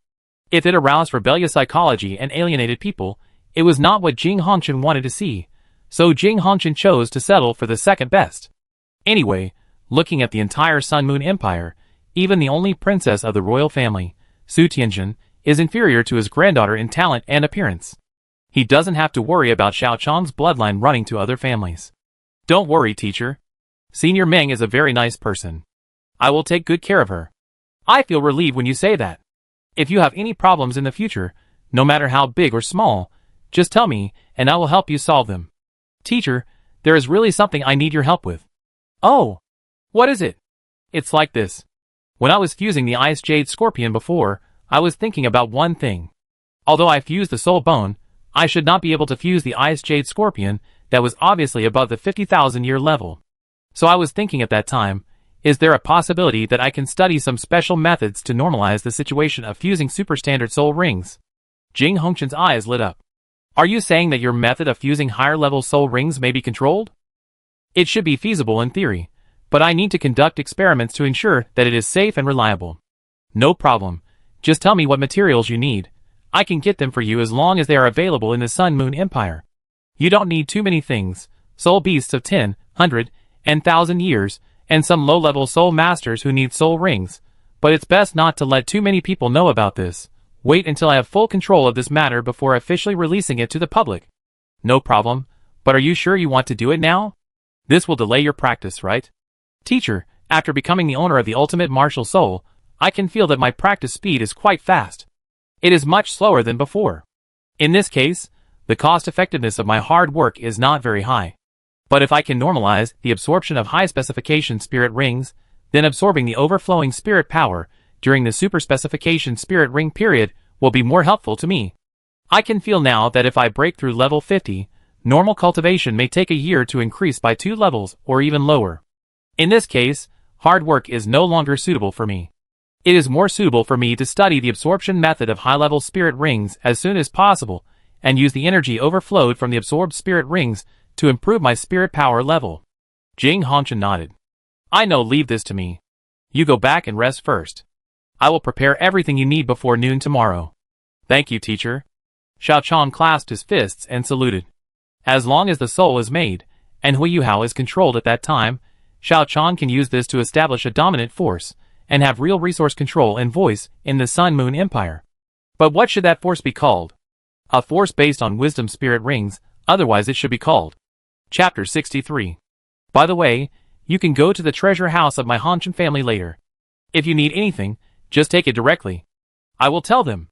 If it aroused rebellious psychology and alienated people, it was not what Jing Hongchen wanted to see, so Jing Hongchen chose to settle for the second best. Anyway, looking at the entire Sun Moon Empire, even the only princess of the royal family, Su Tianjin, is inferior to his granddaughter in talent and appearance. He doesn't have to worry about Xiao Chang's bloodline running to other families. Don't worry, teacher. Senior Meng is a very nice person. I will take good care of her. I feel relieved when you say that. If you have any problems in the future, no matter how big or small, just tell me, and I will help you solve them. Teacher, there is really something I need your help with. Oh! What is it? It's like this. When I was fusing the Ice Jade Scorpion before, I was thinking about one thing. Although I fused the soul bone, I should not be able to fuse the Ice Jade Scorpion that was obviously above the 50,000-year level. So I was thinking at that time, is there a possibility that I can study some special methods to normalize the situation of fusing superstandard soul rings? Jing Hongchen's eyes lit up. Are you saying that your method of fusing higher-level soul rings may be controlled? It should be feasible in theory, but I need to conduct experiments to ensure that it is safe and reliable. No problem. Just tell me what materials you need. I can get them for you as long as they are available in the Sun Moon Empire. You don't need too many things. Soul beasts of 10, 100, and 1,000 years, and some low-level soul masters who need soul rings, but it's best not to let too many people know about this. Wait until I have full control of this matter before officially releasing it to the public. No problem, but are you sure you want to do it now? This will delay your practice, right? Teacher, after becoming the owner of the ultimate martial soul, I can feel that my practice speed is quite fast. It is much slower than before. In this case, the cost-effectiveness of my hard work is not very high. But if I can normalize the absorption of high-specification spirit rings, then absorbing the overflowing spirit power during the super-specification spirit ring period will be more helpful to me. I can feel now that if I break through level 50, normal cultivation may take a year to increase by 2 levels or even lower. In this case, hard work is no longer suitable for me. It is more suitable for me to study the absorption method of high-level spirit rings as soon as possible and use the energy overflowed from the absorbed spirit rings to improve my spirit power level. Jing Hongchen nodded. I know, leave this to me. You go back and rest first. I will prepare everything you need before noon tomorrow. Thank you, teacher. Xiao Chong clasped his fists and saluted. As long as the soul is made, and Hui Yuhao is controlled at that time, Xiao Chong can use this to establish a dominant force, and have real resource control and voice in the Sun Moon Empire. But what should that force be called? A force based on wisdom spirit rings, otherwise it should be called. Chapter 63. By the way, you can go to the treasure house of my Hongchen family later. If you need anything, just take it directly. I will tell them.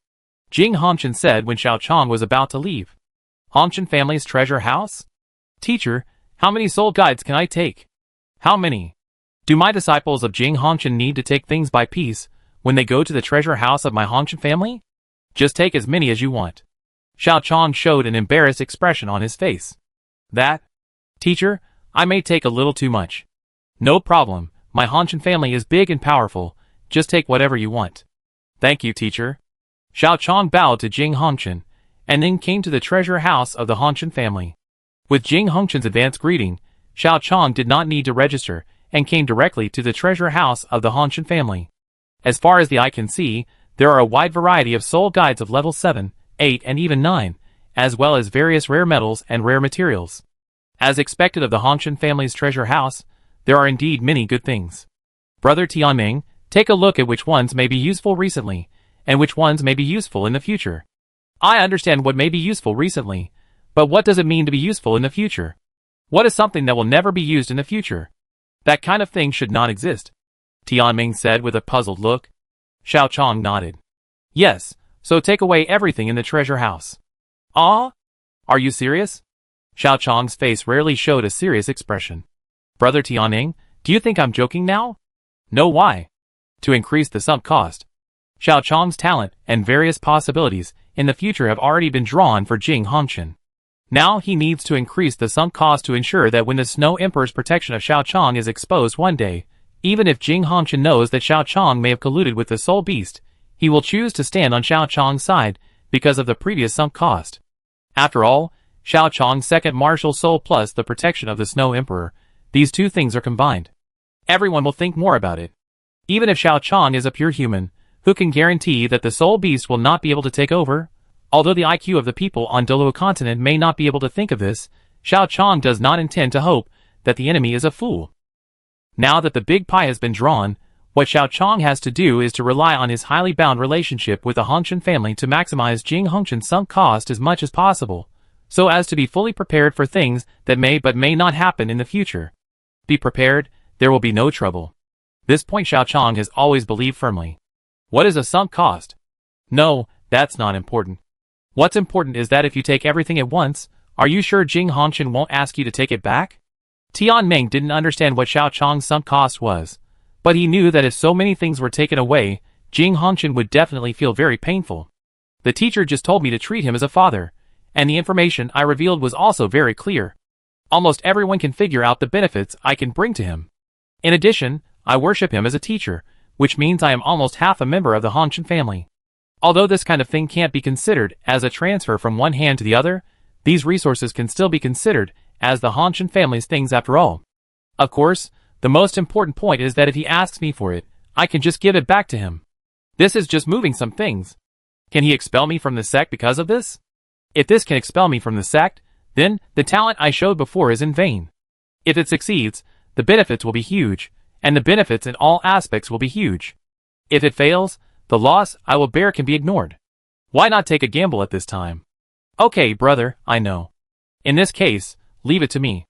Jing Hongchen said when Xiao Chong was about to leave. Hongchen family's treasure house? Teacher, how many soul guides can I take? How many? Do my disciples of Jing Hongchen need to take things by piece when they go to the treasure house of my Hongchen family? Just take as many as you want. Xiao Chong showed an embarrassed expression on his face. That? Teacher, I may take a little too much. No problem, my Hongchen family is big and powerful, just take whatever you want. Thank you, teacher. Xiao Chong bowed to Jing Hongchen, and then came to the treasure house of the Hongchen family. With Jing Hongchen's advanced greeting, Xiao Chong did not need to register, and came directly to the treasure house of the Hongchen family. As far as the eye can see, there are a wide variety of soul guides of level 7, 8 and even 9, as well as various rare metals and rare materials. As expected of the Hongchen family's treasure house, there are indeed many good things. Brother Tianmeng, take a look at which ones may be useful recently, and which ones may be useful in the future. I understand what may be useful recently, but what does it mean to be useful in the future? What is something that will never be used in the future? That kind of thing should not exist. Tianmeng said with a puzzled look. Xiao Chong nodded. Yes, so take away everything in the treasure house. Ah? Are you serious? Xiao Chong's face rarely showed a serious expression. Brother Tianmeng, do you think I'm joking now? No, why? To increase the sunk cost. Xiao Chong's talent and various possibilities in the future have already been drawn for Jing Hongchen. Now he needs to increase the sunk cost to ensure that when the Snow Emperor's protection of Xiao Chong is exposed one day, even if Jing Hongchen knows that Xiao Chong may have colluded with the Soul Beast, he will choose to stand on Xiao Chong's side because of the previous sunk cost. After all, Xiao Chong's second martial soul plus the protection of the Snow Emperor, these two things are combined. Everyone will think more about it. Even if Xiao Chong is a pure human, who can guarantee that the Soul Beast will not be able to take over? Although the IQ of the people on Douluo continent may not be able to think of this, Xiao Chong does not intend to hope that the enemy is a fool. Now that the big pie has been drawn, what Xiao Chong has to do is to rely on his highly bound relationship with the Hongchen family to maximize Jing Hongchen's sunk cost as much as possible, so as to be fully prepared for things that may but may not happen in the future. Be prepared, there will be no trouble. This point Xiao Chong has always believed firmly. What is a sunk cost? No, that's not important. What's important is that if you take everything at once, are you sure Jing Hongchen won't ask you to take it back? Tianmeng didn't understand what Xiao Chong's sunk cost was, but he knew that if so many things were taken away, Jing Hongchen would definitely feel very painful. The teacher just told me to treat him as a father, and the information I revealed was also very clear. Almost everyone can figure out the benefits I can bring to him. In addition, I worship him as a teacher, which means I am almost half a member of the Hongchen family. Although this kind of thing can't be considered as a transfer from one hand to the other, these resources can still be considered as the Hongchen family's things after all. Of course, the most important point is that if he asks me for it, I can just give it back to him. This is just moving some things. Can he expel me from the sect because of this? If this can expel me from the sect, then the talent I showed before is in vain. If it succeeds, the benefits will be huge, and the benefits in all aspects will be huge. If it fails, the loss I will bear can be ignored. Why not take a gamble at this time? Okay, brother, I know. In this case, leave it to me.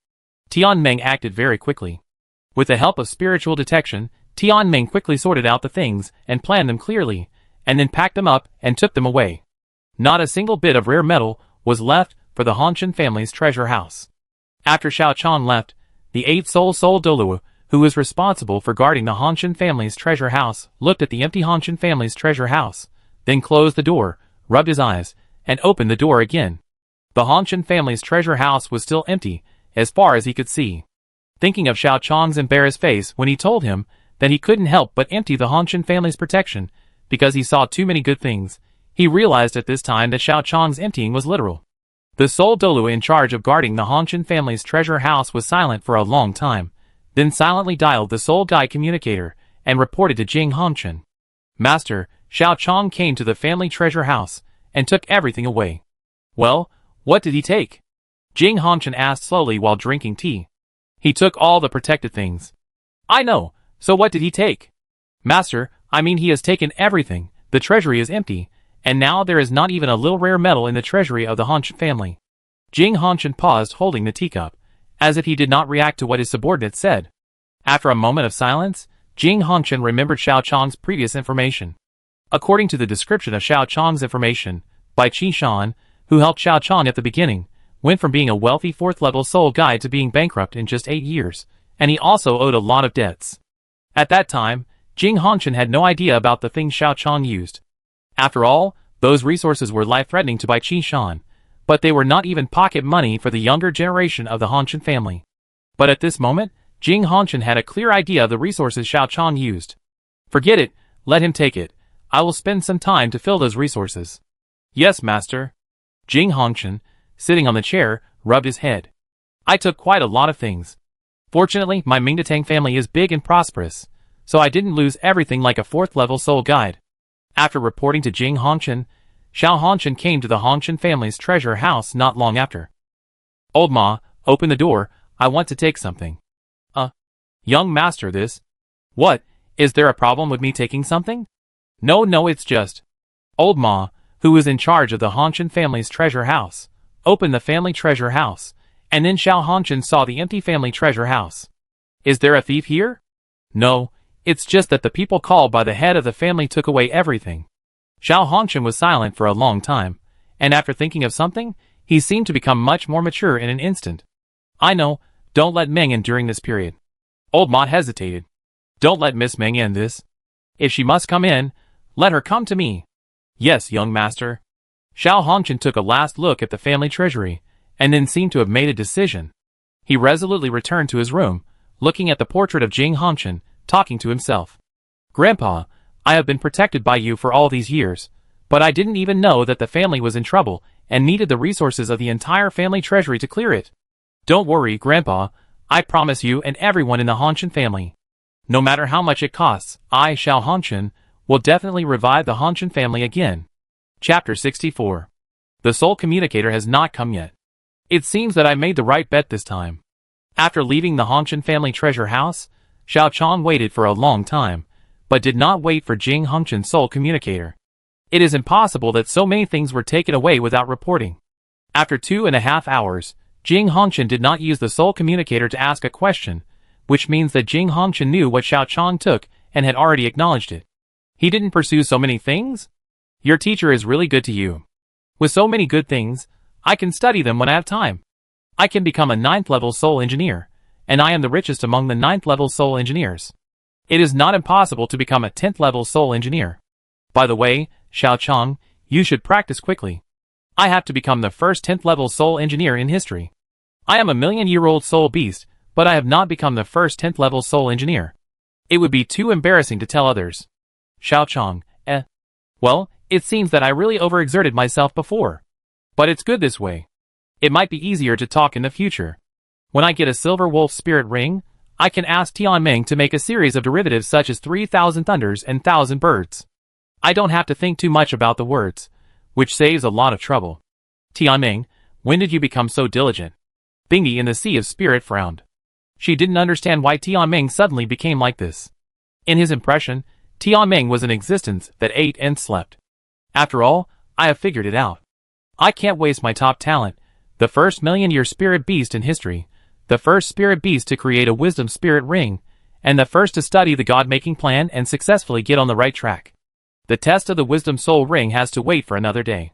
Tianmeng acted very quickly. With the help of spiritual detection, Tianmeng quickly sorted out the things and planned them clearly, and then packed them up and took them away. Not a single bit of rare metal was left for the Hanshan family's treasure house. After Xiao Chang left, the 8-soul Douluo, who was responsible for guarding the Hanshan family's treasure house, looked at the empty Hanshan family's treasure house, then closed the door, rubbed his eyes, and opened the door again. The Hanshan family's treasure house was still empty, as far as he could see. Thinking of Xiao Chang's embarrassed face when he told him that he couldn't help but empty the Hanshan family's protection because he saw too many good things, he realized at this time that Xiao Chang's emptying was literal. The sole Douluo in charge of guarding the Hanshan family's treasure house was silent for a long time, then silently dialed the Soul Guide communicator and reported to Jing Hanshan. Master, Xiao Chang came to the family treasure house and took everything away. Well, what did he take? Jing Hanshan asked slowly while drinking tea. He took all the protected things. I know, so what did he take? Master, I mean he has taken everything, the treasury is empty, and now there is not even a little rare metal in the treasury of the Hanshan family. Jing Hanshan paused holding the teacup, as if he did not react to what his subordinate said. After a moment of silence, Jing Hanshan remembered Xiao Chang's previous information. According to the description of Xiao Chang's information, Bai Qi Shan, who helped Xiao Chang at the beginning, went from being a wealthy 4th-level soul guide to being bankrupt in just 8 years, and he also owed a lot of debts. At that time, Jing Hanshan had no idea about the things Xiao Chang used. After all, those resources were life-threatening to Bai Qi Shan, but they were not even pocket money for the younger generation of the Hanshan family. But at this moment, Jing Hanshan had a clear idea of the resources Xiao Chang used. Forget it, let him take it. I will spend some time to fill those resources. Yes, master. Jing Hanshan, sitting on the chair, rubbed his head. I took quite a lot of things. Fortunately, my Mingdatang family is big and prosperous, so I didn't lose everything like a 4th-level soul guide. After reporting to Jing Hanshan, Xiao Hanshan came to the Hanshan family's treasure house not long after. Old Ma, open the door, I want to take something. Young master this. What, is there a problem with me taking something? No, it's just. Old Ma, who was in charge of the Hanshan family's treasure house, opened the family treasure house, and then Xiao Hanshan saw the empty family treasure house. Is there a thief here? No, it's just that the people called by the head of the family took away everything. Xiao Hanshan was silent for a long time, and after thinking of something, he seemed to become much more mature in an instant. I know, don't let Meng in during this period. Old Ma hesitated. Don't let Miss Meng in this. If she must come in, let her come to me. Yes, young master. Xiao Hanshan took a last look at the family treasury, and then seemed to have made a decision. He resolutely returned to his room, looking at the portrait of Jing Hanshan, talking to himself. Grandpa, I have been protected by you for all these years, but I didn't even know that the family was in trouble and needed the resources of the entire family treasury to clear it. Don't worry, Grandpa, I promise you and everyone in the Hanshan family. No matter how much it costs, I, Xiao Hanshan, will definitely revive the Hanshan family again. Chapter 64. The soul communicator has not come yet. It seems that I made the right bet this time. After leaving the Hanshan family treasure house, Xiao Chang waited for a long time, but did not wait for Jing Hanshan's soul communicator. It is impossible that so many things were taken away without reporting. After 2.5 hours, Jing Hanshan did not use the soul communicator to ask a question, which means that Jing Hanshan knew what Xiao Chang took and had already acknowledged it. He didn't pursue so many things? Your teacher is really good to you. With so many good things, I can study them when I have time. I can become a 9th-level soul engineer, and I am the richest among the 9th-level soul engineers. It is not impossible to become a 10th-level soul engineer. By the way, Xiao Chang, you should practice quickly. I have to become the first 10th-level soul engineer in history. I am a million-year-old soul beast, but I have not become the first 10th-level soul engineer. It would be too embarrassing to tell others. Xiao Chang, Well, it seems that I really overexerted myself before. But it's good this way. It might be easier to talk in the future. When I get a silver wolf spirit ring, I can ask Tianmeng to make a series of derivatives such as 3,000 thunders and 1,000 birds. I don't have to think too much about the words, which saves a lot of trouble. Tianmeng, when did you become so diligent? Bingy in the Sea of Spirit frowned. She didn't understand why Tianmeng suddenly became like this. In his impression, Tianmeng was an existence that ate and slept. After all, I have figured it out. I can't waste my top talent, the first million-year spirit beast in history, the first spirit beast to create a wisdom spirit ring, and the first to study the god-making plan and successfully get on the right track. The test of the wisdom soul ring has to wait for another day.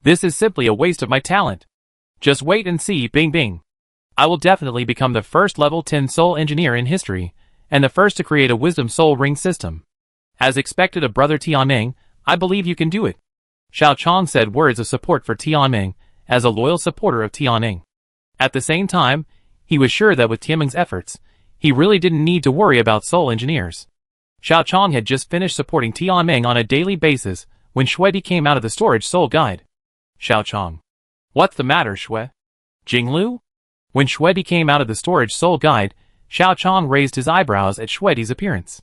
This is simply a waste of my talent. Just wait and see, bing bing. I will definitely become the first level 10 soul engineer in history, and the first to create a wisdom soul ring system. As expected of brother Tianmeng, I believe you can do it. Xiao Chong said words of support for Tianmeng, as a loyal supporter of Tianmeng. At the same time, he was sure that with Tianmeng's efforts, he really didn't need to worry about soul engineers. Xiao Chong had just finished supporting Tianmeng on a daily basis when Shuedi came out of the storage soul guide. Xiao Chong. What's the matter, Shui? Jinglu? When Shuedi came out of the storage soul guide, Xiao Chong raised his eyebrows at Shuedi's appearance.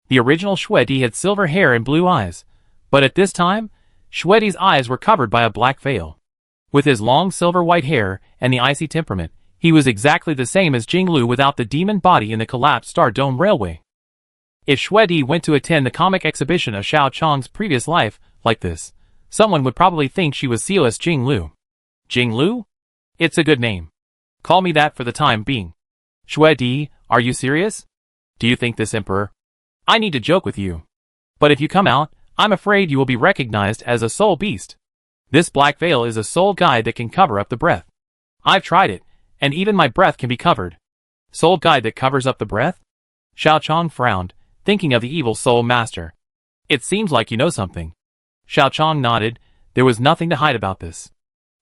The original Shuedi had silver hair and blue eyes, but at this time, Shuedi's eyes were covered by a black veil. With his long silver-white hair and the icy temperament, he was exactly the same as Jinglu without the demon body in the collapsed Star Dome Railway. If Shuedi went to attend the comic exhibition of Xiao Chong's previous life, like this, someone would probably think she was COS Jinglu. Jinglu? It's a good name. Call me that for the time being. Shuedi, are you serious? Do you think this emperor? I need to joke with you. But if you come out, I'm afraid you will be recognized as a soul beast. This black veil is a soul guide that can cover up the breath. I've tried it, and even my breath can be covered. Soul guide that covers up the breath? Xiao Chong frowned, thinking of the evil soul master. It seems like you know something. Xiao Chong nodded. There was nothing to hide about this.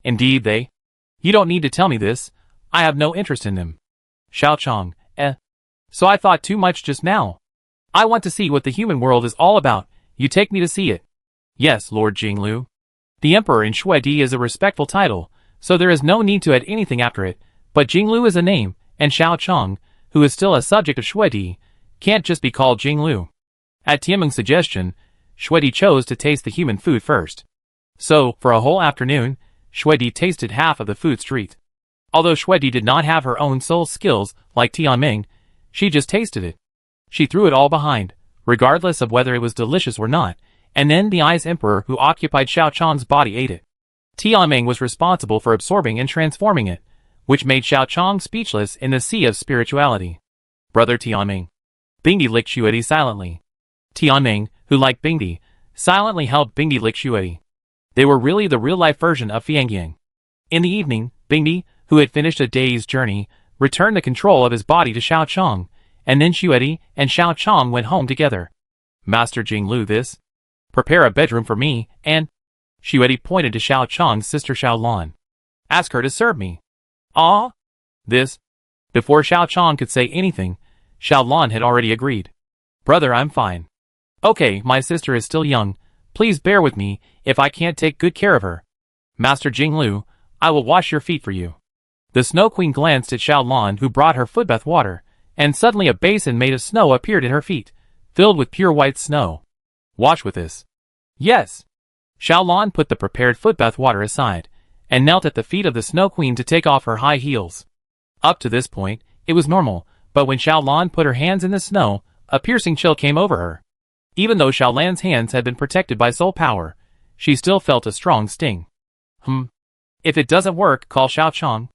Indeed they? You don't need to tell me this. I have no interest in them. Xiao Chong, So I thought too much just now. I want to see what the human world is all about. You take me to see it. Yes, Lord Jinglu. The Emperor in Shuedi is a respectful title, so there is no need to add anything after it, but Jinglu is a name, and Xiao Chong, who is still a subject of Shuedi, can't just be called Jinglu. At Tianmeng's suggestion, Shuedi chose to taste the human food first. So, for a whole afternoon, Shuedi tasted half of the food street. Although Shuedi did not have her own soul skills like Tianmeng, she just tasted it. She threw it all behind, regardless of whether it was delicious or not, and then the Ice Emperor who occupied Xiao Chong's body ate it. Tianmeng was responsible for absorbing and transforming it, which made Xiao Chong speechless in the sea of spirituality. Brother Tianmeng. Bingdi licked Shuedi silently. Tianmeng, who liked Bingdi, silently helped Bingdi lick Shuedi. They were really the real-life version of Fiangyang. In the evening, Bingdi, who had finished a day's journey, returned the control of his body to Xiao Chong, and then Shuedi and Xiao Chong went home together. Master Jinglu this? Prepare a bedroom for me, and... Shuedi pointed to Xiao Chong's sister Xiaolan. Ask her to serve me. Ah? This? Before Xiao Chong could say anything, Xiaolan had already agreed. Brother, I'm fine. Okay, my sister is still young. Please bear with me if I can't take good care of her. Master Jinglu, I will wash your feet for you. The Snow Queen glanced at Xiaolan, who brought her footbath water, and suddenly a basin made of snow appeared at her feet, filled with pure white snow. Wash with this. Yes. Xiaolan put the prepared footbath water aside, and knelt at the feet of the Snow Queen to take off her high heels. Up to this point, it was normal, but when Xiaolan put her hands in the snow, a piercing chill came over her. Even though Xiaolan's hands had been protected by soul power, she still felt a strong sting. If it doesn't work, call Xiao Chong.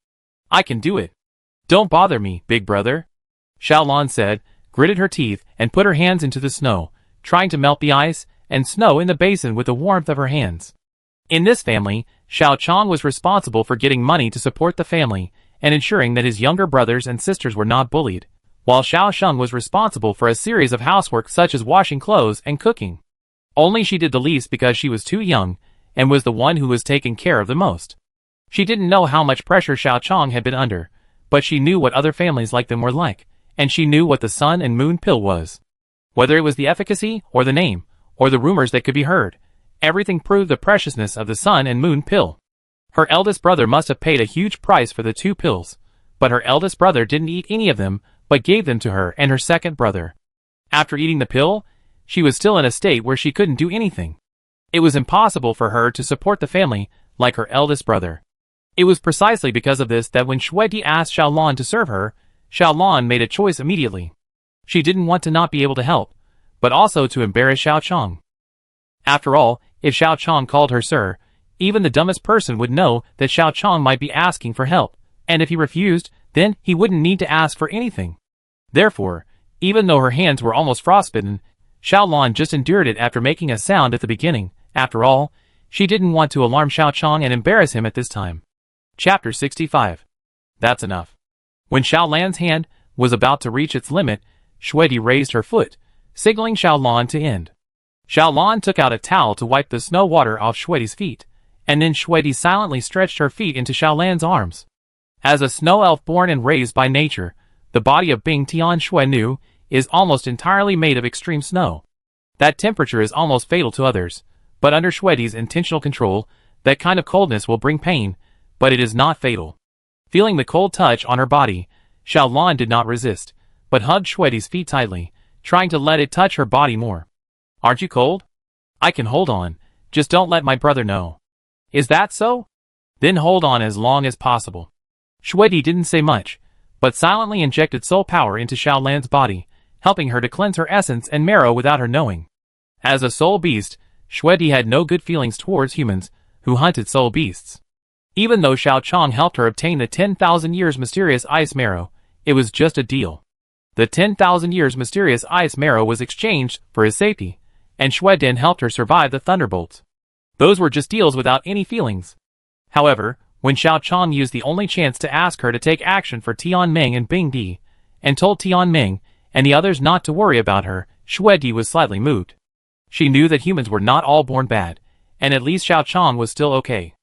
I can do it. Don't bother me, big brother. Xiaolan said, gritted her teeth, and put her hands into the snow, trying to melt the ice and snow in the basin with the warmth of her hands. In this family, Xiao Chong was responsible for getting money to support the family and ensuring that his younger brothers and sisters were not bullied, while Xiao Sheng was responsible for a series of housework such as washing clothes and cooking. Only she did the least because she was too young and was the one who was taken care of the most. She didn't know how much pressure Xiao Chong had been under, but she knew what other families like them were like, and she knew what the sun and moon pill was. Whether it was the efficacy, or the name, or the rumors that could be heard, everything proved the preciousness of the sun and moon pill. Her eldest brother must have paid a huge price for the 2 pills, but her eldest brother didn't eat any of them, but gave them to her and her second brother. After eating the pill, she was still in a state where she couldn't do anything. It was impossible for her to support the family like her eldest brother. It was precisely because of this that when Shuedi asked Xiaolan to serve her, Xiaolan made a choice immediately. She didn't want to not be able to help, but also to embarrass Xiao Chong. After all, if Xiao Chong called her sir, Even the dumbest person would know that Xiao Chong might be asking for help, and if he refused, then he wouldn't need to ask for anything. Therefore, even though her hands were almost frostbitten, Xiaolan just endured it after making a sound at the beginning. After all, she didn't want to alarm Xiao Chong and embarrass him at this time. Chapter 65. That's enough. When Xiaolan's hand was about to reach its limit, Shuedi raised her foot, signaling Xiaolan to end. Xiaolan took out a towel to wipe the snow water off Shuedi's feet, and then Shuedi silently stretched her feet into Xiaolan's arms. As a snow elf born and raised by nature, the body of Bing Tian Xuenu is almost entirely made of extreme snow. That temperature is almost fatal to others, but under Shuedi's intentional control, that kind of coldness will bring pain, but it is not fatal. Feeling the cold touch on her body, Xiaolan did not resist, but hugged Shuedi's feet tightly, trying to let it touch her body more. Aren't you cold? I can hold on, just don't let my brother know. Is that so? Then hold on as long as possible. Shuedi didn't say much, but silently injected soul power into Xiaolan's body, helping her to cleanse her essence and marrow without her knowing. As a soul beast, Shuedi had no good feelings towards humans who hunted soul beasts. Even though Xiao Chong helped her obtain the 10,000 years mysterious ice marrow, it was just a deal. The 10,000 years mysterious ice marrow was exchanged for his safety, and Shueden helped her survive the thunderbolts. Those were just deals without any feelings. However, when Xiao Chong used the only chance to ask her to take action for Tianmeng and Bing Di, and told Tianmeng and the others not to worry about her, Shuedi was slightly moved. She knew that humans were not all born bad, and at least Xiao Chong was still okay.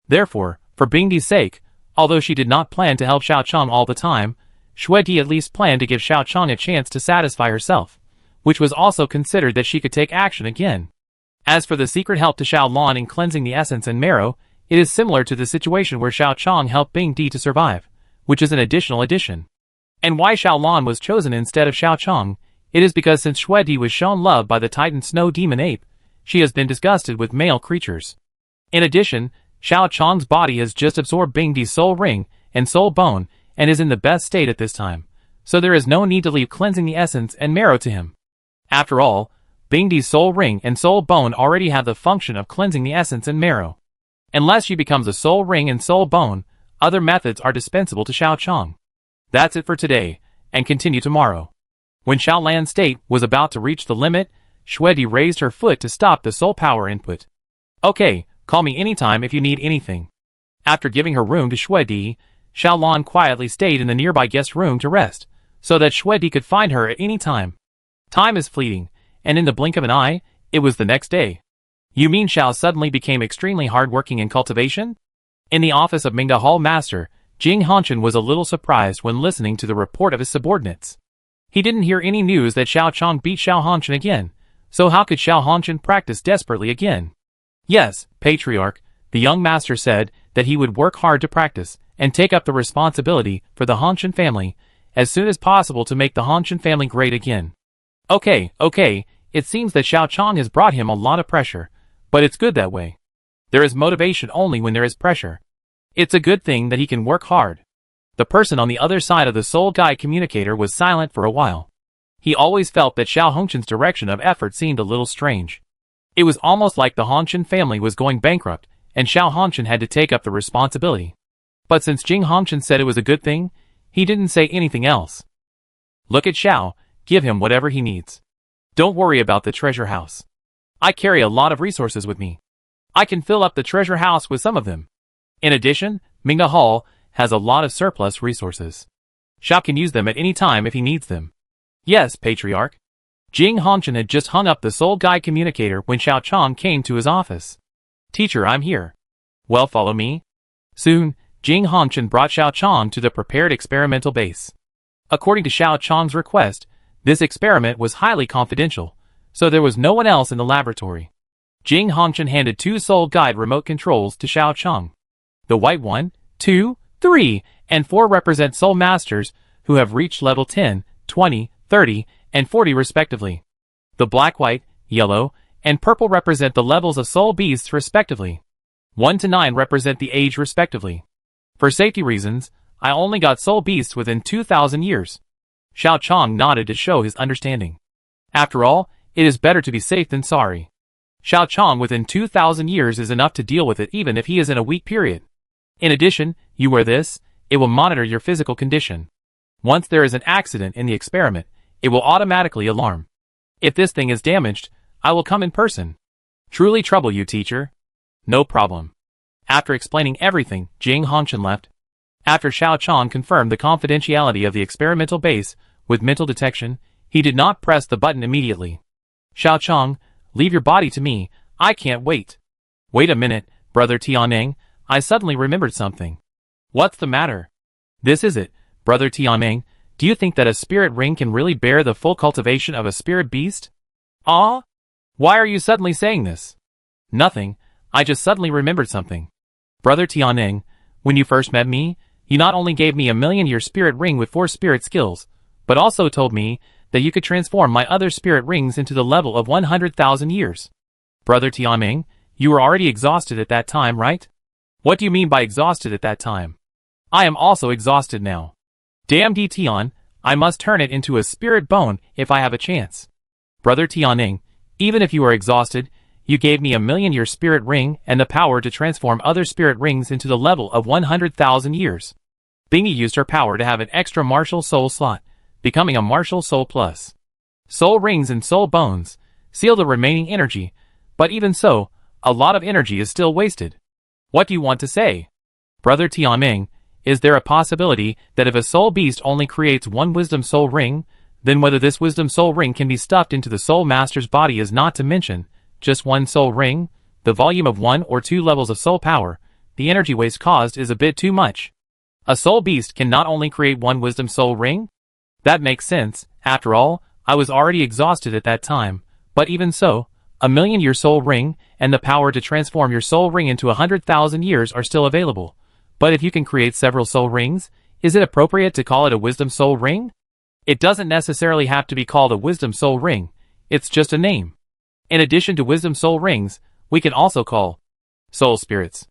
Therefore, for Bing Di's sake, although she did not plan to help Xiao Chong all the time, Shuedi at least planned to give Xiao Chong a chance to satisfy herself, which was also considered that she could take action again. As for the secret help to Xiaolan in cleansing the essence and marrow, it is similar to the situation where Xiao Chong helped Bing Di to survive, which is an additional addition. And why Xiaolan was chosen instead of Xiao Chong, it is because since Shuedi was shown love by the Titan Snow Demon Ape, she has been disgusted with male creatures. In addition, Xiao Chong's body has just absorbed Bing Di's soul ring and soul bone and is in the best state at this time, so there is no need to leave cleansing the essence and marrow to him. After all, Bing Di's soul ring and soul bone already have the function of cleansing the essence and marrow. Unless she becomes a soul ring and soul bone, other methods are dispensable to Xiao Chong. That's it for today, and continue tomorrow. When Xiaolan's state was about to reach the limit, Shuedi raised her foot to stop the soul power input. Okay, call me anytime if you need anything. After giving her room to Shuedi, Xiaolan quietly stayed in the nearby guest room to rest, so that Shuedi could find her at any time. Time is fleeting, and in the blink of an eye, it was the next day. You mean Xiao suddenly became extremely hardworking in cultivation? In the office of Mingda Hall Master, Jing Hongchen was a little surprised when listening to the report of his subordinates. He didn't hear any news that Xiao Chong beat Xiao Hongchen again, so how could Xiao Hongchen practice desperately again? Yes, Patriarch, the young master said that he would work hard to practice and take up the responsibility for the Hongchen family as soon as possible to make the Hongchen family great again. Okay, it seems that Xiao Chong has brought him a lot of pressure, but it's good that way. There is motivation only when there is pressure. It's a good thing that he can work hard. The person on the other side of the soul guide communicator was silent for a while. He always felt that Xiao Hongchen's direction of effort seemed a little strange. It was almost like the Hongchen family was going bankrupt, and Xiao Hongchen had to take up the responsibility. But since Jing Hongchen said it was a good thing, he didn't say anything else. Look at Xiao, give him whatever he needs. Don't worry about the treasure house. I carry a lot of resources with me. I can fill up the treasure house with some of them. In addition, Mingda Hall has a lot of surplus resources. Xiao can use them at any time if he needs them. Yes, Patriarch. Jing Hongchen had just hung up the soul guide communicator when Xiao Chong came to his office. Teacher, I'm here. Well, follow me. Soon, Jing Hongchen brought Xiao Chong to the prepared experimental base. According to Xiao Chong's request, this experiment was highly confidential, so there was no one else in the laboratory. Jing Hongchen handed 2 soul guide remote controls to Xiao Chong. The white 1, 2, 3, and 4 represent soul masters who have reached level 10, 20, 30, and 40 respectively. The black, white, yellow, and purple represent the levels of soul beasts respectively. 1 to 9 represent the age respectively. For safety reasons, I only got soul beasts within 2,000 years. Xiao Chong nodded to show his understanding. After all, it is better to be safe than sorry. Xiao Chong within 2,000 years is enough to deal with it even if he is in a weak period. In addition, you wear this, it will monitor your physical condition. Once there is an accident in the experiment, it will automatically alarm. If this thing is damaged, I will come in person. Truly trouble you, teacher. No problem. After explaining everything, Jing Hongchen left. After Xiao Chong confirmed the confidentiality of the experimental base with mental detection, he did not press the button immediately. Xiao Chong, leave your body to me, I can't wait. Wait a minute, brother Tianmeng, I suddenly remembered something. What's the matter? This is it, brother Tianmeng, do you think that a spirit ring can really bear the full cultivation of a spirit beast? Ah? Why are you suddenly saying this? Nothing, I just suddenly remembered something. Brother Tianmeng, when you first met me, you not only gave me a 1,000,000-year spirit ring with 4 spirit skills, but also told me that you could transform my other spirit rings into the level of 100,000 years. Brother Tianmeng, you were already exhausted at that time, right? What do you mean by exhausted at that time? I am also exhausted now. Damn Tian, I must turn it into a spirit bone if I have a chance. Brother Tianmeng, even if you are exhausted, you gave me a 1,000,000-year spirit ring and the power to transform other spirit rings into the level of 100,000 years. Bingy used her power to have an extra martial soul slot, becoming a martial soul plus. Soul rings and soul bones seal the remaining energy, but even so, a lot of energy is still wasted. What do you want to say? Brother Tianmeng, is there a possibility that if a soul beast only creates 1 wisdom soul ring, then whether this wisdom soul ring can be stuffed into the soul master's body is not to mention, just 1 soul ring, the volume of 1 or 2 levels of soul power, the energy waste caused is a bit too much. A soul beast can not only create 1 wisdom soul ring? That makes sense, after all, I was already exhausted at that time, but even so, a 1,000,000-year soul ring and the power to transform your soul ring into 100,000 years are still available. But if you can create several soul rings, is it appropriate to call it a wisdom soul ring? It doesn't necessarily have to be called a wisdom soul ring, it's just a name. In addition to wisdom soul rings, we can also call soul spirits.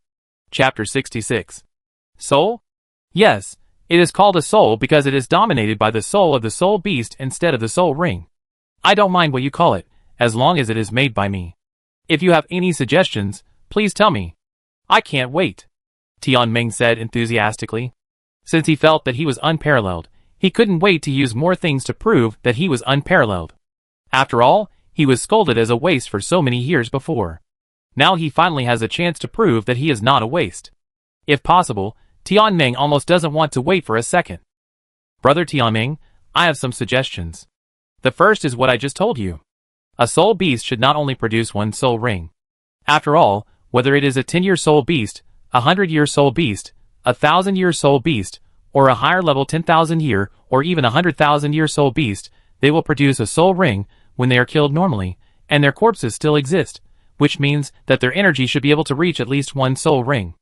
Chapter 66. Soul? Yes, it is called a soul because it is dominated by the soul of the soul beast instead of the soul ring. I don't mind what you call it, as long as it is made by me. If you have any suggestions, please tell me. I can't wait, Tianmeng said enthusiastically. Since he felt that he was unparalleled, he couldn't wait to use more things to prove that he was unparalleled. After all, he was scolded as a waste for so many years before. Now he finally has a chance to prove that he is not a waste. If possible, Tianmeng almost doesn't want to wait for a second. Brother Tianmeng, I have some suggestions. The first is what I just told you. A soul beast should not only produce 1 soul ring. After all, whether it is a 10-year soul beast, a 100-year soul beast, a 1,000-year soul beast, or a higher level 10,000-year or even a 100,000-year soul beast, they will produce a soul ring when they are killed normally, and their corpses still exist, which means that their energy should be able to reach at least 1 soul ring.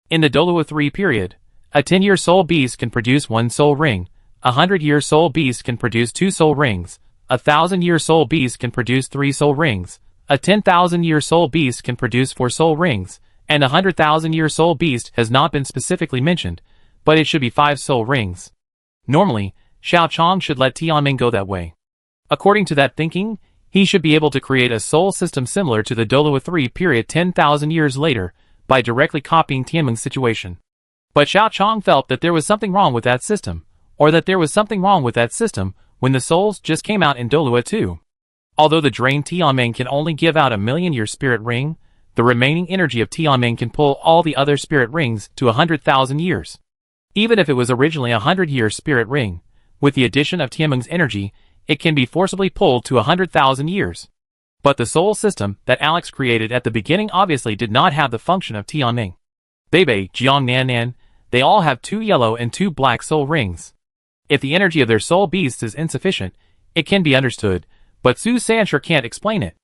In the Douluo 3 period, a 10-year soul beast can produce 1 soul ring, a 100-year soul beast can produce 2 soul rings, a 1,000-year soul beast can produce 3 soul rings, a 10,000-year soul beast can produce 4 soul rings, and a 100,000-year soul beast has not been specifically mentioned, but it should be 5 soul rings. Normally, Xiao Chong should let Tianmeng go that way. According to that thinking, he should be able to create a soul system similar to the Douluo 3 period 10,000 years later, by directly copying Tianmeng's situation. But Xiao Chong felt that there was something wrong with that system, or that there was something wrong with that system when the souls just came out in Douluo 2. Although the drained Tianmeng can only give out a 1,000,000-year spirit ring, the remaining energy of Tianmeng can pull all the other spirit rings to 100,000 years. Even if it was originally a 100-year spirit ring, with the addition of Tianmeng's energy, it can be forcibly pulled to 100,000 years. But the soul system that Alex created at the beginning obviously did not have the function of Tianmeng. Bebe, Jiang Nan, they all have 2 yellow and 2 black soul rings. If the energy of their soul beasts is insufficient, it can be understood, but Su Sansher can't explain it.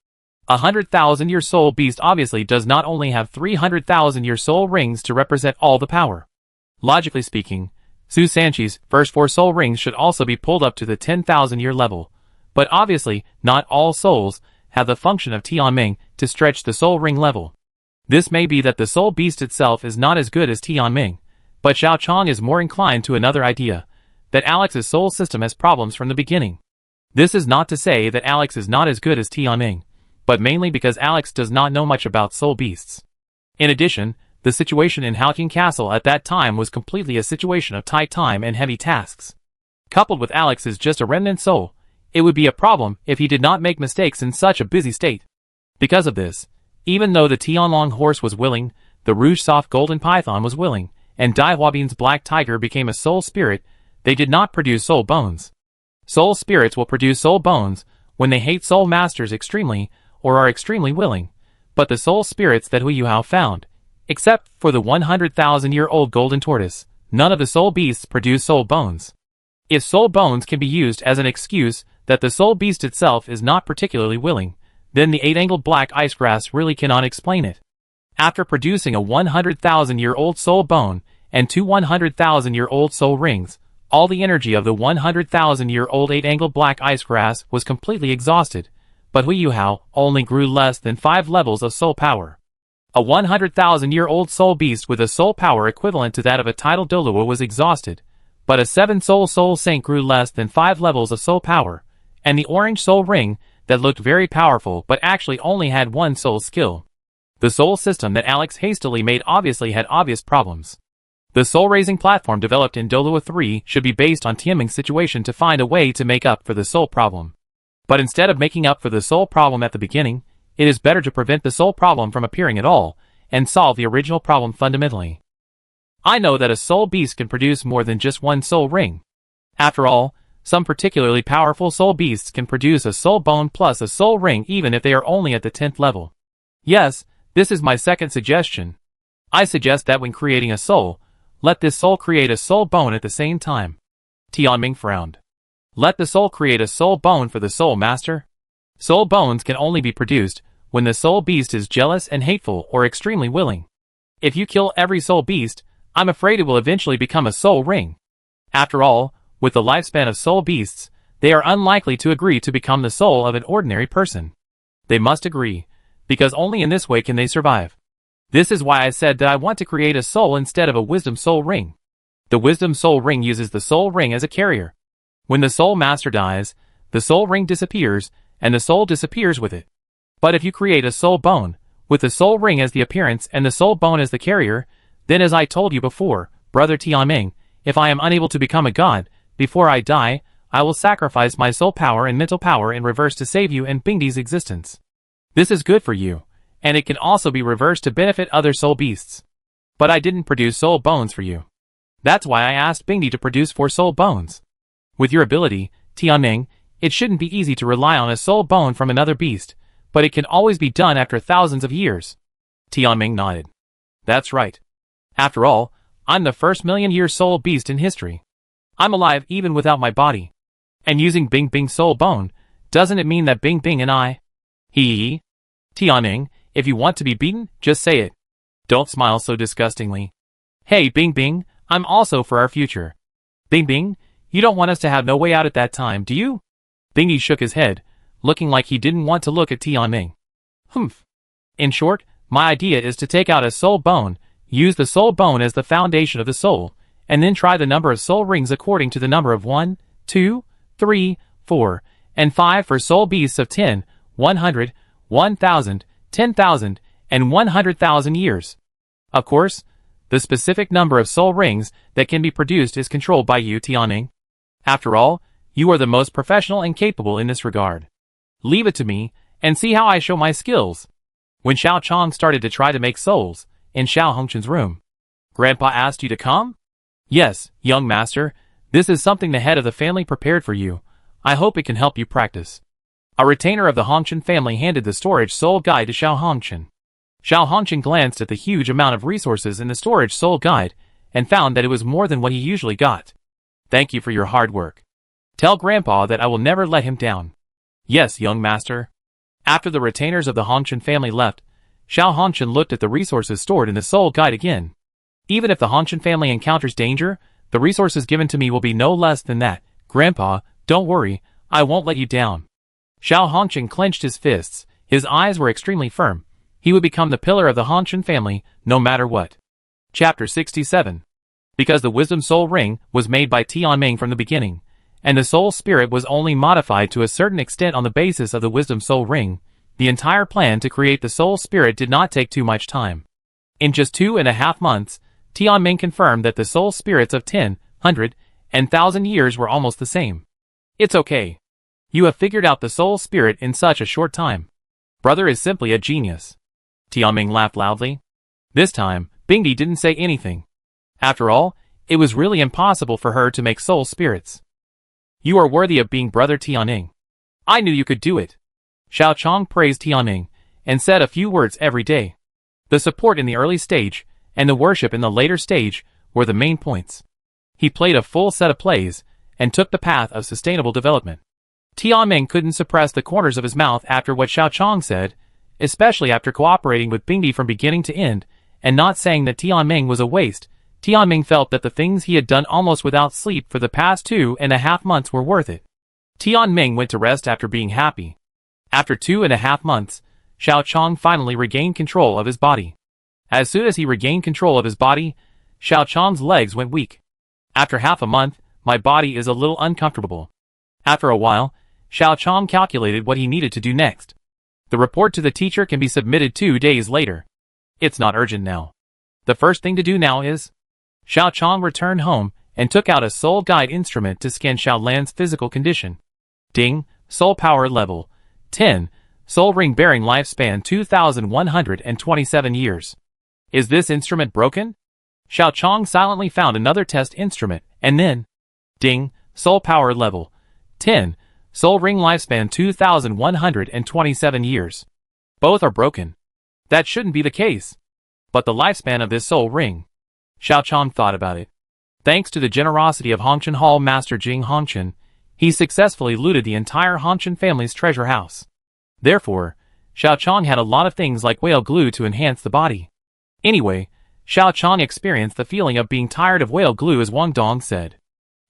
A 100,000-year soul beast obviously does not only have 300,000-year soul rings to represent all the power. Logically speaking, Su Sanchi's first 4 soul rings should also be pulled up to the 10,000-year level, but obviously not all souls have the function of Tianmeng to stretch the soul ring level. This may be that the soul beast itself is not as good as Tianmeng, but Xiao Chong is more inclined to another idea, that Alex's soul system has problems from the beginning. This is not to say that Alex is not as good as Tianmeng, but mainly because Alex does not know much about soul beasts. In addition, the situation in Halkyn Castle at that time was completely a situation of tight time and heavy tasks. Coupled with Alex's just a remnant soul, it would be a problem if he did not make mistakes in such a busy state. Because of this, even though the Tianmeng horse was willing, the Rouge Soft Golden Python was willing, and Dai Huabin's Black Tiger became a soul spirit, they did not produce soul bones. Soul spirits will produce soul bones when they hate soul masters extremely or are extremely willing, but the soul spirits that Hu Yuhao found, except for the 100,000-year-old golden tortoise, none of the soul beasts produce soul bones. If soul bones can be used as an excuse that the soul beast itself is not particularly willing, then the 8-angled black ice grass really cannot explain it. After producing a 100,000-year-old soul bone and 2 100,000-year-old soul rings, all the energy of the 100,000-year-old 8-angled black ice grass was completely exhausted, but Hu Yuhao only grew less than 5 levels of soul power. A 100,000-year-old soul beast with a soul power equivalent to that of a tidal Douluo was exhausted, but a 7-soul soul saint grew less than 5 levels of soul power, and the orange soul ring that looked very powerful but actually only had 1 soul skill. The soul system that Alex hastily made obviously had obvious problems. The soul-raising platform developed in Douluo 3 should be based on Tianmeng's situation to find a way to make up for the soul problem. But instead of making up for the soul problem at the beginning, it is better to prevent the soul problem from appearing at all, and solve the original problem fundamentally. I know that a soul beast can produce more than just 1 soul ring. After all, some particularly powerful soul beasts can produce a soul bone plus a soul ring even if they are only at the 10th level. Yes, this is my second suggestion. I suggest that when creating a soul, let this soul create a soul bone at the same time. Tianmeng frowned. Let the soul create a soul bone for the soul master? Soul bones can only be produced when the soul beast is jealous and hateful or extremely willing. If you kill every soul beast, I'm afraid it will eventually become a soul ring. After all, with the lifespan of soul beasts, they are unlikely to agree to become the soul of an ordinary person. They must agree, because only in this way can they survive. This is why I said that I want to create a soul instead of a wisdom soul ring. The wisdom soul ring uses the soul ring as a carrier. When the soul master dies, the soul ring disappears, and the soul disappears with it. But if you create a soul bone, with the soul ring as the appearance and the soul bone as the carrier, then as I told you before, brother Tianmeng, if I am unable to become a god, before I die, I will sacrifice my soul power and mental power in reverse to save you and Bingdi's existence. This is good for you, and it can also be reversed to benefit other soul beasts. But I didn't produce soul bones for you. That's why I asked Bingdi to produce 4 soul bones. With your ability, Tianmeng, it shouldn't be easy to rely on a soul bone from another beast, but it can always be done after thousands of years. Tianmeng nodded. That's right. After all, I'm the first million-year soul beast in history. I'm alive even without my body. And using Bing Bing's soul bone, doesn't it mean that Bing Bing and I... Hee. Tianmeng, if you want to be beaten, just say it. Don't smile so disgustingly. Hey Bing Bing, I'm also for our future. Bing Bing, you don't want us to have no way out at that time, do you? Bingy shook his head, looking like he didn't want to look at Tianmeng. Humph. In short, my idea is to take out a soul bone, use the soul bone as the foundation of the soul, and then try the number of soul rings according to the number of 1, 2, 3, 4, and 5 for soul beasts of 10, 100, 1,000, 10,000, and 100,000 years. Of course, the specific number of soul rings that can be produced is controlled by you, Tianmeng. After all, you are the most professional and capable in this regard. Leave it to me, and see how I show my skills. When Xiao Chong started to try to make souls, in Xiao Hongchen's room, Grandpa asked you to come? Yes, young master, this is something the head of the family prepared for you. I hope it can help you practice. A retainer of the Hongchen family handed the storage soul guide to Xiao Hongchen. Xiao Hongchen glanced at the huge amount of resources in the storage soul guide, and found that it was more than what he usually got. Thank you for your hard work. Tell Grandpa that I will never let him down. Yes, young master. After the retainers of the Hongchen family left, Xiao Hongchen looked at the resources stored in the soul guide again. Even if the Hongchen family encounters danger, the resources given to me will be no less than that. Grandpa, don't worry, I won't let you down. Xiao Hongchen clenched his fists, his eyes were extremely firm. He would become the pillar of the Hongchen family, no matter what. Chapter 67. Because the Wisdom Soul Ring was made by Tianmeng from the beginning, and the Soul Spirit was only modified to a certain extent on the basis of the Wisdom Soul Ring, The entire plan to create the soul spirit did not take too much time. In just 2.5 months, Tianmeng confirmed that the soul spirits of 10, 100, and 1,000 years were almost the same. It's okay. You have figured out the soul spirit in such a short time. Brother is simply a genius. Tianmeng laughed loudly. This time, Bingdi didn't say anything. After all, it was really impossible for her to make soul spirits. You are worthy of being Brother Tianmeng. I knew you could do it. Xiao Chong praised Tianmeng, and said a few words every day. The support in the early stage, and the worship in the later stage, were the main points. He played a full set of plays, and took the path of sustainable development. Tianmeng couldn't suppress the corners of his mouth after what Xiao Chong said, especially after cooperating with Bingdi from beginning to end, and not saying that Tianmeng was a waste. Tianmeng felt that the things he had done almost without sleep for the past 2.5 months were worth it. Tianmeng went to rest after being happy. After 2.5 months, Xiao Chong finally regained control of his body. As soon as he regained control of his body, Xiao Chong's legs went weak. After half a month, my body is a little uncomfortable. After a while, Xiao Chong calculated what he needed to do next. The report to the teacher can be submitted 2 days later. It's not urgent now. The first thing to do now is... Xiao Chong returned home and took out a soul guide instrument to scan Xiao Lan's physical condition. Ding, soul power level 10, soul ring bearing lifespan 2,127 years. Is this instrument broken? Xiao Chong silently found another test instrument, and then... Ding, soul power level 10, soul ring lifespan 2,127 years. Both are broken. That shouldn't be the case. But the lifespan of this soul ring... Xiao Chong thought about it. Thanks to the generosity of Hongchen Hall Master Jing Hongchen, he successfully looted the entire Hongchen family's treasure house. Therefore, Xiao Chong had a lot of things like whale glue to enhance the body. Anyway, Xiao Chong experienced the feeling of being tired of whale glue, as Wang Dong said.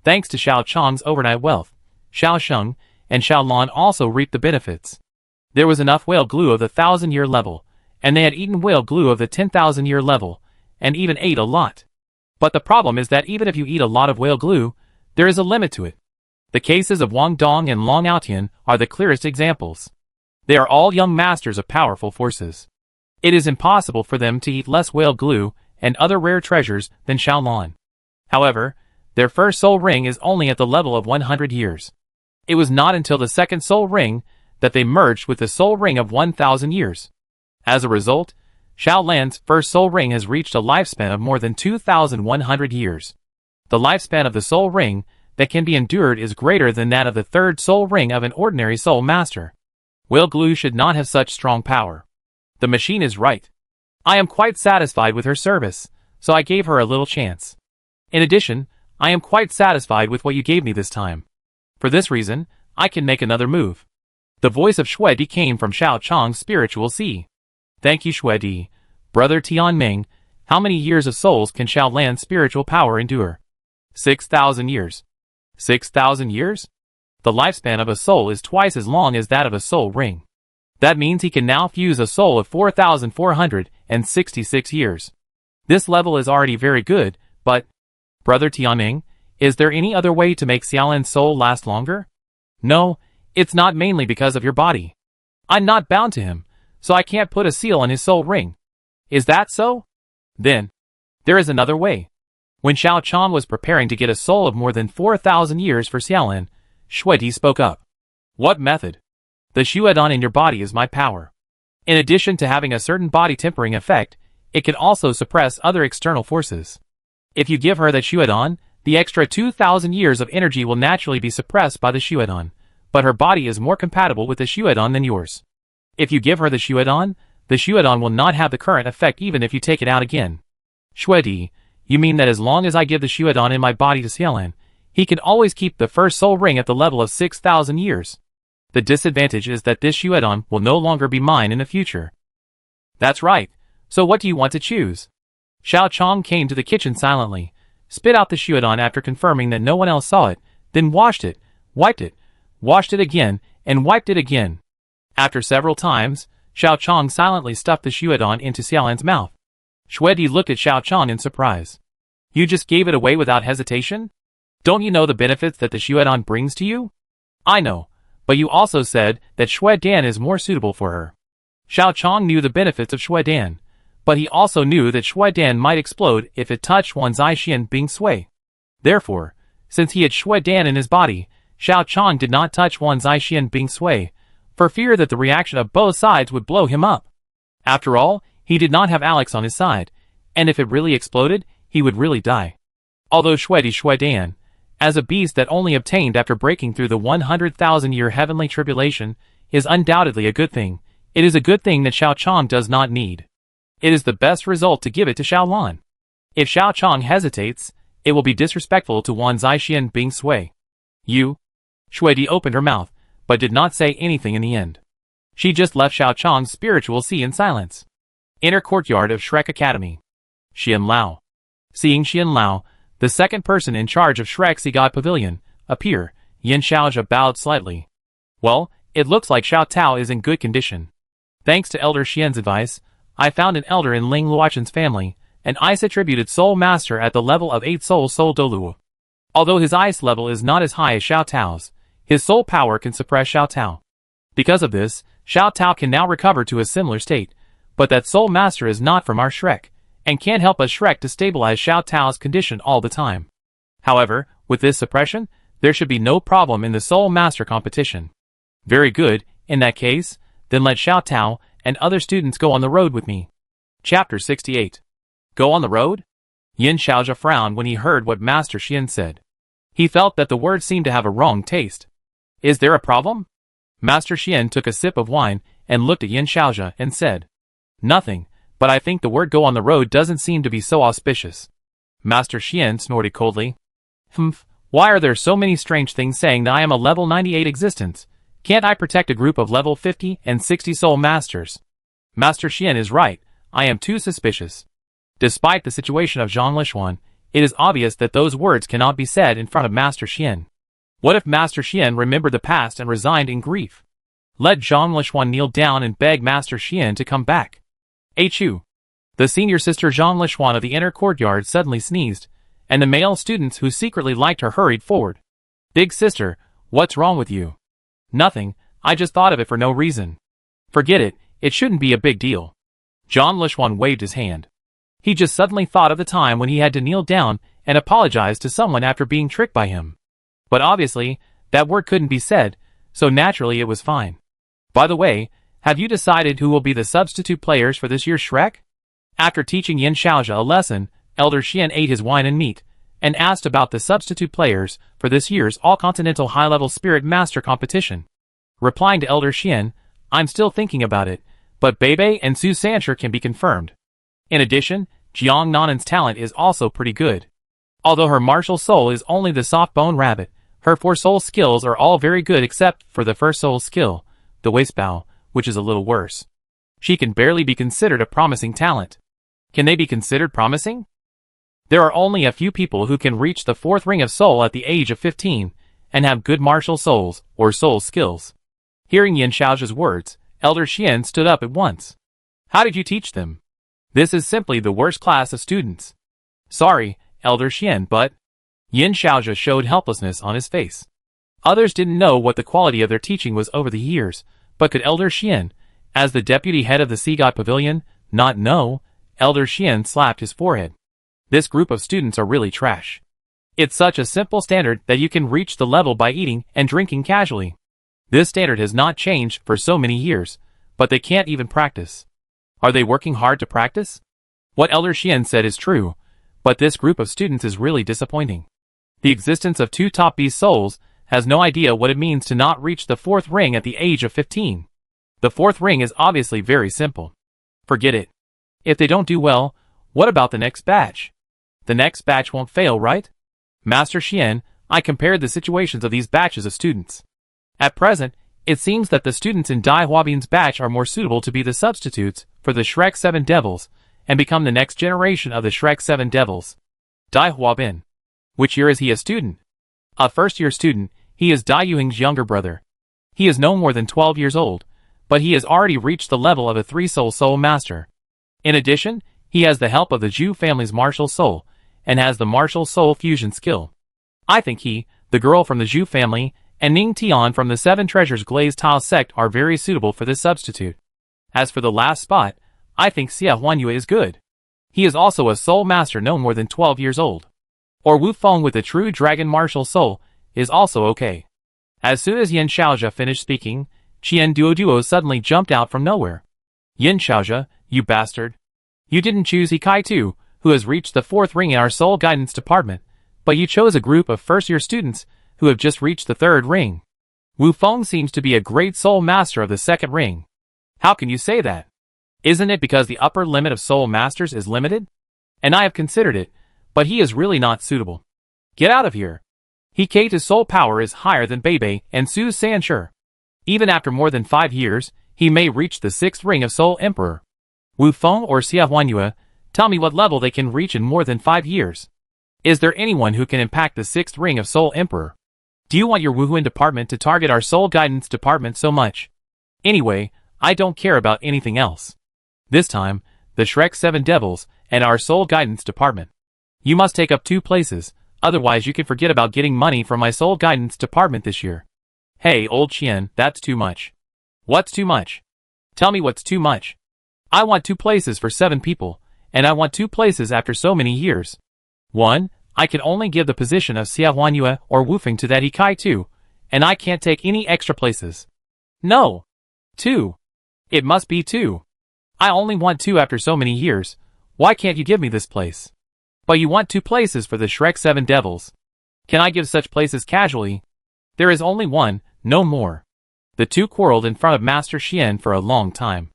Thanks to Xiao Chong's overnight wealth, Xiao Sheng and Xiao Lan also reaped the benefits. There was enough whale glue of the 1,000-year level, and they had eaten whale glue of the 10,000-year level, and even ate a lot. But the problem is that even if you eat a lot of whale glue, there is a limit to it. The cases of Wang Dong and Long Aotian are the clearest examples. They are all young masters of powerful forces. It is impossible for them to eat less whale glue and other rare treasures than Xiao Lan. However, their first soul ring is only at the level of 100 years. It was not until the second soul ring that they merged with the soul ring of 1,000 years. As a result, Xiao Lan's first soul ring has reached a lifespan of more than 2,100 years. The lifespan of the soul ring that can be endured is greater than that of the third soul ring of an ordinary soul master. Whale glue should not have such strong power. The machine is right. I am quite satisfied with her service, so I gave her a little chance. In addition, I am quite satisfied with what you gave me this time. For this reason, I can make another move. The voice of Xuedi came from Xiao Chong's spiritual sea. Thank you, Xuedi. Brother Tianmeng, how many years of souls can Xiao Lan's spiritual power endure? 6,000 years. 6,000 years? The lifespan of a soul is twice as long as that of a soul ring. That means he can now fuse a soul of 4,466 years. This level is already very good, but... Brother Tianmeng, is there any other way to make Xiaolan's soul last longer? No, it's not mainly because of your body. I'm not bound to him, so I can't put a seal on his soul ring. Is that so? Then, there is another way. When Xiao Chong was preparing to get a soul of more than 4,000 years for Xiaolan, Xuedi spoke up. What method? The Xuedan in your body is my power. In addition to having a certain body tempering effect, it can also suppress other external forces. If you give her the Xuedan, the extra 2,000 years of energy will naturally be suppressed by the Xuedan, but her body is more compatible with the Xuedan than yours. If you give her the Xuedan will not have the current effect even if you take it out again. Xuedi, you mean that as long as I give the Xuedan in my body to Xiaolan, he can always keep the first soul ring at the level of 6,000 years. The disadvantage is that this Xuedan will no longer be mine in the future. That's right. So what do you want to choose? Xiao Chong came to the kitchen silently, spit out the Xuedan after confirming that no one else saw it, then washed it, wiped it, washed it again, and wiped it again. After several times, Xiao Chong silently stuffed the Xuedan into Xiaolan's mouth. Xuedi looked at Xiao Chong in surprise. You just gave it away without hesitation? Don't you know the benefits that the Xuedan brings to you? I know, But you also said that Shui Dan is more suitable for her. Xiao Chong knew the benefits of Shui Dan, but he also knew that Shui Dan might explode if it touched Wan Zaixian Bing Sui. Therefore, since he had Shui Dan in his body, Xiao Chong did not touch Wan Zaixian Bing Sui, for fear that the reaction of both sides would blow him up. After all, he did not have Alex on his side, and if it really exploded, he would really die. Although Shui Dan, as a beast that only obtained after breaking through the 100,000-year heavenly tribulation, is undoubtedly a good thing, it is a good thing that Xiao Chong does not need. It is the best result to give it to Xiao Lan. If Xiao Chong hesitates, it will be disrespectful to Wan Zaixian Bing Sui. You? Shui Di opened her mouth, but did not say anything in the end. She just left Xiao Chong's spiritual sea in silence. Inner courtyard of Shrek Academy. Xian Lao. Seeing Xian Lao, the second person in charge of Shrek's God Pavilion, appear, Yin Xiaozha bowed slightly. Well, it looks like Xiao Tao is in good condition. Thanks to Elder Xian's advice, I found an elder in Ling Luochen's family, an ice-attributed soul master at the level of 8 soul Douluo. Although his ice level is not as high as Xiao Tao's, his soul power can suppress Xiao Tao. Because of this, Xiao Tao can now recover to a similar state, but that soul master is not from our Shrek, and can't help us Shrek to stabilize Xiao Tao's condition all the time. However, with this suppression, there should be no problem in the soul master competition. Very good, in that case, then let Xiao Tao and other students go on the road with me. Chapter 68. Go on the road? Yin Xiaozha frowned when he heard what Master Xian said. He felt that the word seemed to have a wrong taste. Is there a problem? Master Xian took a sip of wine and looked at Yin Xiaozha and said, Nothing, but I think the word go on the road doesn't seem to be so auspicious. Master Xian snorted coldly. Humph, why are there so many strange things saying that I am a level 98 existence? Can't I protect a group of level 50 and 60 soul masters? Master Xian is right, I am too suspicious. Despite the situation of Zhang Lishuan, it is obvious that those words cannot be said in front of Master Xian. What if Master Xian remembered the past and resigned in grief? Let Zhang Lishuan kneel down and beg Master Xian to come back. Chu. The senior sister Zhang Lishuan of the inner courtyard suddenly sneezed, and the male students who secretly liked her hurried forward. Big sister, what's wrong with you? Nothing, I just thought of it for no reason. Forget it, it shouldn't be a big deal. Zhang Lishuan waved his hand. He just suddenly thought of the time when he had to kneel down and apologize to someone after being tricked by him. But obviously, that word couldn't be said, so naturally it was fine. By the way, have you decided who will be the substitute players for this year's Shrek? After teaching Yin Xiaozha a lesson, Elder Xian ate his wine and meat, and asked about the substitute players for this year's all-continental high-level spirit master competition. Replying to Elder Xian, I'm still thinking about it, but Bebe and Su Sancher can be confirmed. In addition, Jiang Nanan's talent is also pretty good. Although her martial soul is only the soft-bone rabbit, her 4 soul skills are all very good except for the first soul skill, the waistbow, which is a little worse. She can barely be considered a promising talent. Can they be considered promising? There are only a few people who can reach the 4th ring of soul at the age of 15, and have good martial souls, or soul skills. Hearing Yin Xiaozha's words, Elder Xian stood up at once. How did you teach them? This is simply the worst class of students. Sorry, Elder Xian, but... Yin Xiaozha showed helplessness on his face. Others didn't know what the quality of their teaching was over the years, but could Elder Xian, as the deputy head of the Sea God Pavilion, not know? Elder Xian slapped his forehead. This group of students are really trash. It's such a simple standard that you can reach the level by eating and drinking casually. This standard has not changed for so many years, but they can't even practice. Are they working hard to practice? What Elder Xian said is true, but this group of students is really disappointing. The existence of 2 top beast souls has no idea what it means to not reach the 4th ring at the age of 15. The 4th ring is obviously very simple. Forget it. If they don't do well, what about the next batch? The next batch won't fail, right? Master Xian, I compared the situations of these batches of students. At present, it seems that the students in Dai Huabin's batch are more suitable to be the substitutes for the Shrek 7 Devils, and become the next generation of the Shrek 7 Devils. Dai Huabin. Which year is he a student? A first-year student, he is Dai Yuhing's younger brother. He is no more than 12 years old, but he has already reached the level of a 3-soul soul master. In addition, he has the help of the Zhu family's martial soul, and has the martial soul fusion skill. I think he, the girl from the Zhu family, and Ning Tian from the Seven Treasures Glazed Tile Sect are very suitable for this substitute. As for the last spot, I think Xie Huanyue is good. He is also a soul master no more than 12 years old. Or Wu Feng with a true dragon martial soul is also okay. As soon as Yin Xiaozhe finished speaking, Qian Duo suddenly jumped out from nowhere. Yin Xiaozhe, you bastard. You didn't choose Hikai too, who has reached the 4th ring in our soul guidance department, but you chose a group of first-year students who have just reached the 3rd ring. Wu Feng seems to be a great soul master of the 2nd ring. How can you say that? Isn't it because the upper limit of soul masters is limited? And I have considered it, but he is really not suitable. Get out of here. Hikaita's soul power is higher than Beibei and Su Sanshi. Even after more than 5 years, he may reach the 6th ring of Soul Emperor. Wu Feng or Xie Huanyue, tell me what level they can reach in more than 5 years. Is there anyone who can impact the 6th ring of Soul Emperor? Do you want your Wuhuan department to target our soul guidance department so much? Anyway, I don't care about anything else. This time, the Shrek 7 Devils and our soul guidance department. You must take up 2 places, otherwise you can forget about getting money from my soul guidance department this year. Hey, old Qian, that's too much. What's too much? Tell me what's too much. I want 2 places for 7 people, and I want 2 places after so many years. 1, I can only give the position of Xie Huanyue or Wu Feng to that Hikai too, and I can't take any extra places. No. 2. It must be 2. I only want 2 after so many years. Why can't you give me this place? But you want 2 places for the Shrek 7 Devils. Can I give such places casually? There is only 1, no more. The 2 quarreled in front of Master Xian for a long time.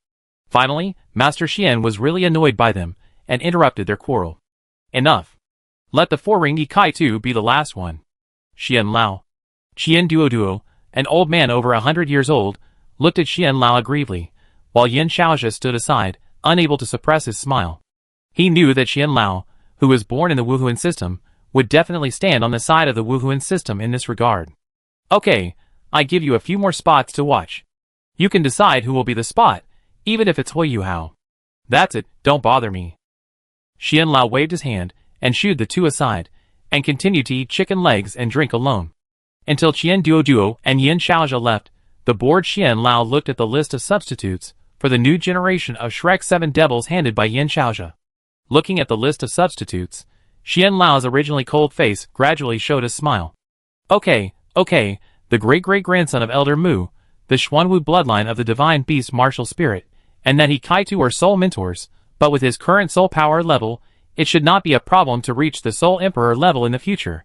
Finally, Master Xian was really annoyed by them, and interrupted their quarrel. Enough. Let the 4-ring Yikai 2 be the last one. Xian Lao. Qian Duo, an old man over 100 years old, looked at Xian Lao aggrievedly, while Yin Xiaozhe stood aside, unable to suppress his smile. He knew that Xian Lao, who was born in the Wuhuan system, would definitely stand on the side of the Wuhuan system in this regard. Okay, I give you a few more spots to watch. You can decide who will be the spot, even if it's Hui Yuhao. That's it, don't bother me. Xian Lao waved his hand, and shooed the 2 aside, and continued to eat chicken legs and drink alone. Until Qian Duo and Yin Xiaozhe left, the bored Xian Lao looked at the list of substitutes for the new generation of Shrek 7 Devils handed by Yin Xiaozhe. Looking at the list of substitutes, Xian Lao's originally cold face gradually showed a smile. Okay, the great-great-grandson of Elder Mu, the Xuanwu bloodline of the divine beast martial spirit, and that Hikaitu are soul mentors, but with his current soul power level, it should not be a problem to reach the Soul Emperor level in the future.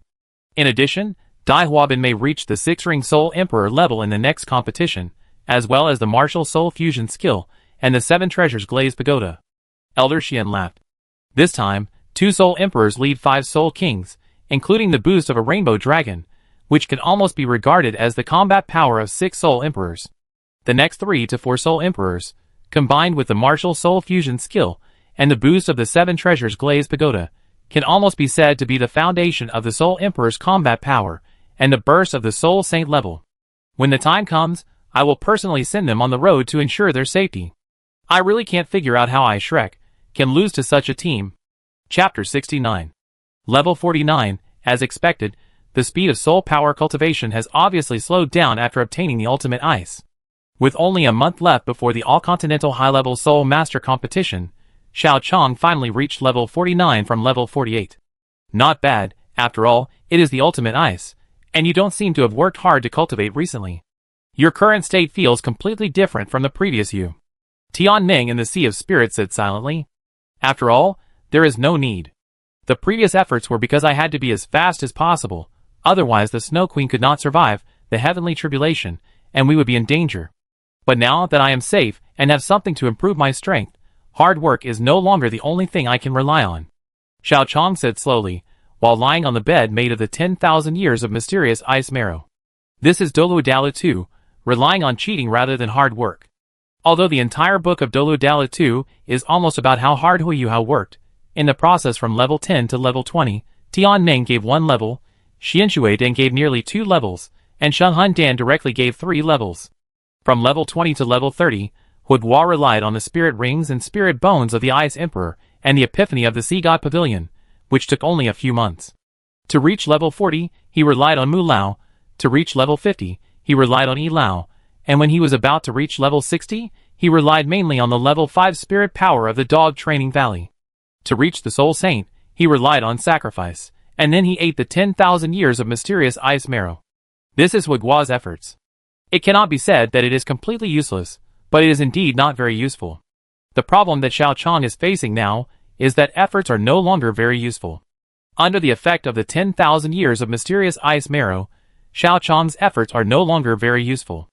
In addition, Dai Huabin may reach the 6-ring Soul Emperor level in the next competition, as well as the martial soul fusion skill, and the 7 treasures glazed pagoda. Elder Xian laughed. This time, 2 Soul Emperors lead 5 Soul Kings, including the boost of a Rainbow Dragon, which can almost be regarded as the combat power of 6 Soul Emperors. The next 3 to 4 Soul Emperors, combined with the martial soul fusion skill, and the boost of the 7 treasures glazed pagoda, can almost be said to be the foundation of the Soul Emperor's combat power, and the burst of the Soul Saint level. When the time comes, I will personally send them on the road to ensure their safety. I really can't figure out how I, Shrek, can lose to such a team. Chapter 69. Level 49, as expected, the speed of soul power cultivation has obviously slowed down after obtaining the ultimate ice. With only a month left before the all-continental high-level Soul Master competition, Xiao Chong finally reached level 49 from level 48. Not bad, after all, it is the ultimate ice, and you don't seem to have worked hard to cultivate recently. Your current state feels completely different from the previous you. Tianmeng in the Sea of Spirits said silently. After all, there is no need. The previous efforts were because I had to be as fast as possible, otherwise the Snow Queen could not survive the heavenly tribulation, and we would be in danger. But now that I am safe and have something to improve my strength, hard work is no longer the only thing I can rely on. Xiao Chong said slowly, while lying on the bed made of the 10,000 years of mysterious ice marrow. This is Douluo too, relying on cheating rather than hard work. Although the entire book of Douluo 2 is almost about how hard Hui Yuhao worked, in the process from level 10 to level 20, Tianmeng gave 1 level, Xianshui Dan gave nearly 2 levels, and Shenghun Dan directly gave 3 levels. From level 20 to level 30, Huodhua relied on the spirit rings and spirit bones of the Ice Emperor and the epiphany of the Sea God Pavilion, which took only a few months. To reach level 40, he relied on Mu Lao, To reach level 50, he relied on Yi-Lao, and when he was about to reach level 60, he relied mainly on the level 5 spirit power of the dog training valley. To reach the Soul Saint, he relied on sacrifice, and then he ate the 10,000 years of mysterious ice marrow. This is Huigua's efforts. It cannot be said that it is completely useless, but it is indeed not very useful. The problem that Xiao Chong is facing now is that efforts are no longer very useful. Under the effect of the 10,000 years of mysterious ice marrow, Xiao Chong's efforts are no longer very useful.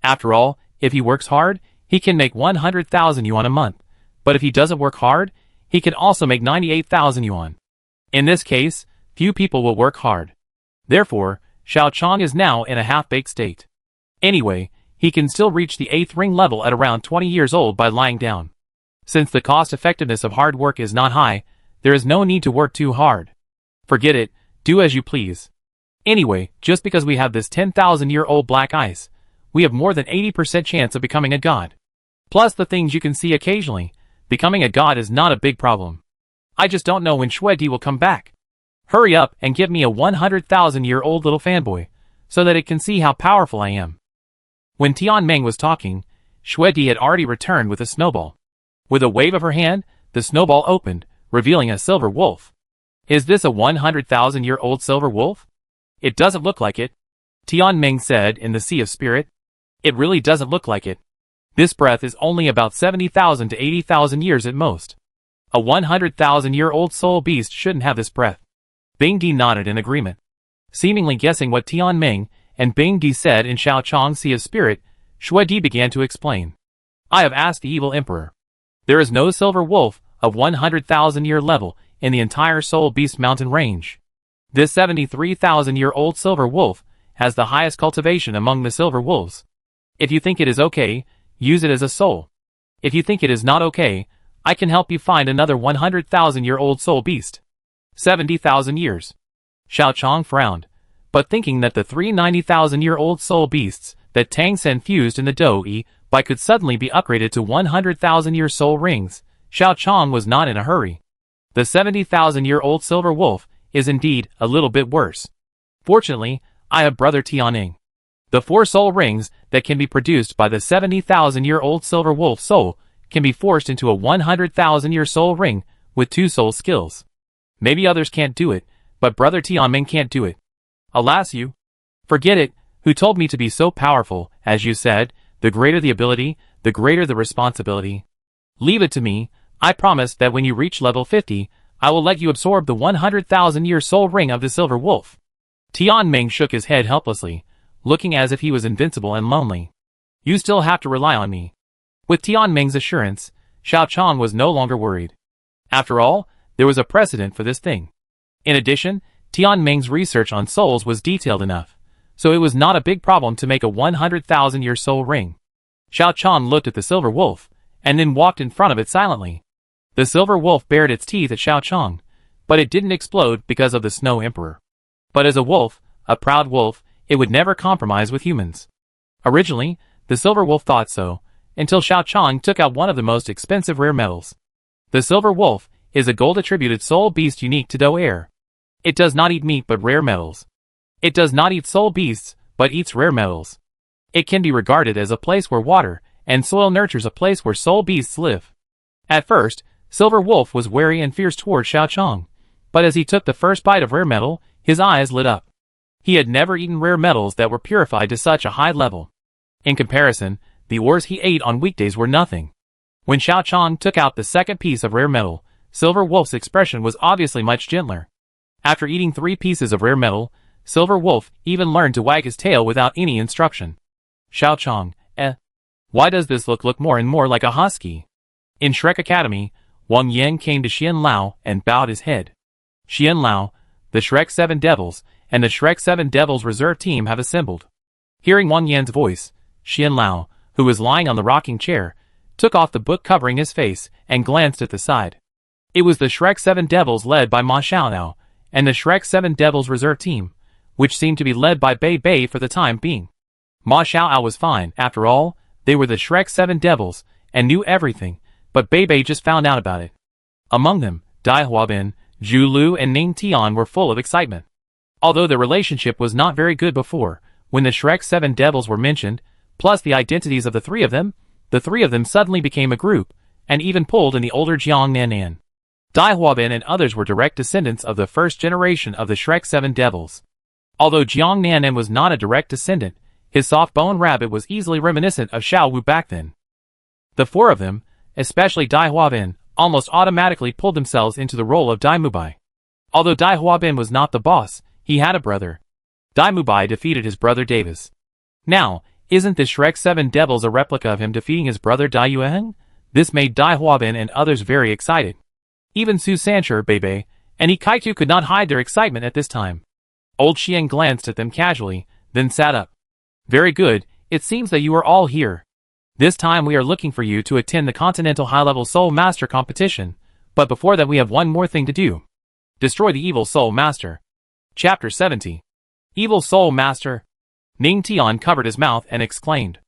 After all, if he works hard, he can make 100,000 yuan a month, but if he doesn't work hard, he can also make 98,000 yuan. In this case, few people will work hard. Therefore, Xiao Chong is now in a half-baked state. Anyway, he can still reach the 8th ring level at around 20 years old by lying down. Since the cost-effectiveness of hard work is not high, there is no need to work too hard. Forget it, do as you please. Anyway, just because we have this 10,000-year-old black ice, we have more than 80% chance of becoming a god. Plus the things you can see occasionally, becoming a god is not a big problem. I just don't know when Shuedi will come back. Hurry up and give me a 100,000-year-old little fanboy, so that it can see how powerful I am. When Tianmeng was talking, Shuedi had already returned with a snowball. With a wave of her hand, the snowball opened, revealing a silver wolf. Is this a 100,000-year-old silver wolf? It doesn't look like it. Tianmeng said in the Sea of Spirit. It really doesn't look like it. This breath is only about 70,000 to 80,000 years at most. A 100,000-year-old soul beast shouldn't have this breath. Bing Di nodded in agreement. Seemingly guessing what Tianmeng and Bing Di said in Xiao Chong's Sea of Spirit, Shuedi began to explain. I have asked the evil emperor. There is no silver wolf of 100,000-year level in the entire Soul Beast mountain range. This 73,000-year-old silver wolf has the highest cultivation among the silver wolves. If you think it is okay, use it as a soul. If you think it is not okay, I can help you find another 100,000-year-old soul beast. 70,000 years. Xiao Chong frowned, but thinking that the 390,000-year-old soul beasts that Tang Sen fused in the Dou by could suddenly be upgraded to 100,000-year soul rings, Xiao Chong was not in a hurry. The 70,000-year-old silver wolf is indeed a little bit worse. Fortunately, I have brother Tianmeng. The 4 soul rings that can be produced by the 70,000-year-old silver wolf soul can be forced into a 100,000-year soul ring with 2 soul skills. Maybe others can't do it, but brother Tianmeng can't do it. Alas you. Forget it, who told me to be so powerful, as you said, the greater the ability, the greater the responsibility. Leave it to me, I promise that when you reach level 50, I will let you absorb the 100,000-year soul ring of the silver wolf. Tianmeng shook his head helplessly, looking as if he was invincible and lonely. You still have to rely on me. With Tianmeng's assurance, Xiao Chong was no longer worried. After all, there was a precedent for this thing. In addition, Tianmeng's research on souls was detailed enough, so it was not a big problem to make a 100,000-year soul ring. Xiao Chong looked at the silver wolf, and then walked in front of it silently. The silver wolf bared its teeth at Xiao Chong, but it didn't explode because of the Snow Emperor. But as a wolf, a proud wolf, it would never compromise with humans. Originally, the silver wolf thought so, until Xiao Chong took out one of the most expensive rare metals. The silver wolf is a gold-attributed soul beast unique to Dou Air. It does not eat meat but rare metals. It does not eat soul beasts, but eats rare metals. It can be regarded as a place where water and soil nurtures a place where soul beasts live. At first, Silver Wolf was wary and fierce toward Xiao Chong, but as he took the first bite of rare metal, his eyes lit up. He had never eaten rare metals that were purified to such a high level. In comparison, the ores he ate on weekdays were nothing. When Xiao Chong took out the second piece of rare metal, Silver Wolf's expression was obviously much gentler. After eating 3 pieces of rare metal, Silver Wolf even learned to wag his tail without any instruction. Xiao Chong, why does this look more and more like a husky? In Shrek Academy, Wang Yan came to Xian Lao and bowed his head. Xian Lao, the Shrek 7 Devils, and the Shrek 7 Devils reserve team have assembled. Hearing Wang Yan's voice, Xian Lao, who was lying on the rocking chair, took off the book covering his face and glanced at the side. It was the Shrek 7 Devils led by Ma Xiaolao, and the Shrek 7 Devils reserve team, which seemed to be led by Bei Bei for the time being. Ma Xiaolao was fine, after all, they were the Shrek 7 Devils, and knew everything, but Bei Bei just found out about it. Among them, Dai Huabin, Zhu Lu and Ning Tian were full of excitement. Although their relationship was not very good before, When the Shrek 7 devils were mentioned, plus the identities of the three of them suddenly became a group, and even pulled in the older Jiang Nanan. Dai Huabin and others were direct descendants of the first generation of the Shrek 7 devils. Although Jiang Nanan was not a direct descendant, his soft-boned rabbit was easily reminiscent of Xiao Wu back then. The four of them, especially Dai Huabin, almost automatically pulled themselves into the role of Dai Mubai. Although Dai Huabin was not the boss, he had a brother. Dai Mubai defeated his brother Davis. Now, isn't the Shrek 7 devils a replica of him defeating his brother Dai Yueheng? This made Dai Huabin and others very excited. Even Su Sancher, Bebe, and Ikaitu could not hide their excitement at this time. Old Xian glanced at them casually, then sat up. Very good, it seems that you are all here. This time we are looking for you to attend the Continental High-Level Soul Master competition, but before that we have one more thing to do. Destroy the Evil Soul Master. Chapter 70. Evil Soul Master. Ning Tian covered his mouth and exclaimed.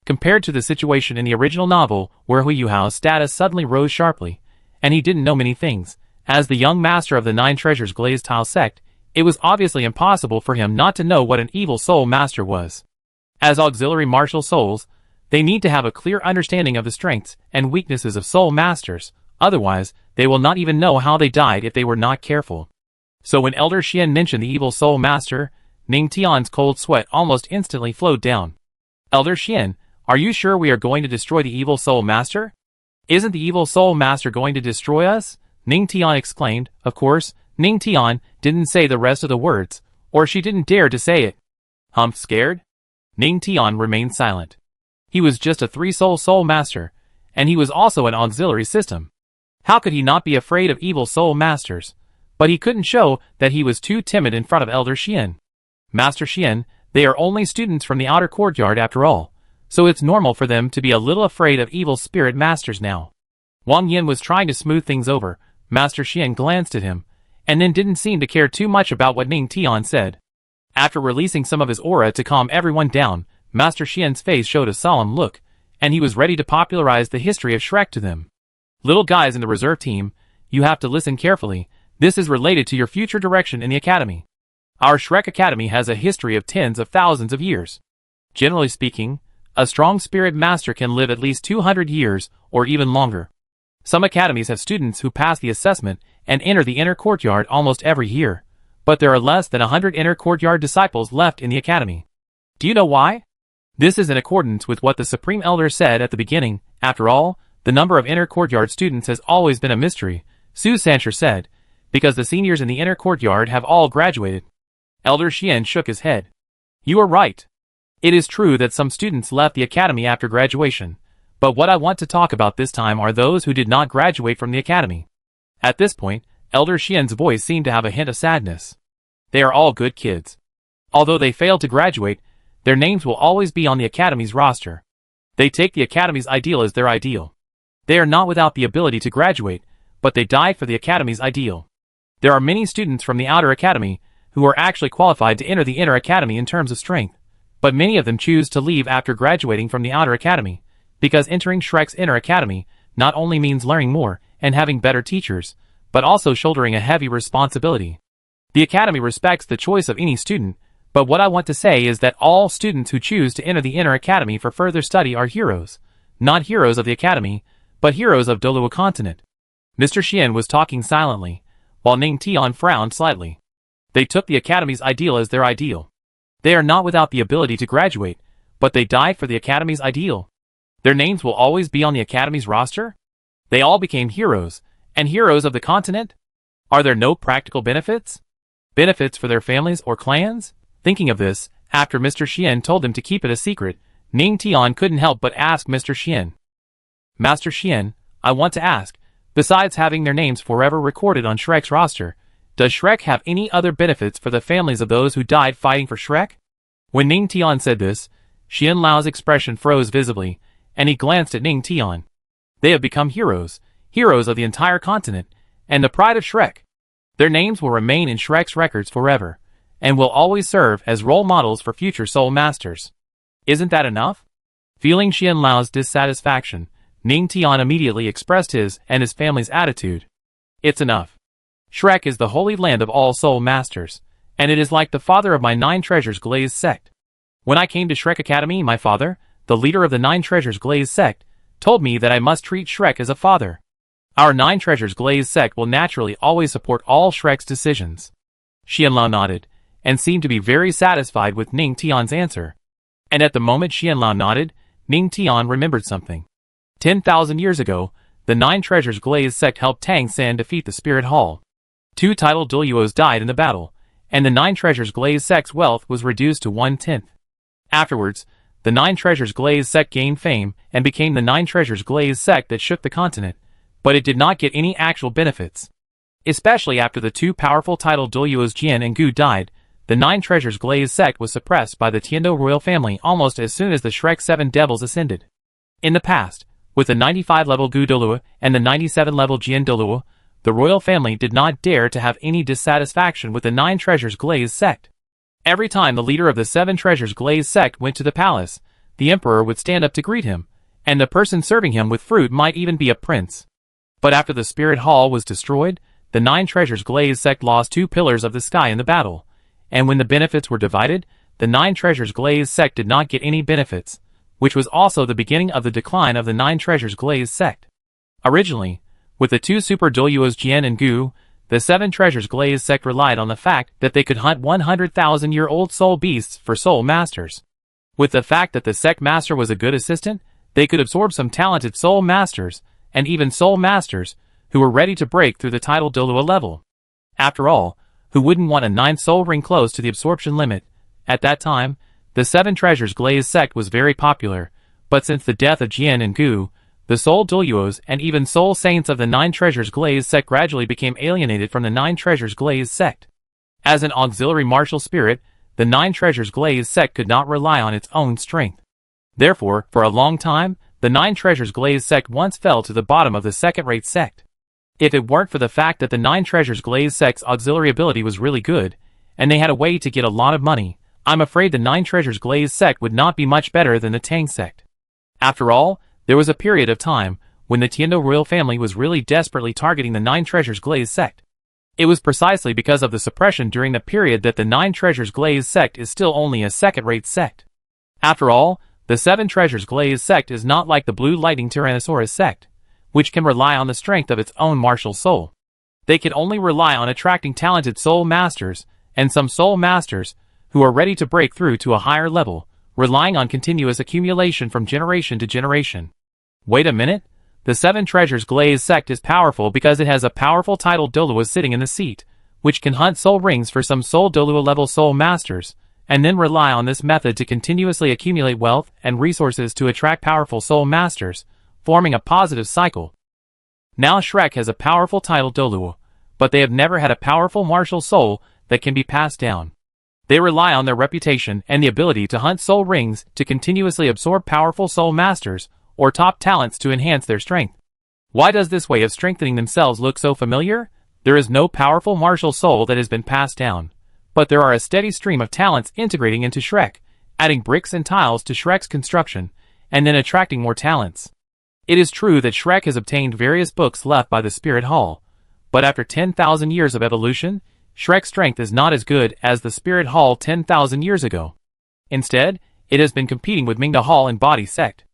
Compared to the situation in the original novel, where Hui Yuhao's status suddenly rose sharply, and he didn't know many things, as the young master of the Nine Treasures Glazed Tile Sect, it was obviously impossible for him not to know what an Evil Soul Master was. As auxiliary martial souls, they need to have a clear understanding of the strengths and weaknesses of Soul Masters, otherwise, they will not even know how they died if they were not careful. So when Elder Xian mentioned the Evil Soul Master, Ning Tian's cold sweat almost instantly flowed down. Elder Xian, are you sure we are going to destroy the Evil Soul Master? Isn't the Evil Soul Master going to destroy us? Ning Tian exclaimed. Of course, Ning Tian didn't say the rest of the words, or she didn't dare to say it. Humph, scared? Ning Tian remained silent. He was just a three-soul master, and he was also an auxiliary system. How could he not be afraid of Evil Soul Masters? But he couldn't show that he was too timid in front of Elder Xian. Master Xian, they are only students from the outer courtyard after all, so it's normal for them to be a little afraid of evil spirit masters now. Wang Yin was trying to smooth things over. Master Xian glanced at him, and then didn't seem to care too much about what Ning Tian said. After releasing some of his aura to calm everyone down, Master Xian's face showed a solemn look, and he was ready to popularize the history of Shrek to them. Little guys in the reserve team, you have to listen carefully. This is related to your future direction in the academy. Our Shrek Academy has a history of tens of thousands of years. Generally speaking, a strong spirit master can live at least 200 years, or even longer. Some academies have students who pass the assessment and enter the inner courtyard almost every year, but there are less than 100 inner courtyard disciples left in the academy. Do you know why? This is in accordance with what the Supreme Elder said at the beginning. After all, the number of inner courtyard students has always been a mystery, Su Sancher said, because the seniors in the inner courtyard have all graduated. Elder Xian shook his head. You are right. It is true that some students left the academy after graduation, but what I want to talk about this time are those who did not graduate from the academy. At this point, Elder Xian's voice seemed to have a hint of sadness. They are all good kids. Although they failed to graduate, their names will always be on the academy's roster. They take the academy's ideal as their ideal. They are not without the ability to graduate, but they died for the academy's ideal. There are many students from the outer academy who are actually qualified to enter the inner academy in terms of strength, but many of them choose to leave after graduating from the outer academy, because entering Shrek's inner academy not only means learning more and having better teachers, but also shouldering a heavy responsibility. The academy respects the choice of any student, but what I want to say is that all students who choose to enter the inner academy for further study are heroes. Not heroes of the academy, but heroes of Douluo continent. Mr. Xian was talking silently, while Ning Tian frowned slightly. They took the academy's ideal as their ideal. They are not without the ability to graduate, but they died for the academy's ideal. Their names will always be on the academy's roster? They all became heroes, and heroes of the continent? Are there no practical benefits? Benefits for their families or clans? Thinking of this, after Mr. Xian told them to keep it a secret, Ning Tian couldn't help but ask Mr. Xian. Master Xian, I want to ask, besides having their names forever recorded on Shrek's roster, does Shrek have any other benefits for the families of those who died fighting for Shrek? When Ning Tian said this, Xian Lao's expression froze visibly, and he glanced at Ning Tian. They have become heroes, heroes of the entire continent, and the pride of Shrek. Their names will remain in Shrek's records forever, and will always serve as role models for future soul masters. Isn't that enough? Feeling Xian Lao's dissatisfaction, Ning Tian immediately expressed his and his family's attitude. It's enough. Shrek is the holy land of all soul masters, and it is like the father of my 9 treasures glazed sect. When I came to Shrek Academy, my father, the leader of the Nine Treasures Glaze Sect, told me that I must treat Shrek as a father. Our Nine Treasures Glaze Sect will naturally always support all Shrek's decisions. Xianlao nodded, and seemed to be very satisfied with Ning Tian's answer. And at the moment Xianlao nodded, Ning Tian remembered something. 10,000 years ago, the Nine Treasures Glaze Sect helped Tang San defeat the Spirit Hall. 2 titled Douluos died in the battle, and the Nine Treasures Glaze Sect's wealth was reduced to 1/10. Afterwards, the Nine Treasures Glaze Sect gained fame and became the Nine Treasures Glaze Sect that shook the continent, but it did not get any actual benefits. Especially after the 2 powerful titled Douluos Jian and Gu died, the Nine Treasures Glaze Sect was suppressed by the Tianmeng royal family almost as soon as the Shrek 7 Devils ascended. In the past, with the 95-level Gu Douluo and the 97-level Jian Douluo, the royal family did not dare to have any dissatisfaction with the Nine Treasures Glaze Sect. Every time the leader of the 7 Treasures Glaze Sect went to the palace, the emperor would stand up to greet him, and the person serving him with fruit might even be a prince. But after the Spirit Hall was destroyed, the Nine Treasures Glaze Sect lost 2 pillars of the sky in the battle, and when the benefits were divided, the Nine Treasures Glaze Sect did not get any benefits, which was also the beginning of the decline of the Nine Treasures Glaze Sect. Originally, with the 2 super Douluos Jian and Gu, the 7 Treasures Glaze Sect relied on the fact that they could hunt 100,000-year-old soul beasts for soul masters. With the fact that the Sect Master was a good assistant, they could absorb some talented soul masters, and even soul masters, who were ready to break through the title Douluo level. After all, who wouldn't want a 9 soul ring close to the absorption limit? At that time, the 7 Treasures Glaze Sect was very popular, but since the death of Jian and Gu, the soul Douluos and even soul saints of the Nine Treasures Glaze Sect gradually became alienated from the Nine Treasures Glaze Sect. As an auxiliary martial spirit, the Nine Treasures Glaze Sect could not rely on its own strength. Therefore, for a long time, the Nine Treasures Glaze Sect once fell to the bottom of the second-rate sect. If it weren't for the fact that the Nine Treasures Glaze Sect's auxiliary ability was really good, and they had a way to get a lot of money, I'm afraid the Nine Treasures Glaze Sect would not be much better than the Tang Sect. After all, there was a period of time when the Tianmeng royal family was really desperately targeting the Nine Treasures Glaze Sect. It was precisely because of the suppression during the period that the Nine Treasures Glaze Sect is still only a second-rate sect. After all, the 7 Treasures Glaze Sect is not like the Blue Lightning Tyrannosaurus Sect, which can rely on the strength of its own martial soul. They can only rely on attracting talented soul masters, and some soul masters, who are ready to break through to a higher level, relying on continuous accumulation from generation to generation. Wait a minute, the 7 Treasures Glaze Sect is powerful because it has a powerful title Douluo sitting in the seat, which can hunt soul rings for some soul Douluo level soul masters, and then rely on this method to continuously accumulate wealth and resources to attract powerful soul masters, forming a positive cycle. Now Shrek has a powerful title Douluo, but they have never had a powerful martial soul that can be passed down. They rely on their reputation and the ability to hunt soul rings to continuously absorb powerful soul masters, or top talents to enhance their strength. Why does this way of strengthening themselves look so familiar? There is no powerful martial soul that has been passed down, but there are a steady stream of talents integrating into Shrek, adding bricks and tiles to Shrek's construction, and then attracting more talents. It is true that Shrek has obtained various books left by the Spirit Hall, but after 10,000 years of evolution, Shrek's strength is not as good as the Spirit Hall 10,000 years ago. Instead, it has been competing with Mingda Hall and Body Sect.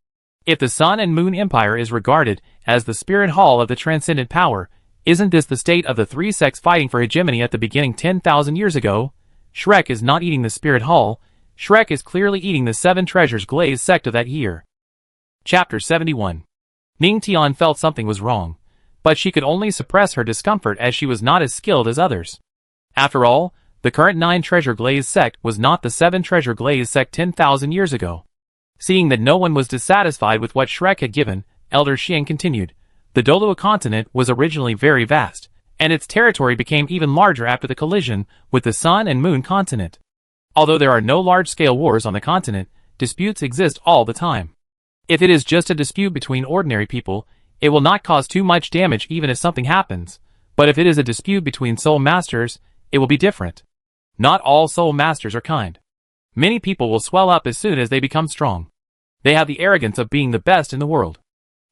If the Sun and Moon Empire is regarded as the Spirit Hall of the transcendent power, isn't this the state of the 3 sects fighting for hegemony at the beginning 10,000 years ago? Shrek is not eating the Spirit Hall, Shrek is clearly eating the 7 Treasures Glaze Sect of that year. Chapter 71. Ning Tian felt something was wrong, but she could only suppress her discomfort as she was not as skilled as others. After all, the current 9 Treasure Glaze Sect was not the 7 Treasure Glaze Sect 10,000 years ago. Seeing that no one was dissatisfied with what Shrek had given, Elder Xian continued, the Douluo continent was originally very vast, and its territory became even larger after the collision with the Sun and Moon continent. Although there are no large-scale wars on the continent, disputes exist all the time. If it is just a dispute between ordinary people, it will not cause too much damage even if something happens, but if it is a dispute between soul masters, it will be different. Not all soul masters are kind. Many people will swell up as soon as they become strong. They have the arrogance of being the best in the world.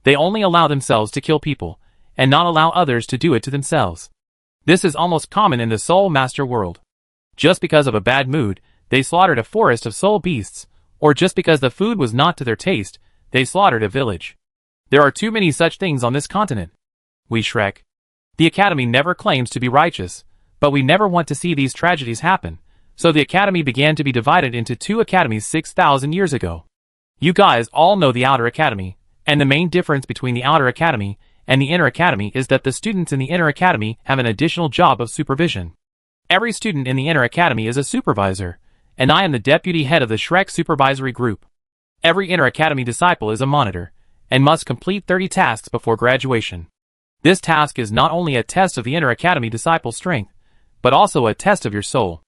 They only allow themselves to kill people, and not allow others to do it to themselves. This is almost common in the soul master world. Just because of a bad mood, they slaughtered a forest of soul beasts, or just because the food was not to their taste, they slaughtered a village. There are too many such things on this continent. We Shrek. The Academy never claims to be righteous, but we never want to see these tragedies happen, so the Academy began to be divided into two academies 6,000 years ago. You guys all know the Outer Academy, and the main difference between the Outer Academy and the Inner Academy is that the students in the Inner Academy have an additional job of supervision. Every student in the Inner Academy is a supervisor, and I am the deputy head of the Shrek Supervisory Group. Every Inner Academy disciple is a monitor, and must complete 30 tasks before graduation. This task is not only a test of the Inner Academy disciple's strength, but also a test of your soul.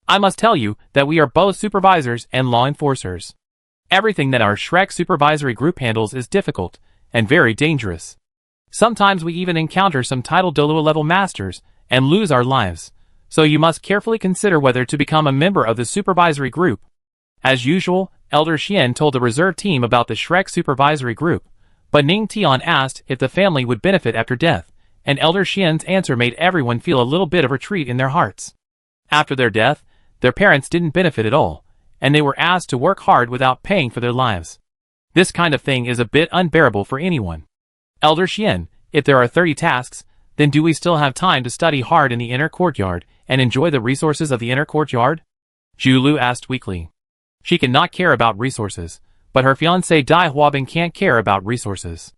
I must tell you that we are both supervisors and law enforcers. Everything that our Shrek Supervisory Group handles is difficult and very dangerous. Sometimes we even encounter some titled Douluo level masters and lose our lives, so you must carefully consider whether to become a member of the supervisory group. As usual, Elder Xian told the reserve team about the Shrek Supervisory Group, but Ning Tian asked if the family would benefit after death, and Elder Xian's answer made everyone feel a little bit of retreat in their hearts. After their death, their parents didn't benefit at all, and they were asked to work hard without paying for their lives. This kind of thing is a bit unbearable for anyone. Elder Xian, if there are 30 tasks, then do we still have time to study hard in the inner courtyard and enjoy the resources of the inner courtyard? Zhu Lu asked weakly. She cannot care about resources, but her fiancé Dai Huabin can't care about resources.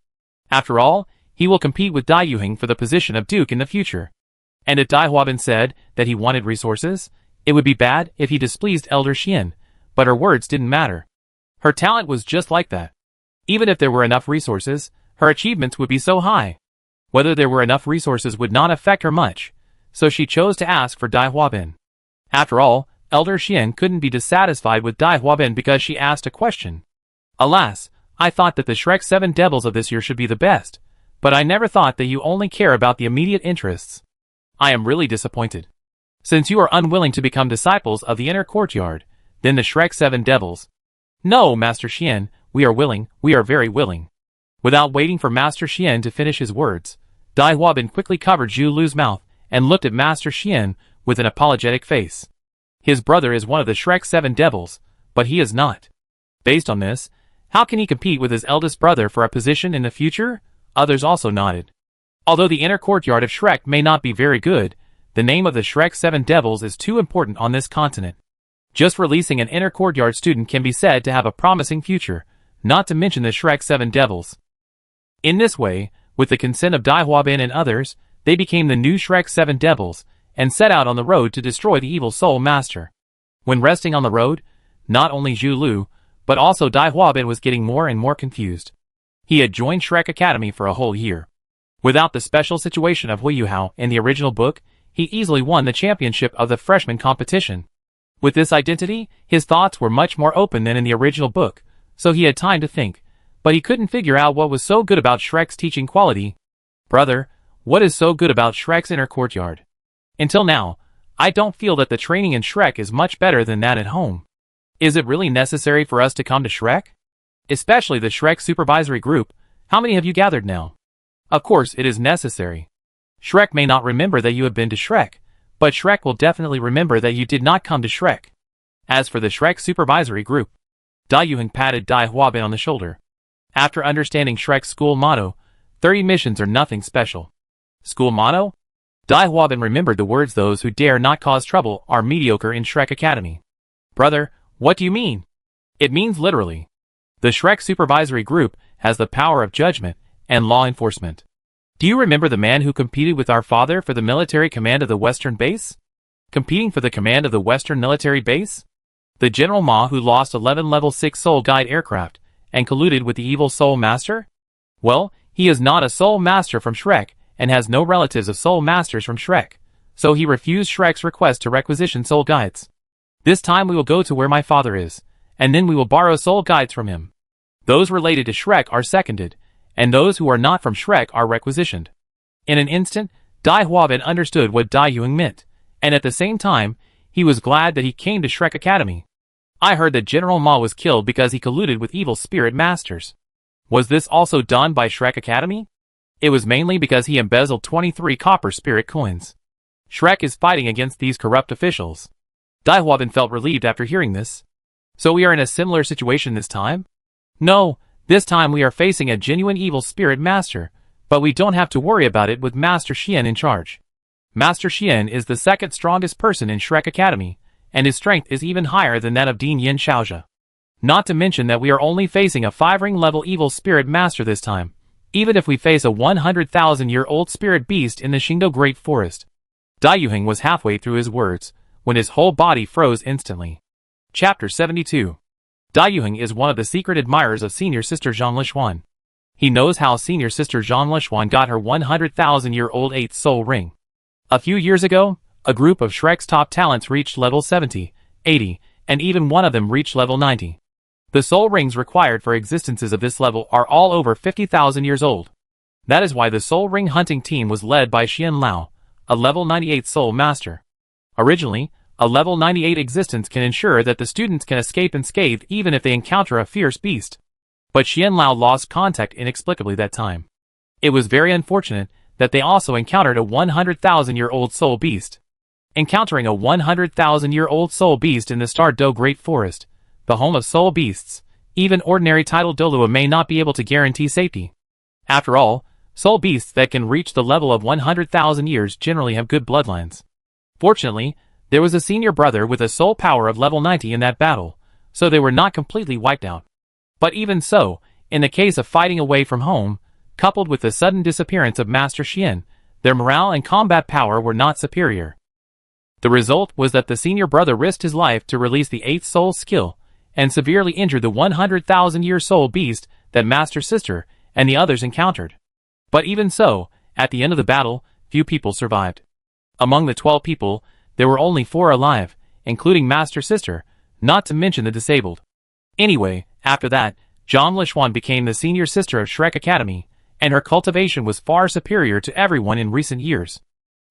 After all, he will compete with Dai Yuheng for the position of duke in the future. And if Dai Huabin said that he wanted resources, it would be bad if he displeased Elder Xian, but her words didn't matter. Her talent was just like that. Even if there were enough resources, her achievements would be so high. Whether there were enough resources would not affect her much, so she chose to ask for Dai Huabin. After all, Elder Xian couldn't be dissatisfied with Dai Huabin because she asked a question. Alas, I thought that the Shrek 7 Devils of this year should be the best, but I never thought that you only care about the immediate interests. I am really disappointed. Since you are unwilling to become disciples of the inner courtyard, then the Shrek 7 Devils. No, Master Xian, we are willing, we are very willing. Without waiting for Master Xian to finish his words, Dai Huabin quickly covered Zhu Lu's mouth and looked at Master Xian with an apologetic face. His brother is one of the Shrek 7 Devils, but he is not. Based on this, how can he compete with his eldest brother for a position in the future? Others also nodded. Although the inner courtyard of Shrek may not be very good, the name of the Shrek 7 Devils is too important on this continent. Just releasing an inner courtyard student can be said to have a promising future, not to mention the Shrek 7 Devils. In this way, with the consent of Dai Huabin and others, they became the new Shrek 7 Devils, and set out on the road to destroy the evil soul master. When resting on the road, not only Zhu Lu, but also Dai Huabin was getting more and more confused. He had joined Shrek Academy for a whole year. Without the special situation of Hui Yuhao in the original book, he easily won the championship of the freshman competition. With this identity, his thoughts were much more open than in the original book, so he had time to think, but he couldn't figure out what was so good about Shrek's teaching quality. Brother, what is so good about Shrek's inner courtyard? Until now, I don't feel that the training in Shrek is much better than that at home. Is it really necessary for us to come to Shrek? Especially the Shrek Supervisory Group, how many have you gathered now? Of course it is necessary. Shrek may not remember that you have been to Shrek, but Shrek will definitely remember that you did not come to Shrek. As for the Shrek Supervisory Group, Dai Yuheng patted Dai Huabin on the shoulder. After understanding Shrek's school motto, 30 missions are nothing special. School motto? Dai Huabin remembered the words those who dare not cause trouble are mediocre in Shrek Academy. Brother, what do you mean? It means literally. The Shrek Supervisory Group has the power of judgment and law enforcement. Do you remember the man who competed with our father for the military command of the Western Base? Competing for the command of the Western Military Base? The General Ma who lost 11 level 6 Soul Guide aircraft and colluded with the evil Soul Master? Well, he is not a Soul Master from Shrek and has no relatives of Soul Masters from Shrek, so he refused Shrek's request to requisition Soul Guides. This time we will go to where my father is, and then we will borrow Soul Guides from him. Those related to Shrek are seconded, and those who are not from Shrek are requisitioned. In an instant, Dai Huabin understood what Dai Yuheng meant, and at the same time, he was glad that he came to Shrek Academy. I heard that General Ma was killed because he colluded with evil spirit masters. Was this also done by Shrek Academy? It was mainly because he embezzled 23 copper spirit coins. Shrek is fighting against these corrupt officials. Dai Huabin felt relieved after hearing this. So we are in a similar situation this time? No, this time we are facing a genuine evil spirit master, but we don't have to worry about it with Master Xian in charge. Master Xian is the second strongest person in Shrek Academy, and his strength is even higher than that of Dean Yin Xiaojia. Not to mention that we are only facing a 5-ring level evil spirit master this time, even if we face a 100,000-year-old spirit beast in the Xingdou Great Forest. Dai Yuheng was halfway through his words, when his whole body froze instantly. Chapter 72. Dai Yuheng is one of the secret admirers of senior sister Zhang Lishuan. He knows how senior sister Zhang Lishuan got her 100,000-year-old 8th soul ring. A few years ago, a group of Shrek's top talents reached level 70, 80, and even one of them reached level 90. The soul rings required for existences of this level are all over 50,000 years old. That is why the soul ring hunting team was led by Xian Lao, a level 98 soul master. Originally, a level 98 existence can ensure that the students can escape unscathed even if they encounter a fierce beast. But Xian Lao lost contact inexplicably that time. It was very unfortunate that they also encountered a 100,000-year-old soul beast. Encountering a 100,000-year-old soul beast in the Star Dou Great Forest, the home of soul beasts, even ordinary titled Douluo may not be able to guarantee safety. After all, soul beasts that can reach the level of 100,000 years generally have good bloodlines. Fortunately, there was a senior brother with a soul power of level 90 in that battle, so they were not completely wiped out. But even so, in the case of fighting away from home, coupled with the sudden disappearance of Master Xian, their morale and combat power were not superior. The result was that the senior brother risked his life to release the 8th soul skill, and severely injured the 100,000-year soul beast that Master Sister and the others encountered. But even so, at the end of the battle, few people survived. Among the 12 people, there were only 4 alive, including Master Sister, not to mention the disabled. Anyway, after that, Zhang Lishuan became the senior sister of Shrek Academy, and her cultivation was far superior to everyone in recent years.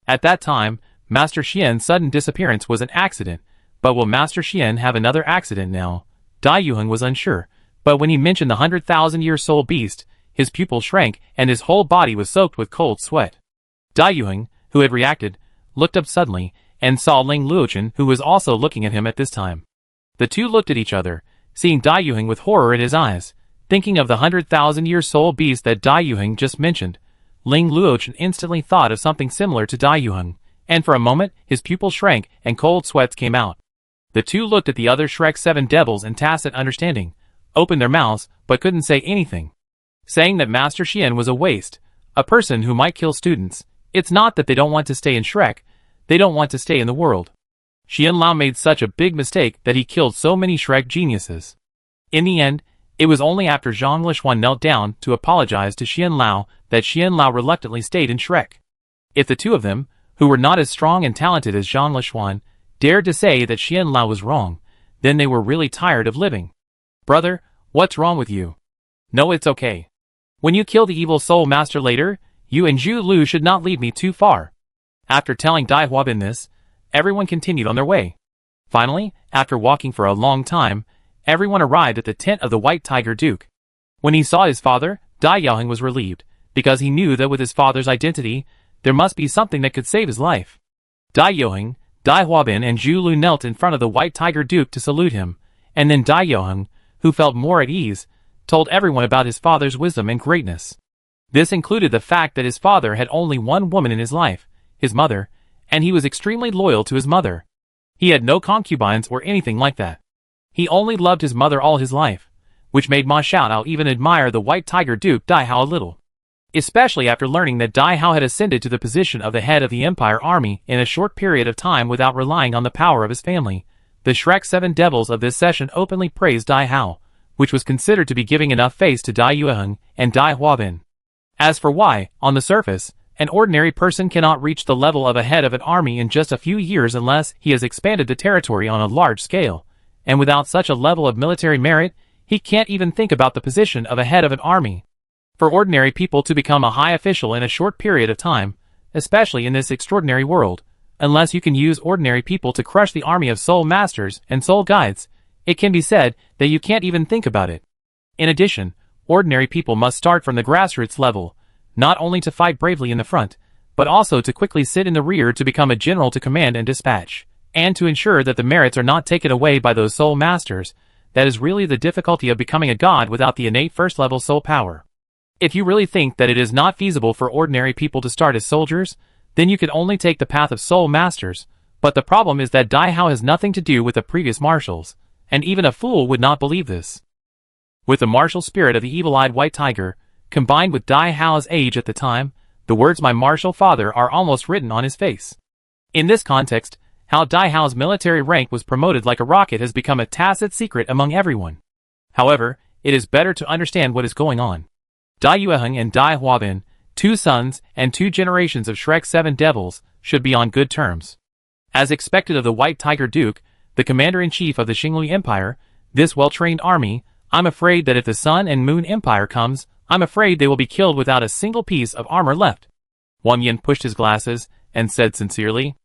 At that time, Master Xian's sudden disappearance was an accident, but will Master Xian have another accident now? Dai Yuheng was unsure, but when he mentioned the 100,000-year soul beast, his pupil shrank and his whole body was soaked with cold sweat. Dai Yuheng, who had reacted, looked up suddenly, and saw Ling Luochen, who was also looking at him at this time. The two looked at each other, seeing Dai Yuheng with horror in his eyes. Thinking of the 100,000-year soul beast that Dai Yuheng just mentioned, Ling Luochen instantly thought of something similar to Dai Yuheng, and for a moment his pupil shrank and cold sweats came out. The two looked at the other Shrek 7 devils in tacit understanding, opened their mouths but couldn't say anything. Saying that Master Xian was a waste, a person who might kill students. It's not that they don't want to stay in Shrek, they don't want to stay in the world. Xian Lao made such a big mistake that he killed so many Shrek geniuses. In the end, it was only after Zhang Lishuan knelt down to apologize to Xian Lao that Xian Lao reluctantly stayed in Shrek. If the two of them, who were not as strong and talented as Zhang Lishuan, dared to say that Xian Lao was wrong, then they were really tired of living. Brother, what's wrong with you? No, it's okay. When you kill the evil soul master later, you and Zhu Lu should not leave me too far. After telling Dai Huabin this, everyone continued on their way. Finally, after walking for a long time, everyone arrived at the tent of the White Tiger Duke. When he saw his father, Dai Yuheng was relieved, because he knew that with his father's identity, there must be something that could save his life. Dai Yuheng, Dai Huabin and Zhu Lu knelt in front of the White Tiger Duke to salute him, and then Dai Yuheng, who felt more at ease, told everyone about his father's wisdom and greatness. This included the fact that his father had only one woman in his life, his mother, and he was extremely loyal to his mother. He had no concubines or anything like that. He only loved his mother all his life, which made Ma Xiaodao even admire the White Tiger Duke Dai Hao a little. Especially after learning that Dai Hao had ascended to the position of the head of the Empire Army in a short period of time without relying on the power of his family, the Shrek 7 devils of this session openly praised Dai Hao, which was considered to be giving enough face to Dai Yuheng and Dai Huabin. As for why, on the surface, an ordinary person cannot reach the level of a head of an army in just a few years unless he has expanded the territory on a large scale, and without such a level of military merit, he can't even think about the position of a head of an army. For ordinary people to become a high official in a short period of time, especially in this extraordinary world, unless you can use ordinary people to crush the army of soul masters and soul guides, it can be said that you can't even think about it. In addition, ordinary people must start from the grassroots level, not only to fight bravely in the front, but also to quickly sit in the rear to become a general to command and dispatch, and to ensure that the merits are not taken away by those soul masters. That is really the difficulty of becoming a god without the innate first-level soul power. If you really think that it is not feasible for ordinary people to start as soldiers, then you can only take the path of soul masters, but the problem is that Dai Hao has nothing to do with the previous marshals, and even a fool would not believe this. With the martial spirit of the evil-eyed white tiger, combined with Dai Hao's age at the time, the words "my martial father" are almost written on his face. In this context, how Dai Hao's military rank was promoted like a rocket has become a tacit secret among everyone. However, it is better to understand what is going on. Dai Yueheng and Dai Huabin, 2 sons and 2 generations of Shrek's 7 devils, should be on good terms. As expected of the White Tiger Duke, the commander-in-chief of the Xingli Empire, this well-trained army, I'm afraid that if the Sun and Moon Empire comes, I'm afraid they will be killed without a single piece of armor left. Wang Yin pushed his glasses and said sincerely.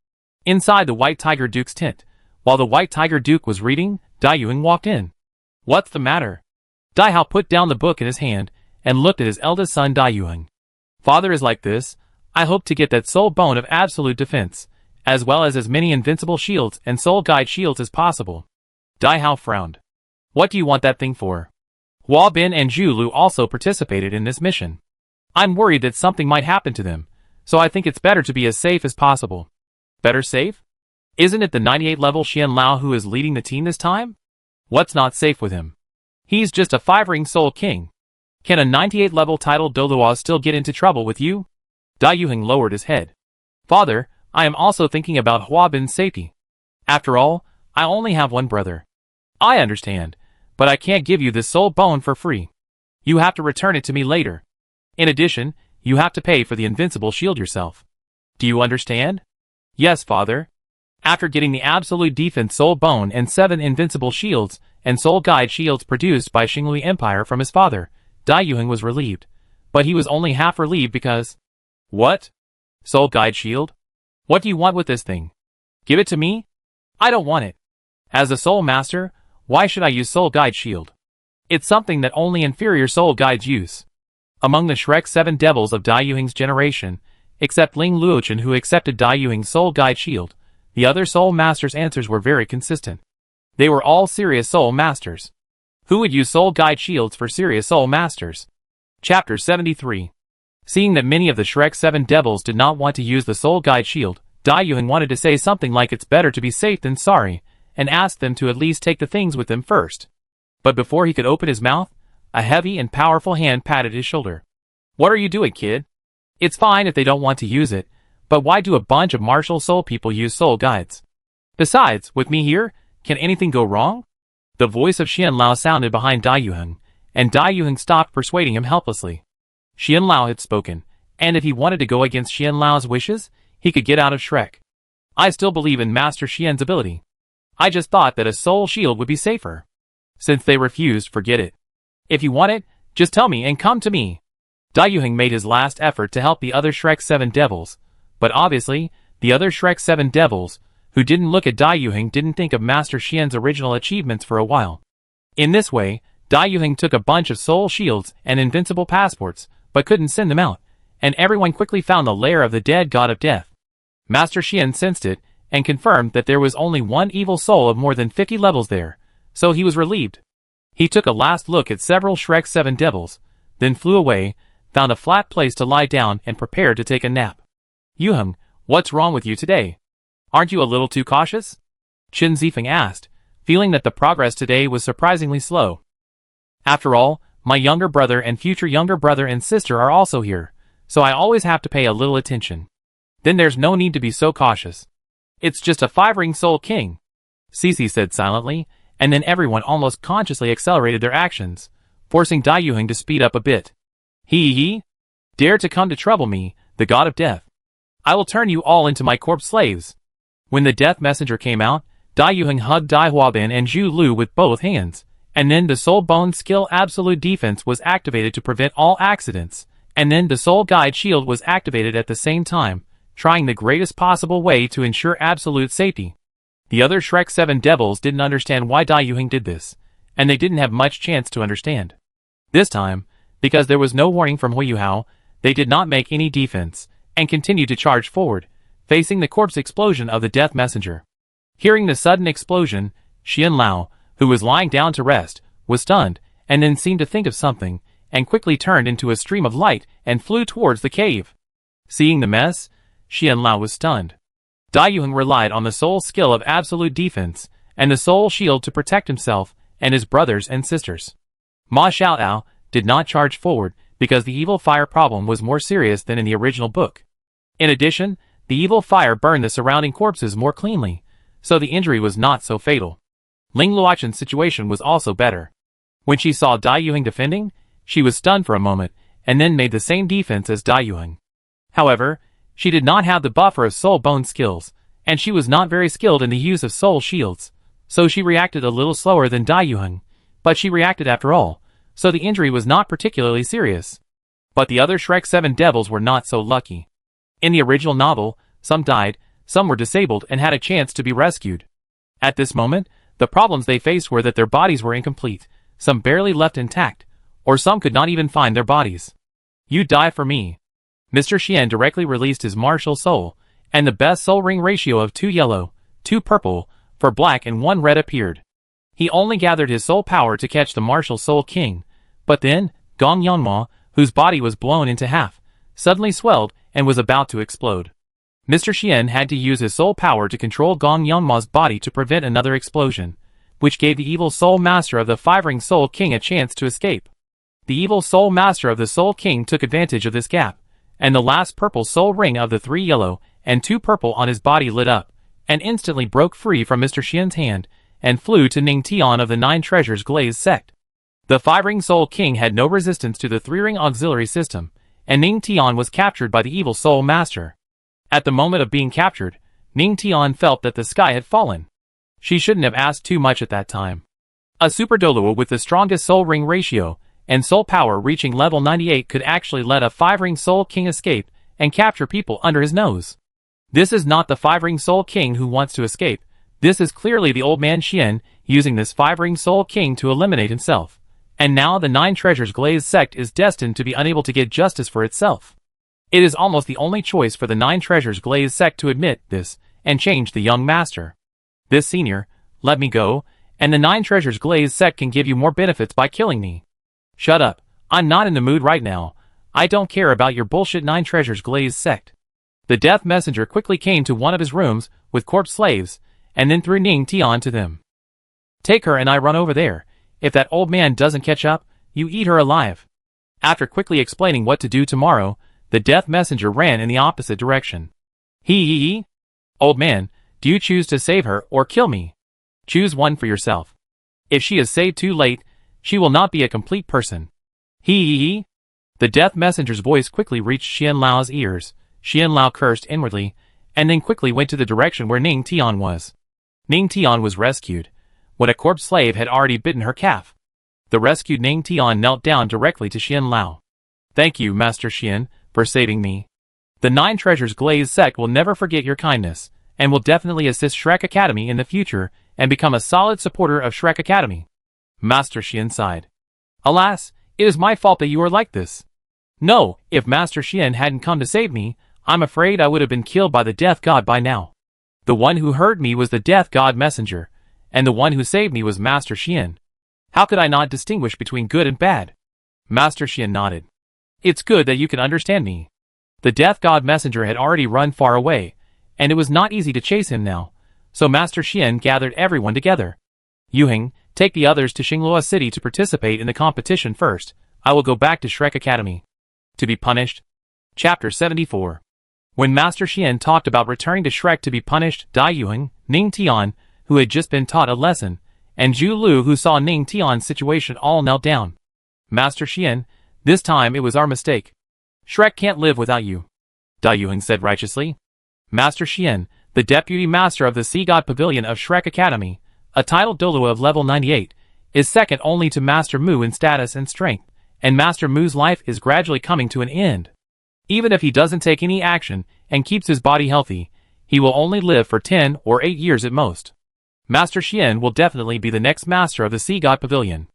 Inside the White Tiger Duke's tent, while the White Tiger Duke was reading, Dai Yueheng walked in. What's the matter? Dai Hao put down the book in his hand and looked at his eldest son Dai Yueheng. Father is like this. I hope to get that soul bone of absolute defense, as well as many invincible shields and soul guide shields as possible. Dai Hao frowned. What do you want that thing for? Hua Bin and Zhu Lu also participated in this mission. I'm worried that something might happen to them, so I think it's better to be as safe as possible. Better safe? Isn't it the 98 level Xian Lao who is leading the team this time? What's not safe with him? He's just a 5-ring soul king. Can a 98 level titled Douluo still get into trouble with you? Dai Yueheng lowered his head. Father, I am also thinking about Hua Bin's safety. After all, I only have one brother. I understand, but I can't give you this soul bone for free. You have to return it to me later. In addition, you have to pay for the invincible shield yourself. Do you understand? Yes, father. After getting the absolute defense soul bone and 7 invincible shields and soul guide shields produced by Xingli Empire from his father, Dai Yueheng was relieved. But he was only half relieved because... What? Soul guide shield? What do you want with this thing? Give it to me? I don't want it. As a soul master, why should I use soul guide shield? It's something that only inferior soul guides use. Among the Shrek 7 devils of Dai Yueheng's generation, except Ling Luochen who accepted Dai Yueheng's soul guide shield, the other soul masters' answers were very consistent. They were all serious soul masters. Who would use soul guide shields for serious soul masters? Chapter 73. Seeing that many of the Shrek 7 devils did not want to use the soul guide shield, Dai Yueheng wanted to say something like it's better to be safe than sorry, and asked them to at least take the things with them first. But before he could open his mouth, a heavy and powerful hand patted his shoulder. What are you doing, kid? It's fine if they don't want to use it, but why do a bunch of martial soul people use soul guides? Besides, with me here, can anything go wrong? The voice of Xian Lao sounded behind Dai Yueheng, and Dai Yueheng stopped persuading him helplessly. Xian Lao had spoken, and if he wanted to go against Xian Lao's wishes, he could get out of Shrek. I still believe in Master Xian's ability. I just thought that a soul shield would be safer. Since they refused, forget it. If you want it, just tell me and come to me. Dai Yueheng made his last effort to help the other Shrek 7 devils, but obviously, the other Shrek 7 devils, who didn't look at Dai Yueheng, didn't think of Master Xian's original achievements for a while. In this way, Dai Yueheng took a bunch of soul shields and invincible passports, but couldn't send them out, and everyone quickly found the lair of the dead god of death. Master Xian sensed it, and confirmed that there was only one evil soul of more than 50 levels there, so he was relieved. He took a last look at several Shrek 7 devils, then flew away, found a flat place to lie down and prepared to take a nap. Yueheng, what's wrong with you today? Aren't you a little too cautious? Chen Zifeng asked, feeling that the progress today was surprisingly slow. After all, my younger brother and future younger brother and sister are also here, so I always have to pay a little attention. Then there's no need to be so cautious. It's just a 5-ring soul king, Cici said silently, and then everyone almost consciously accelerated their actions, forcing Dai Yueheng to speed up a bit. He dare to come to trouble me, the god of death. I will turn you all into my corpse slaves. When the death messenger came out, Dai Yueheng hugged Dai Huabin and Zhu Lu with both hands, and then the soul bone skill absolute defense was activated to prevent all accidents, and then the soul guide shield was activated at the same time, trying the greatest possible way to ensure absolute safety. The other Shrek 7 devils didn't understand why Dai Yueheng did this, and they didn't have much chance to understand. This time, because there was no warning from Hui Yuhao, they did not make any defense, and continued to charge forward, facing the corpse explosion of the death messenger. Hearing the sudden explosion, Xian Lao, who was lying down to rest, was stunned, and then seemed to think of something, and quickly turned into a stream of light and flew towards the cave. Seeing the mess, Xian Lao was stunned. Dai Yuheng relied on the soul skill of absolute defense, and the soul shield to protect himself and his brothers and sisters. Ma Xiaoao did not charge forward because the evil fire problem was more serious than in the original book. In addition, the evil fire burned the surrounding corpses more cleanly, so the injury was not so fatal. Ling Luochen's situation was also better. When she saw Dai Yuheng defending, she was stunned for a moment, and then made the same defense as Dai Yuheng. However, she did not have the buffer of soul bone skills, and she was not very skilled in the use of soul shields, so she reacted a little slower than Dai Yuheng, but she reacted after all, so the injury was not particularly serious. But the other Shrek 7 devils were not so lucky. In the original novel, some died, some were disabled and had a chance to be rescued. At this moment, the problems they faced were that their bodies were incomplete, some barely left intact, or some could not even find their bodies. You die for me. Mr. Xian directly released his martial soul, and the best soul ring ratio of 2 yellow, 2 purple, for black and 1 red appeared. He only gathered his soul power to catch the martial soul king, but then, Gong Yanma, whose body was blown into half, suddenly swelled and was about to explode. Mr. Xian had to use his soul power to control Gong Yanma's body to prevent another explosion, which gave the evil soul master of the 5-ring soul king a chance to escape. The evil soul master of the soul king took advantage of this gap, and the last purple soul ring of the 3 yellow and 2 purple on his body lit up, and instantly broke free from Mr. Xian's hand, and flew to Ning Tian of the 9 Treasures Glazed Sect. The 5-ring soul king had no resistance to the 3-ring auxiliary system, and Ning Tian was captured by the evil soul master. At the moment of being captured, Ning Tian felt that the sky had fallen. She shouldn't have asked too much at that time. A super Douluo with the strongest soul ring ratio and soul power reaching level 98 could actually let a 5-ring soul king escape and capture people under his nose. This is not the 5-ring soul king who wants to escape. This is clearly the old man Xian using this 5-ring soul king to eliminate himself. And now the 9 Treasures Glazed Sect is destined to be unable to get justice for itself. It is almost the only choice for the 9 Treasures Glazed Sect to admit this and change the young master. This senior, let me go, and the 9 Treasures Glazed Sect can give you more benefits by killing me. Shut up, I'm not in the mood right now. I don't care about your bullshit 9 Treasures Glazed Sect. The death messenger quickly came to one of his rooms with corpse slaves, and then threw Ning Tian to them. Take her and I run over there. If that old man doesn't catch up, you eat her alive. After quickly explaining what to do tomorrow, the death messenger ran in the opposite direction. Hee. Old man, do you choose to save her or kill me? Choose one for yourself. If she is saved too late, she will not be a complete person. Hee. The death messenger's voice quickly reached Xian Lao's ears. Xian Lao cursed inwardly, and then quickly went to the direction where Ning Tian was. Ning Tian was rescued, when a corpse slave had already bitten her calf. The rescued Ning Tian knelt down directly to Xian Lao. Thank you, Master Xian, for saving me. The 9 Treasures Glazed Sect will never forget your kindness, and will definitely assist Shrek Academy in the future and become a solid supporter of Shrek Academy. Master Xian sighed. Alas, it is my fault that you are like this. No, if Master Xian hadn't come to save me, I'm afraid I would have been killed by the Death God by now. The one who hurt me was the Death God messenger, and the one who saved me was Master Xian. How could I not distinguish between good and bad? Master Xian nodded. It's good that you can understand me. The Death God messenger had already run far away, and it was not easy to chase him now, so Master Xian gathered everyone together. Yuheng, take the others to Xinglua City to participate in the competition first. I will go back to Shrek Academy. To be punished. Chapter 74. When Master Xian talked about returning to Shrek to be punished, Dai Yuheng, Ning Tian, who had just been taught a lesson, and Zhu Lu, who saw Ning Tian's situation, all knelt down. Master Xian, this time it was our mistake. Shrek can't live without you. Dai Yuheng said righteously. Master Xian, the Deputy Master of the Sea God Pavilion of Shrek Academy, a titled Douluo of level 98, is second only to Master Mu in status and strength, and Master Mu's life is gradually coming to an end. Even if he doesn't take any action and keeps his body healthy, he will only live for 10 or 8 years at most. Master Xian will definitely be the next Master of the Sea God Pavilion.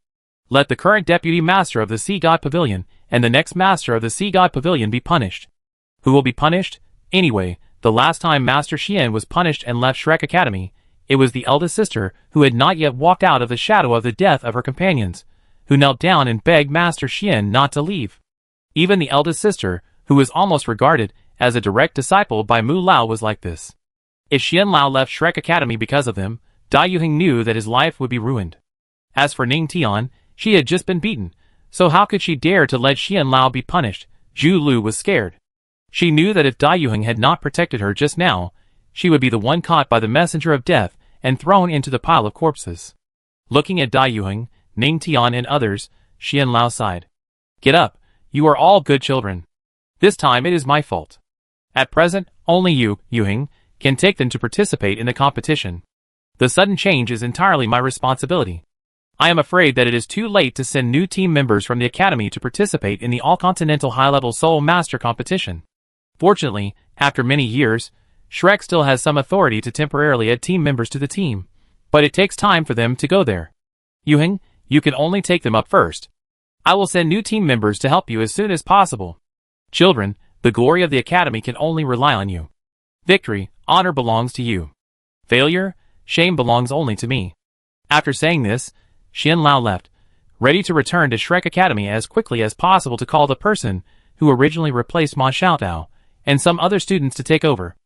Let the current Deputy Master of the Sea God Pavilion and the next Master of the Sea God Pavilion be punished. Who will be punished? Anyway, the last time Master Xian was punished and left Shrek Academy, It was the eldest sister, who had not yet walked out of the shadow of the death of her companions, who knelt down and begged Master Xian not to leave. Even the eldest sister, who was almost regarded as a direct disciple by Mu Lao, was like this. If Xian Lao left Shrek Academy because of them, Dai Yuheng knew that his life would be ruined. As for Ning Tian, she had just been beaten, so how could she dare to let Xian Lao be punished? Zhu Lu was scared. She knew that if Dai Yuheng had not protected her just now, she would be the one caught by the messenger of death and thrown into the pile of corpses. Looking at Dai Yuheng, Ning Tian and others, Xian Lao sighed. Get up, you are all good children. This time it is my fault. At present, only you, Yuheng, can take them to participate in the competition. The sudden change is entirely my responsibility. I am afraid that it is too late to send new team members from the academy to participate in the all-continental high-level Soul Master competition. Fortunately, after many years, Shrek still has some authority to temporarily add team members to the team, but it takes time for them to go there. Yuheng, you can only take them up first. I will send new team members to help you as soon as possible. Children, the glory of the academy can only rely on you. Victory, honor belongs to you. Failure, shame belongs only to me. After saying this, Xian Lao left, ready to return to Shrek Academy as quickly as possible to call the person who originally replaced Ma Xiaodao and some other students to take over.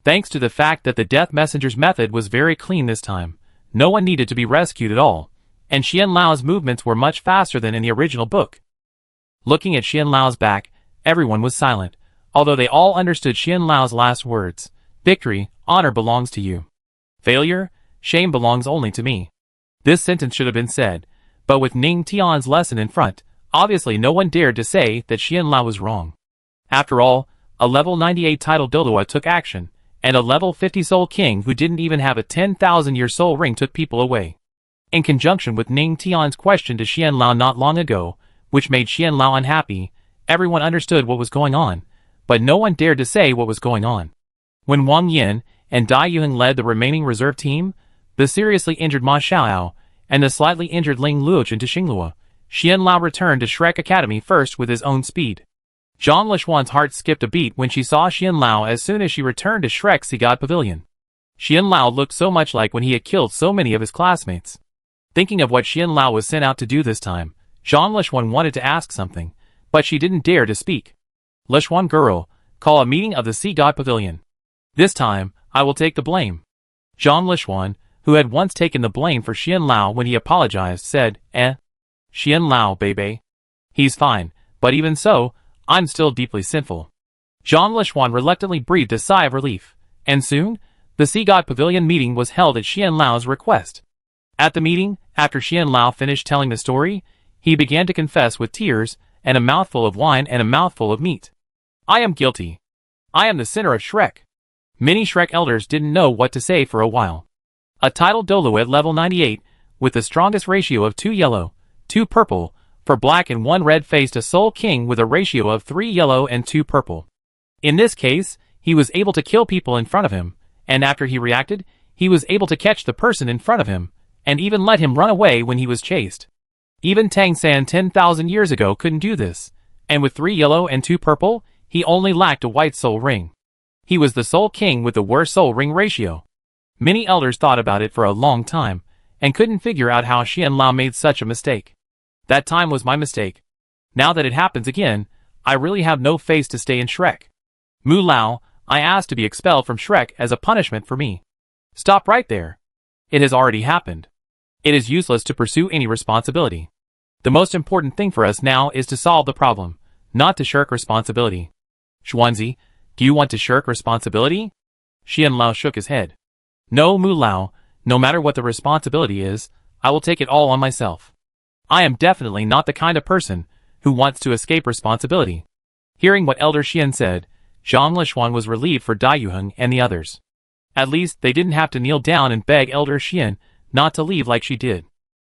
Thanks to the fact that the Death Messenger's method was very clean this time, no one needed to be rescued at all, and Xian Lao's movements were much faster than in the original book. Looking at Xian Lao's back, everyone was silent, although they all understood Xian Lao's last words. Victory, honor belongs to you. Failure, shame belongs only to me. This sentence should have been said, but with Ning Tian's lesson in front, obviously no one dared to say that Xian Lao was wrong. After all, a level 98 title Douluo took action, and a level 50 Soul King who didn't even have a 10,000-year soul ring took people away. In conjunction with Ning Tian's question to Xian Lao not long ago, which made Xian Lao unhappy, everyone understood what was going on, but no one dared to say what was going on. When Wang Yin and Dai Yuheng led the remaining reserve team, the seriously injured Ma Xiaoao, and the slightly injured Ling Luochen to Xinglua, Xian Lao returned to Shrek Academy first with his own speed. Zhang Lishuan's heart skipped a beat when she saw Xian Lao as soon as she returned to Shrek's Sea God Pavilion. Xian Lao looked so much like when he had killed so many of his classmates. Thinking of what Xian Lao was sent out to do this time, Zhang Lishuan wanted to ask something, but she didn't dare to speak. Lishuan girl, call a meeting of the Sea God Pavilion. This time, I will take the blame. Zhang Lishuan, who had once taken the blame for Xian Lao when he apologized, said, Xian Lao, baby. He's fine, but even so, I'm still deeply sinful. Zhang Lishuan reluctantly breathed a sigh of relief, and soon, the Sea God Pavilion meeting was held at Xian Lao's request. At the meeting, after Xian Lao finished telling the story, he began to confess with tears, and a mouthful of wine and a mouthful of meat. I am guilty. I am the sinner of Shrek. Many Shrek elders didn't know what to say for a while. A title Douluo at level 98, with the strongest ratio of 2 yellow, 2 purple, for black and 1 red faced a Soul King with a ratio of 3 yellow and 2 purple. In this case, he was able to kill people in front of him, and after he reacted, he was able to catch the person in front of him, and even let him run away when he was chased. Even Tang San 10,000 years ago couldn't do this, and with 3 yellow and 2 purple, he only lacked a white soul ring. He was the Soul King with the worst soul ring ratio. Many elders thought about it for a long time, and couldn't figure out how Xian Lao made such a mistake. That time was my mistake. Now that it happens again, I really have no face to stay in Shrek. Mu Lao, I asked to be expelled from Shrek as a punishment for me. Stop right there. It has already happened. It is useless to pursue any responsibility. The most important thing for us now is to solve the problem, not to shirk responsibility. Xuanzi, do you want to shirk responsibility? Xian Lao shook his head. No, Mu Lao, no matter what the responsibility is, I will take it all on myself. I am definitely not the kind of person who wants to escape responsibility. Hearing what Elder Xian said, Zhang Lishuan was relieved for Dai Yuheng and the others. At least they didn't have to kneel down and beg Elder Xian not to leave like she did.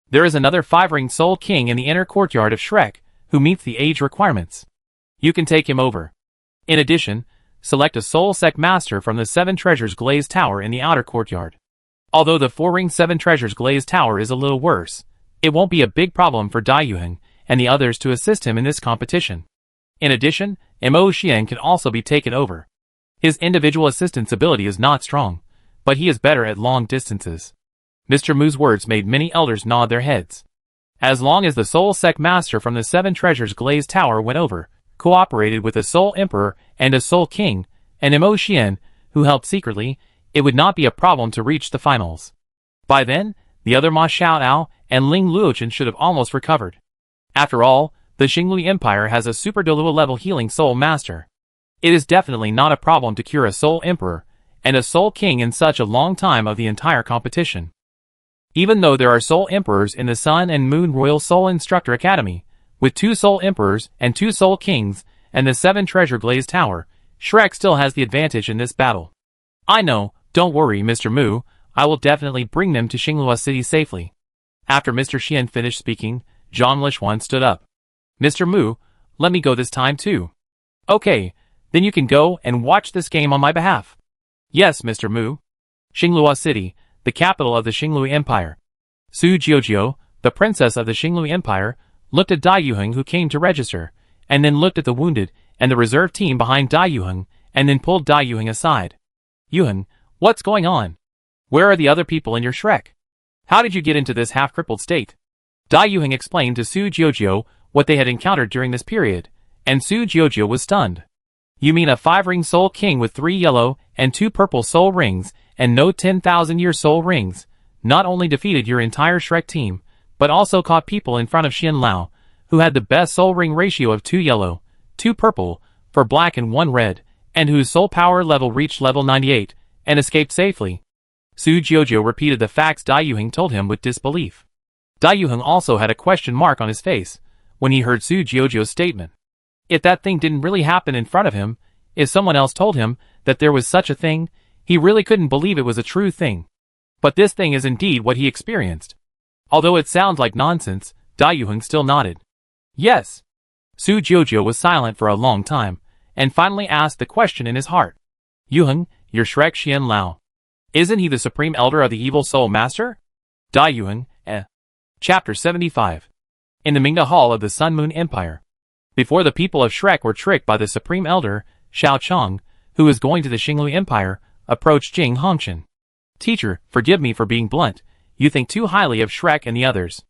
There is another 5-ring Soul King in the inner courtyard of Shrek, who meets the age requirements. You can take him over. In addition, select a Soul Sect Master from the 7 Treasures Glazed Tower in the outer courtyard. Although the 4-ring 7 Treasures Glazed Tower is a little worse, it won't be a big problem for Dai Yuheng and the others to assist him in this competition. In addition, Mo Xian can also be taken over. His individual assistance ability is not strong, but he is better at long distances. Mr. Mu's words made many elders nod their heads. As long as the Soul Sect Master from the Seven Treasures Glazed Tower went over, cooperated with a Soul Emperor and a Soul King, and Mo Xian, who helped secretly, it would not be a problem to reach the finals. By then, the other Ma Xiaoao and Ling Luochen should have almost recovered. After all, the Xinglui Empire has a Super Douluo level healing Soul Master. It is definitely not a problem to cure a Soul Emperor and a Soul King in such a long time of the entire competition. Even though there are Soul Emperors in the Sun and Moon Royal Soul Instructor Academy, with 2 Soul Emperors and 2 Soul Kings and the 7 Treasure Glazed Tower, Shrek still has the advantage in this battle. I know, don't worry Mr. Mu, I will definitely bring them to Xinglua City safely. After Mr. Xian finished speaking, Zhang Lishuan stood up. Mr. Mu, let me go this time too. Okay, then you can go and watch this game on my behalf. Yes, Mr. Mu. Xinglua City, the capital of the Xinglui Empire. Su Jiujiu, the princess of the Xinglui Empire, looked at Dai Yuheng who came to register, and then looked at the wounded and the reserve team behind Dai Yuheng, and then pulled Dai Yuheng aside. Yuheng, what's going on? Where are the other people in your Shrek? How did you get into this half-crippled state? Dai Yuheng explained to Su Jiujiu what they had encountered during this period, and Su Jiujiu was stunned. You mean a 5-ring Soul King with 3 yellow and 2 purple Soul Rings, and no 10,000-year Soul Rings, not only defeated your entire Shrek team, but also caught people in front of Xian Lao, who had the best Soul Ring ratio of 2 yellow, 2 purple, for black and 1 red, and whose soul power level reached level 98, and escaped safely. Su Jiujiu repeated the facts Dai Yuheng told him with disbelief. Dai Yuheng also had a question mark on his face when he heard Su Jiujiu's statement. If that thing didn't really happen in front of him, if someone else told him that there was such a thing, he really couldn't believe it was a true thing. But this thing is indeed what he experienced. Although it sounds like nonsense, Dai Yuheng still nodded. Yes. Su Jiujiu was silent for a long time, and finally asked the question in his heart. Yuheng, your Shrek Xian Lao. Isn't he the Supreme Elder of the Evil Soul Master? Dai Yuheng, Chapter 75. In the Mingda Hall of the Sun Moon Empire. Before the people of Shrek were tricked by the Supreme Elder, Xiao Chong, who was going to the Xinglui Empire, approached Jing Hongchen. Teacher, forgive me for being blunt, you think too highly of Shrek and the others.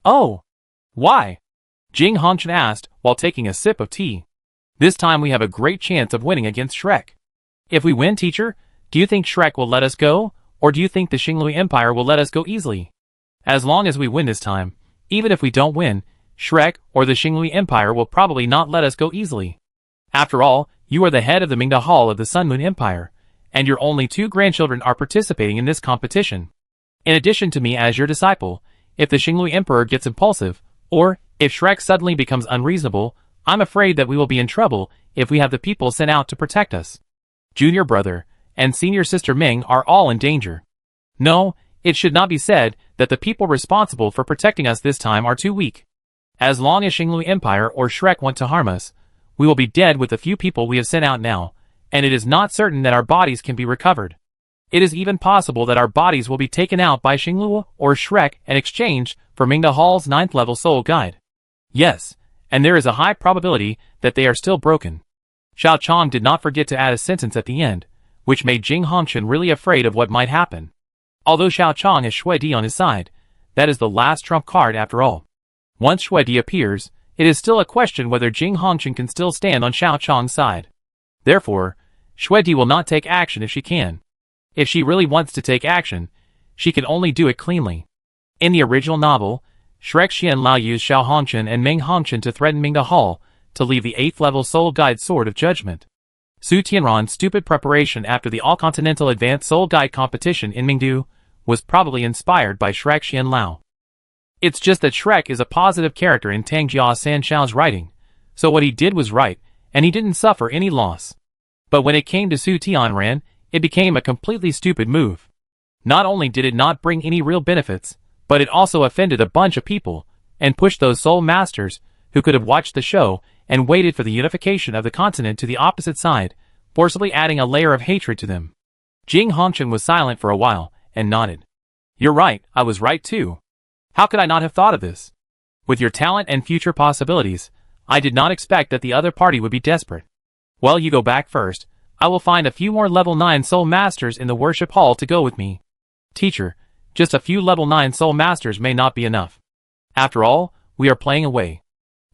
Oh! Why? Jing Hongchen asked, while taking a sip of tea. This time we have a great chance of winning against Shrek. If we win, teacher, do you think Shrek will let us go, or do you think the Xinglui Empire will let us go easily? As long as we win this time, even if we don't win, Shrek or the Xinglui Empire will probably not let us go easily. After all, you are the head of the Mingda Hall of the Sun Moon Empire, and your only 2 grandchildren are participating in this competition. In addition to me as your disciple, if the Xinglui Emperor gets impulsive, or if Shrek suddenly becomes unreasonable, I'm afraid that we will be in trouble if we have the people sent out to protect us. Junior brother and senior sister Ming are all in danger. No, it should not be said that the people responsible for protecting us this time are too weak. As long as Xinglui Empire or Shrek want to harm us, we will be dead with the few people we have sent out now, and it is not certain that our bodies can be recovered. It is even possible that our bodies will be taken out by Xinglua or Shrek and exchanged for Mingda Hall's 9th level soul guide. Yes, and there is a high probability that they are still broken. Xiao Chong did not forget to add a sentence at the end, which made Jing Hongchen really afraid of what might happen. Although Xiao Chong has Shui Di on his side, that is the last trump card after all. Once Shui Di appears, it is still a question whether Jing Hongchen can still stand on Xiao Chong's side. Therefore, Shui Di will not take action if she can. If she really wants to take action, she can only do it cleanly. In the original novel, Shrek Xian Lao used Xiao Hongchen and Ming Hongchen to threaten Mingda Hall to leave the 8th level Soul Guide Sword of Judgment. Su Tianran's stupid preparation after the All-Continental Advanced Soul Guide competition in Mingdu was probably inspired by Shrek Xian Lao. It's just that Shrek is a positive character in Tang Jia Sanchao's writing, so what he did was right, and he didn't suffer any loss. But when it came to Su Tianran, it became a completely stupid move. Not only did it not bring any real benefits, but it also offended a bunch of people, and pushed those soul masters, who could have watched the show, and waited for the unification of the continent to the opposite side, forcibly adding a layer of hatred to them. Jing Hongchen was silent for a while, and nodded. You're right, I was right too. How could I not have thought of this? With your talent and future possibilities, I did not expect that the other party would be desperate. Well, you go back first, I will find a few more level 9 soul masters in the worship hall to go with me. Teacher, just a few level 9 soul masters may not be enough. After all, we are playing away.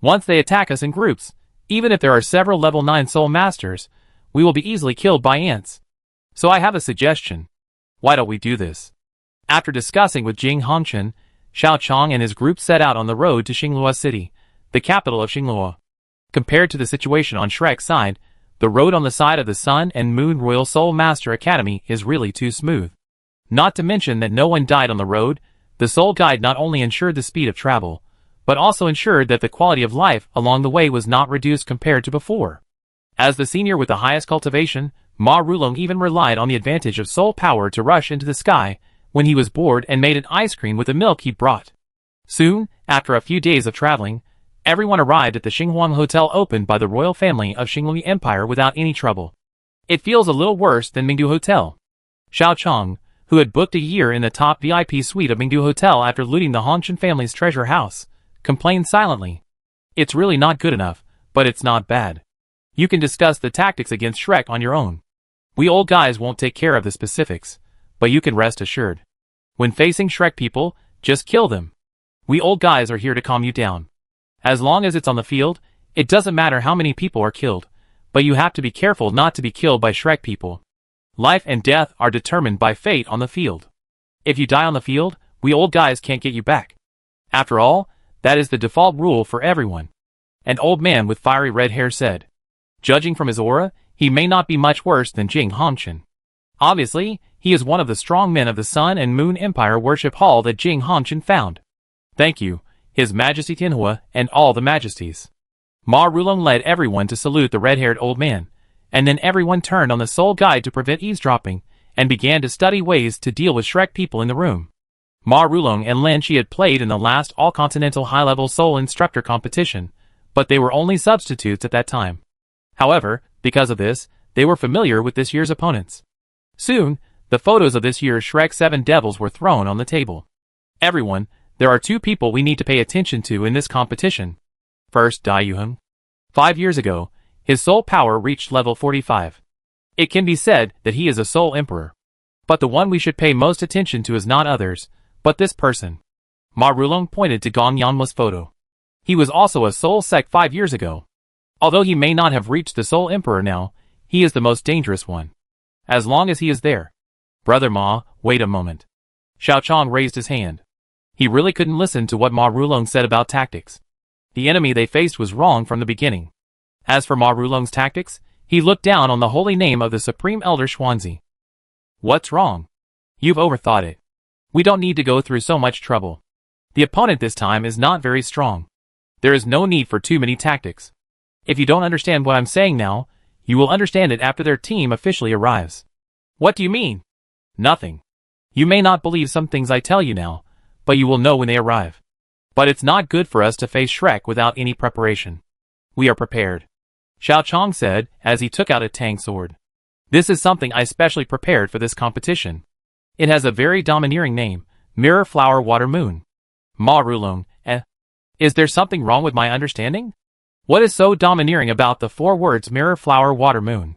Once they attack us in groups, even if there are several level 9 soul masters, we will be easily killed by ants. So I have a suggestion. Why don't we do this? After discussing with Jing Hongchen, Xiao Chong and his group set out on the road to Xingluo City, the capital of Xingluo. Compared to the situation on Shrek's side, the road on the side of the Sun and Moon Royal Soul Master Academy is really too smooth. Not to mention that no one died on the road, the Soul Guide not only ensured the speed of travel, but also ensured that the quality of life along the way was not reduced compared to before. As the senior with the highest cultivation, Ma Rulong even relied on the advantage of soul power to rush into the sky when he was bored and made an ice cream with the milk he brought. Soon, after a few days of traveling, everyone arrived at the Xinghuang Hotel opened by the royal family of Xinglui Empire without any trouble. It feels a little worse than Mingdu Hotel. Xiao Chong, who had booked a year in the top VIP suite of Mingdu Hotel after looting the Hongchen family's treasure house, complained silently. It's really not good enough, but it's not bad. You can discuss the tactics against Shrek on your own. We old guys won't take care of the specifics, but you can rest assured. When facing Shrek people, just kill them. We old guys are here to calm you down. As long as it's on the field, it doesn't matter how many people are killed, but you have to be careful not to be killed by Shrek people. Life and death are determined by fate on the field. If you die on the field, we old guys can't get you back. After all, that is the default rule for everyone. An old man with fiery red hair said. Judging from his aura, he may not be much worse than Jing Hongchen. Obviously, he is one of the strong men of the Sun and Moon Empire worship hall that Jing Hongchen found. Thank you, His Majesty Tianhua and all the majesties. Ma Rulong led everyone to salute the red-haired old man, and then everyone turned on the Soul Guide to prevent eavesdropping, and began to study ways to deal with Shrek people in the room. Ma Rulong and Lin Chi had played in the last all-continental high-level Soul Instructor competition, but they were only substitutes at that time. However, because of this, they were familiar with this year's opponents. Soon, the photos of this year's Shrek 7 Devils were thrown on the table. Everyone, there are two people we need to pay attention to in this competition. First, Dai Yuheng. 5 years ago, his soul power reached level 45. It can be said that he is a soul emperor. But the one we should pay most attention to is not others, but this person. Ma Rulong pointed to Gong Yanma's photo. He was also a soul sect 5 years ago. Although he may not have reached the soul emperor now, he is the most dangerous one. As long as he is there. Brother Ma, wait a moment. Xiao Chong raised his hand. He really couldn't listen to what Ma Rulong said about tactics. The enemy they faced was wrong from the beginning. As for Ma Rulong's tactics, he looked down on the holy name of the Supreme Elder Xuanzi. What's wrong? You've overthought it. We don't need to go through so much trouble. The opponent this time is not very strong. There is no need for too many tactics. If you don't understand what I'm saying now, you will understand it after their team officially arrives. What do you mean? Nothing. You may not believe some things I tell you now, but you will know when they arrive. But it's not good for us to face Shrek without any preparation. We are prepared. Xiao Chong said, as he took out a Tang sword. This is something I specially prepared for this competition. It has a very domineering name, Mirror Flower Water Moon. Ma Rulong, Is there something wrong with my understanding? What is so domineering about the 4 words Mirror Flower Water Moon?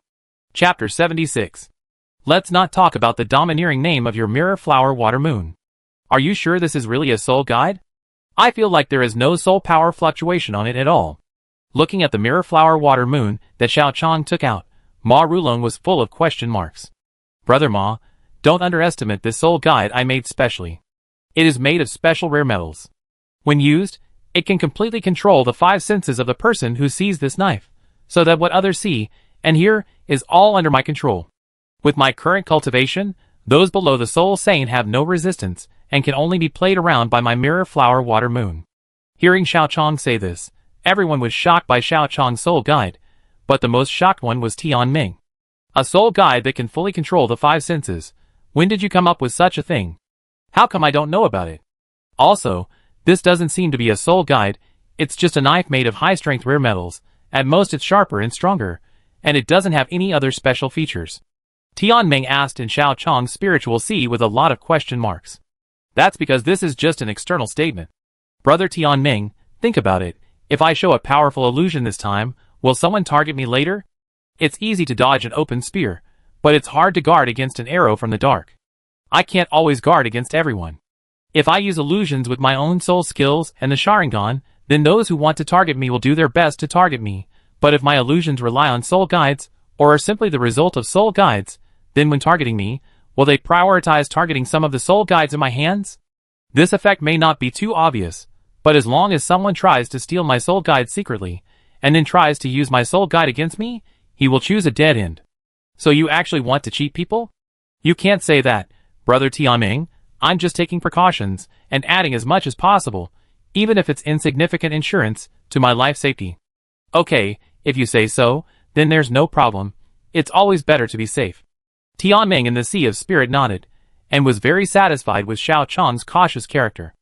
Chapter 76. Let's not talk about the domineering name of your Mirror Flower Water Moon. Are you sure this is really a soul guide? I feel like there is no soul power fluctuation on it at all. Looking at the Mirror Flower Water Moon that Xiao Chong took out, Ma Rulong was full of question marks. Brother Ma, don't underestimate this soul guide I made specially. It is made of special rare metals. When used, it can completely control the 5 senses of the person who sees this knife, so that what others see and hear is all under my control. With my current cultivation, those below the Soul Saint have no resistance and can only be played around by my Mirror Flower Water Moon. Hearing Xiao Chong say this, everyone was shocked by Xiao Chong's soul guide, but the most shocked one was Tianmeng. A soul guide that can fully control the 5 senses. When did you come up with such a thing? How come I don't know about it? Also, this doesn't seem to be a soul guide, it's just a knife made of high-strength rare metals. At most it's sharper and stronger, and it doesn't have any other special features. Tianmeng asked in Xiao Chong's spiritual sea with a lot of question marks. That's because this is just an external statement. Brother Tianmeng, think about it. If I show a powerful illusion this time, will someone target me later? It's easy to dodge an open spear, but it's hard to guard against an arrow from the dark. I can't always guard against everyone. If I use illusions with my own soul skills and the Sharingan, then those who want to target me will do their best to target me, but if my illusions rely on soul guides, or are simply the result of soul guides, then when targeting me, will they prioritize targeting some of the soul guides in my hands? This effect may not be too obvious, but as long as someone tries to steal my soul guide secretly, and then tries to use my soul guide against me, he will choose a dead end. So you actually want to cheat people? You can't say that, Brother Tianmeng. I'm just taking precautions, and adding as much as possible, even if it's insignificant insurance, to my life safety. Okay, if you say so, then there's no problem. It's always better to be safe. Tianmeng in the Sea of Spirit nodded, and was very satisfied with Xiao Chang's cautious character.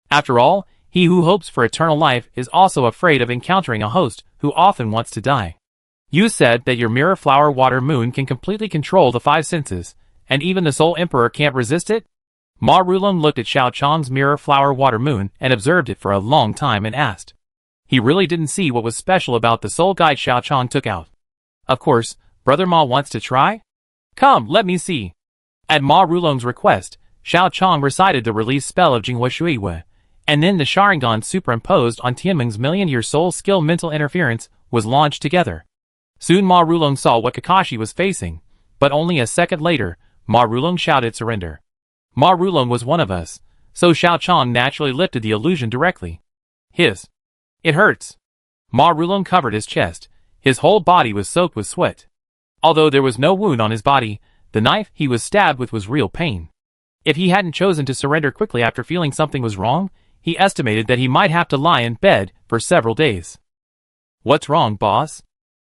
After all, he who hopes for eternal life is also afraid of encountering a host who often wants to die. You said that your mirror flower water moon can completely control the 5 senses, and even the Soul Emperor can't resist it? Ma Rulong looked at Xiao Chang's mirror flower water moon and observed it for a long time and asked. He really didn't see what was special about the soul guide Xiao Chang took out. Of course, Brother Ma wants to try? Come, let me see. At Ma Rulong's request, Xiao Chang recited the release spell of Jinghua Shuiwe, and then the Sharingan superimposed on Tianmeng's million-year soul skill mental interference was launched together. Soon Ma Rulong saw what Kakashi was facing, but only a second later, Ma Rulong shouted surrender. Ma Rulong was one of us, so Xiao Chang naturally lifted the illusion directly. Hiss. It hurts. Ma Rulong covered his chest. His whole body was soaked with sweat. Although there was no wound on his body, the knife he was stabbed with was real pain. If he hadn't chosen to surrender quickly after feeling something was wrong, he estimated that he might have to lie in bed for several days. What's wrong, boss?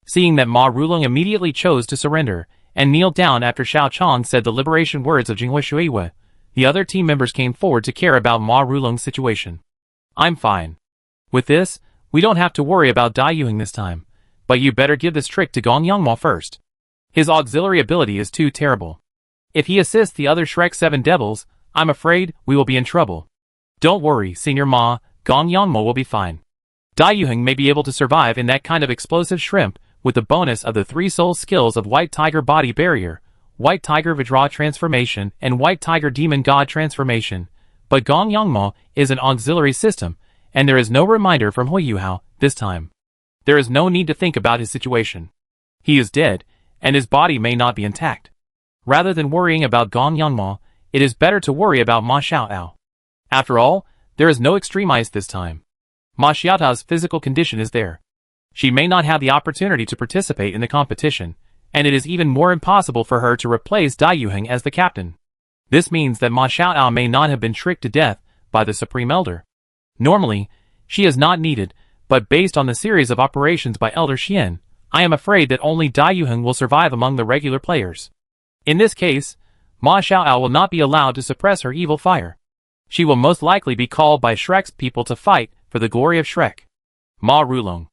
Seeing that Ma Rulong immediately chose to surrender, and kneeled down after Xiao Chang said the liberation words of Jinghua Shuiwe, the other team members came forward to care about Ma Rulong's situation. I'm fine. With this, we don't have to worry about Dai Yuheng this time, but you better give this trick to Gong Yangmo first. His auxiliary ability is too terrible. If he assists the other Shrek 7 devils, I'm afraid we will be in trouble. Don't worry, Senior Ma, Gong Yangmo will be fine. Dai Yuheng may be able to survive in that kind of explosive shrimp, with the bonus of the 3 soul skills of White Tiger Body Barrier, White Tiger Vajra Transformation, and White Tiger Demon God Transformation, but Gong Yangmo is an auxiliary system, and there is no reminder from Hui Yuhao this time. There is no need to think about his situation. He is dead, and his body may not be intact. Rather than worrying about Gong Yangmo, it is better to worry about Ma Xiaotao. After all, there is no extreme ice this time. Ma Xiaotao's physical condition is there. She may not have the opportunity to participate in the competition, and it is even more impossible for her to replace Dai Yuheng as the captain. This means that Ma Xiaotao may not have been tricked to death by the Supreme Elder. Normally, she is not needed, but based on the series of operations by Elder Xian, I am afraid that only Dai Yuheng will survive among the regular players. In this case, Ma Xiaotao will not be allowed to suppress her evil fire. She will most likely be called by Shrek's people to fight for the glory of Shrek. Ma Rulong.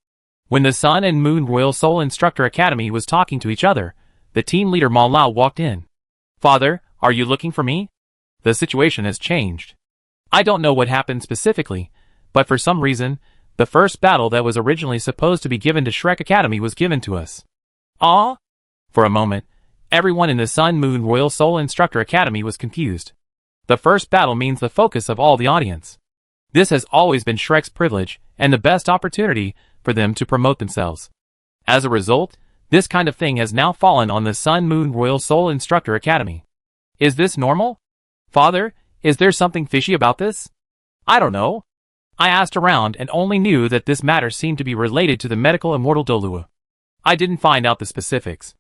When the Sun and Moon Royal Soul Instructor Academy was talking to each other, the team leader Ma Lao walked in. Father, are you looking for me? The situation has changed. I don't know what happened specifically, but for some reason, the first battle that was originally supposed to be given to Shrek Academy was given to us. Ah? For a moment, everyone in the Sun Moon Royal Soul Instructor Academy was confused. The first battle means the focus of all the audience. This has always been Shrek's privilege, and the best opportunity for them to promote themselves. As a result, this kind of thing has now fallen on the Sun Moon Royal Soul Instructor Academy. Is this normal? Father, is there something fishy about this? I don't know. I asked around and only knew that this matter seemed to be related to the medical immortal Douluo. I didn't find out the specifics.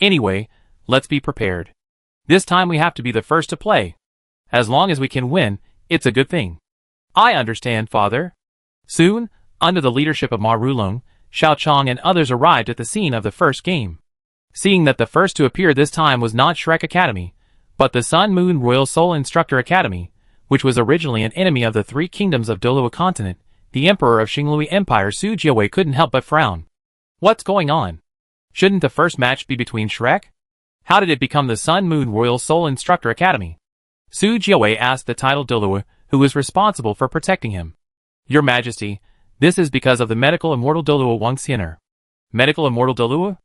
Anyway, let's be prepared. This time we have to be the first to play. As long as we can win, it's a good thing. I understand, Father. Soon, under the leadership of Ma Rulong, Xiao Chang and others arrived at the scene of the first game. Seeing that the first to appear this time was not Shrek Academy, but the Sun Moon Royal Soul Instructor Academy, which was originally an enemy of the 3 kingdoms of Douluo continent, the Emperor of Xinglui Empire Su Jiawei couldn't help but frown. What's going on? Shouldn't the first match be between Shrek? How did it become the Sun Moon Royal Soul Instructor Academy? Su Jiawei asked the titled Douluo, who was responsible for protecting him. Your Majesty, this is because of the medical immortal Douluo Wang Xianer. Medical immortal Douluo?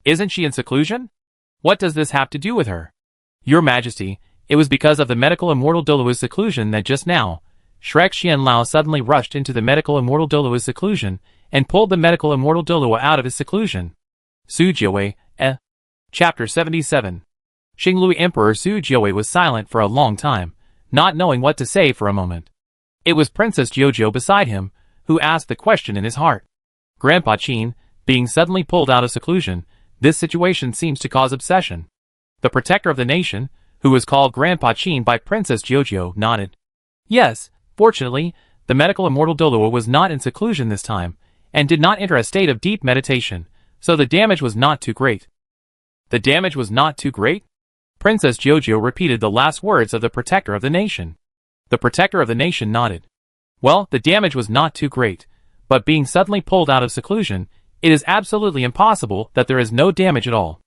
Isn't she in seclusion? What does this have to do with her? Your Majesty, it was because of the medical immortal Douluo's seclusion that just now, Shrek Xianlao suddenly rushed into the medical immortal Douluo's seclusion and pulled the medical immortal Douluo out of his seclusion. Su Jiawei, Chapter 77. Xinglui Emperor Su Jiawei was silent for a long time, not knowing what to say for a moment. It was Princess Jiujiu beside him, who asked the question in his heart. Grandpa Qin, being suddenly pulled out of seclusion, this situation seems to cause obsession. The protector of the nation, who was called Grandpa Qin by Princess Jiujiu, nodded. Yes, fortunately, the medical immortal Douluo was not in seclusion this time, and did not enter a state of deep meditation, so the damage was not too great. The damage was not too great? Princess Jiujiu repeated the last words of the protector of the nation. The protector of the nation nodded. Well, the damage was not too great, but being suddenly pulled out of seclusion, it is absolutely impossible that there is no damage at all.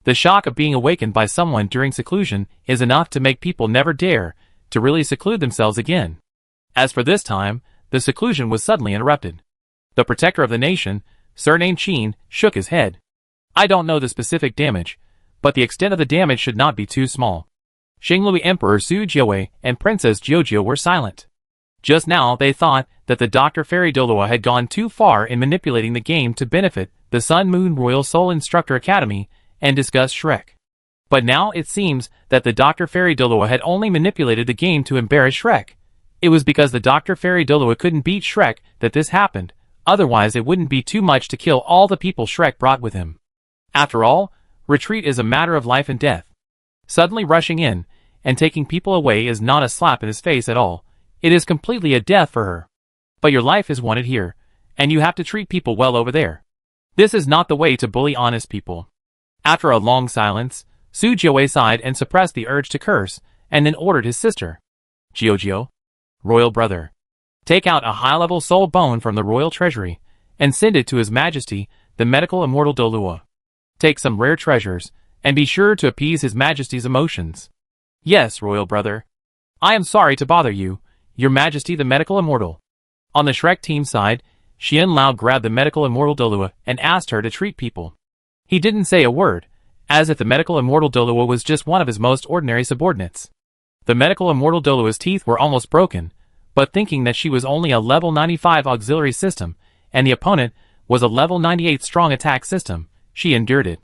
The shock of being awakened by someone during seclusion is enough to make people never dare to really seclude themselves again. As for this time, the seclusion was suddenly interrupted. The protector of the nation, surnamed Qin, shook his head. I don't know the specific damage, but the extent of the damage should not be too small. Xinglui Emperor Su Jiawei and Princess Jiujiu were silent. Just now they thought that the Dr. Fairy Douluo had gone too far in manipulating the game to benefit the Sun Moon Royal Soul Instructor Academy and disgust Shrek. But now it seems that the Dr. Fairy Douluo had only manipulated the game to embarrass Shrek. It was because the Dr. Fairy Douluo couldn't beat Shrek that this happened, otherwise it wouldn't be too much to kill all the people Shrek brought with him. After all, retreat is a matter of life and death. Suddenly rushing in and taking people away is not a slap in his face at all. It is completely a death for her. But your life is wanted here, and you have to treat people well over there. This is not the way to bully honest people. After a long silence, Su Jiawei sighed and suppressed the urge to curse, and then ordered his sister. Jiujiu, royal brother, take out a high-level soul bone from the royal treasury, and send it to His Majesty, the medical immortal Douluo. Take some rare treasures, and be sure to appease His Majesty's emotions. Yes, royal brother. I am sorry to bother you, Your Majesty the medical immortal. On the Shrek team side, Xianlao grabbed the medical immortal Douluo and asked her to treat people. He didn't say a word, as if the medical immortal Douluo was just one of his most ordinary subordinates. The medical immortal Douluo's teeth were almost broken, but thinking that she was only a level 95 auxiliary system, and the opponent was a level 98 strong attack system, she endured it.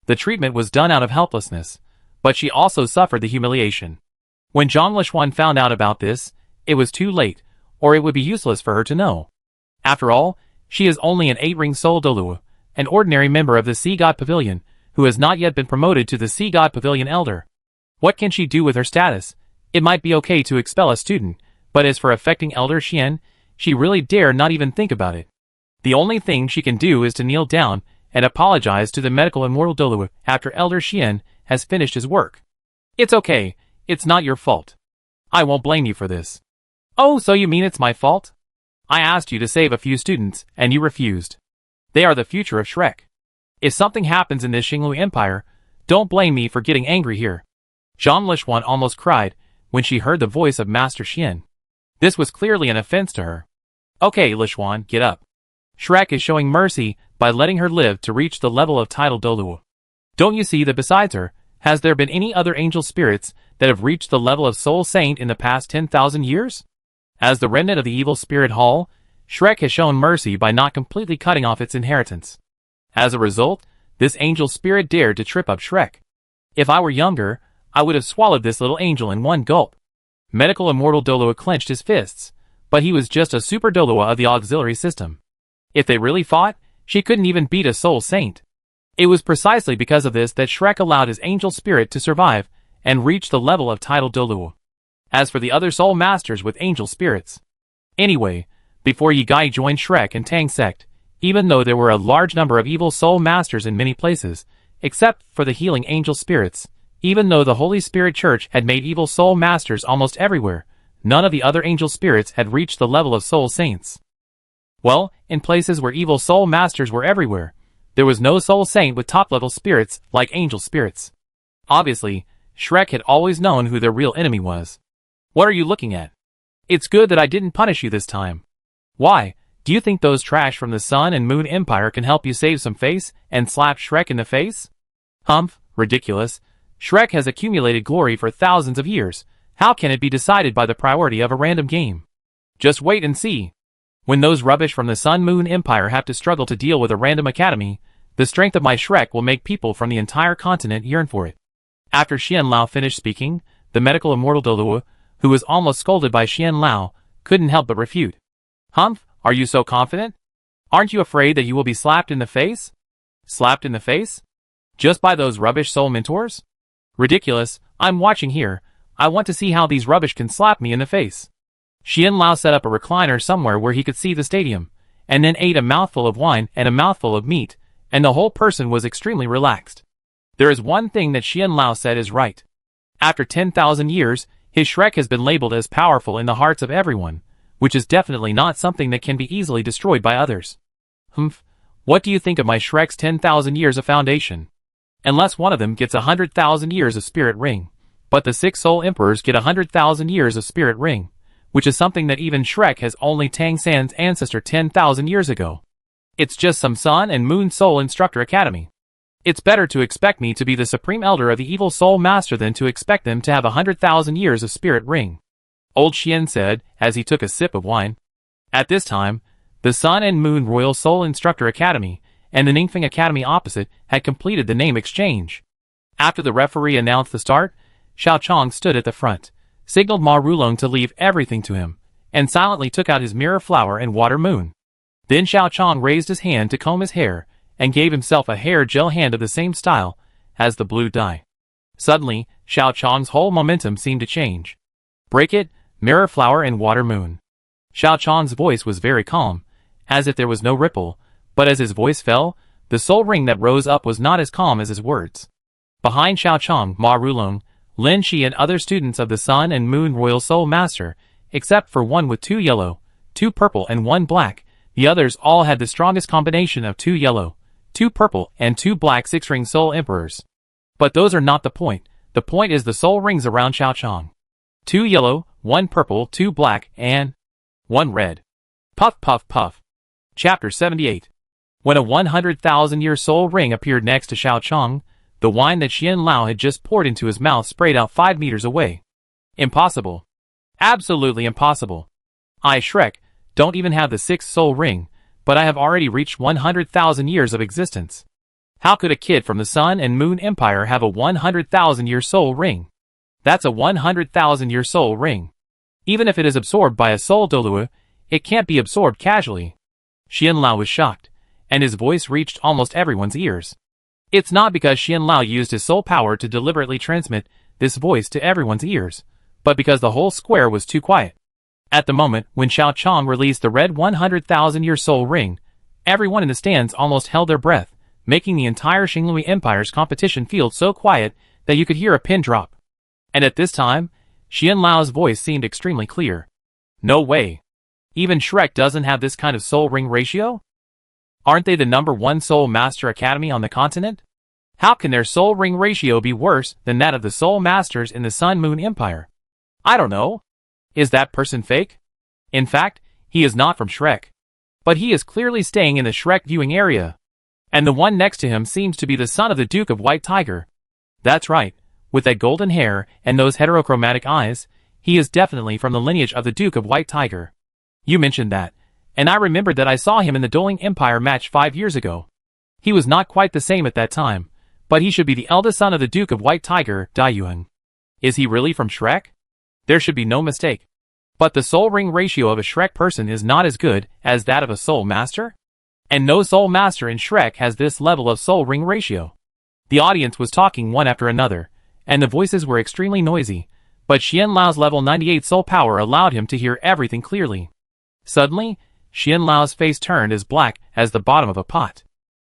The treatment was done out of helplessness, but she also suffered the humiliation. When Zhang Lishuan found out about this, it was too late, or it would be useless for her to know. After all, she is only an 8-ring soul Douluo, an ordinary member of the Sea God Pavilion, who has not yet been promoted to the Sea God Pavilion Elder. What can she do with her status? It might be okay to expel a student, but as for affecting Elder Xian, she really dare not even think about it. The only thing she can do is to kneel down and apologize to the medical immortal Douluo after Elder Xian has finished his work. It's okay, it's not your fault. I won't blame you for this. Oh, so you mean it's my fault? I asked you to save a few students, and you refused. They are the future of Shrek. If something happens in this Xinglui Empire, don't blame me for getting angry here. Zhang Lishuan almost cried when she heard the voice of Master Xian. This was clearly an offense to her. Okay, Lishuan, get up. Shrek is showing mercy by letting her live to reach the level of title Douluo. Don't you see that besides her, has there been any other angel spirits that have reached the level of Soul Saint in the past 10,000 years? As the remnant of the evil spirit hall, Shrek has shown mercy by not completely cutting off its inheritance. As a result, this angel spirit dared to trip up Shrek. If I were younger, I would have swallowed this little angel in one gulp. Medical immortal Douluo clenched his fists, but he was just a super Douluo of the auxiliary system. If they really fought, she couldn't even beat a soul saint. It was precisely because of this that Shrek allowed his angel spirit to survive and reach the level of title Douluo. As for the other soul masters with angel spirits. Anyway, before Yi Gai joined Shrek and Tang Sect, even though there were a large number of evil soul masters in many places, except for the healing angel spirits, even though the Holy Spirit Church had made evil soul masters almost everywhere, none of the other angel spirits had reached the level of soul saints. Well, in places where evil soul masters were everywhere, there was no soul saint with top-level spirits like angel spirits. Obviously, Shrek had always known who their real enemy was. What are you looking at? It's good that I didn't punish you this time. Why, Do you think those trash from the Sun and Moon Empire can help you save some face and slap Shrek in the face? Humph, ridiculous. Shrek has accumulated glory for thousands of years. How can it be decided by the priority of a random game? Just wait and see. When those rubbish from the Sun Moon Empire have to struggle to deal with a random academy, the strength of my Shrek will make people from the entire continent yearn for it. After Xian Lao finished speaking, the medical immortal Douluo, who was almost scolded by Xian Lao, couldn't help but refute. Humph, are you so confident? Aren't you afraid that you will be slapped in the face? Slapped in the face? Just by those rubbish soul mentors? Ridiculous, I'm watching here. I want to see how these rubbish can slap me in the face. Xian Lao set up a recliner somewhere where he could see the stadium, and then ate a mouthful of wine and a mouthful of meat, and the whole person was extremely relaxed. There is one thing that Xian Lao said is right. After 10,000 years, his Shrek has been labeled as powerful in the hearts of everyone, which is definitely not something that can be easily destroyed by others. Humph, what do you think of my Shrek's 10,000 years of foundation? Unless one of them gets 100,000 years of spirit ring, but the 6 soul emperors get 100,000 years of spirit ring, which is something that even Shrek has only Tang San's ancestor 10,000 years ago. It's just some Sun and Moon Soul Instructor Academy. It's better to expect me to be the supreme elder of the evil soul master than to expect them to have 100,000 years of spirit ring. Old Xian said, as he took a sip of wine. At this time, the Sun and Moon Royal Soul Instructor Academy and the Ningfeng Academy opposite had completed the name exchange. After the referee announced the start, Xiao Chong stood at the front, signaled Ma Rulong to leave everything to him, and silently took out his mirror flower and water moon. Then Xiao Chong raised his hand to comb his hair, and gave himself a hair gel hand of the same style as the blue dye. Suddenly, Xiao Chong's whole momentum seemed to change. Break it, mirror flower and water moon. Xiao Chong's voice was very calm, as if there was no ripple, but as his voice fell, the soul ring that rose up was not as calm as his words. Behind Xiao Chong, Ma Rulong, Lin Shi and other students of the Sun and Moon Royal Soul Master, except for one with 2 yellow, 2 purple and 1 black, the others all had the strongest combination of 2 yellow, 2 purple and 2 black 6-ring soul emperors. But those are not the point. The point is the soul rings around Xiao Chong. 2 yellow, 1 purple, 2 black, and 1 red. Puff puff puff. Chapter 78. When a 100,000-year soul ring appeared next to Xiao Chong, the wine that Xian Lao had just poured into his mouth sprayed out 5 meters away. Impossible. Absolutely impossible. I, Shrek, don't even have the 6th soul ring, but I have already reached 100,000 years of existence. How could a kid from the Sun and Moon Empire have a 100,000-year soul ring? That's a 100,000-year soul ring. Even if it is absorbed by a soul Douluo, it can't be absorbed casually. Xian Lao was shocked, and his voice reached almost everyone's ears. It's not because Xian Lao used his soul power to deliberately transmit this voice to everyone's ears, but because the whole square was too quiet. At the moment when Xiao Chong released the red 100,000-year soul ring, everyone in the stands almost held their breath, making the entire Xinglui Empire's competition field so quiet that you could hear a pin drop. And at this time, Xian Lao's voice seemed extremely clear. No way. Even Shrek doesn't have this kind of soul ring ratio? Aren't they the #1 soul master academy on the continent? How can their soul ring ratio be worse than that of the soul masters in the Sun Moon Empire? I don't know. Is that person fake? In fact, he is not from Shrek. But he is clearly staying in the Shrek viewing area. And the one next to him seems to be the son of the Duke of White Tiger. That's right, with that golden hair and those heterochromatic eyes, he is definitely from the lineage of the Duke of White Tiger. You mentioned that, and I remembered that I saw him in the Dueling Empire match 5 years ago. He was not quite the same at that time, but he should be the eldest son of the Duke of White Tiger, Daiyuan. Is he really from Shrek? There should be no mistake. But the soul ring ratio of a Shrek person is not as good as that of a soul master? And no soul master in Shrek has this level of soul ring ratio. The audience was talking one after another, and the voices were extremely noisy, but Xian Lao's level 98 soul power allowed him to hear everything clearly. Suddenly, Xian Lao's face turned as black as the bottom of a pot.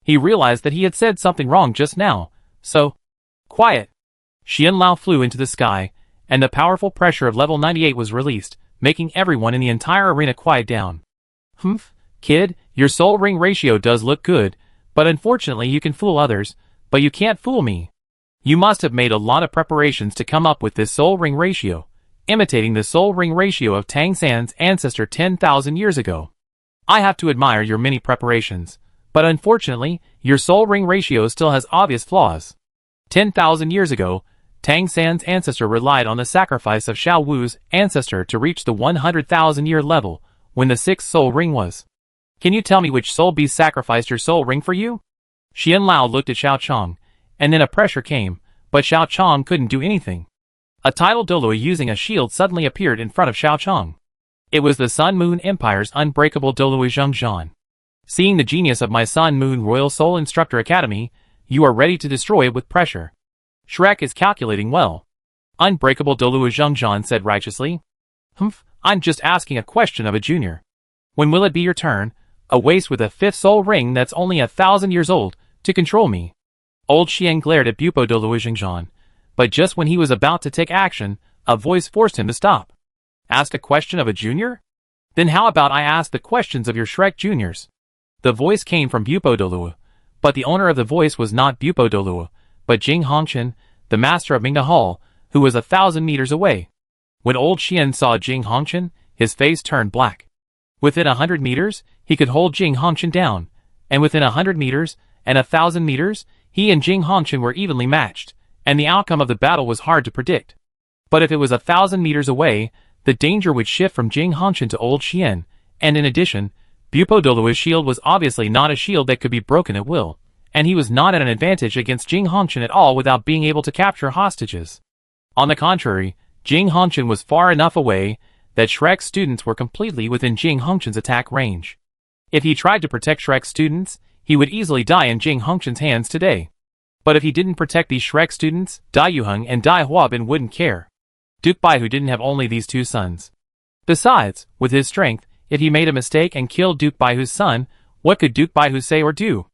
He realized that he had said something wrong just now, so... Quiet! Xian Lao flew into the sky, and the powerful pressure of level 98 was released, making everyone in the entire arena quiet down. Humph, kid, your soul ring ratio does look good, but unfortunately you can fool others, but you can't fool me. You must have made a lot of preparations to come up with this soul ring ratio, imitating the soul ring ratio of Tang San's ancestor 10,000 years ago. I have to admire your many preparations, but unfortunately, your soul ring ratio still has obvious flaws. 10,000 years ago, Tang San's ancestor relied on the sacrifice of Xiao Wu's ancestor to reach the 100,000-year level when the 6th soul ring was. Can you tell me which soul beast sacrificed your soul ring for you? Xian Lao looked at Xiao Chong, and then a pressure came, but Xiao Chong couldn't do anything. A tidal Douluo using a shield suddenly appeared in front of Xiao Chong. It was the Sun Moon Empire's unbreakable Douluo Zhengzhan. Seeing the genius of my Sun Moon Royal Soul Instructor Academy, you are ready to destroy it with pressure. Shrek is calculating well. Unbreakable Douluo Zhengzhan said righteously. Humph, I'm just asking a question of a junior. When will it be your turn, a waste with a 5th soul ring that's only 1,000 years old, to control me? Old Xian glared at Bupo Douluo Zhengzhan, but just when he was about to take action, a voice forced him to stop. Ask a question of a junior? Then how about I ask the questions of your Shrek juniors? The voice came from Bupo Douluo, but the owner of the voice was not Bupo Douluo, but Jing Hongqian, the master of Mingda Hall, who was 1,000 meters away. When old Xian saw Jing Hongqian, his face turned black. Within 100 meters, he could hold Jing Hongqian down, and within 100 meters and 1,000 meters, he and Jing Hongqian were evenly matched, and the outcome of the battle was hard to predict. But if it was 1,000 meters away, the danger would shift from Jing Hongqian to old Xian, and in addition, Bupo Douluo's shield was obviously not a shield that could be broken at will, and he was not at an advantage against Jing Hongqian at all without being able to capture hostages. On the contrary, Jing Hongqian was far enough away that Shrek's students were completely within Jing Hongqian's attack range. If he tried to protect Shrek's students, he would easily die in Jing Hongqian's hands today. But if he didn't protect these Shrek students, Dai Yuheng and Dai Huabin wouldn't care. Duke Baihu didn't have only these 2 sons. Besides, with his strength, if he made a mistake and killed Duke Baihu's son, what could Duke Baihu say or do?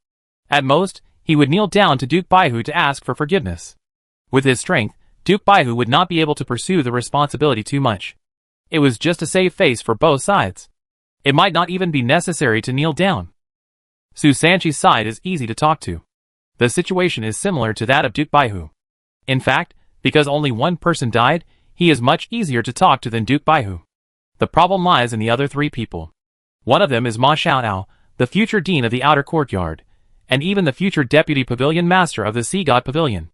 At most, he would kneel down to Duke Baihu to ask for forgiveness. With his strength, Duke Baihu would not be able to pursue the responsibility too much. It was just a save face for both sides. It might not even be necessary to kneel down. Su Sanchi's side is easy to talk to. The situation is similar to that of Duke Baihu. In fact, because only one person died, he is much easier to talk to than Duke Baihu. The problem lies in the other 3 people. One of them is Ma Xiaoao, the future dean of the outer courtyard, and even the future deputy pavilion master of the Sea God Pavilion.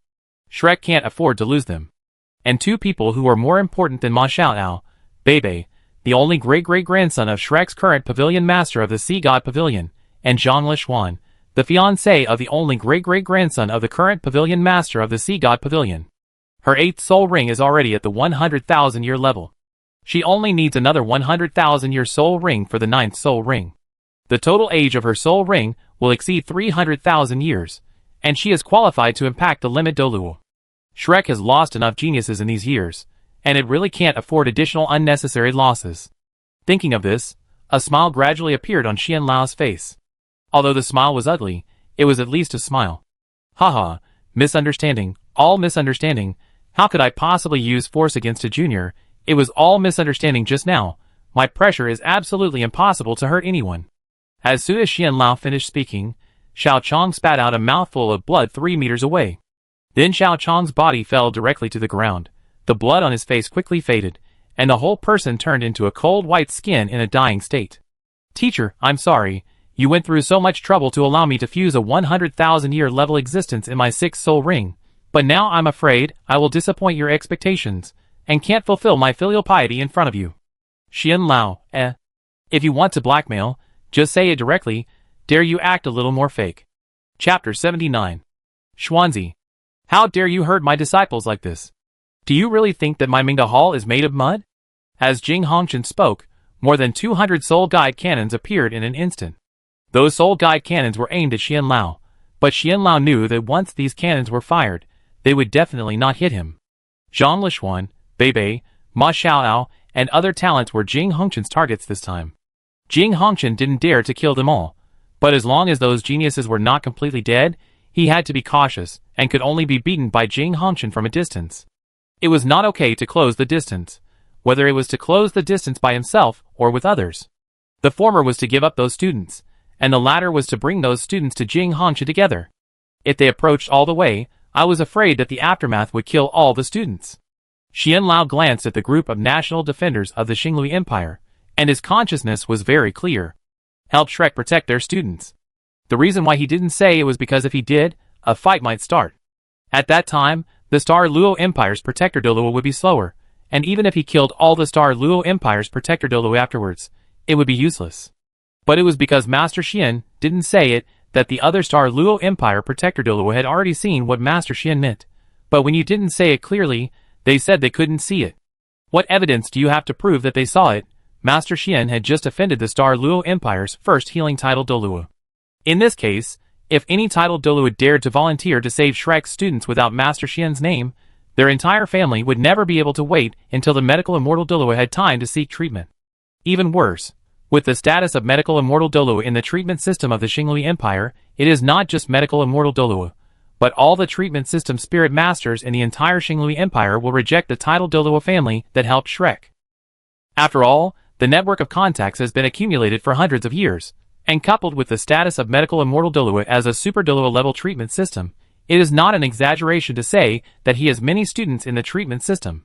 Shrek can't afford to lose them. And 2 people who are more important than Ma Xiaoao, Bebe, the only great-great-grandson of Shrek's current pavilion master of the Sea God Pavilion, and Zhang Lishuan, the fiancé of the only great-great-grandson of the current pavilion master of the Sea God Pavilion. Her 8th soul ring is already at the 100,000-year level. She only needs another 100,000-year soul ring for the 9th soul ring. The total age of her soul ring will exceed 300,000 years, and she is qualified to impact the limit Douluo. Shrek has lost enough geniuses in these years, and it really can't afford additional unnecessary losses. Thinking of this, a smile gradually appeared on Xian Lao's face. Although the smile was ugly, it was at least a smile. Haha, misunderstanding, all misunderstanding. How could I possibly use force against a junior? It was all misunderstanding just now. My pressure is absolutely impossible to hurt anyone. As soon as Xian Lao finished speaking, Xiao Chong spat out a mouthful of blood 3 meters away. Then Xiao Chong's body fell directly to the ground. The blood on his face quickly faded, and the whole person turned into a cold white skin in a dying state. Teacher, I'm sorry. You went through so much trouble to allow me to fuse a 100,000-year level existence in my 6th soul ring, but now I'm afraid I will disappoint your expectations, and can't fulfill my filial piety in front of you. Xian Lao, If you want to blackmail, just say it directly. Dare you act a little more fake. Chapter 79. Xuanzi. How dare you hurt my disciples like this? Do you really think that my Mingda Hall is made of mud? As Jing Hongqian spoke, more than 200 soul guide cannons appeared in an instant. Those soul guide cannons were aimed at Xian Lao, but Xian Lao knew that once these cannons were fired, they would definitely not hit him. Zhang Lishuan, Bebe, Ma Xiaoao, and other talents were Jing Hongqian's targets this time. Jing Hongqian didn't dare to kill them all, but as long as those geniuses were not completely dead, he had to be cautious and could only be beaten by Jing Hongqian from a distance. It was not okay to close the distance, whether it was to close the distance by himself or with others. The former was to give up those students, and the latter was to bring those students to Jing Hongqian together. If they approached all the way, I was afraid that the aftermath would kill all the students. Xian Lao glanced at the group of national defenders of the Xinglui Empire, and his consciousness was very clear. help Shrek protect their students. The reason why he didn't say it was because if he did, a fight might start. At that time, the Star Dou Empire's protector Douluo would be slower, and even if he killed all the Star Dou Empire's protector Douluo afterwards, it would be useless. But it was because Master Xian didn't say it that the other Star Dou Empire protector Douluo had already seen what Master Xian meant. But when you didn't say it clearly, they said they couldn't see it. What evidence do you have to prove that they saw it? Master Xian had just offended the Star Dou Empire's first healing title Douluo. In this case, if any title Douluo dared to volunteer to save Shrek's students without Master Xian's name, their entire family would never be able to wait until the medical immortal Douluo had time to seek treatment. Even worse, with the status of medical immortal Douluo in the treatment system of the Xinglui Empire, it is not just medical immortal Douluo, but all the treatment system spirit masters in the entire Xinglui Empire will reject the title Douluo family that helped Shrek. After all, the network of contacts has been accumulated for hundreds of years, and coupled with the status of medical immortal Douluo as a super Douluo level treatment system, it is not an exaggeration to say that he has many students in the treatment system.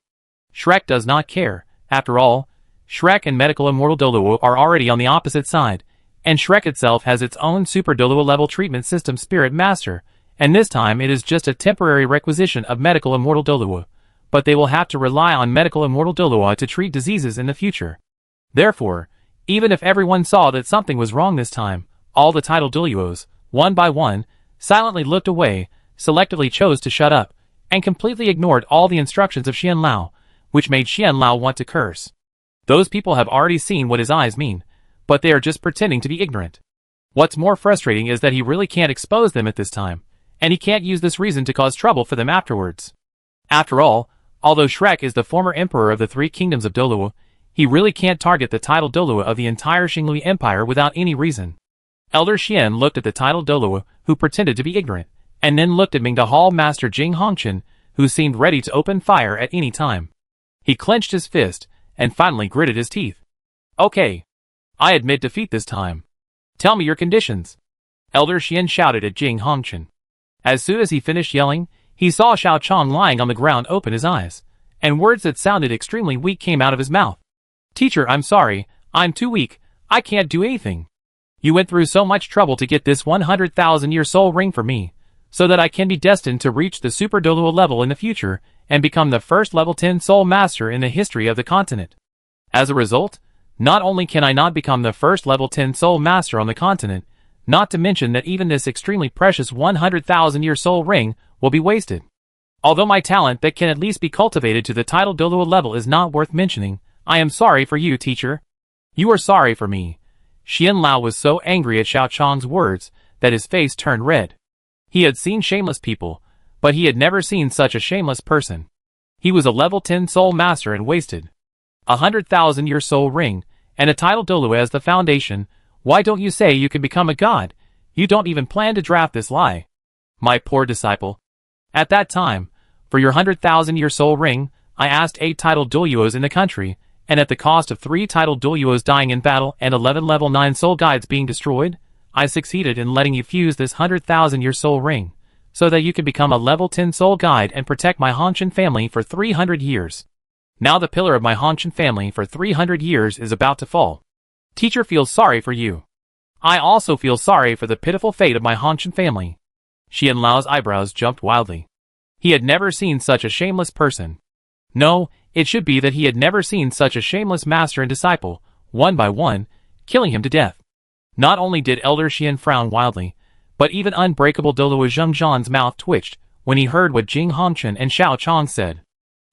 Shrek does not care. After all, Shrek and medical immortal Douluo are already on the opposite side, and Shrek itself has its own super Douluo level treatment system spirit master, and this time it is just a temporary requisition of medical immortal Douluo, but they will have to rely on medical immortal Douluo to treat diseases in the future. Therefore, even if everyone saw that something was wrong this time, all the title Douluos, one by one, silently looked away, selectively chose to shut up, and completely ignored all the instructions of Xian Lao, which made Xian Lao want to curse. Those people have already seen what his eyes mean, but they are just pretending to be ignorant. What's more frustrating is that he really can't expose them at this time, and he can't use this reason to cause trouble for them afterwards. After all, although Shrek is the former emperor of the three kingdoms of Douluo, he really can't target the title Douluo of the entire Xinglui Empire without any reason. Elder Xian looked at the title Douluo, who pretended to be ignorant, and then looked at Mingda Hall Master Jing Hongchen, who seemed ready to open fire at any time. He clenched his fist, and finally gritted his teeth. Okay. I admit defeat this time. Tell me your conditions. Elder Xian shouted at Jing Hongchen. As soon as he finished yelling, he saw Xiao Chong lying on the ground open his eyes, and words that sounded extremely weak came out of his mouth. Teacher, I'm sorry, I'm too weak, I can't do anything. You went through so much trouble to get this 100,000-year soul ring for me, so that I can be destined to reach the Super Douluo level in the future, and become the first level 10 soul master in the history of the continent. As a result, not only can I not become the first level 10 soul master on the continent, not to mention that even this extremely precious 100,000-year soul ring will be wasted. Although my talent that can at least be cultivated to the title Douluo level is not worth mentioning, I am sorry for you, teacher. You are sorry for me. Xian Lao was so angry at Xiao Chong's words that his face turned red. He had seen shameless people, but he had never seen such a shameless person. He was a level 10 soul master and wasted 100,000-year soul ring, and a title Douluo as the foundation. Why don't you say you can become a god? You don't even plan to draft this lie. My poor disciple. At that time, for your 100,000-year soul ring, I asked 8 title Douluos in the country, and at the cost of 3 title Douluos dying in battle and 11 level 9 soul guides being destroyed, I succeeded in letting you fuse this 100,000-year soul ring, so that you could become a level 10 soul guide and protect my Hongchen family for 300 years. Now the pillar of my Hongchen family for 300 years is about to fall. Teacher feels sorry for you. I also feel sorry for the pitiful fate of my Hongchen family. Xian Lao's eyebrows jumped wildly. He had never seen such a shameless person. No, it should be that he had never seen such a shameless master and disciple, one by one, killing him to death. Not only did Elder Xian frown wildly, but even unbreakable Douluo Zhengzhan's mouth twitched when he heard what Jing Hongchen and Xiao Chong said.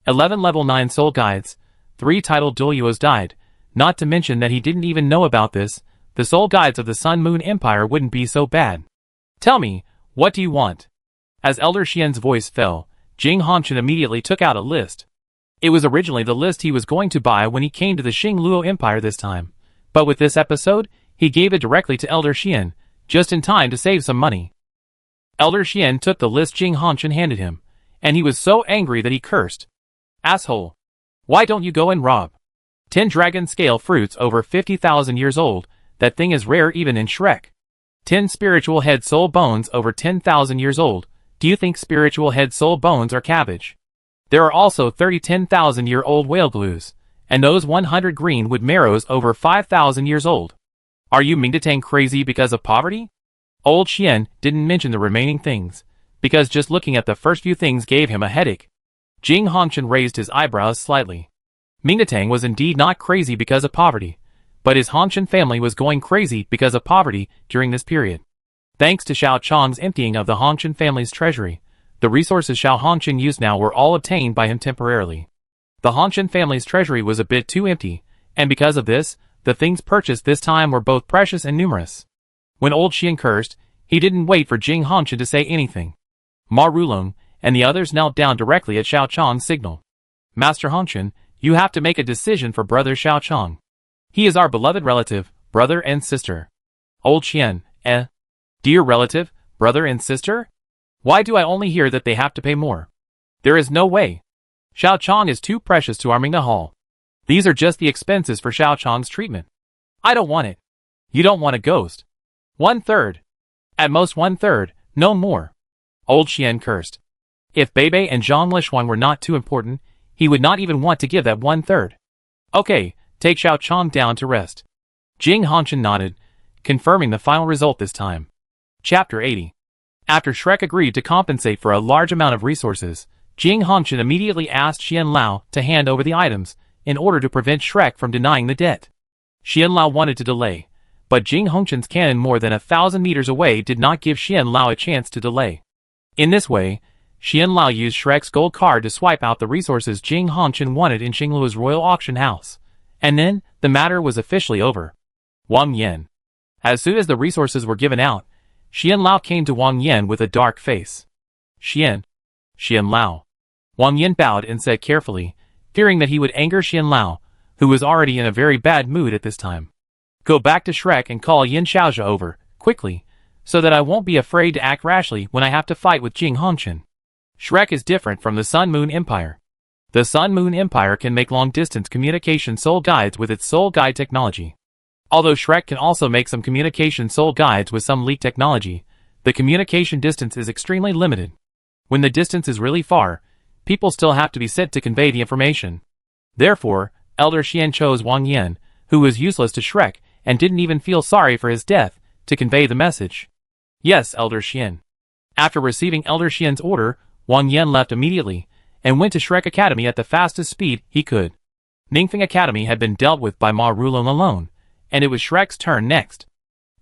11 level 9 soul guides, 3 title Douluos died, not to mention that he didn't even know about this. The soul guides of the Sun Moon Empire wouldn't be so bad. Tell me, what do you want? As Elder Xian's voice fell, Jing Hongchen immediately took out a list. It was originally the list he was going to buy when he came to the Xingluo Empire this time, but with this episode, he gave it directly to Elder Xian, just in time to save some money. Elder Xian took the list Jing Hongchen handed him, and he was so angry that he cursed. Asshole! Why don't you go and rob 10 dragon scale fruits over 50,000 years old? That thing is rare even in Shrek. 10 spiritual head soul bones over 10,000 years old. Do you think spiritual head soul bones are cabbage? There are also 30 10,000-year-old whale glues, and those 100 green wood marrows over 5,000 years old. Are you Ming crazy because of poverty? Old Xian didn't mention the remaining things, because just looking at the first few things gave him a headache. Jing Hongchen raised his eyebrows slightly. Ming was indeed not crazy because of poverty, but his Hongchen family was going crazy because of poverty during this period. Thanks to Xiao Chong's emptying of the Hongchen family's treasury, the resources Xiao Hongchen used now were all obtained by him temporarily. The Hongchen family's treasury was a bit too empty, and because of this, the things purchased this time were both precious and numerous. When old Xian cursed, he didn't wait for Jing Hongchen to say anything. Ma Rulong and the others knelt down directly at Xiao Chong's signal. Master Hongchen, you have to make a decision for brother Xiao Chong. He is our beloved relative, brother and sister. Old Xian, Dear relative, brother and sister? Why do I only hear that they have to pay more? There is no way. Xiao Chong is too precious to our Ming Hall. These are just the expenses for Xiao Chong's treatment. I don't want it. You don't want a ghost. 1/3. At most 1/3, no more. Old Xian cursed. If Beibei and Zhang Lishuan were not too important, he would not even want to give that 1/3. Okay, take Xiao Chong down to rest. Jing Hongchen nodded, confirming the final result this time. Chapter 80. After Shrek agreed to compensate for a large amount of resources, Jing Hongchen immediately asked Xian Lao to hand over the items, in order to prevent Shrek from denying the debt. Xian Lao wanted to delay, but Jing Hongchen's cannon more than 1,000 meters away did not give Xian Lao a chance to delay. In this way, Xian Lao used Shrek's gold card to swipe out the resources Jing Hongchen wanted in Xingluo's royal auction house, and then, the matter was officially over. Wang Yan. As soon as the resources were given out, Xian Lao came to Wang Yan with a dark face. Xian Lao. Wang Yan bowed and said carefully, fearing that he would anger Xian Lao, who was already in a very bad mood at this time. Go back to Shrek and call Yin Xiaozha over, quickly, so that I won't be afraid to act rashly when I have to fight with Jing Hongchen. Shrek is different from the Sun Moon Empire. The Sun Moon Empire can make long-distance communication soul guides with its soul guide technology. Although Shrek can also make some communication soul guides with some leak technology, the communication distance is extremely limited. When the distance is really far, people still have to be sent to convey the information. Therefore, Elder Xian chose Wang Yan, who was useless to Shrek and didn't even feel sorry for his death, to convey the message. Yes, Elder Xian. After receiving Elder Xian's order, Wang Yan left immediately, and went to Shrek Academy at the fastest speed he could. Ningfeng Academy had been dealt with by Ma Rulong alone, and it was Shrek's turn next.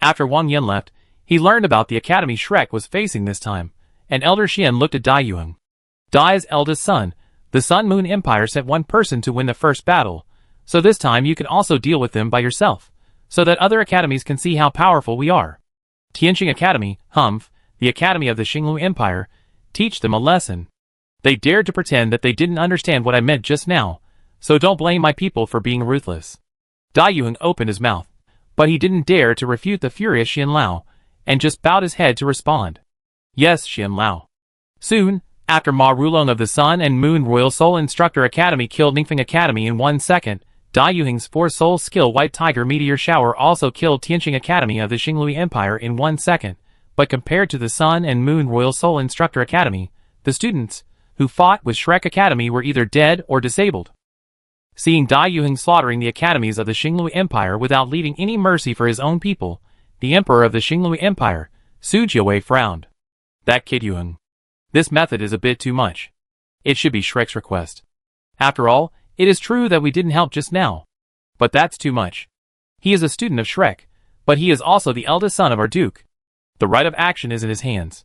After Wang Yan left, he learned about the academy Shrek was facing this time, and Elder Xian looked at Dai Yuang. Dai's eldest son, the Sun Moon Empire sent one person to win the first battle, so this time you can also deal with them by yourself, so that other academies can see how powerful we are. Tianqing Academy, the academy of the Xinglu Empire, teach them a lesson. They dared to pretend that they didn't understand what I meant just now, so don't blame my people for being ruthless. Dai Yuang opened his mouth, but he didn't dare to refute the furious Xian Lao, and just bowed his head to respond. Yes, Xian Lao. Soon, after Ma Rulong of the Sun and Moon Royal Soul Instructor Academy killed Ningfeng Academy in 1 second, Dai Yuheng's 4-soul skill White Tiger Meteor Shower also killed Tianqing Academy of the Xinglu Empire in 1 second, but compared to the Sun and Moon Royal Soul Instructor Academy, the students who fought with Shrek Academy were either dead or disabled. Seeing Dai Yuheng slaughtering the academies of the Xinglu Empire without leaving any mercy for his own people, the emperor of the Xinglu Empire, Su Jiawei, frowned. That kid Yuheng. This method is a bit too much. It should be Shrek's request. After all, it is true that we didn't help just now. But that's too much. He is a student of Shrek, but he is also the eldest son of our Duke. The right of action is in his hands.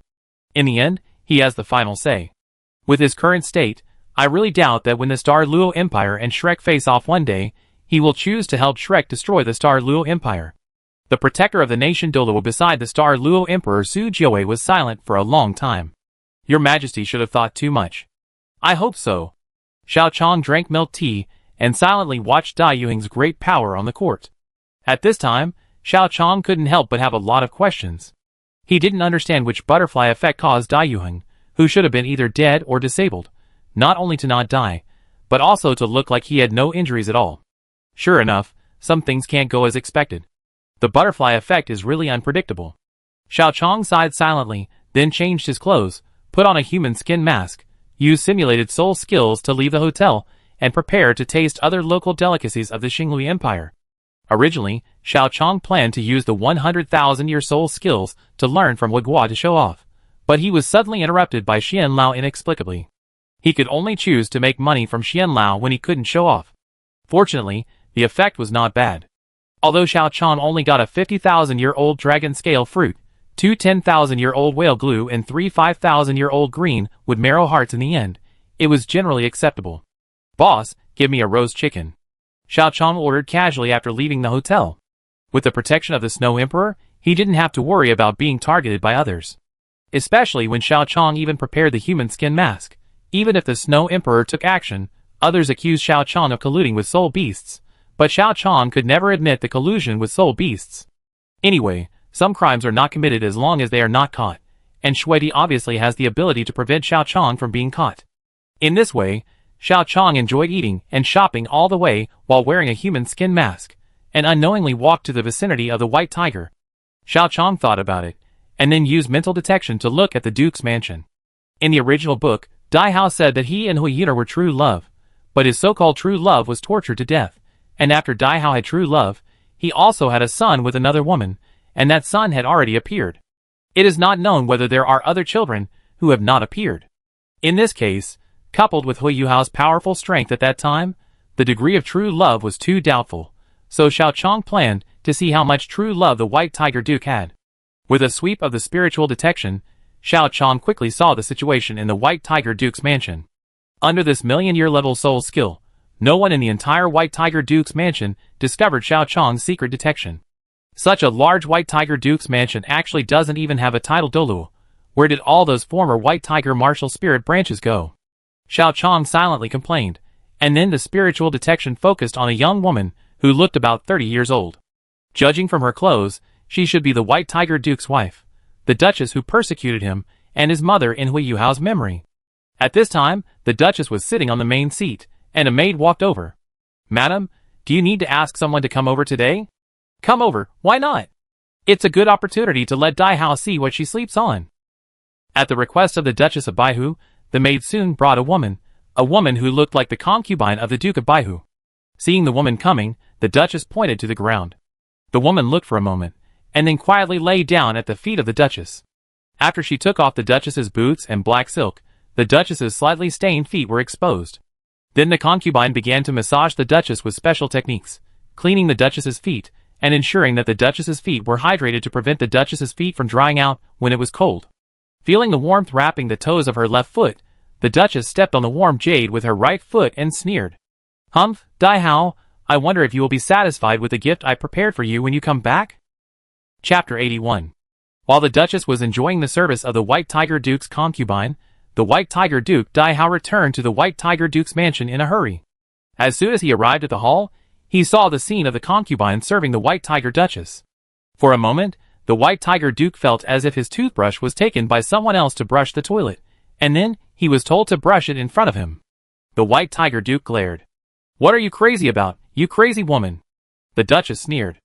In the end, he has the final say. With his current state, I really doubt that when the Star Dou Empire and Shrek face off one day, he will choose to help Shrek destroy the Star Dou Empire. The protector of the nation Douluo beside the Star Dou Emperor Su Jiawei was silent for a long time. Your Majesty should have thought too much. I hope so. Xiao Chong drank milk tea and silently watched Dai Yuheng's great power on the court. At this time, Xiao Chong couldn't help but have a lot of questions. He didn't understand which butterfly effect caused Dai Yuheng, who should have been either dead or disabled, not only to not die, but also to look like he had no injuries at all. Sure enough, some things can't go as expected. The butterfly effect is really unpredictable. Xiao Chong sighed silently, then changed his clothes, put on a human skin mask, used simulated soul skills to leave the hotel, and prepared to taste other local delicacies of the Xinglu Empire. Originally, Xiao Chong planned to use the 100,000-year soul skills to learn from Guo to show off, but he was suddenly interrupted by Xian Lao inexplicably. He could only choose to make money from Xian Lao when he couldn't show off. Fortunately, the effect was not bad. Although Xiao Chong only got a 50,000-year-old dragon scale fruit, 2 10,000-year-old whale glue and 3 5,000-year-old green wood marrow hearts in the end, it was generally acceptable. "Boss, give me a roast chicken," Xiao Chong ordered casually after leaving the hotel. With the protection of the Snow Emperor, he didn't have to worry about being targeted by others. Especially when Xiao Chong even prepared the human skin mask. Even if the Snow Emperor took action, others accused Xiao Chong of colluding with soul beasts, but Xiao Chong could never admit the collusion with soul beasts. Anyway, some crimes are not committed as long as they are not caught, and Shuidi obviously has the ability to prevent Xiao Chong from being caught. In this way, Xiao Chong enjoyed eating and shopping all the way while wearing a human skin mask, and unknowingly walked to the vicinity of the White Tiger. Xiao Chong thought about it, and then used mental detection to look at the Duke's mansion. In the original book, Dai Hao said that he and Hui Yun'er were true love, but his so-called true love was tortured to death, and after Dai Hao had true love, he also had a son with another woman, and that son had already appeared. It is not known whether there are other children who have not appeared. In this case, coupled with Hui Yuhao's powerful strength at that time, the degree of true love was too doubtful, so Xiao Chong planned to see how much true love the White Tiger Duke had. With a sweep of the spiritual detection, Xiao Chong quickly saw the situation in the White Tiger Duke's mansion. Under this million-year level soul skill, no one in the entire White Tiger Duke's mansion discovered Xiao Chong's secret detection. Such a large White Tiger Duke's mansion actually doesn't even have a title Douluo. Where did all those former White Tiger martial spirit branches go? Xiao Chong silently complained, and then the spiritual detection focused on a young woman who looked about 30 years old. Judging from her clothes, she should be the White Tiger Duke's wife, the Duchess who persecuted him, and his mother in Hui Yuhao's memory. At this time, the Duchess was sitting on the main seat, and a maid walked over. "Madam, do you need to ask someone to come over today?" "Come over, why not? It's a good opportunity to let Dai Hao see what she sleeps on." At the request of the Duchess of Baihu, the maid soon brought a woman who looked like the concubine of the Duke of Baihu. Seeing the woman coming, the Duchess pointed to the ground. The woman looked for a moment, and then quietly lay down at the feet of the Duchess. After she took off the Duchess's boots and black silk, the Duchess's slightly stained feet were exposed. Then the concubine began to massage the Duchess with special techniques, cleaning the Duchess's feet, and ensuring that the Duchess's feet were hydrated to prevent the Duchess's feet from drying out when it was cold. Feeling the warmth wrapping the toes of her left foot, the Duchess stepped on the warm jade with her right foot and sneered. "Humph, Dai Hao, I wonder if you will be satisfied with the gift I prepared for you when you come back?" Chapter 81. While the Duchess was enjoying the service of the White Tiger Duke's concubine, the White Tiger Duke Dai Hao returned to the White Tiger Duke's mansion in a hurry. As soon as he arrived at the hall, he saw the scene of the concubine serving the White Tiger Duchess. For a moment, the White Tiger Duke felt as if his toothbrush was taken by someone else to brush the toilet, and then he was told to brush it in front of him. The White Tiger Duke glared. "What are you crazy about, you crazy woman?" The Duchess sneered.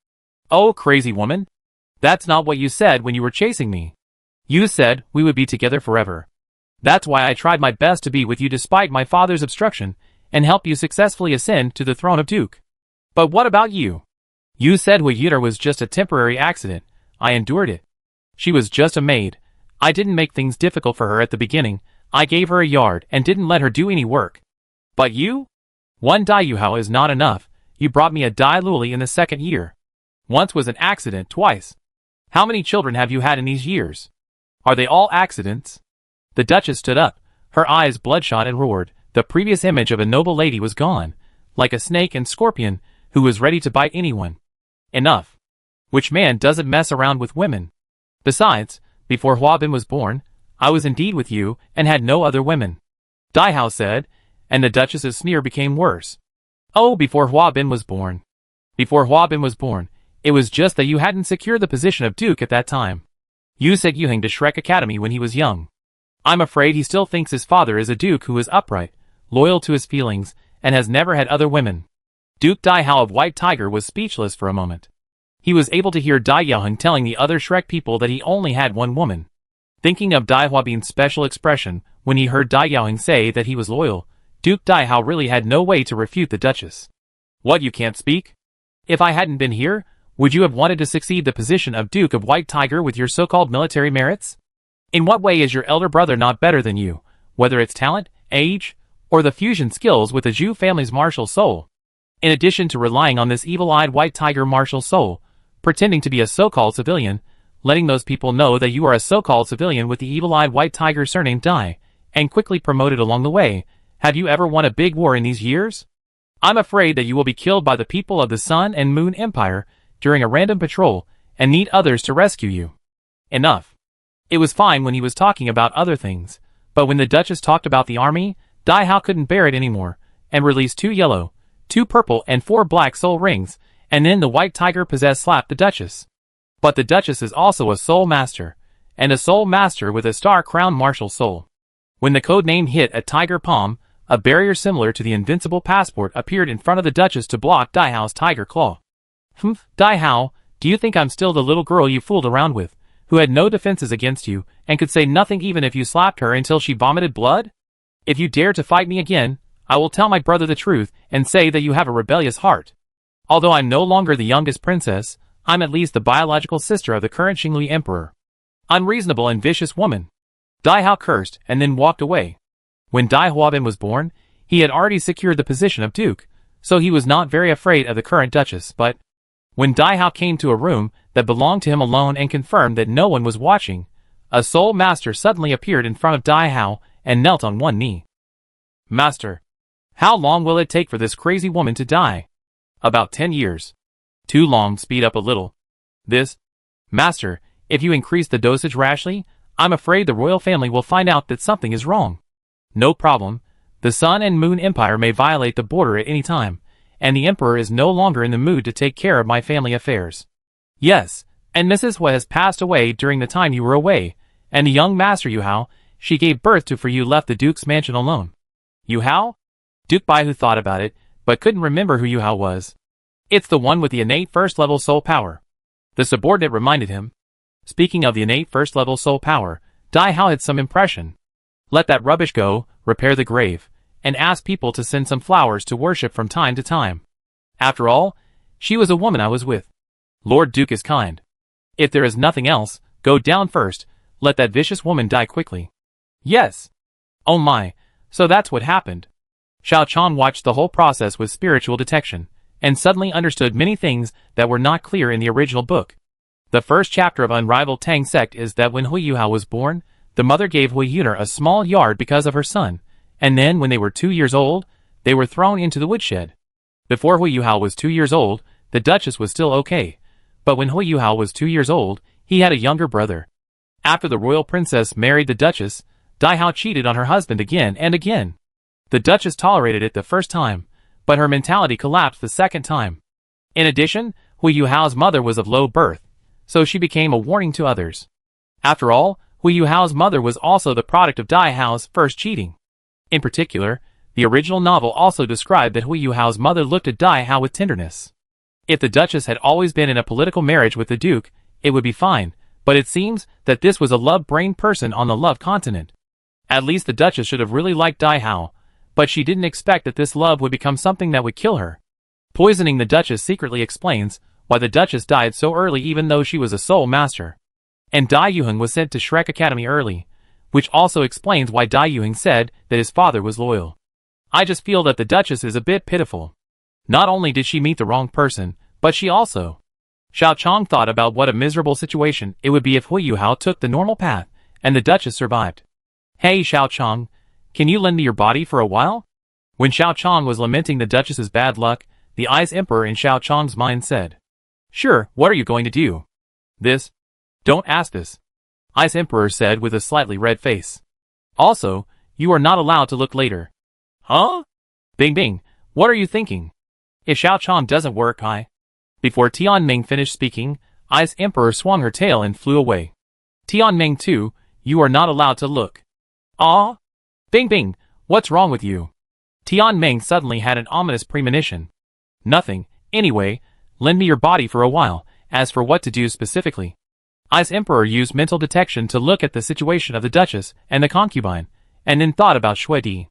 "Oh, crazy woman? That's not what you said when you were chasing me. You said we would be together forever. That's why I tried my best to be with you despite my father's obstruction, and help you successfully ascend to the throne of Duke. But what about you? You said Hui Yun'er was just a temporary accident. I endured it. She was just a maid. I didn't make things difficult for her at the beginning. I gave her a yard and didn't let her do any work. But you? One Dai Yuhao is not enough. You brought me a Dai Luli in the 2nd year. Once was an accident, twice. How many children have you had in these years? Are they all accidents?" The Duchess stood up, her eyes bloodshot, and roared. The previous image of a noble lady was gone, like a snake and scorpion who was ready to bite anyone. "Enough. Which man doesn't mess around with women? Besides, before Huabin was born, I was indeed with you and had no other women," Dai Hao said, and the Duchess's sneer became worse. "Oh, before Huabin was born. Before Huabin was born, it was just that you hadn't secured the position of Duke at that time. You sent Yuheng to Shrek Academy when he was young. I'm afraid he still thinks his father is a duke who is upright, loyal to his feelings, and has never had other women." Duke Dai Hao of White Tiger was speechless for a moment. He was able to hear Dai Yaoheng telling the other Shrek people that he only had one woman. Thinking of Dai Huabin's special expression when he heard Dai Yaoheng say that he was loyal, Duke Dai Hao really had no way to refute the Duchess. "What, you can't speak? If I hadn't been here, would you have wanted to succeed the position of Duke of White Tiger with your so-called military merits? In what way is your elder brother not better than you, whether it's talent, age, or the fusion skills with the Zhu family's martial soul? In addition to relying on this evil-eyed White Tiger martial soul, pretending to be a so-called civilian, letting those people know that you are a so-called civilian with the evil-eyed White Tiger surname Dai, and quickly promoted along the way, have you ever won a big war in these years? I'm afraid that you will be killed by the people of the Sun and Moon Empire during a random patrol, and need others to rescue you. Enough. It was fine when he was talking about other things, but when the Duchess talked about the army, Dai Hao couldn't bear it anymore, and released 2 yellow, 2 purple and 4 black soul rings, and then the White Tiger slapped the Duchess. But the Duchess is also a soul master, and a soul master with a star crown martial soul. When the code name hit a tiger palm, a barrier similar to the invincible passport appeared in front of the Duchess to block Dai Hao's tiger claw. Dai Hao, do you think I'm still the little girl you fooled around with, who had no defenses against you, and could say nothing even if you slapped her until she vomited blood? If you dare to fight me again, I will tell my brother the truth and say that you have a rebellious heart. Although I'm no longer the youngest princess, I'm at least the biological sister of the current Xingli Emperor. Unreasonable and vicious woman. Dai Hao cursed and then walked away. When Dai Huabin was born, he had already secured the position of Duke, so he was not very afraid of the current Duchess, but when Dai Hao came to a room that belonged to him alone and confirmed that no one was watching, a soul master suddenly appeared in front of Dai Hao and knelt on one knee. Master, how long will it take for this crazy woman to die? About 10 years. Too long, speed up a little. Master, if you increase the dosage rashly, I'm afraid the royal family will find out that something is wrong. No problem. The Sun and Moon Empire may violate the border at any time, and the Emperor is no longer in the mood to take care of my family affairs. Yes, and Mrs. Hua has passed away during the time you were away, and the young Master Yu Hao, she gave birth to for you left the Duke's mansion alone. Yu Hao? Duke Baihu thought about it, but couldn't remember who Yu Hao was. It's the one with the innate first-level soul power. The subordinate reminded him. Speaking of the innate first-level soul power, Dai Hao had some impression. Let that rubbish go, repair the grave, and ask people to send some flowers to worship from time to time. After all, she was a woman I was with. Lord Duke is kind. If there is nothing else, go down first, let that vicious woman die quickly. Yes. Oh my, so that's what happened. Xiao Chong watched the whole process with spiritual detection, and suddenly understood many things that were not clear in the original book. The first chapter of Unrivaled Tang Sect is that when Hui Yuhao was born, the mother gave Hui Yuner a small yard because of her son, and then when they were 2 years old, they were thrown into the woodshed. Before Hui Yuhao was 2 years old, the Duchess was still okay, but when Hui Yuhao was 2 years old, he had a younger brother. After the royal princess married the Duchess, Dai Hao cheated on her husband again and again. The Duchess tolerated it the first time, but her mentality collapsed the second time. In addition, Hui Yuhao's mother was of low birth, so she became a warning to others. After all, Hui Yuhao's mother was also the product of Dai Hao's first cheating. In particular, the original novel also described that Hui Yuhao's mother looked at Dai Hao with tenderness. If the Duchess had always been in a political marriage with the Duke, it would be fine, but it seems that this was a love-brained person on the love continent. At least the Duchess should have really liked Dai Hao, but she didn't expect that this love would become something that would kill her. Poisoning the Duchess secretly explains why the Duchess died so early even though she was a soul master. And Dai Yuheng was sent to Shrek Academy early, which also explains why Dai Yuheng said that his father was loyal. I just feel that the Duchess is a bit pitiful. Not only did she meet the wrong person, but she also... Xiao Chong thought about what a miserable situation it would be if Hui Yuhao took the normal path, and the Duchess survived. Hey Xiao Chong, can you lend me your body for a while? When Xiao Chong was lamenting the Duchess's bad luck, the Ice Emperor in Xiao Chong's mind said, Sure, what are you going to do? Don't ask this. Ice Emperor said with a slightly red face. Also, you are not allowed to look later. Huh? Bing Bing, what are you thinking? If Xiao Chong doesn't work, Before Tianmeng finished speaking, Ice Emperor swung her tail and flew away. Tianmeng too, you are not allowed to look. Ah? Bing Bing, what's wrong with you? Tianmeng suddenly had an ominous premonition. Nothing, anyway, lend me your body for a while, as for what to do specifically. Ice Emperor used mental detection to look at the situation of the Duchess and the concubine, and then thought about Shui Di.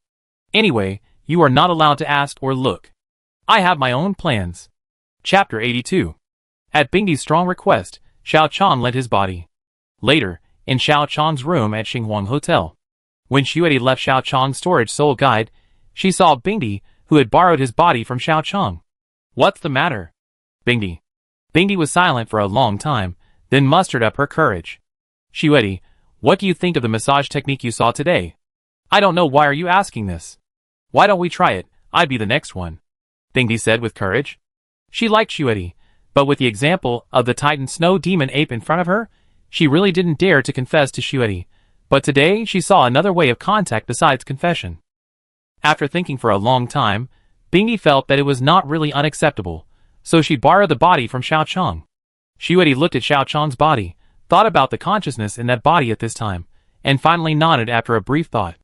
Anyway, you are not allowed to ask or look. I have my own plans. Chapter 82. At Bingdi's strong request, Xiao Chang lent his body. Later, in Xiao Chang's room at Xinhuang Hotel. When Xuedi left Xiao Chang's storage soul guide, she saw Bingdi, who had borrowed his body from Xiao Chang. What's the matter? Bingdi. Bingdi was silent for a long time, then mustered up her courage. Xuedi, what do you think of the massage technique you saw today? I don't know, why are you asking this? Why don't we try it? I'd be the next one. Bingdi said with courage. She liked Xuedi, but with the example of the Titan Snow Demon Ape in front of her, she really didn't dare to confess to Xuedi. But today she saw another way of contact besides confession. After thinking for a long time, Bingdi felt that it was not really unacceptable, so she borrowed the body from Xiao Chang. Xuedi looked at Xiao Chang's body, thought about the consciousness in that body at this time, and finally nodded after a brief thought.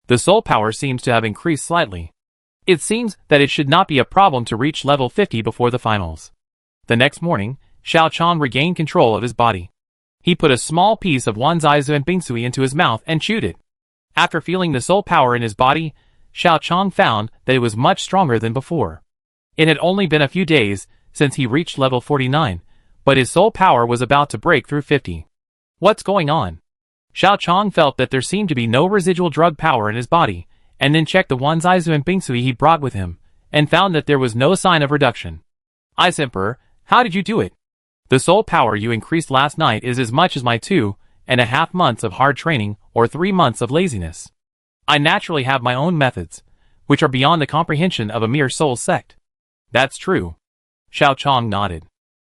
The soul power seems to have increased slightly. It seems that it should not be a problem to reach level 50 before the finals. The next morning, Xiao Chang regained control of his body. He put a small piece of Wanzaizu and Bingsui into his mouth and chewed it. After feeling the soul power in his body, Xiao Chang found that it was much stronger than before. It had only been a few days since he reached level 49, but his soul power was about to break through 50. What's going on? Xiao Chang felt that there seemed to be no residual drug power in his body, and then checked the Wanzaizu and Bingsui he brought with him, and found that there was no sign of reduction. Ice Emperor, how did you do it? The soul power you increased last night is as much as my 2.5 months of hard training or 3 months of laziness. I naturally have my own methods, which are beyond the comprehension of a mere soul sect. That's true. Xiao Chang nodded.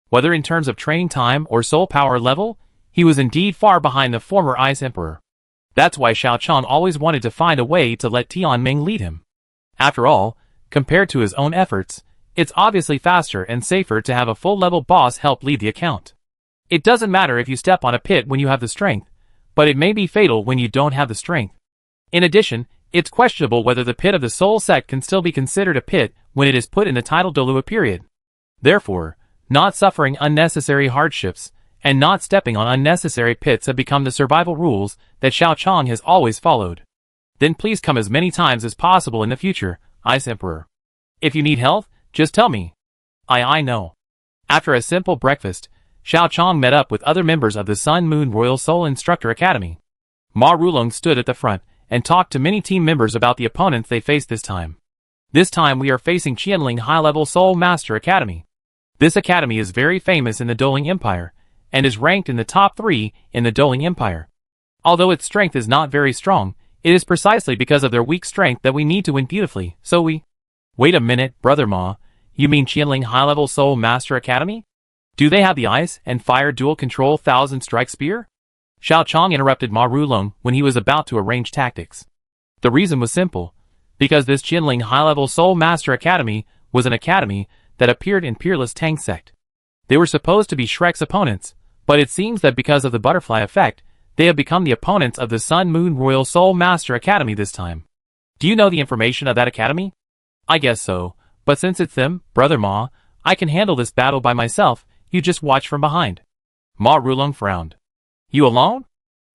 Whether in terms of training time or soul power level, he was indeed far behind the former Ice Emperor. That's why Xiao Chang always wanted to find a way to let Tianmeng lead him. After all, compared to his own efforts, it's obviously faster and safer to have a full-level boss help lead the account. It doesn't matter if you step on a pit when you have the strength, but it may be fatal when you don't have the strength. In addition, it's questionable whether the pit of the Soul Sect can still be considered a pit when it is put in the title Douluo period. Therefore, not suffering unnecessary hardships and not stepping on unnecessary pits have become the survival rules that Xiao Chang has always followed. Then please come as many times as possible in the future, Ice Emperor. If you need help, just tell me. I know. After a simple breakfast, Xiao Chang met up with other members of the Sun Moon Royal Soul Instructor Academy. Ma Rulong stood at the front and talked to many team members about the opponents they faced this time. This time we are facing Qianling High-Level Soul Master Academy. This academy is very famous in the Doling Empire, and is ranked in the top 3 in the Doling Empire. Although its strength is not very strong, it is precisely because of their weak strength that we need to win beautifully, so we... Wait a minute, Brother Ma, you mean Qianling High-Level Soul Master Academy? Do they have the ice and fire dual control 1000 strike spear? Xiao Chang interrupted Ma Rulong when he was about to arrange tactics. The reason was simple, because this Qianling High-Level Soul Master Academy was an academy that appeared in peerless Tang Sect. They were supposed to be Shrek's opponents, but it seems that because of the butterfly effect, they have become the opponents of the Sun Moon Royal Soul Master Academy this time. Do you know the information of that academy? I guess so, but since it's them, Brother Ma, I can handle this battle by myself, you just watch from behind. Ma Rulong frowned. You alone?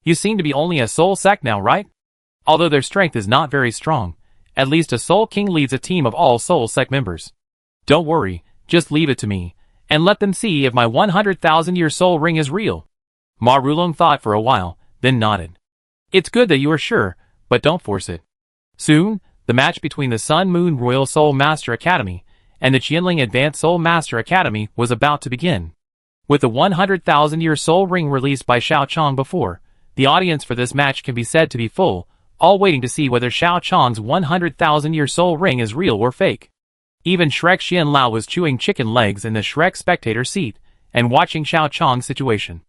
You seem to be only a soul sect now, right? Although their strength is not very strong, at least a soul king leads a team of all soul sect members. Don't worry, just leave it to me, and let them see if my 100,000-year soul ring is real. Ma Rulong thought for a while, then nodded. It's good that you are sure, but don't force it. Soon, the match between the Sun Moon Royal Soul Master Academy and the Qianling Advanced Soul Master Academy was about to begin. With the 100,000-year soul ring released by Xiao Chang before, the audience for this match can be said to be full, all waiting to see whether Xiao Chang's 100,000-year soul ring is real or fake. Even Shrek Xian Lao was chewing chicken legs in the Shrek spectator seat and watching Xiao Chang's situation.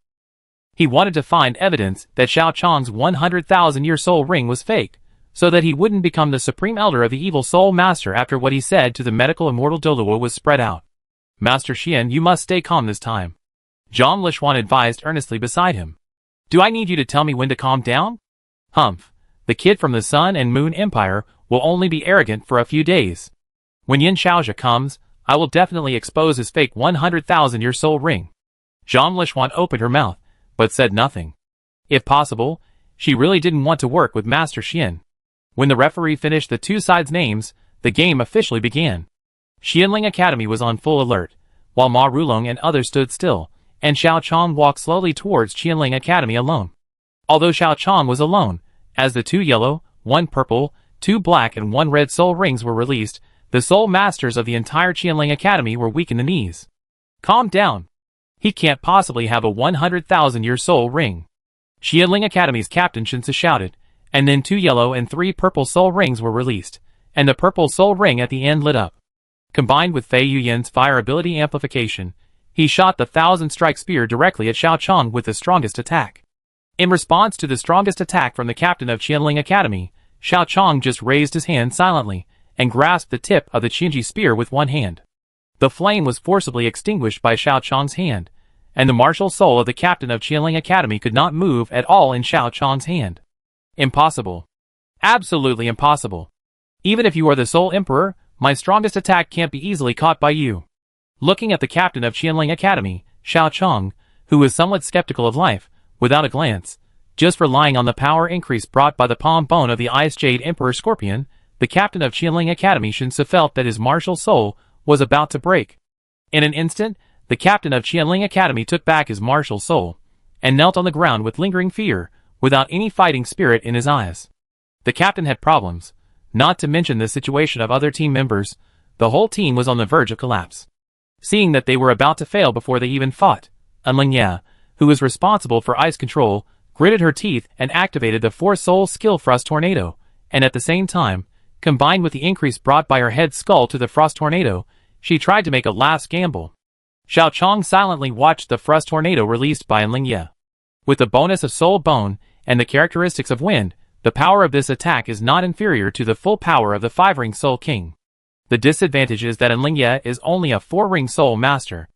He wanted to find evidence that Xiao Chang's 100,000-year soul ring was fake, so that he wouldn't become the supreme elder of the evil soul master after what he said to the medical immortal Douluo was spread out. Master Xian, you must stay calm this time. Zhang Lishuan advised earnestly beside him. Do I need you to tell me when to calm down? Humph, the kid from the Sun and Moon Empire will only be arrogant for a few days. When Yin Xiaojia comes, I will definitely expose his fake 100,000-year soul ring. Zhang Lishuan opened her mouth, but said nothing. If possible, she really didn't want to work with Master Xian. When the referee finished the two sides' names, the game officially began. Qianling Academy was on full alert, while Ma Rulong and others stood still, and Xiao Chong walked slowly towards Tianmeng Academy alone. Although Xiao Chong was alone, as the 2 yellow, 1 purple, 2 black and 1 red soul rings were released, the soul masters of the entire Tianmeng Academy were weak in the knees. Calm down. He can't possibly have a 100,000-year soul ring. Tianmeng Academy's captain Shinsa shouted, and then 2 yellow and 3 purple soul rings were released, and the purple soul ring at the end lit up. Combined with Fei Yuyan's fire ability amplification, he shot the 1,000-strike spear directly at Xiao Chong with the strongest attack. In response to the strongest attack from the captain of Tianmeng Academy, Xiao Chong just raised his hand silently, and grasped the tip of the Qinji spear with one hand. The flame was forcibly extinguished by Xiao Chong's hand, and the martial soul of the captain of Tianmeng Academy could not move at all in Xiao Chong's hand. Impossible. Absolutely impossible. Even if you are the Soul Emperor, my strongest attack can't be easily caught by you. Looking at the captain of Tianmeng Academy, Xiao Chong, who was somewhat skeptical of life, without a glance, just relying on the power increase brought by the palm bone of the Ice Jade Emperor Scorpion, the captain of Tianmeng Academy Shinsa felt that his martial soul was about to break. In an instant, the captain of Tianmeng Academy took back his martial soul, and knelt on the ground with lingering fear, without any fighting spirit in his eyes. The captain had problems, not to mention the situation of other team members. The whole team was on the verge of collapse. Seeing that they were about to fail before they even fought, Unrivaled, who was responsible for ice control, gritted her teeth and activated the 4-soul skill Frost Tornado, and at the same time, combined with the increase brought by her head skull to the Frost Tornado, she tried to make a last gamble. Xiao Chong silently watched the Frost Tornado released by Unrivaled. With the bonus of Soul Bone and the characteristics of Wind, the power of this attack is not inferior to the full power of the 5-ring Soul King. The disadvantage is that Unrivaled is only a 4-ring Soul Master.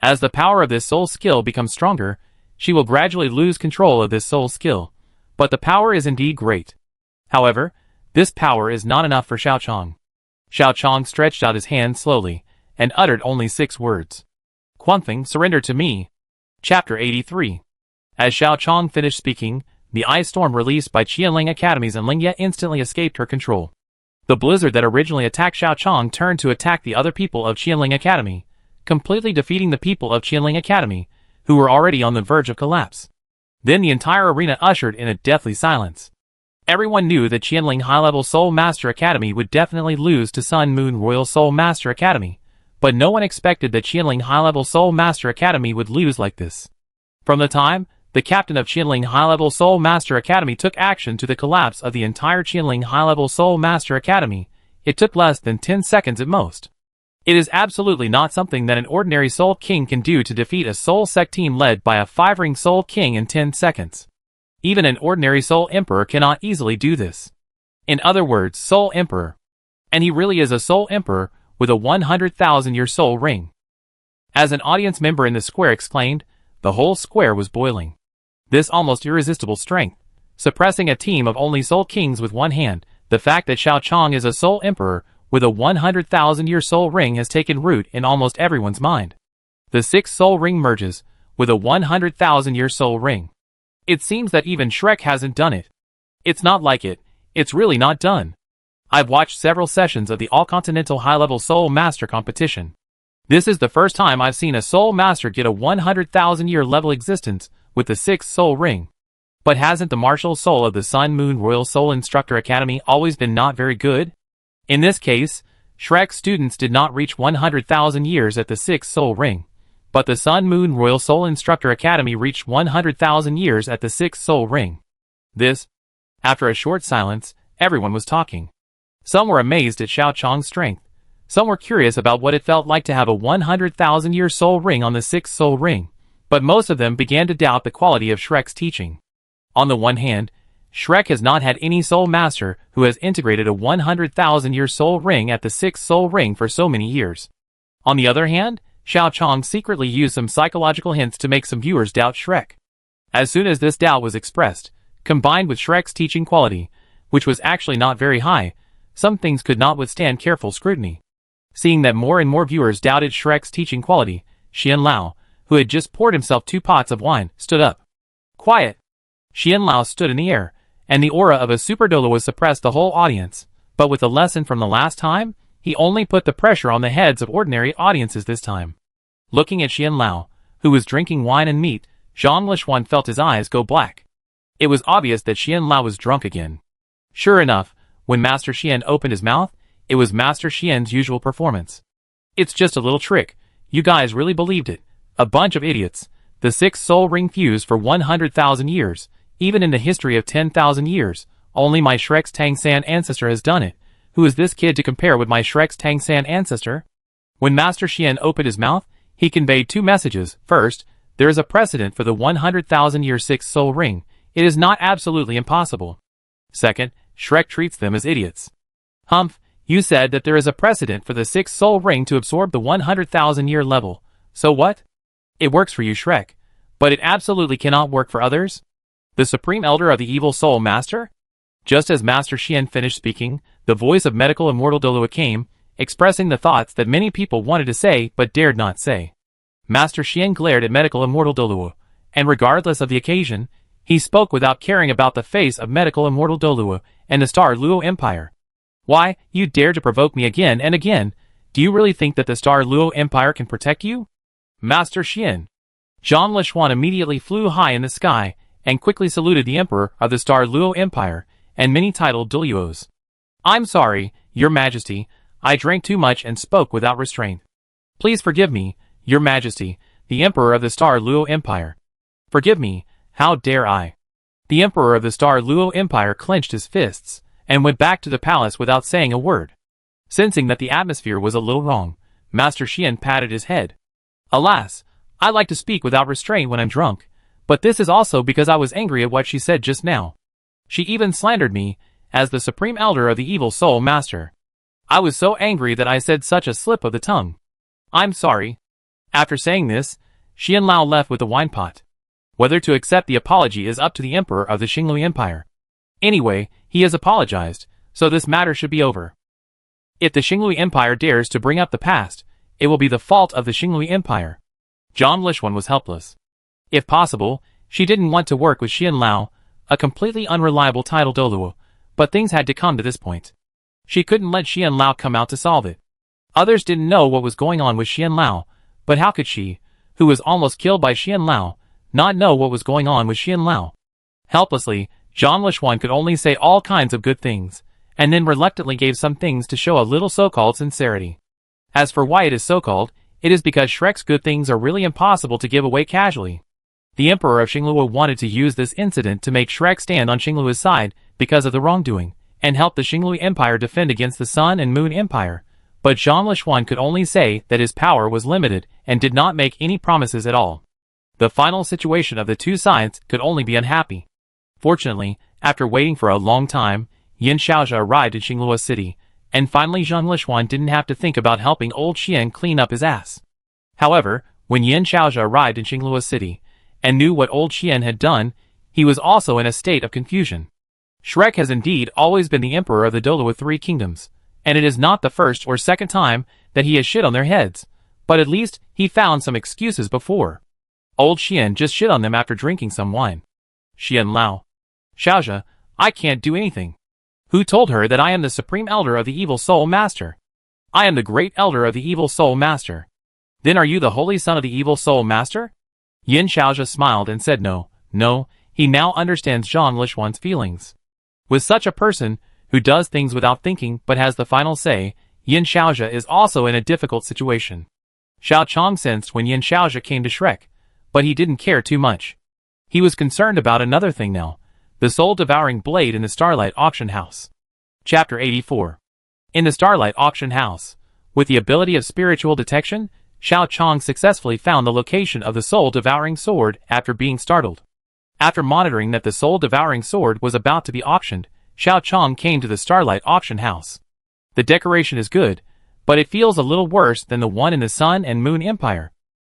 As the power of this soul skill becomes stronger, she will gradually lose control of this soul skill, but the power is indeed great. However, this power is not enough for Xiao Chong. Xiao Chong stretched out his hand slowly, and uttered only 6 words. Quanfeng, surrender to me. Chapter 83. As Xiao Chong finished speaking, the ice storm released by Tianmeng Academy's Unrivaled instantly escaped her control. The blizzard that originally attacked Xiao Chong turned to attack the other people of Tianmeng Academy, completely defeating the people of Tianmeng Academy, who were already on the verge of collapse. Then the entire arena ushered in a deathly silence. Everyone knew that Tianmeng High-Level Soul Master Academy would definitely lose to Sun Moon Royal Soul Master Academy, but no one expected that Tianmeng High-Level Soul Master Academy would lose like this. From the time the captain of Tianmeng High-Level Soul Master Academy took action to the collapse of the entire Tianmeng High-Level Soul Master Academy, it took less than 10 seconds at most. It is absolutely not something that an ordinary Soul King can do to defeat a Soul Sect team led by a 5-ring Soul King in 10 seconds. Even an ordinary Soul Emperor cannot easily do this. In other words, Soul Emperor. And he really is a Soul Emperor with a 100,000-year soul ring. As an audience member in the square exclaimed, the whole square was boiling. This almost irresistible strength, suppressing a team of only Soul Kings with one hand, the fact that Xiao Chong is a Soul Emperor with a 100,000-year soul ring has taken root in almost everyone's mind. The 6th soul ring merges with a 100,000-year soul ring. It seems that even Shrek hasn't done it. It's not like it. It's really not done. I've watched several sessions of the All-Continental High-Level Soul Master competition. This is the first time I've seen a Soul Master get a 100,000-year level existence with the 6th soul ring. But hasn't the martial soul of the Sun Moon Royal Soul Instructor Academy always been not very good? In this case, Shrek's students did not reach 100,000 years at the 6th soul ring, but the Sun Moon Royal Soul Instructor Academy reached 100,000 years at the 6th soul ring. This, after a short silence, everyone was talking. Some were amazed at Xiao Chong's strength. Some were curious about what it felt like to have a 100,000-year soul ring on the 6th soul ring, but most of them began to doubt the quality of Shrek's teaching. On the one hand, Shrek has not had any soul master who has integrated a 100,000-year soul ring at the 6th soul ring for so many years. On the other hand, Xiao Chong secretly used some psychological hints to make some viewers doubt Shrek. As soon as this doubt was expressed, combined with Shrek's teaching quality, which was actually not very high, some things could not withstand careful scrutiny. Seeing that more and more viewers doubted Shrek's teaching quality, Xian Lao, who had just poured himself 2 pots of wine, stood up. Quiet! Xian Lao stood in the air, and the aura of a super Douluo was suppressed the whole audience, but with the lesson from the last time, he only put the pressure on the heads of ordinary audiences this time. Looking at Xian Lao, who was drinking wine and meat, Zhang Lishuan felt his eyes go black. It was obvious that Xian Lao was drunk again. Sure enough, when Master Xian opened his mouth, it was Master Xian's usual performance. It's just a little trick. You guys really believed it. A bunch of idiots. The sixth soul ring fused for 100,000 years. Even in the history of 10,000 years, only my Shrek's Tang San ancestor has done it. Who is this kid to compare with my Shrek's Tang San ancestor? When Master Xian opened his mouth, he conveyed two messages. First, there is a precedent for the 100,000-year sixth soul ring. It is not absolutely impossible. Second, Shrek treats them as idiots. Humph, you said that there is a precedent for the sixth soul ring to absorb the 100,000-year level. So what? It works for you, Shrek. But it absolutely cannot work for others? The Supreme Elder of the Evil Soul Master? Just as Master Xian finished speaking, the voice of medical immortal Douluo came, expressing the thoughts that many people wanted to say but dared not say. Master Xian glared at medical immortal Douluo, and regardless of the occasion, he spoke without caring about the face of medical immortal Douluo and the Star Dou Empire. Why, you dare to provoke me again and again? Do you really think that the Star Dou Empire can protect you? Master Xian. Zhang Lishuan immediately flew high in the sky and quickly saluted the Emperor of the Star Dou Empire and many titled Douluos. I'm sorry, Your Majesty, I drank too much and spoke without restraint. Please forgive me, Your Majesty, the Emperor of the Star Dou Empire. Forgive me, how dare I? The Emperor of the Star Dou Empire clenched his fists and went back to the palace without saying a word. Sensing that the atmosphere was a little wrong, Master Xian patted his head. Alas, I like to speak without restraint when I'm drunk, but this is also because I was angry at what she said just now. She even slandered me as the Supreme Elder of the Evil Soul Master. I was so angry that I said such a slip of the tongue. I'm sorry. After saying this, Xian Lao left with the wine pot. Whether to accept the apology is up to the Emperor of the Xinglui Empire. Anyway, he has apologized, so this matter should be over. If the Xinglui Empire dares to bring up the past, it will be the fault of the Xinglui Empire. Zhang Lishuan was helpless. If possible, she didn't want to work with Xian Lao, a completely unreliable title Douluo, but things had to come to this point. She couldn't let Xian Lao come out to solve it. Others didn't know what was going on with Xian Lao, but how could she, who was almost killed by Xian Lao, not know what was going on with Xian Lao? Helplessly, Zhang Lishuan could only say all kinds of good things, and then reluctantly gave some things to show a little so-called sincerity. As for why it is so-called, it is because Shrek's good things are really impossible to give away casually. The Emperor of Xinglua wanted to use this incident to make Shrek stand on Xinglua's side because of the wrongdoing, and help the Xinglui Empire defend against the Sun and Moon Empire, but Zhang Lishuan could only say that his power was limited and did not make any promises at all. The final situation of the two sides could only be unhappy. Fortunately, after waiting for a long time, Yin Xiaozha arrived in Xinglua City, and finally Zhang Lishuan didn't have to think about helping old Xian clean up his ass. However, when Yin Xiaozha arrived in Xinglua City, and knew what old Xian had done, he was also in a state of confusion. Shrek has indeed always been the Emperor of the Douluo Three Kingdoms, and it is not the first or second time that he has shit on their heads, but at least he found some excuses before. Old Xian just shit on them after drinking some wine. Xian Lao. Xiaozha, I can't do anything. Who told her that I am the Supreme Elder of the Evil Soul Master? I am the Great Elder of the Evil Soul Master. Then are you the Holy Son of the Evil Soul Master? Yin Xiaozha smiled and said no, he now understands Zhang Lishuan's feelings. With such a person, who does things without thinking but has the final say, Yin Xiaozha is also in a difficult situation. Xiao Chong sensed when Yin Xiaozha came to Shrek, but he didn't care too much. He was concerned about another thing now, the soul-devouring blade in the Starlight Auction House. Chapter 84. In the Starlight Auction House, with the ability of spiritual detection, Xiao Chong successfully found the location of the soul-devouring sword after being startled. After monitoring that the soul-devouring sword was about to be auctioned, Xiao Chong came to the Starlight Auction House. The decoration is good, but it feels a little worse than the one in the Sun and Moon Empire.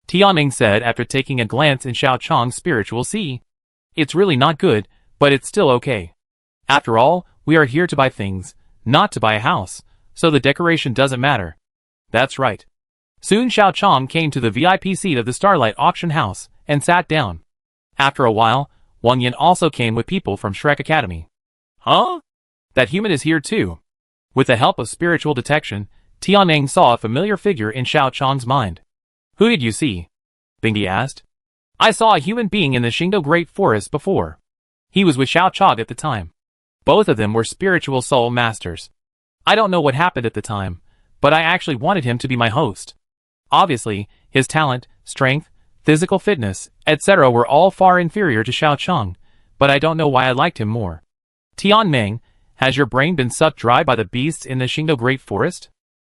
Tianmeng said after taking a glance in Xiao Chong's spiritual sea. It's really not good, but it's still okay. After all, we are here to buy things, not to buy a house, so the decoration doesn't matter. That's right. Soon Xiao Chong came to the VIP seat of the Starlight Auction House, and sat down. After a while, Wang Yin also came with people from Shrek Academy. Huh? That human is here too. With the help of spiritual detection, Tianmeng saw a familiar figure in Xiao Chong's mind. Who did you see? Bingdi asked. I saw a human being in the Shingo Great Forest before. He was with Xiao Chog at the time. Both of them were spiritual soul masters. I don't know what happened at the time, but I actually wanted him to be my host. Obviously, his talent, strength, physical fitness, etc. were all far inferior to Xiao Chong, but I don't know why I liked him more. Tianmeng, has your brain been sucked dry by the beasts in the Shingo Great Forest?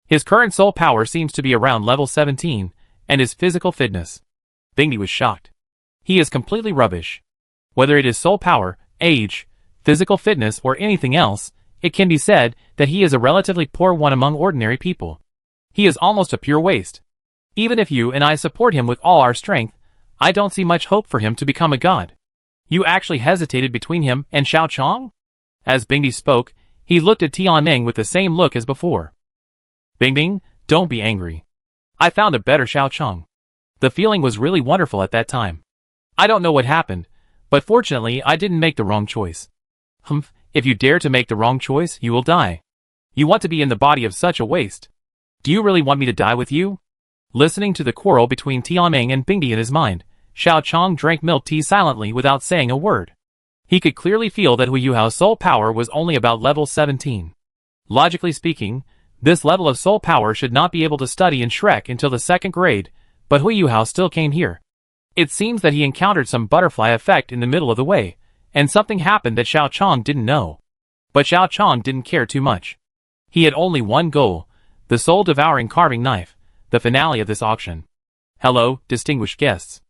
His current soul power seems to be around level 17, and his physical fitness. Bingdi was shocked. He is completely rubbish. Whether it is soul power, age, physical fitness or anything else, it can be said that he is a relatively poor one among ordinary people. He is almost a pure waste. Even if you and I support him with all our strength, I don't see much hope for him to become a god. You actually hesitated between him and Xiao Chong? As Bingdi spoke, he looked at Tianmeng with the same look as before. Bingdi, don't be angry. I found a better Xiao Chong. The feeling was really wonderful at that time. I don't know what happened, but fortunately I didn't make the wrong choice. If you dare to make the wrong choice, you will die. You want to be in the body of such a waste. Do you really want me to die with you? Listening to the quarrel between Tianmeng and Bingdi in his mind, Xiao Chong drank milk tea silently without saying a word. He could clearly feel that Hu Yuhao's soul power was only about level 17. Logically speaking, this level of soul power should not be able to study in Shrek until the 2nd grade, but Hu Yuhao still came here. It seems that he encountered some butterfly effect in the middle of the way, and something happened that Xiao Chong didn't know. But Xiao Chong didn't care too much. He had only one goal, the soul-devouring carving knife, the finale of this auction. Hello, distinguished guests.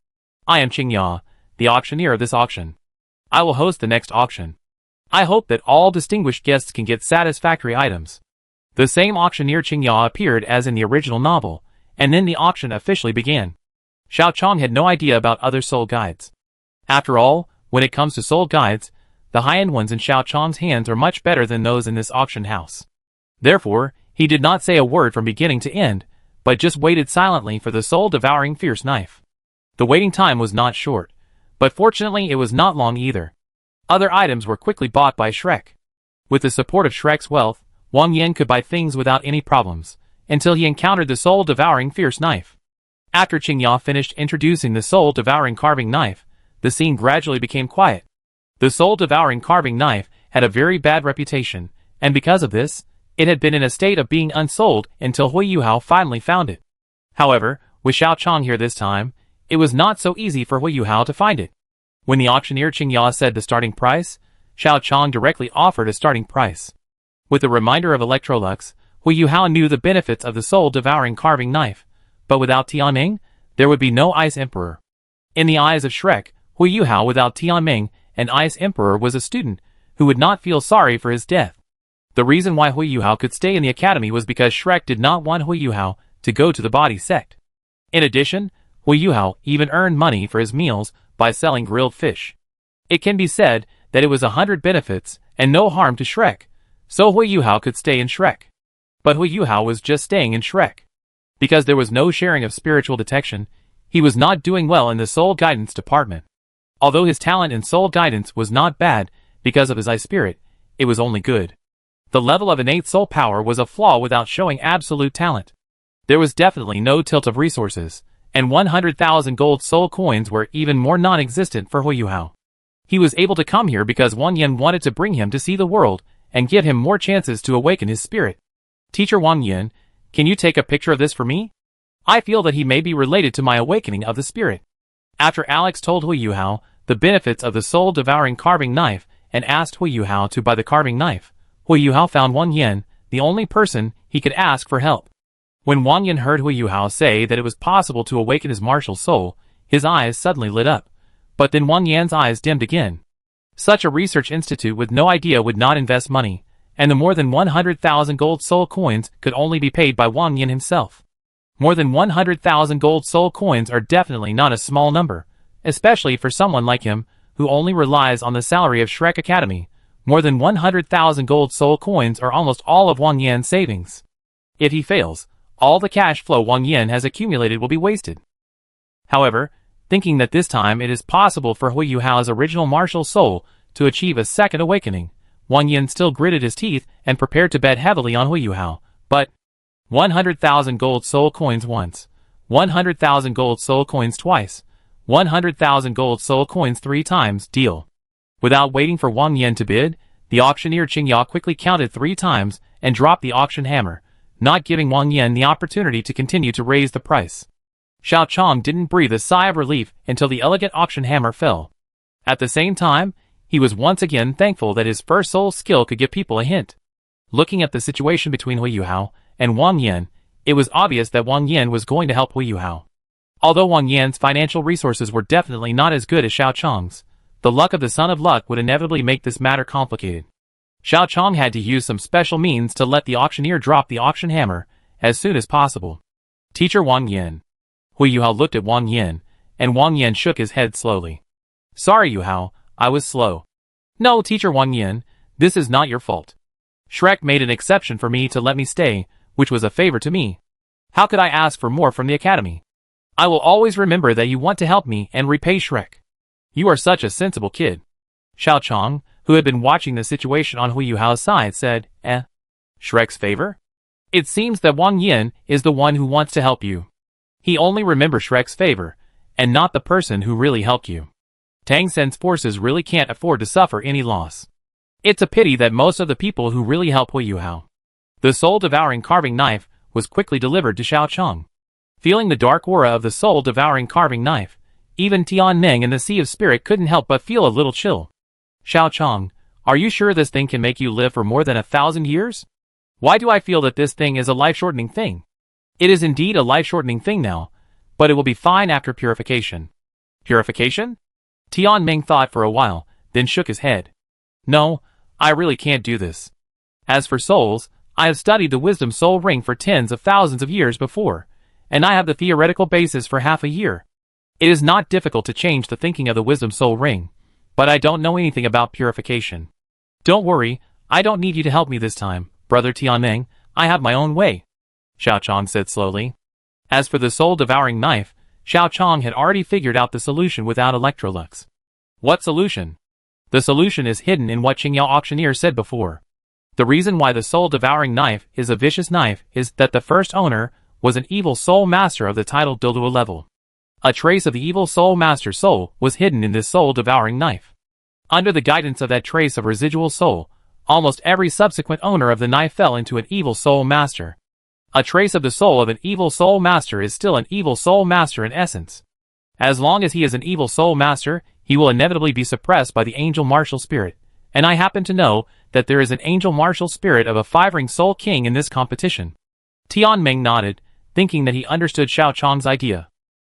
I am Qingya, the auctioneer of this auction. I will host the next auction. I hope that all distinguished guests can get satisfactory items. The same auctioneer Qingya appeared as in the original novel, and then the auction officially began. Xiao Chong had no idea about other soul guides. After all, when it comes to soul guides, the high-end ones in Xiao Chong's hands are much better than those in this auction house. Therefore, he did not say a word from beginning to end, but just waited silently for the soul-devouring fierce knife. The waiting time was not short, but fortunately it was not long either. Other items were quickly bought by Shrek. With the support of Shrek's wealth, Wang Yan could buy things without any problems, until he encountered the soul-devouring fierce knife. After Qingya finished introducing the soul-devouring carving knife, the scene gradually became quiet. The soul-devouring carving knife had a very bad reputation, and because of this, it had been in a state of being unsold until Hu Yuhao finally found it. However, with Xiao Chong here this time, it was not so easy for Hu Yuhao to find it. When the auctioneer Qingya said the starting price, Xiao Chong directly offered a starting price. With the reminder of Electrolux, Hu Yuhao knew the benefits of the soul-devouring carving knife, but without Tianmeng, there would be no Ice Emperor. In the eyes of Shrek, Hu Yuhao without Tianmeng, an Ice Emperor was a student who would not feel sorry for his death. The reason why Hu Yuhao could stay in the academy was because Shrek did not want Hu Yuhao to go to the body sect. In addition, Hu Yuhao even earned money for his meals by selling grilled fish. It can be said that it was 100 benefits and no harm to Shrek, so Hu Yuhao could stay in Shrek. But Hu Yuhao was just staying in Shrek. Because there was no sharing of spiritual detection, he was not doing well in the soul guidance department. Although his talent in soul guidance was not bad because of his ice spirit, it was only good. The level of innate soul power was a flaw without showing absolute talent. There was definitely no tilt of resources, and 100,000 gold soul coins were even more non-existent for Hu Yuhao. He was able to come here because Wang Yan wanted to bring him to see the world and give him more chances to awaken his spirit. Teacher Wang Yan, can you take a picture of this for me? I feel that he may be related to my awakening of the spirit. After Alex told Hu Yuhao the benefits of the soul-devouring carving knife and asked Hu Yuhao to buy the carving knife, Hu Yuhao found Wang Yan, the only person he could ask for help. When Wang Yan heard Hu Yuhao say that it was possible to awaken his martial soul, his eyes suddenly lit up. But then Wang Yan's eyes dimmed again. Such a research institute with no idea would not invest money, and the more than 100,000 gold soul coins could only be paid by Wang Yan himself. More than 100,000 gold soul coins are definitely not a small number, especially for someone like him, who only relies on the salary of Shrek Academy. More than 100,000 gold soul coins are almost all of Wang Yan's savings. If he fails, all the cash flow Wang Yan has accumulated will be wasted. However, thinking that this time it is possible for Hu Yuhao's original martial soul to achieve a second awakening, Wang Yan still gritted his teeth and prepared to bet heavily on Hu Yuhao. But 100,000 gold soul coins once, 100,000 gold soul coins twice, 100,000 gold soul coins 3 times, deal. Without waiting for Wang Yan to bid, the auctioneer Qingya quickly counted 3 times and dropped the auction hammer, not giving Wang Yan the opportunity to continue to raise the price. Xiao Chong didn't breathe a sigh of relief until the elegant auction hammer fell. At the same time, he was once again thankful that his first soul skill could give people a hint. Looking at the situation between Hui Yuhao and Wang Yan, it was obvious that Wang Yan was going to help Hui Yuhao. Although Wang Yan's financial resources were definitely not as good as Xiao Chong's, the luck of the Son of Luck would inevitably make this matter complicated. Xiao Chong had to use some special means to let the auctioneer drop the auction hammer as soon as possible. Teacher Wang Yan. Hui Yuhao looked at Wang Yan, and Wang Yan shook his head slowly. Sorry Yuhao, I was slow. No, Teacher Wang Yan, this is not your fault. Shrek made an exception for me to let me stay, which was a favor to me. How could I ask for more from the academy? I will always remember that you want to help me and repay Shrek. You are such a sensible kid. Xiao Chong, who had been watching the situation on Hui Yuhao's side, said, Shrek's favor? It seems that Wang Yan is the one who wants to help you. He only remembers Shrek's favor, and not the person who really helped you. Tang Sen's forces really can't afford to suffer any loss. It's a pity that most of the people who really help Hui Yuhao. The soul-devouring carving knife was quickly delivered to Xiao Chong. Feeling the dark aura of the soul-devouring carving knife, even Tianmeng and the Sea of Spirit couldn't help but feel a little chill. Xiao Chong, are you sure this thing can make you live for more than 1,000 years? Why do I feel that this thing is a life-shortening thing? It is indeed a life-shortening thing now, but it will be fine after purification. Purification? Tianmeng thought for a while, then shook his head. No, I really can't do this. As for souls, I have studied the Wisdom Soul Ring for tens of thousands of years before, and I have the theoretical basis for half a year. It is not difficult to change the thinking of the Wisdom Soul Ring, but I don't know anything about purification. Don't worry, I don't need you to help me this time, Brother Tianmeng, I have my own way. Xiao Chong said slowly. As for the soul-devouring knife, Xiao Chong had already figured out the solution without Electrolux. What solution? The solution is hidden in what Qingyao auctioneer said before. The reason why the soul-devouring knife is a vicious knife is that the first owner was an evil soul master of the title Douluo level. A trace of the evil soul master's soul was hidden in this soul-devouring knife. Under the guidance of that trace of residual soul, almost every subsequent owner of the knife fell into an evil soul master. A trace of the soul of an evil soul master is still an evil soul master in essence. As long as he is an evil soul master, he will inevitably be suppressed by the angel martial spirit, and I happen to know that there is an angel martial spirit of a 5-ring soul king in this competition. Tianmeng nodded, thinking that he understood Xiao Chong's idea.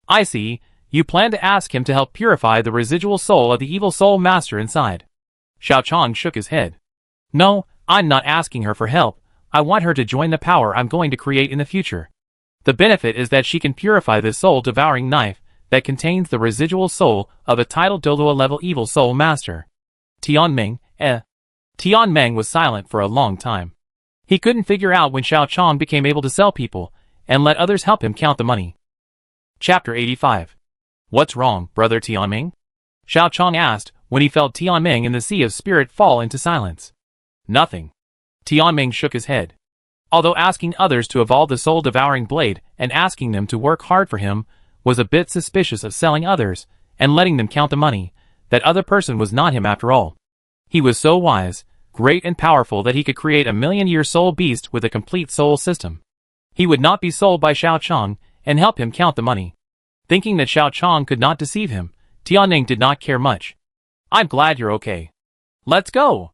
I see, you plan to ask him to help purify the residual soul of the evil soul master inside. Xiao Chong shook his head. No, I'm not asking her for help, I want her to join the power I'm going to create in the future. The benefit is that she can purify this soul-devouring knife that contains the residual soul of a title Douluo level evil soul master. Tianmeng, Tianmeng was silent for a long time. He couldn't figure out when Xiao Chong became able to sell people and let others help him count the money. Chapter 85. What's wrong, Brother Tianmeng? Xiao Chong asked when he felt Tianmeng in the Sea of Spirit fall into silence. Nothing. Tianmeng shook his head. Although asking others to evolve the soul-devouring blade and asking them to work hard for him was a bit suspicious of selling others and letting them count the money, that other person was not him after all. He was so wise, great and powerful that he could create a million-year soul beast with a complete soul system. He would not be sold by Xiao Chong and help him count the money. Thinking that Xiao Chong could not deceive him, Tianmeng did not care much. I'm glad you're okay. Let's go!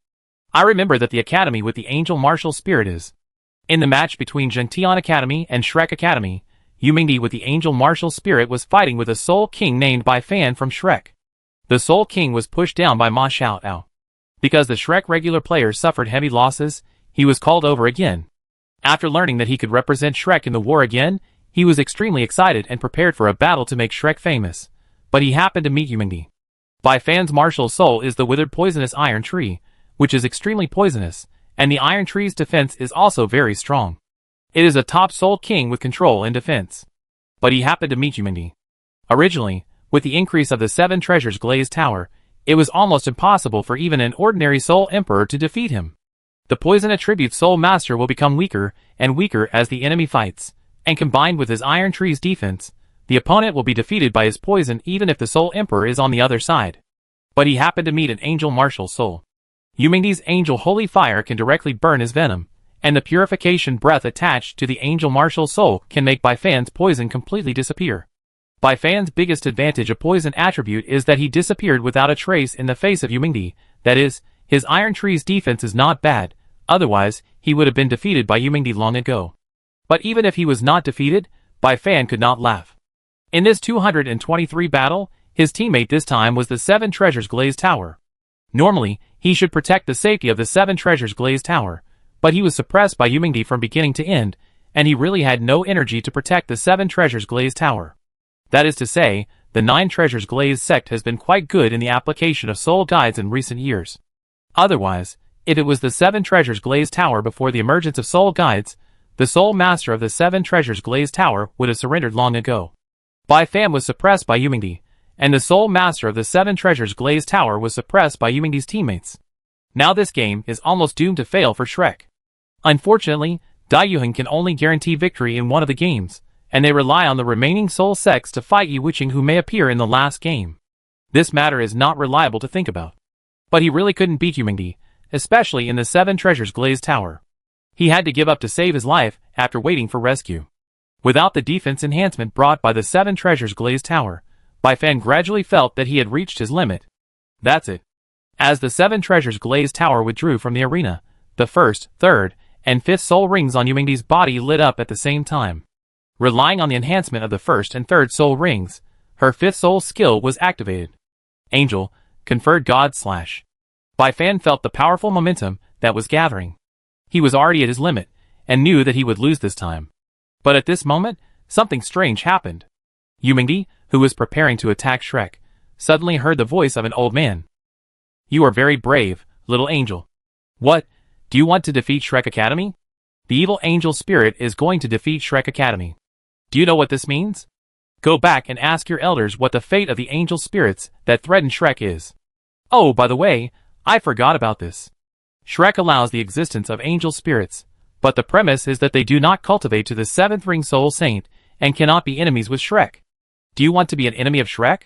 I remember that the academy with the angel martial spirit is. In the match between Gentian Academy and Shrek Academy, Yumingdi with the angel martial spirit was fighting with a soul king named Bai Fan from Shrek. The soul king was pushed down by Ma Xiao. Because the Shrek regular player suffered heavy losses, he was called over again. After learning that he could represent Shrek in the war again, he was extremely excited and prepared for a battle to make Shrek famous. But he happened to meet Yumingdi. Bai Fan's martial soul is the withered poisonous iron tree, which is extremely poisonous, and the iron tree's defense is also very strong. It is a top soul king with control and defense. But he happened to meet Yumingdi. Originally, with the increase of the 7 treasures glazed tower, it was almost impossible for even an ordinary soul emperor to defeat him. The poison attribute soul master will become weaker and weaker as the enemy fights, and combined with his Iron Tree's defense, the opponent will be defeated by his poison even if the Soul Emperor is on the other side. But he happened to meet an Angel Martial Soul. Yumingdi's Angel Holy Fire can directly burn his venom, and the Purification Breath attached to the Angel Martial Soul can make Baifan's poison completely disappear. Baifan's biggest advantage of poison attribute is that he disappeared without a trace in the face of Yumingdi. That is, his Iron Tree's defense is not bad, otherwise he would have been defeated by Yumingdi long ago. But even if he was not defeated, Baifan could not laugh. In this 223 battle, his teammate this time was the Seven Treasures Glazed Tower. Normally, he should protect the safety of the Seven Treasures Glazed Tower, but he was suppressed by Yumingdi from beginning to end, and he really had no energy to protect the Seven Treasures Glazed Tower. That is to say, the Nine Treasures Glazed Sect has been quite good in the application of soul guides in recent years. Otherwise, if it was the Seven Treasures Glazed Tower before the emergence of soul guides, the Soul Master of the Seven Treasures Glazed Tower would have surrendered long ago. Baifan was suppressed by Yumingdi, and the Soul Master of the Seven Treasures Glazed Tower was suppressed by Yumingdi's teammates. Now this game is almost doomed to fail for Shrek. Unfortunately, Daiyuhan can only guarantee victory in one of the games, and they rely on the remaining Soul Sects to fight Yi Wuqing who may appear in the last game. This matter is not reliable to think about. But he really couldn't beat Yumingdi, especially in the Seven Treasures Glazed Tower. He had to give up to save his life after waiting for rescue. Without the defense enhancement brought by the Seven Treasures Glazed Tower, Baifan gradually felt that he had reached his limit. That's it. As the Seven Treasures Glazed Tower withdrew from the arena, the first, third, and fifth soul rings on Yumingdi's body lit up at the same time. Relying on the enhancement of the first and third soul rings, her fifth soul skill was activated. Angel, conferred God / Baifan felt the powerful momentum that was gathering. He was already at his limit, and knew that he would lose this time. But at this moment, something strange happened. Yumingdi, who was preparing to attack Shrek, suddenly heard the voice of an old man. "You are very brave, little angel. What, do you want to defeat Shrek Academy? The evil angel spirit is going to defeat Shrek Academy. Do you know what this means? Go back and ask your elders what the fate of the angel spirits that threaten Shrek is. Oh, by the way, I forgot about this. Shrek allows the existence of angel spirits, but the premise is that they do not cultivate to the seventh ring soul saint and cannot be enemies with Shrek. Do you want to be an enemy of Shrek?"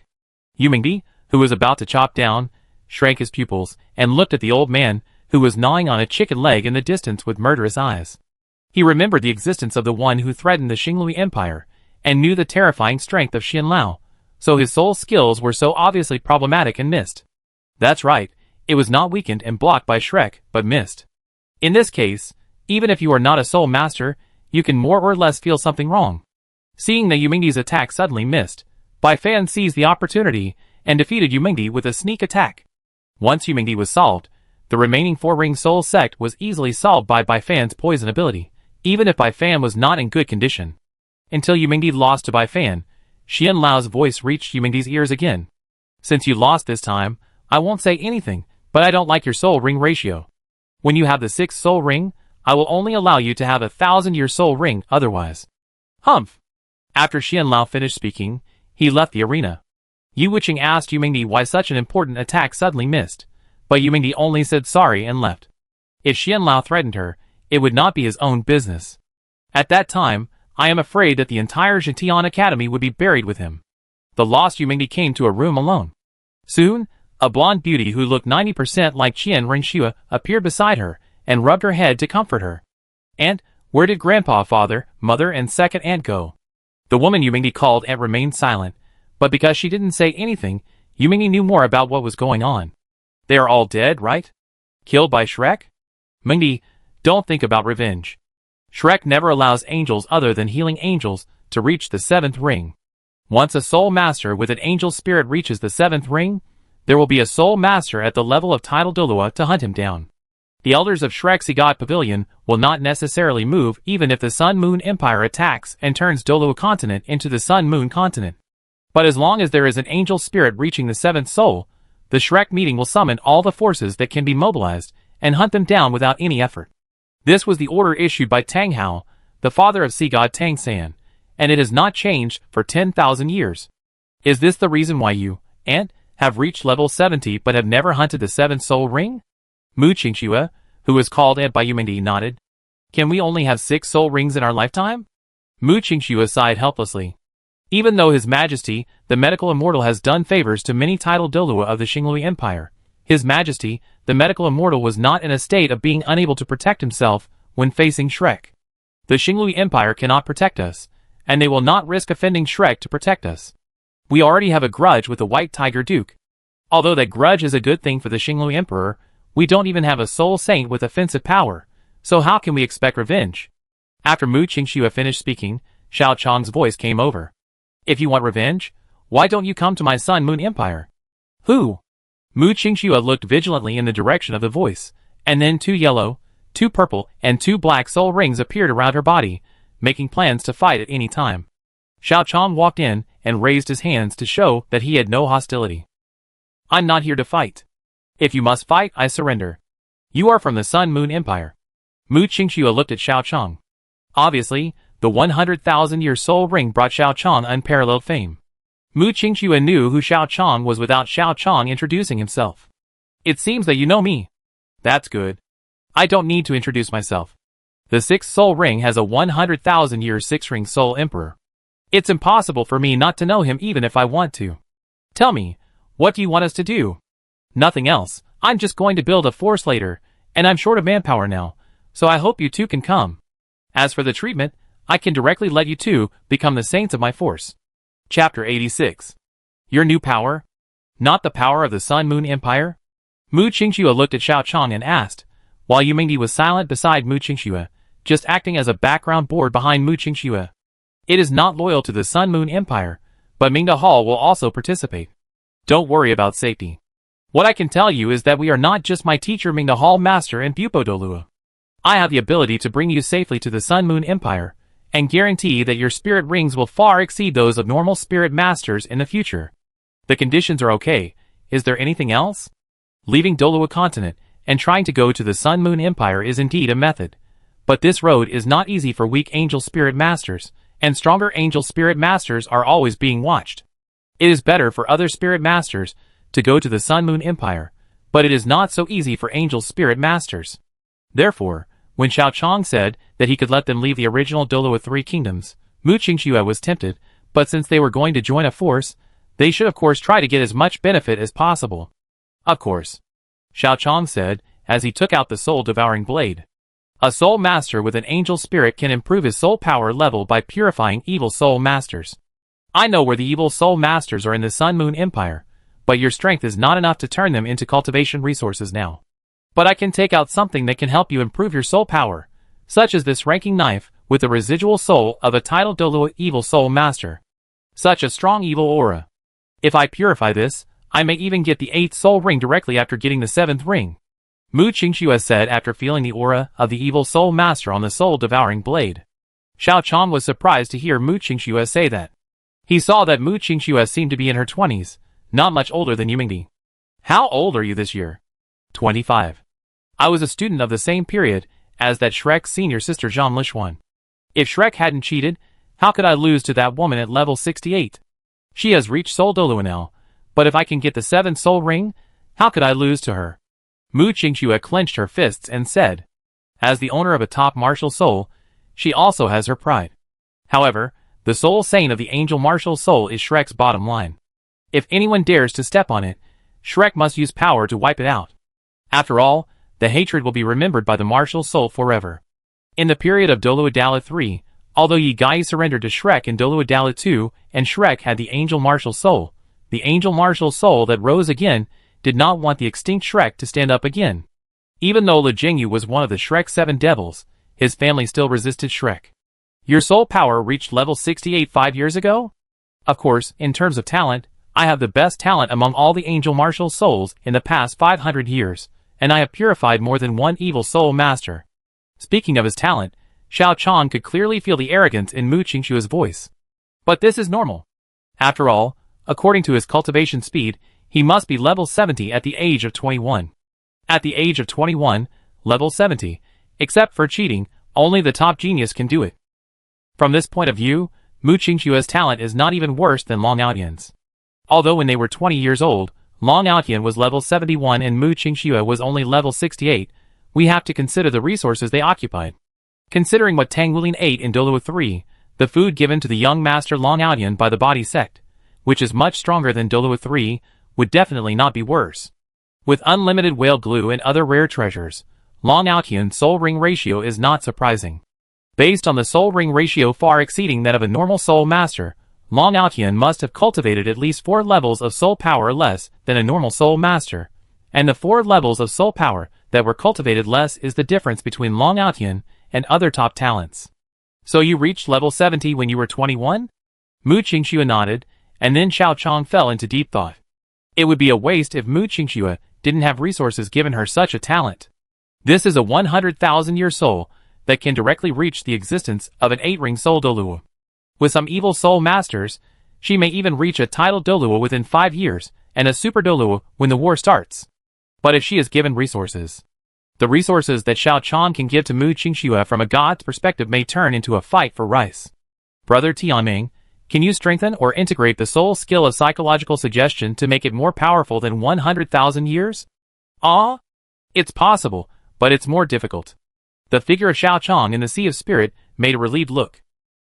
Yumingdi, who was about to chop down, shrank his pupils and looked at the old man, who was gnawing on a chicken leg in the distance with murderous eyes. He remembered the existence of the one who threatened the Xinglui Empire, and knew the terrifying strength of Xianlao, so his soul skills were so obviously problematic and missed. That's right, it was not weakened and blocked by Shrek, but missed. In this case, even if you are not a soul master, you can more or less feel something wrong. Seeing that Yumingdi's attack suddenly missed, Baifan seized the opportunity and defeated Yumingdi with a sneak attack. Once Yumingdi was solved, the remaining four-ring soul sect was easily solved by Baifan's poison ability, even if Baifan was not in good condition. Until Yumingdi lost to Baifan, Xianlao's voice reached Yumingdi's ears again. "Since you lost this time, I won't say anything, but I don't like your soul ring ratio. When you have the 6th soul ring, I will only allow you to have a 1,000-year soul ring otherwise." Humph! After Xianlao finished speaking, he left the arena. Yi Wuqing asked Yumingdi why such an important attack suddenly missed, but Yumingdi only said sorry and left. If Xianlao threatened her, it would not be his own business. At that time, I am afraid that the entire Zhetian Academy would be buried with him. The lost Yumingdi came to a room alone. Soon, a blonde beauty who looked 90% like Qian Renxua appeared beside her, and rubbed her head to comfort her. "Aunt, where did Grandpa, Father, Mother, and second aunt go?" The woman Yumingdi called Aunt remained silent, but because she didn't say anything, Yumingdi knew more about what was going on. "They are all dead, right? Killed by Shrek?" "Mingdi, don't think about revenge. Shrek never allows angels other than healing angels to reach the 7th ring. Once a soul master with an angel spirit reaches the 7th ring, there will be a soul master at the level of tidal Douluo to hunt him down. The elders of Shrek's God Pavilion will not necessarily move even if the Sun-Moon Empire attacks and turns Douluo continent into the Sun-Moon continent. But as long as there is an angel spirit reaching the 7th soul, the Shrek meeting will summon all the forces that can be mobilized and hunt them down without any effort. This was the order issued by Tang Hao, the father of sea god Tang San, and it has not changed for 10,000 years. Is this the reason why you, Aunt, have reached level 70 but have never hunted the 7th soul ring?" Mu Qingxue, who was called Aunt by Yumingdi, nodded. "Can we only have 6 soul rings in our lifetime?" Mu Qingxue sighed helplessly. Even though His Majesty, the medical immortal, has done favors to many titled Douluo of the Xinglui Empire, His Majesty, the medical immortal, was not in a state of being unable to protect himself when facing Shrek. The Xinglui Empire cannot protect us, and they will not risk offending Shrek to protect us. We already have a grudge with the White Tiger Duke. Although that grudge is a good thing for the Xinglui Emperor, we don't even have a soul saint with offensive power, so how can we expect revenge? After Mu Qingxue finished speaking, Xiao Chang's voice came over. If you want revenge, why don't you come to my Sun Moon Empire? Who? Mu Qingxue looked vigilantly in the direction of the voice, and then 2 yellow, 2 purple, and 2 black soul rings appeared around her body, making plans to fight at any time. Xiao Chang walked in and raised his hands to show that he had no hostility. I'm not here to fight. If you must fight, I surrender. You are from the Sun Moon Empire. Mu Qingxue looked at Xiao Chang. Obviously, the 100,000-year soul ring brought Xiao Chang unparalleled fame. Mu Qingxue knew who Xiao Chang was without Xiao Chang introducing himself. It seems that you know me. That's good. I don't need to introduce myself. The 6th soul ring has a 100,000-year 6-ring soul emperor. It's impossible for me not to know him even if I want to. Tell me, what do you want us to do? Nothing else. I'm just going to build a force later, and I'm short of manpower now, so I hope you two can come. As for the treatment, I can directly let you two become the saints of my force. Chapter 86. Your new power? Not the power of the Sun Moon Empire? Mu Qingxue looked at Xiao Chang and asked, while Yu Mingdi was silent beside Mu Qingxue, just acting as a background board behind Mu Qingxue. It is not loyal to the Sun Moon Empire, but Mingda Hall will also participate. Don't worry about safety. What I can tell you is that we are not just my teacher Mingda Hall Master and Pupo Douluo. I have the ability to bring you safely to the Sun Moon Empire, and guarantee that your spirit rings will far exceed those of normal spirit masters in the future. The conditions are okay. Is there anything else? Leaving Douluo continent and trying to go to the Sun Moon Empire is indeed a method. But this road is not easy for weak angel spirit masters, and stronger angel spirit masters are always being watched. It is better for other spirit masters to go to the Sun Moon Empire, but it is not so easy for angel spirit masters. Therefore, when Xiao Chang said that he could let them leave the original Douluo 3 kingdoms, Mu Qingxue was tempted, but since they were going to join a force, they should of course try to get as much benefit as possible. Of course. Xiao Chang said, as he took out the soul-devouring blade. A soul master with an angel spirit can improve his soul power level by purifying evil soul masters. I know where the evil soul masters are in the Sun Moon Empire, but your strength is not enough to turn them into cultivation resources now. But I can take out something that can help you improve your soul power, such as this ranking knife with the residual soul of a titled Douluo evil soul master. Such a strong evil aura. If I purify this, I may even get the 8th soul ring directly after getting the 7th ring. Mu Qingxue said after feeling the aura of the evil soul master on the soul-devouring blade. Xiao Chang was surprised to hear Mu Qingxue say that. He saw that Mu Qingxue seemed to be in her 20s, not much older than Yu Mingdi. How old are you this year? 25. I was a student of the same period as that Shrek's senior sister Zhang Lishuan. If Shrek hadn't cheated, how could I lose to that woman at level 68? She has reached Soul Douluo now, but if I can get the 7th soul ring, how could I lose to her? Mu Qingxue clenched her fists and said, as the owner of a top martial soul, she also has her pride. However, the soul saint of the angel martial soul is Shrek's bottom line. If anyone dares to step on it, Shrek must use power to wipe it out. After all, the hatred will be remembered by the martial soul forever. In the period of Douluo Dala 3, although Yi Gai surrendered to Shrek in Douluo Dala 2 and Shrek had the angel martial soul, the angel martial soul that rose again did not want the extinct Shrek to stand up again. Even though Li Jingyu was one of the Shrek's 7 devils, his family still resisted Shrek. Your soul power reached level 68 5 years ago? Of course, in terms of talent, I have the best talent among all the angel martial souls in the past 500 years, and I have purified more than one evil soul master. Speaking of his talent, Xiao Chang could clearly feel the arrogance in Mu Qingxue's voice. But this is normal. After all, according to his cultivation speed, he must be level 70 at the age of 21. At the age of 21, level 70, except for cheating, only the top genius can do it. From this point of view, Mu Qingxue's talent is not even worse than Long Outyan's. Although when they were 20 years old, Long Outyan was level 71 and Mu Qingxue was only level 68, we have to consider the resources they occupied. Considering what Tang Wulin ate in Douluo 3, the food given to the young master Long Aoyan by the body sect, which is much stronger than Douluo 3, would definitely not be worse. With unlimited whale glue and other rare treasures, Long Aoyan's soul ring ratio is not surprising. Based on the soul ring ratio far exceeding that of a normal soul master, Long Aoyan must have cultivated at least 4 levels of soul power less than a normal soul master, and the 4 levels of soul power that were cultivated less is the difference between Long Aoyan and other top talents. So you reached level 70 when you were 21? Mu Qingxue nodded, and then Xiao Chong fell into deep thought. It would be a waste if Mu Qingxue didn't have resources given her such a talent. This is a 100,000-year soul that can directly reach the existence of an 8-ring soul Douluo. With some evil soul masters, she may even reach a title Douluo within 5 years and a super Douluo when the war starts. But if she is given resources, the resources that Xiao Chong can give to Mu Qingxue from a god's perspective may turn into a fight for rice. Brother Tianmeng, can you strengthen or integrate the soul skill of psychological suggestion to make it more powerful than 100,000 years? Ah? It's possible, but it's more difficult. The figure of Xiao Chong in the Sea of Spirit made a relieved look.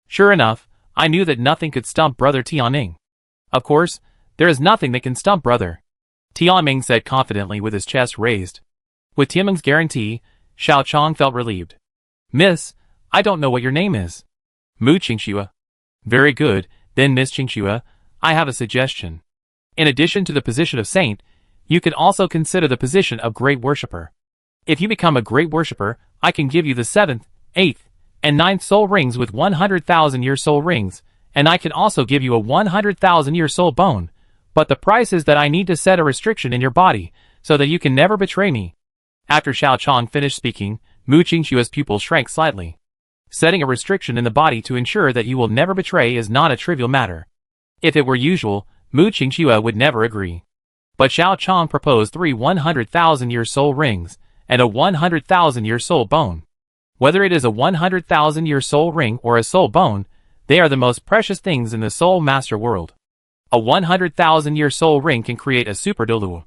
Sure enough, I knew that nothing could stump Brother Tianmeng. Of course, there is nothing that can stump Brother Tianmeng said confidently with his chest raised. With Tianmeng's guarantee, Xiao Chong felt relieved. Miss, I don't know what your name is. Mu Qingxue. Very good, then Miss Qingxue, I have a suggestion. In addition to the position of saint, you can also consider the position of great worshipper. If you become a great worshipper, I can give you the 7th, 8th, and 9th soul rings with 100,000-year soul rings, and I can also give you a 100,000-year soul bone, but the price is that I need to set a restriction in your body, so that you can never betray me. After Xiao Chong finished speaking, Mu Qingxue's pupil shrank slightly. Setting a restriction in the body to ensure that you will never betray is not a trivial matter. If it were usual, Mu Qingxue would never agree. But Xiao Chong proposed 3 100,000-year soul rings, and a 100,000-year soul bone. Whether it is a 100,000-year soul ring or a soul bone, they are the most precious things in the soul master world. A 100,000-year soul ring can create a super Douluo.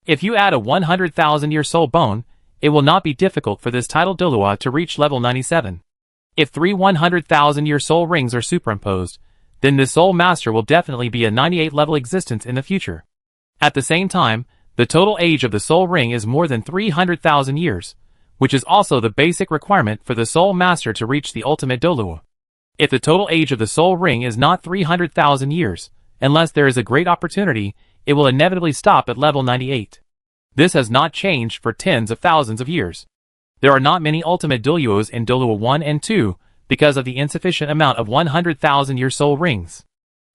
If you add a 100,000-year soul bone, it will not be difficult for this title Douluo to reach level 97. If 3 100,000-year soul rings are superimposed, then this soul master will definitely be a 98-level existence in the future. At the same time, the total age of the soul ring is more than 300,000 years, which is also the basic requirement for the soul master to reach the ultimate Douluo. If the total age of the soul ring is not 300,000 years, unless there is a great opportunity, it will inevitably stop at level 98. This has not changed for tens of thousands of years. There are not many ultimate Douluos in Douluo 1 and 2 because of the insufficient amount of 100,000-year soul rings.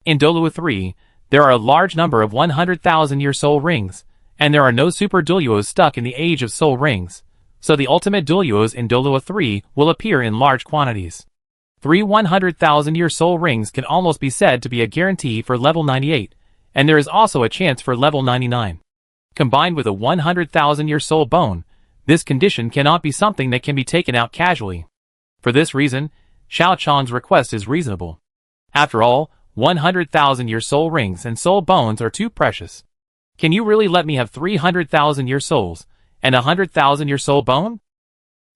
In Douluo 3, there are a large number of 100,000-year soul rings, and there are no super Douluos stuck in the age of soul rings, so the ultimate Douluos in Douluo 3 will appear in large quantities. 3 100,000-year soul rings can almost be said to be a guarantee for level 98, and there is also a chance for level 99. Combined with a 100,000-year soul bone, this condition cannot be something that can be taken out casually. For this reason, Xiao Chong's request is reasonable. After all, 100,000-year soul rings and soul bones are too precious. Can you really let me have 300,000-year souls and a 100,000-year soul bone?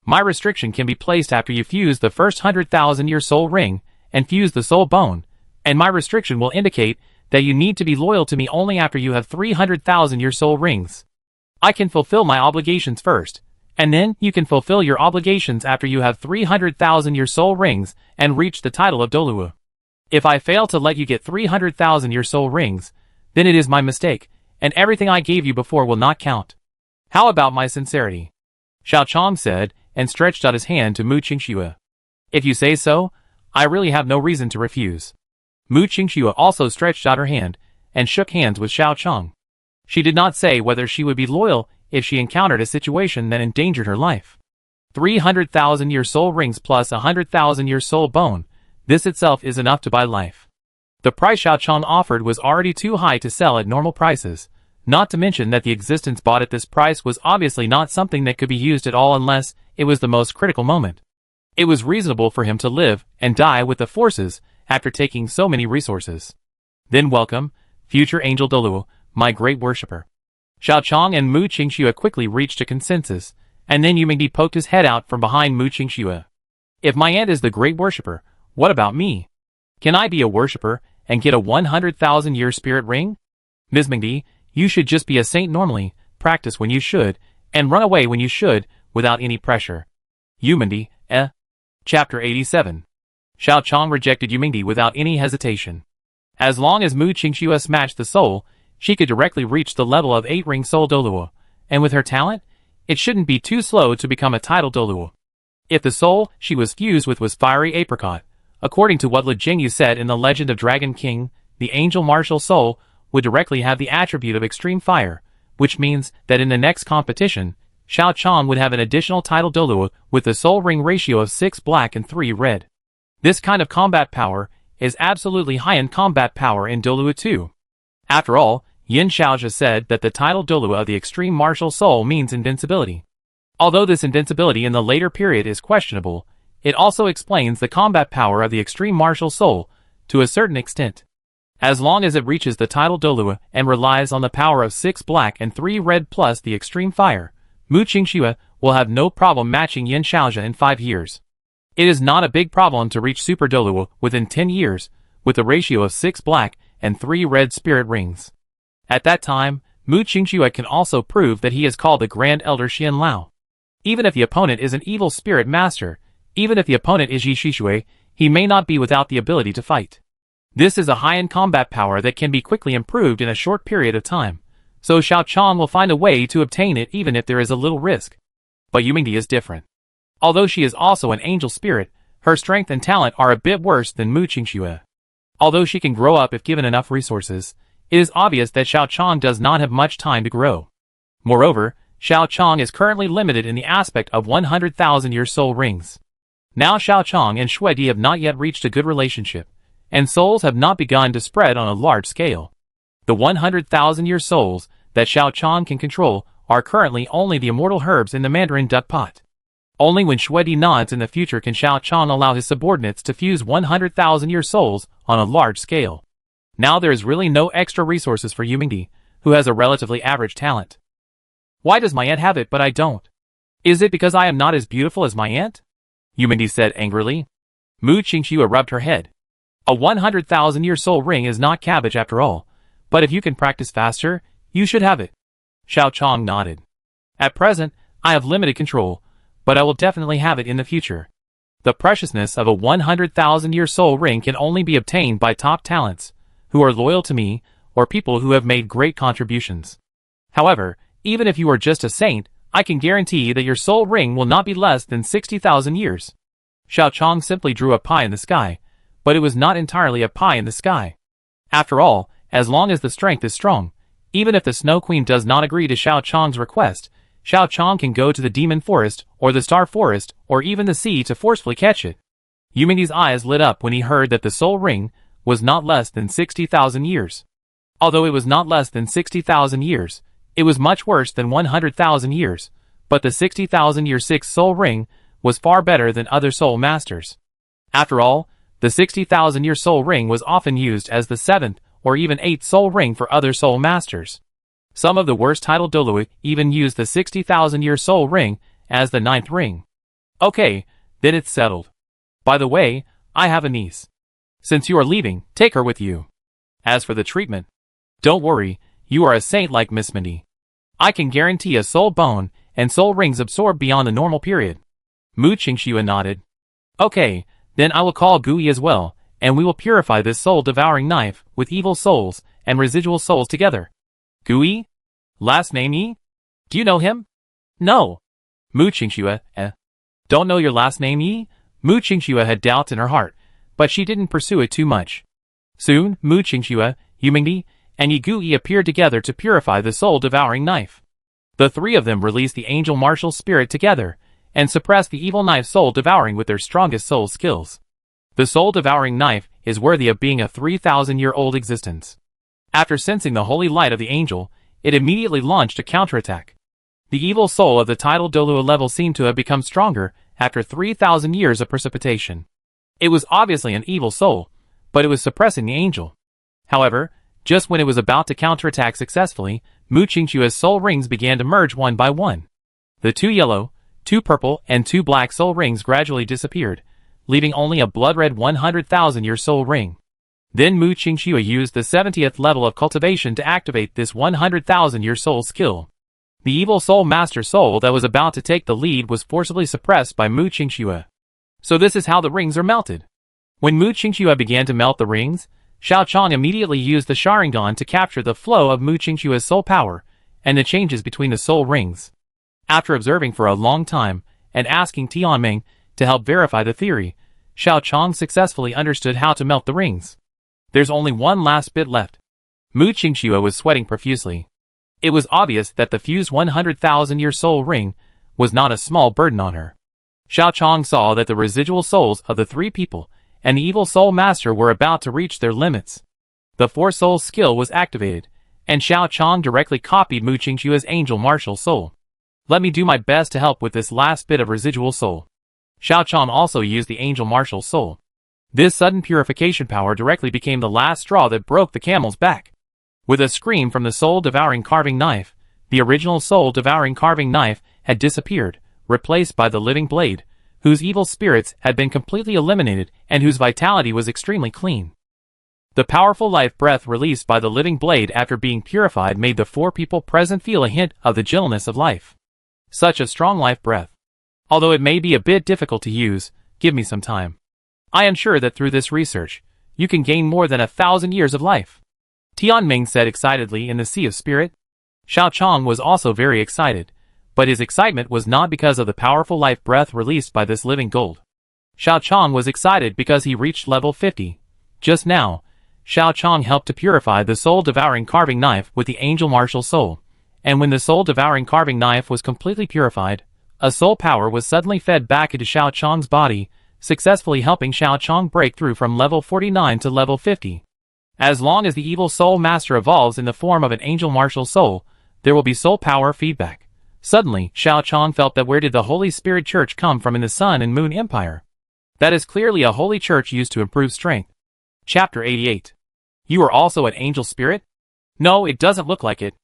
My restriction can be placed after you fuse the first 100,000-year soul ring and fuse the soul bone, and my restriction will indicate that you need to be loyal to me only after you have 300,000-year soul rings. I can fulfill my obligations first, and then you can fulfill your obligations after you have 300,000-year soul rings and reach the title of Douluo. If I fail to let you get 300,000-year soul rings, then it is my mistake, and everything I gave you before will not count. How about my sincerity? Xiao Chong said, and stretched out his hand to Mu Qingxue. If you say so, I really have no reason to refuse. Mu Qingxue also stretched out her hand, and shook hands with Xiao Chong. She did not say whether she would be loyal if she encountered a situation that endangered her life. 300,000-year soul rings plus 100,000-year soul bone, this itself is enough to buy life. The price Xiao Chong offered was already too high to sell at normal prices, not to mention that the existence bought at this price was obviously not something that could be used at all unless it was the most critical moment. It was reasonable for him to live and die with the forces after taking so many resources. Then welcome, future Angel Douluo, my great worshipper. Xiao Chong and Mu Qingxue quickly reached a consensus, and then Yumingdi poked his head out from behind Mu Qingxue. If my aunt is the great worshipper, what about me? Can I be a worshipper and get a 100,000-year spirit ring? Ms. Mingdi, you should just be a saint normally, practice when you should, and run away when you should, without any pressure. Yumingdi, Chapter 87. Xiao Chong rejected Yumingdi without any hesitation. As long as Mu Qingxue smashed the soul, she could directly reach the level of 8-ring soul Douluo, and with her talent, it shouldn't be too slow to become a title Douluo. If the soul she was fused with was fiery apricot, according to what Li Jingyu said in the Legend of Dragon King, the angel martial soul would directly have the attribute of extreme fire, which means that in the next competition, Xiao Chong would have an additional title Douluo with the soul ring ratio of 6 black and 3 red. This kind of combat power is absolutely high-end combat power in Douluo too. After all, Yin Xiaozhi said that the title Douluo of the extreme martial soul means invincibility. Although this invincibility in the later period is questionable, it also explains the combat power of the extreme martial soul to a certain extent. As long as it reaches the title Douluo and relies on the power of 6 black and 3 red plus the extreme fire, Mu Qingxue will have no problem matching Yin Xiaozhi in 5 years. It is not a big problem to reach Super Douluo within 10 years, with a ratio of 6 black and 3 red spirit rings. At that time, Mu Qingxue can also prove that he is called the Grand Elder Xian Lao. Even if the opponent is an evil spirit master, even if the opponent is Yi Shishui, he may not be without the ability to fight. This is a high-end combat power that can be quickly improved in a short period of time, so Xiao Chong will find a way to obtain it even if there is a little risk. But Yumingdi is different. Although she is also an angel spirit, her strength and talent are a bit worse than Mu Qingxue. Although she can grow up if given enough resources, it is obvious that Xiao Chong does not have much time to grow. Moreover, Xiao Chong is currently limited in the aspect of 100,000-year soul rings. Now Xiao Chong and Xue Di have not yet reached a good relationship, and souls have not begun to spread on a large scale. The 100,000-year souls that Xiao Chong can control are currently only the immortal herbs in the Mandarin duck pot. Only when Xue Di nods in the future can Xiao Chong allow his subordinates to fuse 100,000-year souls on a large scale. Now there is really no extra resources for Yumingdi, who has a relatively average talent. Why does my aunt have it but I don't? Is it because I am not as beautiful as my aunt? Yumingdi said angrily. Mu Qingxue rubbed her head. A 100,000-year soul ring is not cabbage after all, but if you can practice faster, you should have it. Xiao Chong nodded. At present, I have limited control, but I will definitely have it in the future. The preciousness of a 100,000-year soul ring can only be obtained by top talents, who are loyal to me, or people who have made great contributions. However, even if you are just a saint, I can guarantee that your soul ring will not be less than 60,000 years. Xiao Chong simply drew a pie in the sky, but it was not entirely a pie in the sky. After all, as long as the strength is strong, even if the Snow Queen does not agree to Xiao Chong's request, Xiao Chong can go to the Demon Forest, or the Star Forest, or even the sea to forcefully catch it. Yumingdi's eyes lit up when he heard that the soul ring was not less than 60,000 years. Although it was not less than 60,000 years, it was much worse than 100,000 years, but the 60,000-year 6th soul ring was far better than other soul masters. After all, the 60,000-year soul ring was often used as the 7th or even 8th soul ring for other soul masters. Some of the worst title Douluo even used the 60,000-year soul ring as the 9th ring. Okay, then it's settled. By the way, I have a niece. Since you are leaving, take her with you. As for the treatment, don't worry, you are a saint like Miss Mindy. I can guarantee a soul bone and soul rings absorb beyond the normal period. Mu Qingxue nodded. Okay, then I will call Gui as well, and we will purify this soul-devouring knife with evil souls and residual souls together. Gui? Last name Yi? Do you know him? No. Mu Qingxue, Don't know your last name Yi? Mu Qingxue had doubts in her heart, but she didn't pursue it too much. Soon, Mu Qingxue, Yumingdi, and Yi Gui appeared together to purify the soul-devouring knife. The three of them released the angel martial spirit together, and suppressed the evil knife soul-devouring with their strongest soul skills. The soul-devouring knife is worthy of being a 3,000-year-old existence. After sensing the holy light of the angel, it immediately launched a counterattack. The evil soul of the title Douluo level seemed to have become stronger after 3,000 years of precipitation. It was obviously an evil soul, but it was suppressing the angel. However, just when it was about to counterattack successfully, Mu Qingxue's soul rings began to merge one by one. The 2 yellow, 2 purple, and 2 black soul rings gradually disappeared, leaving only a blood-red 100,000-year soul ring. Then Mu Qingxue used the 70th level of cultivation to activate this 100,000-year soul skill. The evil soul master soul that was about to take the lead was forcibly suppressed by Mu Qingxue. So this is how the rings are melted. When Mu Qingxue began to melt the rings, Xiao Chong immediately used the Sharingan to capture the flow of Mu Qingxue's soul power and the changes between the soul rings. After observing for a long time and asking Tianmeng to help verify the theory, Xiao Chong successfully understood how to melt the rings. There's only one last bit left. Mu Qingxue was sweating profusely. It was obvious that the fused 100,000-year soul ring was not a small burden on her. Xiao Chong saw that the residual souls of the three people and the evil soul master were about to reach their limits. The four souls skill was activated, and Xiao Chong directly copied Mu Qingxue's angel martial soul. Let me do my best to help with this last bit of residual soul. Xiao Chong also used the angel martial soul. This sudden purification power directly became the last straw that broke the camel's back. With a scream from the soul-devouring carving knife, the original soul-devouring carving knife had disappeared, replaced by the living blade, whose evil spirits had been completely eliminated and whose vitality was extremely clean. The powerful life breath released by the living blade after being purified made the four people present feel a hint of the gentleness of life. Such a strong life breath. Although it may be a bit difficult to use, give me some time. I am sure that through this research, you can gain more than 1,000 years of life. Tianmeng said excitedly in the Sea of Spirit. Xiao Chong was also very excited, but his excitement was not because of the powerful life breath released by this living gold. Xiao Chong was excited because he reached level 50. Just now, Xiao Chong helped to purify the soul-devouring carving knife with the angel martial soul, and when the soul-devouring carving knife was completely purified, a soul power was suddenly fed back into Xiao Chong's body, successfully helping Xiao Chong break through from level 49 to level 50. As long as the evil soul master evolves in the form of an angel martial soul, there will be soul power feedback. Suddenly, Xiao Chong felt that where did the Holy Spirit Church come from in the Sun and Moon Empire? That is clearly a holy church used to improve strength. Chapter 88. You are also an angel spirit? No, it doesn't look like it.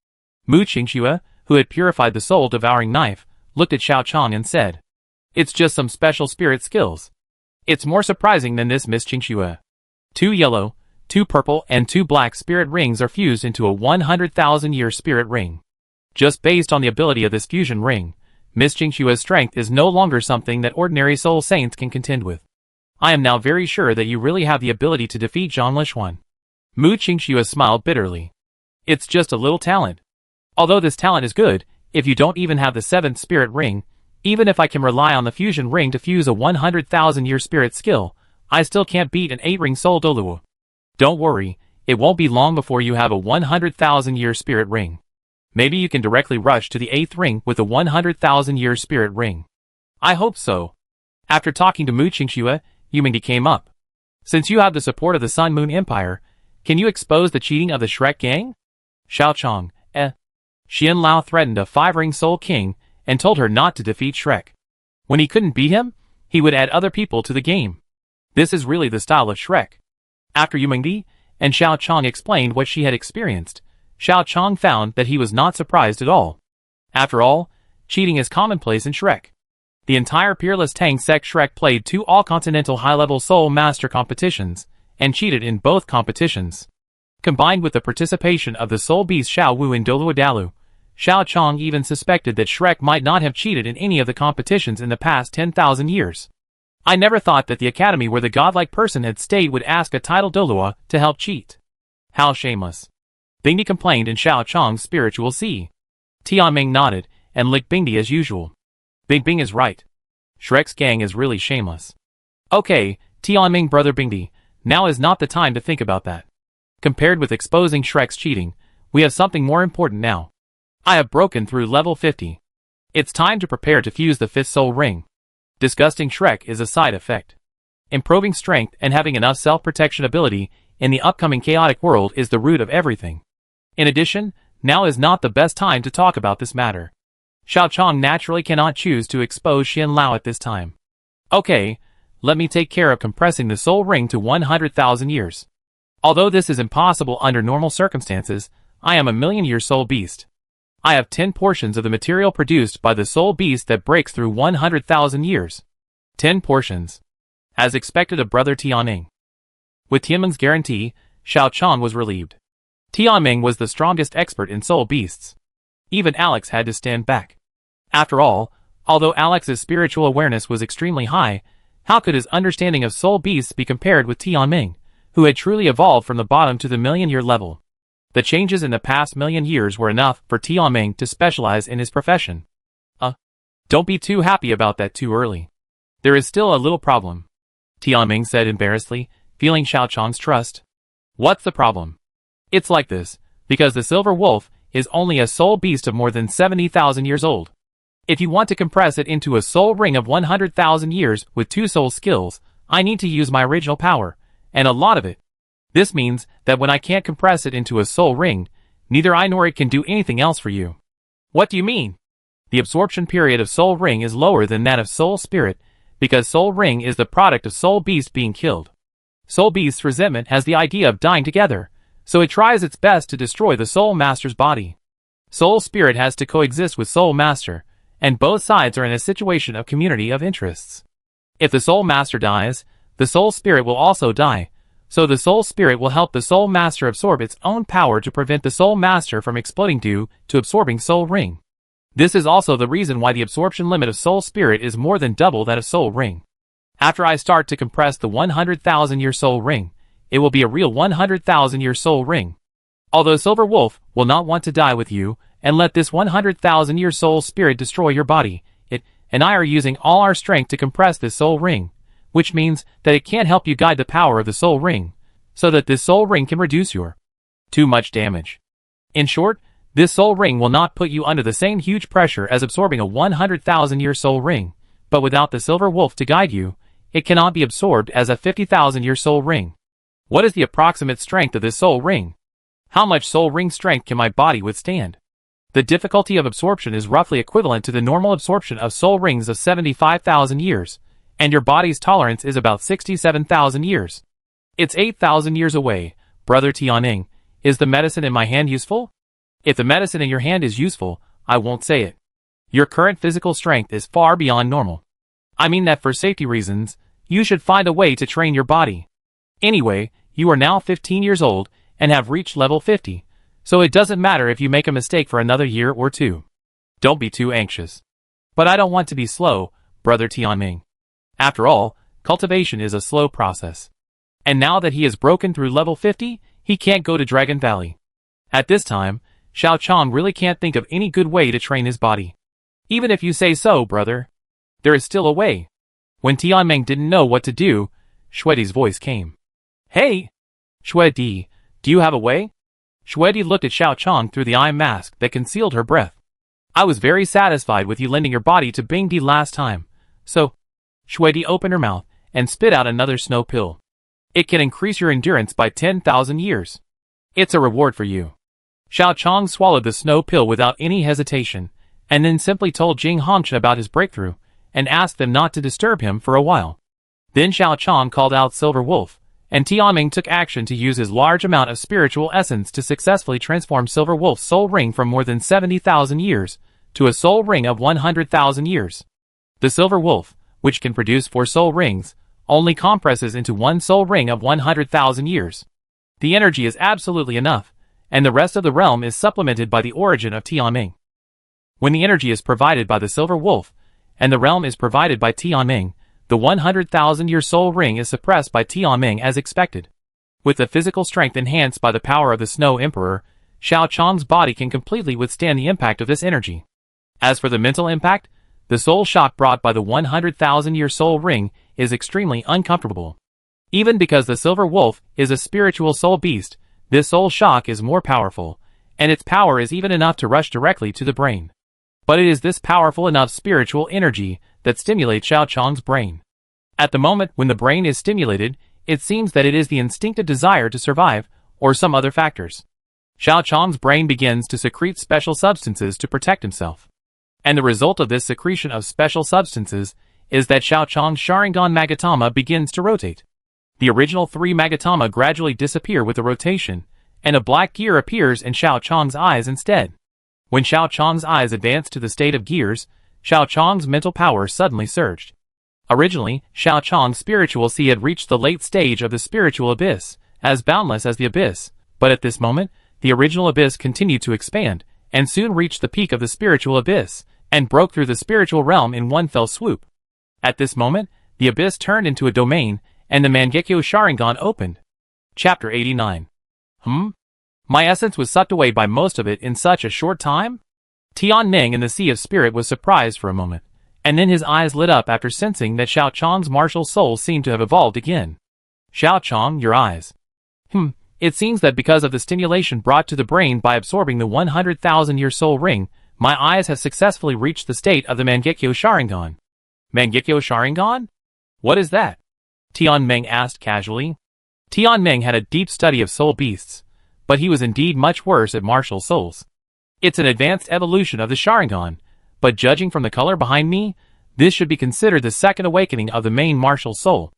Mu Qingxue, who had purified the soul-devouring knife, looked at Xiao Chong and said, "It's just some special spirit skills. It's more surprising than this, Miss Qingxue. 2 yellow, 2 purple and 2 black spirit rings are fused into a 100,000-year spirit ring. Just based on the ability of this fusion ring, Miss Qingxue's strength is no longer something that ordinary soul saints can contend with. I am now very sure that you really have the ability to defeat Zhang Lishuan." Mu Qingxue smiled bitterly. "It's just a little talent. Although this talent is good, if you don't even have the 7th spirit ring, even if I can rely on the fusion ring to fuse a 100,000-year spirit skill, I still can't beat an 8-ring soul Douluo. Don't worry, it won't be long before you have a 100,000-year spirit ring. Maybe you can directly rush to the 8th ring with the 100,000-year spirit ring." "I hope so." After talking to Mu Qingxue, Yumingdi came up. "Since you have the support of the Sun Moon Empire, can you expose the cheating of the Shrek gang?" Xiao Chong, Xian Lao threatened a 5-ring soul king and told her not to defeat Shrek. When he couldn't beat him, he would add other people to the game. This is really the style of Shrek. After Yumingdi and Xiao Chong explained what she had experienced, Xiao Chong found that he was not surprised at all. After all, cheating is commonplace in Shrek. The entire peerless Tang Sect Shrek played 2 all-continental high-level Soul Master competitions, and cheated in both competitions. Combined with the participation of the Soul Beast Xiao Wu in Douluo Dalu, Xiao Chong even suspected that Shrek might not have cheated in any of the competitions in the past 10,000 years. I never thought that the academy where the godlike person had stayed would ask a titled Douluo to help cheat. How shameless. Bingdi complained in Xiao Chong's spiritual sea. Tianmeng nodded, and licked Bingdi as usual. Bing is right. Shrek's gang is really shameless. Okay, Tianmeng brother Bingdi, now is not the time to think about that. Compared with exposing Shrek's cheating, we have something more important now. I have broken through level 50. It's time to prepare to fuse the 5th soul ring. Disgusting Shrek is a side effect. Improving strength and having enough self-protection ability in the upcoming chaotic world is the root of everything. In addition, now is not the best time to talk about this matter. Xiao Chong naturally cannot choose to expose Xian Lao at this time. Okay, let me take care of compressing the soul ring to 100,000 years. Although this is impossible under normal circumstances, I am a million-year soul beast. I have 10 portions of the material produced by the soul beast that breaks through 100,000 years. 10 portions. as expected of brother Tianmeng. With Tianmeng's guarantee, Xiao Chang was relieved. Tianmeng was the strongest expert in soul beasts. Even Alex had to stand back. After all, although Alex's spiritual awareness was extremely high, how could his understanding of soul beasts be compared with Tianmeng, who had truly evolved from the bottom to the million-year level? The changes in the past million years were enough for Tianmeng to specialize in his profession. Don't be too happy about that too early. There is still a little problem, Tianmeng said embarrassedly, feeling Xiao Chang's trust. What's the problem? It's like this, because the silver wolf is only a soul beast of more than 70,000 years old. If you want to compress it into a soul ring of 100,000 years with 2 soul skills, I need to use my original power, and a lot of it. This means that when I can't compress it into a soul ring, neither I nor it can do anything else for you. What do you mean? The absorption period of soul ring is lower than that of soul spirit, because soul ring is the product of soul beast being killed. Soul beast's resentment has the idea of dying together, so it tries its best to destroy the soul master's body. Soul spirit has to coexist with soul master, and both sides are in a situation of community of interests. If the soul master dies, the soul spirit will also die, so the soul spirit will help the soul master absorb its own power to prevent the soul master from exploding due to absorbing soul ring. This is also the reason why the absorption limit of soul spirit is more than double that of soul ring. After I start to compress the 100,000-year soul ring, it will be a real 100,000-year soul ring. Although Silver Wolf will not want to die with you and let this 100,000-year soul spirit destroy your body, it and I are using all our strength to compress this soul ring, which means that it can't help you guide the power of the soul ring, so that this soul ring can reduce your too much damage. In short, this soul ring will not put you under the same huge pressure as absorbing a 100,000-year soul ring, but without the Silver Wolf to guide you, it cannot be absorbed as a 50,000-year soul ring. What is the approximate strength of this soul ring? How much soul ring strength can my body withstand? The difficulty of absorption is roughly equivalent to the normal absorption of soul rings of 75,000 years, and your body's tolerance is about 67,000 years. It's 8,000 years away, brother Tianmeng. Is the medicine in my hand useful? If the medicine in your hand is useful, I won't say it. Your current physical strength is far beyond normal. I mean that for safety reasons, you should find a way to train your body. Anyway, you are now 15 years old and have reached level 50, so it doesn't matter if you make a mistake for another year or 2. Don't be too anxious. But I don't want to be slow, brother Tianmeng. After all, cultivation is a slow process. And now that he has broken through level 50, he can't go to Dragon Valley. At this time, Xiao Chang really can't think of any good way to train his body. Even if you say so, brother. There is still a way. When Tianmeng didn't know what to do, Shuedi's voice came. Hey! Shuedi, do you have a way? Shuedi looked at Xiao Chang through the eye mask that concealed her breath. I was very satisfied with you lending your body to Bingdi last time, so... Shuedi opened her mouth and spit out another snow pill. It can increase your endurance by 10,000 years. It's a reward for you. Xiao Chang swallowed the snow pill without any hesitation, and then simply told Jing Hongshan about his breakthrough, and asked them not to disturb him for a while. Then Xiao Chang called out Silver Wolf, and Tianmeng took action to use his large amount of spiritual essence to successfully transform Silver Wolf's soul ring from more than 70,000 years to a soul ring of 100,000 years. The Silver Wolf, which can produce 4 soul rings, only compresses into 1 soul ring of 100,000 years. The energy is absolutely enough, and the rest of the realm is supplemented by the origin of Tianmeng. When the energy is provided by the Silver Wolf, and the realm is provided by Tianmeng, the 100,000-year soul ring is suppressed by Tianmeng as expected. With the physical strength enhanced by the power of the Snow Emperor, Xiao Chang's body can completely withstand the impact of this energy. As for the mental impact, the soul shock brought by the 100,000-year soul ring is extremely uncomfortable. Even because the Silver Wolf is a spiritual soul beast, this soul shock is more powerful, and its power is even enough to rush directly to the brain. But it is this powerful enough spiritual energy that stimulates Xiao Chang's brain. At the moment when the brain is stimulated, it seems that it is the instinctive desire to survive, or some other factors. Xiao Chang's brain begins to secrete special substances to protect himself. And the result of this secretion of special substances is that Xiao Chang's Sharingan Magatama begins to rotate. The original 3 Magatama gradually disappear with the rotation, and a black gear appears in Xiao Chang's eyes instead. When Xiao Chang's eyes advanced to the state of gears, Xiao Chang's mental power suddenly surged. Originally, Xiao Chang's spiritual sea had reached the late stage of the spiritual abyss, as boundless as the abyss, but at this moment, the original abyss continued to expand, and soon reached the peak of the spiritual abyss, and broke through the spiritual realm in one fell swoop. At this moment, the abyss turned into a domain, and the Mangekyo Sharingan opened. Chapter 89. My essence was sucked away by most of it in such a short time? Tianmeng in the Sea of Spirit was surprised for a moment, and then his eyes lit up after sensing that Xiao Chang's martial soul seemed to have evolved again. Xiao Chang, your eyes. It seems that because of the stimulation brought to the brain by absorbing the 100,000-year soul ring, my eyes have successfully reached the state of the Mangekyo Sharingan. Mangekyo Sharingan? What is that? Tianmeng asked casually. Tianmeng had a deep study of soul beasts, but he was indeed much worse at martial souls. It's an advanced evolution of the Sharingan, but judging from the color behind me, this should be considered the second awakening of the main martial soul.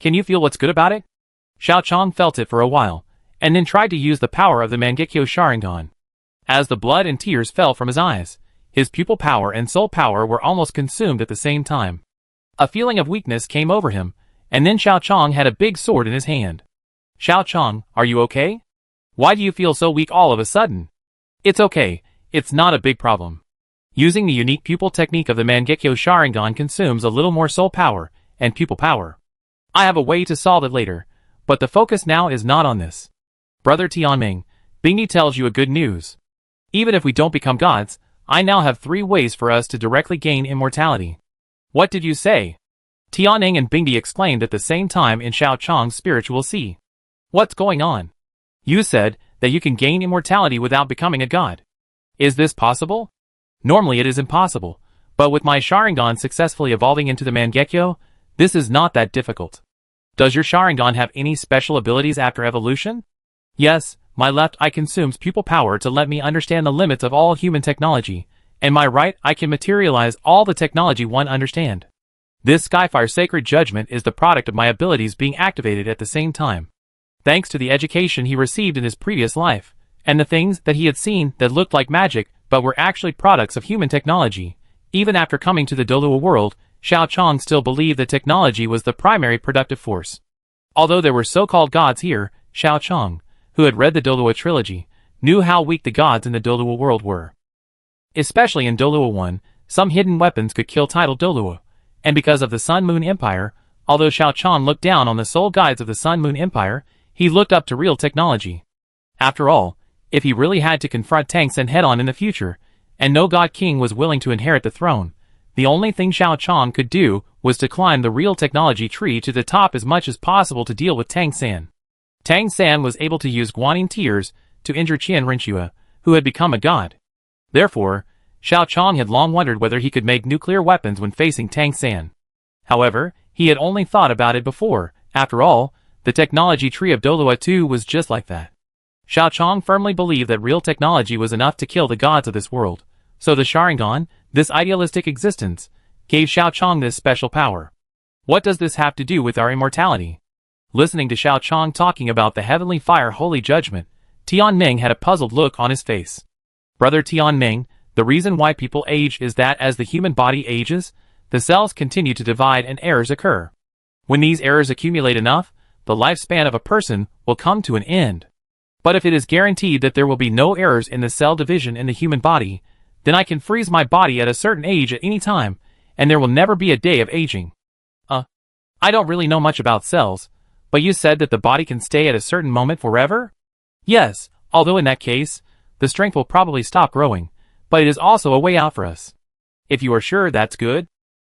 Can you feel what's good about it? Xiao Chang felt it for a while, and then tried to use the power of the Mangekyo Sharingan. As the blood and tears fell from his eyes, his pupil power and soul power were almost consumed at the same time. A feeling of weakness came over him, and then Xiao Chang had a big sword in his hand. Xiao Chang, are you okay? Why do you feel so weak all of a sudden? It's okay, it's not a big problem. Using the unique pupil technique of the Mangekyo Sharingan consumes a little more soul power and pupil power. I have a way to solve it later, but the focus now is not on this. Brother Tianmeng, Bingyi tells you a good news. Even if we don't become gods, I now have 3 ways for us to directly gain immortality. What did you say? Tianmeng and Bingyi exclaimed at the same time in Xiao Chang's spiritual sea. What's going on? You said that you can gain immortality without becoming a god. Is this possible? Normally it is impossible, but with my Sharingan successfully evolving into the Mangekyo, this is not that difficult. Does your Sharingan have any special abilities after evolution? Yes, my left eye consumes pupil power to let me understand the limits of all human technology, and my right eye can materialize all the technology one understand. This Skyfire Sacred Judgment is the product of my abilities being activated at the same time. Thanks to the education he received in his previous life, and the things that he had seen that looked like magic but were actually products of human technology, even after coming to the Douluo world, Xiao Chang still believed that technology was the primary productive force. Although there were so-called gods here, Xiao Chang, who had read the Douluo trilogy, knew how weak the gods in the Douluo world were. Especially in Douluo 1, some hidden weapons could kill title Douluo, and because of the Sun Moon Empire, although Xiao Chang looked down on the soul guides of the Sun Moon Empire, he looked up to real technology. After all, if he really had to confront Tang head-on in the future, and no god king was willing to inherit the throne, the only thing Xiao Chang could do was to climb the real technology tree to the top as much as possible to deal with Tang San. Tang San was able to use Guanyin tears to injure Qian Rinxue, who had become a god. Therefore, Xiao Chang had long wondered whether he could make nuclear weapons when facing Tang San. However, he had only thought about it before. After all, the technology tree of Douluo 2 was just like that. Xiao Chang firmly believed that real technology was enough to kill the gods of this world, so the Sharingan, this idealistic existence, gave Xiao Chang this special power. What does this have to do with our immortality? Listening to Xiao Chang talking about the heavenly fire holy judgment, Tianmeng had a puzzled look on his face. Brother Tianmeng, the reason why people age is that as the human body ages, the cells continue to divide and errors occur. When these errors accumulate enough, the lifespan of a person will come to an end. But if it is guaranteed that there will be no errors in the cell division in the human body, then I can freeze my body at a certain age at any time, and there will never be a day of aging. I don't really know much about cells, but you said that the body can stay at a certain moment forever? Yes, although in that case, the strength will probably stop growing, but it is also a way out for us. If you are sure, that's good.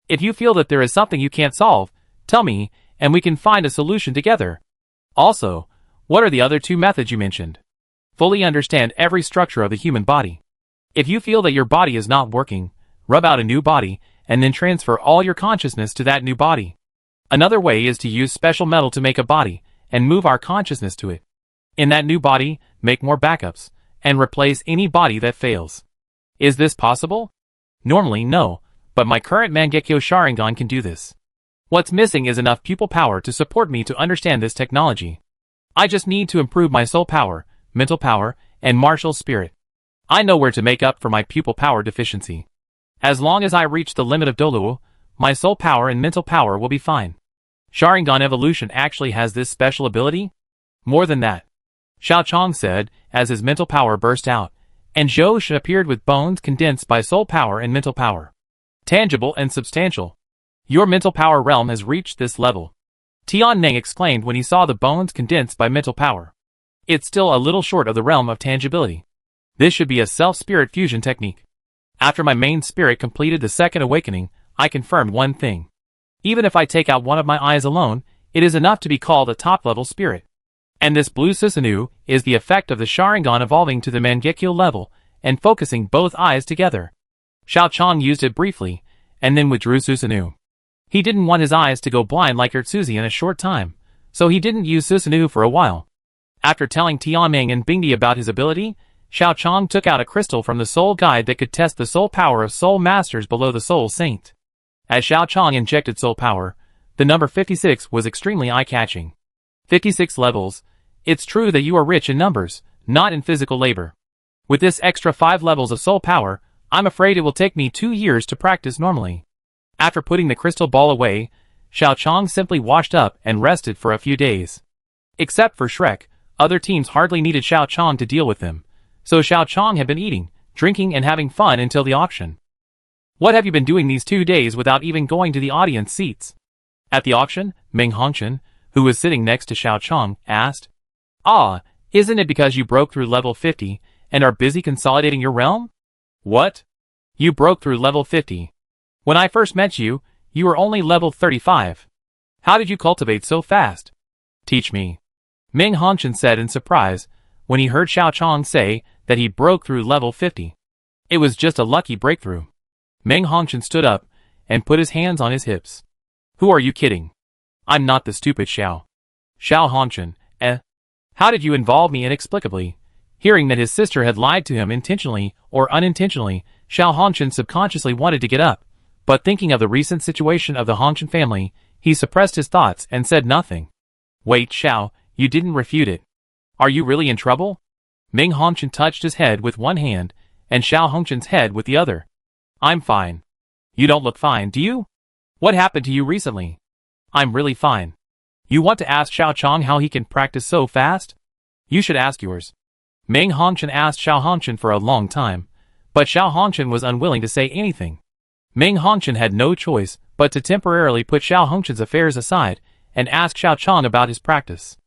If you feel that there is something you can't solve, tell me, and we can find a solution together. Also, what are the other 2 methods you mentioned? Fully understand every structure of the human body. If you feel that your body is not working, rub out a new body, and then transfer all your consciousness to that new body. Another way is to use special metal to make a body, and move our consciousness to it. In that new body, make more backups, and replace any body that fails. Is this possible? Normally, no, but my current Mangekyo Sharingan can do this. What's missing is enough pupil power to support me to understand this technology. I just need to improve my soul power, mental power, and martial spirit. I know where to make up for my pupil power deficiency. As long as I reach the limit of Douluo, my soul power and mental power will be fine. Sharingan evolution actually has this special ability? More than that. Xiao Chong said, as his mental power burst out, and Zhou Shi appeared with bones condensed by soul power and mental power. Tangible and substantial. Your mental power realm has reached this level. Tianmeng exclaimed when he saw the bones condensed by mental power. It's still a little short of the realm of tangibility. This should be a self-spirit fusion technique. After my main spirit completed the second awakening, I confirmed one thing. Even if I take out one of my eyes alone, it is enough to be called a top-level spirit. And this blue Susanoo is the effect of the Sharingan evolving to the Mangekyo level and focusing both eyes together. Xiao Chong used it briefly, and then withdrew Susanoo. He didn't want his eyes to go blind like Ertsuzi in a short time, so he didn't use Susanoo for a while. After telling Tianmeng and Bingdi about his ability, Xiao Chong took out a crystal from the Soul Guide that could test the soul power of soul masters below the Soul Saint. As Xiao Chong injected soul power, the number 56 was extremely eye-catching. 56 levels. It's true that you are rich in numbers, not in physical labor. With this extra 5 levels of soul power, I'm afraid it will take me 2 years to practice normally. After putting the crystal ball away, Xiao Chong simply washed up and rested for a few days. Except for Shrek, other teams hardly needed Xiao Chong to deal with them, so Xiao Chong had been eating, drinking and having fun until the auction. What have you been doing these 2 days without even going to the audience seats? At the auction, Meng Hongchen, who was sitting next to Xiao Chong, asked, "Ah, isn't it because you broke through level 50 and are busy consolidating your realm?" "What? You broke through level 50. When I first met you, you were only level 35. How did you cultivate so fast? Teach me." Meng Hongchen said in surprise when he heard Xiao Chong say that he broke through level 50. It was just a lucky breakthrough. Meng Hongchen stood up and put his hands on his hips. "Who are you kidding? I'm not the stupid Xiao." Xiao Hongchen, How did you involve me inexplicably? Hearing that his sister had lied to him intentionally or unintentionally, Xiao Hongchen subconsciously wanted to get up, but thinking of the recent situation of the Hongchen family, he suppressed his thoughts and said nothing. "Wait, Xiao, you didn't refute it. Are you really in trouble?" Meng Hongchen touched his head with one hand, and Xiao Hongchen's head with the other. "I'm fine." "You don't look fine, do you? What happened to you recently?" "I'm really fine." "You want to ask Xiao Chong how he can practice so fast? You should ask yours." Meng Hongchen asked Xiao Hongchen for a long time, but Xiao Hongchen was unwilling to say anything. Meng Hongchen had no choice but to temporarily put Xiao Hongchen's affairs aside and ask Xiao Chong about his practice.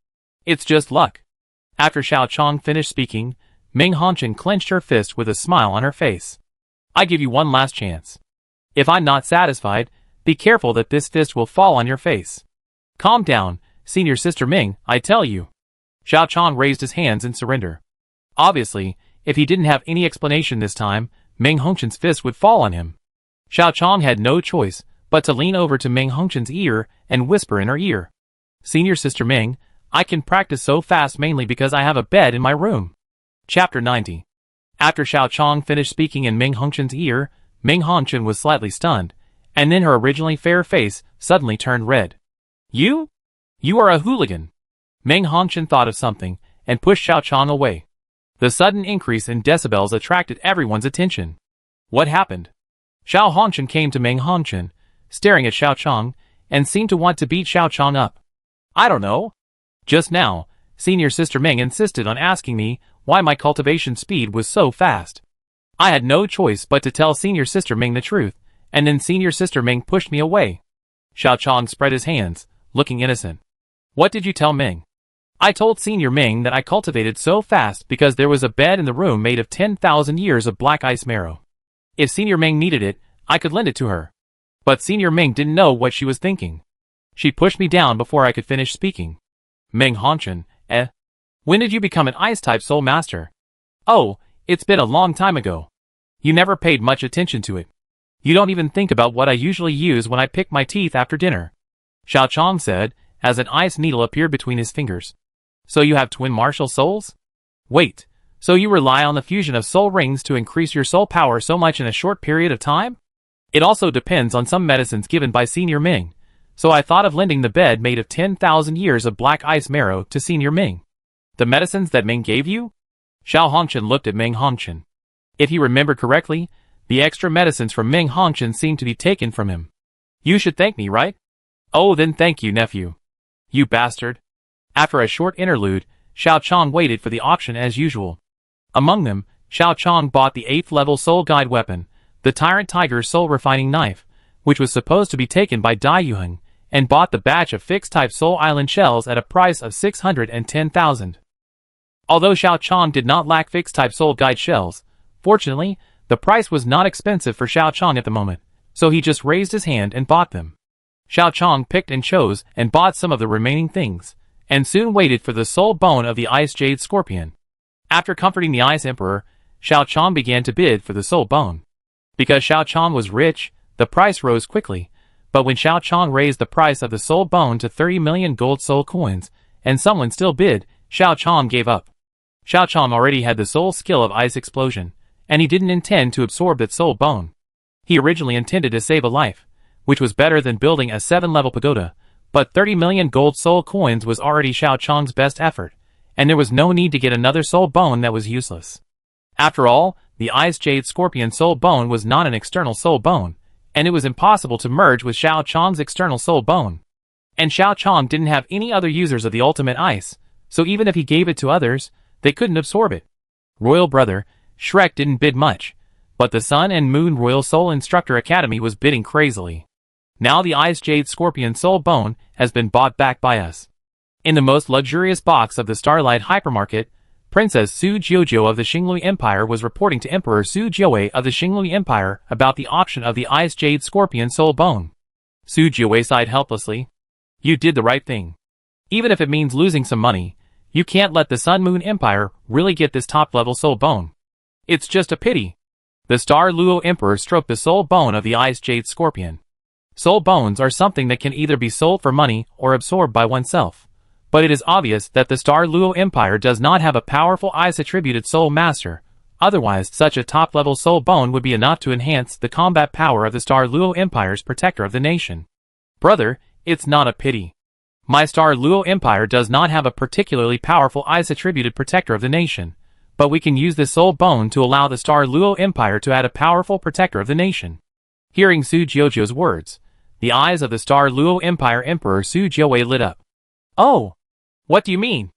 "It's just luck." After Xiao Chong finished speaking, Meng Hongchen clenched her fist with a smile on her face. "I give you one last chance. If I'm not satisfied, be careful that this fist will fall on your face." "Calm down, senior sister Ming, I tell you." Xiao Chong raised his hands in surrender. Obviously, if he didn't have any explanation this time, Meng Hongchen's fist would fall on him. Xiao Chong had no choice but to lean over to Meng Hongchen's ear and whisper in her ear. "Senior sister Ming, I can practice so fast mainly because I have a bed in my room." Chapter 90. After Xiao Chong finished speaking in Meng Hongchen's ear, Meng Hongchen was slightly stunned, and then her originally fair face suddenly turned red. You are a hooligan." Meng Hongchen thought of something and pushed Xiao Chong away. The sudden increase in decibels attracted everyone's attention. What happened? Xiao Hongchen came to Meng Hongchen, staring at Xiao Chong, and seemed to want to beat Xiao Chong up. "I don't know. Just now, senior sister Meng insisted on asking me why my cultivation speed was so fast. I had no choice but to tell senior sister Meng the truth, and then senior sister Meng pushed me away." Xiao Chong spread his hands, looking innocent. "What did you tell Meng?" "I told senior Meng that I cultivated so fast because there was a bed in the room made of 10,000 years of black ice marrow. If senior Meng needed it, I could lend it to her. But senior Meng didn't know what she was thinking. She pushed me down before I could finish speaking." Meng Hongchen, When did you become an ice-type soul master?" "Oh, it's been a long time ago. You never paid much attention to it. You don't even think about what I usually use when I pick my teeth after dinner," Xiao Chong said, as an ice needle appeared between his fingers. "So you have twin martial souls? Wait, so you rely on the fusion of soul rings to increase your soul power so much in a short period of time? It also depends on some medicines given by Senior Ming, so I thought of lending the bed made of 10,000 years of black ice marrow to Senior Ming." "The medicines that Ming gave you?" Xiao Hongchen looked at Meng Hongchen. If he remembered correctly, the extra medicines from Meng Hongchen seemed to be taken from him. You should thank me, right? Oh, then thank you, nephew. You bastard. After a short interlude, Xiao Chong waited for the auction as usual. Among them, Xiao Chong bought the 8th level soul guide weapon, the Tyrant Tiger's soul refining knife, which was supposed to be taken by Dai Yuheng, and bought the batch of fixed-type Soul Island shells at a price of 610,000. Although Xiao Chong did not lack fixed-type Soul Guide shells, fortunately, the price was not expensive for Xiao Chong at the moment, so he just raised his hand and bought them. Xiao Chong picked and chose and bought some of the remaining things, and soon waited for the soul bone of the Ice Jade Scorpion. After comforting the Ice Emperor, Xiao Chong began to bid for the soul bone. Because Xiao Chong was rich, the price rose quickly, but when Xiao Chong raised the price of the soul bone to 30 million gold soul coins, and someone still bid, Xiao Chong gave up. Xiao Chong already had the soul skill of Ice Explosion, and he didn't intend to absorb that soul bone. He originally intended to save a life, which was better than building a 7-level pagoda, but 30 million gold soul coins was already Xiao Chong's best effort, and there was no need to get another soul bone that was useless. After all, the Ice Jade Scorpion soul bone was not an external soul bone, and it was impossible to merge with Xiao Chong's external soul bone. And Xiao Chong didn't have any other users of the ultimate ice, so even if he gave it to others, they couldn't absorb it. Royal brother, Shrek didn't bid much, but the Sun and Moon Royal Soul Instructor Academy was bidding crazily. Now the Ice Jade Scorpion soul bone has been bought back by us. In the most luxurious box of the Starlight Hypermarket, Princess Su Jiuzhou of the Xinglui Empire was reporting to Emperor Su Jiuwei of the Xinglui Empire about the auction of the Ice Jade Scorpion soul bone. Su Jiuwei sighed helplessly. You did the right thing. Even if it means losing some money, you can't let the Sun Moon Empire really get this top-level soul bone. It's just a pity. The Star Dou Emperor stroked the soul bone of the Ice Jade Scorpion. Soul bones are something that can either be sold for money or absorbed by oneself. But it is obvious that the Star Dou Empire does not have a powerful ice-attributed soul master. Otherwise, such a top-level soul bone would be enough to enhance the combat power of the Star Dou Empire's protector of the nation. Brother, it's not a pity. My Star Dou Empire does not have a particularly powerful ice-attributed protector of the nation, but we can use this soul bone to allow the Star Dou Empire to add a powerful protector of the nation. Hearing Su Jiuzhou's words, the eyes of the Star Dou Empire Emperor Su Jiuwei lit up. Oh! What do you mean?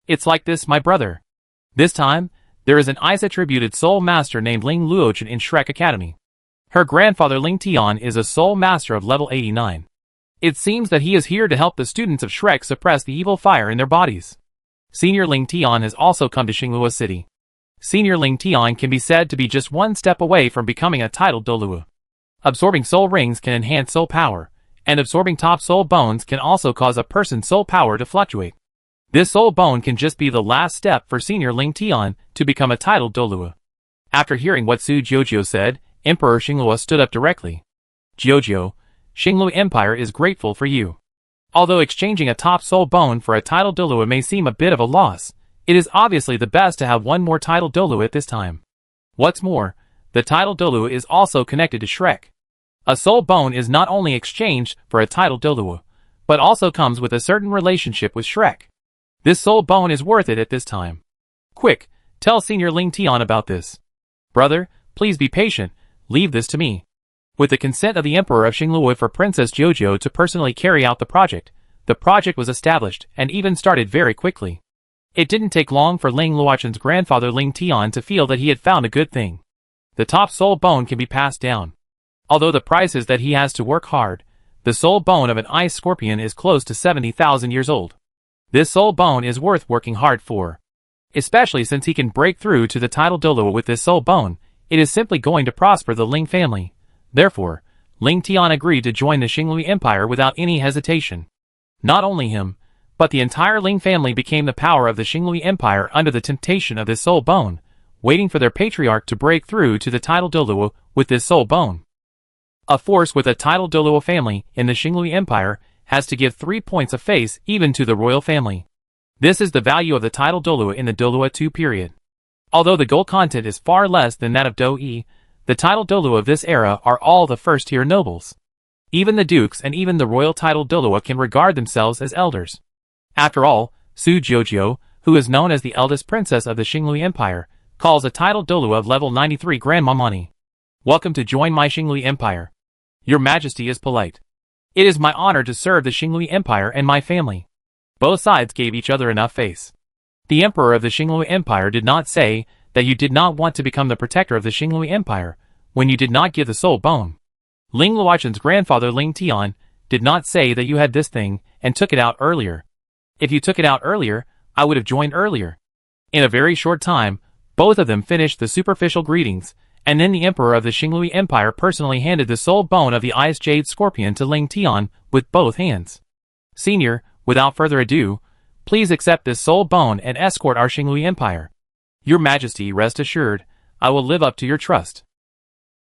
It's like this, my brother. This time, there is an ice-attributed soul master named Ling Luochen in Shrek Academy. Her grandfather Ling Tian is a soul master of level 89. It seems that he is here to help the students of Shrek suppress the evil fire in their bodies. Senior Ling Tian has also come to Xinglua City. Senior Ling Tian can be said to be just one step away from becoming a titled Douluo. Absorbing soul rings can enhance soul power, and absorbing top soul bones can also cause a person's soul power to fluctuate. This soul bone can just be the last step for Senior Ling Tian to become a titled Douluo. After hearing what Su Jiuzhou said, Emperor Xinglua stood up directly. Jiuzhou, Xinglui Empire is grateful for you. Although exchanging a top soul bone for a titled Douluo may seem a bit of a loss, it is obviously the best to have one more titled Douluo at this time. What's more, the titled Douluo is also connected to Shrek. A soul bone is not only exchanged for a titled Douluo, but also comes with a certain relationship with Shrek. This soul bone is worth it at this time. Quick, tell Senior Ling Tian about this. Brother, please be patient, leave this to me. With the consent of the Emperor of Xinglua for Princess Jiuzhou to personally carry out the project was established and even started very quickly. It didn't take long for Ling Luochen's grandfather Ling Tian to feel that he had found a good thing. The top soul bone can be passed down. Although the price is that he has to work hard, the soul bone of an ice scorpion is close to 70,000 years old. This soul bone is worth working hard for. Especially since he can break through to the titled Douluo with this soul bone, it is simply going to prosper the Ling family. Therefore, Ling Tian agreed to join the Xinglui Empire without any hesitation. Not only him, but the entire Ling family became the power of the Xinglui Empire under the temptation of this soul bone, waiting for their patriarch to break through to the titled Douluo with this soul bone. A force with a titled Douluo family in the Xinglui Empire has to give 3 points of face even to the royal family. This is the value of the titled Douluo in the Douluo II period. Although the gold content is far less than that of Dou Yi, the titled Douluo of this era are all the first-tier nobles. Even the dukes and even the royal titled Douluo can regard themselves as elders. After all, Su Jiuzhou, who is known as the eldest princess of the Xinglui Empire, calls a titled Douluo of level 93 Grandma Money. Welcome to join my Xinglui Empire. Your Majesty is polite. It is my honor to serve the Xinglui Empire and my family. Both sides gave each other enough face. The Emperor of the Xinglui Empire did not say that you did not want to become the protector of the Xinglui Empire when you did not give the soul bone. Ling Luoxin's grandfather Ling Tian did not say that you had this thing and took it out earlier. If you took it out earlier, I would have joined earlier. In a very short time, both of them finished the superficial greetings, and then the Emperor of the Xinglui Empire personally handed the soul bone of the Ice Jade Scorpion to Ling Tian with both hands. Senior, without further ado, please accept this soul bone and escort our Xinglui Empire. Your Majesty, rest assured, I will live up to your trust.